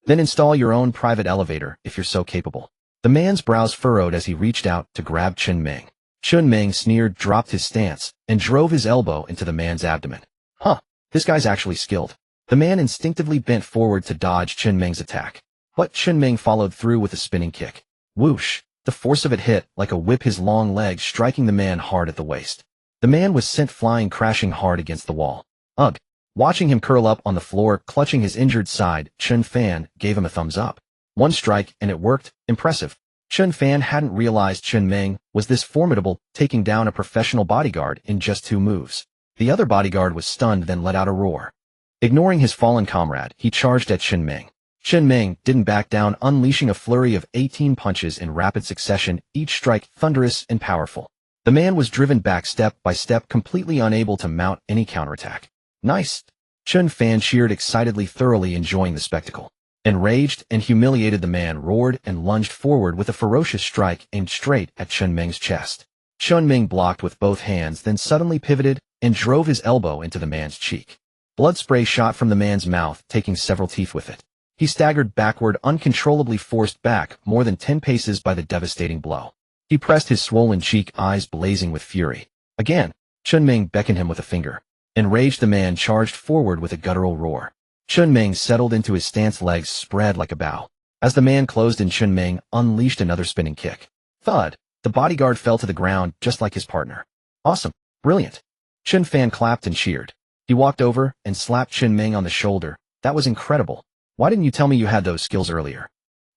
Then install your own private elevator if you're so capable." The man's brows furrowed as he reached out to grab Chen Ming. Chen Ming sneered, dropped his stance, and drove his elbow into the man's abdomen. "Huh, this guy's actually skilled." The man instinctively bent forward to dodge Chen Ming's attack. But Chen Ming followed through with a spinning kick. Whoosh! The force of it hit like a whip, his long legs striking the man hard at the waist. The man was sent flying, crashing hard against the wall. Ugh! Watching him curl up on the floor, clutching his injured side, Chen Fan gave him a thumbs up. One strike, and it worked. Impressive. Chen Fan hadn't realized Chen Ming was this formidable, taking down a professional bodyguard in just 2 moves. The other bodyguard was stunned, then let out a roar. Ignoring his fallen comrade, he charged at Chen Ming. Chen Ming didn't back down, unleashing a flurry of 18 punches in rapid succession, each strike thunderous and powerful. The man was driven back step by step, completely unable to mount any counterattack. "Nice!" Chen Fan cheered excitedly, thoroughly enjoying the spectacle. Enraged and humiliated, the man roared and lunged forward with a ferocious strike aimed straight at Chen Ming's chest. Chen Ming blocked with both hands, then suddenly pivoted and drove his elbow into the man's cheek. Blood spray shot from the man's mouth, taking several teeth with it. He staggered backward, uncontrollably forced back more than 10 paces by the devastating blow. He pressed his swollen cheek, eyes blazing with fury. Again, Chen Ming beckoned him with a finger. Enraged, the man charged forward with a guttural roar. Chen Ming settled into his stance, legs spread like a bow. As the man closed in, Chen Ming unleashed another spinning kick. Thud! The bodyguard fell to the ground just like his partner. "Awesome! Brilliant!" Chen Fan clapped and cheered. He walked over and slapped Chen Ming on the shoulder. "That was incredible. Why didn't you tell me you had those skills earlier?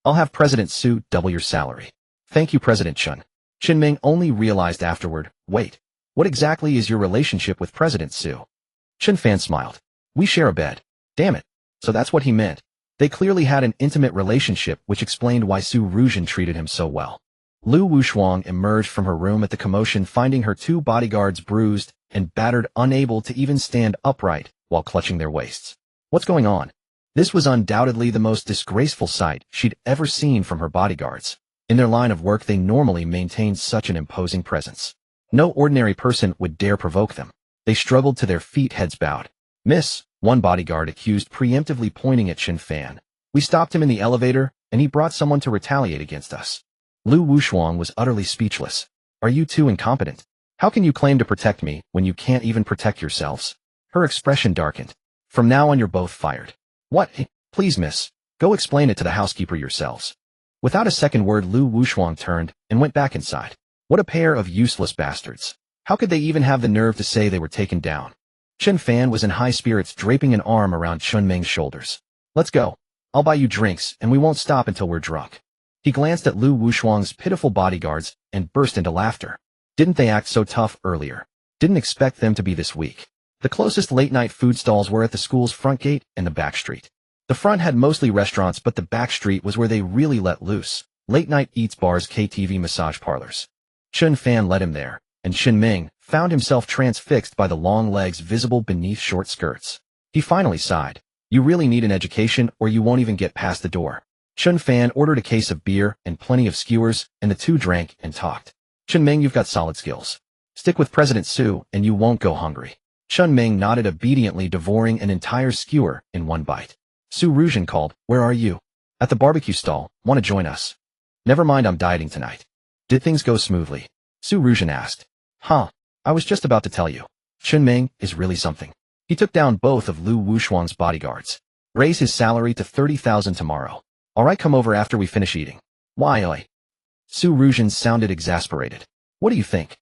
I'll have President Su double your salary. Thank you, President Chen. Chen Ming only realized afterward, wait, what exactly is your relationship with President Su? Chen Fan smiled. We share a bed. Damn it. So that's what he meant. They clearly had an intimate relationship, which explained why Su Ruzhen treated him so well. Lu Wushuang emerged from her room at the commotion, finding her 2 bodyguards bruised and battered, unable to even stand upright while clutching their waists. What's going on? This was undoubtedly the most disgraceful sight she'd ever seen from her bodyguards. In their line of work, they normally maintained such an imposing presence. No ordinary person would dare provoke them. They struggled to their feet, heads bowed. Miss, one bodyguard accused, preemptively pointing at Chen Fan. We stopped him in the elevator, and he brought someone to retaliate against us. Lu Wushuang was utterly speechless. Are you two incompetent? How can you claim to protect me when you can't even protect yourselves? Her expression darkened. From now on, you're both fired. What? Please, miss. Go explain it to the housekeeper yourselves. Without a second word, Lu Wushuang turned and went back inside. What a pair of useless bastards. How could they even have the nerve to say they were taken down? Chen Fan was in high spirits, draping an arm around Chen Ming's shoulders. Let's go. I'll buy you drinks, and we won't stop until we're drunk. He glanced at Lu Wushuang's pitiful bodyguards and burst into laughter. Didn't they act so tough earlier? Didn't expect them to be this weak. The closest late-night food stalls were at the school's front gate and the back street. The front had mostly restaurants, but the back street was where they really let loose. Late-night eats, bars, KTV, massage parlors. Chen Fan led him there, and Chen Ming found himself transfixed by the long legs visible beneath short skirts. He finally sighed. You really need an education, or you won't even get past the door. Chen Fan ordered a case of beer and plenty of skewers, and the two drank and talked. Chen Ming, you've got solid skills. Stick with President Su, and you won't go hungry. Chen Ming nodded obediently, devouring an entire skewer in one bite. Su Ruzhen called, where are you? At the barbecue stall. Want to join us? Never mind, I'm dieting tonight. Did things go smoothly? Su Ruzhen asked. Huh. I was just about to tell you. Chen Ming is really something. He took down both of Lu Wushuang's bodyguards. Raise his salary to 30,000 tomorrow. Alright, come over after we finish eating. Why, oi? Su Ruzhen sounded exasperated. What do you think?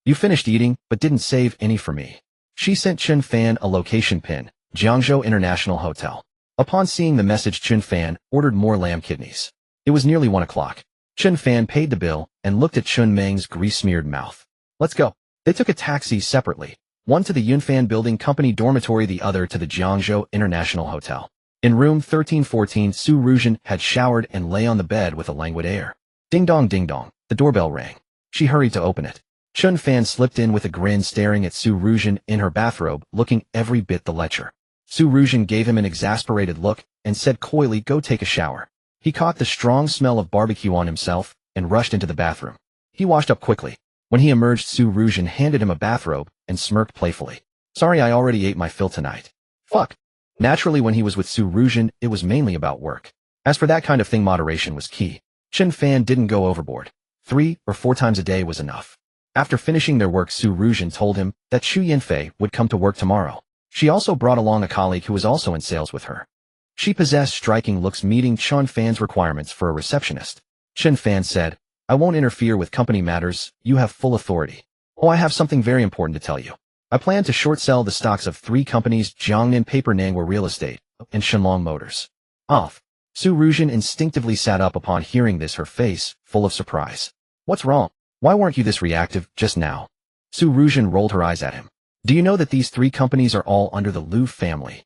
You finished eating, but didn't save any for me. She sent Chen Fan a location pin, Jiangzhou International Hotel. Upon seeing the message, Chen Fan ordered more lamb kidneys. It was nearly 1 o'clock. Chen Fan paid the bill and looked at Chen Ming's grease-smeared mouth. Let's go. They took a taxi separately, one to the Yunfan Building Company dormitory, the other to the Jiangzhou International Hotel. In room 1314, Su Ruzhen had showered and lay on the bed with a languid air. Ding dong, the doorbell rang. She hurried to open it. Chen Fan slipped in with a grin, staring at Su Ruzhen in her bathrobe, looking every bit the lecher. Su Ruzhen gave him an exasperated look and said coyly, go take a shower. He caught the strong smell of barbecue on himself and rushed into the bathroom. He washed up quickly. When he emerged, Su Ruzhen handed him a bathrobe and smirked playfully. Sorry, I already ate my fill tonight. Fuck. Naturally, when he was with Su Ruzhen, it was mainly about work. As for that kind of thing, moderation was key. Chen Fan didn't go overboard. 3 or 4 times a day was enough. After finishing their work, Su Ruzhen told him that Xu Yanfei would come to work tomorrow. She also brought along a colleague who was also in sales with her. She possessed striking looks, meeting Chen Fan's requirements for a receptionist. Chen Fan said, I won't interfere with company matters, you have full authority. Oh, I have something very important to tell you. I plan to short sell the stocks of 3 companies, Jiangnan Paper, Nangwa Real Estate, and Shenlong Motors. Off. Su Ruzhen instinctively sat up upon hearing this, her face full of surprise. What's wrong? Why weren't you this reactive just now? Su Ruzhen rolled her eyes at him. Do you know that these 3 companies are all under the Lu family?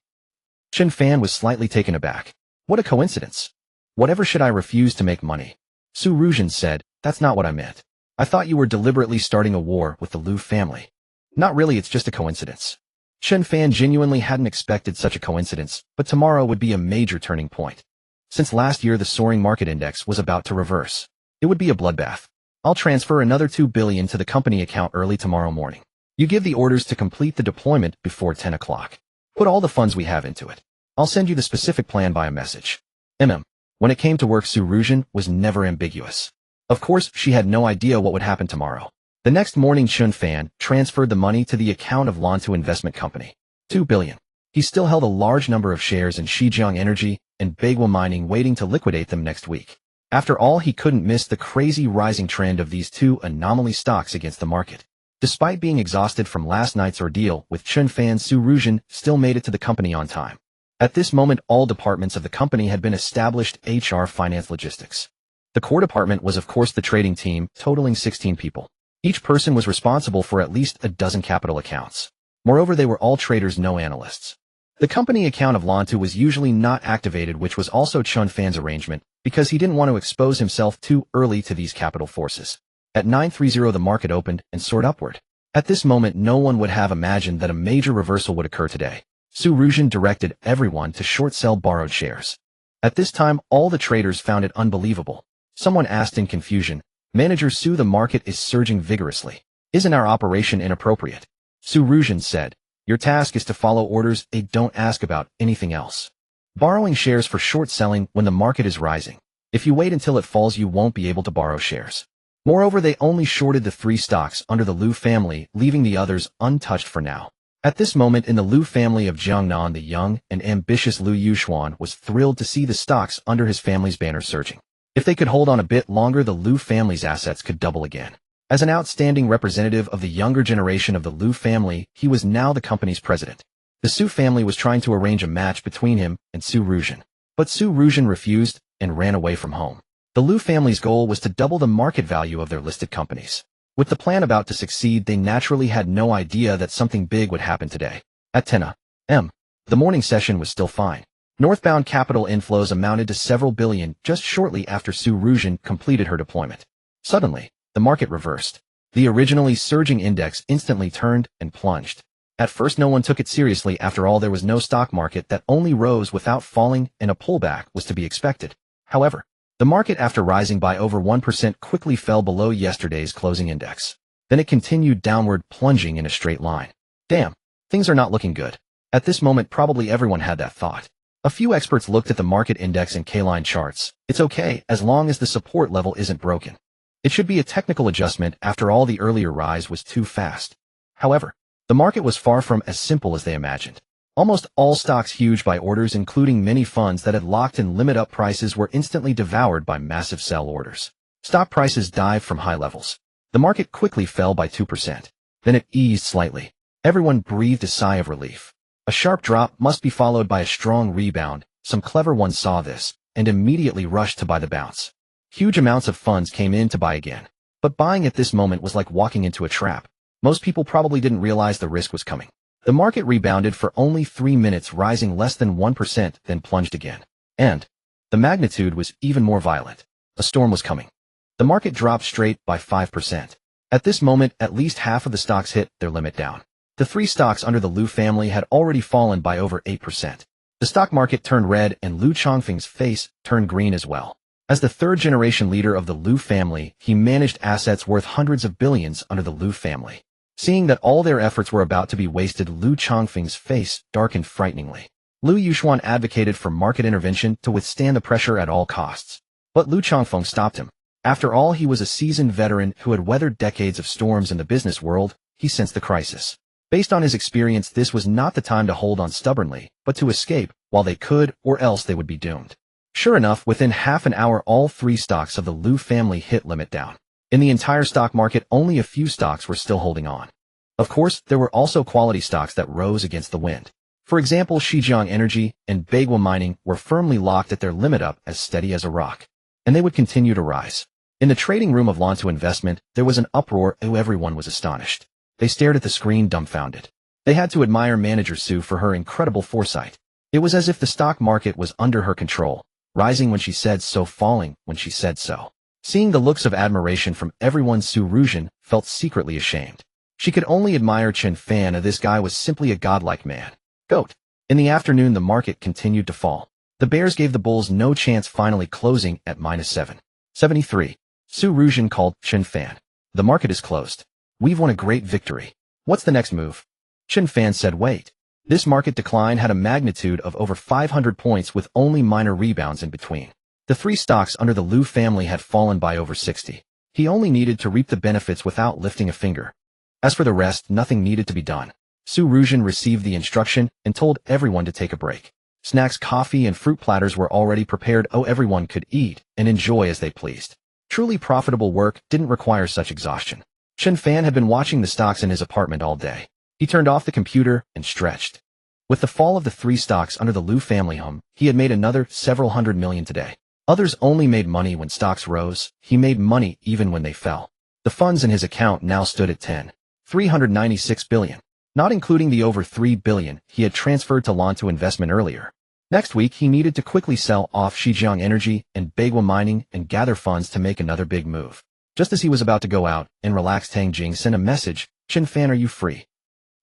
Chen Fan was slightly taken aback. What a coincidence. Whatever should I refuse to make money? Su Ruzhen said, that's not what I meant. I thought you were deliberately starting a war with the Lu family. Not really, it's just a coincidence. Chen Fan genuinely hadn't expected such a coincidence, but tomorrow would be a major turning point. Since last year the soaring market index was about to reverse. It would be a bloodbath. I'll transfer another 2 billion to the company account early tomorrow morning. You give the orders to complete the deployment before 10 o'clock. Put all the funds we have into it. I'll send you the specific plan by a message. When it came to work, Su Ruzhen was never ambiguous. Of course, she had no idea what would happen tomorrow. The next morning, Chen Fan transferred the money to the account of Lantu Investment Company. 2 billion. He still held a large number of shares in Xizjiang Energy and Bagua Mining, waiting to liquidate them next week. After all, he couldn't miss the crazy rising trend of these 2 anomaly stocks against the market. Despite being exhausted from last night's ordeal with Chen Fan, Su Ruzhen still made it to the company on time. At this moment, all departments of the company had been established: HR, finance, logistics. The core department was of course the trading team, totaling 16 people. Each person was responsible for at least a dozen capital accounts. Moreover, they were all traders, no analysts. The company account of Lantu was usually not activated, which was also Chen Fan's arrangement, because he didn't want to expose himself too early to these capital forces. At 9:30 the market opened and soared upward. At this moment no one would have imagined that a major reversal would occur today. Su Ruzhen directed everyone to short sell borrowed shares. At this time all the traders found it unbelievable. Someone asked in confusion, "Manager Su, the market is surging vigorously. Isn't our operation inappropriate?" Su Ruzhen said, "Your task is to follow orders, and don't ask about anything else. Borrowing shares for short selling when the market is rising. If you wait until it falls you won't be able to borrow shares." Moreover, they only shorted the 3 stocks under the Liu family, leaving the others untouched for now. At this moment in the Liu family of Jiangnan, the young and ambitious Liu Yuxuan was thrilled to see the stocks under his family's banner surging. If they could hold on a bit longer, the Liu family's assets could double again. As an outstanding representative of the younger generation of the Liu family, he was now the company's president. The Su family was trying to arrange a match between him and Su Ruzhen. But Su Ruzhen refused and ran away from home. The Liu family's goal was to double the market value of their listed companies. With the plan about to succeed, they naturally had no idea that something big would happen today. At 10 a.m., the morning session was still fine. Northbound capital inflows amounted to several billion just shortly after Su Ruzhen completed her deployment. Suddenly, the market reversed. The originally surging index instantly turned and plunged. At first no one took it seriously. After all, there was no stock market that only rose without falling, and a pullback was to be expected. However, the market, after rising by over 1%, quickly fell below yesterday's closing index. Then it continued downward, plunging in a straight line. Damn, things are not looking good. At this moment probably everyone had that thought. A few experts looked at the market index and K-line charts. It's okay, as long as the support level isn't broken. It should be a technical adjustment. After all, the earlier rise was too fast. However, the market was far from as simple as they imagined. Almost all stocks huge by orders, including many funds that had locked in limit-up prices, were instantly devoured by massive sell orders. Stock prices dived from high levels. The market quickly fell by 2%. Then it eased slightly. Everyone breathed a sigh of relief. A sharp drop must be followed by a strong rebound. Some clever ones saw this and immediately rushed to buy the bounce. Huge amounts of funds came in to buy again. But buying at this moment was like walking into a trap. Most people probably didn't realize the risk was coming. The market rebounded for only 3 minutes, rising less than 1%, then plunged again. And the magnitude was even more violent. A storm was coming. The market dropped straight by 5%. At this moment, at least half of the stocks hit their limit down. The 3 stocks under the Liu family had already fallen by over 8%. The stock market turned red, and Liu Chongfeng's face turned green as well. As the third-generation leader of the Liu family, he managed assets worth hundreds of billions under the Liu family. Seeing that all their efforts were about to be wasted, Liu Chongfeng's face darkened frighteningly. Liu Yuxuan advocated for market intervention to withstand the pressure at all costs. But Liu Chongfeng stopped him. After all, he was a seasoned veteran who had weathered decades of storms in the business world. He sensed the crisis. Based on his experience, this was not the time to hold on stubbornly, but to escape while they could, or else they would be doomed. Sure enough, within half an hour all 3 stocks of the Liu family hit limit down. In the entire stock market, only a few stocks were still holding on. Of course, there were also quality stocks that rose against the wind. For example, Xinjiang Energy and Bagua Mining were firmly locked at their limit, up as steady as a rock. And they would continue to rise. In the trading room of Lantu Investment, there was an uproar. Everyone was astonished. They stared at the screen dumbfounded. They had to admire Manager Su for her incredible foresight. It was as if the stock market was under her control, rising when she said so, falling when she said so. Seeing the looks of admiration from everyone, Su Ruzhen felt secretly ashamed. She could only admire Chen Fan. This guy was simply a godlike man. Goat. In the afternoon, the market continued to fall. The bears gave the bulls no chance, finally closing at -7.73. Su Ruzhen called Chen Fan. "The market is closed. We've won a great victory. What's the next move?" Chen Fan said, "Wait." This market decline had a magnitude of over 500 points with only minor rebounds in between. The 3 stocks under the Liu family had fallen by over 60. He only needed to reap the benefits without lifting a finger. As for the rest, nothing needed to be done. Su Ruzhen received the instruction and told everyone to take a break. Snacks, coffee, and fruit platters were already prepared. Everyone could eat and enjoy as they pleased. Truly profitable work didn't require such exhaustion. Chen Fan had been watching the stocks in his apartment all day. He turned off the computer and stretched. With the fall of the three stocks under the Liu family home, he had made another several hundred million today. Others only made money when stocks rose. He made money even when they fell. The funds in his account now stood at 396 billion, not including the over 3 billion he had transferred to Lantu investment earlier. Next week, he needed to quickly sell off Xizjiang Energy and Bagua Mining and gather funds to make another big move. Just as he was about to go out and relax, Tang Jing sent a message, "Chen Fan, are you free?"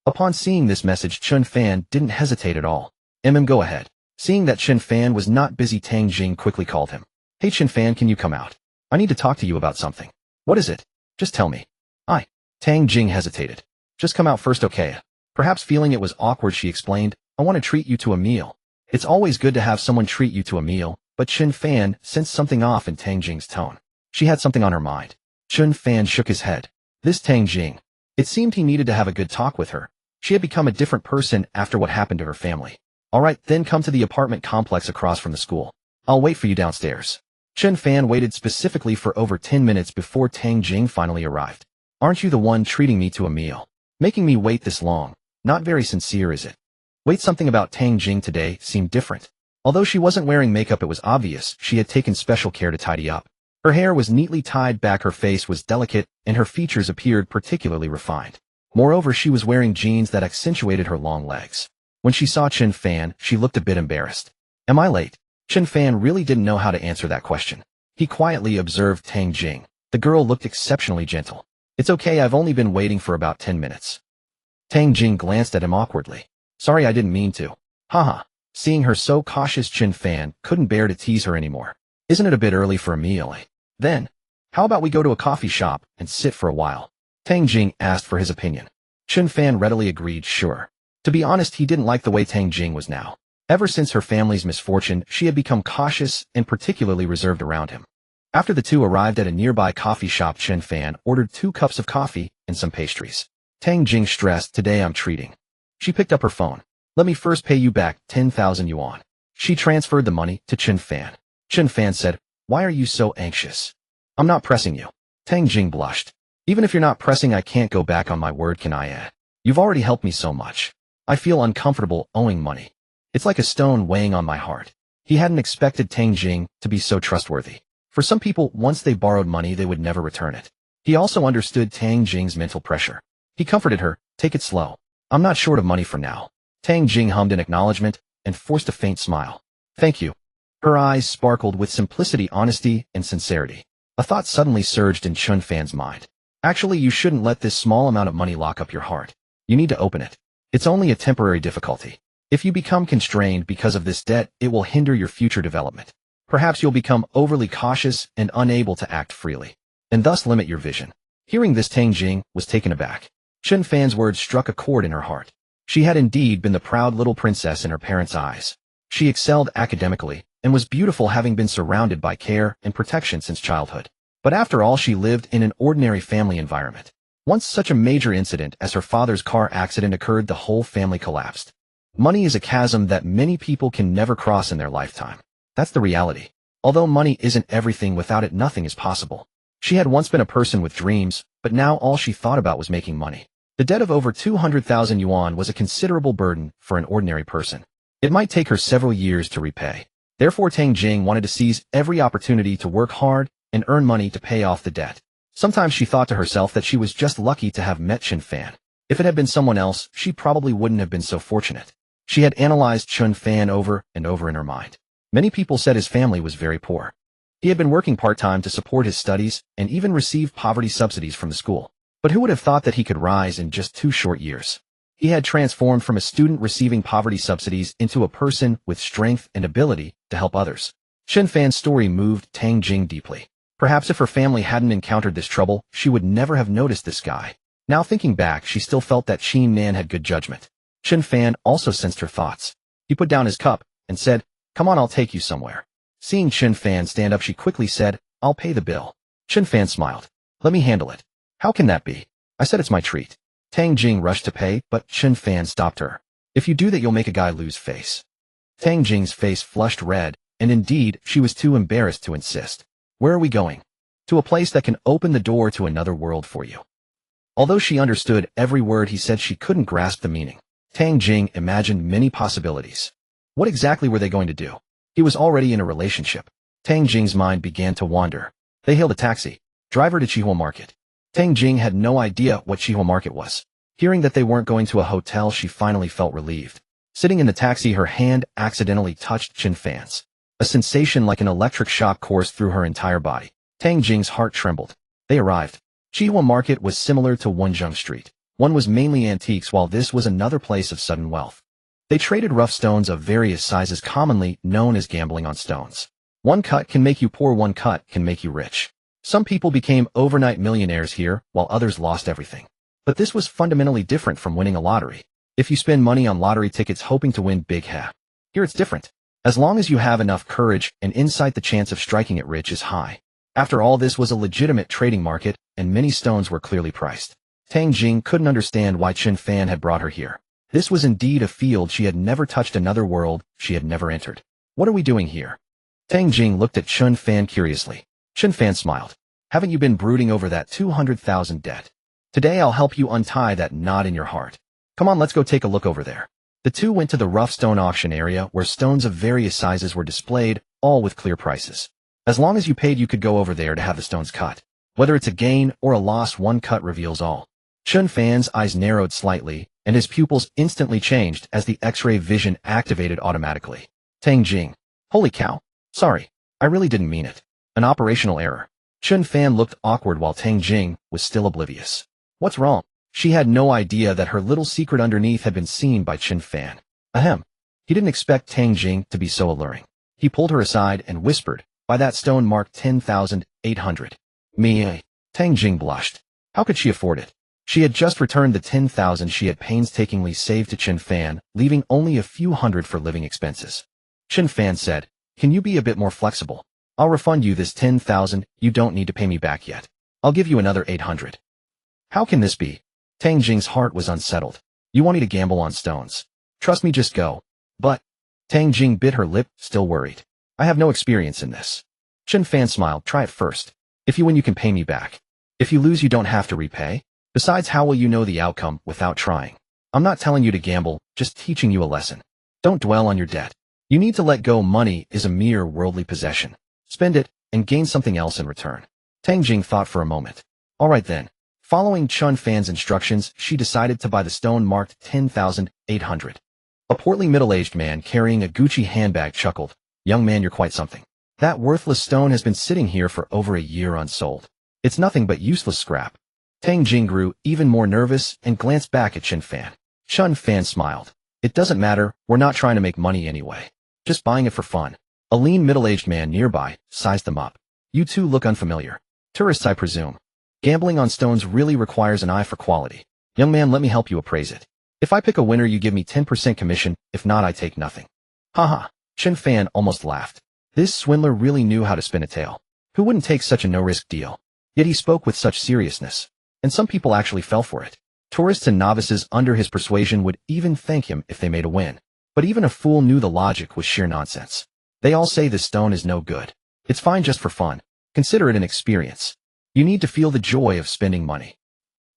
Upon seeing this message, Chen Fan didn't hesitate at all. Go ahead. Seeing that Chen Fan was not busy, Tang Jing quickly called him. "Hey Chen Fan, can you come out? I need to talk to you about something." "What is it? Just tell me." Tang Jing hesitated. "Just come out first, okay?" Perhaps feeling it was awkward, she explained, "I want to treat you to a meal." It's always good to have someone treat you to a meal, but Chen Fan sensed something off in Tang Jing's tone. She had something on her mind. Chen Fan shook his head. This Tang Jing. It seemed he needed to have a good talk with her. She had become a different person after what happened to her family. "All right, then come to the apartment complex across from the school. I'll wait for you downstairs." Chen Fan waited specifically for over 10 minutes before Tang Jing finally arrived. "Aren't you the one treating me to a meal? Making me wait this long? Not very sincere, is it?" Wait, something about Tang Jing today seemed different. Although she wasn't wearing makeup, it was obvious she had taken special care to tidy up. Her hair was neatly tied back, her face was delicate, and her features appeared particularly refined. Moreover, she was wearing jeans that accentuated her long legs. When she saw Chen Fan, she looked a bit embarrassed. "Am I late?" Chen Fan really didn't know how to answer that question. He quietly observed Tang Jing. The girl looked exceptionally gentle. "It's okay, I've only been waiting for about 10 minutes. Tang Jing glanced at him awkwardly. "Sorry, I didn't mean to." Haha. Seeing her so cautious, Chen Fan couldn't bear to tease her anymore. "Isn't it a bit early for a meal, eh? Then, how about we go to a coffee shop and sit for a while?" Tang Jing asked for his opinion. Chen Fan readily agreed, sure. To be honest, he didn't like the way Tang Jing was now. Ever since her family's misfortune, she had become cautious and particularly reserved around him. After the two arrived at a nearby coffee shop, Chen Fan ordered 2 cups of coffee and some pastries. Tang Jing stressed, "Today I'm treating." She picked up her phone. "Let me first pay you back 10,000 yuan. She transferred the money to Chen Fan. Chen Fan said, "Why are you so anxious?" "I'm not pressing you." Tang Jing blushed. "Even if you're not pressing, I can't go back on my word, can I? You've already helped me so much. I feel uncomfortable owing money. It's like a stone weighing on my heart." He hadn't expected Tang Jing to be so trustworthy. For some people, once they borrowed money, they would never return it. He also understood Tang Jing's mental pressure. He comforted her, "Take it slow. I'm not short of money for now." Tang Jing hummed in acknowledgement and forced a faint smile. "Thank you." Her eyes sparkled with simplicity, honesty, and sincerity. A thought suddenly surged in Chen Fan's mind. Actually, you shouldn't let this small amount of money lock up your heart. You need to open it. It's only a temporary difficulty. If you become constrained because of this debt, it will hinder your future development. Perhaps you'll become overly cautious and unable to act freely, and thus limit your vision. Hearing this, Tang Jing was taken aback. Chen Fan's words struck a chord in her heart. She had indeed been the proud little princess in her parents' eyes. She excelled academically and was beautiful, having been surrounded by care and protection since childhood. But after all, she lived in an ordinary family environment. Once such a major incident as her father's car accident occurred, the whole family collapsed. Money is a chasm that many people can never cross in their lifetime. That's the reality. Although money isn't everything, without it nothing is possible. She had once been a person with dreams, but now all she thought about was making money. The debt of over 200,000 yuan was a considerable burden for an ordinary person. It might take her several years to repay. Therefore, Tang Jing wanted to seize every opportunity to work hard and earn money to pay off the debt. Sometimes she thought to herself that she was just lucky to have met Chen Fan. If it had been someone else, she probably wouldn't have been so fortunate. She had analyzed Chen Fan over and over in her mind. Many people said his family was very poor. He had been working part-time to support his studies and even received poverty subsidies from the school. But who would have thought that he could rise in just 2 short years? He had transformed from a student receiving poverty subsidies into a person with strength and ability to help others. Chen Fan's story moved Tang Jing deeply. Perhaps if her family hadn't encountered this trouble, she would never have noticed this guy. Now thinking back, she still felt that Chen Nan had good judgment. Chen Fan also sensed her thoughts. He put down his cup and said, "Come on, I'll take you somewhere." Seeing Chen Fan stand up, she quickly said, "I'll pay the bill." Chen Fan smiled. "Let me handle it." "How can that be? I said it's my treat." Tang Jing rushed to pay, but Chen Fan stopped her. "If you do that, you'll make a guy lose face." Tang Jing's face flushed red, and indeed, she was too embarrassed to insist. "Where are we going?" "To a place that can open the door to another world for you." Although she understood every word he said, she couldn't grasp the meaning. Tang Jing imagined many possibilities. What exactly were they going to do? He was already in a relationship. Tang Jing's mind began to wander. They hailed a taxi. Driver to Qihua Market. Tang Jing had no idea what Qihua Market was. Hearing that they weren't going to a hotel, she finally felt relieved. Sitting in the taxi, her hand accidentally touched Chen Fan's. A sensation like an electric shock coursed through her entire body. Tang Jing's heart trembled. They arrived. Qihua Market was similar to Wenzhong Street. One was mainly antiques, while this was another place of sudden wealth. They traded rough stones of various sizes, commonly known as gambling on stones. One cut can make you poor, one cut can make you rich. Some people became overnight millionaires here, while others lost everything. But this was fundamentally different from winning a lottery. If you spend money on lottery tickets hoping to win big, here it's different. As long as you have enough courage and insight, the chance of striking it rich is high. After all, this was a legitimate trading market, and many stones were clearly priced. Tang Jing couldn't understand why Chen Fan had brought her here. This was indeed a field she had never touched, another world she had never entered. What are we doing here? Tang Jing looked at Chen Fan curiously. Chen Fan smiled. Haven't you been brooding over that 200,000 debt? Today I'll help you untie that knot in your heart. Come on, let's go take a look over there. The two went to the rough stone auction area where stones of various sizes were displayed, all with clear prices. As long as you paid, you could go over there to have the stones cut. Whether it's a gain or a loss, one cut reveals all. Chen Fan's eyes narrowed slightly, and his pupils instantly changed as the X-ray vision activated automatically. Tang Jing. Holy cow. Sorry, I really didn't mean it. An operational error. Chen Fan looked awkward while Tang Jing was still oblivious. What's wrong? She had no idea that her little secret underneath had been seen by Chen Fan. Ahem. He didn't expect Tang Jing to be so alluring. He pulled her aside and whispered, "Buy that stone marked 10,800. Me." Tang Jing blushed. How could she afford it? She had just returned the 10,000 she had painstakingly saved to Chen Fan, leaving only a few hundred for living expenses. Chen Fan said, "Can you be a bit more flexible? I'll refund you this 10,000, you don't need to pay me back yet. I'll give you another 800. How can this be? Tang Jing's heart was unsettled. You want me to gamble on stones? Trust me, just go. But, Tang Jing bit her lip, still worried. I have no experience in this. Chen Fan smiled, try it first. If you win, you can pay me back. If you lose, you don't have to repay. Besides, how will you know the outcome without trying? I'm not telling you to gamble, just teaching you a lesson. Don't dwell on your debt. You need to let go. Money is a mere worldly possession. Spend it, and gain something else in return. Tang Jing thought for a moment. All right then. Following Chen Fan's instructions, she decided to buy the stone marked 10,800. A portly middle-aged man carrying a Gucci handbag chuckled. Young man, you're quite something. That worthless stone has been sitting here for over a year unsold. It's nothing but useless scrap. Tang Jing grew even more nervous and glanced back at Chen Fan. Chen Fan smiled. It doesn't matter, we're not trying to make money anyway. Just buying it for fun. A lean middle-aged man nearby sized them up. You two look unfamiliar. Tourists, I presume. Gambling on stones really requires an eye for quality. Young man, let me help you appraise it. If I pick a winner, you give me 10% commission, if not, I take nothing. Haha. Chen Fan almost laughed. This swindler really knew how to spin a tale. Who wouldn't take such a no-risk deal? Yet he spoke with such seriousness. And some people actually fell for it. Tourists and novices under his persuasion would even thank him if they made a win. But even a fool knew the logic was sheer nonsense. They all say this stone is no good. It's fine just for fun. Consider it an experience. You need to feel the joy of spending money.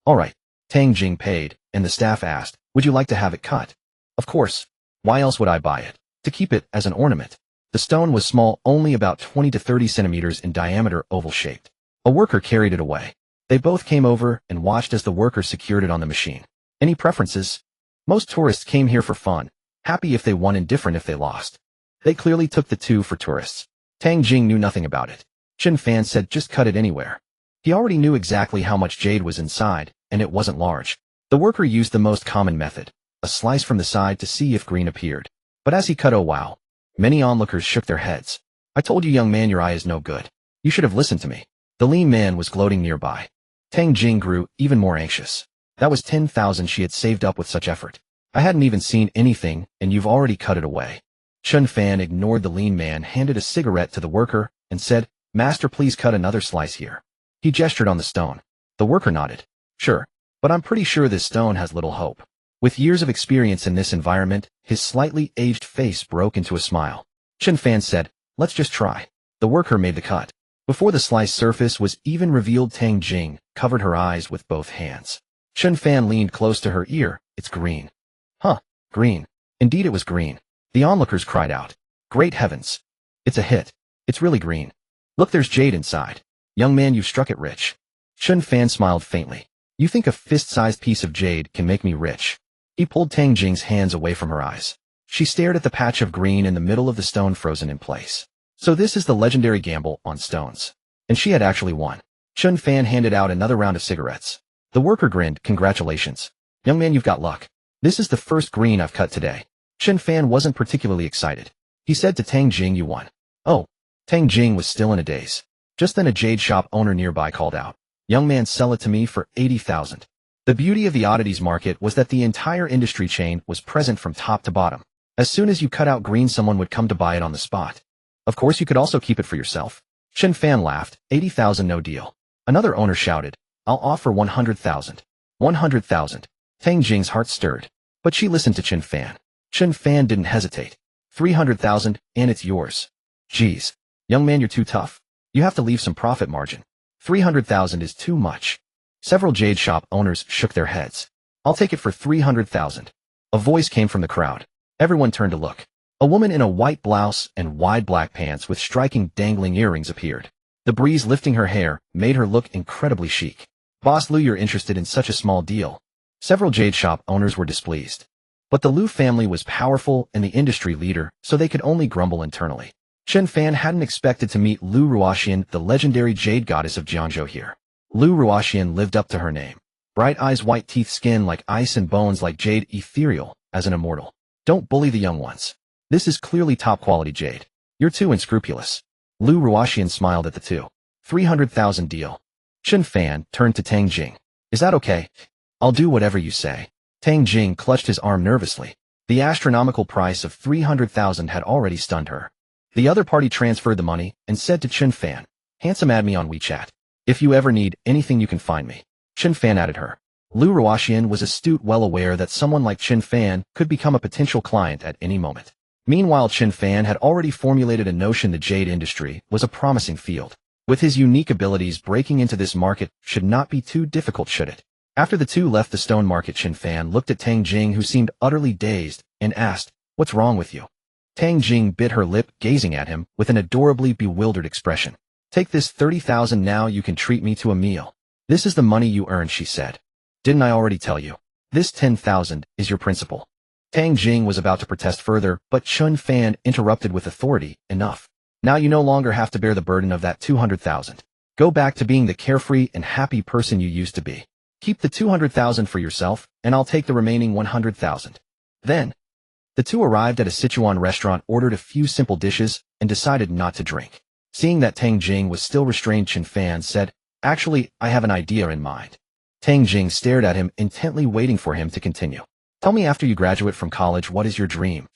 All right. Tang Jing paid, and the staff asked, would you like to have it cut? Of course. Why else would I buy it? To keep it as an ornament. The stone was small, only about 20 to 30 centimeters in diameter, oval-shaped. A worker carried it away. They both came over and watched as the worker secured it on the machine. Any preferences? Most tourists came here for fun, happy if they won, indifferent if they lost. They clearly took the two for tourists. Tang Jing knew nothing about it. Chen Fan said just cut it anywhere. He already knew exactly how much jade was inside, and it wasn't large. The worker used the most common method, a slice from the side to see if green appeared. But as he cut, oh wow. Many onlookers shook their heads. I told you, young man, your eye is no good. You should have listened to me. The lean man was gloating nearby. Tang Jing grew even more anxious. That was 10,000 she had saved up with such effort. I hadn't even seen anything, and you've already cut it away. Chen Fan ignored the lean man, handed a cigarette to the worker, and said, Master, please cut another slice here. He gestured on the stone. The worker nodded. Sure, but I'm pretty sure this stone has little hope. With years of experience in this environment, his slightly aged face broke into a smile. Chen Fan said, let's just try. The worker made the cut. Before the sliced surface was even revealed, Tang Jing covered her eyes with both hands. Chen Fan leaned close to her ear. It's green. Huh, green. Indeed it was green. The onlookers cried out. Great heavens. It's a hit. It's really green. Look, there's jade inside. Young man, you've struck it rich. Chen Fan smiled faintly. You think a fist-sized piece of jade can make me rich? He pulled Tang Jing's hands away from her eyes. She stared at the patch of green in the middle of the stone frozen in place. So this is the legendary gamble on stones. And she had actually won. Chen Fan handed out another round of cigarettes. The worker grinned. Congratulations. Young man, you've got luck. This is the first green I've cut today. Chen Fan wasn't particularly excited. He said to Tang Jing, you won. Oh. Tang Jing was still in a daze. Just then a jade shop owner nearby called out. Young man, sell it to me for 80,000. The beauty of the oddities market was that the entire industry chain was present from top to bottom. As soon as you cut out green, someone would come to buy it on the spot. Of course, you could also keep it for yourself. Chen Fan laughed. 80,000, no deal. Another owner shouted, I'll offer 100,000. 100,000. Tang Jing's heart stirred. But she listened to Chen Fan. Chen Fan didn't hesitate. 300,000, and it's yours. Geez. Young man, you're too tough. You have to leave some profit margin. 300,000 is too much. Several jade shop owners shook their heads. I'll take it for 300,000. A voice came from the crowd. Everyone turned to look. A woman in a white blouse and wide black pants with striking dangling earrings appeared. The breeze lifting her hair made her look incredibly chic. Boss Lu, you're interested in such a small deal. Several jade shop owners were displeased. But the Lu family was powerful and the industry leader, so they could only grumble internally. Chen Fan hadn't expected to meet Lu Ruoxian, the legendary jade goddess of Jiangzhou here. Lu Ruoxian lived up to her name. Bright eyes, white teeth, skin like ice and bones like jade, ethereal as an immortal. Don't bully the young ones. This is clearly top-quality jade. You're too unscrupulous. Lu Ruoxian smiled at the two. 300,000 deal. Chen Fan turned to Tang Jing. Is that okay? I'll do whatever you say. Tang Jing clutched his arm nervously. The astronomical price of 300,000 had already stunned her. The other party transferred the money and said to Chen Fan, handsome, add me on WeChat. If you ever need anything, you can find me. Chen Fan added her. Lu Ruoxian was astute, well aware that someone like Chen Fan could become a potential client at any moment. Meanwhile, Chen Fan had already formulated a notion the jade industry was a promising field. With his unique abilities, breaking into this market should not be too difficult, should it? After the two left the stone market, Chen Fan looked at Tang Jing, who seemed utterly dazed, and asked, what's wrong with you? Tang Jing bit her lip, gazing at him with an adorably bewildered expression. Take this 30,000 now, you can treat me to a meal. This is the money you earned, she said. Didn't I already tell you? This 10,000 is your principal. Tang Jing was about to protest further, but Chen Fan interrupted with authority. Enough. Now you no longer have to bear the burden of that 200,000. Go back to being the carefree and happy person you used to be. Keep the 200,000 for yourself, and I'll take the remaining 100,000. Then, the two arrived at a Sichuan restaurant, ordered a few simple dishes, and decided not to drink. Seeing that Tang Jing was still restrained, Chen Fan said, actually, I have an idea in mind. Tang Jing stared at him intently, waiting for him to continue. Tell me, after you graduate from college, what is your dream?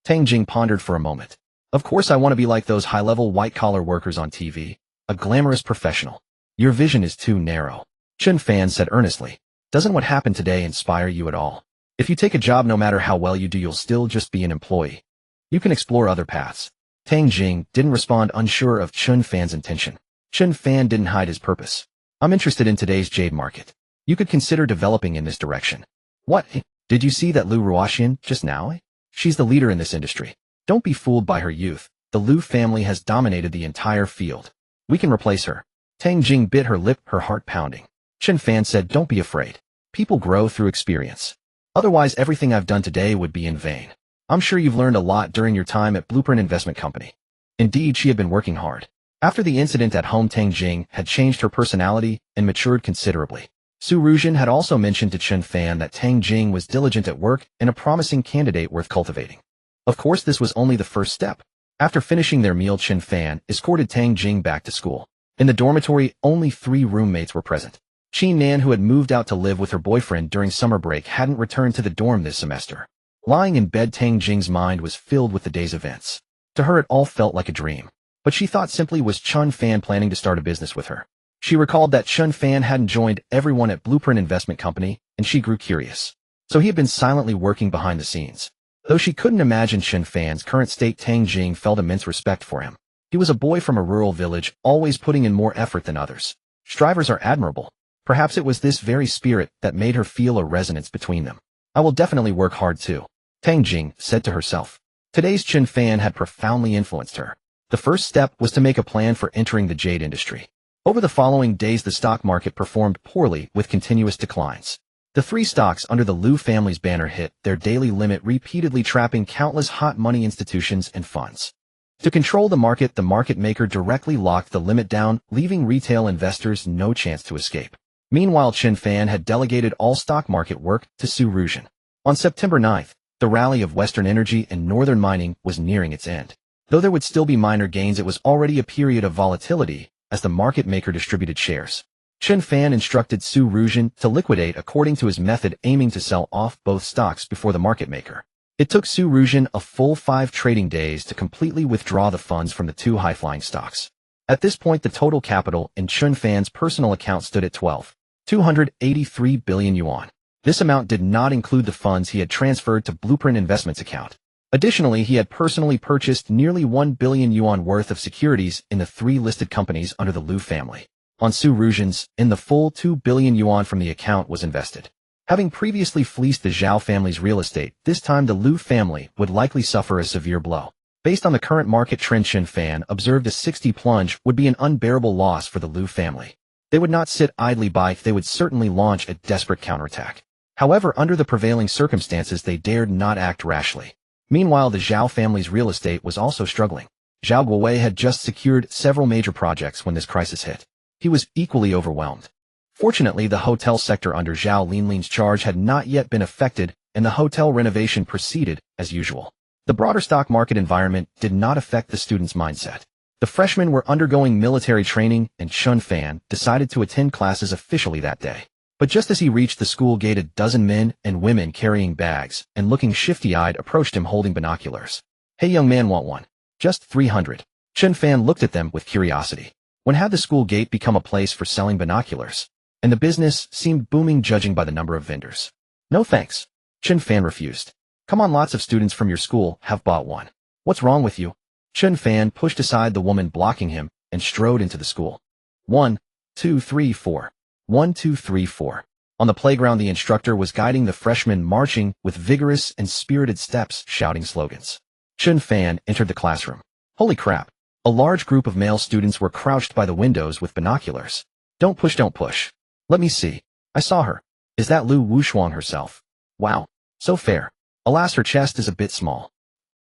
Tang Jing pondered for a moment. Of course I want to be like those high-level white-collar workers on TV, a glamorous professional. Your vision is too narrow. Chen Fan said earnestly. Doesn't what happened today inspire you at all? If you take a job, no matter how well you do, you'll still just be an employee. You can explore other paths. Tang Jing didn't respond, unsure of Chen Fan's intention. Chen Fan didn't hide his purpose. I'm interested in today's jade market. You could consider developing in this direction. What? Did you see that Lu Ruoxian just now? She's the leader in this industry. Don't be fooled by her youth. The Lu family has dominated the entire field. We can replace her. Tang Jing bit her lip, her heart pounding. Chen Fan said, don't be afraid. People grow through experience. Otherwise, everything I've done today would be in vain. I'm sure you've learned a lot during your time at Blueprint Investment Company. Indeed, she had been working hard. After the incident at home, Tang Jing had changed her personality and matured considerably. Su Ruzhen had also mentioned to Chen Fan that Tang Jing was diligent at work and a promising candidate worth cultivating. Of course, this was only the first step. After finishing their meal, Chen Fan escorted Tang Jing back to school. In the dormitory, only 3 roommates were present. Qi Nan, who had moved out to live with her boyfriend during summer break, hadn't returned to the dorm this semester. Lying in bed, Tang Jing's mind was filled with the day's events. To her, it all felt like a dream. But she thought simply was Chen Fan planning to start a business with her. She recalled that Chen Fan hadn't joined everyone at Blueprint Investment Company, and she grew curious. So he had been silently working behind the scenes. Though she couldn't imagine Chen Fan's current state, Tang Jing felt immense respect for him. He was a boy from a rural village, always putting in more effort than others. Strivers are admirable. Perhaps it was this very spirit that made her feel a resonance between them. I will definitely work hard too, Tang Jing said to herself. Today's Chen Fan had profoundly influenced her. The first step was to make a plan for entering the jade industry. Over the following days, the stock market performed poorly with continuous declines. The three stocks under the Liu family's banner hit their daily limit, repeatedly trapping countless hot money institutions and funds. To control the market maker directly locked the limit down, leaving retail investors no chance to escape. Meanwhile, Chen Fan had delegated all stock market work to Su Ruzhen. On September 9th, the rally of Western energy and northern mining was nearing its end. Though there would still be minor gains, it was already a period of volatility as the market maker distributed shares. Chen Fan instructed Su Ruzhen to liquidate according to his method, aiming to sell off both stocks before the market maker. It took Su Ruzhen a full 5 trading days to completely withdraw the funds from the two high-flying stocks. At this point, the total capital in Chen Fan's personal account stood at 283 billion yuan. This amount did not include the funds he had transferred to Blueprint Investments account. Additionally, he had personally purchased nearly 1 billion yuan worth of securities in the 3 listed companies under the Liu family. On Su Ruzhen's, the full 2 billion yuan from the account was invested. Having previously fleeced the Zhao family's real estate, this time the Liu family would likely suffer a severe blow. Based on the current market trend, Chen Fan observed a 60 plunge would be an unbearable loss for the Liu family. They would not sit idly by, they would certainly launch a desperate counterattack. However, under the prevailing circumstances, they dared not act rashly. Meanwhile, the Zhao family's real estate was also struggling. Zhao Guowei had just secured several major projects when this crisis hit. He was equally overwhelmed. Fortunately, the hotel sector under Zhao Linlin's charge had not yet been affected, and the hotel renovation proceeded as usual. The broader stock market environment did not affect the students' mindset. The freshmen were undergoing military training, and Chen Fan decided to attend classes officially that day. But just as he reached the school gate, a dozen men and women carrying bags and looking shifty-eyed approached him holding binoculars. "Hey young man, want one?" "Just 300. Chen Fan looked at them with curiosity. When had the school gate become a place for selling binoculars? And the business seemed booming judging by the number of vendors. "No thanks." Chen Fan refused. "Come on, lots of students from your school have bought one. What's wrong with you?" Chen Fan pushed aside the woman blocking him and strode into the school. 1, 2, 3, 4. 1, 2, 3, 4. On the playground, the instructor was guiding the freshmen, marching with vigorous and spirited steps, shouting slogans. Chen Fan entered the classroom. Holy crap. A large group of male students were crouched by the windows with binoculars. Don't push, don't push. Let me see. I saw her. Is that Liu Wushuang herself? Wow. So fair. Alas, her chest is a bit small.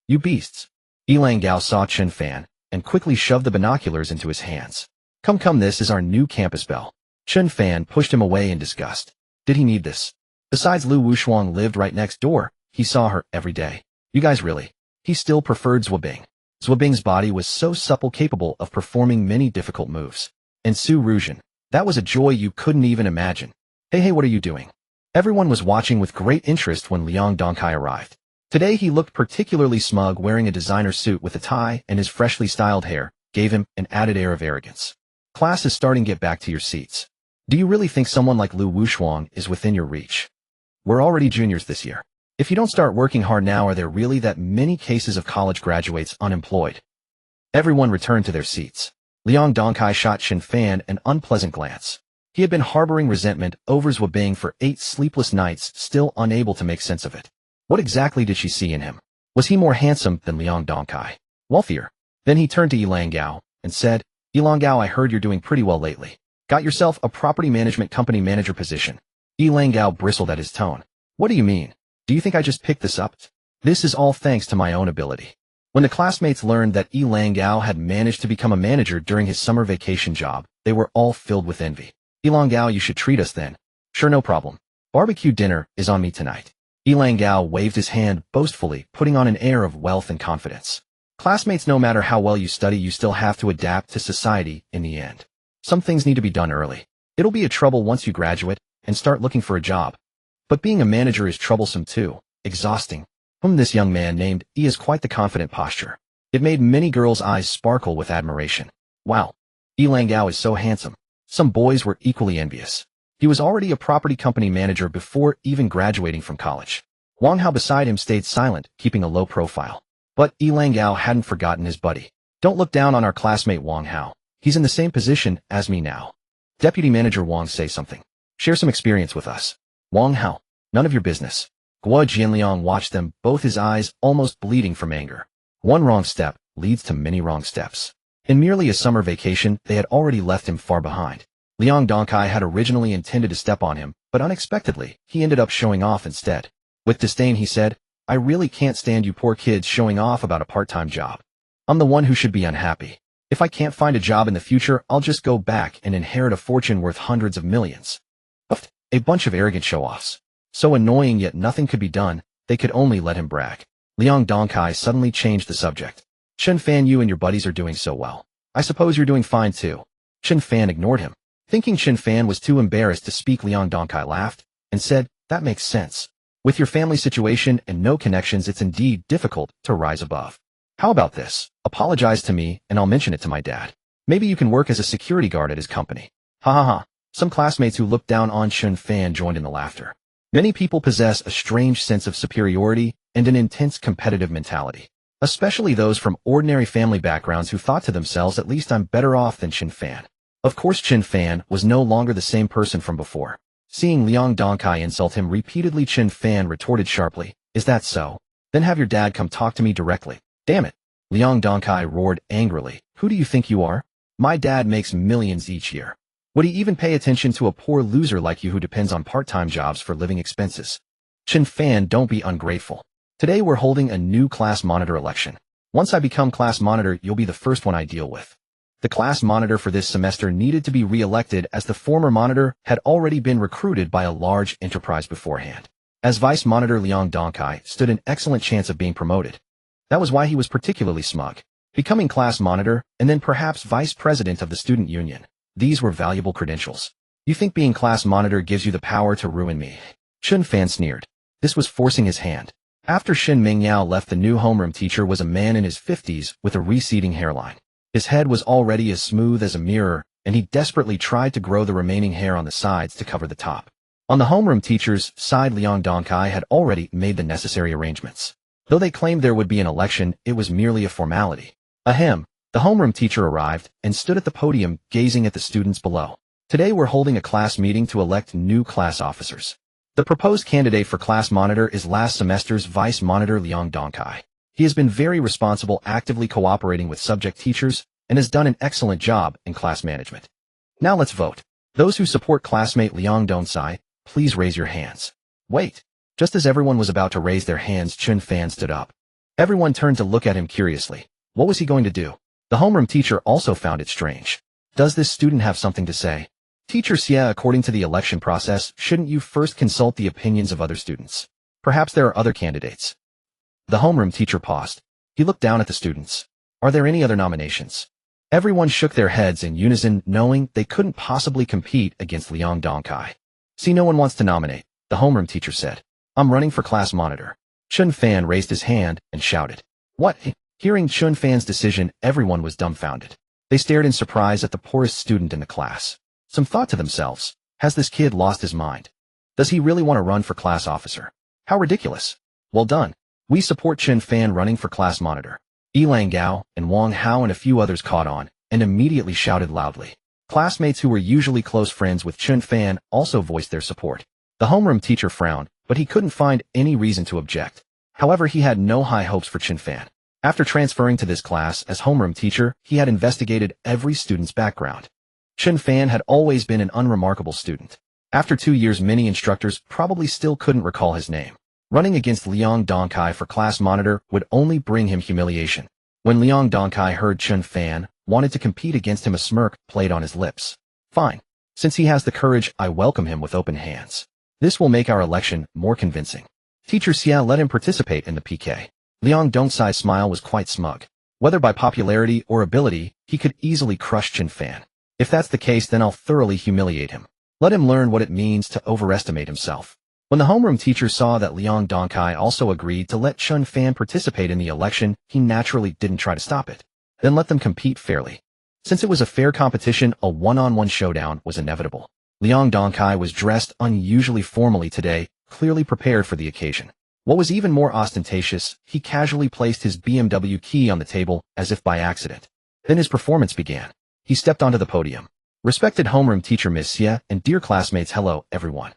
You beasts. Yilang Gao saw Chen Fan and quickly shoved the binoculars into his hands. Come, this is our new campus belle. Chen Fan pushed him away in disgust. Did he need this? Besides, Liu Wushuang lived right next door. He saw her every day. You guys really? He still preferred Zhuobing. Zhuobing's body was so supple, capable of performing many difficult moves. And Su Ruzhen, that was a joy you couldn't even imagine. Hey, what are you doing? Everyone was watching with great interest when Liang Dongkai arrived. Today he looked particularly smug, wearing a designer suit with a tie, and his freshly styled hair gave him an added air of arrogance. Class is starting, get back to your seats. Do you really think someone like Liu Wushuang is within your reach? We're already juniors this year. If you don't start working hard now, are there really that many cases of college graduates unemployed? Everyone returned to their seats. Liang Dongkai shot Chen Fan an unpleasant glance. He had been harboring resentment over Zhuobing for 8 sleepless nights, still unable to make sense of it. What exactly did she see in him? Was he more handsome than Liang Dongkai? Wealthier? Then he turned to Yilang Gao and said, Yilang Gao, I heard you're doing pretty well lately. Got yourself a property management company manager position. Yilang Gao bristled at his tone. What do you mean? Do you think I just picked this up? This is all thanks to my own ability. When the classmates learned that Yilang Gao had managed to become a manager during his summer vacation job, they were all filled with envy. Yilang Gao, you should treat us then. Sure, no problem. Barbecue dinner is on me tonight. Yilang Gao waved his hand boastfully, putting on an air of wealth and confidence. Classmates, no matter how well you study, you still have to adapt to society in the end. Some things need to be done early. It'll be a trouble once you graduate and start looking for a job. But being a manager is troublesome too, exhausting. This young man named E has quite the confident posture. It made many girls' eyes sparkle with admiration. Wow. Yilang Gao is so handsome. Some boys were equally envious. He was already a property company manager before even graduating from college. Wang Hao beside him stayed silent, keeping a low profile. But Yilang Gao hadn't forgotten his buddy. Don't look down on our classmate Wang Hao. He's in the same position as me now. Deputy Manager Wang, say something. Share some experience with us. Wang Hao. None of your business. Guo Jianliang watched them, both his eyes almost bleeding from anger. One wrong step leads to many wrong steps. In merely a summer vacation, they had already left him far behind. Liang Dongkai had originally intended to step on him, but unexpectedly, he ended up showing off instead. With disdain, he said, "I really can't stand you poor kids showing off about a part-time job. I'm the one who should be unhappy. If I can't find a job in the future, I'll just go back and inherit a fortune worth hundreds of millions." A bunch of arrogant show-offs. So annoying, yet nothing could be done. They could only let him brag. Liang Dongkai suddenly changed the subject. "Chen Fan, you and your buddies are doing so well. I suppose you're doing fine too." Chen Fan ignored him. Thinking Chen Fan was too embarrassed to speak, Liang Dongkai laughed and said, "That makes sense. With your family situation and no connections, it's indeed difficult to rise above. How about this? Apologize to me and I'll mention it to my dad. Maybe you can work as a security guard at his company." Ha ha ha. Some classmates who looked down on Chen Fan joined in the laughter. Many people possess a strange sense of superiority and an intense competitive mentality, especially those from ordinary family backgrounds who thought to themselves, "At least I'm better off than Chen Fan." Of course, Chen Fan was no longer the same person from before. Seeing Liang Dongkai insult him repeatedly, Chen Fan retorted sharply, "Is that so? Then have your dad come talk to me directly." "Damn it!" Liang Dongkai roared angrily. "Who do you think you are? My dad makes millions each year. Would he even pay attention to a poor loser like you who depends on part-time jobs for living expenses?" "Chen Fan, don't be ungrateful. Today we're holding a new class monitor election. Once I become class monitor, you'll be the first one I deal with." The class monitor for this semester needed to be re-elected as the former monitor had already been recruited by a large enterprise beforehand. As vice monitor, Liang Dongkai stood an excellent chance of being promoted. That was why he was particularly smug. Becoming class monitor and then perhaps vice president of the student union. These were valuable credentials. "You think being class monitor gives you the power to ruin me?" Chen Fan sneered. This was forcing his hand. After Shen Mingyao left, the new homeroom teacher was a man in his 50s with a receding hairline. His head was already as smooth as a mirror, and he desperately tried to grow the remaining hair on the sides to cover the top. On the homeroom teacher's side, Liang Dongkai had already made the necessary arrangements. Though they claimed there would be an election, it was merely a formality. Ahem. The homeroom teacher arrived and stood at the podium, gazing at the students below. "Today we're holding a class meeting to elect new class officers. The proposed candidate for class monitor is last semester's vice monitor, Liang Dongkai. He has been very responsible, actively cooperating with subject teachers, and has done an excellent job in class management. Now let's vote. Those who support classmate Liang Dongkai, please raise your hands." Wait. Just as everyone was about to raise their hands, Chen Fan stood up. Everyone turned to look at him curiously. What was he going to do? The homeroom teacher also found it strange. Does this student have something to say? "Teacher Xie, according to the election process, shouldn't you first consult the opinions of other students? Perhaps there are other candidates." The homeroom teacher paused. He looked down at the students. "Are there any other nominations?" Everyone shook their heads in unison, knowing they couldn't possibly compete against Liang Dongkai. "See, no one wants to nominate," the homeroom teacher said. "I'm running for class monitor." Chen Fan raised his hand and shouted. "What?" Hearing Chen Fan's decision, everyone was dumbfounded. They stared in surprise at the poorest student in the class. Some thought to themselves, has this kid lost his mind? Does he really want to run for class officer? How ridiculous. Well done. We support Chen Fan running for class monitor. Yilang Gao and Wang Hao and a few others caught on and immediately shouted loudly. Classmates who were usually close friends with Chen Fan also voiced their support. The homeroom teacher frowned, but he couldn't find any reason to object. However, he had no high hopes for Chen Fan. After transferring to this class as homeroom teacher, he had investigated every student's background. Chen Fan had always been an unremarkable student. After 2 years, many instructors probably still couldn't recall his name. Running against Liang Dongkai for class monitor would only bring him humiliation. When Liang Dongkai heard Chen Fan wanted to compete against him, a smirk played on his lips. "Fine. Since he has the courage, I welcome him with open hands. This will make our election more convincing. Teacher Xia, let him participate in the PK." Liang Dongkai's smile was quite smug. Whether by popularity or ability, he could easily crush Chen Fan. "If that's the case, then I'll thoroughly humiliate him. Let him learn what it means to overestimate himself." When the homeroom teacher saw that Liang Dongkai also agreed to let Chen Fan participate in the election, he naturally didn't try to stop it. Then let them compete fairly. Since it was a fair competition, a one-on-one showdown was inevitable. Liang Dongkai was dressed unusually formally today, clearly prepared for the occasion. What was even more ostentatious, he casually placed his BMW key on the table as if by accident. Then his performance began. He stepped onto the podium. "Respected homeroom teacher Ms. Xie and dear classmates, hello, everyone.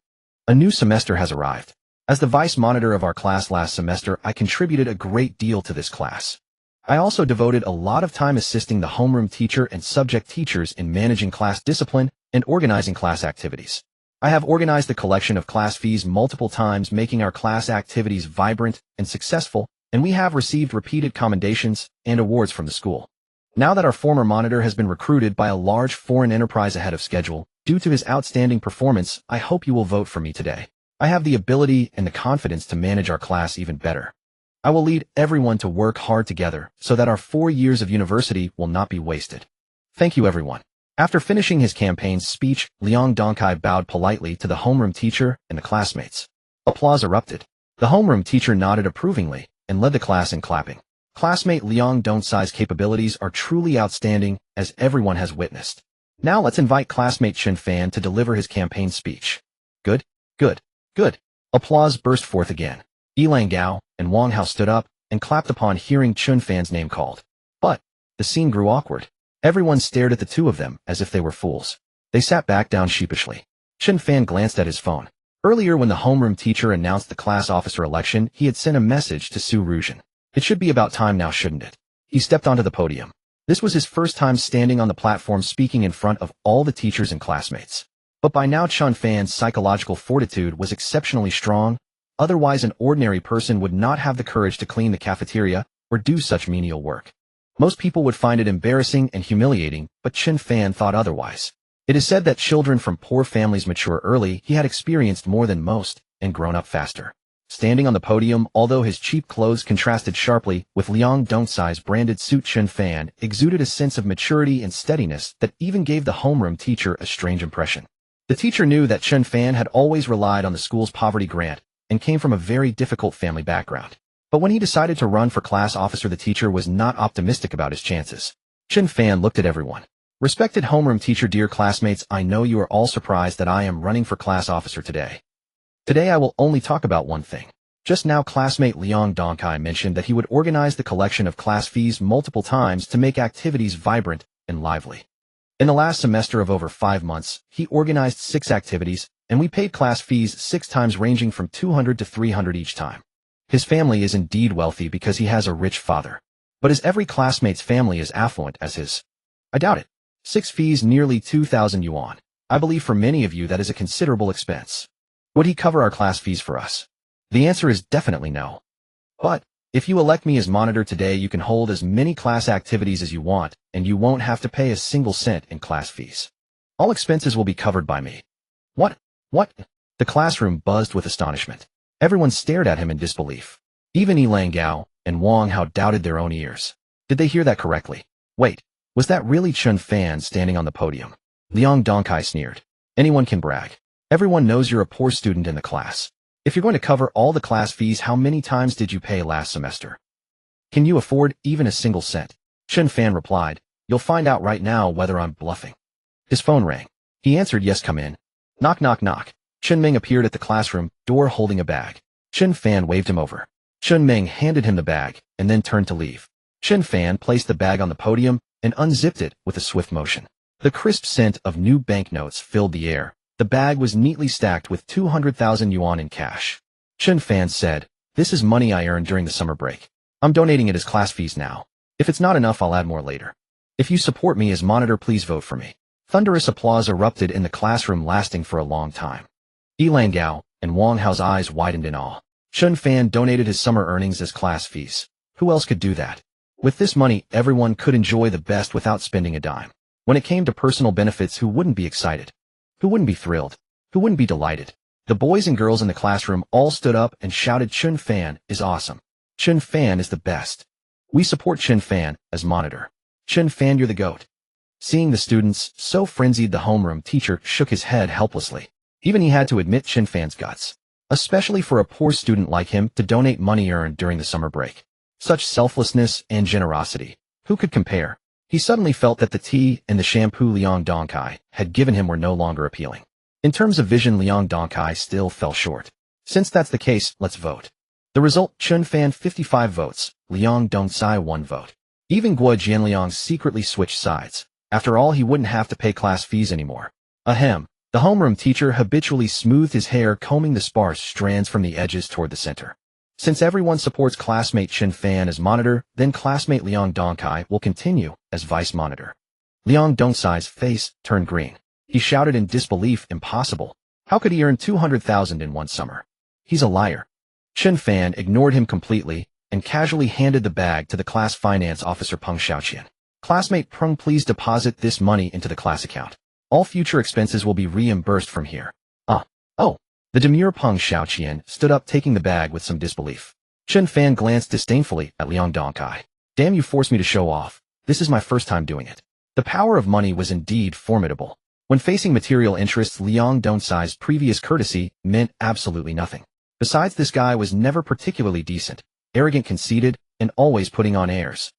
A new semester has arrived. As the vice monitor of our class last semester, I contributed a great deal to this class. I also devoted a lot of time assisting the homeroom teacher and subject teachers in managing class discipline and organizing class activities. I have organized the collection of class fees multiple times, making our class activities vibrant and successful, and we have received repeated commendations and awards from the school. Now that our former monitor has been recruited by a large foreign enterprise ahead of schedule, due to his outstanding performance, I hope you will vote for me today. I have the ability and the confidence to manage our class even better. I will lead everyone to work hard together so that our 4 years of university will not be wasted. Thank you, everyone. After finishing his campaign speech, Liang Dongkai bowed politely to the homeroom teacher and the classmates. Applause erupted. The homeroom teacher nodded approvingly and led the class in clapping. Classmate Liang Dongcai's capabilities are truly outstanding, as everyone has witnessed. Now let's invite classmate Chen Fan to deliver his campaign speech. Good, good, good. Applause burst forth again. Yilang Gao and Wang Hao stood up and clapped upon hearing Chen Fan's name called. But the scene grew awkward. Everyone stared at the two of them as if they were fools. They sat back down sheepishly. Chen Fan glanced at his phone. Earlier, when the homeroom teacher announced the class officer election, he had sent a message to Su Ruzhen. It should be about time now, shouldn't it? He stepped onto the podium. This was his first time standing on the platform speaking in front of all the teachers and classmates. But by now Chen Fan's psychological fortitude was exceptionally strong. Otherwise, an ordinary person would not have the courage to clean the cafeteria or do such menial work. Most people would find it embarrassing and humiliating, but Chen Fan thought otherwise. It is said that children from poor families mature early. He had experienced more than most and grown up faster. Standing on the podium, although his cheap clothes contrasted sharply with Liang Dongcai's branded suit, Chen Fan exuded a sense of maturity and steadiness that even gave the homeroom teacher a strange impression. The teacher knew that Chen Fan had always relied on the school's poverty grant and came from a very difficult family background. But when he decided to run for class officer, the teacher was not optimistic about his chances. Chen Fan looked at everyone. Respected homeroom teacher, dear classmates, I know you are all surprised that I am running for class officer today. Today I will only talk about one thing. Just now classmate Liang Dongcai mentioned that he would organize the collection of class fees multiple times to make activities vibrant and lively. In the last semester of over 5 months, he organized 6 activities, and we paid class fees 6 times, ranging from 200 to 300 each time. His family is indeed wealthy because he has a rich father. But is every classmate's family as affluent as his? I doubt it. 6 fees, nearly 2,000 yuan. I believe for many of you that is a considerable expense. Would he cover our class fees for us? The answer is definitely no. But if you elect me as monitor today, you can hold as many class activities as you want, and you won't have to pay a single cent in class fees. All expenses will be covered by me. What? What? The classroom buzzed with astonishment. Everyone stared at him in disbelief. Even Yilang Gao and Wang Hao doubted their own ears. Did they hear that correctly? Wait, was that really Chen Fan standing on the podium? Liang Dongcai sneered. Anyone can brag. Everyone knows you're a poor student in the class. If you're going to cover all the class fees, how many times did you pay last semester? Can you afford even a single cent? Chen Fan replied, You'll find out right now whether I'm bluffing. His phone rang. He answered, Yes, come in. Knock, knock, knock. Chen Meng appeared at the classroom door holding a bag. Chen Fan waved him over. Chen Meng handed him the bag and then turned to leave. Chen Fan placed the bag on the podium and unzipped it with a swift motion. The crisp scent of new banknotes filled the air. The bag was neatly stacked with 200,000 yuan in cash. Chen Fan said, This is money I earned during the summer break. I'm donating it as class fees now. If it's not enough, I'll add more later. If you support me as monitor, please vote for me. Thunderous applause erupted in the classroom, lasting for a long time. Yilang Gao and Wang Hao's eyes widened in awe. Chen Fan donated his summer earnings as class fees. Who else could do that? With this money, everyone could enjoy the best without spending a dime. When it came to personal benefits, who wouldn't be excited? Who wouldn't be thrilled? Who wouldn't be delighted? The boys and girls in the classroom all stood up and shouted, Chen Fan is awesome. Chen Fan is the best. We support Chen Fan as monitor. Chen Fan, you're the GOAT. Seeing the students so frenzied, the homeroom teacher shook his head helplessly. Even he had to admit Chen Fan's guts. Especially for a poor student like him to donate money earned during the summer break. Such selflessness and generosity. Who could compare? He suddenly felt that the tea and the shampoo Liang Dongcai had given him were no longer appealing. In terms of vision, Liang Dongcai still fell short. Since that's the case, let's vote. The result, Chen Fan 55 votes, Liang Dongcai 1 vote. Even Guo Jianliang secretly switched sides. After all, he wouldn't have to pay class fees anymore. Ahem, The homeroom teacher habitually smoothed his hair, combing the sparse strands from the edges toward the center. Since everyone supports classmate Chen Fan as monitor, then classmate Liang Dongkai will continue as vice monitor. Liang Dongcai's face turned green. He shouted in disbelief, impossible. How could he earn 200,000 in one summer? He's a liar. Chen Fan ignored him completely and casually handed the bag to the class finance officer Peng Xiaoqian. Classmate Peng, please deposit this money into the class account. All future expenses will be reimbursed from here. Oh. The demure Peng Xiaoqian stood up, taking the bag with some disbelief. Chen Fan glanced disdainfully at Liang Dongkai. Damn, you forced me to show off. This is my first time doing it. The power of money was indeed formidable. When facing material interests, Liang Dongcai's previous courtesy meant absolutely nothing. Besides, this guy was never particularly decent, arrogant, conceited, and always putting on airs.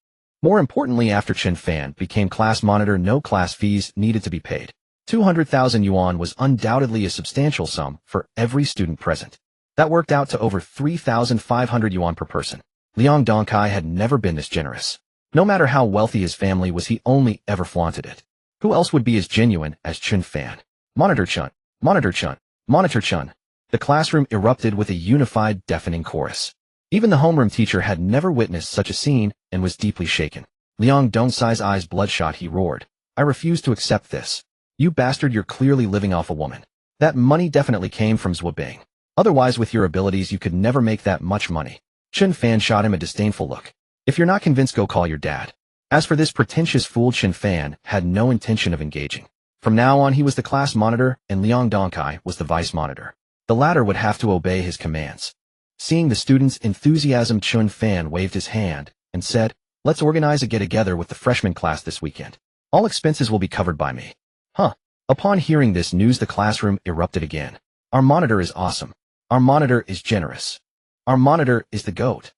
More importantly, after Chen Fan became class monitor, no class fees needed to be paid. 200,000 yuan was undoubtedly a substantial sum for every student present. That worked out to over 3,500 yuan per person. Liang Dongkai had never been this generous. No matter how wealthy his family was, he only ever flaunted it. Who else would be as genuine as Chen Fan? Monitor Chen, Monitor Chen, Monitor Chen. The classroom erupted with a unified, deafening chorus. Even the homeroom teacher had never witnessed such a scene and was deeply shaken. Liang Dongcai's eyes bloodshot. He roared, I refuse to accept this. You bastard, you're clearly living off a woman. That money definitely came from Zhuo Bing. Otherwise, with your abilities, you could never make that much money. Chen Fan shot him a disdainful look. If you're not convinced, go call your dad. As for this pretentious fool, Chen Fan had no intention of engaging. From now on, he was the class monitor and Liang Dongkai was the vice monitor. The latter would have to obey his commands. Seeing the students' enthusiasm, Chen Fan waved his hand and said, let's organize a get-together with the freshman class this weekend. All expenses will be covered by me. Upon hearing this news, the classroom erupted again. Our monitor is awesome. Our monitor is generous. Our monitor is the GOAT.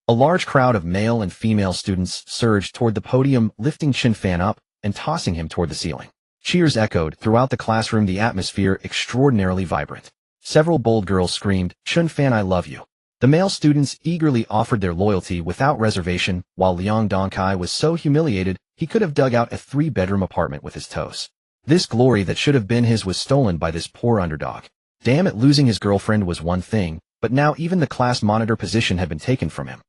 A large crowd of male and female students surged toward the podium, lifting Chen Fan up and tossing him toward the ceiling. Cheers echoed throughout the classroom, the atmosphere extraordinarily vibrant. Several bold girls screamed, Chen Fan, I love you. The male students eagerly offered their loyalty without reservation, while Liang Dongkai was so humiliated he could have dug out a 3-bedroom apartment with his toes. This glory that should have been his was stolen by this poor underdog. Damn it, losing his girlfriend was one thing, but now even the class monitor position had been taken from him.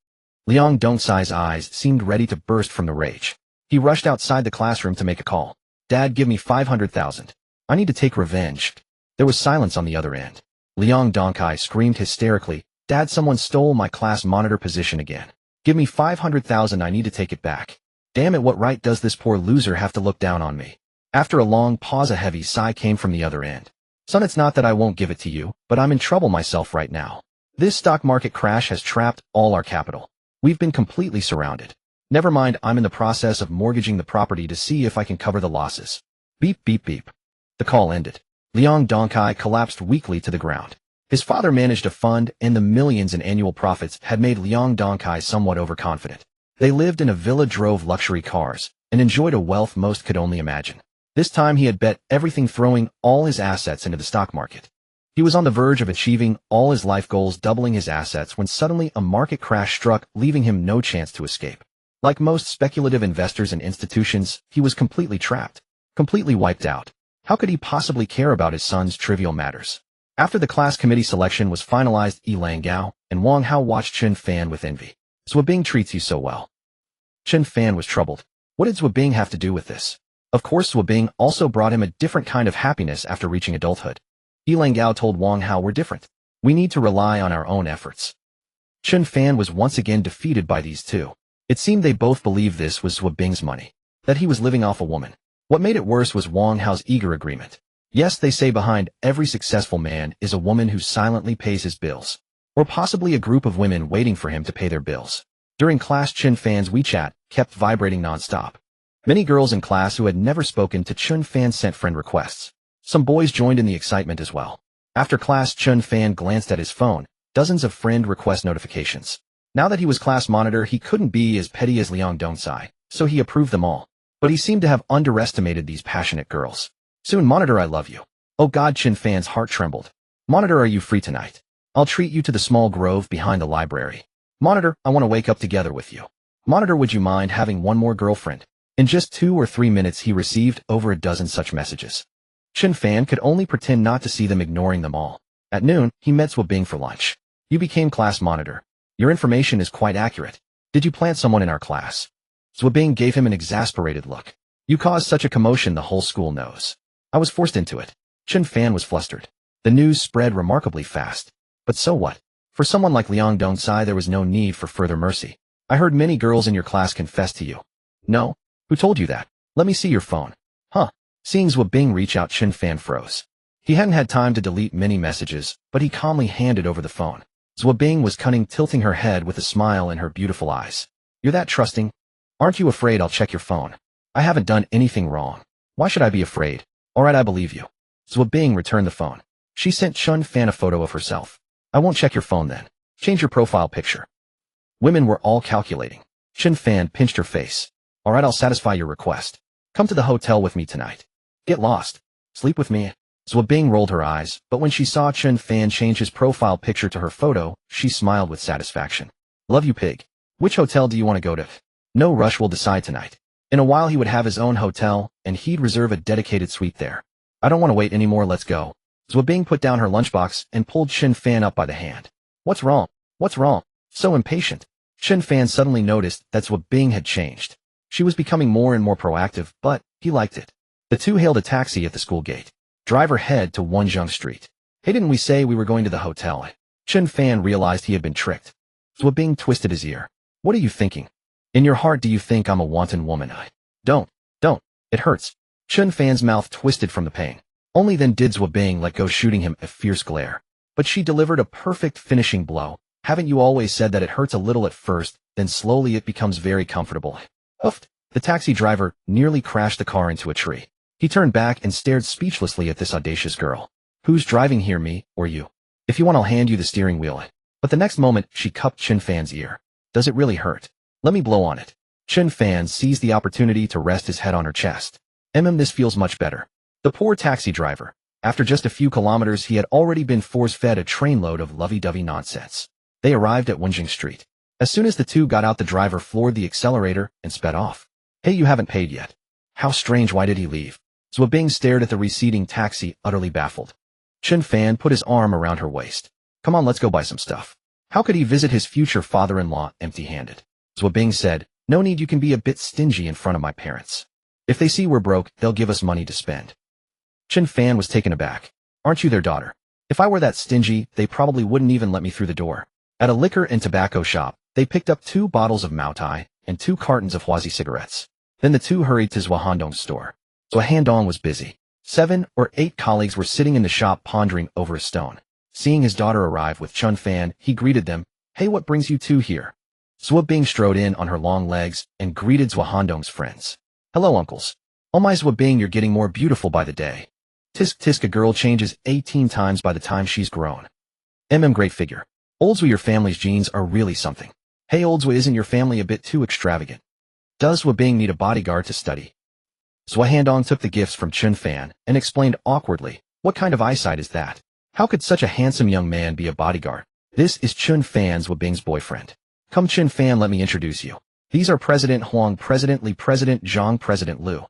Liang Dongcai's eyes seemed ready to burst from the rage. He rushed outside the classroom to make a call. Dad, give me 500,000. I need to take revenge. There was silence on the other end. Liang Dongkai screamed hysterically, Dad, someone stole my class monitor position again. Give me 500,000, I need to take it back. Damn it, what right does this poor loser have to look down on me? After a long pause, a heavy sigh came from the other end. Son, it's not that I won't give it to you, but I'm in trouble myself right now. This stock market crash has trapped all our capital. We've been completely surrounded. Never mind, I'm in the process of mortgaging the property to see if I can cover the losses. Beep, beep, beep. The call ended. Liang Dongkai collapsed weakly to the ground. His father managed a fund, and the millions in annual profits had made Liang Dongkai somewhat overconfident. They lived in a villa, drove luxury cars, and enjoyed a wealth most could only imagine. This time he had bet everything, throwing all his assets into the stock market. He was on the verge of achieving all his life goals, doubling his assets, when suddenly a market crash struck, leaving him no chance to escape. Like most speculative investors and institutions, he was completely trapped, completely wiped out. How could he possibly care about his son's trivial matters? After the class committee selection was finalized, Lang Gao and Wang Hao watched Chen Fan with envy. Zhuo Bing treats you so well. Chen Fan was troubled. What did Zhuo Bing have to do with this? Of course, Zhuo Bing also brought him a different kind of happiness after reaching adulthood. Lang Gao told Wang Hao, we're different. We need to rely on our own efforts. Chen Fan was once again defeated by these two. It seemed they both believed this was Zhuo Bing's money, that he was living off a woman. What made it worse was Wang Hao's eager agreement. Yes, they say behind every successful man is a woman who silently pays his bills, or possibly a group of women waiting for him to pay their bills. During class, Chen Fan's WeChat kept vibrating nonstop. Many girls in class who had never spoken to Chen Fan sent friend requests. Some boys joined in the excitement as well. After class, Chen Fan glanced at his phone, dozens of friend request notifications. Now that he was class monitor, he couldn't be as petty as Liang Dongcai, so he approved them all. But he seemed to have underestimated these passionate girls. Soon, monitor, I love you. Oh God, Chen Fan's heart trembled. Monitor, are you free tonight? I'll treat you to the small grove behind the library. Monitor, I want to wake up together with you. Monitor, would you mind having one more girlfriend? In just 2 or 3 minutes, he received over a dozen such messages. Chen Fan could only pretend not to see them, ignoring them all. At noon, he met Zhou Bing for lunch. You became class monitor. Your information is quite accurate. Did you plant someone in our class? Zhou Bing gave him an exasperated look. You caused such a commotion the whole school knows. I was forced into it. Chen Fan was flustered. The news spread remarkably fast. But so what? For someone like Liang Dongsai, there was no need for further mercy. I heard many girls in your class confess to you. No? Who told you that? Let me see your phone. Huh. Seeing Zhou Bing reach out, Chen Fan froze. He hadn't had time to delete many messages, but he calmly handed over the phone. Zhou Bing was cunning, tilting her head with a smile in her beautiful eyes. You're that trusting? Aren't you afraid I'll check your phone? I haven't done anything wrong. Why should I be afraid? Alright, I believe you. Zhou Bing returned the phone. She sent Chen Fan a photo of herself. I won't check your phone then. Change your profile picture. Women were all calculating. Chen Fan pinched her face. Alright, I'll satisfy your request. Come to the hotel with me tonight. Get lost. Sleep with me. Zhou Bing rolled her eyes, but when she saw Chen Fan change his profile picture to her photo, she smiled with satisfaction. Love you, pig. Which hotel do you want to go to? No rush, we'll decide tonight. In a while he would have his own hotel, and he'd reserve a dedicated suite there. I don't want to wait anymore, let's go. Zhou Bing put down her lunchbox and pulled Chen Fan up by the hand. What's wrong? What's wrong? So impatient. Chen Fan suddenly noticed that Zhou Bing had changed. She was becoming more and more proactive, but he liked it. The two hailed a taxi at the school gate. Driver, head to Wenzhong Street. Hey, didn't we say we were going to the hotel? Chen Fan realized he had been tricked. Zhou Bing twisted his ear. What are you thinking? In your heart, do you think I'm a wanton woman? Don't. It hurts. Chen Fan's mouth twisted from the pain. Only then did Zhou Bing let go, shooting him a fierce glare. But she delivered a perfect finishing blow. Haven't you always said that it hurts a little at first, then slowly it becomes very comfortable? Oofed. The taxi driver nearly crashed the car into a tree. He turned back and stared speechlessly at this audacious girl. Who's driving here, me or you? If you want, I'll hand you the steering wheel. But the next moment, she cupped Chen Fan's ear. Does it really hurt? Let me blow on it. Chen Fan seized the opportunity to rest his head on her chest. This feels much better. The poor taxi driver. After just a few kilometers, he had already been force-fed a trainload of lovey-dovey nonsense. They arrived at Wenzhong Street. As soon as the two got out, the driver floored the accelerator and sped off. Hey, you haven't paid yet. How strange, why did he leave? Zhou Bing stared at the receding taxi, utterly baffled. Chen Fan put his arm around her waist. Come on, let's go buy some stuff. How could he visit his future father-in-law empty-handed? Zhou Bing said, no need, you can be a bit stingy in front of my parents. If they see we're broke, they'll give us money to spend. Chen Fan was taken aback. Aren't you their daughter? If I were that stingy, they probably wouldn't even let me through the door. At a liquor and tobacco shop, they picked up 2 bottles of Mao Tai and 2 cartons of Huazi cigarettes. Then the two hurried to Zhuahandong's store. Zhuahandong was busy. 7 or 8 colleagues were sitting in the shop pondering over a stone. Seeing his daughter arrive with Chen Fan, he greeted them. Hey, what brings you two here? Zhou Bing strode in on her long legs and greeted Zhuahandong's friends. Hello, uncles. Oh my, Zhou Bing, you're getting more beautiful by the day. Tisk tisk, a girl changes 18 times by the time she's grown. Great figure. Old Zhou, your family's genes are really something. Hey, old Zhou, isn't your family a bit too extravagant? Does Zhou Bing need a bodyguard to study? Zhuahandong took the gifts from Chen Fan and explained awkwardly, what kind of eyesight is that? How could such a handsome young man be a bodyguard? This is Chen Fan, Zhou Bing's boyfriend. Come, Chen Fan, let me introduce you. These are President Huang, President Li, President Zhang, President Liu.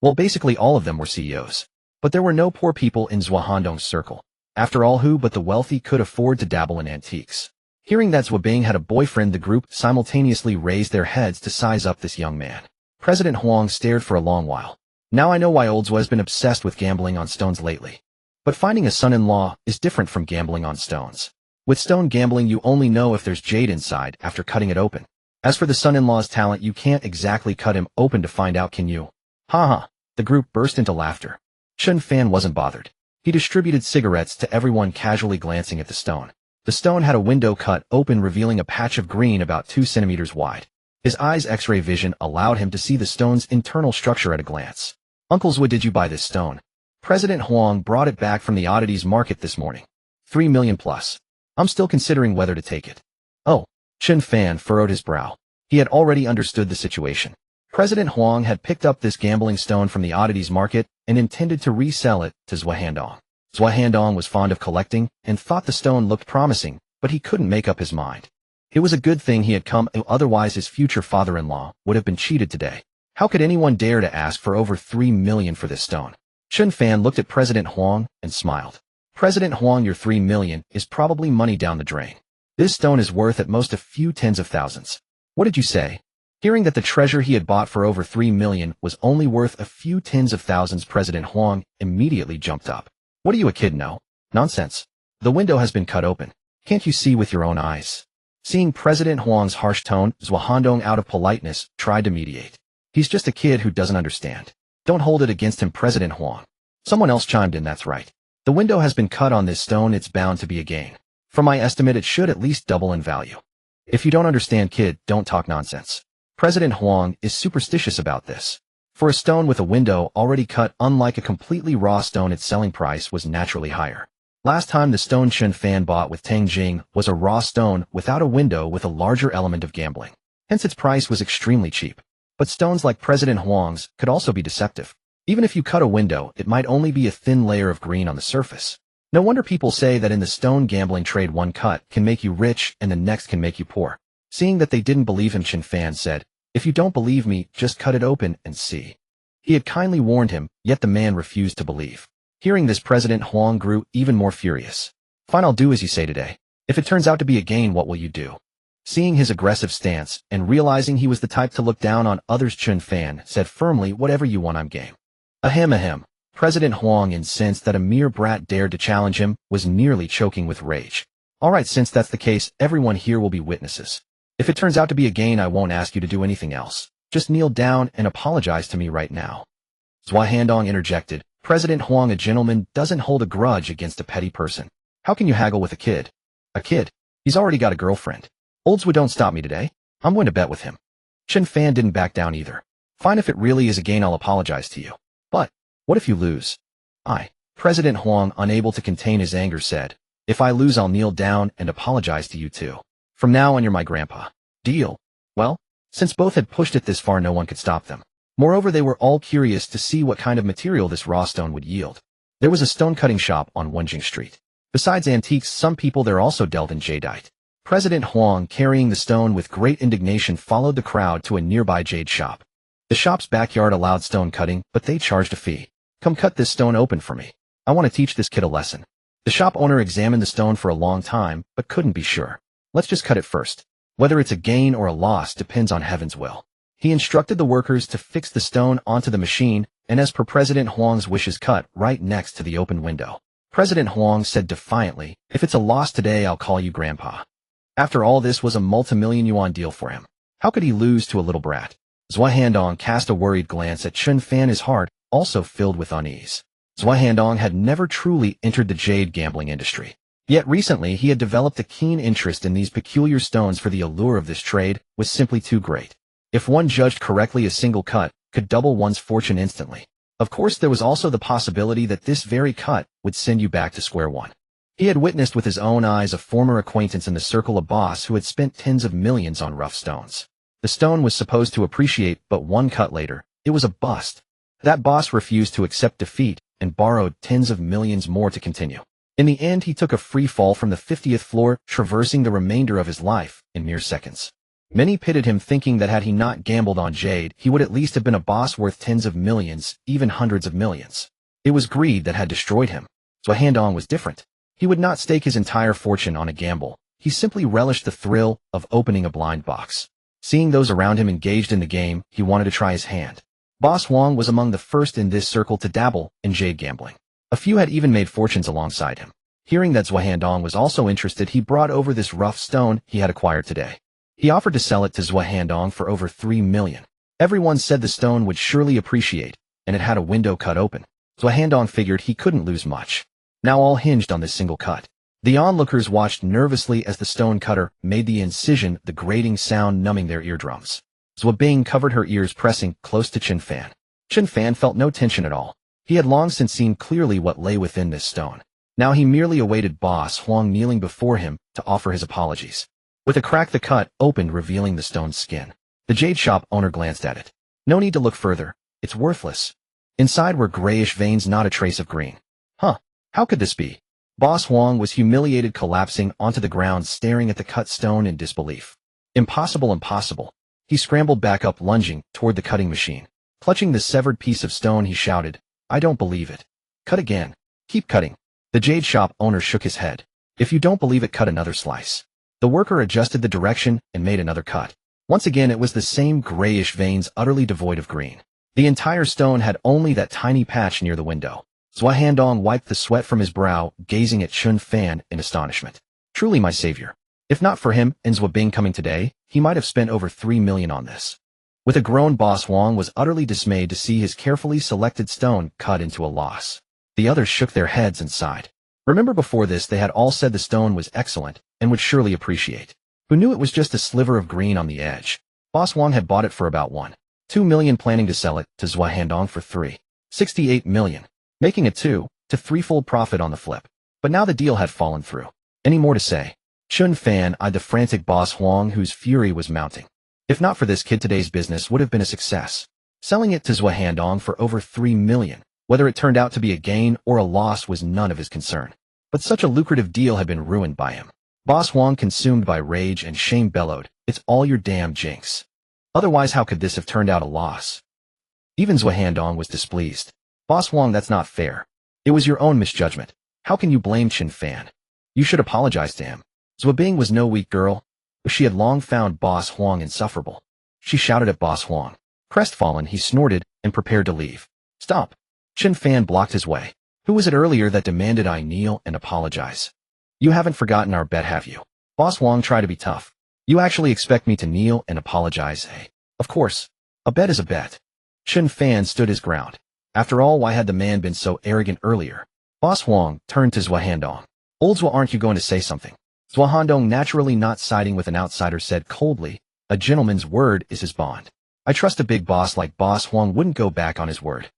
Well, basically all of them were CEOs. But there were no poor people in Zhuahandong's circle. After all, who but the wealthy could afford to dabble in antiques? Hearing that Zhou Bing had a boyfriend, the group simultaneously raised their heads to size up this young man. President Huang stared for a long while. Now I know why old Zhou has been obsessed with gambling on stones lately. But finding a son-in-law is different from gambling on stones. With stone gambling, you only know if there's jade inside after cutting it open. As for the son-in-law's talent, you can't exactly cut him open to find out, can you? Ha ha. The group burst into laughter. Chen Fan wasn't bothered. He distributed cigarettes to everyone, casually glancing at the stone. The stone had a window cut open, revealing a patch of green about 2 centimeters wide. His eyes' X-ray vision allowed him to see the stone's internal structure at a glance. Uncle Zhou, did you buy this stone? President Huang brought it back from the oddities market this morning. 3 million plus. I'm still considering whether to take it. Oh. Chen Fan furrowed his brow. He had already understood the situation. President Huang had picked up this gambling stone from the oddities market and intended to resell it to Zhuahandong. Zhuahandong was fond of collecting and thought the stone looked promising, but he couldn't make up his mind. It was a good thing he had come, otherwise his future father-in-law would have been cheated today. How could anyone dare to ask for over 3 million for this stone? Chen Fan looked at President Huang and smiled. President Huang, your 3 million is probably money down the drain. This stone is worth at most a few tens of thousands. What did you say? Hearing that the treasure he had bought for over 3 million was only worth a few tens of thousands, President Huang immediately jumped up. What are you, a kid? No. Nonsense. The window has been cut open. Can't you see with your own eyes? Seeing President Huang's harsh tone, Zhou Handong, out of politeness, tried to mediate. He's just a kid who doesn't understand. Don't hold it against him, President Huang. Someone else chimed in, that's right. The window has been cut on this stone, it's bound to be a gain. From my estimate, it should at least double in value. If you don't understand, kid, don't talk nonsense. President Huang is superstitious about this. For a stone with a window already cut, unlike a completely raw stone, its selling price was naturally higher. Last time the stone Chen Fan bought with Tang Jing was a raw stone without a window with a larger element of gambling. Hence its price was extremely cheap. But stones like President Huang's could also be deceptive. Even if you cut a window, it might only be a thin layer of green on the surface. No wonder people say that in the stone gambling trade, one cut can make you rich and the next can make you poor. Seeing that they didn't believe him, Chen Fan said, "If you don't believe me, just cut it open and see." He had kindly warned him, yet the man refused to believe. Hearing this, President Huang grew even more furious. "Fine, I'll do as you say today. If it turns out to be a gain, what will you do?" Seeing his aggressive stance and realizing he was the type to look down on others, Chen Fan said firmly, "Whatever you want, I'm game." Ahem. President Huang, incensed that a mere brat dared to challenge him, was nearly choking with rage. "All right, since that's the case, everyone here will be witnesses. If it turns out to be a gain, I won't ask you to do anything else. Just kneel down and apologize to me right now." Zhou Handong interjected, "President Huang, a gentleman doesn't hold a grudge against a petty person. How can you haggle with a kid?" "A kid? He's already got a girlfriend. Old Zhou, don't stop me today. I'm going to bet with him." Chen Fan didn't back down either. "Fine, if it really is a gain, I'll apologize to you. But what if you lose?" President Huang, unable to contain his anger, said, "If I lose, I'll kneel down and apologize to you too. From now on, you're my grandpa. Deal?" Well, since both had pushed it this far, no one could stop them. Moreover, they were all curious to see what kind of material this raw stone would yield. There was a stone-cutting shop on Wenjing Street. Besides antiques, some people there also dealt in jadeite. President Huang, carrying the stone with great indignation, followed the crowd to a nearby jade shop. The shop's backyard allowed stone cutting, but they charged a fee. "Come cut this stone open for me. I want to teach this kid a lesson." The shop owner examined the stone for a long time, but couldn't be sure. "Let's just cut it first. Whether it's a gain or a loss depends on heaven's will." He instructed the workers to fix the stone onto the machine, and as per President Huang's wishes, cut right next to the open window. President Huang said defiantly, "If it's a loss today, I'll call you grandpa." After all, this was a multi-million yuan deal for him. How could he lose to a little brat? Zhou Handong cast a worried glance at Chen Fan, his heart also filled with unease. Zhou Handong had never truly entered the jade gambling industry. Yet recently he had developed a keen interest in these peculiar stones, for the allure of this trade was simply too great. If one judged correctly, a single cut could double one's fortune instantly. Of course, there was also the possibility that this very cut would send you back to square one. He had witnessed with his own eyes a former acquaintance in the circle, a boss who had spent tens of millions on rough stones. The stone was supposed to appreciate, but one cut later, it was a bust. That boss refused to accept defeat and borrowed tens of millions more to continue. In the end, he took a free fall from the 50th floor, traversing the remainder of his life in mere seconds. Many pitied him, thinking that had he not gambled on jade, he would at least have been a boss worth tens of millions, even hundreds of millions. It was greed that had destroyed him. Zhou Handong was different. He would not stake his entire fortune on a gamble. He simply relished the thrill of opening a blind box. Seeing those around him engaged in the game, he wanted to try his hand. Boss Huang was among the first in this circle to dabble in jade gambling. A few had even made fortunes alongside him. Hearing that Zhou Handong was also interested, he brought over this rough stone he had acquired today. He offered to sell it to Zhou Handong for over 3 million. Everyone said the stone would surely appreciate, and it had a window cut open. Zhou Handong figured he couldn't lose much. Now all hinged on this single cut. The onlookers watched nervously as the stone cutter made the incision, the grating sound numbing their eardrums. Zhou Bing covered her ears, pressing close to Chen Fan. Chen Fan felt no tension at all. He had long since seen clearly what lay within this stone. Now he merely awaited Boss Huang kneeling before him to offer his apologies. With a crack, the cut opened, revealing the stone's skin. The jade shop owner glanced at it. "No need to look further. It's worthless." Inside were grayish veins, not a trace of green. How could this be? Boss Huang was humiliated, collapsing onto the ground, staring at the cut stone in disbelief. Impossible. He scrambled back up, lunging toward the cutting machine. Clutching the severed piece of stone, he shouted, I don't believe it. Cut again. Keep cutting. The jade shop owner shook his head. If you don't believe it, cut another slice. The worker adjusted the direction and made another cut. Once again, it was the same grayish veins utterly devoid of green. The entire stone had only that tiny patch near the window. Zhua Handong wiped the sweat from his brow, gazing at Chen Fan in astonishment. Truly my savior. If not for him and Zhua Bing coming today, he might have spent over 3 million on this. With a groan, Boss Wong was utterly dismayed to see his carefully selected stone cut into a loss. The others shook their heads and sighed. Remember, before this they had all said the stone was excellent and would surely appreciate. Who knew it was just a sliver of green on the edge? Boss Wong had bought it for about 1.2 million, planning to sell it to Zhua Handong for 3.68 million, making a 2 to 3-fold profit on the flip. But now the deal had fallen through. Any more to say? Chen Fan eyed the frantic Boss Wong, whose fury was mounting. If not for this kid, today's business would have been a success. Selling it to Zhua Handong for over 3 million, whether it turned out to be a gain or a loss, was none of his concern. But such a lucrative deal had been ruined by him. Boss Wong, consumed by rage and shame, bellowed, "It's all your damn jinx. Otherwise, how could this have turned out a loss?" Even Zhua Handong was displeased. "Boss Wong, that's not fair. It was your own misjudgment. How can you blame Chen Fan? You should apologize to him." Zhua Bing was no weak girl, but she had long found Boss Wong insufferable. She shouted at Boss Wong. Crestfallen, he snorted and prepared to leave. "Stop." Chen Fan blocked his way. "Who was it earlier that demanded I kneel and apologize? You haven't forgotten our bet, have you?" Boss Wong tried to be tough. "You actually expect me to kneel and apologize, eh?" "Of course. A bet is a bet." Chen Fan stood his ground. After all, why had the man been so arrogant earlier? Boss Wong turned to Zhua Handong. "Old Zhua, aren't you going to say something?" Zhua Handong, naturally not siding with an outsider, said coldly, "A gentleman's word is his bond. I trust a big boss like Boss Wong wouldn't go back on his word."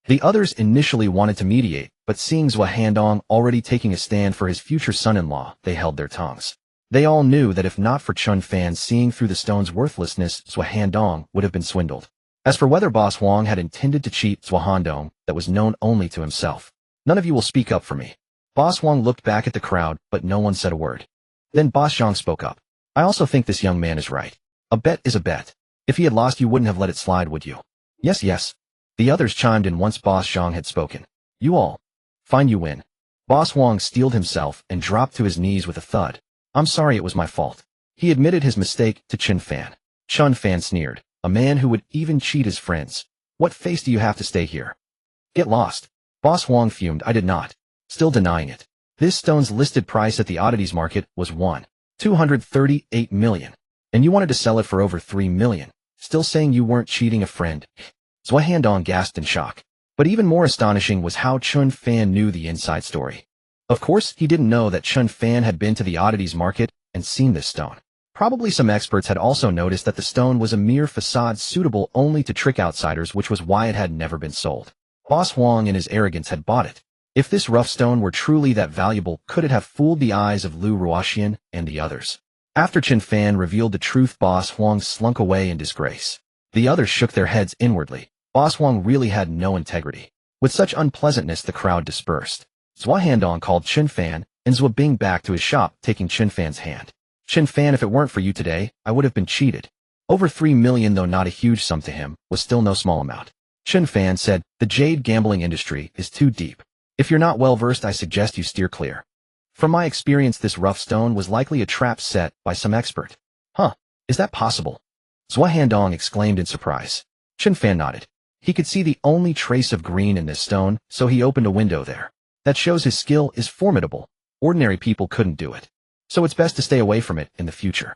The others initially wanted to mediate, but seeing Zhua Handong already taking a stand for his future son-in-law, they held their tongues. They all knew that if not for Chen Fan seeing through the stone's worthlessness, Zhua Handong would have been swindled. As for whether Boss Wong had intended to cheat Zhua Handong, that was known only to himself. "None of you will speak up for me." Boss Wong looked back at the crowd, but no one said a word. Then Boss Zhang spoke up. "I also think this young man is right. A bet is a bet. If he had lost, you wouldn't have let it slide, would you?" "Yes, yes." The others chimed in once Boss Zhang had spoken. "You all. Fine, you win." Boss Wong steeled himself and dropped to his knees with a thud. "I'm sorry, it was my fault." He admitted his mistake to Chen Fan. Chen Fan sneered. "A man who would even cheat his friends. What face do you have to stay here? Get lost." Boss Wong fumed. "I did not." Still denying it. "This stone's listed price at the oddities market was 1.238 million. And you wanted to sell it for over 3 million. Still saying you weren't cheating a friend." Zhua Handong gasped in shock. But even more astonishing was how Chen Fan knew the inside story. Of course, he didn't know that Chen Fan had been to the oddities market and seen this stone. Probably some experts had also noticed that the stone was a mere facade suitable only to trick outsiders, which was why it had never been sold. Boss Wong in his arrogance had bought it. If this rough stone were truly that valuable, could it have fooled the eyes of Lu Ruoxian and the others? After Chen Fan revealed the truth, Boss Wong slunk away in disgrace. The others shook their heads inwardly. Boss Wong really had no integrity. With such unpleasantness, the crowd dispersed. Zhua Handong called Chen Fan and Zhua Bing back to his shop, taking Chen Fan's hand. "Chen Fan, if it weren't for you today, I would have been cheated." Over 3 million, though not a huge sum to him, was still no small amount. Chen Fan said, "The jade gambling industry is too deep. If you're not well versed, I suggest you steer clear. From my experience, this rough stone was likely a trap set by some expert." "Huh? Is that possible?" Zhua Handong exclaimed in surprise. Chen Fan nodded. He could see the only trace of green in this stone, so he opened a window there. "That shows his skill is formidable. Ordinary people couldn't do it. So it's best to stay away from it in the future.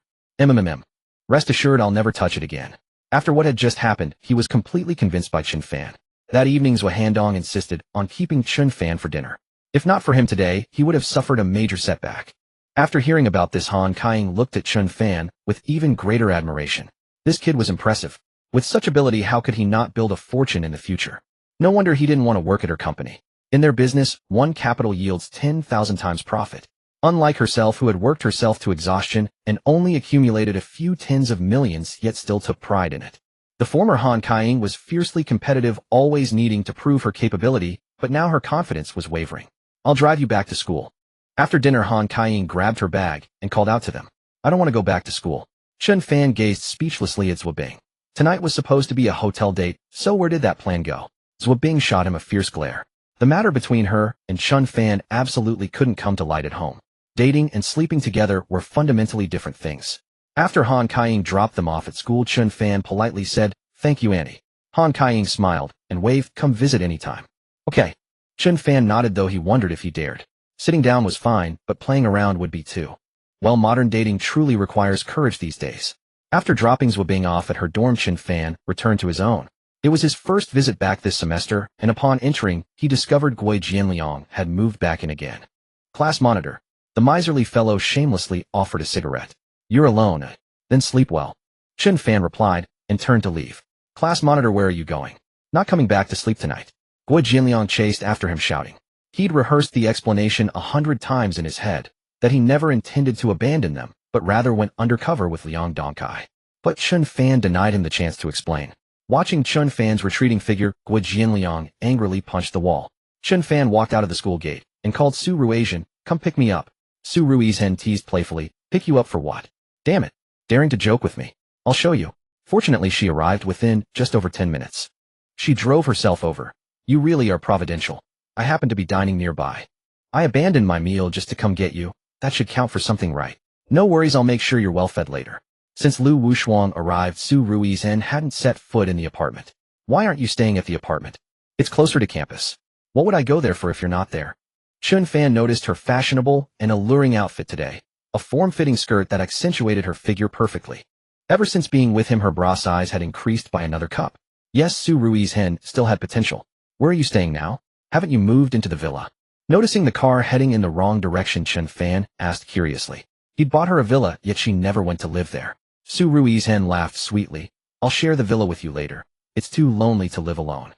Rest assured I'll never touch it again." After what had just happened, he was completely convinced by Chen Fan. That evening, Zhua Handong insisted on keeping Chen Fan for dinner. If not for him today, he would have suffered a major setback. After hearing about this, Han Kaiying looked at Chen Fan with even greater admiration. This kid was impressive. With such ability, how could he not build a fortune in the future? No wonder he didn't want to work at her company. In their business, one capital yields 10,000 times profit. Unlike herself, who had worked herself to exhaustion and only accumulated a few tens of millions, yet still took pride in it. The former Han Kaiying was fiercely competitive, always needing to prove her capability, but now her confidence was wavering. "I'll drive you back to school." After dinner, Han Kaiying grabbed her bag and called out to them, "I don't want to go back to school." Chen Fan gazed speechlessly at Zhua Bing. Tonight was supposed to be a hotel date, so where did that plan go? Zhou Bing shot him a fierce glare. The matter between her and Chen Fan absolutely couldn't come to light at home. Dating and sleeping together were fundamentally different things. After Han Kaiying dropped them off at school, Chen Fan politely said, "Thank you, Auntie." Han Kaiying smiled and waved, "Come visit anytime." Okay. Chen Fan nodded, though he wondered if he dared. Sitting down was fine, but playing around would be too. Well, modern dating truly requires courage these days. After dropping Zhou Bing off at her dorm, Chen Fan returned to his own. It was his first visit back this semester, and upon entering, he discovered Gui Jianliang had moved back in again. Class monitor. The miserly fellow shamelessly offered a cigarette. "You're alone, eh? Then sleep well." Chen Fan replied, and turned to leave. "Class monitor, where are you going?" "Not coming back to sleep tonight." Gui Jianliang chased after him, shouting. He'd rehearsed the explanation 100 times in his head, that he never intended to abandon them, but rather went undercover with Liang Dongkai. But Chen Fan denied him the chance to explain. Watching Chen Fan's retreating figure, Gui Jianliang angrily punched the wall. Chen Fan walked out of the school gate and called Su Ruizen, "Come pick me up." Su Ruizen teased playfully, "Pick you up for what?" "Damn it. Daring to joke with me. I'll show you." Fortunately, she arrived within just over 10 minutes. She drove herself over. "You really are providential. I happen to be dining nearby. I abandoned my meal just to come get you. That should count for something, right?" "No worries, I'll make sure you're well fed later." Since Lu Wushuang arrived, Su Ruizen hadn't set foot in the apartment. "Why aren't you staying at the apartment?" "It's closer to campus." "What would I go there for if you're not there?" Chen Fan noticed her fashionable and alluring outfit today, a form-fitting skirt that accentuated her figure perfectly. Ever since being with him, her bra size had increased by another cup. Yes, Su Ruizen still had potential. "Where are you staying now? Haven't you moved into the villa?" Noticing the car heading in the wrong direction, Chen Fan asked curiously. He'd bought her a villa, yet she never went to live there. Su Ruizen laughed sweetly. "I'll share the villa with you later. It's too lonely to live alone.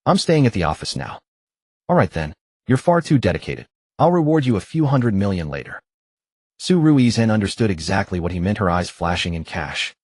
I'm staying at the office now." "All right then. You're far too dedicated. I'll reward you a few $100 million later." Su Ruizen understood exactly what he meant, her eyes flashing in cash.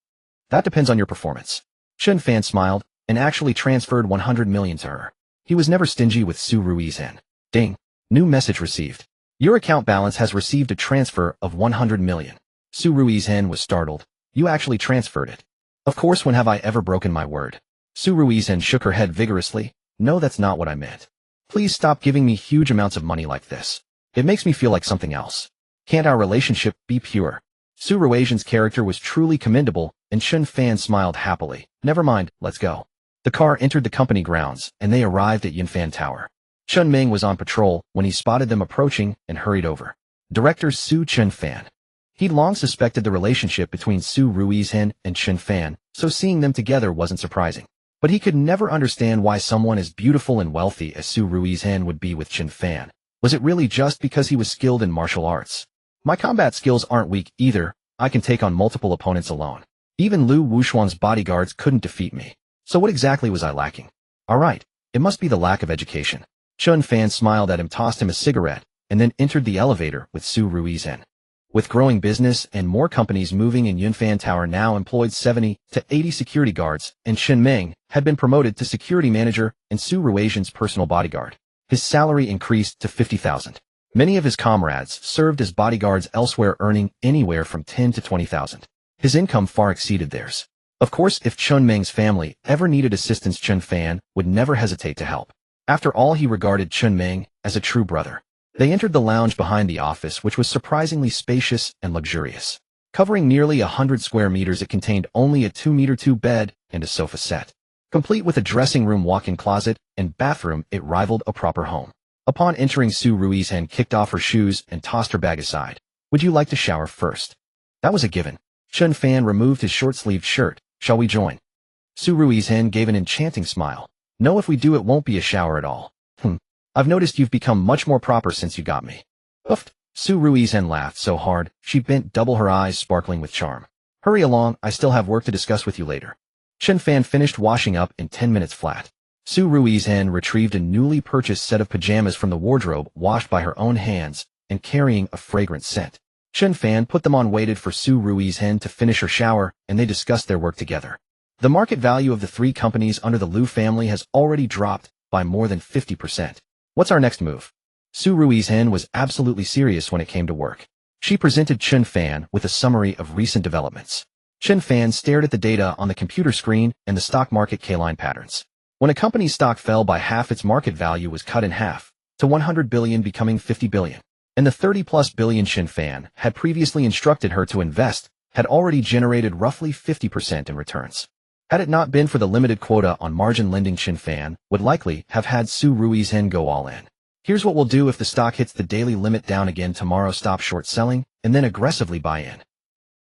"That depends on your performance." Chen Fan smiled and actually transferred $100 million to her. He was never stingy with Su Ruizen. Ding. New message received. Your account balance has received a transfer of $100 million. Su Ruizen was startled. "You actually transferred it?" "Of course, when have I ever broken my word?" Su Ruizen shook her head vigorously. "No, that's not what I meant. Please stop giving me huge amounts of money like this. It makes me feel like something else. Can't our relationship be pure?" Su Ruizen's character was truly commendable, and Chen Fan smiled happily. "Never mind, let's go." The car entered the company grounds, and they arrived at Yunfan Tower. Chen Ming was on patrol when he spotted them approaching and hurried over. Director Su Chen Fan. He'd long suspected the relationship between Su Ruizen and Chen Fan, so seeing them together wasn't surprising. But he could never understand why someone as beautiful and wealthy as Su Ruizen would be with Chen Fan. Was it really just because he was skilled in martial arts? "My combat skills aren't weak either. I can take on multiple opponents alone. Even Lu Wushuang's bodyguards couldn't defeat me. So what exactly was I lacking?" "All right, it must be the lack of education." Chen Fan smiled at him, tossed him a cigarette, and then entered the elevator with Su Ruizen. With growing business and more companies moving in, Yunfan Tower now employed 70 to 80 security guards, and Chen Ming had been promoted to security manager and Su Ruizen's personal bodyguard. His salary increased to 50,000. Many of his comrades served as bodyguards elsewhere, earning anywhere from 10 to 20,000. His income far exceeded theirs. Of course, if Chen Ming's family ever needed assistance, Chen Fan would never hesitate to help. After all, he regarded Chen Ming as a true brother. They entered the lounge behind the office, which was surprisingly spacious and luxurious. Covering nearly 100 square meters, it contained only a 2x2 bed and a sofa set. Complete with a dressing room, walk-in closet, and bathroom, it rivaled a proper home. Upon entering, Su Ruizen kicked off her shoes and tossed her bag aside. "Would you like to shower first?" That was a given. Chen Fan removed his short-sleeved shirt. "Shall we join?" Su Ruizen gave an enchanting smile. "No, if we do, it won't be a shower at all." "I've noticed you've become much more proper since you got me." "Oofed." Su Ruizen laughed so hard, she bent double, her eyes sparkling with charm. "Hurry along, I still have work to discuss with you later." Chen Fan finished washing up in 10 minutes flat. Su Ruizen retrieved a newly purchased set of pajamas from the wardrobe, washed by her own hands, and carrying a fragrant scent. Chen Fan put them on, waited for Su Ruizen to finish her shower, and they discussed their work together. The market value of the three companies under the Lu family has already dropped by more than 50%. What's our next move? Su Ruizen was absolutely serious when it came to work. She presented Chen Fan with a summary of recent developments. Chen Fan stared at the data on the computer screen and the stock market K-line patterns. When a company's stock fell by half, its market value was cut in half, to 100 billion becoming 50 billion. And the 30-plus billion Chen Fan had previously instructed her to invest had already generated roughly 50% in returns. Had it not been for the limited quota on margin lending, Chen Fan would likely have had Su Ruizhen go all in. Here's what we'll do if the stock hits the daily limit down again tomorrow: stop short selling and then aggressively buy in.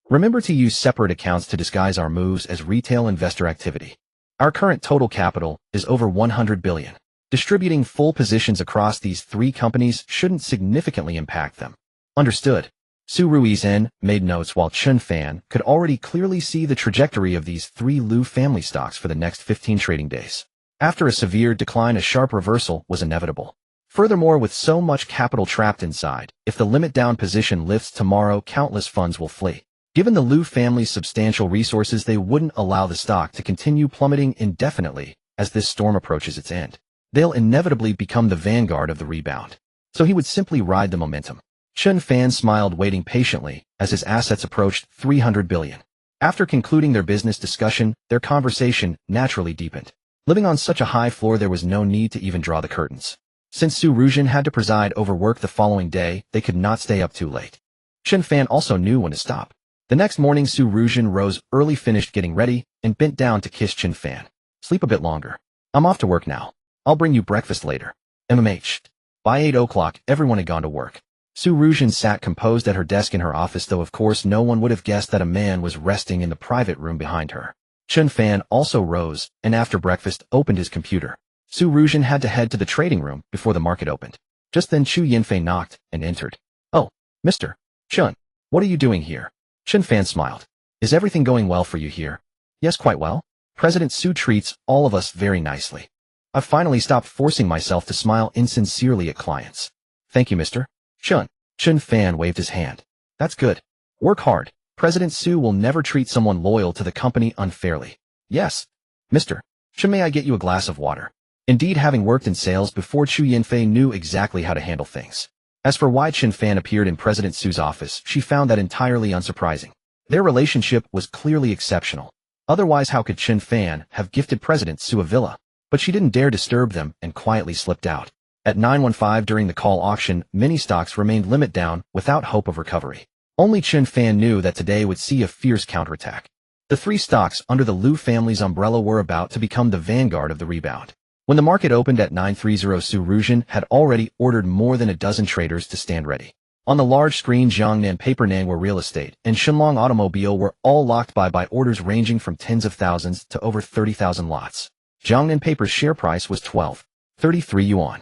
Remember to use separate accounts to disguise our moves as retail investor activity. Our current total capital is over 100 billion. Distributing full positions across these three companies shouldn't significantly impact them. Understood. Su Ruizhen made notes while Chen Fan could already clearly see the trajectory of these three Lu family stocks for the next 15 trading days. After a severe decline, a sharp reversal was inevitable. Furthermore, with so much capital trapped inside, if the limit down position lifts tomorrow, countless funds will flee. Given the Lu family's substantial resources, they wouldn't allow the stock to continue plummeting indefinitely as this storm approaches its end. They'll inevitably become the vanguard of the rebound. So he would simply ride the momentum. Chen Fan smiled, waiting patiently as his assets approached 300 billion. After concluding their business discussion, their conversation naturally deepened. Living on such a high floor, there was no need to even draw the curtains. Since Su Ruizhen had to preside over work the following day, they could not stay up too late. Chen Fan also knew when to stop. The next morning, Su Ruizhen rose early, finished getting ready, and bent down to kiss Chen Fan. Sleep a bit longer. I'm off to work now. I'll bring you breakfast later. MMH. By 8 o'clock, everyone had gone to work. Su Ruizhen sat composed at her desk in her office, though of course no one would have guessed that a man was resting in the private room behind her. Chen Fan also rose, and after breakfast opened his computer. Su Ruizhen had to head to the trading room before the market opened. Just then Chu Yinfei knocked and entered. Oh, Mr. Chen, what are you doing here? Chen Fan smiled. Is everything going well for you here? Yes, quite well. President Su treats all of us very nicely. I've finally stopped forcing myself to smile insincerely at clients. Thank you, Mr. Chen. Chen Fan waved his hand. That's good. Work hard. President Su will never treat someone loyal to the company unfairly. Yes. Mr. Chen, may I get you a glass of water? Indeed, having worked in sales before, Chu Yinfei knew exactly how to handle things. As for why Chen Fan appeared in President Su's office, she found that entirely unsurprising. Their relationship was clearly exceptional. Otherwise, how could Chen Fan have gifted President Su a villa? But she didn't dare disturb them and quietly slipped out. At 9:15 during the call auction, many stocks remained limit down without hope of recovery. Only Chen Fan knew that today would see a fierce counterattack. The three stocks under the Lu family's umbrella were about to become the vanguard of the rebound. When the market opened at 9:30, Su Ruizhen had already ordered more than a dozen traders to stand ready. On the large screen, Jiangnan Paper, Nangwa Real Estate, and Shenlong Automobile were all locked by orders ranging from tens of thousands to over 30,000 lots. Jiangnan Paper's share price was 12.33 yuan.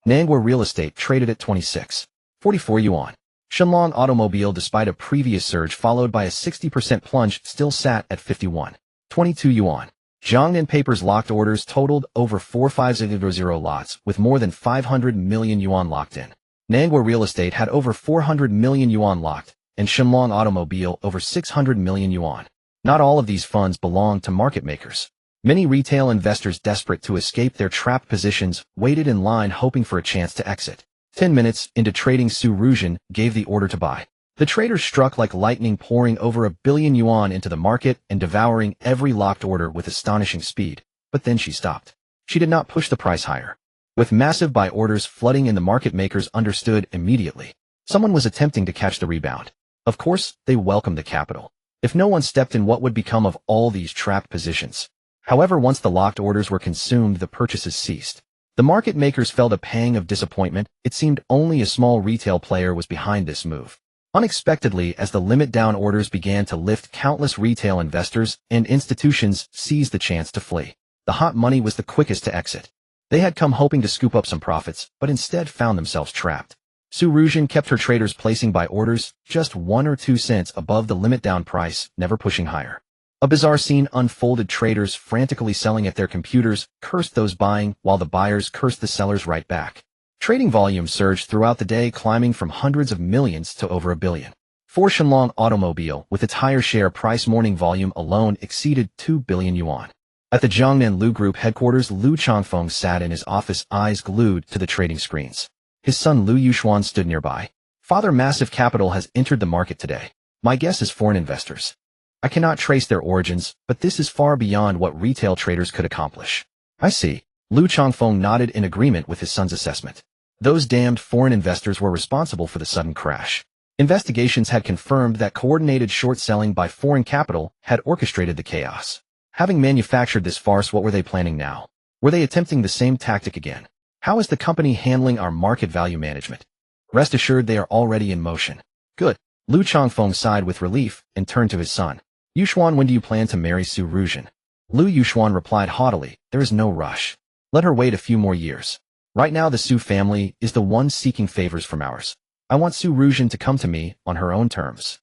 Nangwa Real Estate traded at 26.44 yuan. Shenlong Automobile, despite a previous surge followed by a 60% plunge, still sat at 51.22 yuan. Jiangnan Paper's locked orders totaled over 4500 lots, with more than 500 million yuan locked in. Nangwa Real Estate had over 400 million yuan locked, and Shenlong Automobile over 600 million yuan. Not all of these funds belonged to market makers. Many retail investors, desperate to escape their trapped positions, waited in line hoping for a chance to exit. 10 minutes into trading, Su Ruizhen gave the order to buy. The traders struck like lightning, pouring over 1 billion yuan into the market and devouring every locked order with astonishing speed. But then she stopped. She did not push the price higher. With massive buy orders flooding in, the market makers understood immediately. Someone was attempting to catch the rebound. Of course, they welcomed the capital. If no one stepped in, what would become of all these trapped positions? However, once the locked orders were consumed, the purchases ceased. The market makers felt a pang of disappointment. It seemed only a small retail player was behind this move. Unexpectedly, as the limit down orders began to lift, countless retail investors and institutions seized the chance to flee. The hot money was the quickest to exit. They had come hoping to scoop up some profits, but instead found themselves trapped. Su Ruizhen kept her traders placing buy orders just 1 or 2 cents above the limit down price, never pushing higher. A bizarre scene unfolded. Traders, frantically selling at their computers, cursed those buying, while the buyers cursed the sellers right back. Trading volume surged throughout the day, climbing from hundreds of millions to over 1 billion. For Shenlong Automobile, with its higher share price, morning volume alone exceeded 2 billion yuan. At the Jiangnan Lu Group headquarters, Lu Changfeng sat in his office, eyes glued to the trading screens. His son Lu Yuxuan stood nearby. Father, massive capital has entered the market today. My guess is foreign investors. I cannot trace their origins, but this is far beyond what retail traders could accomplish. I see. Lu Changfeng nodded in agreement with his son's assessment. Those damned foreign investors were responsible for the sudden crash. Investigations had confirmed that coordinated short selling by foreign capital had orchestrated the chaos. Having manufactured this farce, what were they planning now? Were they attempting the same tactic again? How is the company handling our market value management? Rest assured they are already in motion. Good. Lu Changfeng sighed with relief and turned to his son. Yuxuan, when do you plan to marry Su Ruzhen? Lu Yuxuan replied haughtily, there is no rush. Let her wait a few more years. Right now the Su family is the one seeking favors from ours. I want Su Ruzhen to come to me on her own terms.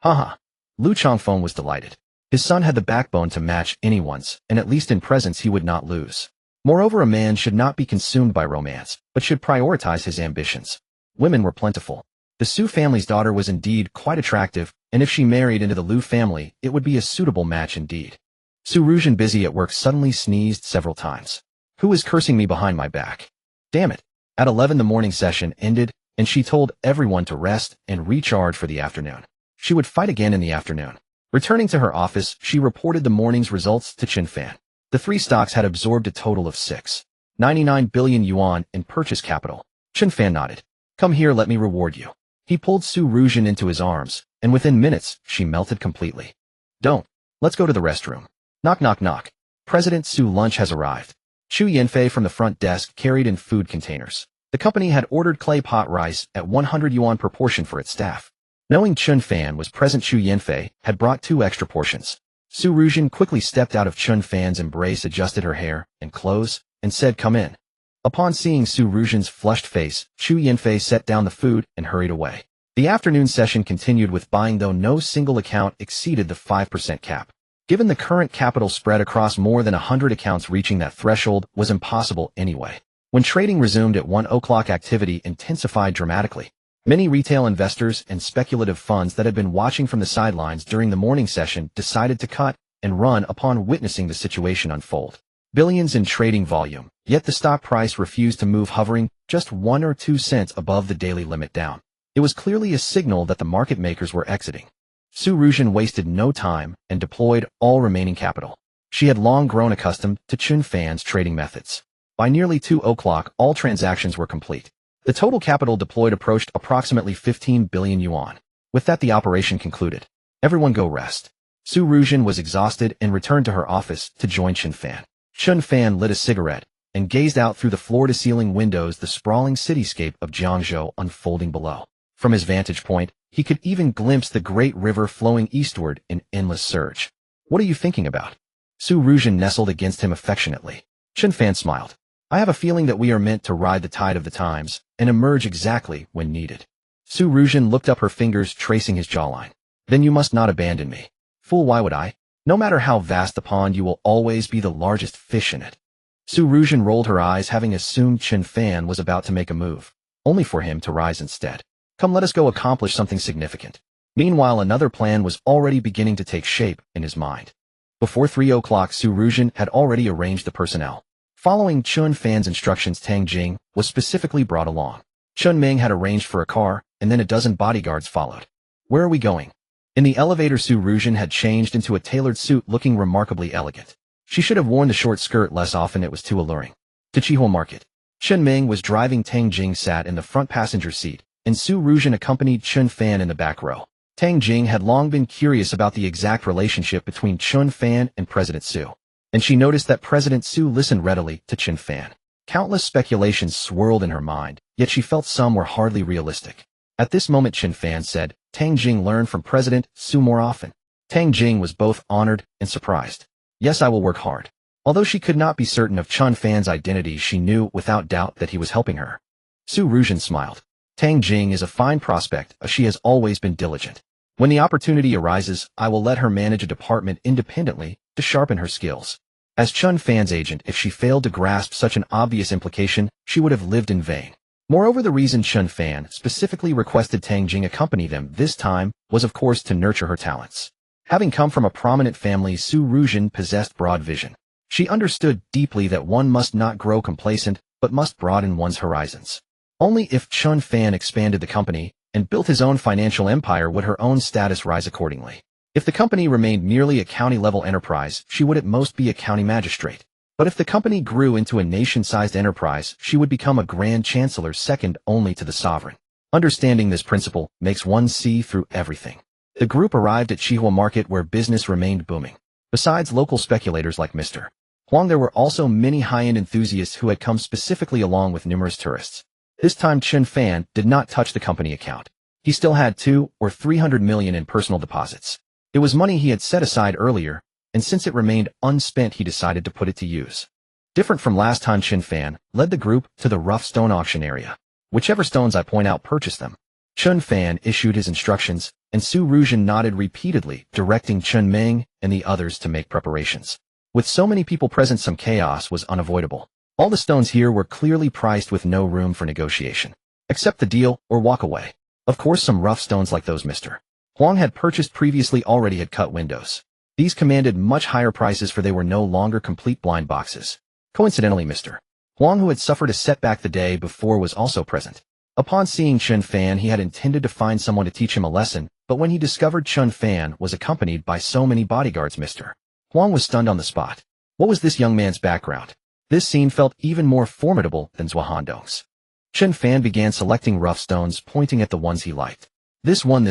Haha. Lu Changfeng was delighted. His son had the backbone to match anyone's, and at least in presence he would not lose. Moreover, a man should not be consumed by romance, but should prioritize his ambitions. Women were plentiful. The Su family's daughter was indeed quite attractive, and if she married into the Lu family, it would be a suitable match indeed. Su Ruzhen, busy at work, suddenly sneezed several times. Who is cursing me behind my back? Damn it. At 11 the morning session ended, and she told everyone to rest and recharge for the afternoon. She would fight again in the afternoon. Returning to her office, she reported the morning's results to Chen Fan. The three stocks had absorbed a total of 6.99 billion yuan in purchase capital. Chen Fan nodded. Come here, let me reward you. He pulled Su Ruzhen into his arms, and within minutes, she melted completely. Don't. Let's go to the restroom. Knock knock knock. President Su lunch has arrived. Chu Yanfei from the front desk carried in food containers. The company had ordered clay pot rice at 100 yuan per portion for its staff. Knowing Chen Fan was present, Chu Yanfei had brought 2 extra portions. Su Ruzhen quickly stepped out of Chen Fan's embrace, adjusted her hair and clothes, and said, come in. Upon seeing Su Ruzhen's flushed face, Chu Yanfei set down the food and hurried away. The afternoon session continued with buying, though no single account exceeded the 5% cap. Given the current capital spread across more than 100 accounts, reaching that threshold was impossible anyway. When trading resumed at 1 o'clock, activity intensified dramatically. Many retail investors and speculative funds that had been watching from the sidelines during the morning session decided to cut and run upon witnessing the situation unfold. Billions in trading volume, yet the stock price refused to move, hovering just 1 or 2 cents above the daily limit down. It was clearly a signal that the market makers were exiting. Su Ruzhen wasted no time and deployed all remaining capital. She had long grown accustomed to Chen Fan's trading methods. By nearly 2 o'clock, all transactions were complete. The total capital deployed approached approximately 15 billion yuan. With that, the operation concluded. Everyone go rest. Su Ruzhen was exhausted and returned to her office to join Chen Fan. Chen Fan lit a cigarette and gazed out through the floor-to-ceiling windows, the sprawling cityscape of Jiangzhou unfolding below. From his vantage point, he could even glimpse the great river flowing eastward in endless surge. What are you thinking about? Su Ruzhen nestled against him affectionately. Chen Fan smiled. I have a feeling that we are meant to ride the tide of the times and emerge exactly when needed. Su Ruzhen looked up, her fingers tracing his jawline. Then you must not abandon me. Fool, why would I? No matter how vast the pond, you will always be the largest fish in it. Su Ruzhen rolled her eyes, having assumed Chen Fan was about to make a move, only for him to rise instead. Come, let us go accomplish something significant. Meanwhile, another plan was already beginning to take shape in his mind. Before 3 o'clock, Su Ruzhen had already arranged the personnel. Following Chen Fan's instructions, Tang Jing was specifically brought along. Chen Ming had arranged for a car, and then a dozen bodyguards followed. Where are we going? In the elevator, Su Ruzhen had changed into a tailored suit, looking remarkably elegant. She should have worn the short skirt less often, it was too alluring. To Chihua Market. Chen Ming was driving, Tang Jing sat in the front passenger seat, and Su Ruzhen accompanied Chen Fan in the back row. Tang Jing had long been curious about the exact relationship between Chen Fan and President Su, and she noticed that President Su listened readily to Chen Fan. Countless speculations swirled in her mind, yet she felt some were hardly realistic. At this moment, Chen Fan said, Tang Jing, learn from President Su more often. Tang Jing was both honored and surprised. Yes, I will work hard. Although she could not be certain of Chen Fan's identity, she knew without doubt that he was helping her. Su Ruzhen smiled. Tang Jing is a fine prospect, as she has always been diligent. When the opportunity arises, I will let her manage a department independently to sharpen her skills. As Chen Fan's agent, if she failed to grasp such an obvious implication, she would have lived in vain. Moreover, the reason Chen Fan specifically requested Tang Jing accompany them this time was, of course, to nurture her talents. Having come from a prominent family, Su Ruzhen possessed broad vision. She understood deeply that one must not grow complacent, but must broaden one's horizons. Only if Chen Fan expanded the company and built his own financial empire would her own status rise accordingly. If the company remained merely a county-level enterprise, she would at most be a county magistrate. But if the company grew into a nation-sized enterprise, she would become a grand chancellor second only to the sovereign. Understanding this principle makes one see through everything. The group arrived at Chihua Market where business remained booming. Besides local speculators like Mr. Huang, there were also many high-end enthusiasts who had come specifically along with numerous tourists. This time Chen Fan did not touch the company account. He still had 200 or 300 million in personal deposits. It was money he had set aside earlier, and since it remained unspent he decided to put it to use. Different from last time, Chen Fan led the group to the rough stone auction area. Whichever stones I point out, purchase them. Chen Fan issued his instructions, and Su Ruzhen nodded repeatedly, directing Chen Meng and the others to make preparations. With so many people present, some chaos was unavoidable. All the stones here were clearly priced with no room for negotiation. Accept the deal or walk away. Of course, some rough stones like those Mr. Huang had purchased previously already had cut windows. These commanded much higher prices, for they were no longer complete blind boxes. Coincidentally, Mr. Huang, who had suffered a setback the day before, was also present. Upon seeing Chen Fan, he had intended to find someone to teach him a lesson, but when he discovered Chen Fan was accompanied by so many bodyguards, Mr. Huang was stunned on the spot. What was this young man's background? This scene felt even more formidable than Zhuahandong's. Chen Fan began selecting rough stones, pointing at the ones he liked. This one,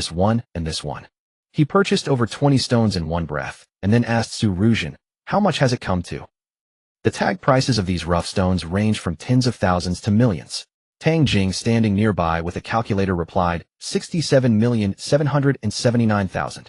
and this one. He purchased over 20 stones in one breath, and then asked Su Ruzhen, how much has it come to? The tag prices of these rough stones range from tens of thousands to millions. Tang Jing, standing nearby with a calculator, replied, 67,779,000.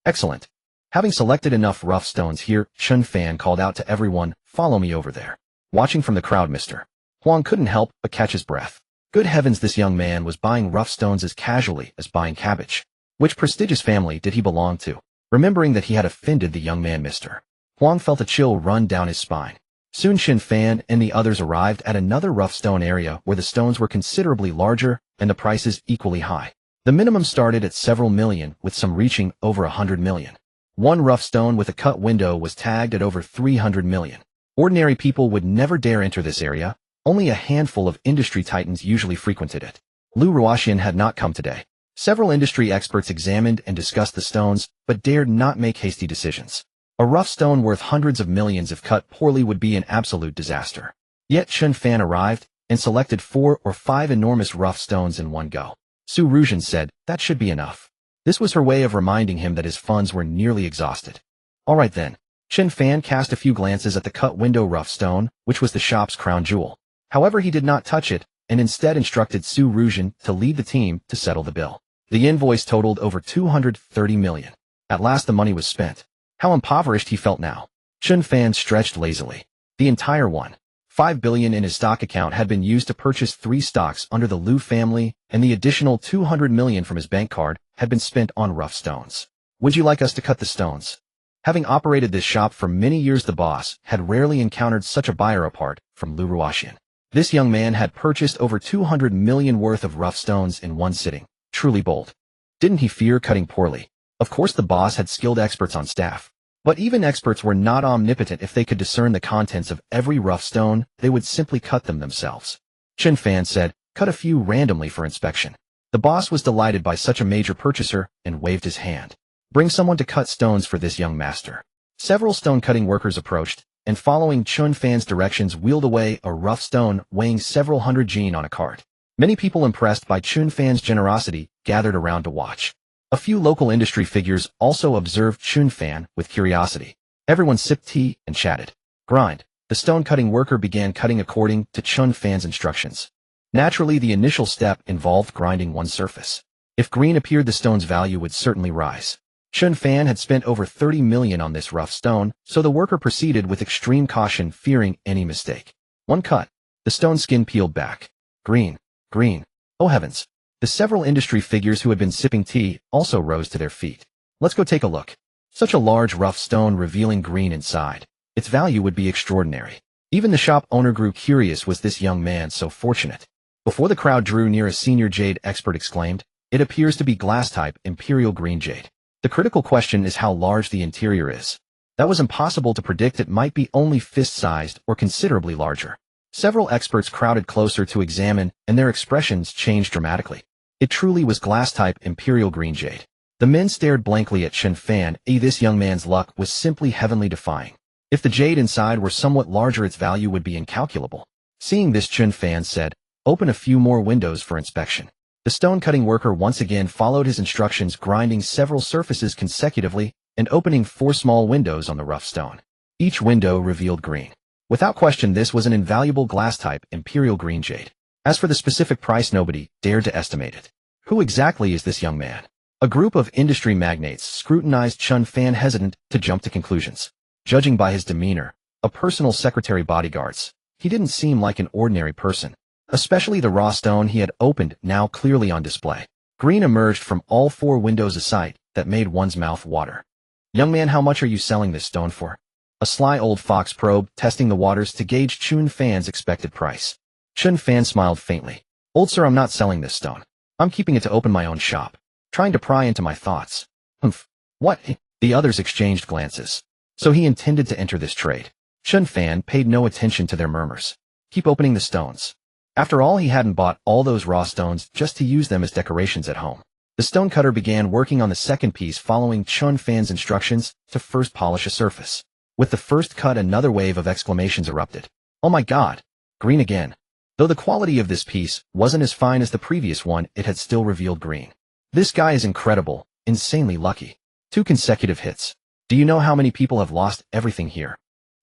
Excellent. Having selected enough rough stones here, Chen Fan called out to everyone, follow me over there. Watching from the crowd, Mr. Huang couldn't help but catch his breath. Good heavens, this young man was buying rough stones as casually as buying cabbage. Which prestigious family did he belong to? Remembering that he had offended the young man, Mr. Huang felt a chill run down his spine. Soon Chen Fan and the others arrived at another rough stone area where the stones were considerably larger and the prices equally high. The minimum started at several million, with some reaching over 100 million. One rough stone with a cut window was tagged at over 300 million. Ordinary people would never dare enter this area. Only a handful of industry titans usually frequented it. Lu Ruoxian had not come today. Several industry experts examined and discussed the stones, but dared not make hasty decisions. A rough stone worth hundreds of millions if cut poorly would be an absolute disaster. Yet Chen Fan arrived and selected 4 or 5 enormous rough stones in one go. Su Ruzhen said, that should be enough. This was her way of reminding him that his funds were nearly exhausted. All right then. Chen Fan cast a few glances at the cut window rough stone, which was the shop's crown jewel. However, he did not touch it, and instead instructed Su Ruzhen to lead the team to settle the bill. The invoice totaled over 230 million. At last the money was spent. How impoverished he felt now. Chen Fan stretched lazily. The entire 1.5 billion in his stock account had been used to purchase 3 stocks under the Liu family, and the additional 200 million from his bank card had been spent on rough stones. Would you like us to cut the stones? Having operated this shop for many years, the boss had rarely encountered such a buyer apart from Lu Ruoxian. This young man had purchased over 200 million worth of rough stones in one sitting. Truly bold. Didn't he fear cutting poorly? Of course the boss had skilled experts on staff. But even experts were not omnipotent. If they could discern the contents of every rough stone, they would simply cut them themselves. Chen Fan said, cut a few randomly for inspection. The boss was delighted by such a major purchaser and waved his hand. Bring someone to cut stones for this young master. Several stone-cutting workers approached, and following Chen Fan's directions wheeled away a rough stone weighing several hundred jin on a cart. Many people impressed by Chen Fan's generosity gathered around to watch. A few local industry figures also observed Chen Fan with curiosity. Everyone sipped tea and chatted. Grind. The stone-cutting worker began cutting according to Chen Fan's instructions. Naturally, the initial step involved grinding one surface. If green appeared, the stone's value would certainly rise. Chen Fan had spent over 30 million on this rough stone, so the worker proceeded with extreme caution, fearing any mistake. One cut. The stone skin peeled back. Green. Green. Oh heavens. The several industry figures who had been sipping tea also rose to their feet. Let's go take a look. Such a large rough stone revealing green inside. Its value would be extraordinary. Even the shop owner grew curious. Was this young man so fortunate? Before the crowd drew near, a senior jade expert exclaimed, it appears to be glass type imperial green jade. The critical question is how large the interior is. That was impossible to predict. It might be only fist-sized or considerably larger. Several experts crowded closer to examine, and their expressions changed dramatically. It truly was glass-type imperial green jade. The men stared blankly at Chen Fan. This young man's luck was simply heavenly defying. If the jade inside were somewhat larger, its value would be incalculable. Seeing this, Chen Fan said, "Open a few more windows for inspection." The stone-cutting worker once again followed his instructions, grinding several surfaces consecutively and opening 4 small windows on the rough stone. Each window revealed green. Without question, this was an invaluable glass-type imperial green jade. As for the specific price, nobody dared to estimate it. Who exactly is this young man? A group of industry magnates scrutinized Chen Fan, hesitant to jump to conclusions. Judging by his demeanor, a personal secretary, bodyguards, he didn't seem like an ordinary person. Especially the raw stone he had opened, now clearly on display. Green emerged from all 4 windows, a sight that made one's mouth water. "Young man, how much are you selling this stone for?" A sly old fox probed, testing the waters to gauge Chen Fan's expected price. Chen Fan smiled faintly. "Old sir, I'm not selling this stone. I'm keeping it to open my own shop." Trying to pry into my thoughts. "Humph. What?" The others exchanged glances. So he intended to enter this trade. Chen Fan paid no attention to their murmurs. "Keep opening the stones." After all, he hadn't bought all those raw stones just to use them as decorations at home. The stonecutter began working on the second piece, following Chen Fan's instructions to first polish a surface. With the first cut, another wave of exclamations erupted. "Oh my God! Green again!" Though the quality of this piece wasn't as fine as the previous one, it had still revealed green. "This guy is incredible, insanely lucky. 2 consecutive hits. Do you know how many people have lost everything here?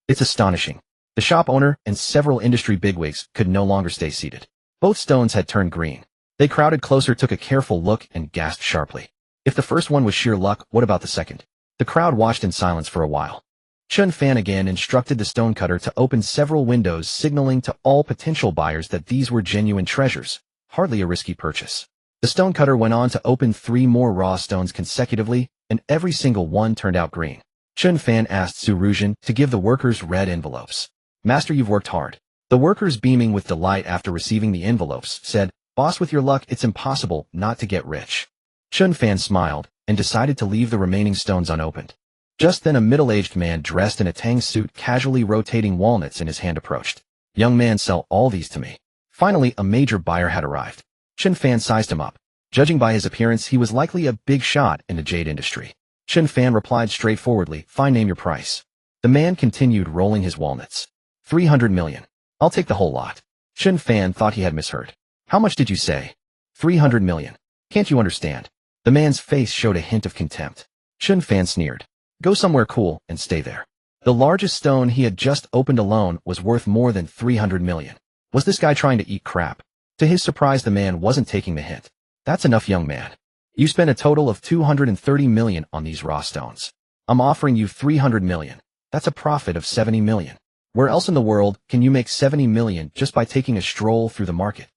It's astonishing." The shop owner and several industry bigwigs could no longer stay seated. Both stones had turned green. They crowded closer, took a careful look, and gasped sharply. If the first one was sheer luck, what about the second? The crowd watched in silence for a while. Chen Fan again instructed the stonecutter to open several windows, signaling to all potential buyers that these were genuine treasures, hardly a risky purchase. The stonecutter went on to open 3 more raw stones consecutively, and every single one turned out green. Chen Fan asked Su Ruzhen to give the workers red envelopes. "Master, you've worked hard." The workers, beaming with delight after receiving the envelopes, said, "Boss, with your luck, it's impossible not to get rich." Chen Fan smiled and decided to leave the remaining stones unopened. Just then, a middle-aged man dressed in a tang suit, casually rotating walnuts in his hand, approached. "Young man, sell all these to me." Finally, a major buyer had arrived. Chen Fan sized him up. Judging by his appearance, he was likely a big shot in the jade industry. Chen Fan replied straightforwardly, "Fine, name your price." The man continued rolling his walnuts. 300 million. I'll take the whole lot." Chen Fan thought he had misheard. "How much did you say?" 300 million. Can't you understand?" The man's face showed a hint of contempt. Chen Fan sneered. "Go somewhere cool and stay there." The largest stone he had just opened alone was worth more than 300 million. Was this guy trying to eat crap? To his surprise, the man wasn't taking the hint. "That's enough, young man. You spent a total of 230 million on these raw stones. I'm offering you 300 million. That's a profit of 70 million. Where else in the world can you make 70 million just by taking a stroll through the market?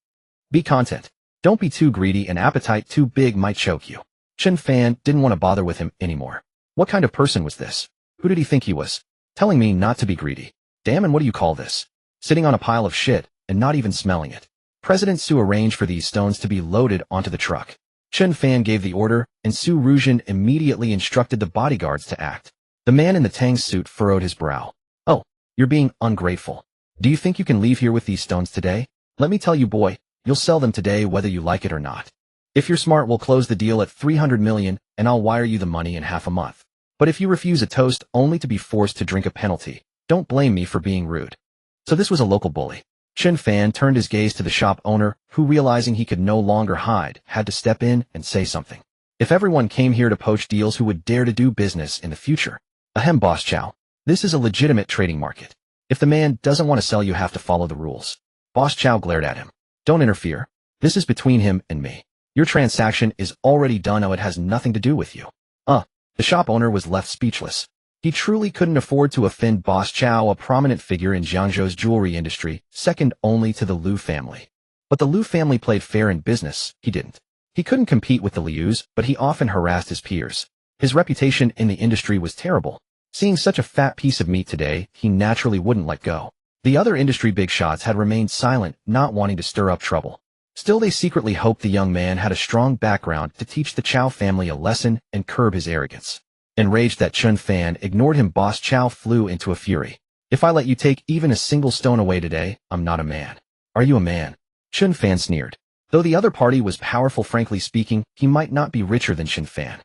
Be content. Don't be too greedy. An appetite too big might choke you." Chen Fan didn't want to bother with him anymore. What kind of person was this? Who did he think he was? Telling me not to be greedy. Damn, and what do you call this? Sitting on a pile of shit and not even smelling it. President Su arranged for these stones to be loaded onto the truck. Chen Fan gave the order, and Su Ruzhen immediately instructed the bodyguards to act. The man in the tang suit furrowed his brow. "Oh, you're being ungrateful. Do you think you can leave here with these stones today? Let me tell you, boy, you'll sell them today whether you like it or not. If you're smart, we'll close the deal at 300 million, and I'll wire you the money in half a month. But if you refuse a toast only to be forced to drink a penalty, don't blame me for being rude." So this was a local bully. Chen Fan turned his gaze to the shop owner, who, realizing he could no longer hide, had to step in and say something. If everyone came here to poach deals, who would dare to do business in the future? Ahem, Boss Chow. This is a legitimate trading market. If the man doesn't want to sell, you have to follow the rules. Boss Chow glared at him. "Don't interfere. This is between him and me. Your transaction is already done. Oh, it has nothing to do with you." The shop owner was left speechless. He truly couldn't afford to offend Boss Chow, a prominent figure in Jiangzhou's jewelry industry, second only to the Liu family. But the Liu family played fair in business. He didn't. He couldn't compete with the Lius, but he often harassed his peers. His reputation in the industry was terrible. Seeing such a fat piece of meat today, he naturally wouldn't let go. The other industry big shots had remained silent, not wanting to stir up trouble. Still, they secretly hoped the young man had a strong background to teach the Chow family a lesson and curb his arrogance. Enraged that Chen Fan ignored him, Boss Chow flew into a fury. "If I let you take even a single stone away today, I'm not a man." "Are you a man?" Chen Fan sneered. Though the other party was powerful, frankly speaking, he might not be richer than Chen Fan.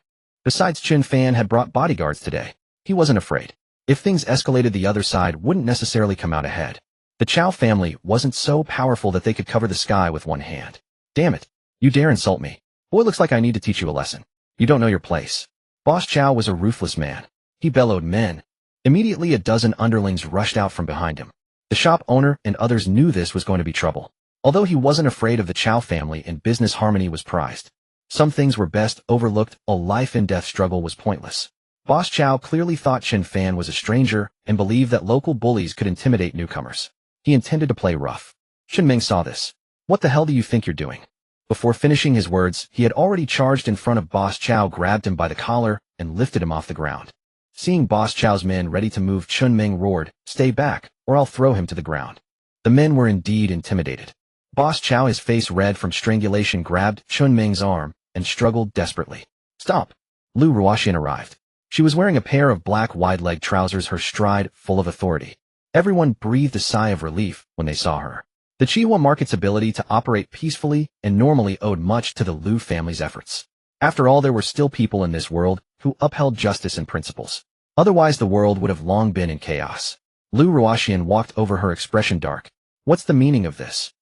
Besides, Chen Fan had brought bodyguards today. He wasn't afraid. If things escalated, the other side wouldn't necessarily come out ahead. The Chow family wasn't so powerful that they could cover the sky with one hand. Damn it. You dare insult me. Boy, looks like I need to teach you a lesson. You don't know your place. Boss Chow was a ruthless man. He bellowed men. Immediately a dozen underlings rushed out from behind him. The shop owner and others knew this was going to be trouble. Although he wasn't afraid of the Chow family and business harmony was prized. Some things were best overlooked. A life-and-death struggle was pointless. Boss Chow clearly thought Chen Fan was a stranger and believed that local bullies could intimidate newcomers. He intended to play rough. Chen Ming saw this. What the hell do you think you're doing? Before finishing his words, he had already charged in front of Boss Chow, grabbed him by the collar, and lifted him off the ground. Seeing Boss Chow's men ready to move, Chen Ming roared, "Stay back, or I'll throw him to the ground." The men were indeed intimidated. Boss Chow, his face red from strangulation, grabbed Chen Ming's arm and struggled desperately. "Stop!" Lu Ruoxian arrived. She was wearing a pair of black wide-leg trousers, her stride full of authority. Everyone breathed a sigh of relief when they saw her. The Chihua market's ability to operate peacefully and normally owed much to the Lu family's efforts. After all, there were still people in this world who upheld justice and principles. Otherwise, the world would have long been in chaos. Lu Ruoxian walked over, her expression dark. "What's the meaning of this?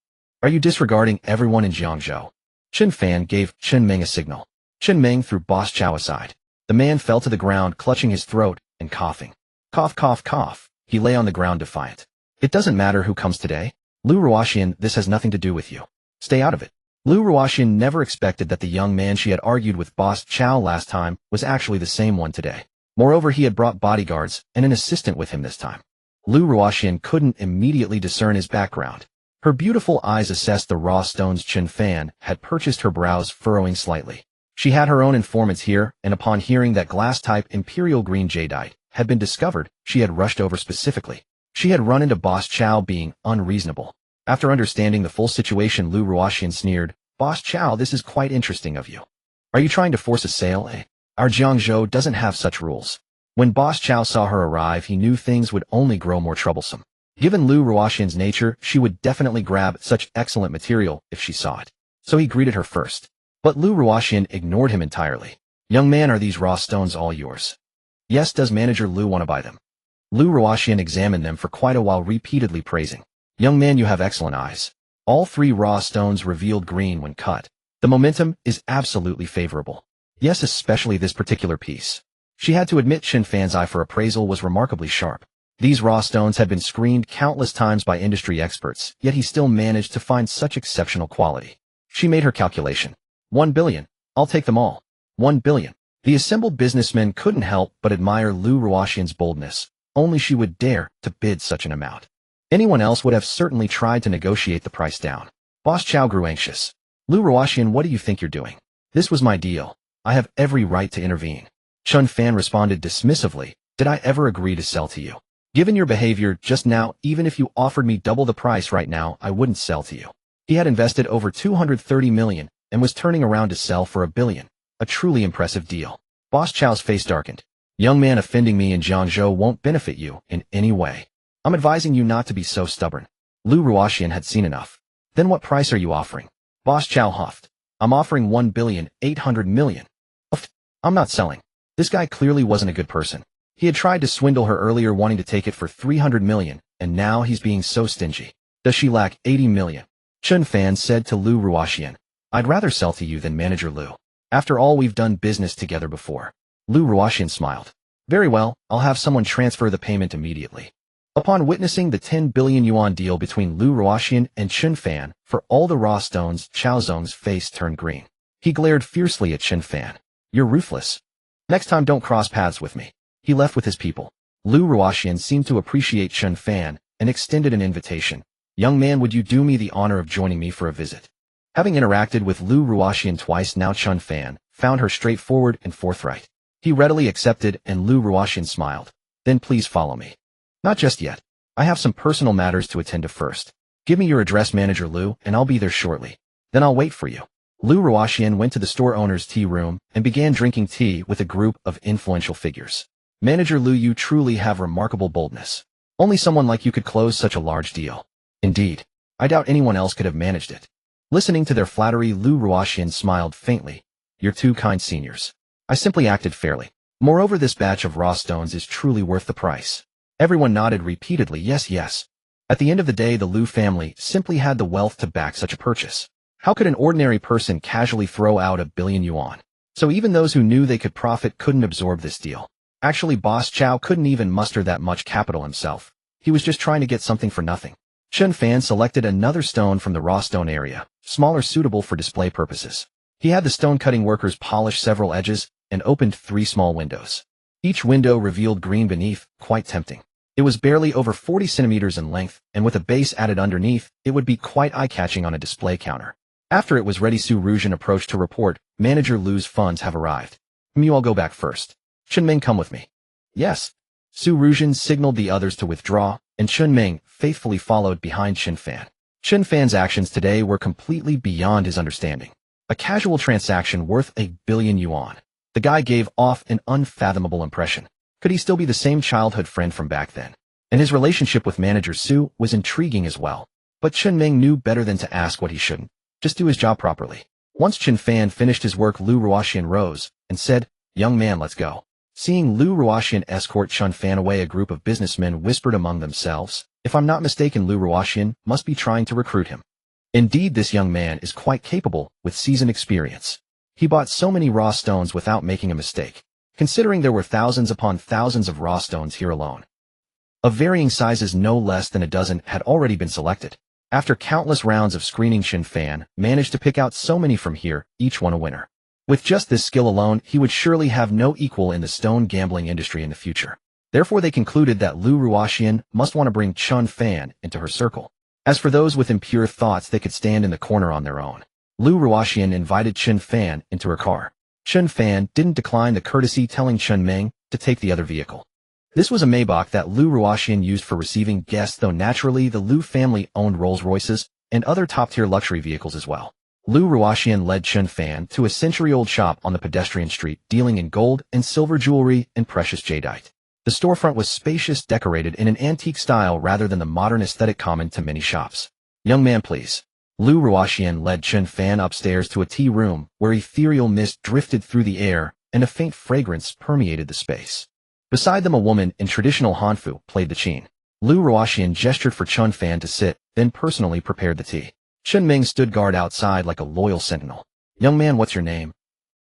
Are you disregarding everyone in Jiangzhou?" Chen Fan gave Chen Ming a signal. Chen Ming threw Boss Chow aside. The man fell to the ground, clutching his throat and coughing. Cough, cough, cough. He lay on the ground defiant. "It doesn't matter who comes today. Lu Ruoxian, this has nothing to do with you. Stay out of it." Lu Ruoxian never expected that the young man she had argued with Boss Chow last time was actually the same one today. Moreover, he had brought bodyguards and an assistant with him this time. Lu Ruoxian couldn't immediately discern his background. Her beautiful eyes assessed the raw stones. Chen Fan had purchased, her brows furrowing slightly. She had her own informants here, and upon hearing that glass-type imperial green jadeite had been discovered, she had rushed over specifically. She had run into Boss Chow being unreasonable. After understanding the full situation, Lu Ruoxian sneered, "Boss Chow, this is quite interesting of you. Are you trying to force a sale, eh? Our Jiangzhou doesn't have such rules." When Boss Chow saw her arrive, he knew things would only grow more troublesome. Given Lu Ruoxian's nature, she would definitely grab such excellent material if she saw it. So he greeted her first. But Lu Ruoxian ignored him entirely. "Young man, are these raw stones all yours?" "Yes." "Does Manager Lu want to buy them?" Lu Ruoxian examined them for quite a while, repeatedly praising. "Young man, you have excellent eyes." All three raw stones revealed green when cut. The momentum is absolutely favorable. Yes, especially this particular piece. She had to admit Chen Fan's eye for appraisal was remarkably sharp. These raw stones had been screened countless times by industry experts, yet he still managed to find such exceptional quality. She made her calculation. 1 billion. I'll take them all. 1 billion. The assembled businessmen couldn't help but admire Lu Ruoxian's boldness. Only she would dare to bid such an amount. Anyone else would have certainly tried to negotiate the price down. Boss Chow grew anxious. "Lu Ruoxian, what do you think you're doing? This was my deal. I have every right to intervene." Chen Fan responded dismissively, "Did I ever agree to sell to you? Given your behavior just now, even if you offered me double the price right now, I wouldn't sell to you." He had invested over 230 million and was turning around to sell for 1 billion. A truly impressive deal. Boss Chow's face darkened. "Young man, offending me in Jiangzhou won't benefit you in any way. I'm advising you not to be so stubborn." Lu Ruoxian had seen enough. "Then what price are you offering?" Boss Chow huffed. "I'm offering 1,800 million. I'm not selling." This guy clearly wasn't a good person. He had tried to swindle her earlier, wanting to take it for 300 million, and now he's being so stingy. "Does she lack 80 million? Chen Fan said to Lu Ruoxian. "I'd rather sell to you than Manager Lu. After all, we've done business together before." Lu Ruoxian smiled. "Very well, I'll have someone transfer the payment immediately." Upon witnessing the 10 billion yuan deal between Lu Ruoxian and Chen Fan for all the raw stones, Chao Zong's face turned green. He glared fiercely at Chen Fan. "You're ruthless. Next time don't cross paths with me." He left with his people. Lu Ruoxian seemed to appreciate Chen Fan and extended an invitation. "Young man, would you do me the honor of joining me for a visit?" Having interacted with Lu Ruoxian twice now, Chen Fan found her straightforward and forthright. He readily accepted, and Lu Ruoxian smiled. "Then please follow me." "Not just yet. I have some personal matters to attend to first. Give me your address, Manager Lu, and I'll be there shortly. Then I'll wait for you." Lu Ruoxian went to the store owner's tea room and began drinking tea with a group of influential figures. "Manager Lu, you truly have remarkable boldness. Only someone like you could close such a large deal. Indeed, I doubt anyone else could have managed it." Listening to their flattery, Lu Ruoxian smiled faintly. "You're two kind seniors. I simply acted fairly. Moreover, this batch of raw stones is truly worth the price. Everyone nodded repeatedly, yes, yes. At the end of the day, the Liu family simply had the wealth to back such a purchase. How could an ordinary person casually throw out a billion yuan? So even those who knew they could profit couldn't absorb this deal. Actually, Boss Chow couldn't even muster that much capital himself. He was just trying to get something for nothing. Chen Fan selected another stone from the raw stone area, smaller, suitable for display purposes. He had the stone-cutting workers polish several edges and opened 3 small windows. Each window revealed green beneath, quite tempting. It was barely over 40 centimeters in length, and with a base added underneath, it would be quite eye-catching on a display counter. After it was ready, Su Ruzhen approached to report, "Manager Lu's funds have arrived. You all go back first. Chen Ming, come with me." "Yes." Su Ruzhen signaled the others to withdraw, and Chen Ming faithfully followed behind Chen Fan. Chen Fan's actions today were completely beyond his understanding. A casual transaction worth a billion yuan. The guy gave off an unfathomable impression. Could he still be the same childhood friend from back then? And his relationship with Manager Su was intriguing as well. But Chen Ming knew better than to ask what he shouldn't. Just do his job properly. Once Chen Fan finished his work, Lu Ruoxian rose and said, "Young man, let's go." Seeing Lu Ruoxian escort Chen Fan away, a group of businessmen whispered among themselves, "If I'm not mistaken, Lu Ruoxian must be trying to recruit him. Indeed, this young man is quite capable with seasoned experience. He bought so many raw stones without making a mistake, considering there were thousands upon thousands of raw stones here alone. Of varying sizes, no less than a dozen had already been selected. After countless rounds of screening, Chen Fan managed to pick out so many from here, each one a winner. With just this skill alone, he would surely have no equal in the stone gambling industry in the future. Therefore, they concluded that Lu Ruoxian must want to bring Chen Fan into her circle. As for those with impure thoughts, they could stand in the corner on their own. Lu Ruoxian invited Chen Fan into her car. Chen Fan didn't decline the courtesy, telling Chen Ming to take the other vehicle. This was a Maybach that Lu Ruoxian used for receiving guests, though naturally the Lu family owned Rolls-Royces and other top-tier luxury vehicles as well. Lu Ruoxian led Chen Fan to a century-old shop on the pedestrian street, dealing in gold and silver jewelry and precious jadeite. The storefront was spacious, decorated in an antique style rather than the modern aesthetic common to many shops. "Young man, please." Lu Ruoxian led Chen Fan upstairs to a tea room where ethereal mist drifted through the air and a faint fragrance permeated the space. Beside them, a woman in traditional Hanfu played the qin. Lu Ruoxian gestured for Chen Fan to sit, then personally prepared the tea. Chen Ming stood guard outside like a loyal sentinel. "Young man, what's your name?"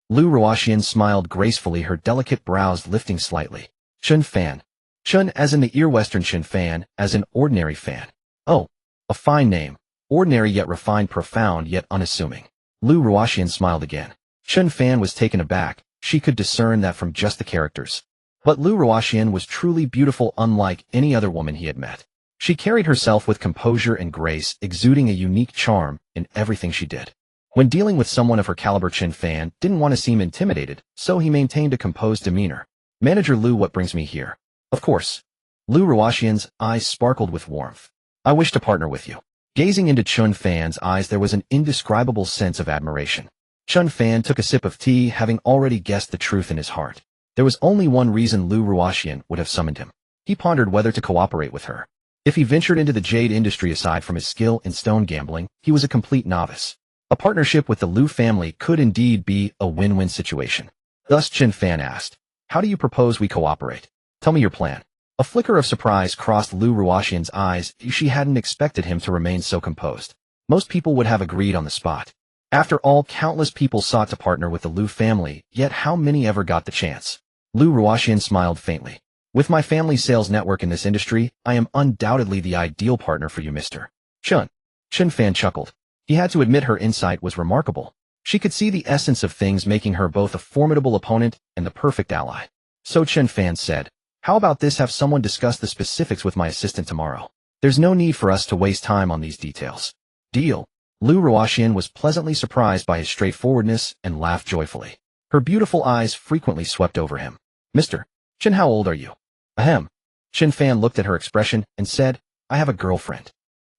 Lu Ruoxian smiled gracefully, her delicate brows lifting slightly. "Chen Fan." Chen as in the ear, Western Chen Fan as in ordinary fan. "Oh, a fine name. Ordinary yet refined, profound yet unassuming." Lu Ruoxian smiled again. Chen Fan was taken aback. She could discern that from just the characters. But Lu Ruoxian was truly beautiful, unlike any other woman he had met. She carried herself with composure and grace, exuding a unique charm in everything she did. When dealing with someone of her caliber, Chen Fan didn't want to seem intimidated, so he maintained a composed demeanor. "Manager Lu, what brings me here?" "Of course." Lu Ruoxian's eyes sparkled with warmth. "I wish to partner with you." Gazing into Chen Fan's eyes, there was an indescribable sense of admiration. Chen Fan took a sip of tea, having already guessed the truth in his heart. There was only one reason Lu Ruoxian would have summoned him. He pondered whether to cooperate with her. If he ventured into the jade industry, aside from his skill in stone gambling, he was a complete novice. A partnership with the Lu family could indeed be a win-win situation. Thus Chen Fan asked, "How do you propose we cooperate? Tell me your plan." A flicker of surprise crossed Lu Ruoxian's eyes. She hadn't expected him to remain so composed. Most people would have agreed on the spot. After all, countless people sought to partner with the Lu family, yet how many ever got the chance? Lu Ruoxian smiled faintly. "With my family's sales network in this industry, I am undoubtedly the ideal partner for you, Mr. Chen." Chen Fan chuckled. He had to admit her insight was remarkable. She could see the essence of things, making her both a formidable opponent and the perfect ally. So Chen Fan said, "How about this? Have someone discuss the specifics with my assistant tomorrow. There's no need for us to waste time on these details." "Deal." Lu Ruoxian was pleasantly surprised by his straightforwardness and laughed joyfully. Her beautiful eyes frequently swept over him. "Mr. Chen, how old are you?" "Ahem." Chen Fan looked at her expression and said, "I have a girlfriend."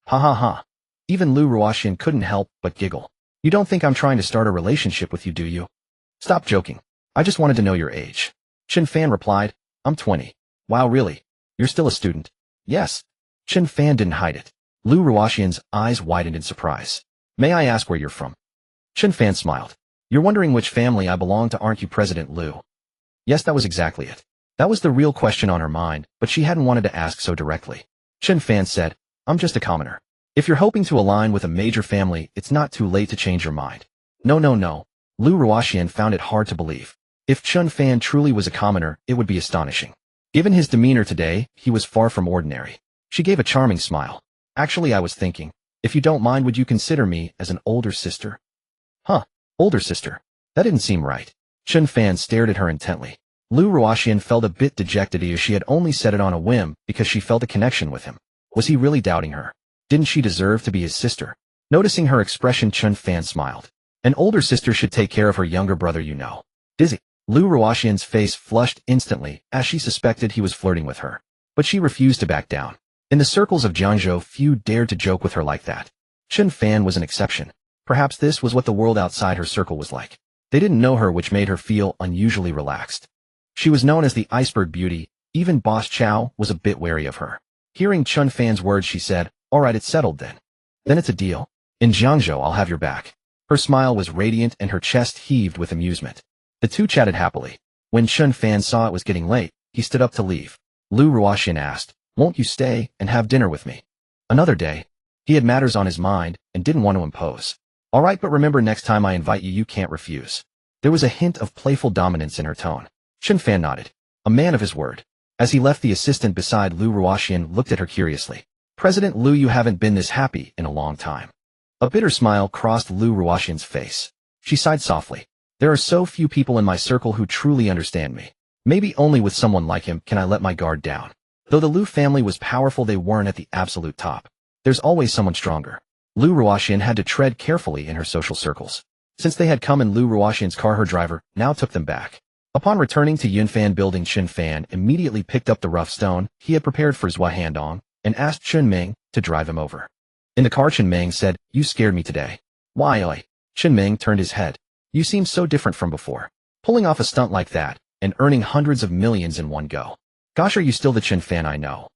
"Ha ha ha." Even Lu Ruoxian couldn't help but giggle. "You don't think I'm trying to start a relationship with you, do you?" "Stop joking. I just wanted to know your age." Chen Fan replied, "I'm 20. "Wow, really? You're still a student?" "Yes." Chen Fan didn't hide it. Lu Ruoxian's eyes widened in surprise. "May I ask where you're from?" Chen Fan smiled. "You're wondering which family I belong to, aren't you, President Lu?" Yes, that was exactly it. That was the real question on her mind, but she hadn't wanted to ask so directly. Chen Fan said, I'm just a commoner. If you're hoping to align with a major family, it's not too late to change your mind. No, no, no. Lu Ruoxian found it hard to believe. If Chen Fan truly was a commoner, it would be astonishing. Given his demeanor today, he was far from ordinary. She gave a charming smile. Actually, I was thinking, if you don't mind, would you consider me as an older sister? Huh, older sister. That didn't seem right. Chen Fan stared at her intently. Lu Ruoxian felt a bit dejected as she had only said it on a whim because she felt a connection with him. Was he really doubting her? Didn't she deserve to be his sister? Noticing her expression, Chen Fan smiled. An older sister should take care of her younger brother, you know. Dizzy. Lu Ruoxian's face flushed instantly as she suspected he was flirting with her. But she refused to back down. In the circles of Jiangzhou, few dared to joke with her like that. Chen Fan was an exception. Perhaps this was what the world outside her circle was like. They didn't know her, which made her feel unusually relaxed. She was known as the iceberg beauty. Even Boss Chow was a bit wary of her. Hearing Chen Fan's words, she said, all right, it's settled then. Then it's a deal. In Jiangzhou, I'll have your back. Her smile was radiant and her chest heaved with amusement. The two chatted happily. When Chen Fan saw it was getting late, he stood up to leave. Lu Ruoxian asked, won't you stay and have dinner with me? Another day. He had matters on his mind and didn't want to impose. All right, but remember, next time I invite you, you can't refuse. There was a hint of playful dominance in her tone. Chen Fan nodded. A man of his word. As he left, the assistant beside Lu Ruoxian looked at her curiously. President Lu, you haven't been this happy in a long time. A bitter smile crossed Lu Ruoxian's face. She sighed softly. There are so few people in my circle who truly understand me. Maybe only with someone like him can I let my guard down. Though the Lu family was powerful, they weren't at the absolute top. There's always someone stronger. Lu Ruoxian had to tread carefully in her social circles. Since they had come in Lu Ruoxian's car, her driver now took them back. Upon returning to Yunfan building, Chen Fan immediately picked up the rough stone he had prepared for Zhua Handong and asked Chen Ming to drive him over. In the car, Chen Ming said, you scared me today. Why, oi? Chen Ming turned his head. You seem so different from before. Pulling off a stunt like that and earning hundreds of millions in one go. Gosh, are you still the Chen Fan I know?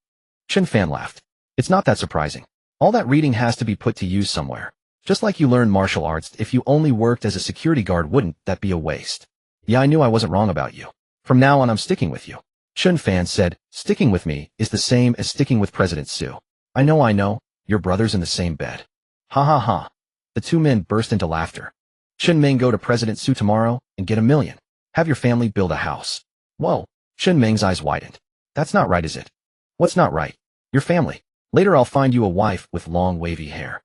Chen Fan laughed. It's not that surprising. All that reading has to be put to use somewhere. Just like you learned martial arts, if you only worked as a security guard, wouldn't that be a waste? Yeah, I knew I wasn't wrong about you. From now on, I'm sticking with you. Chen Fan said, sticking with me is the same as sticking with President Su. I know, your brother's in the same bed. Ha ha ha. The two men burst into laughter. Chen Ming, go to President Su tomorrow and get $1 million. Have your family build a house. Whoa. Chen Ming's eyes widened. That's not right, is it? What's not right? Your family. Later I'll find you a wife with long wavy hair.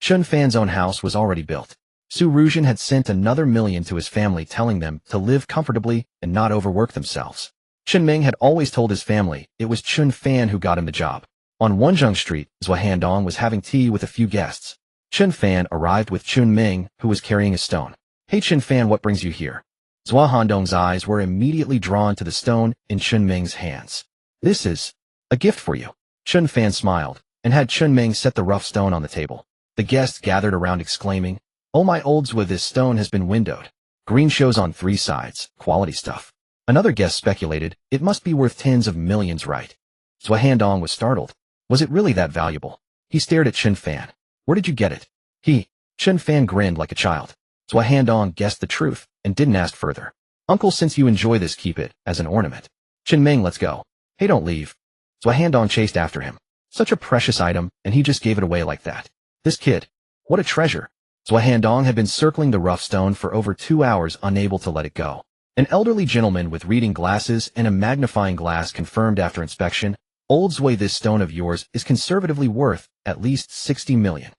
Chen Fan's own house was already built. Su Rujian had sent another $1 million to his family, telling them to live comfortably and not overwork themselves. Chen Ming had always told his family it was Chen Fan who got him the job. On Wenzhong Street, Zhua Handong was having tea with a few guests. Chen Fan arrived with Chen Ming, who was carrying a stone. Hey Chen Fan, what brings you here? Zhua Handong's eyes were immediately drawn to the stone in Chen Ming's hands. This is a gift for you. Chen Fan smiled and had Chen Ming set the rough stone on the table. The guests gathered around exclaiming, oh my old Zhua, this stone has been windowed. Green shows on 3 sides, quality stuff. Another guest speculated, it must be worth tens of millions, right? Zhua Handong was startled. Was it really that valuable? He stared at Chen Fan. Where did you get it? Chen Fan grinned like a child. Zhua Handong guessed the truth and didn't ask further. Uncle, since you enjoy this, keep it as an ornament. Chen Ming, let's go. Hey, don't leave. Zhua Handong chased after him. Such a precious item, and he just gave it away like that. This kid. What a treasure. Zhua Handong had been circling the rough stone for over 2 hours, unable to let it go. An elderly gentleman with reading glasses and a magnifying glass confirmed after inspection, old Zhua, this stone of yours is conservatively worth at least 60 million.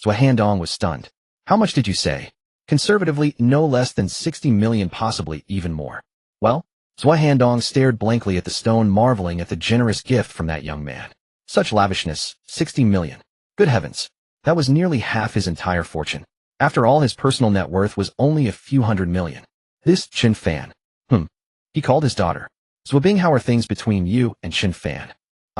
Zhua Handong was stunned. How much did you say? Conservatively, no less than 60 million, possibly even more. Well, Zhua Handong stared blankly at the stone, marveling at the generous gift from that young man. Such lavishness, 60 million. Good heavens. That was nearly half his entire fortune. After all, his personal net worth was only a few hundred million. This Chen Fan. He called his daughter. Zhua Bing, how are things between you and Chen Fan?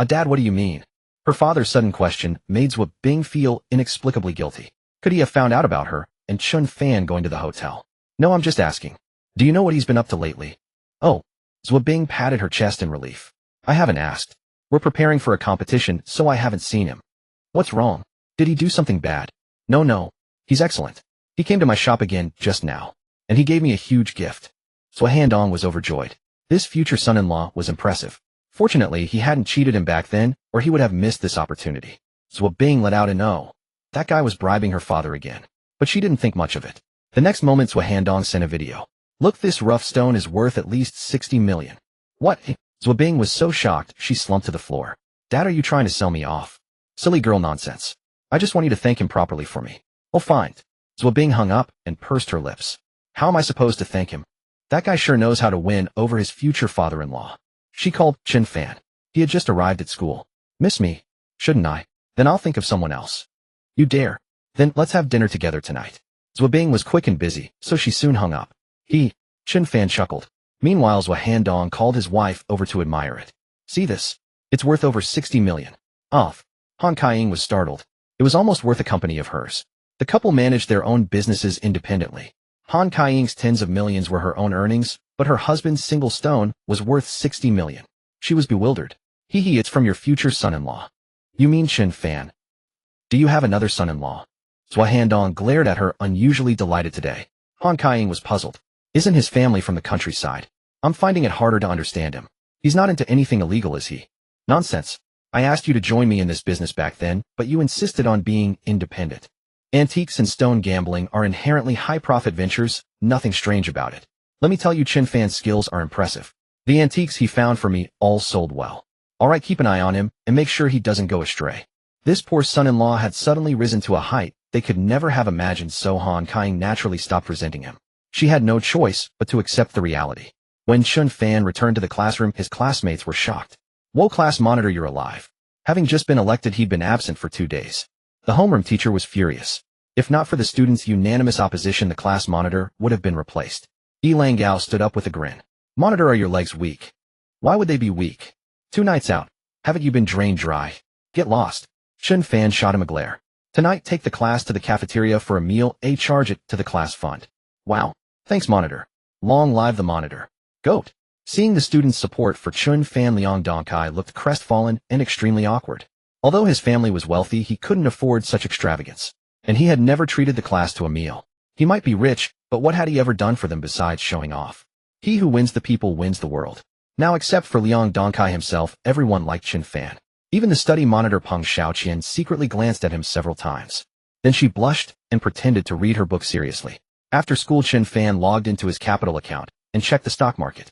Dad, what do you mean? Her father's sudden question made Zhua Bing feel inexplicably guilty. Could he have found out about her and Chen Fan going to the hotel? No, I'm just asking. Do you know what he's been up to lately? Oh. Zhua Bing patted her chest in relief. I haven't asked. We're preparing for a competition, so I haven't seen him. What's wrong? Did he do something bad? No. He's excellent. He came to my shop again just now. And he gave me a huge gift. Zhou Handong was overjoyed. This future son-in-law was impressive. Fortunately, he hadn't cheated him back then, or he would have missed this opportunity. Zhou Bing let out a no. That guy was bribing her father again. But she didn't think much of it. The next moment, Zhou Handong sent a video. Look, this rough stone is worth at least 60 million. What? Zhou Bing was so shocked, she slumped to the floor. Dad, are you trying to sell me off? Silly girl nonsense. I just want you to thank him properly for me. Oh, fine. Zhou Bing hung up and pursed her lips. How am I supposed to thank him? That guy sure knows how to win over his future father-in-law. She called Chen Fan. He had just arrived at school. Miss me? Shouldn't I? Then I'll think of someone else. You dare? Then let's have dinner together tonight. Zhou Bing was quick and busy, so she soon hung up. Chen Fan chuckled. Meanwhile, Zhou Handong called his wife over to admire it. See this? It's worth over 60 million. Off. Han Kaiying was startled. It was almost worth a company of hers. The couple managed their own businesses independently. Han Kaiying's tens of millions were her own earnings, but her husband's single stone was worth 60 million. She was bewildered. It's from your future son-in-law. You mean Chen Fan? Do you have another son-in-law? Zhou Handong glared at her, unusually delighted today. Han Kaiying was puzzled. Isn't his family from the countryside? I'm finding it harder to understand him. He's not into anything illegal, is he? Nonsense. I asked you to join me in this business back then, but you insisted on being independent. Antiques and stone gambling are inherently high-profit ventures, nothing strange about it. Let me tell you, Chen Fan's skills are impressive. The antiques he found for me all sold well. All right, keep an eye on him and make sure he doesn't go astray. This poor son-in-law had suddenly risen to a height they could never have imagined, so Han Kaiying naturally stopped resenting him. She had no choice but to accept the reality. When Chen Fan returned to the classroom, his classmates were shocked. Whoa, class monitor, you're alive. Having just been elected, he'd been absent for 2 days. The homeroom teacher was furious. If not for the students' unanimous opposition, the class monitor would have been replaced. Lang Gao stood up with a grin. Monitor, are your legs weak? Why would they be weak? 2 nights out. Haven't you been drained dry? Get lost. Chen Fan shot him a glare. Tonight, take the class to the cafeteria for a meal, charge it to the class fund. Wow. Thanks, monitor. Long live the monitor. Goat. Seeing the students' support for Chen Fan, Liang Dongkai looked crestfallen and extremely awkward. Although his family was wealthy, he couldn't afford such extravagance. And he had never treated the class to a meal. He might be rich, but what had he ever done for them besides showing off? He who wins the people wins the world. Now, except for Liang Dongkai himself, everyone liked Chen Fan. Even the study monitor Peng Xiaoqian secretly glanced at him several times. Then she blushed and pretended to read her book seriously. After school, Chen Fan logged into his capital account and checked the stock market.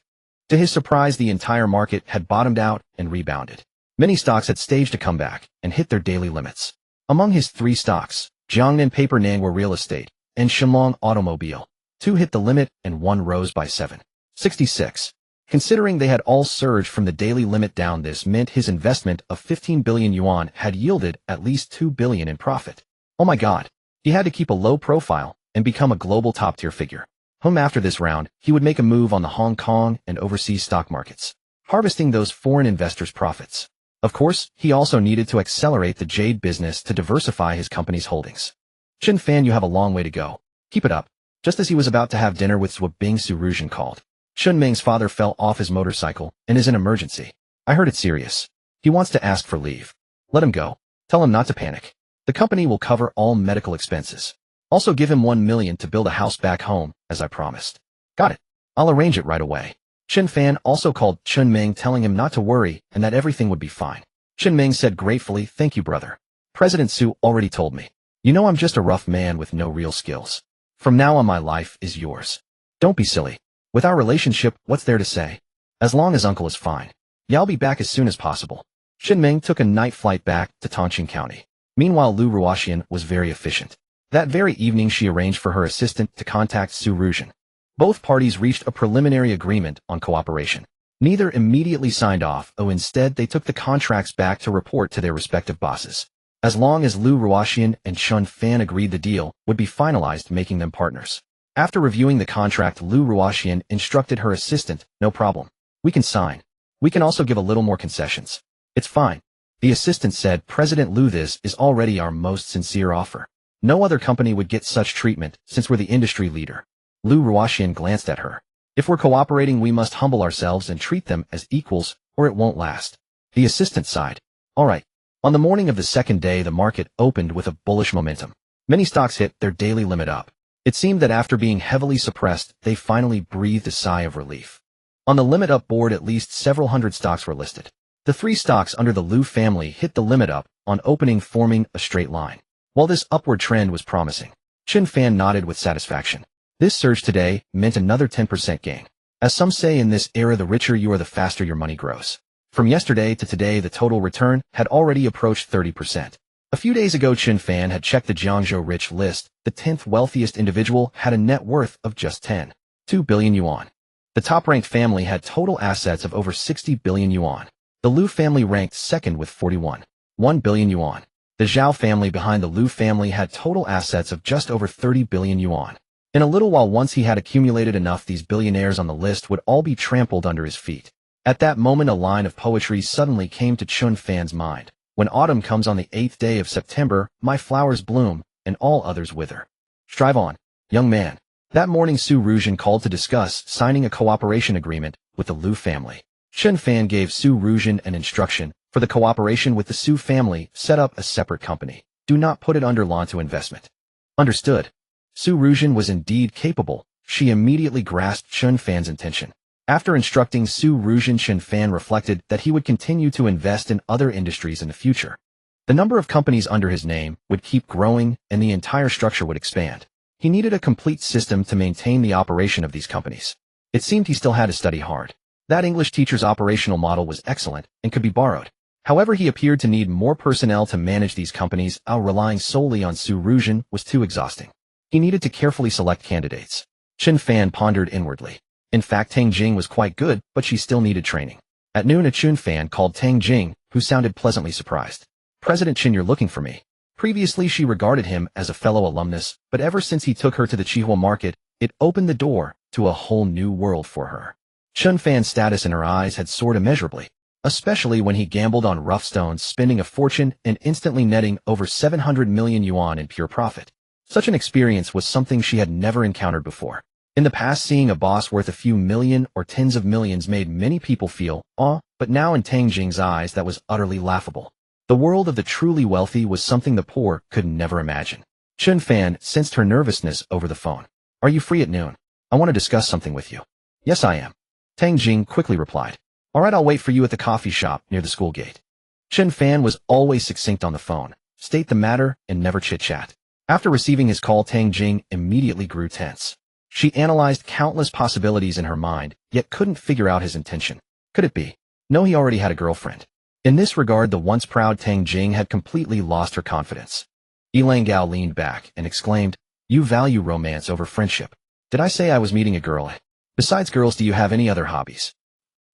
To his surprise, the entire market had bottomed out and rebounded. Many stocks had staged a comeback and hit their daily limits. Among his 3 stocks, Jiangnan Paper, Nangwa Real Estate, and Shenlong Automobile, 2 hit the limit and 1 rose by 7.66. Considering they had all surged from the daily limit down, this meant his investment of 15 billion yuan had yielded at least 2 billion in profit. Oh my god. He had to keep a low profile and become a global top-tier figure. After this round, he would make a move on the Hong Kong and overseas stock markets, harvesting those foreign investors' profits. Of course, he also needed to accelerate the jade business to diversify his company's holdings. Chen Fan, you have a long way to go. Keep it up. Just as he was about to have dinner with Zhou Bing, Su Ruzhen called. Chen Ming's father fell off his motorcycle and is in emergency. I heard it's serious. He wants to ask for leave. Let him go. Tell him not to panic. The company will cover all medical expenses. Also give him 1 million to build a house back home, as I promised. Got it. I'll arrange it right away. Chen Fan also called Chen Ming, telling him not to worry and that everything would be fine. Chen Ming said gratefully, thank you, brother. President Su already told me. You know, I'm just a rough man with no real skills. From now on, my life is yours. Don't be silly. With our relationship, what's there to say? As long as uncle is fine. Yeah, I'll be back as soon as possible. Chen Ming took a night flight back to Tongqing County. Meanwhile, Lu Ruoxian was very efficient. That very evening, she arranged for her assistant to contact Su Ruzhen. Both parties reached a preliminary agreement on cooperation. Neither immediately signed off, instead they took the contracts back to report to their respective bosses. As long as Lu Ruoxian and Chen Fan agreed, the deal would be finalized, making them partners. After reviewing the contract, Lu Ruoxian instructed her assistant, no problem. We can sign. We can also give a little more concessions. It's fine. The assistant said, President Lu, this is already our most sincere offer. No other company would get such treatment since we're the industry leader. Lu Ruoxian glanced at her. If we're cooperating, we must humble ourselves and treat them as equals, or it won't last. The assistant sighed. All right. On the morning of the second day, the market opened with a bullish momentum. Many stocks hit their daily limit up. It seemed that after being heavily suppressed, they finally breathed a sigh of relief. On the limit up board, at least several hundred stocks were listed. The 3 stocks under the Liu family hit the limit up on opening, forming a straight line. While this upward trend was promising, Chen Fan nodded with satisfaction. This surge today meant another 10% gain. As some say in this era, the richer you are, the faster your money grows. From yesterday to today, the total return had already approached 30%. A few days ago, Chen Fan had checked the Jiangzhou Rich list. The 10th wealthiest individual had a net worth of just 10.2 billion yuan. The top-ranked family had total assets of over 60 billion yuan. The Liu family ranked second with 41.1 billion yuan. The Zhao family behind the Liu family had total assets of just over 30 billion yuan. In a little while, once he had accumulated enough, these billionaires on the list would all be trampled under his feet. At that moment, a line of poetry suddenly came to Chen Fan's mind. When autumn comes on the 8th day of September, my flowers bloom, and all others wither. Strive on, young man. That morning, Su Ruzhen called to discuss signing a cooperation agreement with the Liu family. Chen Fan gave Su Ruzhen an instruction. For the cooperation with the Su family, set up a separate company. Do not put it under law to investment. Understood. Su Ruzhen was indeed capable. She immediately grasped Chen Fan's intention. After instructing Su Ruzhen, Chen Fan reflected that he would continue to invest in other industries in the future. The number of companies under his name would keep growing and the entire structure would expand. He needed a complete system to maintain the operation of these companies. It seemed he still had to study hard. That English teacher's operational model was excellent and could be borrowed. However, he appeared to need more personnel to manage these companies. Relying solely on Su Ruzhen was too exhausting. He needed to carefully select candidates. Chen Fan pondered inwardly. In fact, Tang Jing was quite good, but she still needed training. At noon, Chen Fan called Tang Jing, who sounded pleasantly surprised. President Chen, you're looking for me. Previously, she regarded him as a fellow alumnus, but ever since he took her to the Qihua market, it opened the door to a whole new world for her. Chen Fan's status in her eyes had soared immeasurably, especially when he gambled on rough stones, spending a fortune and instantly netting over 700 million yuan in pure profit. Such an experience was something she had never encountered before. In the past, seeing a boss worth a few million or tens of millions made many people feel awe, but now in Tang Jing's eyes, that was utterly laughable. The world of the truly wealthy was something the poor could never imagine. Chen Fan sensed her nervousness over the phone. Are you free at noon? I want to discuss something with you. Yes, I am. Tang Jing quickly replied. All right, I'll wait for you at the coffee shop near the school gate. Chen Fan was always succinct on the phone. State the matter and never chit-chat. After receiving his call, Tang Jing immediately grew tense. She analyzed countless possibilities in her mind, yet couldn't figure out his intention. Could it be? No, he already had a girlfriend. In this regard, the once proud Tang Jing had completely lost her confidence. Yilang Gao leaned back and exclaimed, You value romance over friendship. Did I say I was meeting a girl? Besides girls, do you have any other hobbies?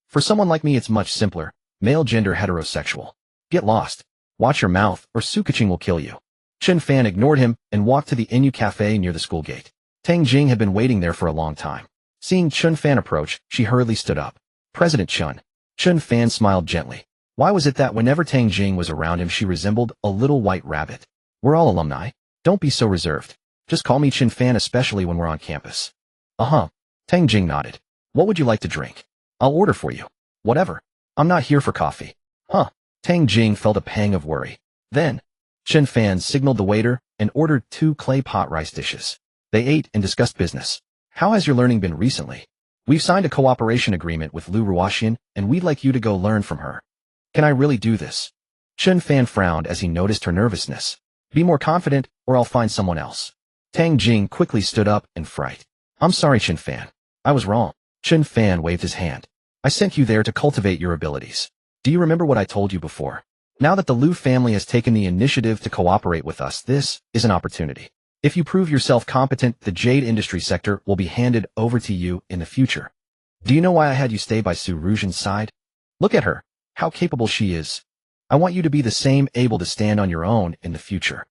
For someone like me, it's much simpler. Male gender heterosexual. Get lost. Watch your mouth, or Su Keqing will kill you. Chen Fan ignored him and walked to the Inu Cafe near the school gate. Tang Jing had been waiting there for a long time. Seeing Chen Fan approach, she hurriedly stood up. President Chen. Chen Fan smiled gently. Why was it that whenever Tang Jing was around him, she resembled a little white rabbit? We're all alumni. Don't be so reserved. Just call me Chen Fan, especially when we're on campus. Uh-huh. Tang Jing nodded. What would you like to drink? I'll order for you. Whatever. I'm not here for coffee. Huh. Tang Jing felt a pang of worry. Then, Chen Fan signaled the waiter and ordered 2 clay pot rice dishes. They ate and discussed business. How has your learning been recently? We've signed a cooperation agreement with Liu Ruoxian, and we'd like you to go learn from her. Can I really do this? Chen Fan frowned as he noticed her nervousness. Be more confident, or I'll find someone else. Tang Jing quickly stood up in fright. I'm sorry, Chen Fan. I was wrong. Chen Fan waved his hand. I sent you there to cultivate your abilities. Do you remember what I told you before? Now that the Liu family has taken the initiative to cooperate with us, this is an opportunity. If you prove yourself competent, the jade industry sector will be handed over to you in the future. Do you know why I had you stay by Su Ruzhen's side? Look at her. How capable she is. I want you to be the same, able to stand on your own in the future.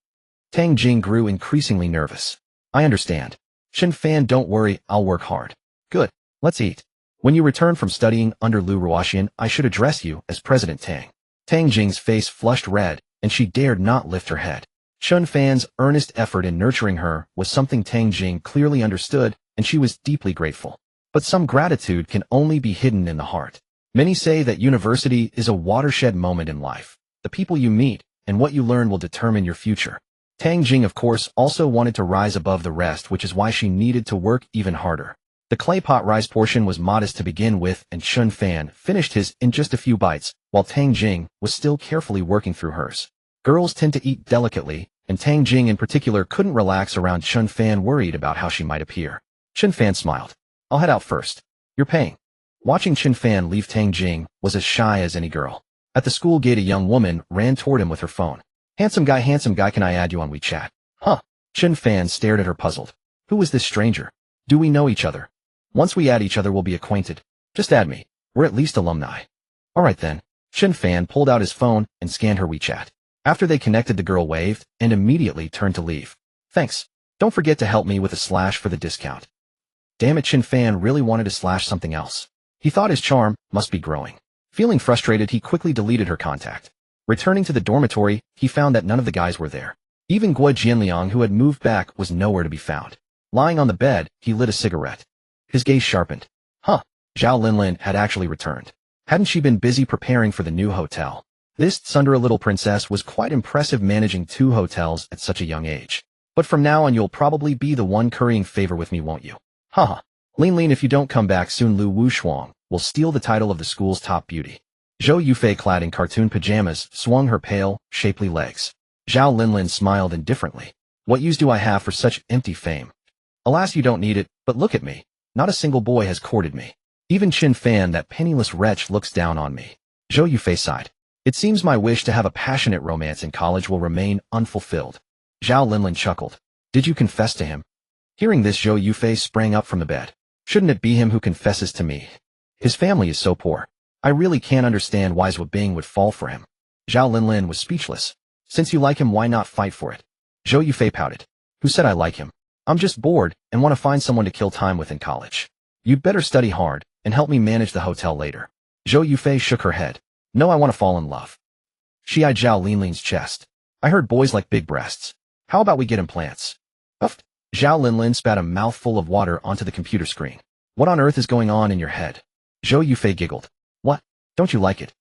Tang Jing grew increasingly nervous. I understand. Chen Fan, don't worry, I'll work hard. Good. Let's eat. When you return from studying under Liu Ruoxian, I should address you as President Tang. Tang Jing's face flushed red, and she dared not lift her head. Chen Fan's earnest effort in nurturing her was something Tang Jing clearly understood, and she was deeply grateful. But some gratitude can only be hidden in the heart. Many say that university is a watershed moment in life. The people you meet and what you learn will determine your future. Tang Jing, of course, also wanted to rise above the rest, which is why she needed to work even harder. The clay pot rice portion was modest to begin with, and Chen Fan finished his in just a few bites, while Tang Jing was still carefully working through hers. Girls tend to eat delicately, and Tang Jing in particular couldn't relax around Chen Fan, worried about how she might appear. Chen Fan smiled. I'll head out first. You're paying. Watching Chen Fan leave, Tang Jing was as shy as any girl. At the school gate, a young woman ran toward him with her phone. Handsome guy, can I add you on WeChat? Huh? Chen Fan stared at her, puzzled. Who is this stranger? Do we know each other? Once we add each other, we'll be acquainted. Just add me. We're at least alumni. Alright then. Chen Fan pulled out his phone and scanned her WeChat. After they connected, the girl waved and immediately turned to leave. Thanks. Don't forget to help me with a slash for the discount. Damn it, Chen Fan really wanted to slash something else. He thought his charm must be growing. Feeling frustrated, he quickly deleted her contact. Returning to the dormitory, he found that none of the guys were there. Even Guo Jianliang, who had moved back, was nowhere to be found. Lying on the bed, he lit a cigarette. His gaze sharpened. Huh. Zhao Linlin had actually returned. Hadn't she been busy preparing for the new hotel? This Tsundere little princess was quite impressive, managing 2 hotels at such a young age. But from now on, you'll probably be the one currying favor with me, won't you? Haha. Linlin, if you don't come back soon, Lu Wushuang will steal the title of the school's top beauty. Zhou Yufei, clad in cartoon pajamas, swung her pale, shapely legs. Zhao Linlin smiled indifferently. What use do I have for such empty fame? Alas, you don't need it, but look at me. Not a single boy has courted me. Even Chen Fan, that penniless wretch, looks down on me. Zhou Yufei sighed. It seems my wish to have a passionate romance in college will remain unfulfilled. Zhao Linlin chuckled. Did you confess to him? Hearing this, Zhou Yufei sprang up from the bed. Shouldn't it be him who confesses to me? His family is so poor. I really can't understand why Zhou Bing would fall for him. Zhao Linlin was speechless. Since you like him, why not fight for it? Zhou Yufei pouted. Who said I like him? I'm just bored and want to find someone to kill time with in college. You'd better study hard and help me manage the hotel later. Zhou Yufei shook her head. No, I want to fall in love. She eyed Zhao Linlin's chest. I heard boys like big breasts. How about we get implants? Uffed. Zhao Linlin spat a mouthful of water onto the computer screen. What on earth is going on in your head? Zhou Yufei giggled. What? Don't you like it?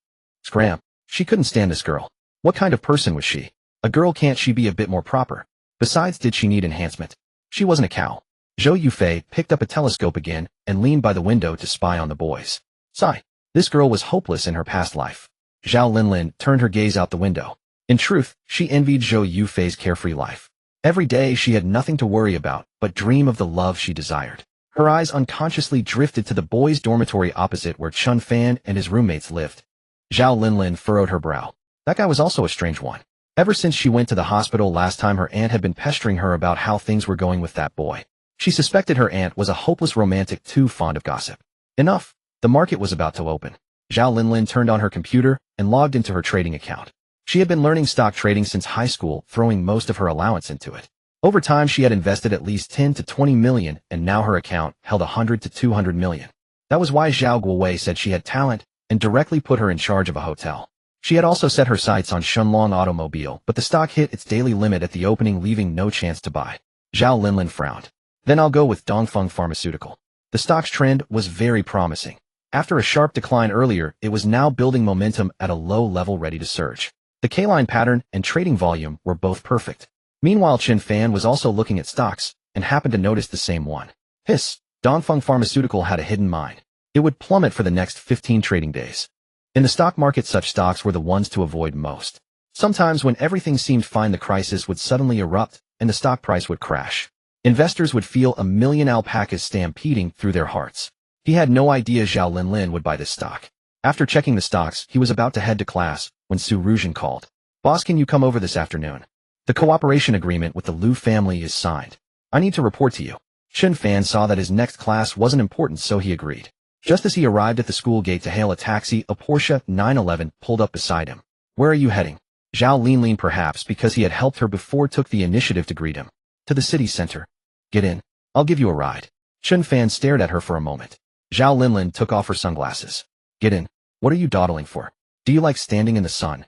Scram. She couldn't stand this girl. What kind of person was she? A girl, can't she be a bit more proper? Besides, did she need enhancement? She wasn't a cow. Zhou Yufei picked up a telescope again and leaned by the window to spy on the boys. Sigh. This girl was hopeless in her past life. Zhao Linlin turned her gaze out the window. In truth, she envied Zhou Yufei's carefree life. Every day she had nothing to worry about but dream of the love she desired. Her eyes unconsciously drifted to the boys' dormitory opposite, where Chen Fan and his roommates lived. Zhao Linlin furrowed her brow. That guy was also a strange one. Ever since she went to the hospital last time, her aunt had been pestering her about how things were going with that boy. She suspected her aunt was a hopeless romantic too fond of gossip. Enough. The market was about to open. Zhao Linlin turned on her computer and logged into her trading account. She had been learning stock trading since high school, throwing most of her allowance into it. Over time, she had invested at least 10 to 20 million, and now her account held 100 to 200 million. That was why Zhao Guowei said she had talent and directly put her in charge of a hotel. She had also set her sights on Shunlong Automobile, but the stock hit its daily limit at the opening, leaving no chance to buy. Zhao Linlin frowned. Then I'll go with Dongfeng Pharmaceutical. The stock's trend was very promising. After a sharp decline earlier, it was now building momentum at a low level, ready to surge. The K-line pattern and trading volume were both perfect. Meanwhile, Chen Fan was also looking at stocks and happened to notice the same one. Hiss, Dongfeng Pharmaceutical had a hidden mine. It would plummet for the next 15 trading days. In the stock market, such stocks were the ones to avoid most. Sometimes when everything seemed fine, the crisis would suddenly erupt and the stock price would crash. Investors would feel a million alpacas stampeding through their hearts. He had no idea Zhao Linlin would buy this stock. After checking the stocks, he was about to head to class when Su Ruzhen called. Boss, can you come over this afternoon? The cooperation agreement with the Liu family is signed. I need to report to you. Chen Fan saw that his next class wasn't important, so he agreed. Just as he arrived at the school gate to hail a taxi, a Porsche 911 pulled up beside him. Where are you heading? Zhao Linlin, perhaps because he had helped her before, took the initiative to greet him. To the city center. Get in. I'll give you a ride. Chen Fan stared at her for a moment. Zhao Linlin took off her sunglasses. Get in. What are you dawdling for? Do you like standing in the sun?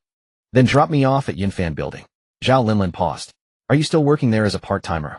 Then drop me off at Yinfan building. Zhao Linlin paused. Are you still working there as a part-timer?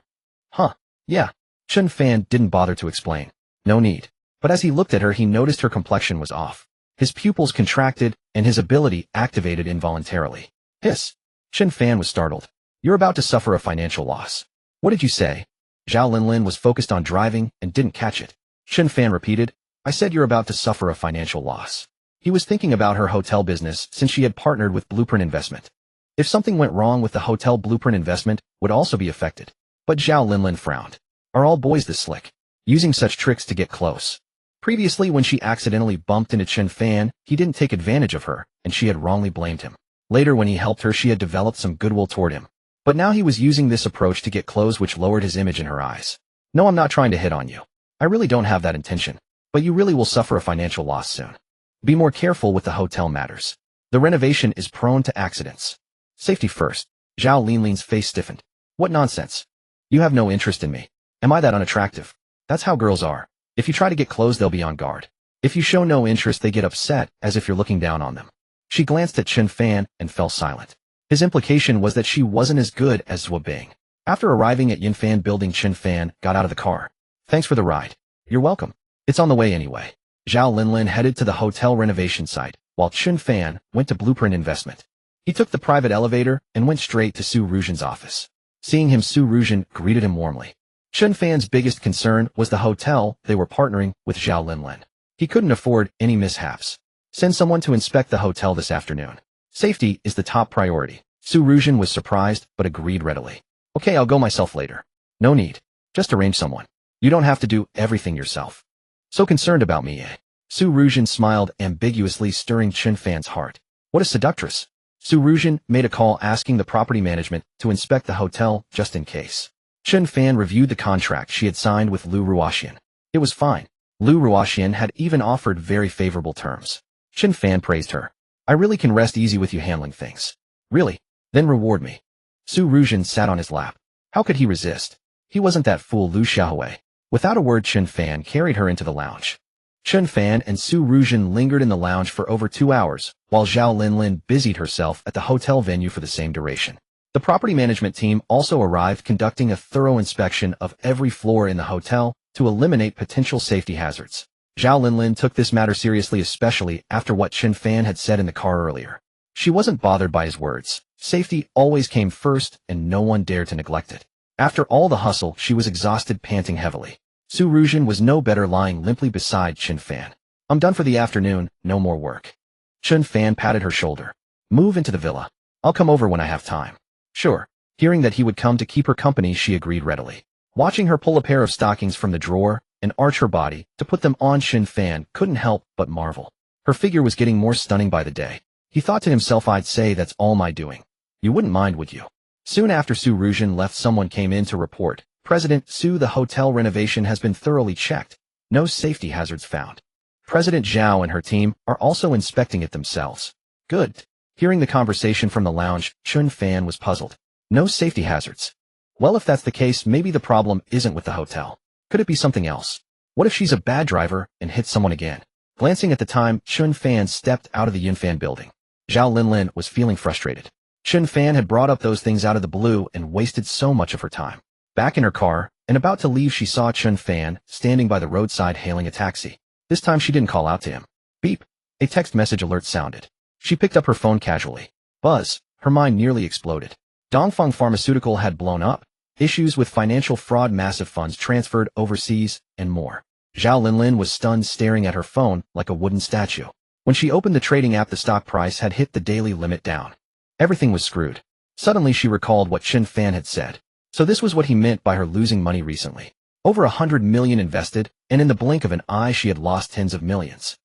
Huh. Yeah. Chen Fan didn't bother to explain. No need. But as he looked at her, he noticed her complexion was off. His pupils contracted and his ability activated involuntarily. Hiss. Chen Fan was startled. You're about to suffer a financial loss. What did you say? Zhao Linlin was focused on driving and didn't catch it. Chen Fan repeated, I said you're about to suffer a financial loss. He was thinking about her hotel business since she had partnered with Blueprint Investment. If something went wrong with the hotel, Blueprint Investment would also be affected. But Zhao Linlin frowned. Are all boys this slick? Using such tricks to get close. Previously, when she accidentally bumped into Chen Fan, he didn't take advantage of her, and she had wrongly blamed him. Later, when he helped her, she had developed some goodwill toward him. But now he was using this approach to get close, which lowered his image in her eyes. No, I'm not trying to hit on you. I really don't have that intention. But you really will suffer a financial loss soon. Be more careful with the hotel matters. The renovation is prone to accidents. Safety first. Zhao Linlin's face stiffened. What nonsense. You have no interest in me. Am I that unattractive? That's how girls are. If you try to get close, they'll be on guard. If you show no interest, they get upset, as if you're looking down on them. She glanced at Chen Fan and fell silent. His implication was that she wasn't as good as Zhao Bing. After arriving at Yinfan building, Chen Fan got out of the car. Thanks for the ride. You're welcome. It's on the way anyway. Zhao Linlin headed to the hotel renovation site, while Chen Fan went to Blueprint Investment. He took the private elevator and went straight to Su Ruzhen's office. Seeing him, Su Ruzhen greeted him warmly. Chen Fan's biggest concern was the hotel they were partnering with Zhao Linlin. He couldn't afford any mishaps. Send someone to inspect the hotel this afternoon. Safety is the top priority. Su Ruzhen was surprised, but agreed readily. Okay, I'll go myself later. No need. Just arrange someone. You don't have to do everything yourself. So concerned about me, eh? Su Ruzhen smiled ambiguously, stirring Chen Fan's heart. What a seductress. Su Ruzhen made a call asking the property management to inspect the hotel just in case. Chen Fan reviewed the contract she had signed with Lu Ruoxian. It was fine. Lu Ruoxian had even offered very favorable terms. Chen Fan praised her. I really can rest easy with you handling things. Really? Then reward me. Su Ruzhen sat on his lap. How could he resist? He wasn't that fool Lu Xiaohui. Without a word, Chen Fan carried her into the lounge. Chen Fan and Su Ruzhen lingered in the lounge for over 2 hours, while Zhao Linlin busied herself at the hotel venue for the same duration. The property management team also arrived, conducting a thorough inspection of every floor in the hotel to eliminate potential safety hazards. Zhao Linlin took this matter seriously, especially after what Chen Fan had said in the car earlier. She wasn't bothered by his words. Safety always came first, and no one dared to neglect it. After all the hustle, she was exhausted, panting heavily. Su Ruzhen was no better, lying limply beside Chen Fan. I'm done for the afternoon, no more work. Chen Fan patted her shoulder. Move into the villa. I'll come over when I have time. Sure. Hearing that he would come to keep her company, she agreed readily. Watching her pull a pair of stockings from the drawer and arch her body to put them on, Chen Fan couldn't help but marvel. Her figure was getting more stunning by the day. He thought to himself, I'd say that's all my doing. You wouldn't mind, would you? Soon after Su Ruzhen left, someone came in to report. President Su, the hotel renovation has been thoroughly checked. No safety hazards found. President Zhao and her team are also inspecting it themselves. Good. Hearing the conversation from the lounge, Chen Fan was puzzled. No safety hazards. Well, if that's the case, maybe the problem isn't with the hotel. Could it be something else? What if she's a bad driver and hits someone again? Glancing at the time, Chen Fan stepped out of the Yinfan building. Zhao Linlin was feeling frustrated. Chen Fan had brought up those things out of the blue and wasted so much of her time. Back in her car, and about to leave, she saw Chen Fan standing by the roadside hailing a taxi. This time she didn't call out to him. Beep. A text message alert sounded. She picked up her phone casually. Buzz. Her mind nearly exploded. Dongfeng Pharmaceutical had blown up. Issues with financial fraud, massive funds transferred overseas, and more. Zhao Linlin was stunned, staring at her phone like a wooden statue. When she opened the trading app, the stock price had hit the daily limit down. Everything was screwed. Suddenly she recalled what Chen Fan had said. So this was what he meant by her losing money recently. Over 100 million invested, and in the blink of an eye she had lost tens of millions.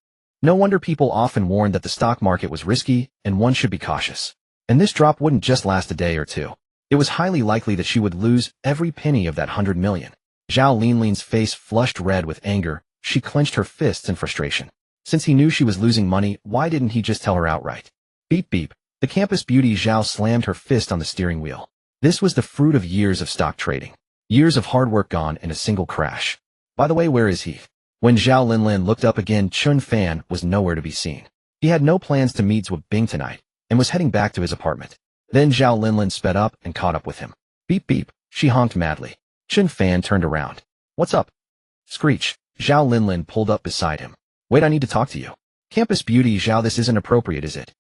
No wonder people often warned that the stock market was risky and one should be cautious. And this drop wouldn't just last a day or two. It was highly likely that she would lose every penny of that 100 million. Zhao Linlin's face flushed red with anger. She clenched her fists in frustration. Since he knew she was losing money, why didn't he just tell her outright? Beep beep. The campus beauty. Zhao slammed her fist on the steering wheel. This was the fruit of years of stock trading. Years of hard work gone in a single crash. By the way, where is he? When Zhao Linlin looked up again, Chen Fan was nowhere to be seen. He had no plans to meet Zhao Bing tonight, and was heading back to his apartment. Then Zhao Linlin sped up and caught up with him. Beep beep, she honked madly. Chen Fan turned around. What's up? Screech. Zhao Linlin pulled up beside him. Wait, I need to talk to you. Campus beauty. Zhao, this isn't appropriate, is it?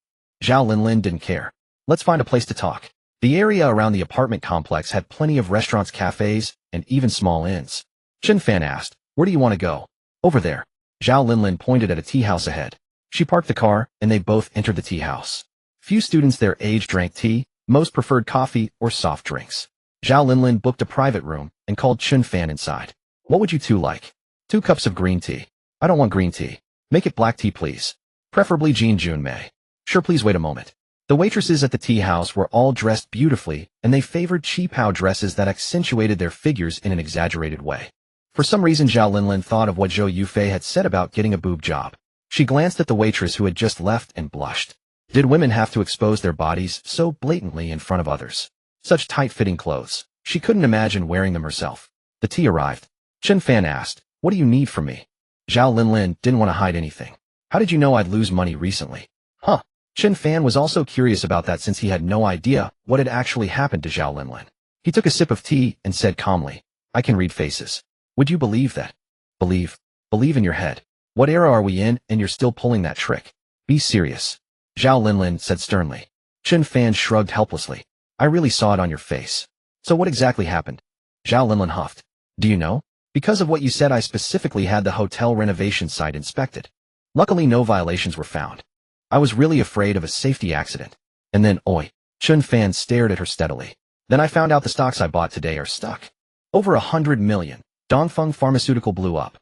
Zhao Linlin didn't care. Let's find a place to talk. The area around the apartment complex had plenty of restaurants, cafes, and even small inns. Chen Fan asked, "Where do you want to go?" "Over there." Zhao Linlin pointed at a tea house ahead. She parked the car, and they both entered the tea house. Few students their age drank tea, most preferred coffee or soft drinks. Zhao Linlin booked a private room and called Chen Fan inside. "What would you two like?" "2 cups of green tea." "I don't want green tea. Make it black tea, please. Preferably Jean Junmei." "Sure, please wait a moment." The waitresses at the tea house were all dressed beautifully, and they favored cheapao dresses that accentuated their figures in an exaggerated way. For some reason, Zhao Linlin thought of what Zhou Yufei had said about getting a boob job. She glanced at the waitress who had just left and blushed. Did women have to expose their bodies so blatantly in front of others? Such tight-fitting clothes. She couldn't imagine wearing them herself. The tea arrived. Chen Fan asked, "What do you need from me?" Zhao Linlin didn't want to hide anything. "How did you know I'd lose money recently?" "Huh." Chen Fan was also curious about that since he had no idea what had actually happened to Zhao Linlin. He took a sip of tea and said calmly, "I can read faces. Would you believe that?" "Believe in your head. What era are we in and you're still pulling that trick? Be serious." Zhao Linlin said sternly. Chen Fan shrugged helplessly. "I really saw it on your face." "So what exactly happened?" Zhao Linlin huffed. "Do you know? Because of what you said, I specifically had the hotel renovation site inspected. Luckily, no violations were found. I was really afraid of a safety accident. And then, oi." Chen Fan stared at her steadily. "Then I found out the stocks I bought today are stuck. Over 100 million. Dongfeng Pharmaceutical blew up."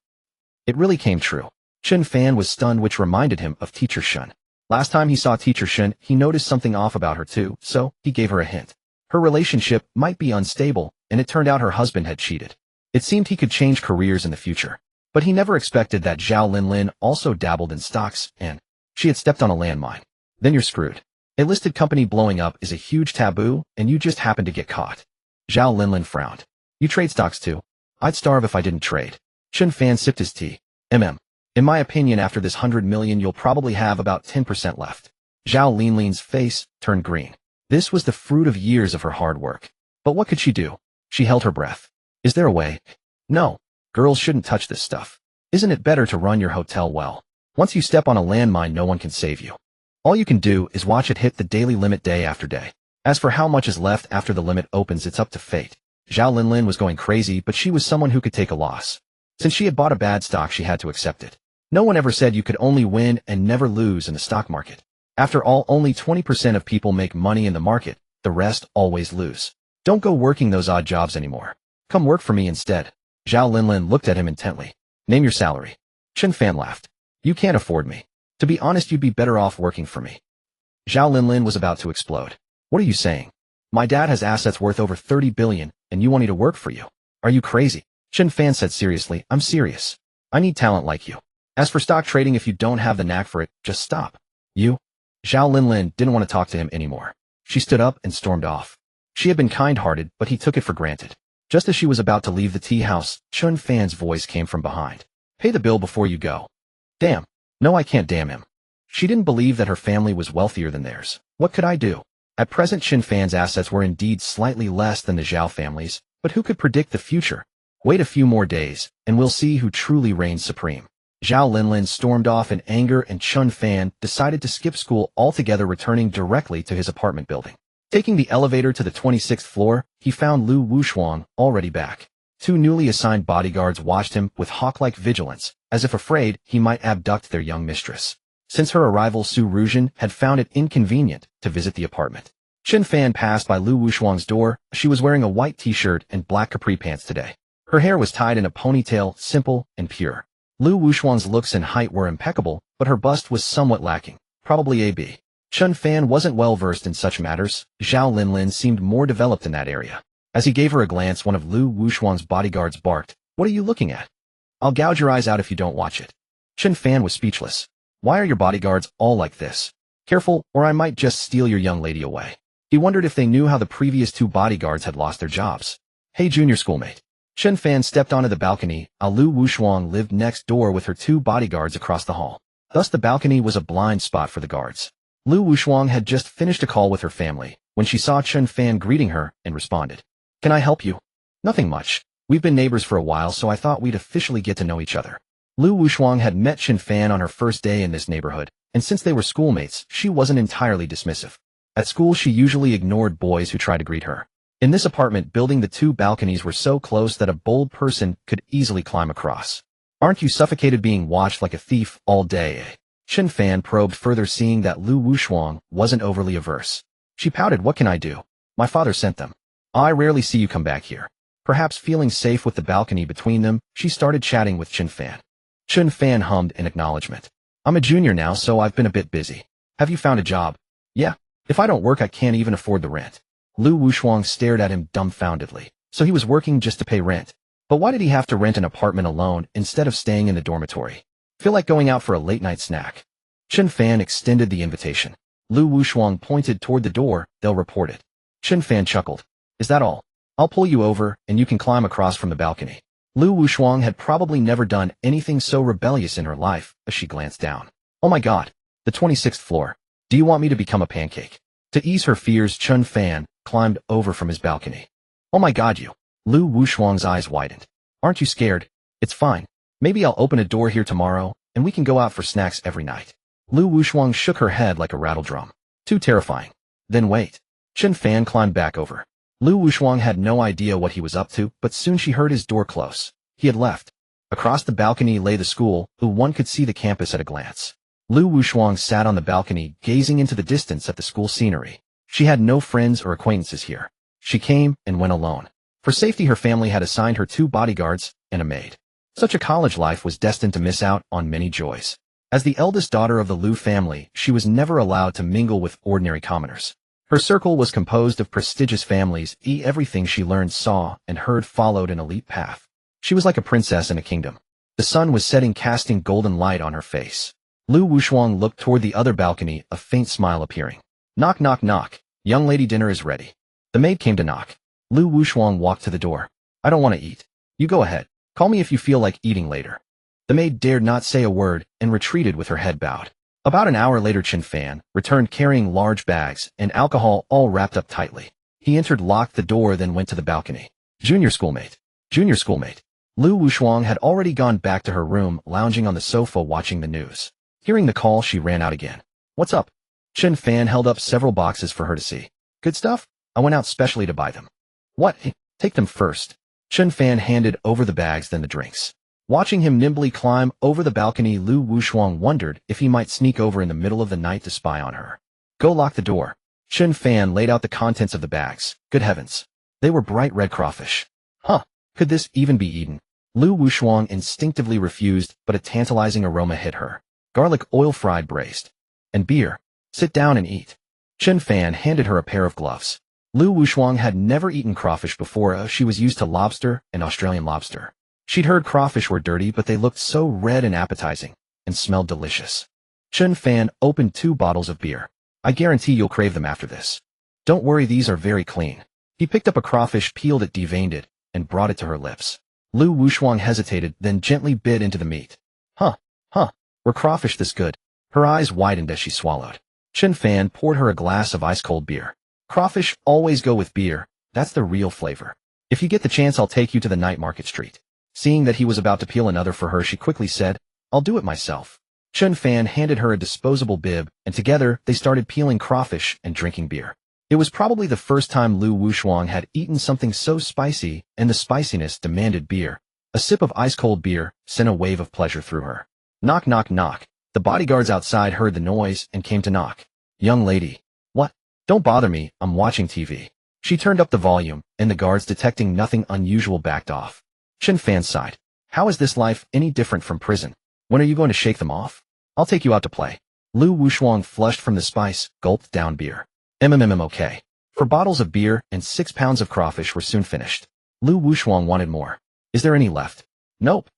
It really came true. Chen Fan was stunned, which reminded him of Teacher Shen. Last time he saw Teacher Shen, he noticed something off about her too, so he gave her a hint. Her relationship might be unstable, and it turned out her husband had cheated. It seemed he could change careers in the future. But he never expected that Zhao Linlin also dabbled in stocks, and she had stepped on a landmine. Then you're screwed. A listed company blowing up is a huge taboo, and you just happened to get caught. Zhao Linlin frowned. "You trade stocks too?" "I'd starve if I didn't trade." Chen Fan sipped his tea. In my opinion, after this 100 million, you'll probably have about 10% left." Zhao Linlin's face turned green. This was the fruit of years of her hard work. But what could she do? She held her breath. "Is there a way?" "No. Girls shouldn't touch this stuff. Isn't it better to run your hotel well? Once you step on a landmine, no one can save you. All you can do is watch it hit the daily limit day after day. As for how much is left after the limit opens, it's up to fate." Zhao Linlin was going crazy, but she was someone who could take a loss. Since she had bought a bad stock, she had to accept it. No one ever said you could only win and never lose in the stock market. After all, only 20% of people make money in the market. The rest always lose. Don't go working those odd jobs anymore. Come work for me instead. Zhao Linlin looked at him intently. "Name your salary." Chen Fan laughed. "You can't afford me. To be honest, you'd be better off working for me." Zhao Linlin was about to explode. "What are you saying? My dad has assets worth over 30 billion, and you want me to work for you? Are you crazy?" Chen Fan said seriously, "I'm serious. I need talent like you. As for stock trading, if you don't have the knack for it, just stop." "You?" Zhao Linlin didn't want to talk to him anymore. She stood up and stormed off. She had been kind-hearted, but he took it for granted. Just as she was about to leave the tea house, Chen Fan's voice came from behind. "Pay the bill before you go." "Damn. No, I can't damn him." She didn't believe that her family was wealthier than theirs. What could I do? At present, Chen Fan's assets were indeed slightly less than the Zhao family's, but who could predict the future? Wait a few more days, and we'll see who truly reigns supreme. Zhao Linlin stormed off in anger, and Chen Fan decided to skip school altogether, returning directly to his apartment building. Taking the elevator to the 26th floor, he found Lu Wushuang already back. 2 newly assigned bodyguards watched him with hawk-like vigilance, as if afraid he might abduct their young mistress. Since her arrival, Su Ruzhen had found it inconvenient to visit the apartment. Chen Fan passed by Lu Wushuang's door. She was wearing a white t-shirt and black capri pants today. Her hair was tied in a ponytail, simple and pure. Lu Wushuang's looks and height were impeccable, but her bust was somewhat lacking, probably AB. Chen Fan wasn't well versed in such matters. Zhao Linlin seemed more developed in that area. As he gave her a glance, one of Lu Wushuang's bodyguards barked, "What are you looking at? I'll gouge your eyes out if you don't watch it." Chen Fan was speechless. "Why are your bodyguards all like this? Careful, or I might just steal your young lady away." He wondered if they knew how the previous 2 bodyguards had lost their jobs. "Hey, junior schoolmate." Chen Fan stepped onto the balcony. Lu Wushuang lived next door with her 2 bodyguards across the hall. Thus the balcony was a blind spot for the guards. Lu Wushuang had just finished a call with her family when she saw Chen Fan greeting her and responded. "Can I help you?" "Nothing much. We've been neighbors for a while, so I thought we'd officially get to know each other." Lu Wushuang had met Chen Fan on her first day in this neighborhood, and since they were schoolmates, she wasn't entirely dismissive. At school she usually ignored boys who tried to greet her. In this apartment building the two balconies were so close that a bold person could easily climb across. Aren't you suffocated being watched like a thief all day? Chen Fan probed further, seeing that Lu Wushuang wasn't overly averse. She pouted, what can I do? My father sent them. I rarely see you come back here. Perhaps feeling safe with the balcony between them, she started chatting with Chen Fan. Chen Fan hummed in acknowledgement. I'm a junior now, so I've been a bit busy. Have you found a job? Yeah. If I don't work, I can't even afford the rent. Lu Wushuang stared at him dumbfoundedly. So he was working just to pay rent. But why did he have to rent an apartment alone instead of staying in the dormitory? Feel like going out for a late-night snack? Chen Fan extended the invitation. Lu Wushuang pointed toward the door. They'll report it. Chen Fan chuckled. Is that all? I'll pull you over, and you can climb across from the balcony. Lu Wushuang had probably never done anything so rebellious in her life as she glanced down. Oh my god, the 26th floor. Do you want me to become a pancake? To ease her fears, Chen Fan climbed over from his balcony. Oh my god, you. Lu Wushuang's eyes widened. Aren't you scared? It's fine. Maybe I'll open a door here tomorrow, and we can go out for snacks every night. Lu Wushuang shook her head like a rattle drum. Too terrifying. Then wait. Chen Fan climbed back over. Lu Wushuang had no idea what he was up to, but soon she heard his door close. He had left. Across the balcony lay the school, though one could see the campus at a glance. Lu Wushuang sat on the balcony, gazing into the distance at the school scenery. She had no friends or acquaintances here. She came and went alone. For safety, her family had assigned her 2 bodyguards and a maid. Such a college life was destined to miss out on many joys. As the eldest daughter of the Lu family, she was never allowed to mingle with ordinary commoners. Her circle was composed of prestigious families. Everything she learned, saw, and heard followed an elite path. She was like a princess in a kingdom. The sun was setting, casting golden light on her face. Lu Wushuang looked toward the other balcony, a faint smile appearing. Knock, knock, knock. Young lady, dinner is ready. The maid came to knock. Lu Wushuang walked to the door. I don't want to eat. You go ahead. Call me if you feel like eating later. The maid dared not say a word and retreated with her head bowed. About an hour later, Chen Fan returned carrying large bags and alcohol all wrapped up tightly. He entered, locked the door, then went to the balcony. Junior schoolmate. Junior schoolmate. Lu Wushuang had already gone back to her room, lounging on the sofa watching the news. Hearing the call, she ran out again. What's up? Chen Fan held up several boxes for her to see. Good stuff? I went out specially to buy them. What? Take them first. Chen Fan handed over the bags, then the drinks. Watching him nimbly climb over the balcony, Lu Wushuang wondered if he might sneak over in the middle of the night to spy on her. Go lock the door. Chen Fan laid out the contents of the bags. Good heavens. They were bright red crawfish. Huh. Could this even be eaten? Lu Wushuang instinctively refused, but a tantalizing aroma hit her. Garlic oil fried braised. And beer. Sit down and eat. Chen Fan handed her a pair of gloves. Lu Wushuang had never eaten crawfish before. She was used to lobster and Australian lobster. She'd heard crawfish were dirty, but they looked so red and appetizing, and smelled delicious. Chen Fan opened 2 bottles of beer. I guarantee you'll crave them after this. Don't worry, these are very clean. He picked up a crawfish, peeled it, deveined it, and brought it to her lips. Lu Wushuang hesitated, then gently bit into the meat. Huh. Were crawfish this good? Her eyes widened as she swallowed. Chen Fan poured her a glass of ice-cold beer. Crawfish always go with beer. That's the real flavor. If you get the chance, I'll take you to the night market street. Seeing that he was about to peel another for her, she quickly said, I'll do it myself. Chen Fan handed her a disposable bib, and together they started peeling crawfish and drinking beer. It was probably the first time Lu Wushuang had eaten something so spicy, and the spiciness demanded beer. A sip of ice-cold beer sent a wave of pleasure through her. Knock, knock, knock. The bodyguards outside heard the noise and came to knock. Young lady. What? Don't bother me, I'm watching TV. She turned up the volume, and the guards, detecting nothing unusual, backed off. Chen Fan sighed. How is this life any different from prison? When are you going to shake them off? I'll take you out to play. Lu Wushuang flushed from the spice, gulped down beer. Okay. 4 bottles of beer and 6 pounds of crawfish were soon finished. Lu Wushuang wanted more. Is there any left? Nope.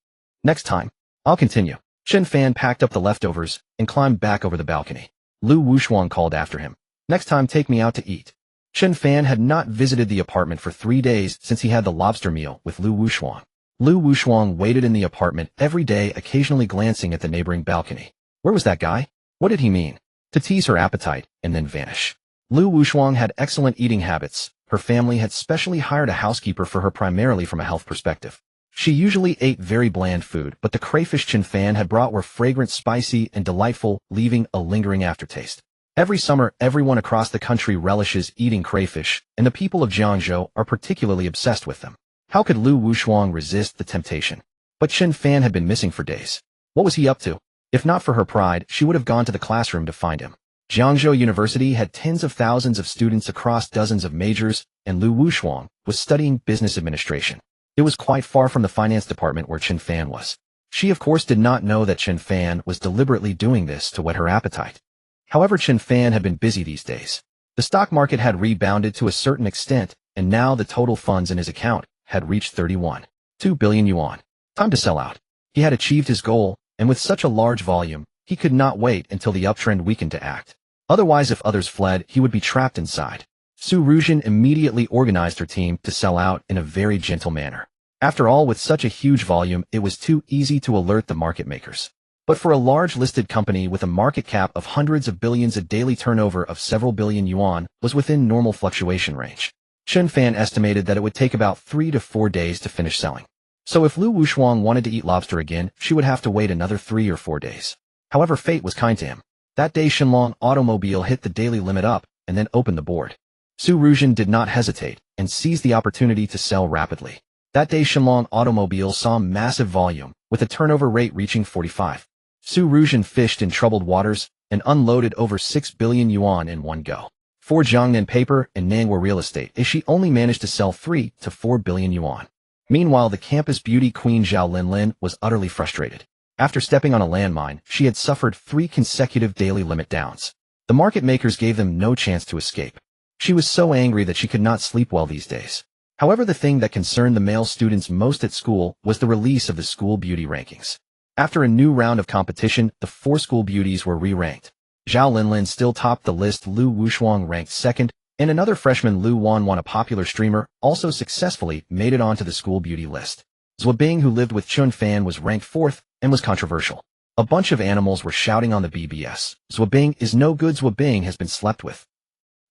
Next time. I'll continue. Chen Fan packed up the leftovers and climbed back over the balcony. Lu Wushuang called after him. Next time, take me out to eat. Chen Fan had not visited the apartment for 3 days since he had the lobster meal with Lu Wushuang. Lu Wushuang waited in the apartment every day, occasionally glancing at the neighboring balcony. Where was that guy? What did he mean? To tease her appetite and then vanish. Lu Wushuang had excellent eating habits. Her family had specially hired a housekeeper for her, primarily from a health perspective. She usually ate very bland food, but the crayfish Chen Fan had brought were fragrant, spicy, and delightful, leaving a lingering aftertaste. Every summer, everyone across the country relishes eating crayfish, and the people of Jiangzhou are particularly obsessed with them. How could Lu Wushuang resist the temptation? But Chen Fan had been missing for days. What was he up to? If not for her pride, she would have gone to the classroom to find him. Jiangzhou University had tens of thousands of students across dozens of majors, and Lu Wushuang was studying business administration. It was quite far from the finance department where Chen Fan was. She of course did not know that Chen Fan was deliberately doing this to whet her appetite. However, Chen Fan had been busy these days. The stock market had rebounded to a certain extent, and now the total funds in his account had reached 31.2 billion yuan. Time to sell out. He had achieved his goal, and with such a large volume, he could not wait until the uptrend weakened to act. Otherwise, if others fled, he would be trapped inside. Su Ruzhen immediately organized her team to sell out in a very gentle manner. After all, with such a huge volume, it was too easy to alert the market makers. But for a large listed company with a market cap of hundreds of billions, a daily turnover of several billion yuan was within normal fluctuation range. Chen Fan estimated that it would take about 3 to 4 days to finish selling. So if Lu Wushuang wanted to eat lobster again, she would have to wait another 3 or 4 days. However, fate was kind to him. That day, Shenlong Automobile hit the daily limit up and then opened the board. Su Ruzhen did not hesitate and seized the opportunity to sell rapidly. That day, Shenlong Automobile saw massive volume, with a turnover rate reaching 45. Su Ruzhen fished in troubled waters and unloaded over 6 billion yuan in one go. For Jiangnan Paper and Nangwar Real Estate, she only managed to sell 3 to 4 billion yuan. Meanwhile, the campus beauty queen Zhao Linlin was utterly frustrated. After stepping on a landmine, she had suffered 3 consecutive daily limit downs. The market makers gave them no chance to escape. She was so angry that she could not sleep well these days. However, the thing that concerned the male students most at school was the release of the school beauty rankings. After a new round of competition, the 4 school beauties were re-ranked. Zhao Linlin still topped the list, Lu Wushuang ranked second, and another freshman, Lu Wanwan, a popular streamer, also successfully made it onto the school beauty list. Zhuobing, who lived with Chen Fan, was ranked 4th and was controversial. A bunch of animals were shouting on the BBS, "Zhuobing is no good, Zhuobing has been slept with."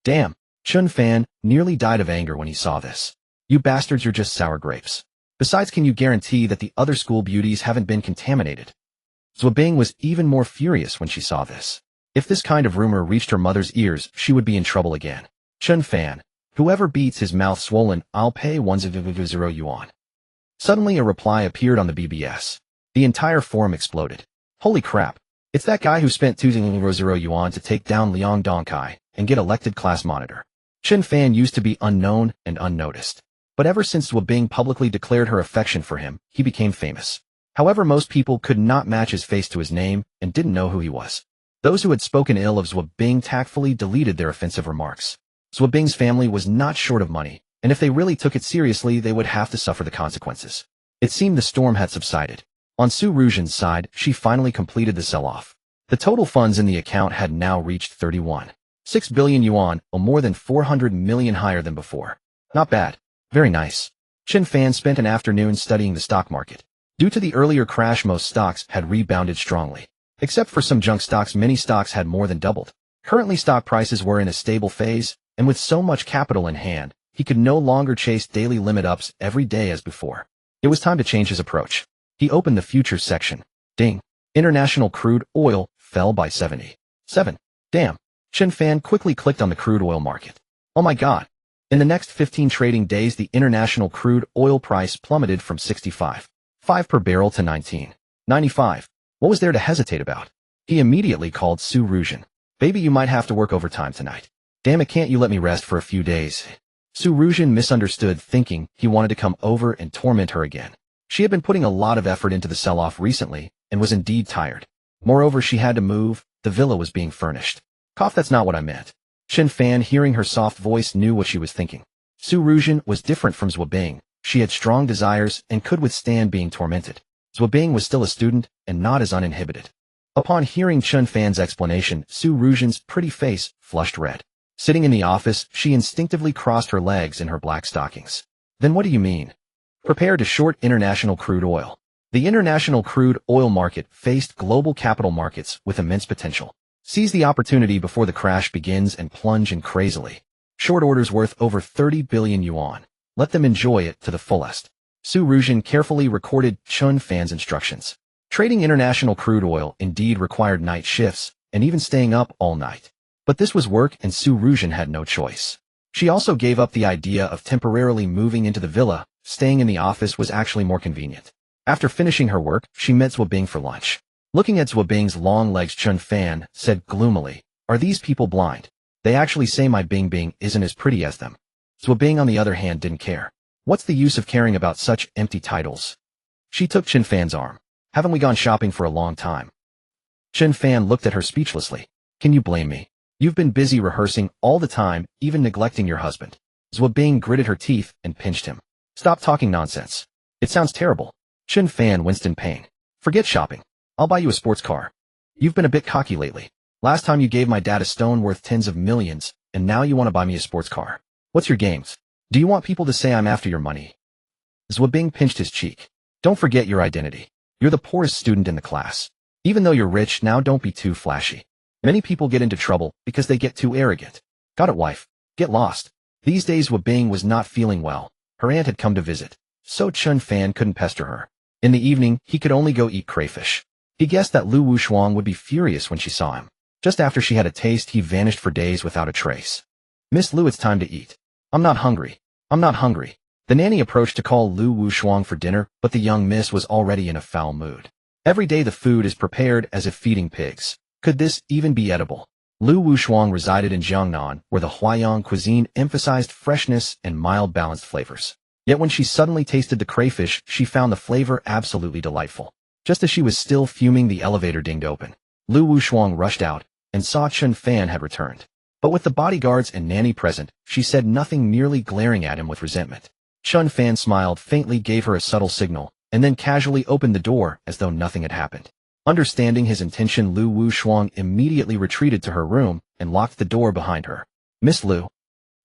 Damn, Chen Fan nearly died of anger when he saw this. You bastards, you're just sour grapes. Besides, can you guarantee that the other school beauties haven't been contaminated? Zhuobing was even more furious when she saw this. If this kind of rumor reached her mother's ears, she would be in trouble again. Chen Fan, whoever beats his mouth swollen, I'll pay 100 yuan. Suddenly a reply appeared on the BBS. The entire forum exploded. Holy crap, it's that guy who spent 200 yuan to take down Liang Dongkai and get elected class monitor. Chen Fan used to be unknown and unnoticed. But ever since Zhuobing publicly declared her affection for him, he became famous. However, most people could not match his face to his name and didn't know who he was. Those who had spoken ill of Zhuobing tactfully deleted their offensive remarks. Zhuobing's family was not short of money, and if they really took it seriously, they would have to suffer the consequences. It seemed the storm had subsided. On Su Ruzhen's side, she finally completed the sell-off. The total funds in the account had now reached 31.6 billion yuan, or more than 400 million higher than before. Not bad. Very nice. Chen Fan spent an afternoon studying the stock market. Due to the earlier crash, most stocks had rebounded strongly. Except for some junk stocks, many stocks had more than doubled. Currently, stock prices were in a stable phase, and with so much capital in hand, he could no longer chase daily limit ups every day as before. It was time to change his approach. He opened the futures section. Ding. International crude oil fell by 77. Damn. Chen Fan quickly clicked on the crude oil market. Oh my god. In the next 15 trading days, the international crude oil price plummeted from 65.5 per barrel to 19.95. What was there to hesitate about? He immediately called Su Ruzhen. Baby, you might have to work overtime tonight. Damn it, can't you let me rest for a few days? Su Ruzhen misunderstood, thinking he wanted to come over and torment her again. She had been putting a lot of effort into the sell-off recently and was indeed tired. Moreover, she had to move. The villa was being furnished. Cough, that's not what I meant. Chen Fan, hearing her soft voice, knew what she was thinking. Su Ruzhen was different from Zhuobing. She had strong desires and could withstand being tormented. Zhuobing was still a student and not as uninhibited. Upon hearing Chen Fan's explanation, Su Ruzhen's pretty face flushed red. Sitting in the office, she instinctively crossed her legs in her black stockings. Then what do you mean? Prepare to short international crude oil. The international crude oil market faced global capital markets with immense potential. Seize the opportunity before the crash begins and plunge in crazily. Short orders worth over 30 billion yuan. Let them enjoy it to the fullest. Su Ruzhen carefully recorded Chen Fan's instructions. Trading international crude oil indeed required night shifts and even staying up all night. But this was work and Su Ruzhen had no choice. She also gave up the idea of temporarily moving into the villa. Staying in the office was actually more convenient. After finishing her work, she met Zhuo Bing for lunch. Looking at Zhuo Bing's long legs, Chen Fan said gloomily, "Are these people blind? They actually say my Bing Bing isn't as pretty as them." Zhuo Bing, on the other hand, didn't care. What's the use of caring about such empty titles? She took Chen Fan's arm. Haven't we gone shopping for a long time? Chen Fan looked at her speechlessly. Can you blame me? You've been busy rehearsing all the time, even neglecting your husband. Zhuo Bing gritted her teeth and pinched him. Stop talking nonsense. It sounds terrible. Chen Fan winced in pain. Forget shopping. I'll buy you a sports car. You've been a bit cocky lately. Last time you gave my dad a stone worth tens of millions, and now you want to buy me a sports car. What's your games? Do you want people to say I'm after your money? Zhuo Bing pinched his cheek. Don't forget your identity. You're the poorest student in the class. Even though you're rich now, don't be too flashy. Many people get into trouble because they get too arrogant. Got it, wife. Get lost. These days Zhuo Bing was not feeling well. Her aunt had come to visit, so Chen Fan couldn't pester her. In the evening, he could only go eat crayfish. He guessed that Lu Wushuang would be furious when she saw him. Just after she had a taste, he vanished for days without a trace. Miss Lu, it's time to eat. I'm not hungry. I'm not hungry. The nanny approached to call Lu Wushuang for dinner, but the young miss was already in a foul mood. Every day the food is prepared as if feeding pigs. Could this even be edible? Lu Wushuang resided in Jiangnan, where the Huaiyang cuisine emphasized freshness and mild balanced flavors. Yet when she suddenly tasted the crayfish, she found the flavor absolutely delightful. Just as she was still fuming, the elevator dinged open. Lu Wushuang rushed out and saw Chen Fan had returned. But with the bodyguards and nanny present, she said nothing, merely glaring at him with resentment. Chen Fan smiled faintly, gave her a subtle signal, and then casually opened the door as though nothing had happened. Understanding his intention, Lu Wushuang immediately retreated to her room and locked the door behind her. Miss Lu.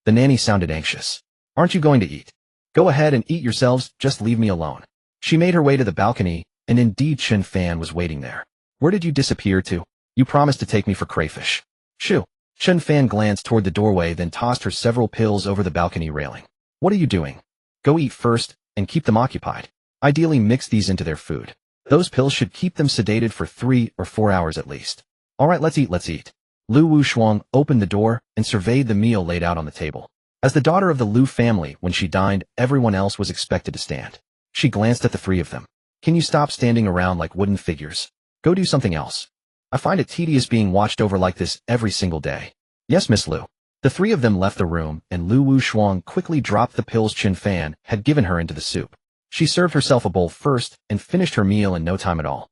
The nanny sounded anxious. Aren't you going to eat? Go ahead and eat yourselves, just leave me alone. She made her way to the balcony, and indeed Chen Fan was waiting there. Where did you disappear to? You promised to take me for crayfish. Shoo. Chen Fan glanced toward the doorway, then tossed her several pills over the balcony railing. What are you doing? Go eat first, and keep them occupied. Ideally mix these into their food. Those pills should keep them sedated for 3 or 4 hours at least. All right, let's eat. Lu Wushuang opened the door and surveyed the meal laid out on the table. As the daughter of the Lu family, when she dined, everyone else was expected to stand. She glanced at the 3 of them. Can you stop standing around like wooden figures? Go do something else. I find it tedious being watched over like this every single day. Yes, Miss Lu. The 3 of them left the room, and Lu Wushuang quickly dropped the pills Chen Fan had given her into the soup. She served herself a bowl first and finished her meal in no time at all.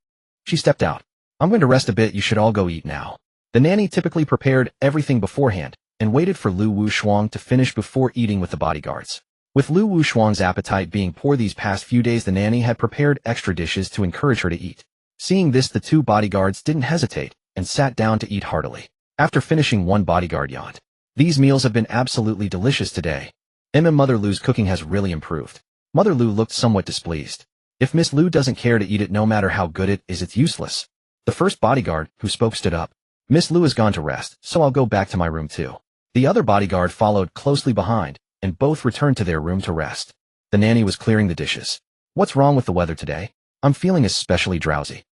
She stepped out. I'm going to rest a bit, you should all go eat now. The nanny typically prepared everything beforehand and waited for Lu Wushuang to finish before eating with the bodyguards. With Lu Wushuang's appetite being poor these past few days, the nanny had prepared extra dishes to encourage her to eat. Seeing this, the 2 bodyguards didn't hesitate and sat down to eat heartily. After finishing, one bodyguard yawned. These meals have been absolutely delicious today. Mother Lu's cooking has really improved. Mother Lu looked somewhat displeased. If Miss Lu doesn't care to eat it, no matter how good it is, it's useless. The first bodyguard, who spoke, stood up. Miss Lu has gone to rest, so I'll go back to my room too. The other bodyguard followed closely behind, and both returned to their room to rest. The nanny was clearing the dishes. What's wrong with the weather today? I'm feeling especially drowsy.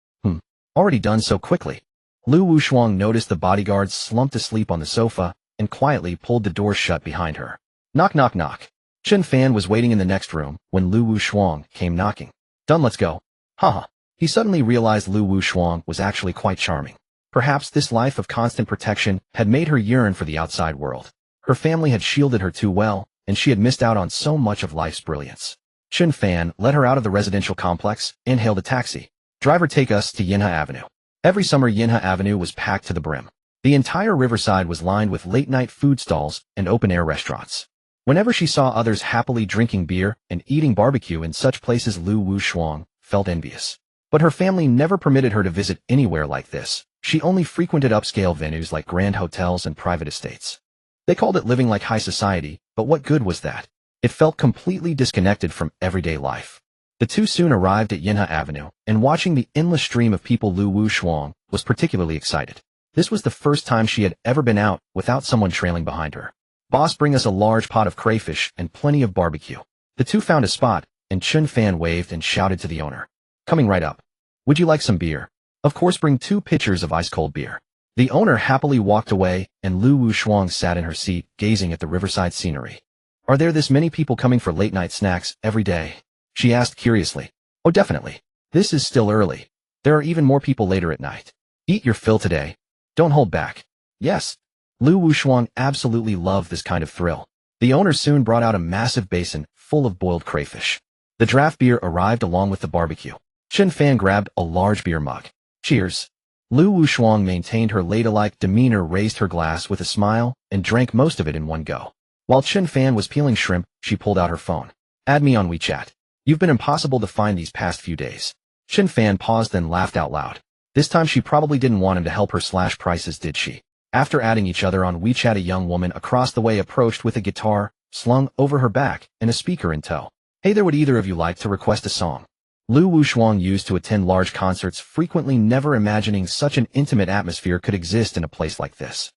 Already done so quickly. Lu Wushuang noticed the bodyguard slumped asleep on the sofa and quietly pulled the door shut behind her. Knock, knock, knock. Chen Fan was waiting in the next room when Lu Wushuang came knocking. Done, let's go. Haha. He suddenly realized Lu Wushuang was actually quite charming. Perhaps this life of constant protection had made her yearn for the outside world. Her family had shielded her too well, and she had missed out on so much of life's brilliance. Chen Fan led her out of the residential complex and hailed a taxi. Driver, take us to Yinhe Avenue. Every summer, Yinhe Avenue was packed to the brim. The entire riverside was lined with late-night food stalls and open-air restaurants. Whenever she saw others happily drinking beer and eating barbecue in such places, Lu Wushuang felt envious. But her family never permitted her to visit anywhere like this. She only frequented upscale venues like grand hotels and private estates. They called it living like high society, but what good was that? It felt completely disconnected from everyday life. The 2 soon arrived at Yinhe Avenue, and watching the endless stream of people, Lu Wushuang was particularly excited. This was the first time she had ever been out without someone trailing behind her. Boss, bring us a large pot of crayfish and plenty of barbecue. The 2 found a spot, and Chen Fan waved and shouted to the owner. Coming right up. Would you like some beer? Of course, bring 2 pitchers of ice-cold beer. The owner happily walked away, and Lu Wushuang sat in her seat, gazing at the riverside scenery. Are there this many people coming for late-night snacks every day? She asked curiously. Oh, definitely. This is still early. There are even more people later at night. Eat your fill today. Don't hold back. Yes. Lu Wushuang absolutely loved this kind of thrill. The owner soon brought out a massive basin full of boiled crayfish. The draft beer arrived along with the barbecue. Chen Fan grabbed a large beer mug. Cheers. Lu Wushuang maintained her ladylike demeanor, raised her glass with a smile, and drank most of it in one go. While Chen Fan was peeling shrimp, she pulled out her phone. Add me on WeChat. You've been impossible to find these past few days. Chen Fan paused, then laughed out loud. This time she probably didn't want him to help her slash prices, did she? After adding each other on WeChat, a young woman across the way approached with a guitar slung over her back and a speaker in tow. Hey there, would either of you like to request a song? Lu Wushuang used to attend large concerts frequently, never imagining such an intimate atmosphere could exist in a place like this.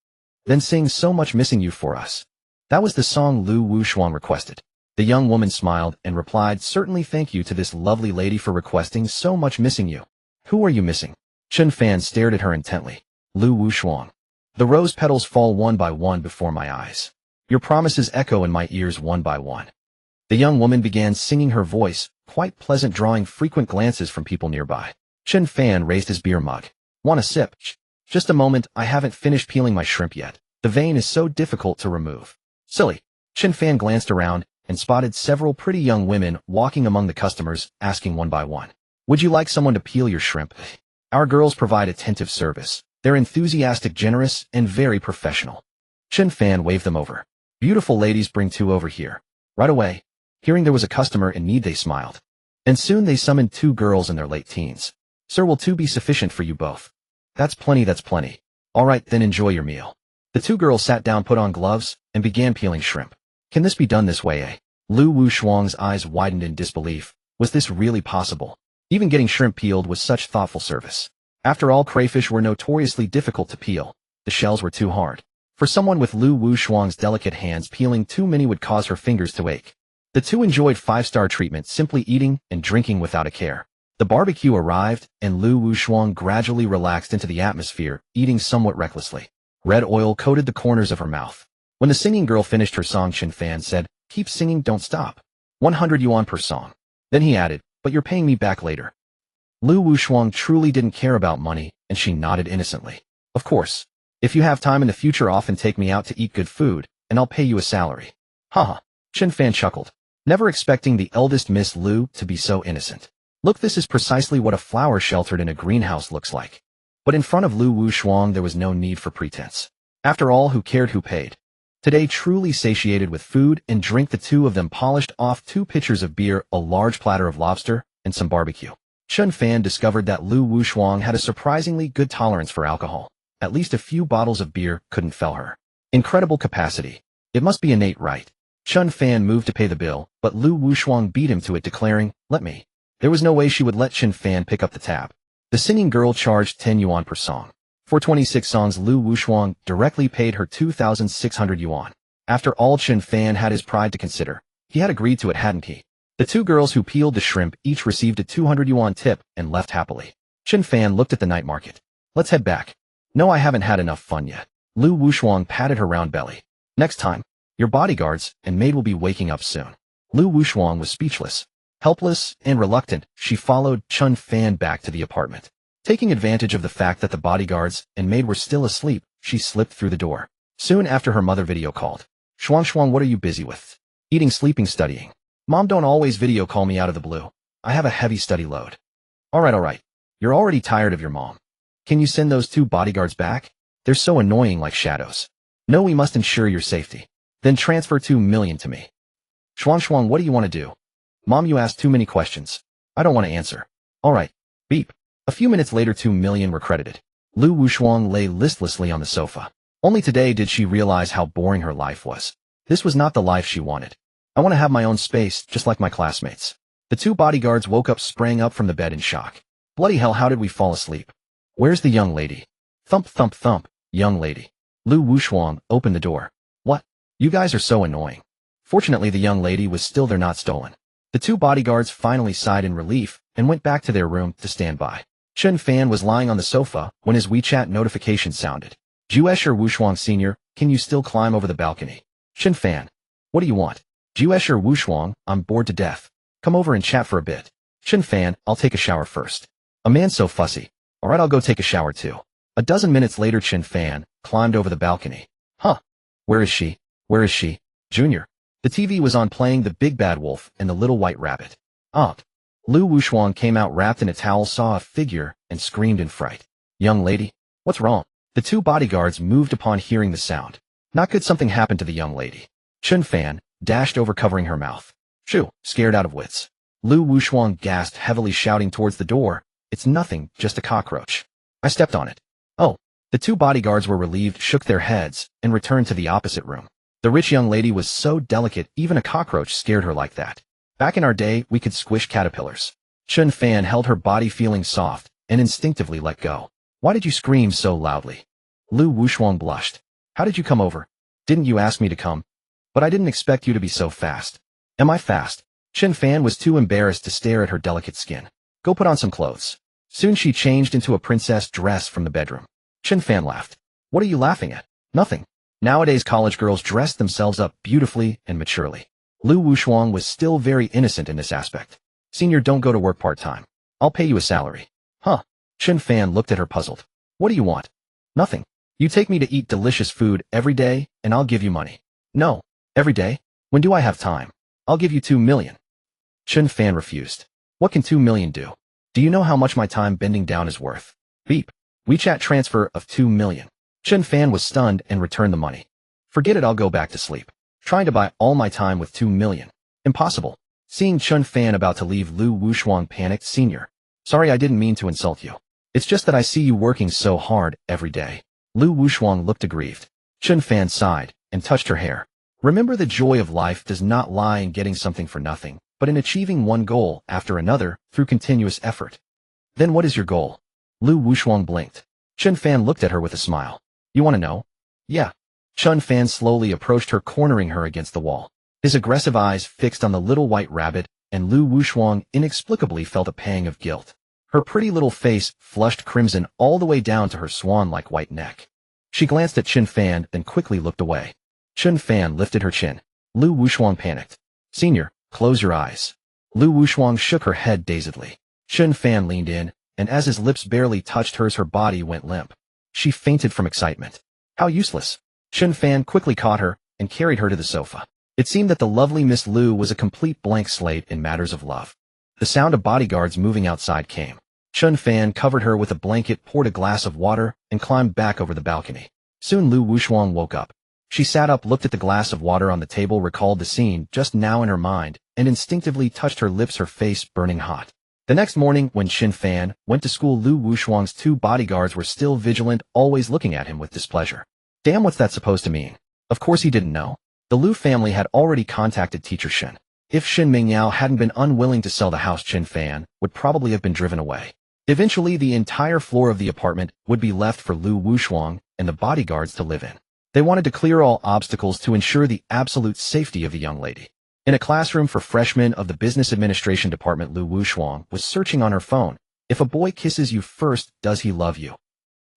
Then sing So Much Missing You for us. That was the song Lu Wushuang requested. The young woman smiled and replied, certainly, thank you to this lovely lady for requesting So Much Missing You. Who are you missing? Chen Fan stared at her intently. Lu Wushuang. The rose petals fall one by one before my eyes. Your promises echo in my ears one by one. The young woman began singing, her voice quite pleasant, drawing frequent glances from people nearby. Chen Fan raised his beer mug. Want a sip? Just a moment, I haven't finished peeling my shrimp yet. The vein is so difficult to remove. Silly. Chen Fan glanced around and spotted several pretty young women walking among the customers, asking one by one. Would you like someone to peel your shrimp? Our girls provide attentive service. They're enthusiastic, generous, and very professional. Chen Fan waved them over. Beautiful ladies, bring two over here. Right away. Hearing there was a customer in need, they smiled. And soon they summoned two girls in their late teens. Sir, will two be sufficient for you both? That's plenty, that's plenty. All right, then enjoy your meal. The two girls sat down, put on gloves, and began peeling shrimp. Can this be done this way, eh? Lu Wushuang's eyes widened in disbelief. Was this really possible? Even getting shrimp peeled was such thoughtful service. After all, crayfish were notoriously difficult to peel. The shells were too hard. For someone with Lu Wushuang's delicate hands, peeling too many would cause her fingers to ache. The two enjoyed five-star treatment, simply eating and drinking without a care. The barbecue arrived, and Lu Wushuang gradually relaxed into the atmosphere, eating somewhat recklessly. Red oil coated the corners of her mouth. When the singing girl finished her song, Chen Fan said, keep singing, don't stop. 100 yuan per song. Then he added, but you're paying me back later. Lu Wushuang truly didn't care about money, and she nodded innocently. Of course. If you have time in the future, often take me out to eat good food, and I'll pay you a salary. Haha. Chen Fan chuckled, never expecting the eldest Miss Lu to be so innocent. Look, this is precisely what a flower sheltered in a greenhouse looks like. But in front of Lu Wushuang there was no need for pretense. After all, who cared who paid? Today, truly satiated with food and drink, the two of them polished off 2 pitchers of beer, a large platter of lobster, and some barbecue. Chen Fan discovered that Lu Wushuang had a surprisingly good tolerance for alcohol. At least a few bottles of beer couldn't fell her. Incredible capacity. It must be innate, right? Chen Fan moved to pay the bill, but Lu Wushuang beat him to it, declaring, let me. There was no way she would let Chen Fan pick up the tab. The singing girl charged 10 yuan per song. For 26 songs, Lu Wushuang directly paid her 2,600 yuan. After all, Chen Fan had his pride to consider. He had agreed to it, hadn't he? The two girls who peeled the shrimp each received a 200 yuan tip and left happily. Chen Fan looked at the night market. Let's head back. No, I haven't had enough fun yet. Lu Wushuang patted her round belly. Next time, your bodyguards and maid will be waking up soon. Lu Wushuang was speechless. Helpless and reluctant, she followed Chen Fan back to the apartment. Taking advantage of the fact that the bodyguards and maid were still asleep, she slipped through the door. Soon after, her mother video called. Shuang, what are you busy with? Eating, sleeping, studying. Mom, don't always video call me out of the blue. I have a heavy study load. Alright. You're already tired of your mom. Can you send those 2 bodyguards back? They're so annoying, like shadows. No, we must ensure your safety. Then transfer 2 million to me. Shuang, what do you want to do? Mom, you asked too many questions. I don't want to answer. Alright. Beep. A few minutes later, 2 million were credited. Lu Wushuang lay listlessly on the sofa. Only today did she realize how boring her life was. This was not the life she wanted. I want to have my own space, just like my classmates. The 2 bodyguards woke up, sprang up from the bed in shock. Bloody hell, how did we fall asleep? Where's the young lady? Thump, thump, thump. Young lady. Lu Wushuang opened the door. What? You guys are so annoying. Fortunately, the young lady was still there, not stolen. The 2 bodyguards finally sighed in relief and went back to their room to stand by. Chen Fan was lying on the sofa when his WeChat notification sounded. Juesher Wushuang Sr., can you still climb over the balcony? Chen Fan. What do you want? Juesher Wushuang, I'm bored to death. Come over and chat for a bit. Chen Fan, I'll take a shower first. A man so fussy. Alright, I'll go take a shower too. A dozen minutes later Chen Fan climbed over the balcony. Huh. Where is she? Where is she? Junior. The TV was on playing The Big Bad Wolf and the Little White Rabbit. Lu Wushuang came out wrapped in a towel, saw a figure, and screamed in fright. Young lady? What's wrong? The two bodyguards moved upon hearing the sound. Not good, something happened to the young lady. Chen Fan dashed over, covering her mouth. Shoo, scared out of wits. Lu Wushuang gasped heavily, shouting towards the door. It's nothing, just a cockroach. I stepped on it. Oh. The two bodyguards were relieved, shook their heads, and returned to the opposite room. The rich young lady was so delicate, even a cockroach scared her like that. Back in our day, we could squish caterpillars. Chen Fan held her body, feeling soft, and instinctively let go. Why did you scream so loudly? Lu Wushuang blushed. How did you come over? Didn't you ask me to come? But I didn't expect you to be so fast. Am I fast? Chen Fan was too embarrassed to stare at her delicate skin. Go put on some clothes. Soon she changed into a princess dress from the bedroom. Chen Fan laughed. What are you laughing at? Nothing. Nowadays college girls dress themselves up beautifully and maturely. Lu Wushuang was still very innocent in this aspect. Senior, don't go to work part-time. I'll pay you a salary. Huh? Chen Fan looked at her puzzled. What do you want? Nothing. You take me to eat delicious food every day, and I'll give you money. No. Every day? When do I have time? I'll give you 2 million. Chen Fan refused. What can 2 million do? Do you know how much my time bending down is worth? Beep. WeChat transfer of 2 million. Chen Fan was stunned and returned the money. Forget it, I'll go back to sleep. Trying to buy all my time with 2 million. Impossible. Seeing Chen Fan about to leave, Lu Wushuang panicked. Senior. Sorry, I didn't mean to insult you. It's just that I see you working so hard every day. Lu Wushuang looked aggrieved. Chen Fan sighed and touched her hair. Remember, the joy of life does not lie in getting something for nothing, but in achieving one goal after another through continuous effort. Then what is your goal? Lu Wushuang blinked. Chen Fan looked at her with a smile. You want to know? Yeah. Chen Fan slowly approached her, cornering her against the wall. His aggressive eyes fixed on the little white rabbit, and Lu Wushuang inexplicably felt a pang of guilt. Her pretty little face flushed crimson all the way down to her swan-like white neck. She glanced at Chen Fan, then quickly looked away. Chen Fan lifted her chin. Lu Wushuang panicked. Senior, close your eyes. Lu Wushuang shook her head dazedly. Chen Fan leaned in, and as his lips barely touched hers, her body went limp. She fainted from excitement. How useless. Chen Fan quickly caught her and carried her to the sofa. It seemed that the lovely Miss Lu was a complete blank slate in matters of love. The sound of bodyguards moving outside came. Chen Fan covered her with a blanket, poured a glass of water, and climbed back over the balcony. Soon Lu Wushuang woke up. She sat up, looked at the glass of water on the table, recalled the scene just now in her mind, and instinctively touched her lips, her face burning hot. The next morning, when Chen Fan went to school, Lu Wushuang's 2 bodyguards were still vigilant, always looking at him with displeasure. Damn, what's that supposed to mean? Of course he didn't know. The Lu family had already contacted teacher Shen. If Shen Mingyao hadn't been unwilling to sell the house, Chen Fan would probably have been driven away. Eventually, the entire floor of the apartment would be left for Lu Wushuang and the bodyguards to live in. They wanted to clear all obstacles to ensure the absolute safety of the young lady. In a classroom for freshmen of the business administration department, Lu Wushuang was searching on her phone. If a boy kisses you first, does he love you?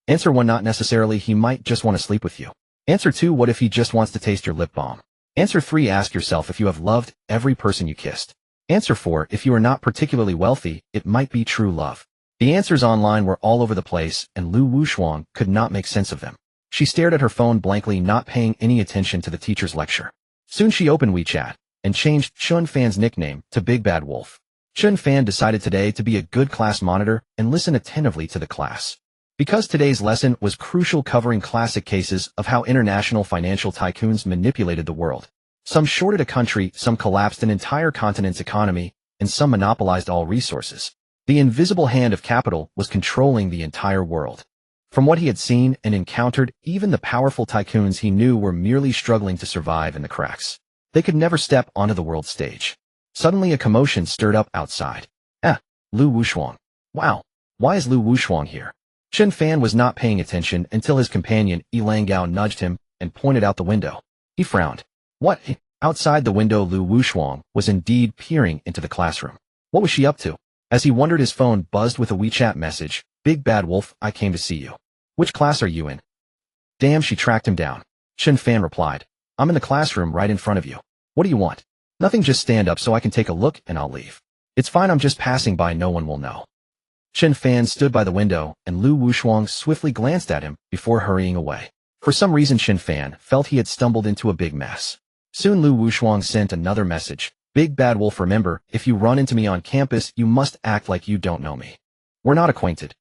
Answer 1, not necessarily, he might just want to sleep with you. Answer 2, what if he just wants to taste your lip balm? Answer 3, ask yourself if you have loved every person you kissed. Answer 4, if you are not particularly wealthy, it might be true love. The answers online were all over the place, and Lu Wushuang could not make sense of them. She stared at her phone blankly, not paying any attention to the teacher's lecture. Soon she opened WeChat and changed Chen Fan's nickname to Big Bad Wolf. Chen Fan decided today to be a good class monitor and listen attentively to the class. Because today's lesson was crucial, covering classic cases of how international financial tycoons manipulated the world. Some shorted a country, some collapsed an entire continent's economy, and some monopolized all resources. The invisible hand of capital was controlling the entire world. From what he had seen and encountered, even the powerful tycoons he knew were merely struggling to survive in the cracks. They could never step onto the world stage. Suddenly a commotion stirred up outside. Lu Wushuang. Wow. Why is Lu Wushuang here? Chen Fan was not paying attention until his companion, Langao, nudged him and pointed out the window. He frowned. What? Outside the window, Lu Wushuang was indeed peering into the classroom. What was she up to? As he wondered, his phone buzzed with a WeChat message. Big Bad Wolf, I came to see you. Which class are you in? Damn, she tracked him down. Chen Fan replied. I'm in the classroom right in front of you. What do you want? Nothing, just stand up so I can take a look and I'll leave. It's fine, I'm just passing by, no one will know. Chen Fan stood by the window and Lu Wushuang swiftly glanced at him before hurrying away. For some reason Chen Fan felt he had stumbled into a big mess. Soon Lu Wushuang sent another message. Big Bad Wolf, remember, if you run into me on campus, you must act like you don't know me. We're not acquainted.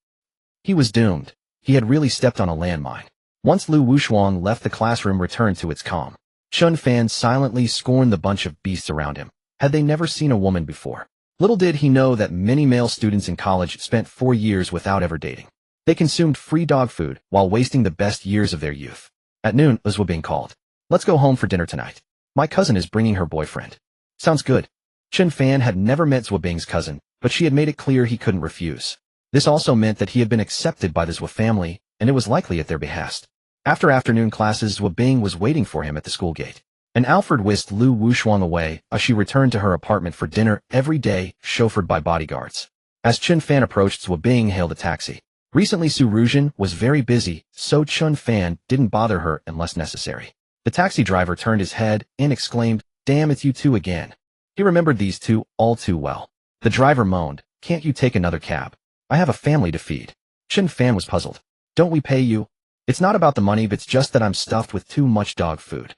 He was doomed. He had really stepped on a landmine. Once Lu Wushuang left, the classroom returned to its calm. Chen Fan silently scorned the bunch of beasts around him. Had they never seen a woman before? Little did he know that many male students in college spent 4 years without ever dating. They consumed free dog food while wasting the best years of their youth. At noon, Zhuobing called. Let's go home for dinner tonight. My cousin is bringing her boyfriend. Sounds good. Chen Fan had never met Zhuobing's cousin, but she had made it clear he couldn't refuse. This also meant that he had been accepted by the Zhuo family, and it was likely at their behest. After afternoon classes, Zhuobing was waiting for him at the school gate. And Alfred whisked Lu Wushuang away as she returned to her apartment for dinner every day, chauffeured by bodyguards. As Chen Fan approached, Zhuobing hailed a taxi. Recently Su Ruzhen was very busy, so Chen Fan didn't bother her unless necessary. The taxi driver turned his head and exclaimed, Damn, it's you two again. He remembered these two all too well. The driver moaned, Can't you take another cab? I have a family to feed. Chen Fan was puzzled. Don't we pay you? It's not about the money, but it's just that I'm stuffed with too much dog food.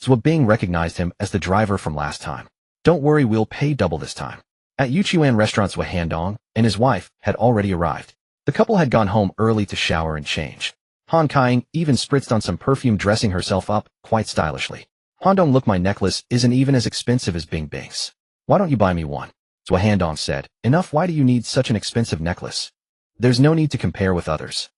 Zhuobing recognized him as the driver from last time. Don't worry, we'll pay double this time. At Yuchuan restaurant, Zhuo Handong and his wife had already arrived. The couple had gone home early to shower and change. Han Kaiying even spritzed on some perfume, dressing herself up quite stylishly. Handong, look, my necklace isn't even as expensive as Bing Bing's. Why don't you buy me one? Zhuo Handong said. Enough, why do you need such an expensive necklace? There's no need to compare with others.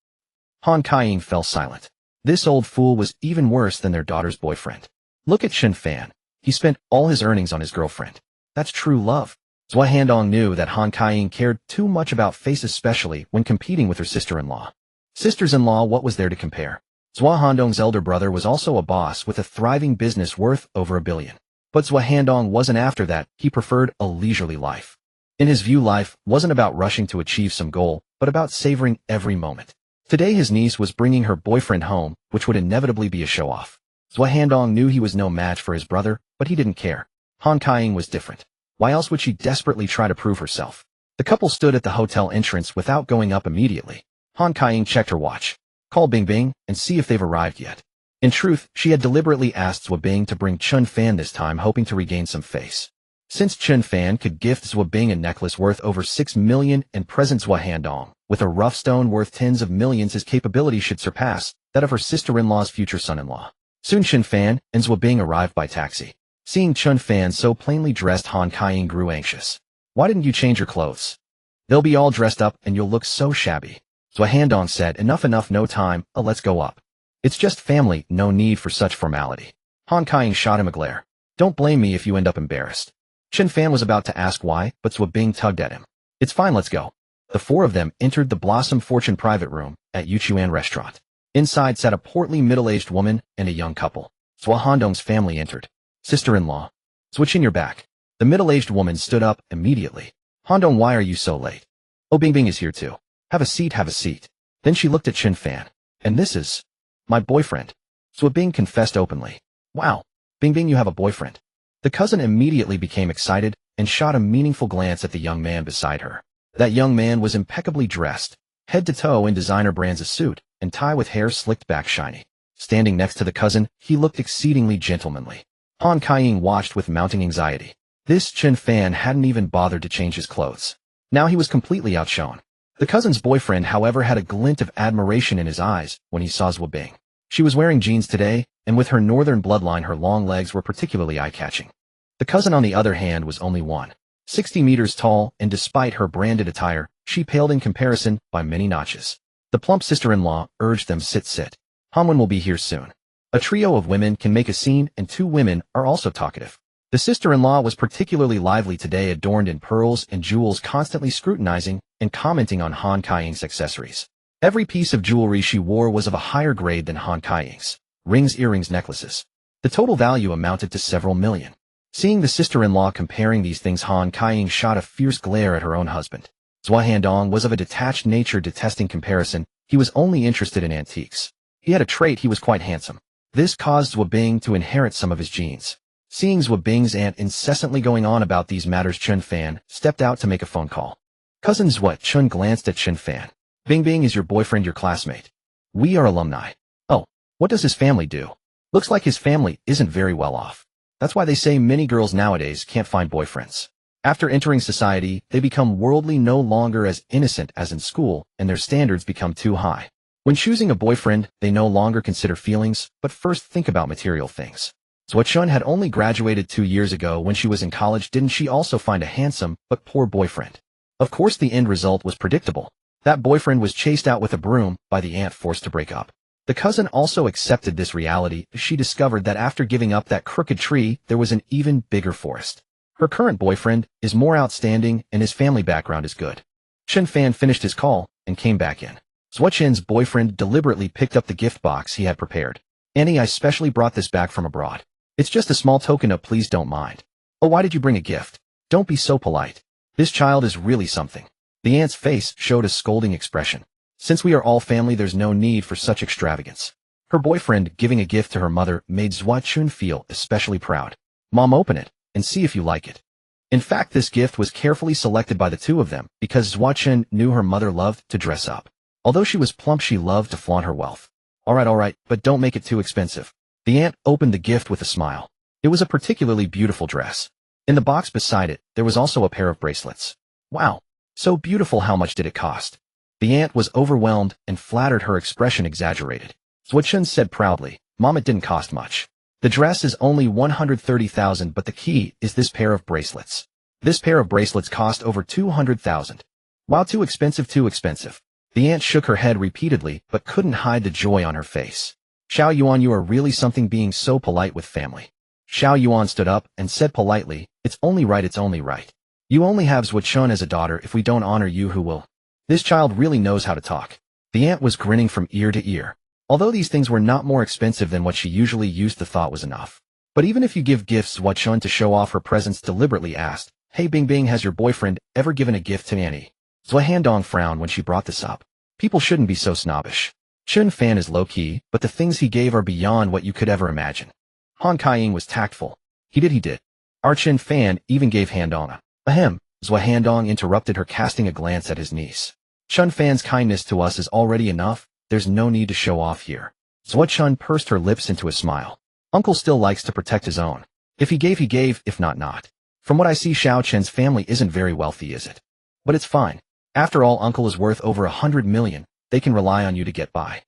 Han Kaiying fell silent. This old fool was even worse than their daughter's boyfriend. Look at Chen Fan. He spent all his earnings on his girlfriend. That's true love. Zhuo Handong knew that Han Kaiying cared too much about face, especially when competing with her sister-in-law. Sisters-in-law, what was there to compare? Zhuo Handong's elder brother was also a boss with a thriving business worth over $1 billion. But Zhuo Handong wasn't after that, he preferred a leisurely life. In his view, life wasn't about rushing to achieve some goal, but about savoring every moment. Today his niece was bringing her boyfriend home, which would inevitably be a show-off. Zhuo Handong knew he was no match for his brother, but he didn't care. Han Kaiying was different. Why else would she desperately try to prove herself? The couple stood at the hotel entrance without going up immediately. Han Kaiying checked her watch. Call Bing Bing and see if they've arrived yet. In truth, she had deliberately asked Zhuobing to bring Chen Fan this time, hoping to regain some face. Since Chen Fan could gift Zhuobing a necklace worth over 6 million and present Zhuo Handong with a rough stone worth tens of millions, his capability should surpass that of her sister-in-law's future son-in-law. Soon Chen Fan and Zhuobing arrived by taxi. Seeing Chen Fan so plainly dressed, Han Kaiying grew anxious. Why didn't you change your clothes? They'll be all dressed up and you'll look so shabby. Zhuo Handong said, Enough, no time, let's go up. It's just family, no need for such formality. Han Kaiying shot him a glare. Don't blame me if you end up embarrassed. Chen Fan was about to ask why, but Zhuobing tugged at him. It's fine, let's go. The four of them entered the Blossom Fortune private room at Yuchuan restaurant. Inside sat a portly middle-aged woman and a young couple. Zhuo Handong's family entered. Sister-in-law. Switch in your back. The middle-aged woman stood up immediately. Handong, why are you so late? Oh, Bing Bing is here too. Have a seat, have a seat. Then she looked at Chen Fan. And this is my boyfriend. Zhuobing confessed openly. Wow, Bing Bing, you have a boyfriend. The cousin immediately became excited and shot a meaningful glance at the young man beside her. That young man was impeccably dressed, head to toe in designer brands, a suit and tie with hair slicked back shiny. Standing next to the cousin, he looked exceedingly gentlemanly. Han Kaiying watched with mounting anxiety. This Chen Fan hadn't even bothered to change his clothes. Now he was completely outshone. The cousin's boyfriend, however, had a glint of admiration in his eyes when he saw Zhuobing. She was wearing jeans today, and with her northern bloodline, her long legs were particularly eye-catching. The cousin, on the other hand, was only 160 meters tall, and despite her branded attire, she paled in comparison by many notches. The plump sister-in-law urged them, sit. Hanwen will be here soon. A trio of women can make a scene, and 2 women are also talkative. The sister-in-law was particularly lively today, adorned in pearls and jewels, constantly scrutinizing and commenting on Han Kaiying's accessories. Every piece of jewelry she wore was of a higher grade than Han Kaiying's. Rings, earrings, necklaces. The total value amounted to several million. Seeing the sister-in-law comparing these things, Han Kaiying shot a fierce glare at her own husband. Zhua Handong was of a detached nature, detesting comparison. He was only interested in antiques. He had a trait: he was quite handsome. This caused Zhua Bing to inherit some of his genes. Seeing Zhua Bing's aunt incessantly going on about these matters, Chen Fan stepped out to make a phone call. Cousin Zhua Chun glanced at Chen Fan. Bing is your boyfriend your classmate? We are alumni. Oh, what does his family do? Looks like his family isn't very well off. That's why they say many girls nowadays can't find boyfriends. After entering society, they become worldly, no longer as innocent as in school, and their standards become too high. When choosing a boyfriend, they no longer consider feelings, but first think about material things. Zhua Chun had only graduated 2 years ago. When she was in college, didn't she also find a handsome but poor boyfriend? Of course, the end result was predictable. That boyfriend was chased out with a broom by the aunt, forced to break up. The cousin also accepted this reality. She discovered that after giving up that crooked tree, there was an even bigger forest. Her current boyfriend is more outstanding, and his family background is good. Chen Fan finished his call and came back in. Zhua Chen's boyfriend deliberately picked up the gift box he had prepared. Annie, I specially brought this back from abroad. It's just a small token of please don't mind. Oh, why did you bring a gift? Don't be so polite. This child is really something. The aunt's face showed a scolding expression. Since we are all family, there's no need for such extravagance. Her boyfriend giving a gift to her mother made Zhua Chun feel especially proud. Mom, open it and see if you like it. In fact, this gift was carefully selected by the two of them because Zhua Chun knew her mother loved to dress up. Although she was plump, she loved to flaunt her wealth. All right, but don't make it too expensive. The aunt opened the gift with a smile. It was a particularly beautiful dress. In the box beside it, there was also a pair of bracelets. Wow, so beautiful. How much did it cost? The aunt was overwhelmed and flattered. Her expression exaggerated. Zhua Chun said proudly, Mom, it didn't cost much. The dress is only 130,000, but the key is this pair of bracelets. This pair of bracelets cost over 200,000. Wow, too expensive, too expensive. The aunt shook her head repeatedly, but couldn't hide the joy on her face. Xiao Yuan, you are really something, being so polite with family. Xiao Yuan stood up and said politely, it's only right, it's only right. You only have Zhua Chun as a daughter. If we don't honor you, who will? This child really knows how to talk. The aunt was grinning from ear to ear. Although these things were not more expensive than what she usually used, the thought was enough. But even if you give gifts, Zhua Chun, to show off her presence, deliberately asked, Hey Bing, has your boyfriend ever given a gift to Annie? Zhua Handong frowned when she brought this up. People shouldn't be so snobbish. Chen Fan is low-key, but the things he gave are beyond what you could ever imagine. Han Kaiying was tactful. He did. Our Chen Fan even gave Handong a ahem. Zhua Handong interrupted her, casting a glance at his niece. Chen Fan's kindness to us is already enough. There's no need to show off here. Zhua Chun pursed her lips into a smile. Uncle still likes to protect his own. If he gave, he gave. If not, not. From what I see, Xiao Chen's family isn't very wealthy, is it? But it's fine. After all, Uncle is worth over 100 million. They can rely on you to get by.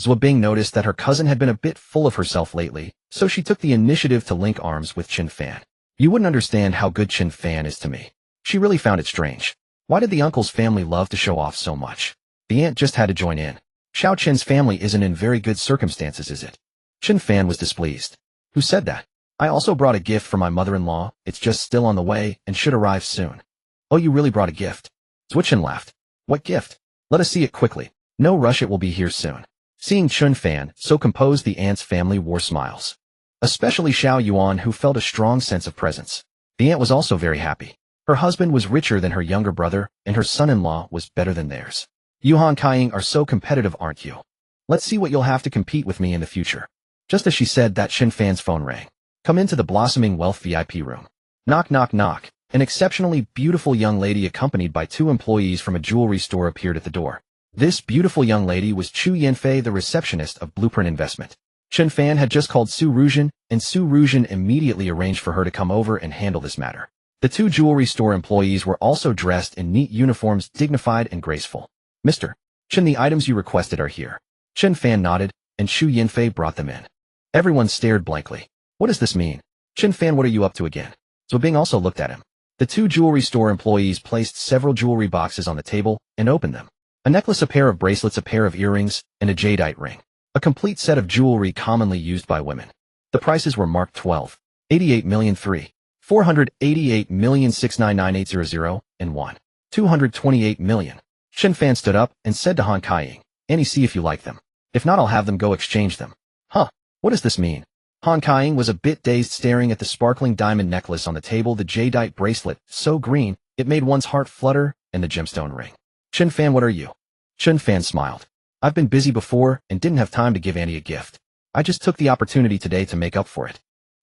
Zhua Bing noticed that her cousin had been a bit full of herself lately, so she took the initiative to link arms with Chen Fan. You wouldn't understand how good Chen Fan is to me. She really found it strange. Why did the uncle's family love to show off so much? The aunt just had to join in. Xiao Chen's family isn't in very good circumstances, is it? Chen Fan was displeased. Who said that? I also brought a gift for my mother-in-law. It's just still on the way and should arrive soon. Oh, you really brought a gift? Zhua Chen laughed. What gift? Let us see it quickly. No rush, it will be here soon. Seeing Chen Fan so composed, the aunt's family wore smiles. Especially Xiao Yuan, who felt a strong sense of presence. The aunt was also very happy. Her husband was richer than her younger brother, and her son-in-law was better than theirs. You Han Kaiying are so competitive, aren't you? Let's see what you'll have to compete with me in the future. Just as she said that, Chen Fan's phone rang. Come into the Blossoming Wealth VIP room. Knock, knock, knock. An exceptionally beautiful young lady accompanied by 2 employees from a jewelry store appeared at the door. This beautiful young lady was Chu Yanfei, the receptionist of Blueprint Investment. Chen Fan had just called Su Ruzhen, and Su Ruzhen immediately arranged for her to come over and handle this matter. The 2 jewelry store employees were also dressed in neat uniforms, dignified and graceful. Mr. Chen, the items you requested are here. Chen Fan nodded, and Chu Yanfei brought them in. Everyone stared blankly. What does this mean? Chen Fan, what are you up to again? Zhua Bing also looked at him. The 2 jewelry store employees placed several jewelry boxes on the table and opened them. A necklace, a pair of bracelets, a pair of earrings, and a jadeite ring. A complete set of jewelry commonly used by women. The prices were marked 12, 88,000,003, 488,699,800, and 1, 228 million. Chen Fan stood up and said to Han Kaiying, Annie, see if you like them. If not, I'll have them go exchange them. Huh, what does this mean? Han Kaiying was a bit dazed, staring at the sparkling diamond necklace on the table, the jadeite bracelet, so green, it made one's heart flutter, and the gemstone ring. Chen Fan, what are you? Chen Fan smiled. I've been busy before and didn't have time to give Auntie a gift. I just took the opportunity today to make up for it.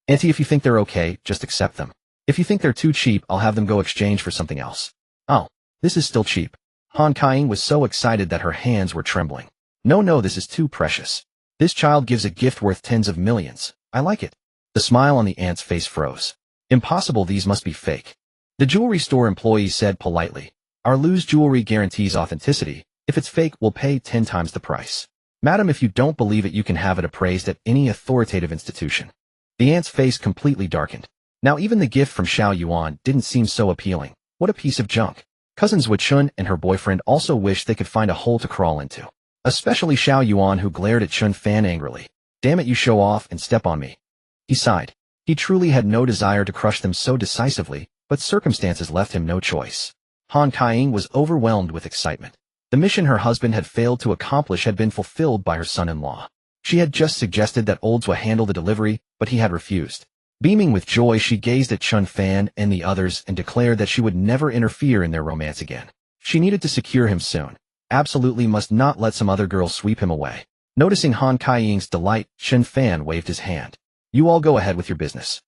Auntie, if you think they're okay, just accept them. If you think they're too cheap, I'll have them go exchange for something else. Oh, this is still cheap. Han Kaiying was so excited that her hands were trembling. No, this is too precious. This child gives a gift worth tens of millions. I like it. The smile on the aunt's face froze. Impossible, these must be fake. The jewelry store employee said politely, our loose jewelry guarantees authenticity. If it's fake, we'll pay 10 times the price. Madam, if you don't believe it, you can have it appraised at any authoritative institution. The aunt's face completely darkened. Now even the gift from Xiao Yuan didn't seem so appealing. What a piece of junk. Cousins Wu Chun and her boyfriend also wished they could find a hole to crawl into. Especially Xiao Yuan, who glared at Chen Fan angrily. Damn it, you show off and step on me. He sighed. He truly had no desire to crush them so decisively, but circumstances left him no choice. Han Kaiying was overwhelmed with excitement. The mission her husband had failed to accomplish had been fulfilled by her son-in-law. She had just suggested that old Zhua handle the delivery, but he had refused. Beaming with joy, she gazed at Chen Fan and the others and declared that she would never interfere in their romance again. She needed to secure him soon. Absolutely must not let some other girl sweep him away. Noticing Han Kaiying's delight, Chen Fan waved his hand. You all go ahead with your business.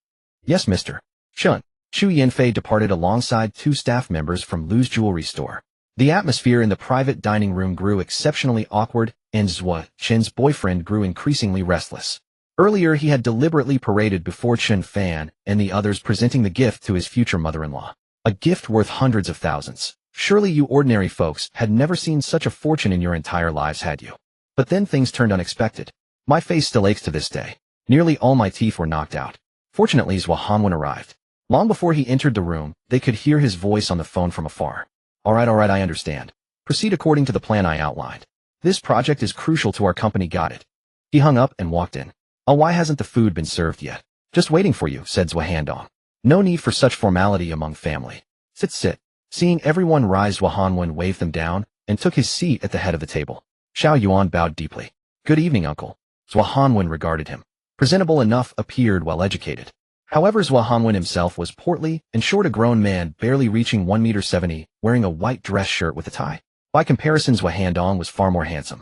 Yes, Mr. Chen. Xu Yanfei departed alongside 2 staff members from Lu's jewelry store. The atmosphere in the private dining room grew exceptionally awkward, and Zhua, Chen's boyfriend, grew increasingly restless. Earlier, he had deliberately paraded before Chen Fan and the others, presenting the gift to his future mother-in-law. A gift worth hundreds of thousands. Surely you ordinary folks had never seen such a fortune in your entire lives, had you? But then things turned unexpected. My face still aches to this day. Nearly all my teeth were knocked out. Fortunately, Zhua Hanwen arrived. Long before he entered the room, they could hear his voice on the phone from afar. All right, I understand. Proceed according to the plan I outlined. This project is crucial to our company, got it? He hung up and walked in. Oh, why hasn't the food been served yet? Just waiting for you, said Zhua Handong. No need for such formality among family. Sit. Seeing everyone rise, Zhua Hanwen waved them down and took his seat at the head of the table. Xiao Yuan bowed deeply. Good evening, uncle. Zhua Hanwen regarded him. Presentable enough, appeared well-educated. However, Zhua Hanwen himself was portly and short, a grown man barely reaching 1.70 meters, wearing a white dress shirt with a tie. By comparison, Zhua Handong was far more handsome.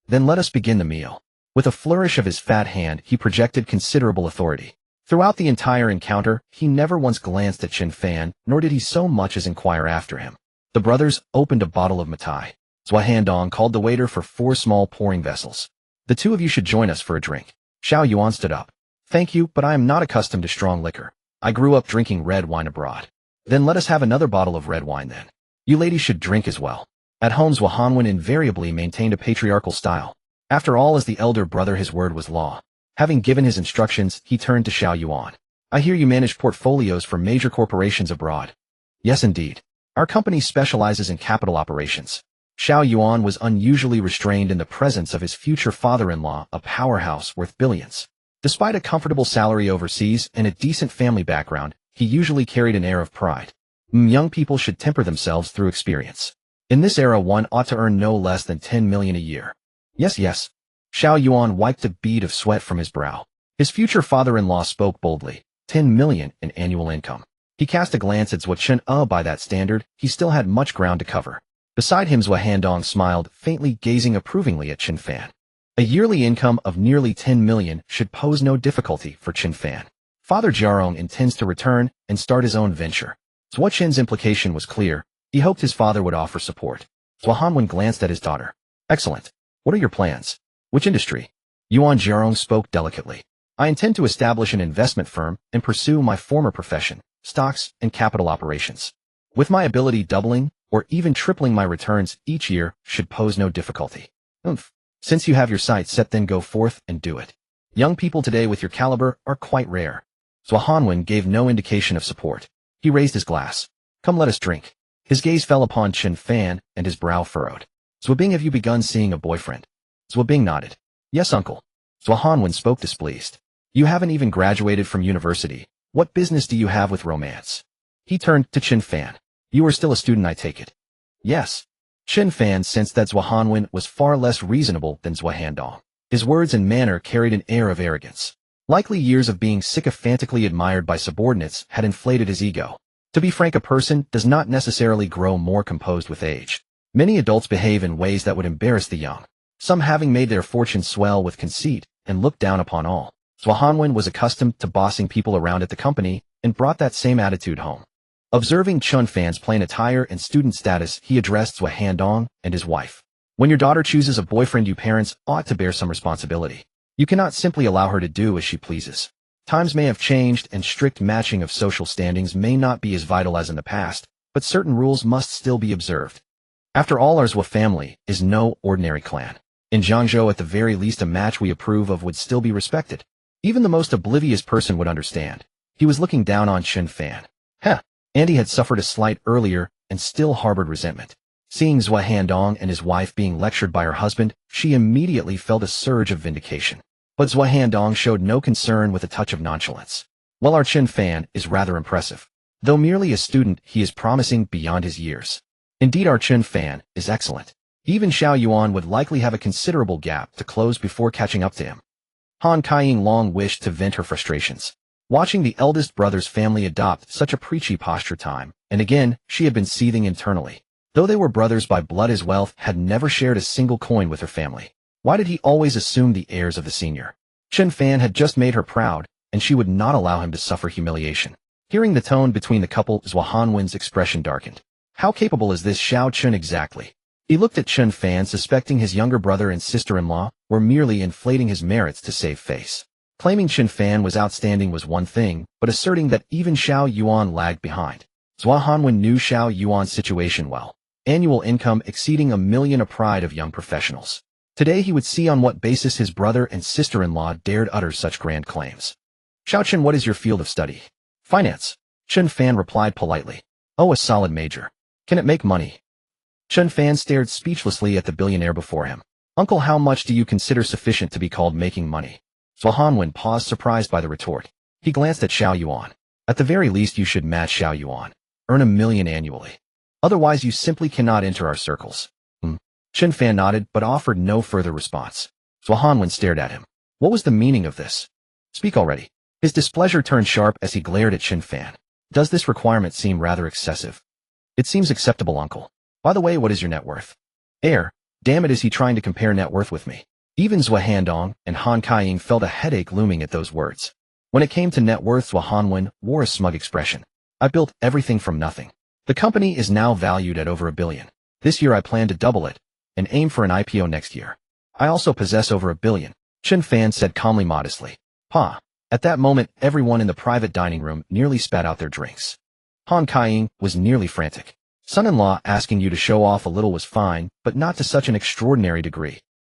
Then let us begin the meal. With a flourish of his fat hand, he projected considerable authority. Throughout the entire encounter, he never once glanced at Chen Fan, nor did he so much as inquire after him. The brothers opened a bottle of matai. Zhua Handong called the waiter for 4 small pouring vessels. The 2 of you should join us for a drink. Xiao Yuan stood up. Thank you, but I am not accustomed to strong liquor. I grew up drinking red wine abroad. Then let us have another bottle of red wine then. You ladies should drink as well. At home, Zhua Hanwen invariably maintained a patriarchal style. After all, as the elder brother, his word was law. Having given his instructions, he turned to Xiao Yuan. I hear you manage portfolios for major corporations abroad. Yes, indeed. Our company specializes in capital operations. Xiao Yuan was unusually restrained in the presence of his future father-in-law, a powerhouse worth billions. Despite a comfortable salary overseas and a decent family background, he usually carried an air of pride. Young people should temper themselves through experience. In this era, one ought to earn no less than 10 million a year. Yes. Xiao Yuan wiped a bead of sweat from his brow. His future father-in-law spoke boldly. 10 million in annual income. He cast a glance at Zhua Chen. By that standard, he still had much ground to cover. Beside him, Zhua Handong smiled, faintly gazing approvingly at Chen Fan. A yearly income of nearly 10 million should pose no difficulty for Chen Fan. Father Jiarong intends to return and start his own venture. Zhua Chen's implication was clear. He hoped his father would offer support. Zhua Hanwen glanced at his daughter. Excellent. What are your plans? Which industry? Yuan Jiarong spoke delicately. I intend to establish an investment firm and pursue my former profession, stocks and capital operations. With my ability, doubling or even tripling my returns each year should pose no difficulty. Since you have your sights set, then go forth and do it. Young people today with your caliber are quite rare. Zhua Hanwen gave no indication of support. He raised his glass. Come, let us drink. His gaze fell upon Chen Fan and his brow furrowed. Zhua Bing, have you begun seeing a boyfriend? Zhua Bing nodded. Yes, uncle. Zhua Hanwen spoke displeased. You haven't even graduated from university. What business do you have with romance? He turned to Chen Fan. You are still a student, I take it. Yes. Chen Fan sensed that Zhua Hanwen was far less reasonable than Zhua Handong. His words and manner carried an air of arrogance. Likely years of being sycophantically admired by subordinates had inflated his ego. To be frank, a person does not necessarily grow more composed with age. Many adults behave in ways that would embarrass the young, some having made their fortune swell with conceit and looked down upon all. Zhao Hanwen was accustomed to bossing people around at the company and brought that same attitude home. Observing Chen Fan's plain attire and student status, he addressed Zhao Handong and his wife. When your daughter chooses a boyfriend, you parents ought to bear some responsibility. You cannot simply allow her to do as she pleases. Times may have changed and strict matching of social standings may not be as vital as in the past, but certain rules must still be observed. After all, our Zhao family is no ordinary clan. In Zhangzhou, at the very least, a match we approve of would still be respected. Even the most oblivious person would understand. He was looking down on Chen Fan. Andy had suffered a slight earlier and still harbored resentment. Seeing Zhao Handong and his wife being lectured by her husband, she immediately felt a surge of vindication. But Zhao Handong showed no concern, with a touch of nonchalance. Well, our Chen Fan is rather impressive. Though merely a student, he is promising beyond his years. Indeed, our Chen Fan is excellent. Even Xiao Yuan would likely have a considerable gap to close before catching up to him. Han Kaiying long wished to vent her frustrations. Watching the eldest brother's family adopt such a preachy posture time and again, she had been seething internally. Though they were brothers by blood, his wealth had never shared a single coin with her family. Why did he always assume the heirs of the senior? Chen Fan had just made her proud, and she would not allow him to suffer humiliation. Hearing the tone between the couple, Zhao Hanwen's expression darkened. How capable is this Xiao Chen exactly? He looked at Chen Fan, suspecting his younger brother and sister-in-law were merely inflating his merits to save face. Claiming Chen Fan was outstanding was one thing, but asserting that even Xiao Yuan lagged behind. Zhao Hanwen knew Xiao Yuan's situation well. Annual income exceeding $1 million, a pride of young professionals. Today he would see on what basis his brother and sister-in-law dared utter such grand claims. Xiao Chen, what is your field of study? Finance. Chen Fan replied politely. Oh, a solid major. Can it make money? Chen Fan stared speechlessly at the billionaire before him. Uncle, how much do you consider sufficient to be called making money? Zhao Hanwen paused, surprised by the retort. He glanced at Xiao Yuan. At the very least, you should match Xiao Yuan. Earn $1 million annually. Otherwise, you simply cannot enter our circles. Chen Fan nodded, but offered no further response. Zhao Hanwen stared at him. What was the meaning of this? Speak already. His displeasure turned sharp as he glared at Chen Fan. Does this requirement seem rather excessive? It seems acceptable, uncle. By the way, what is your net worth? Damn it, is he trying to compare net worth with me? Even Zhao Handong and Han Kaiying felt a headache looming at those words. When it came to net worth, Zhao Hanwen wore a smug expression. I built everything from nothing. The company is now valued at over $1 billion. This year I plan to double it and aim for an IPO next year. I also possess over $1 billion, Chen Fan said calmly, modestly. Pa. At that moment, everyone in the private dining room nearly spat out their drinks. Han Kaiying was nearly frantic. Son-in-law asking you to show off a little was fine, but not to such an extraordinary degree.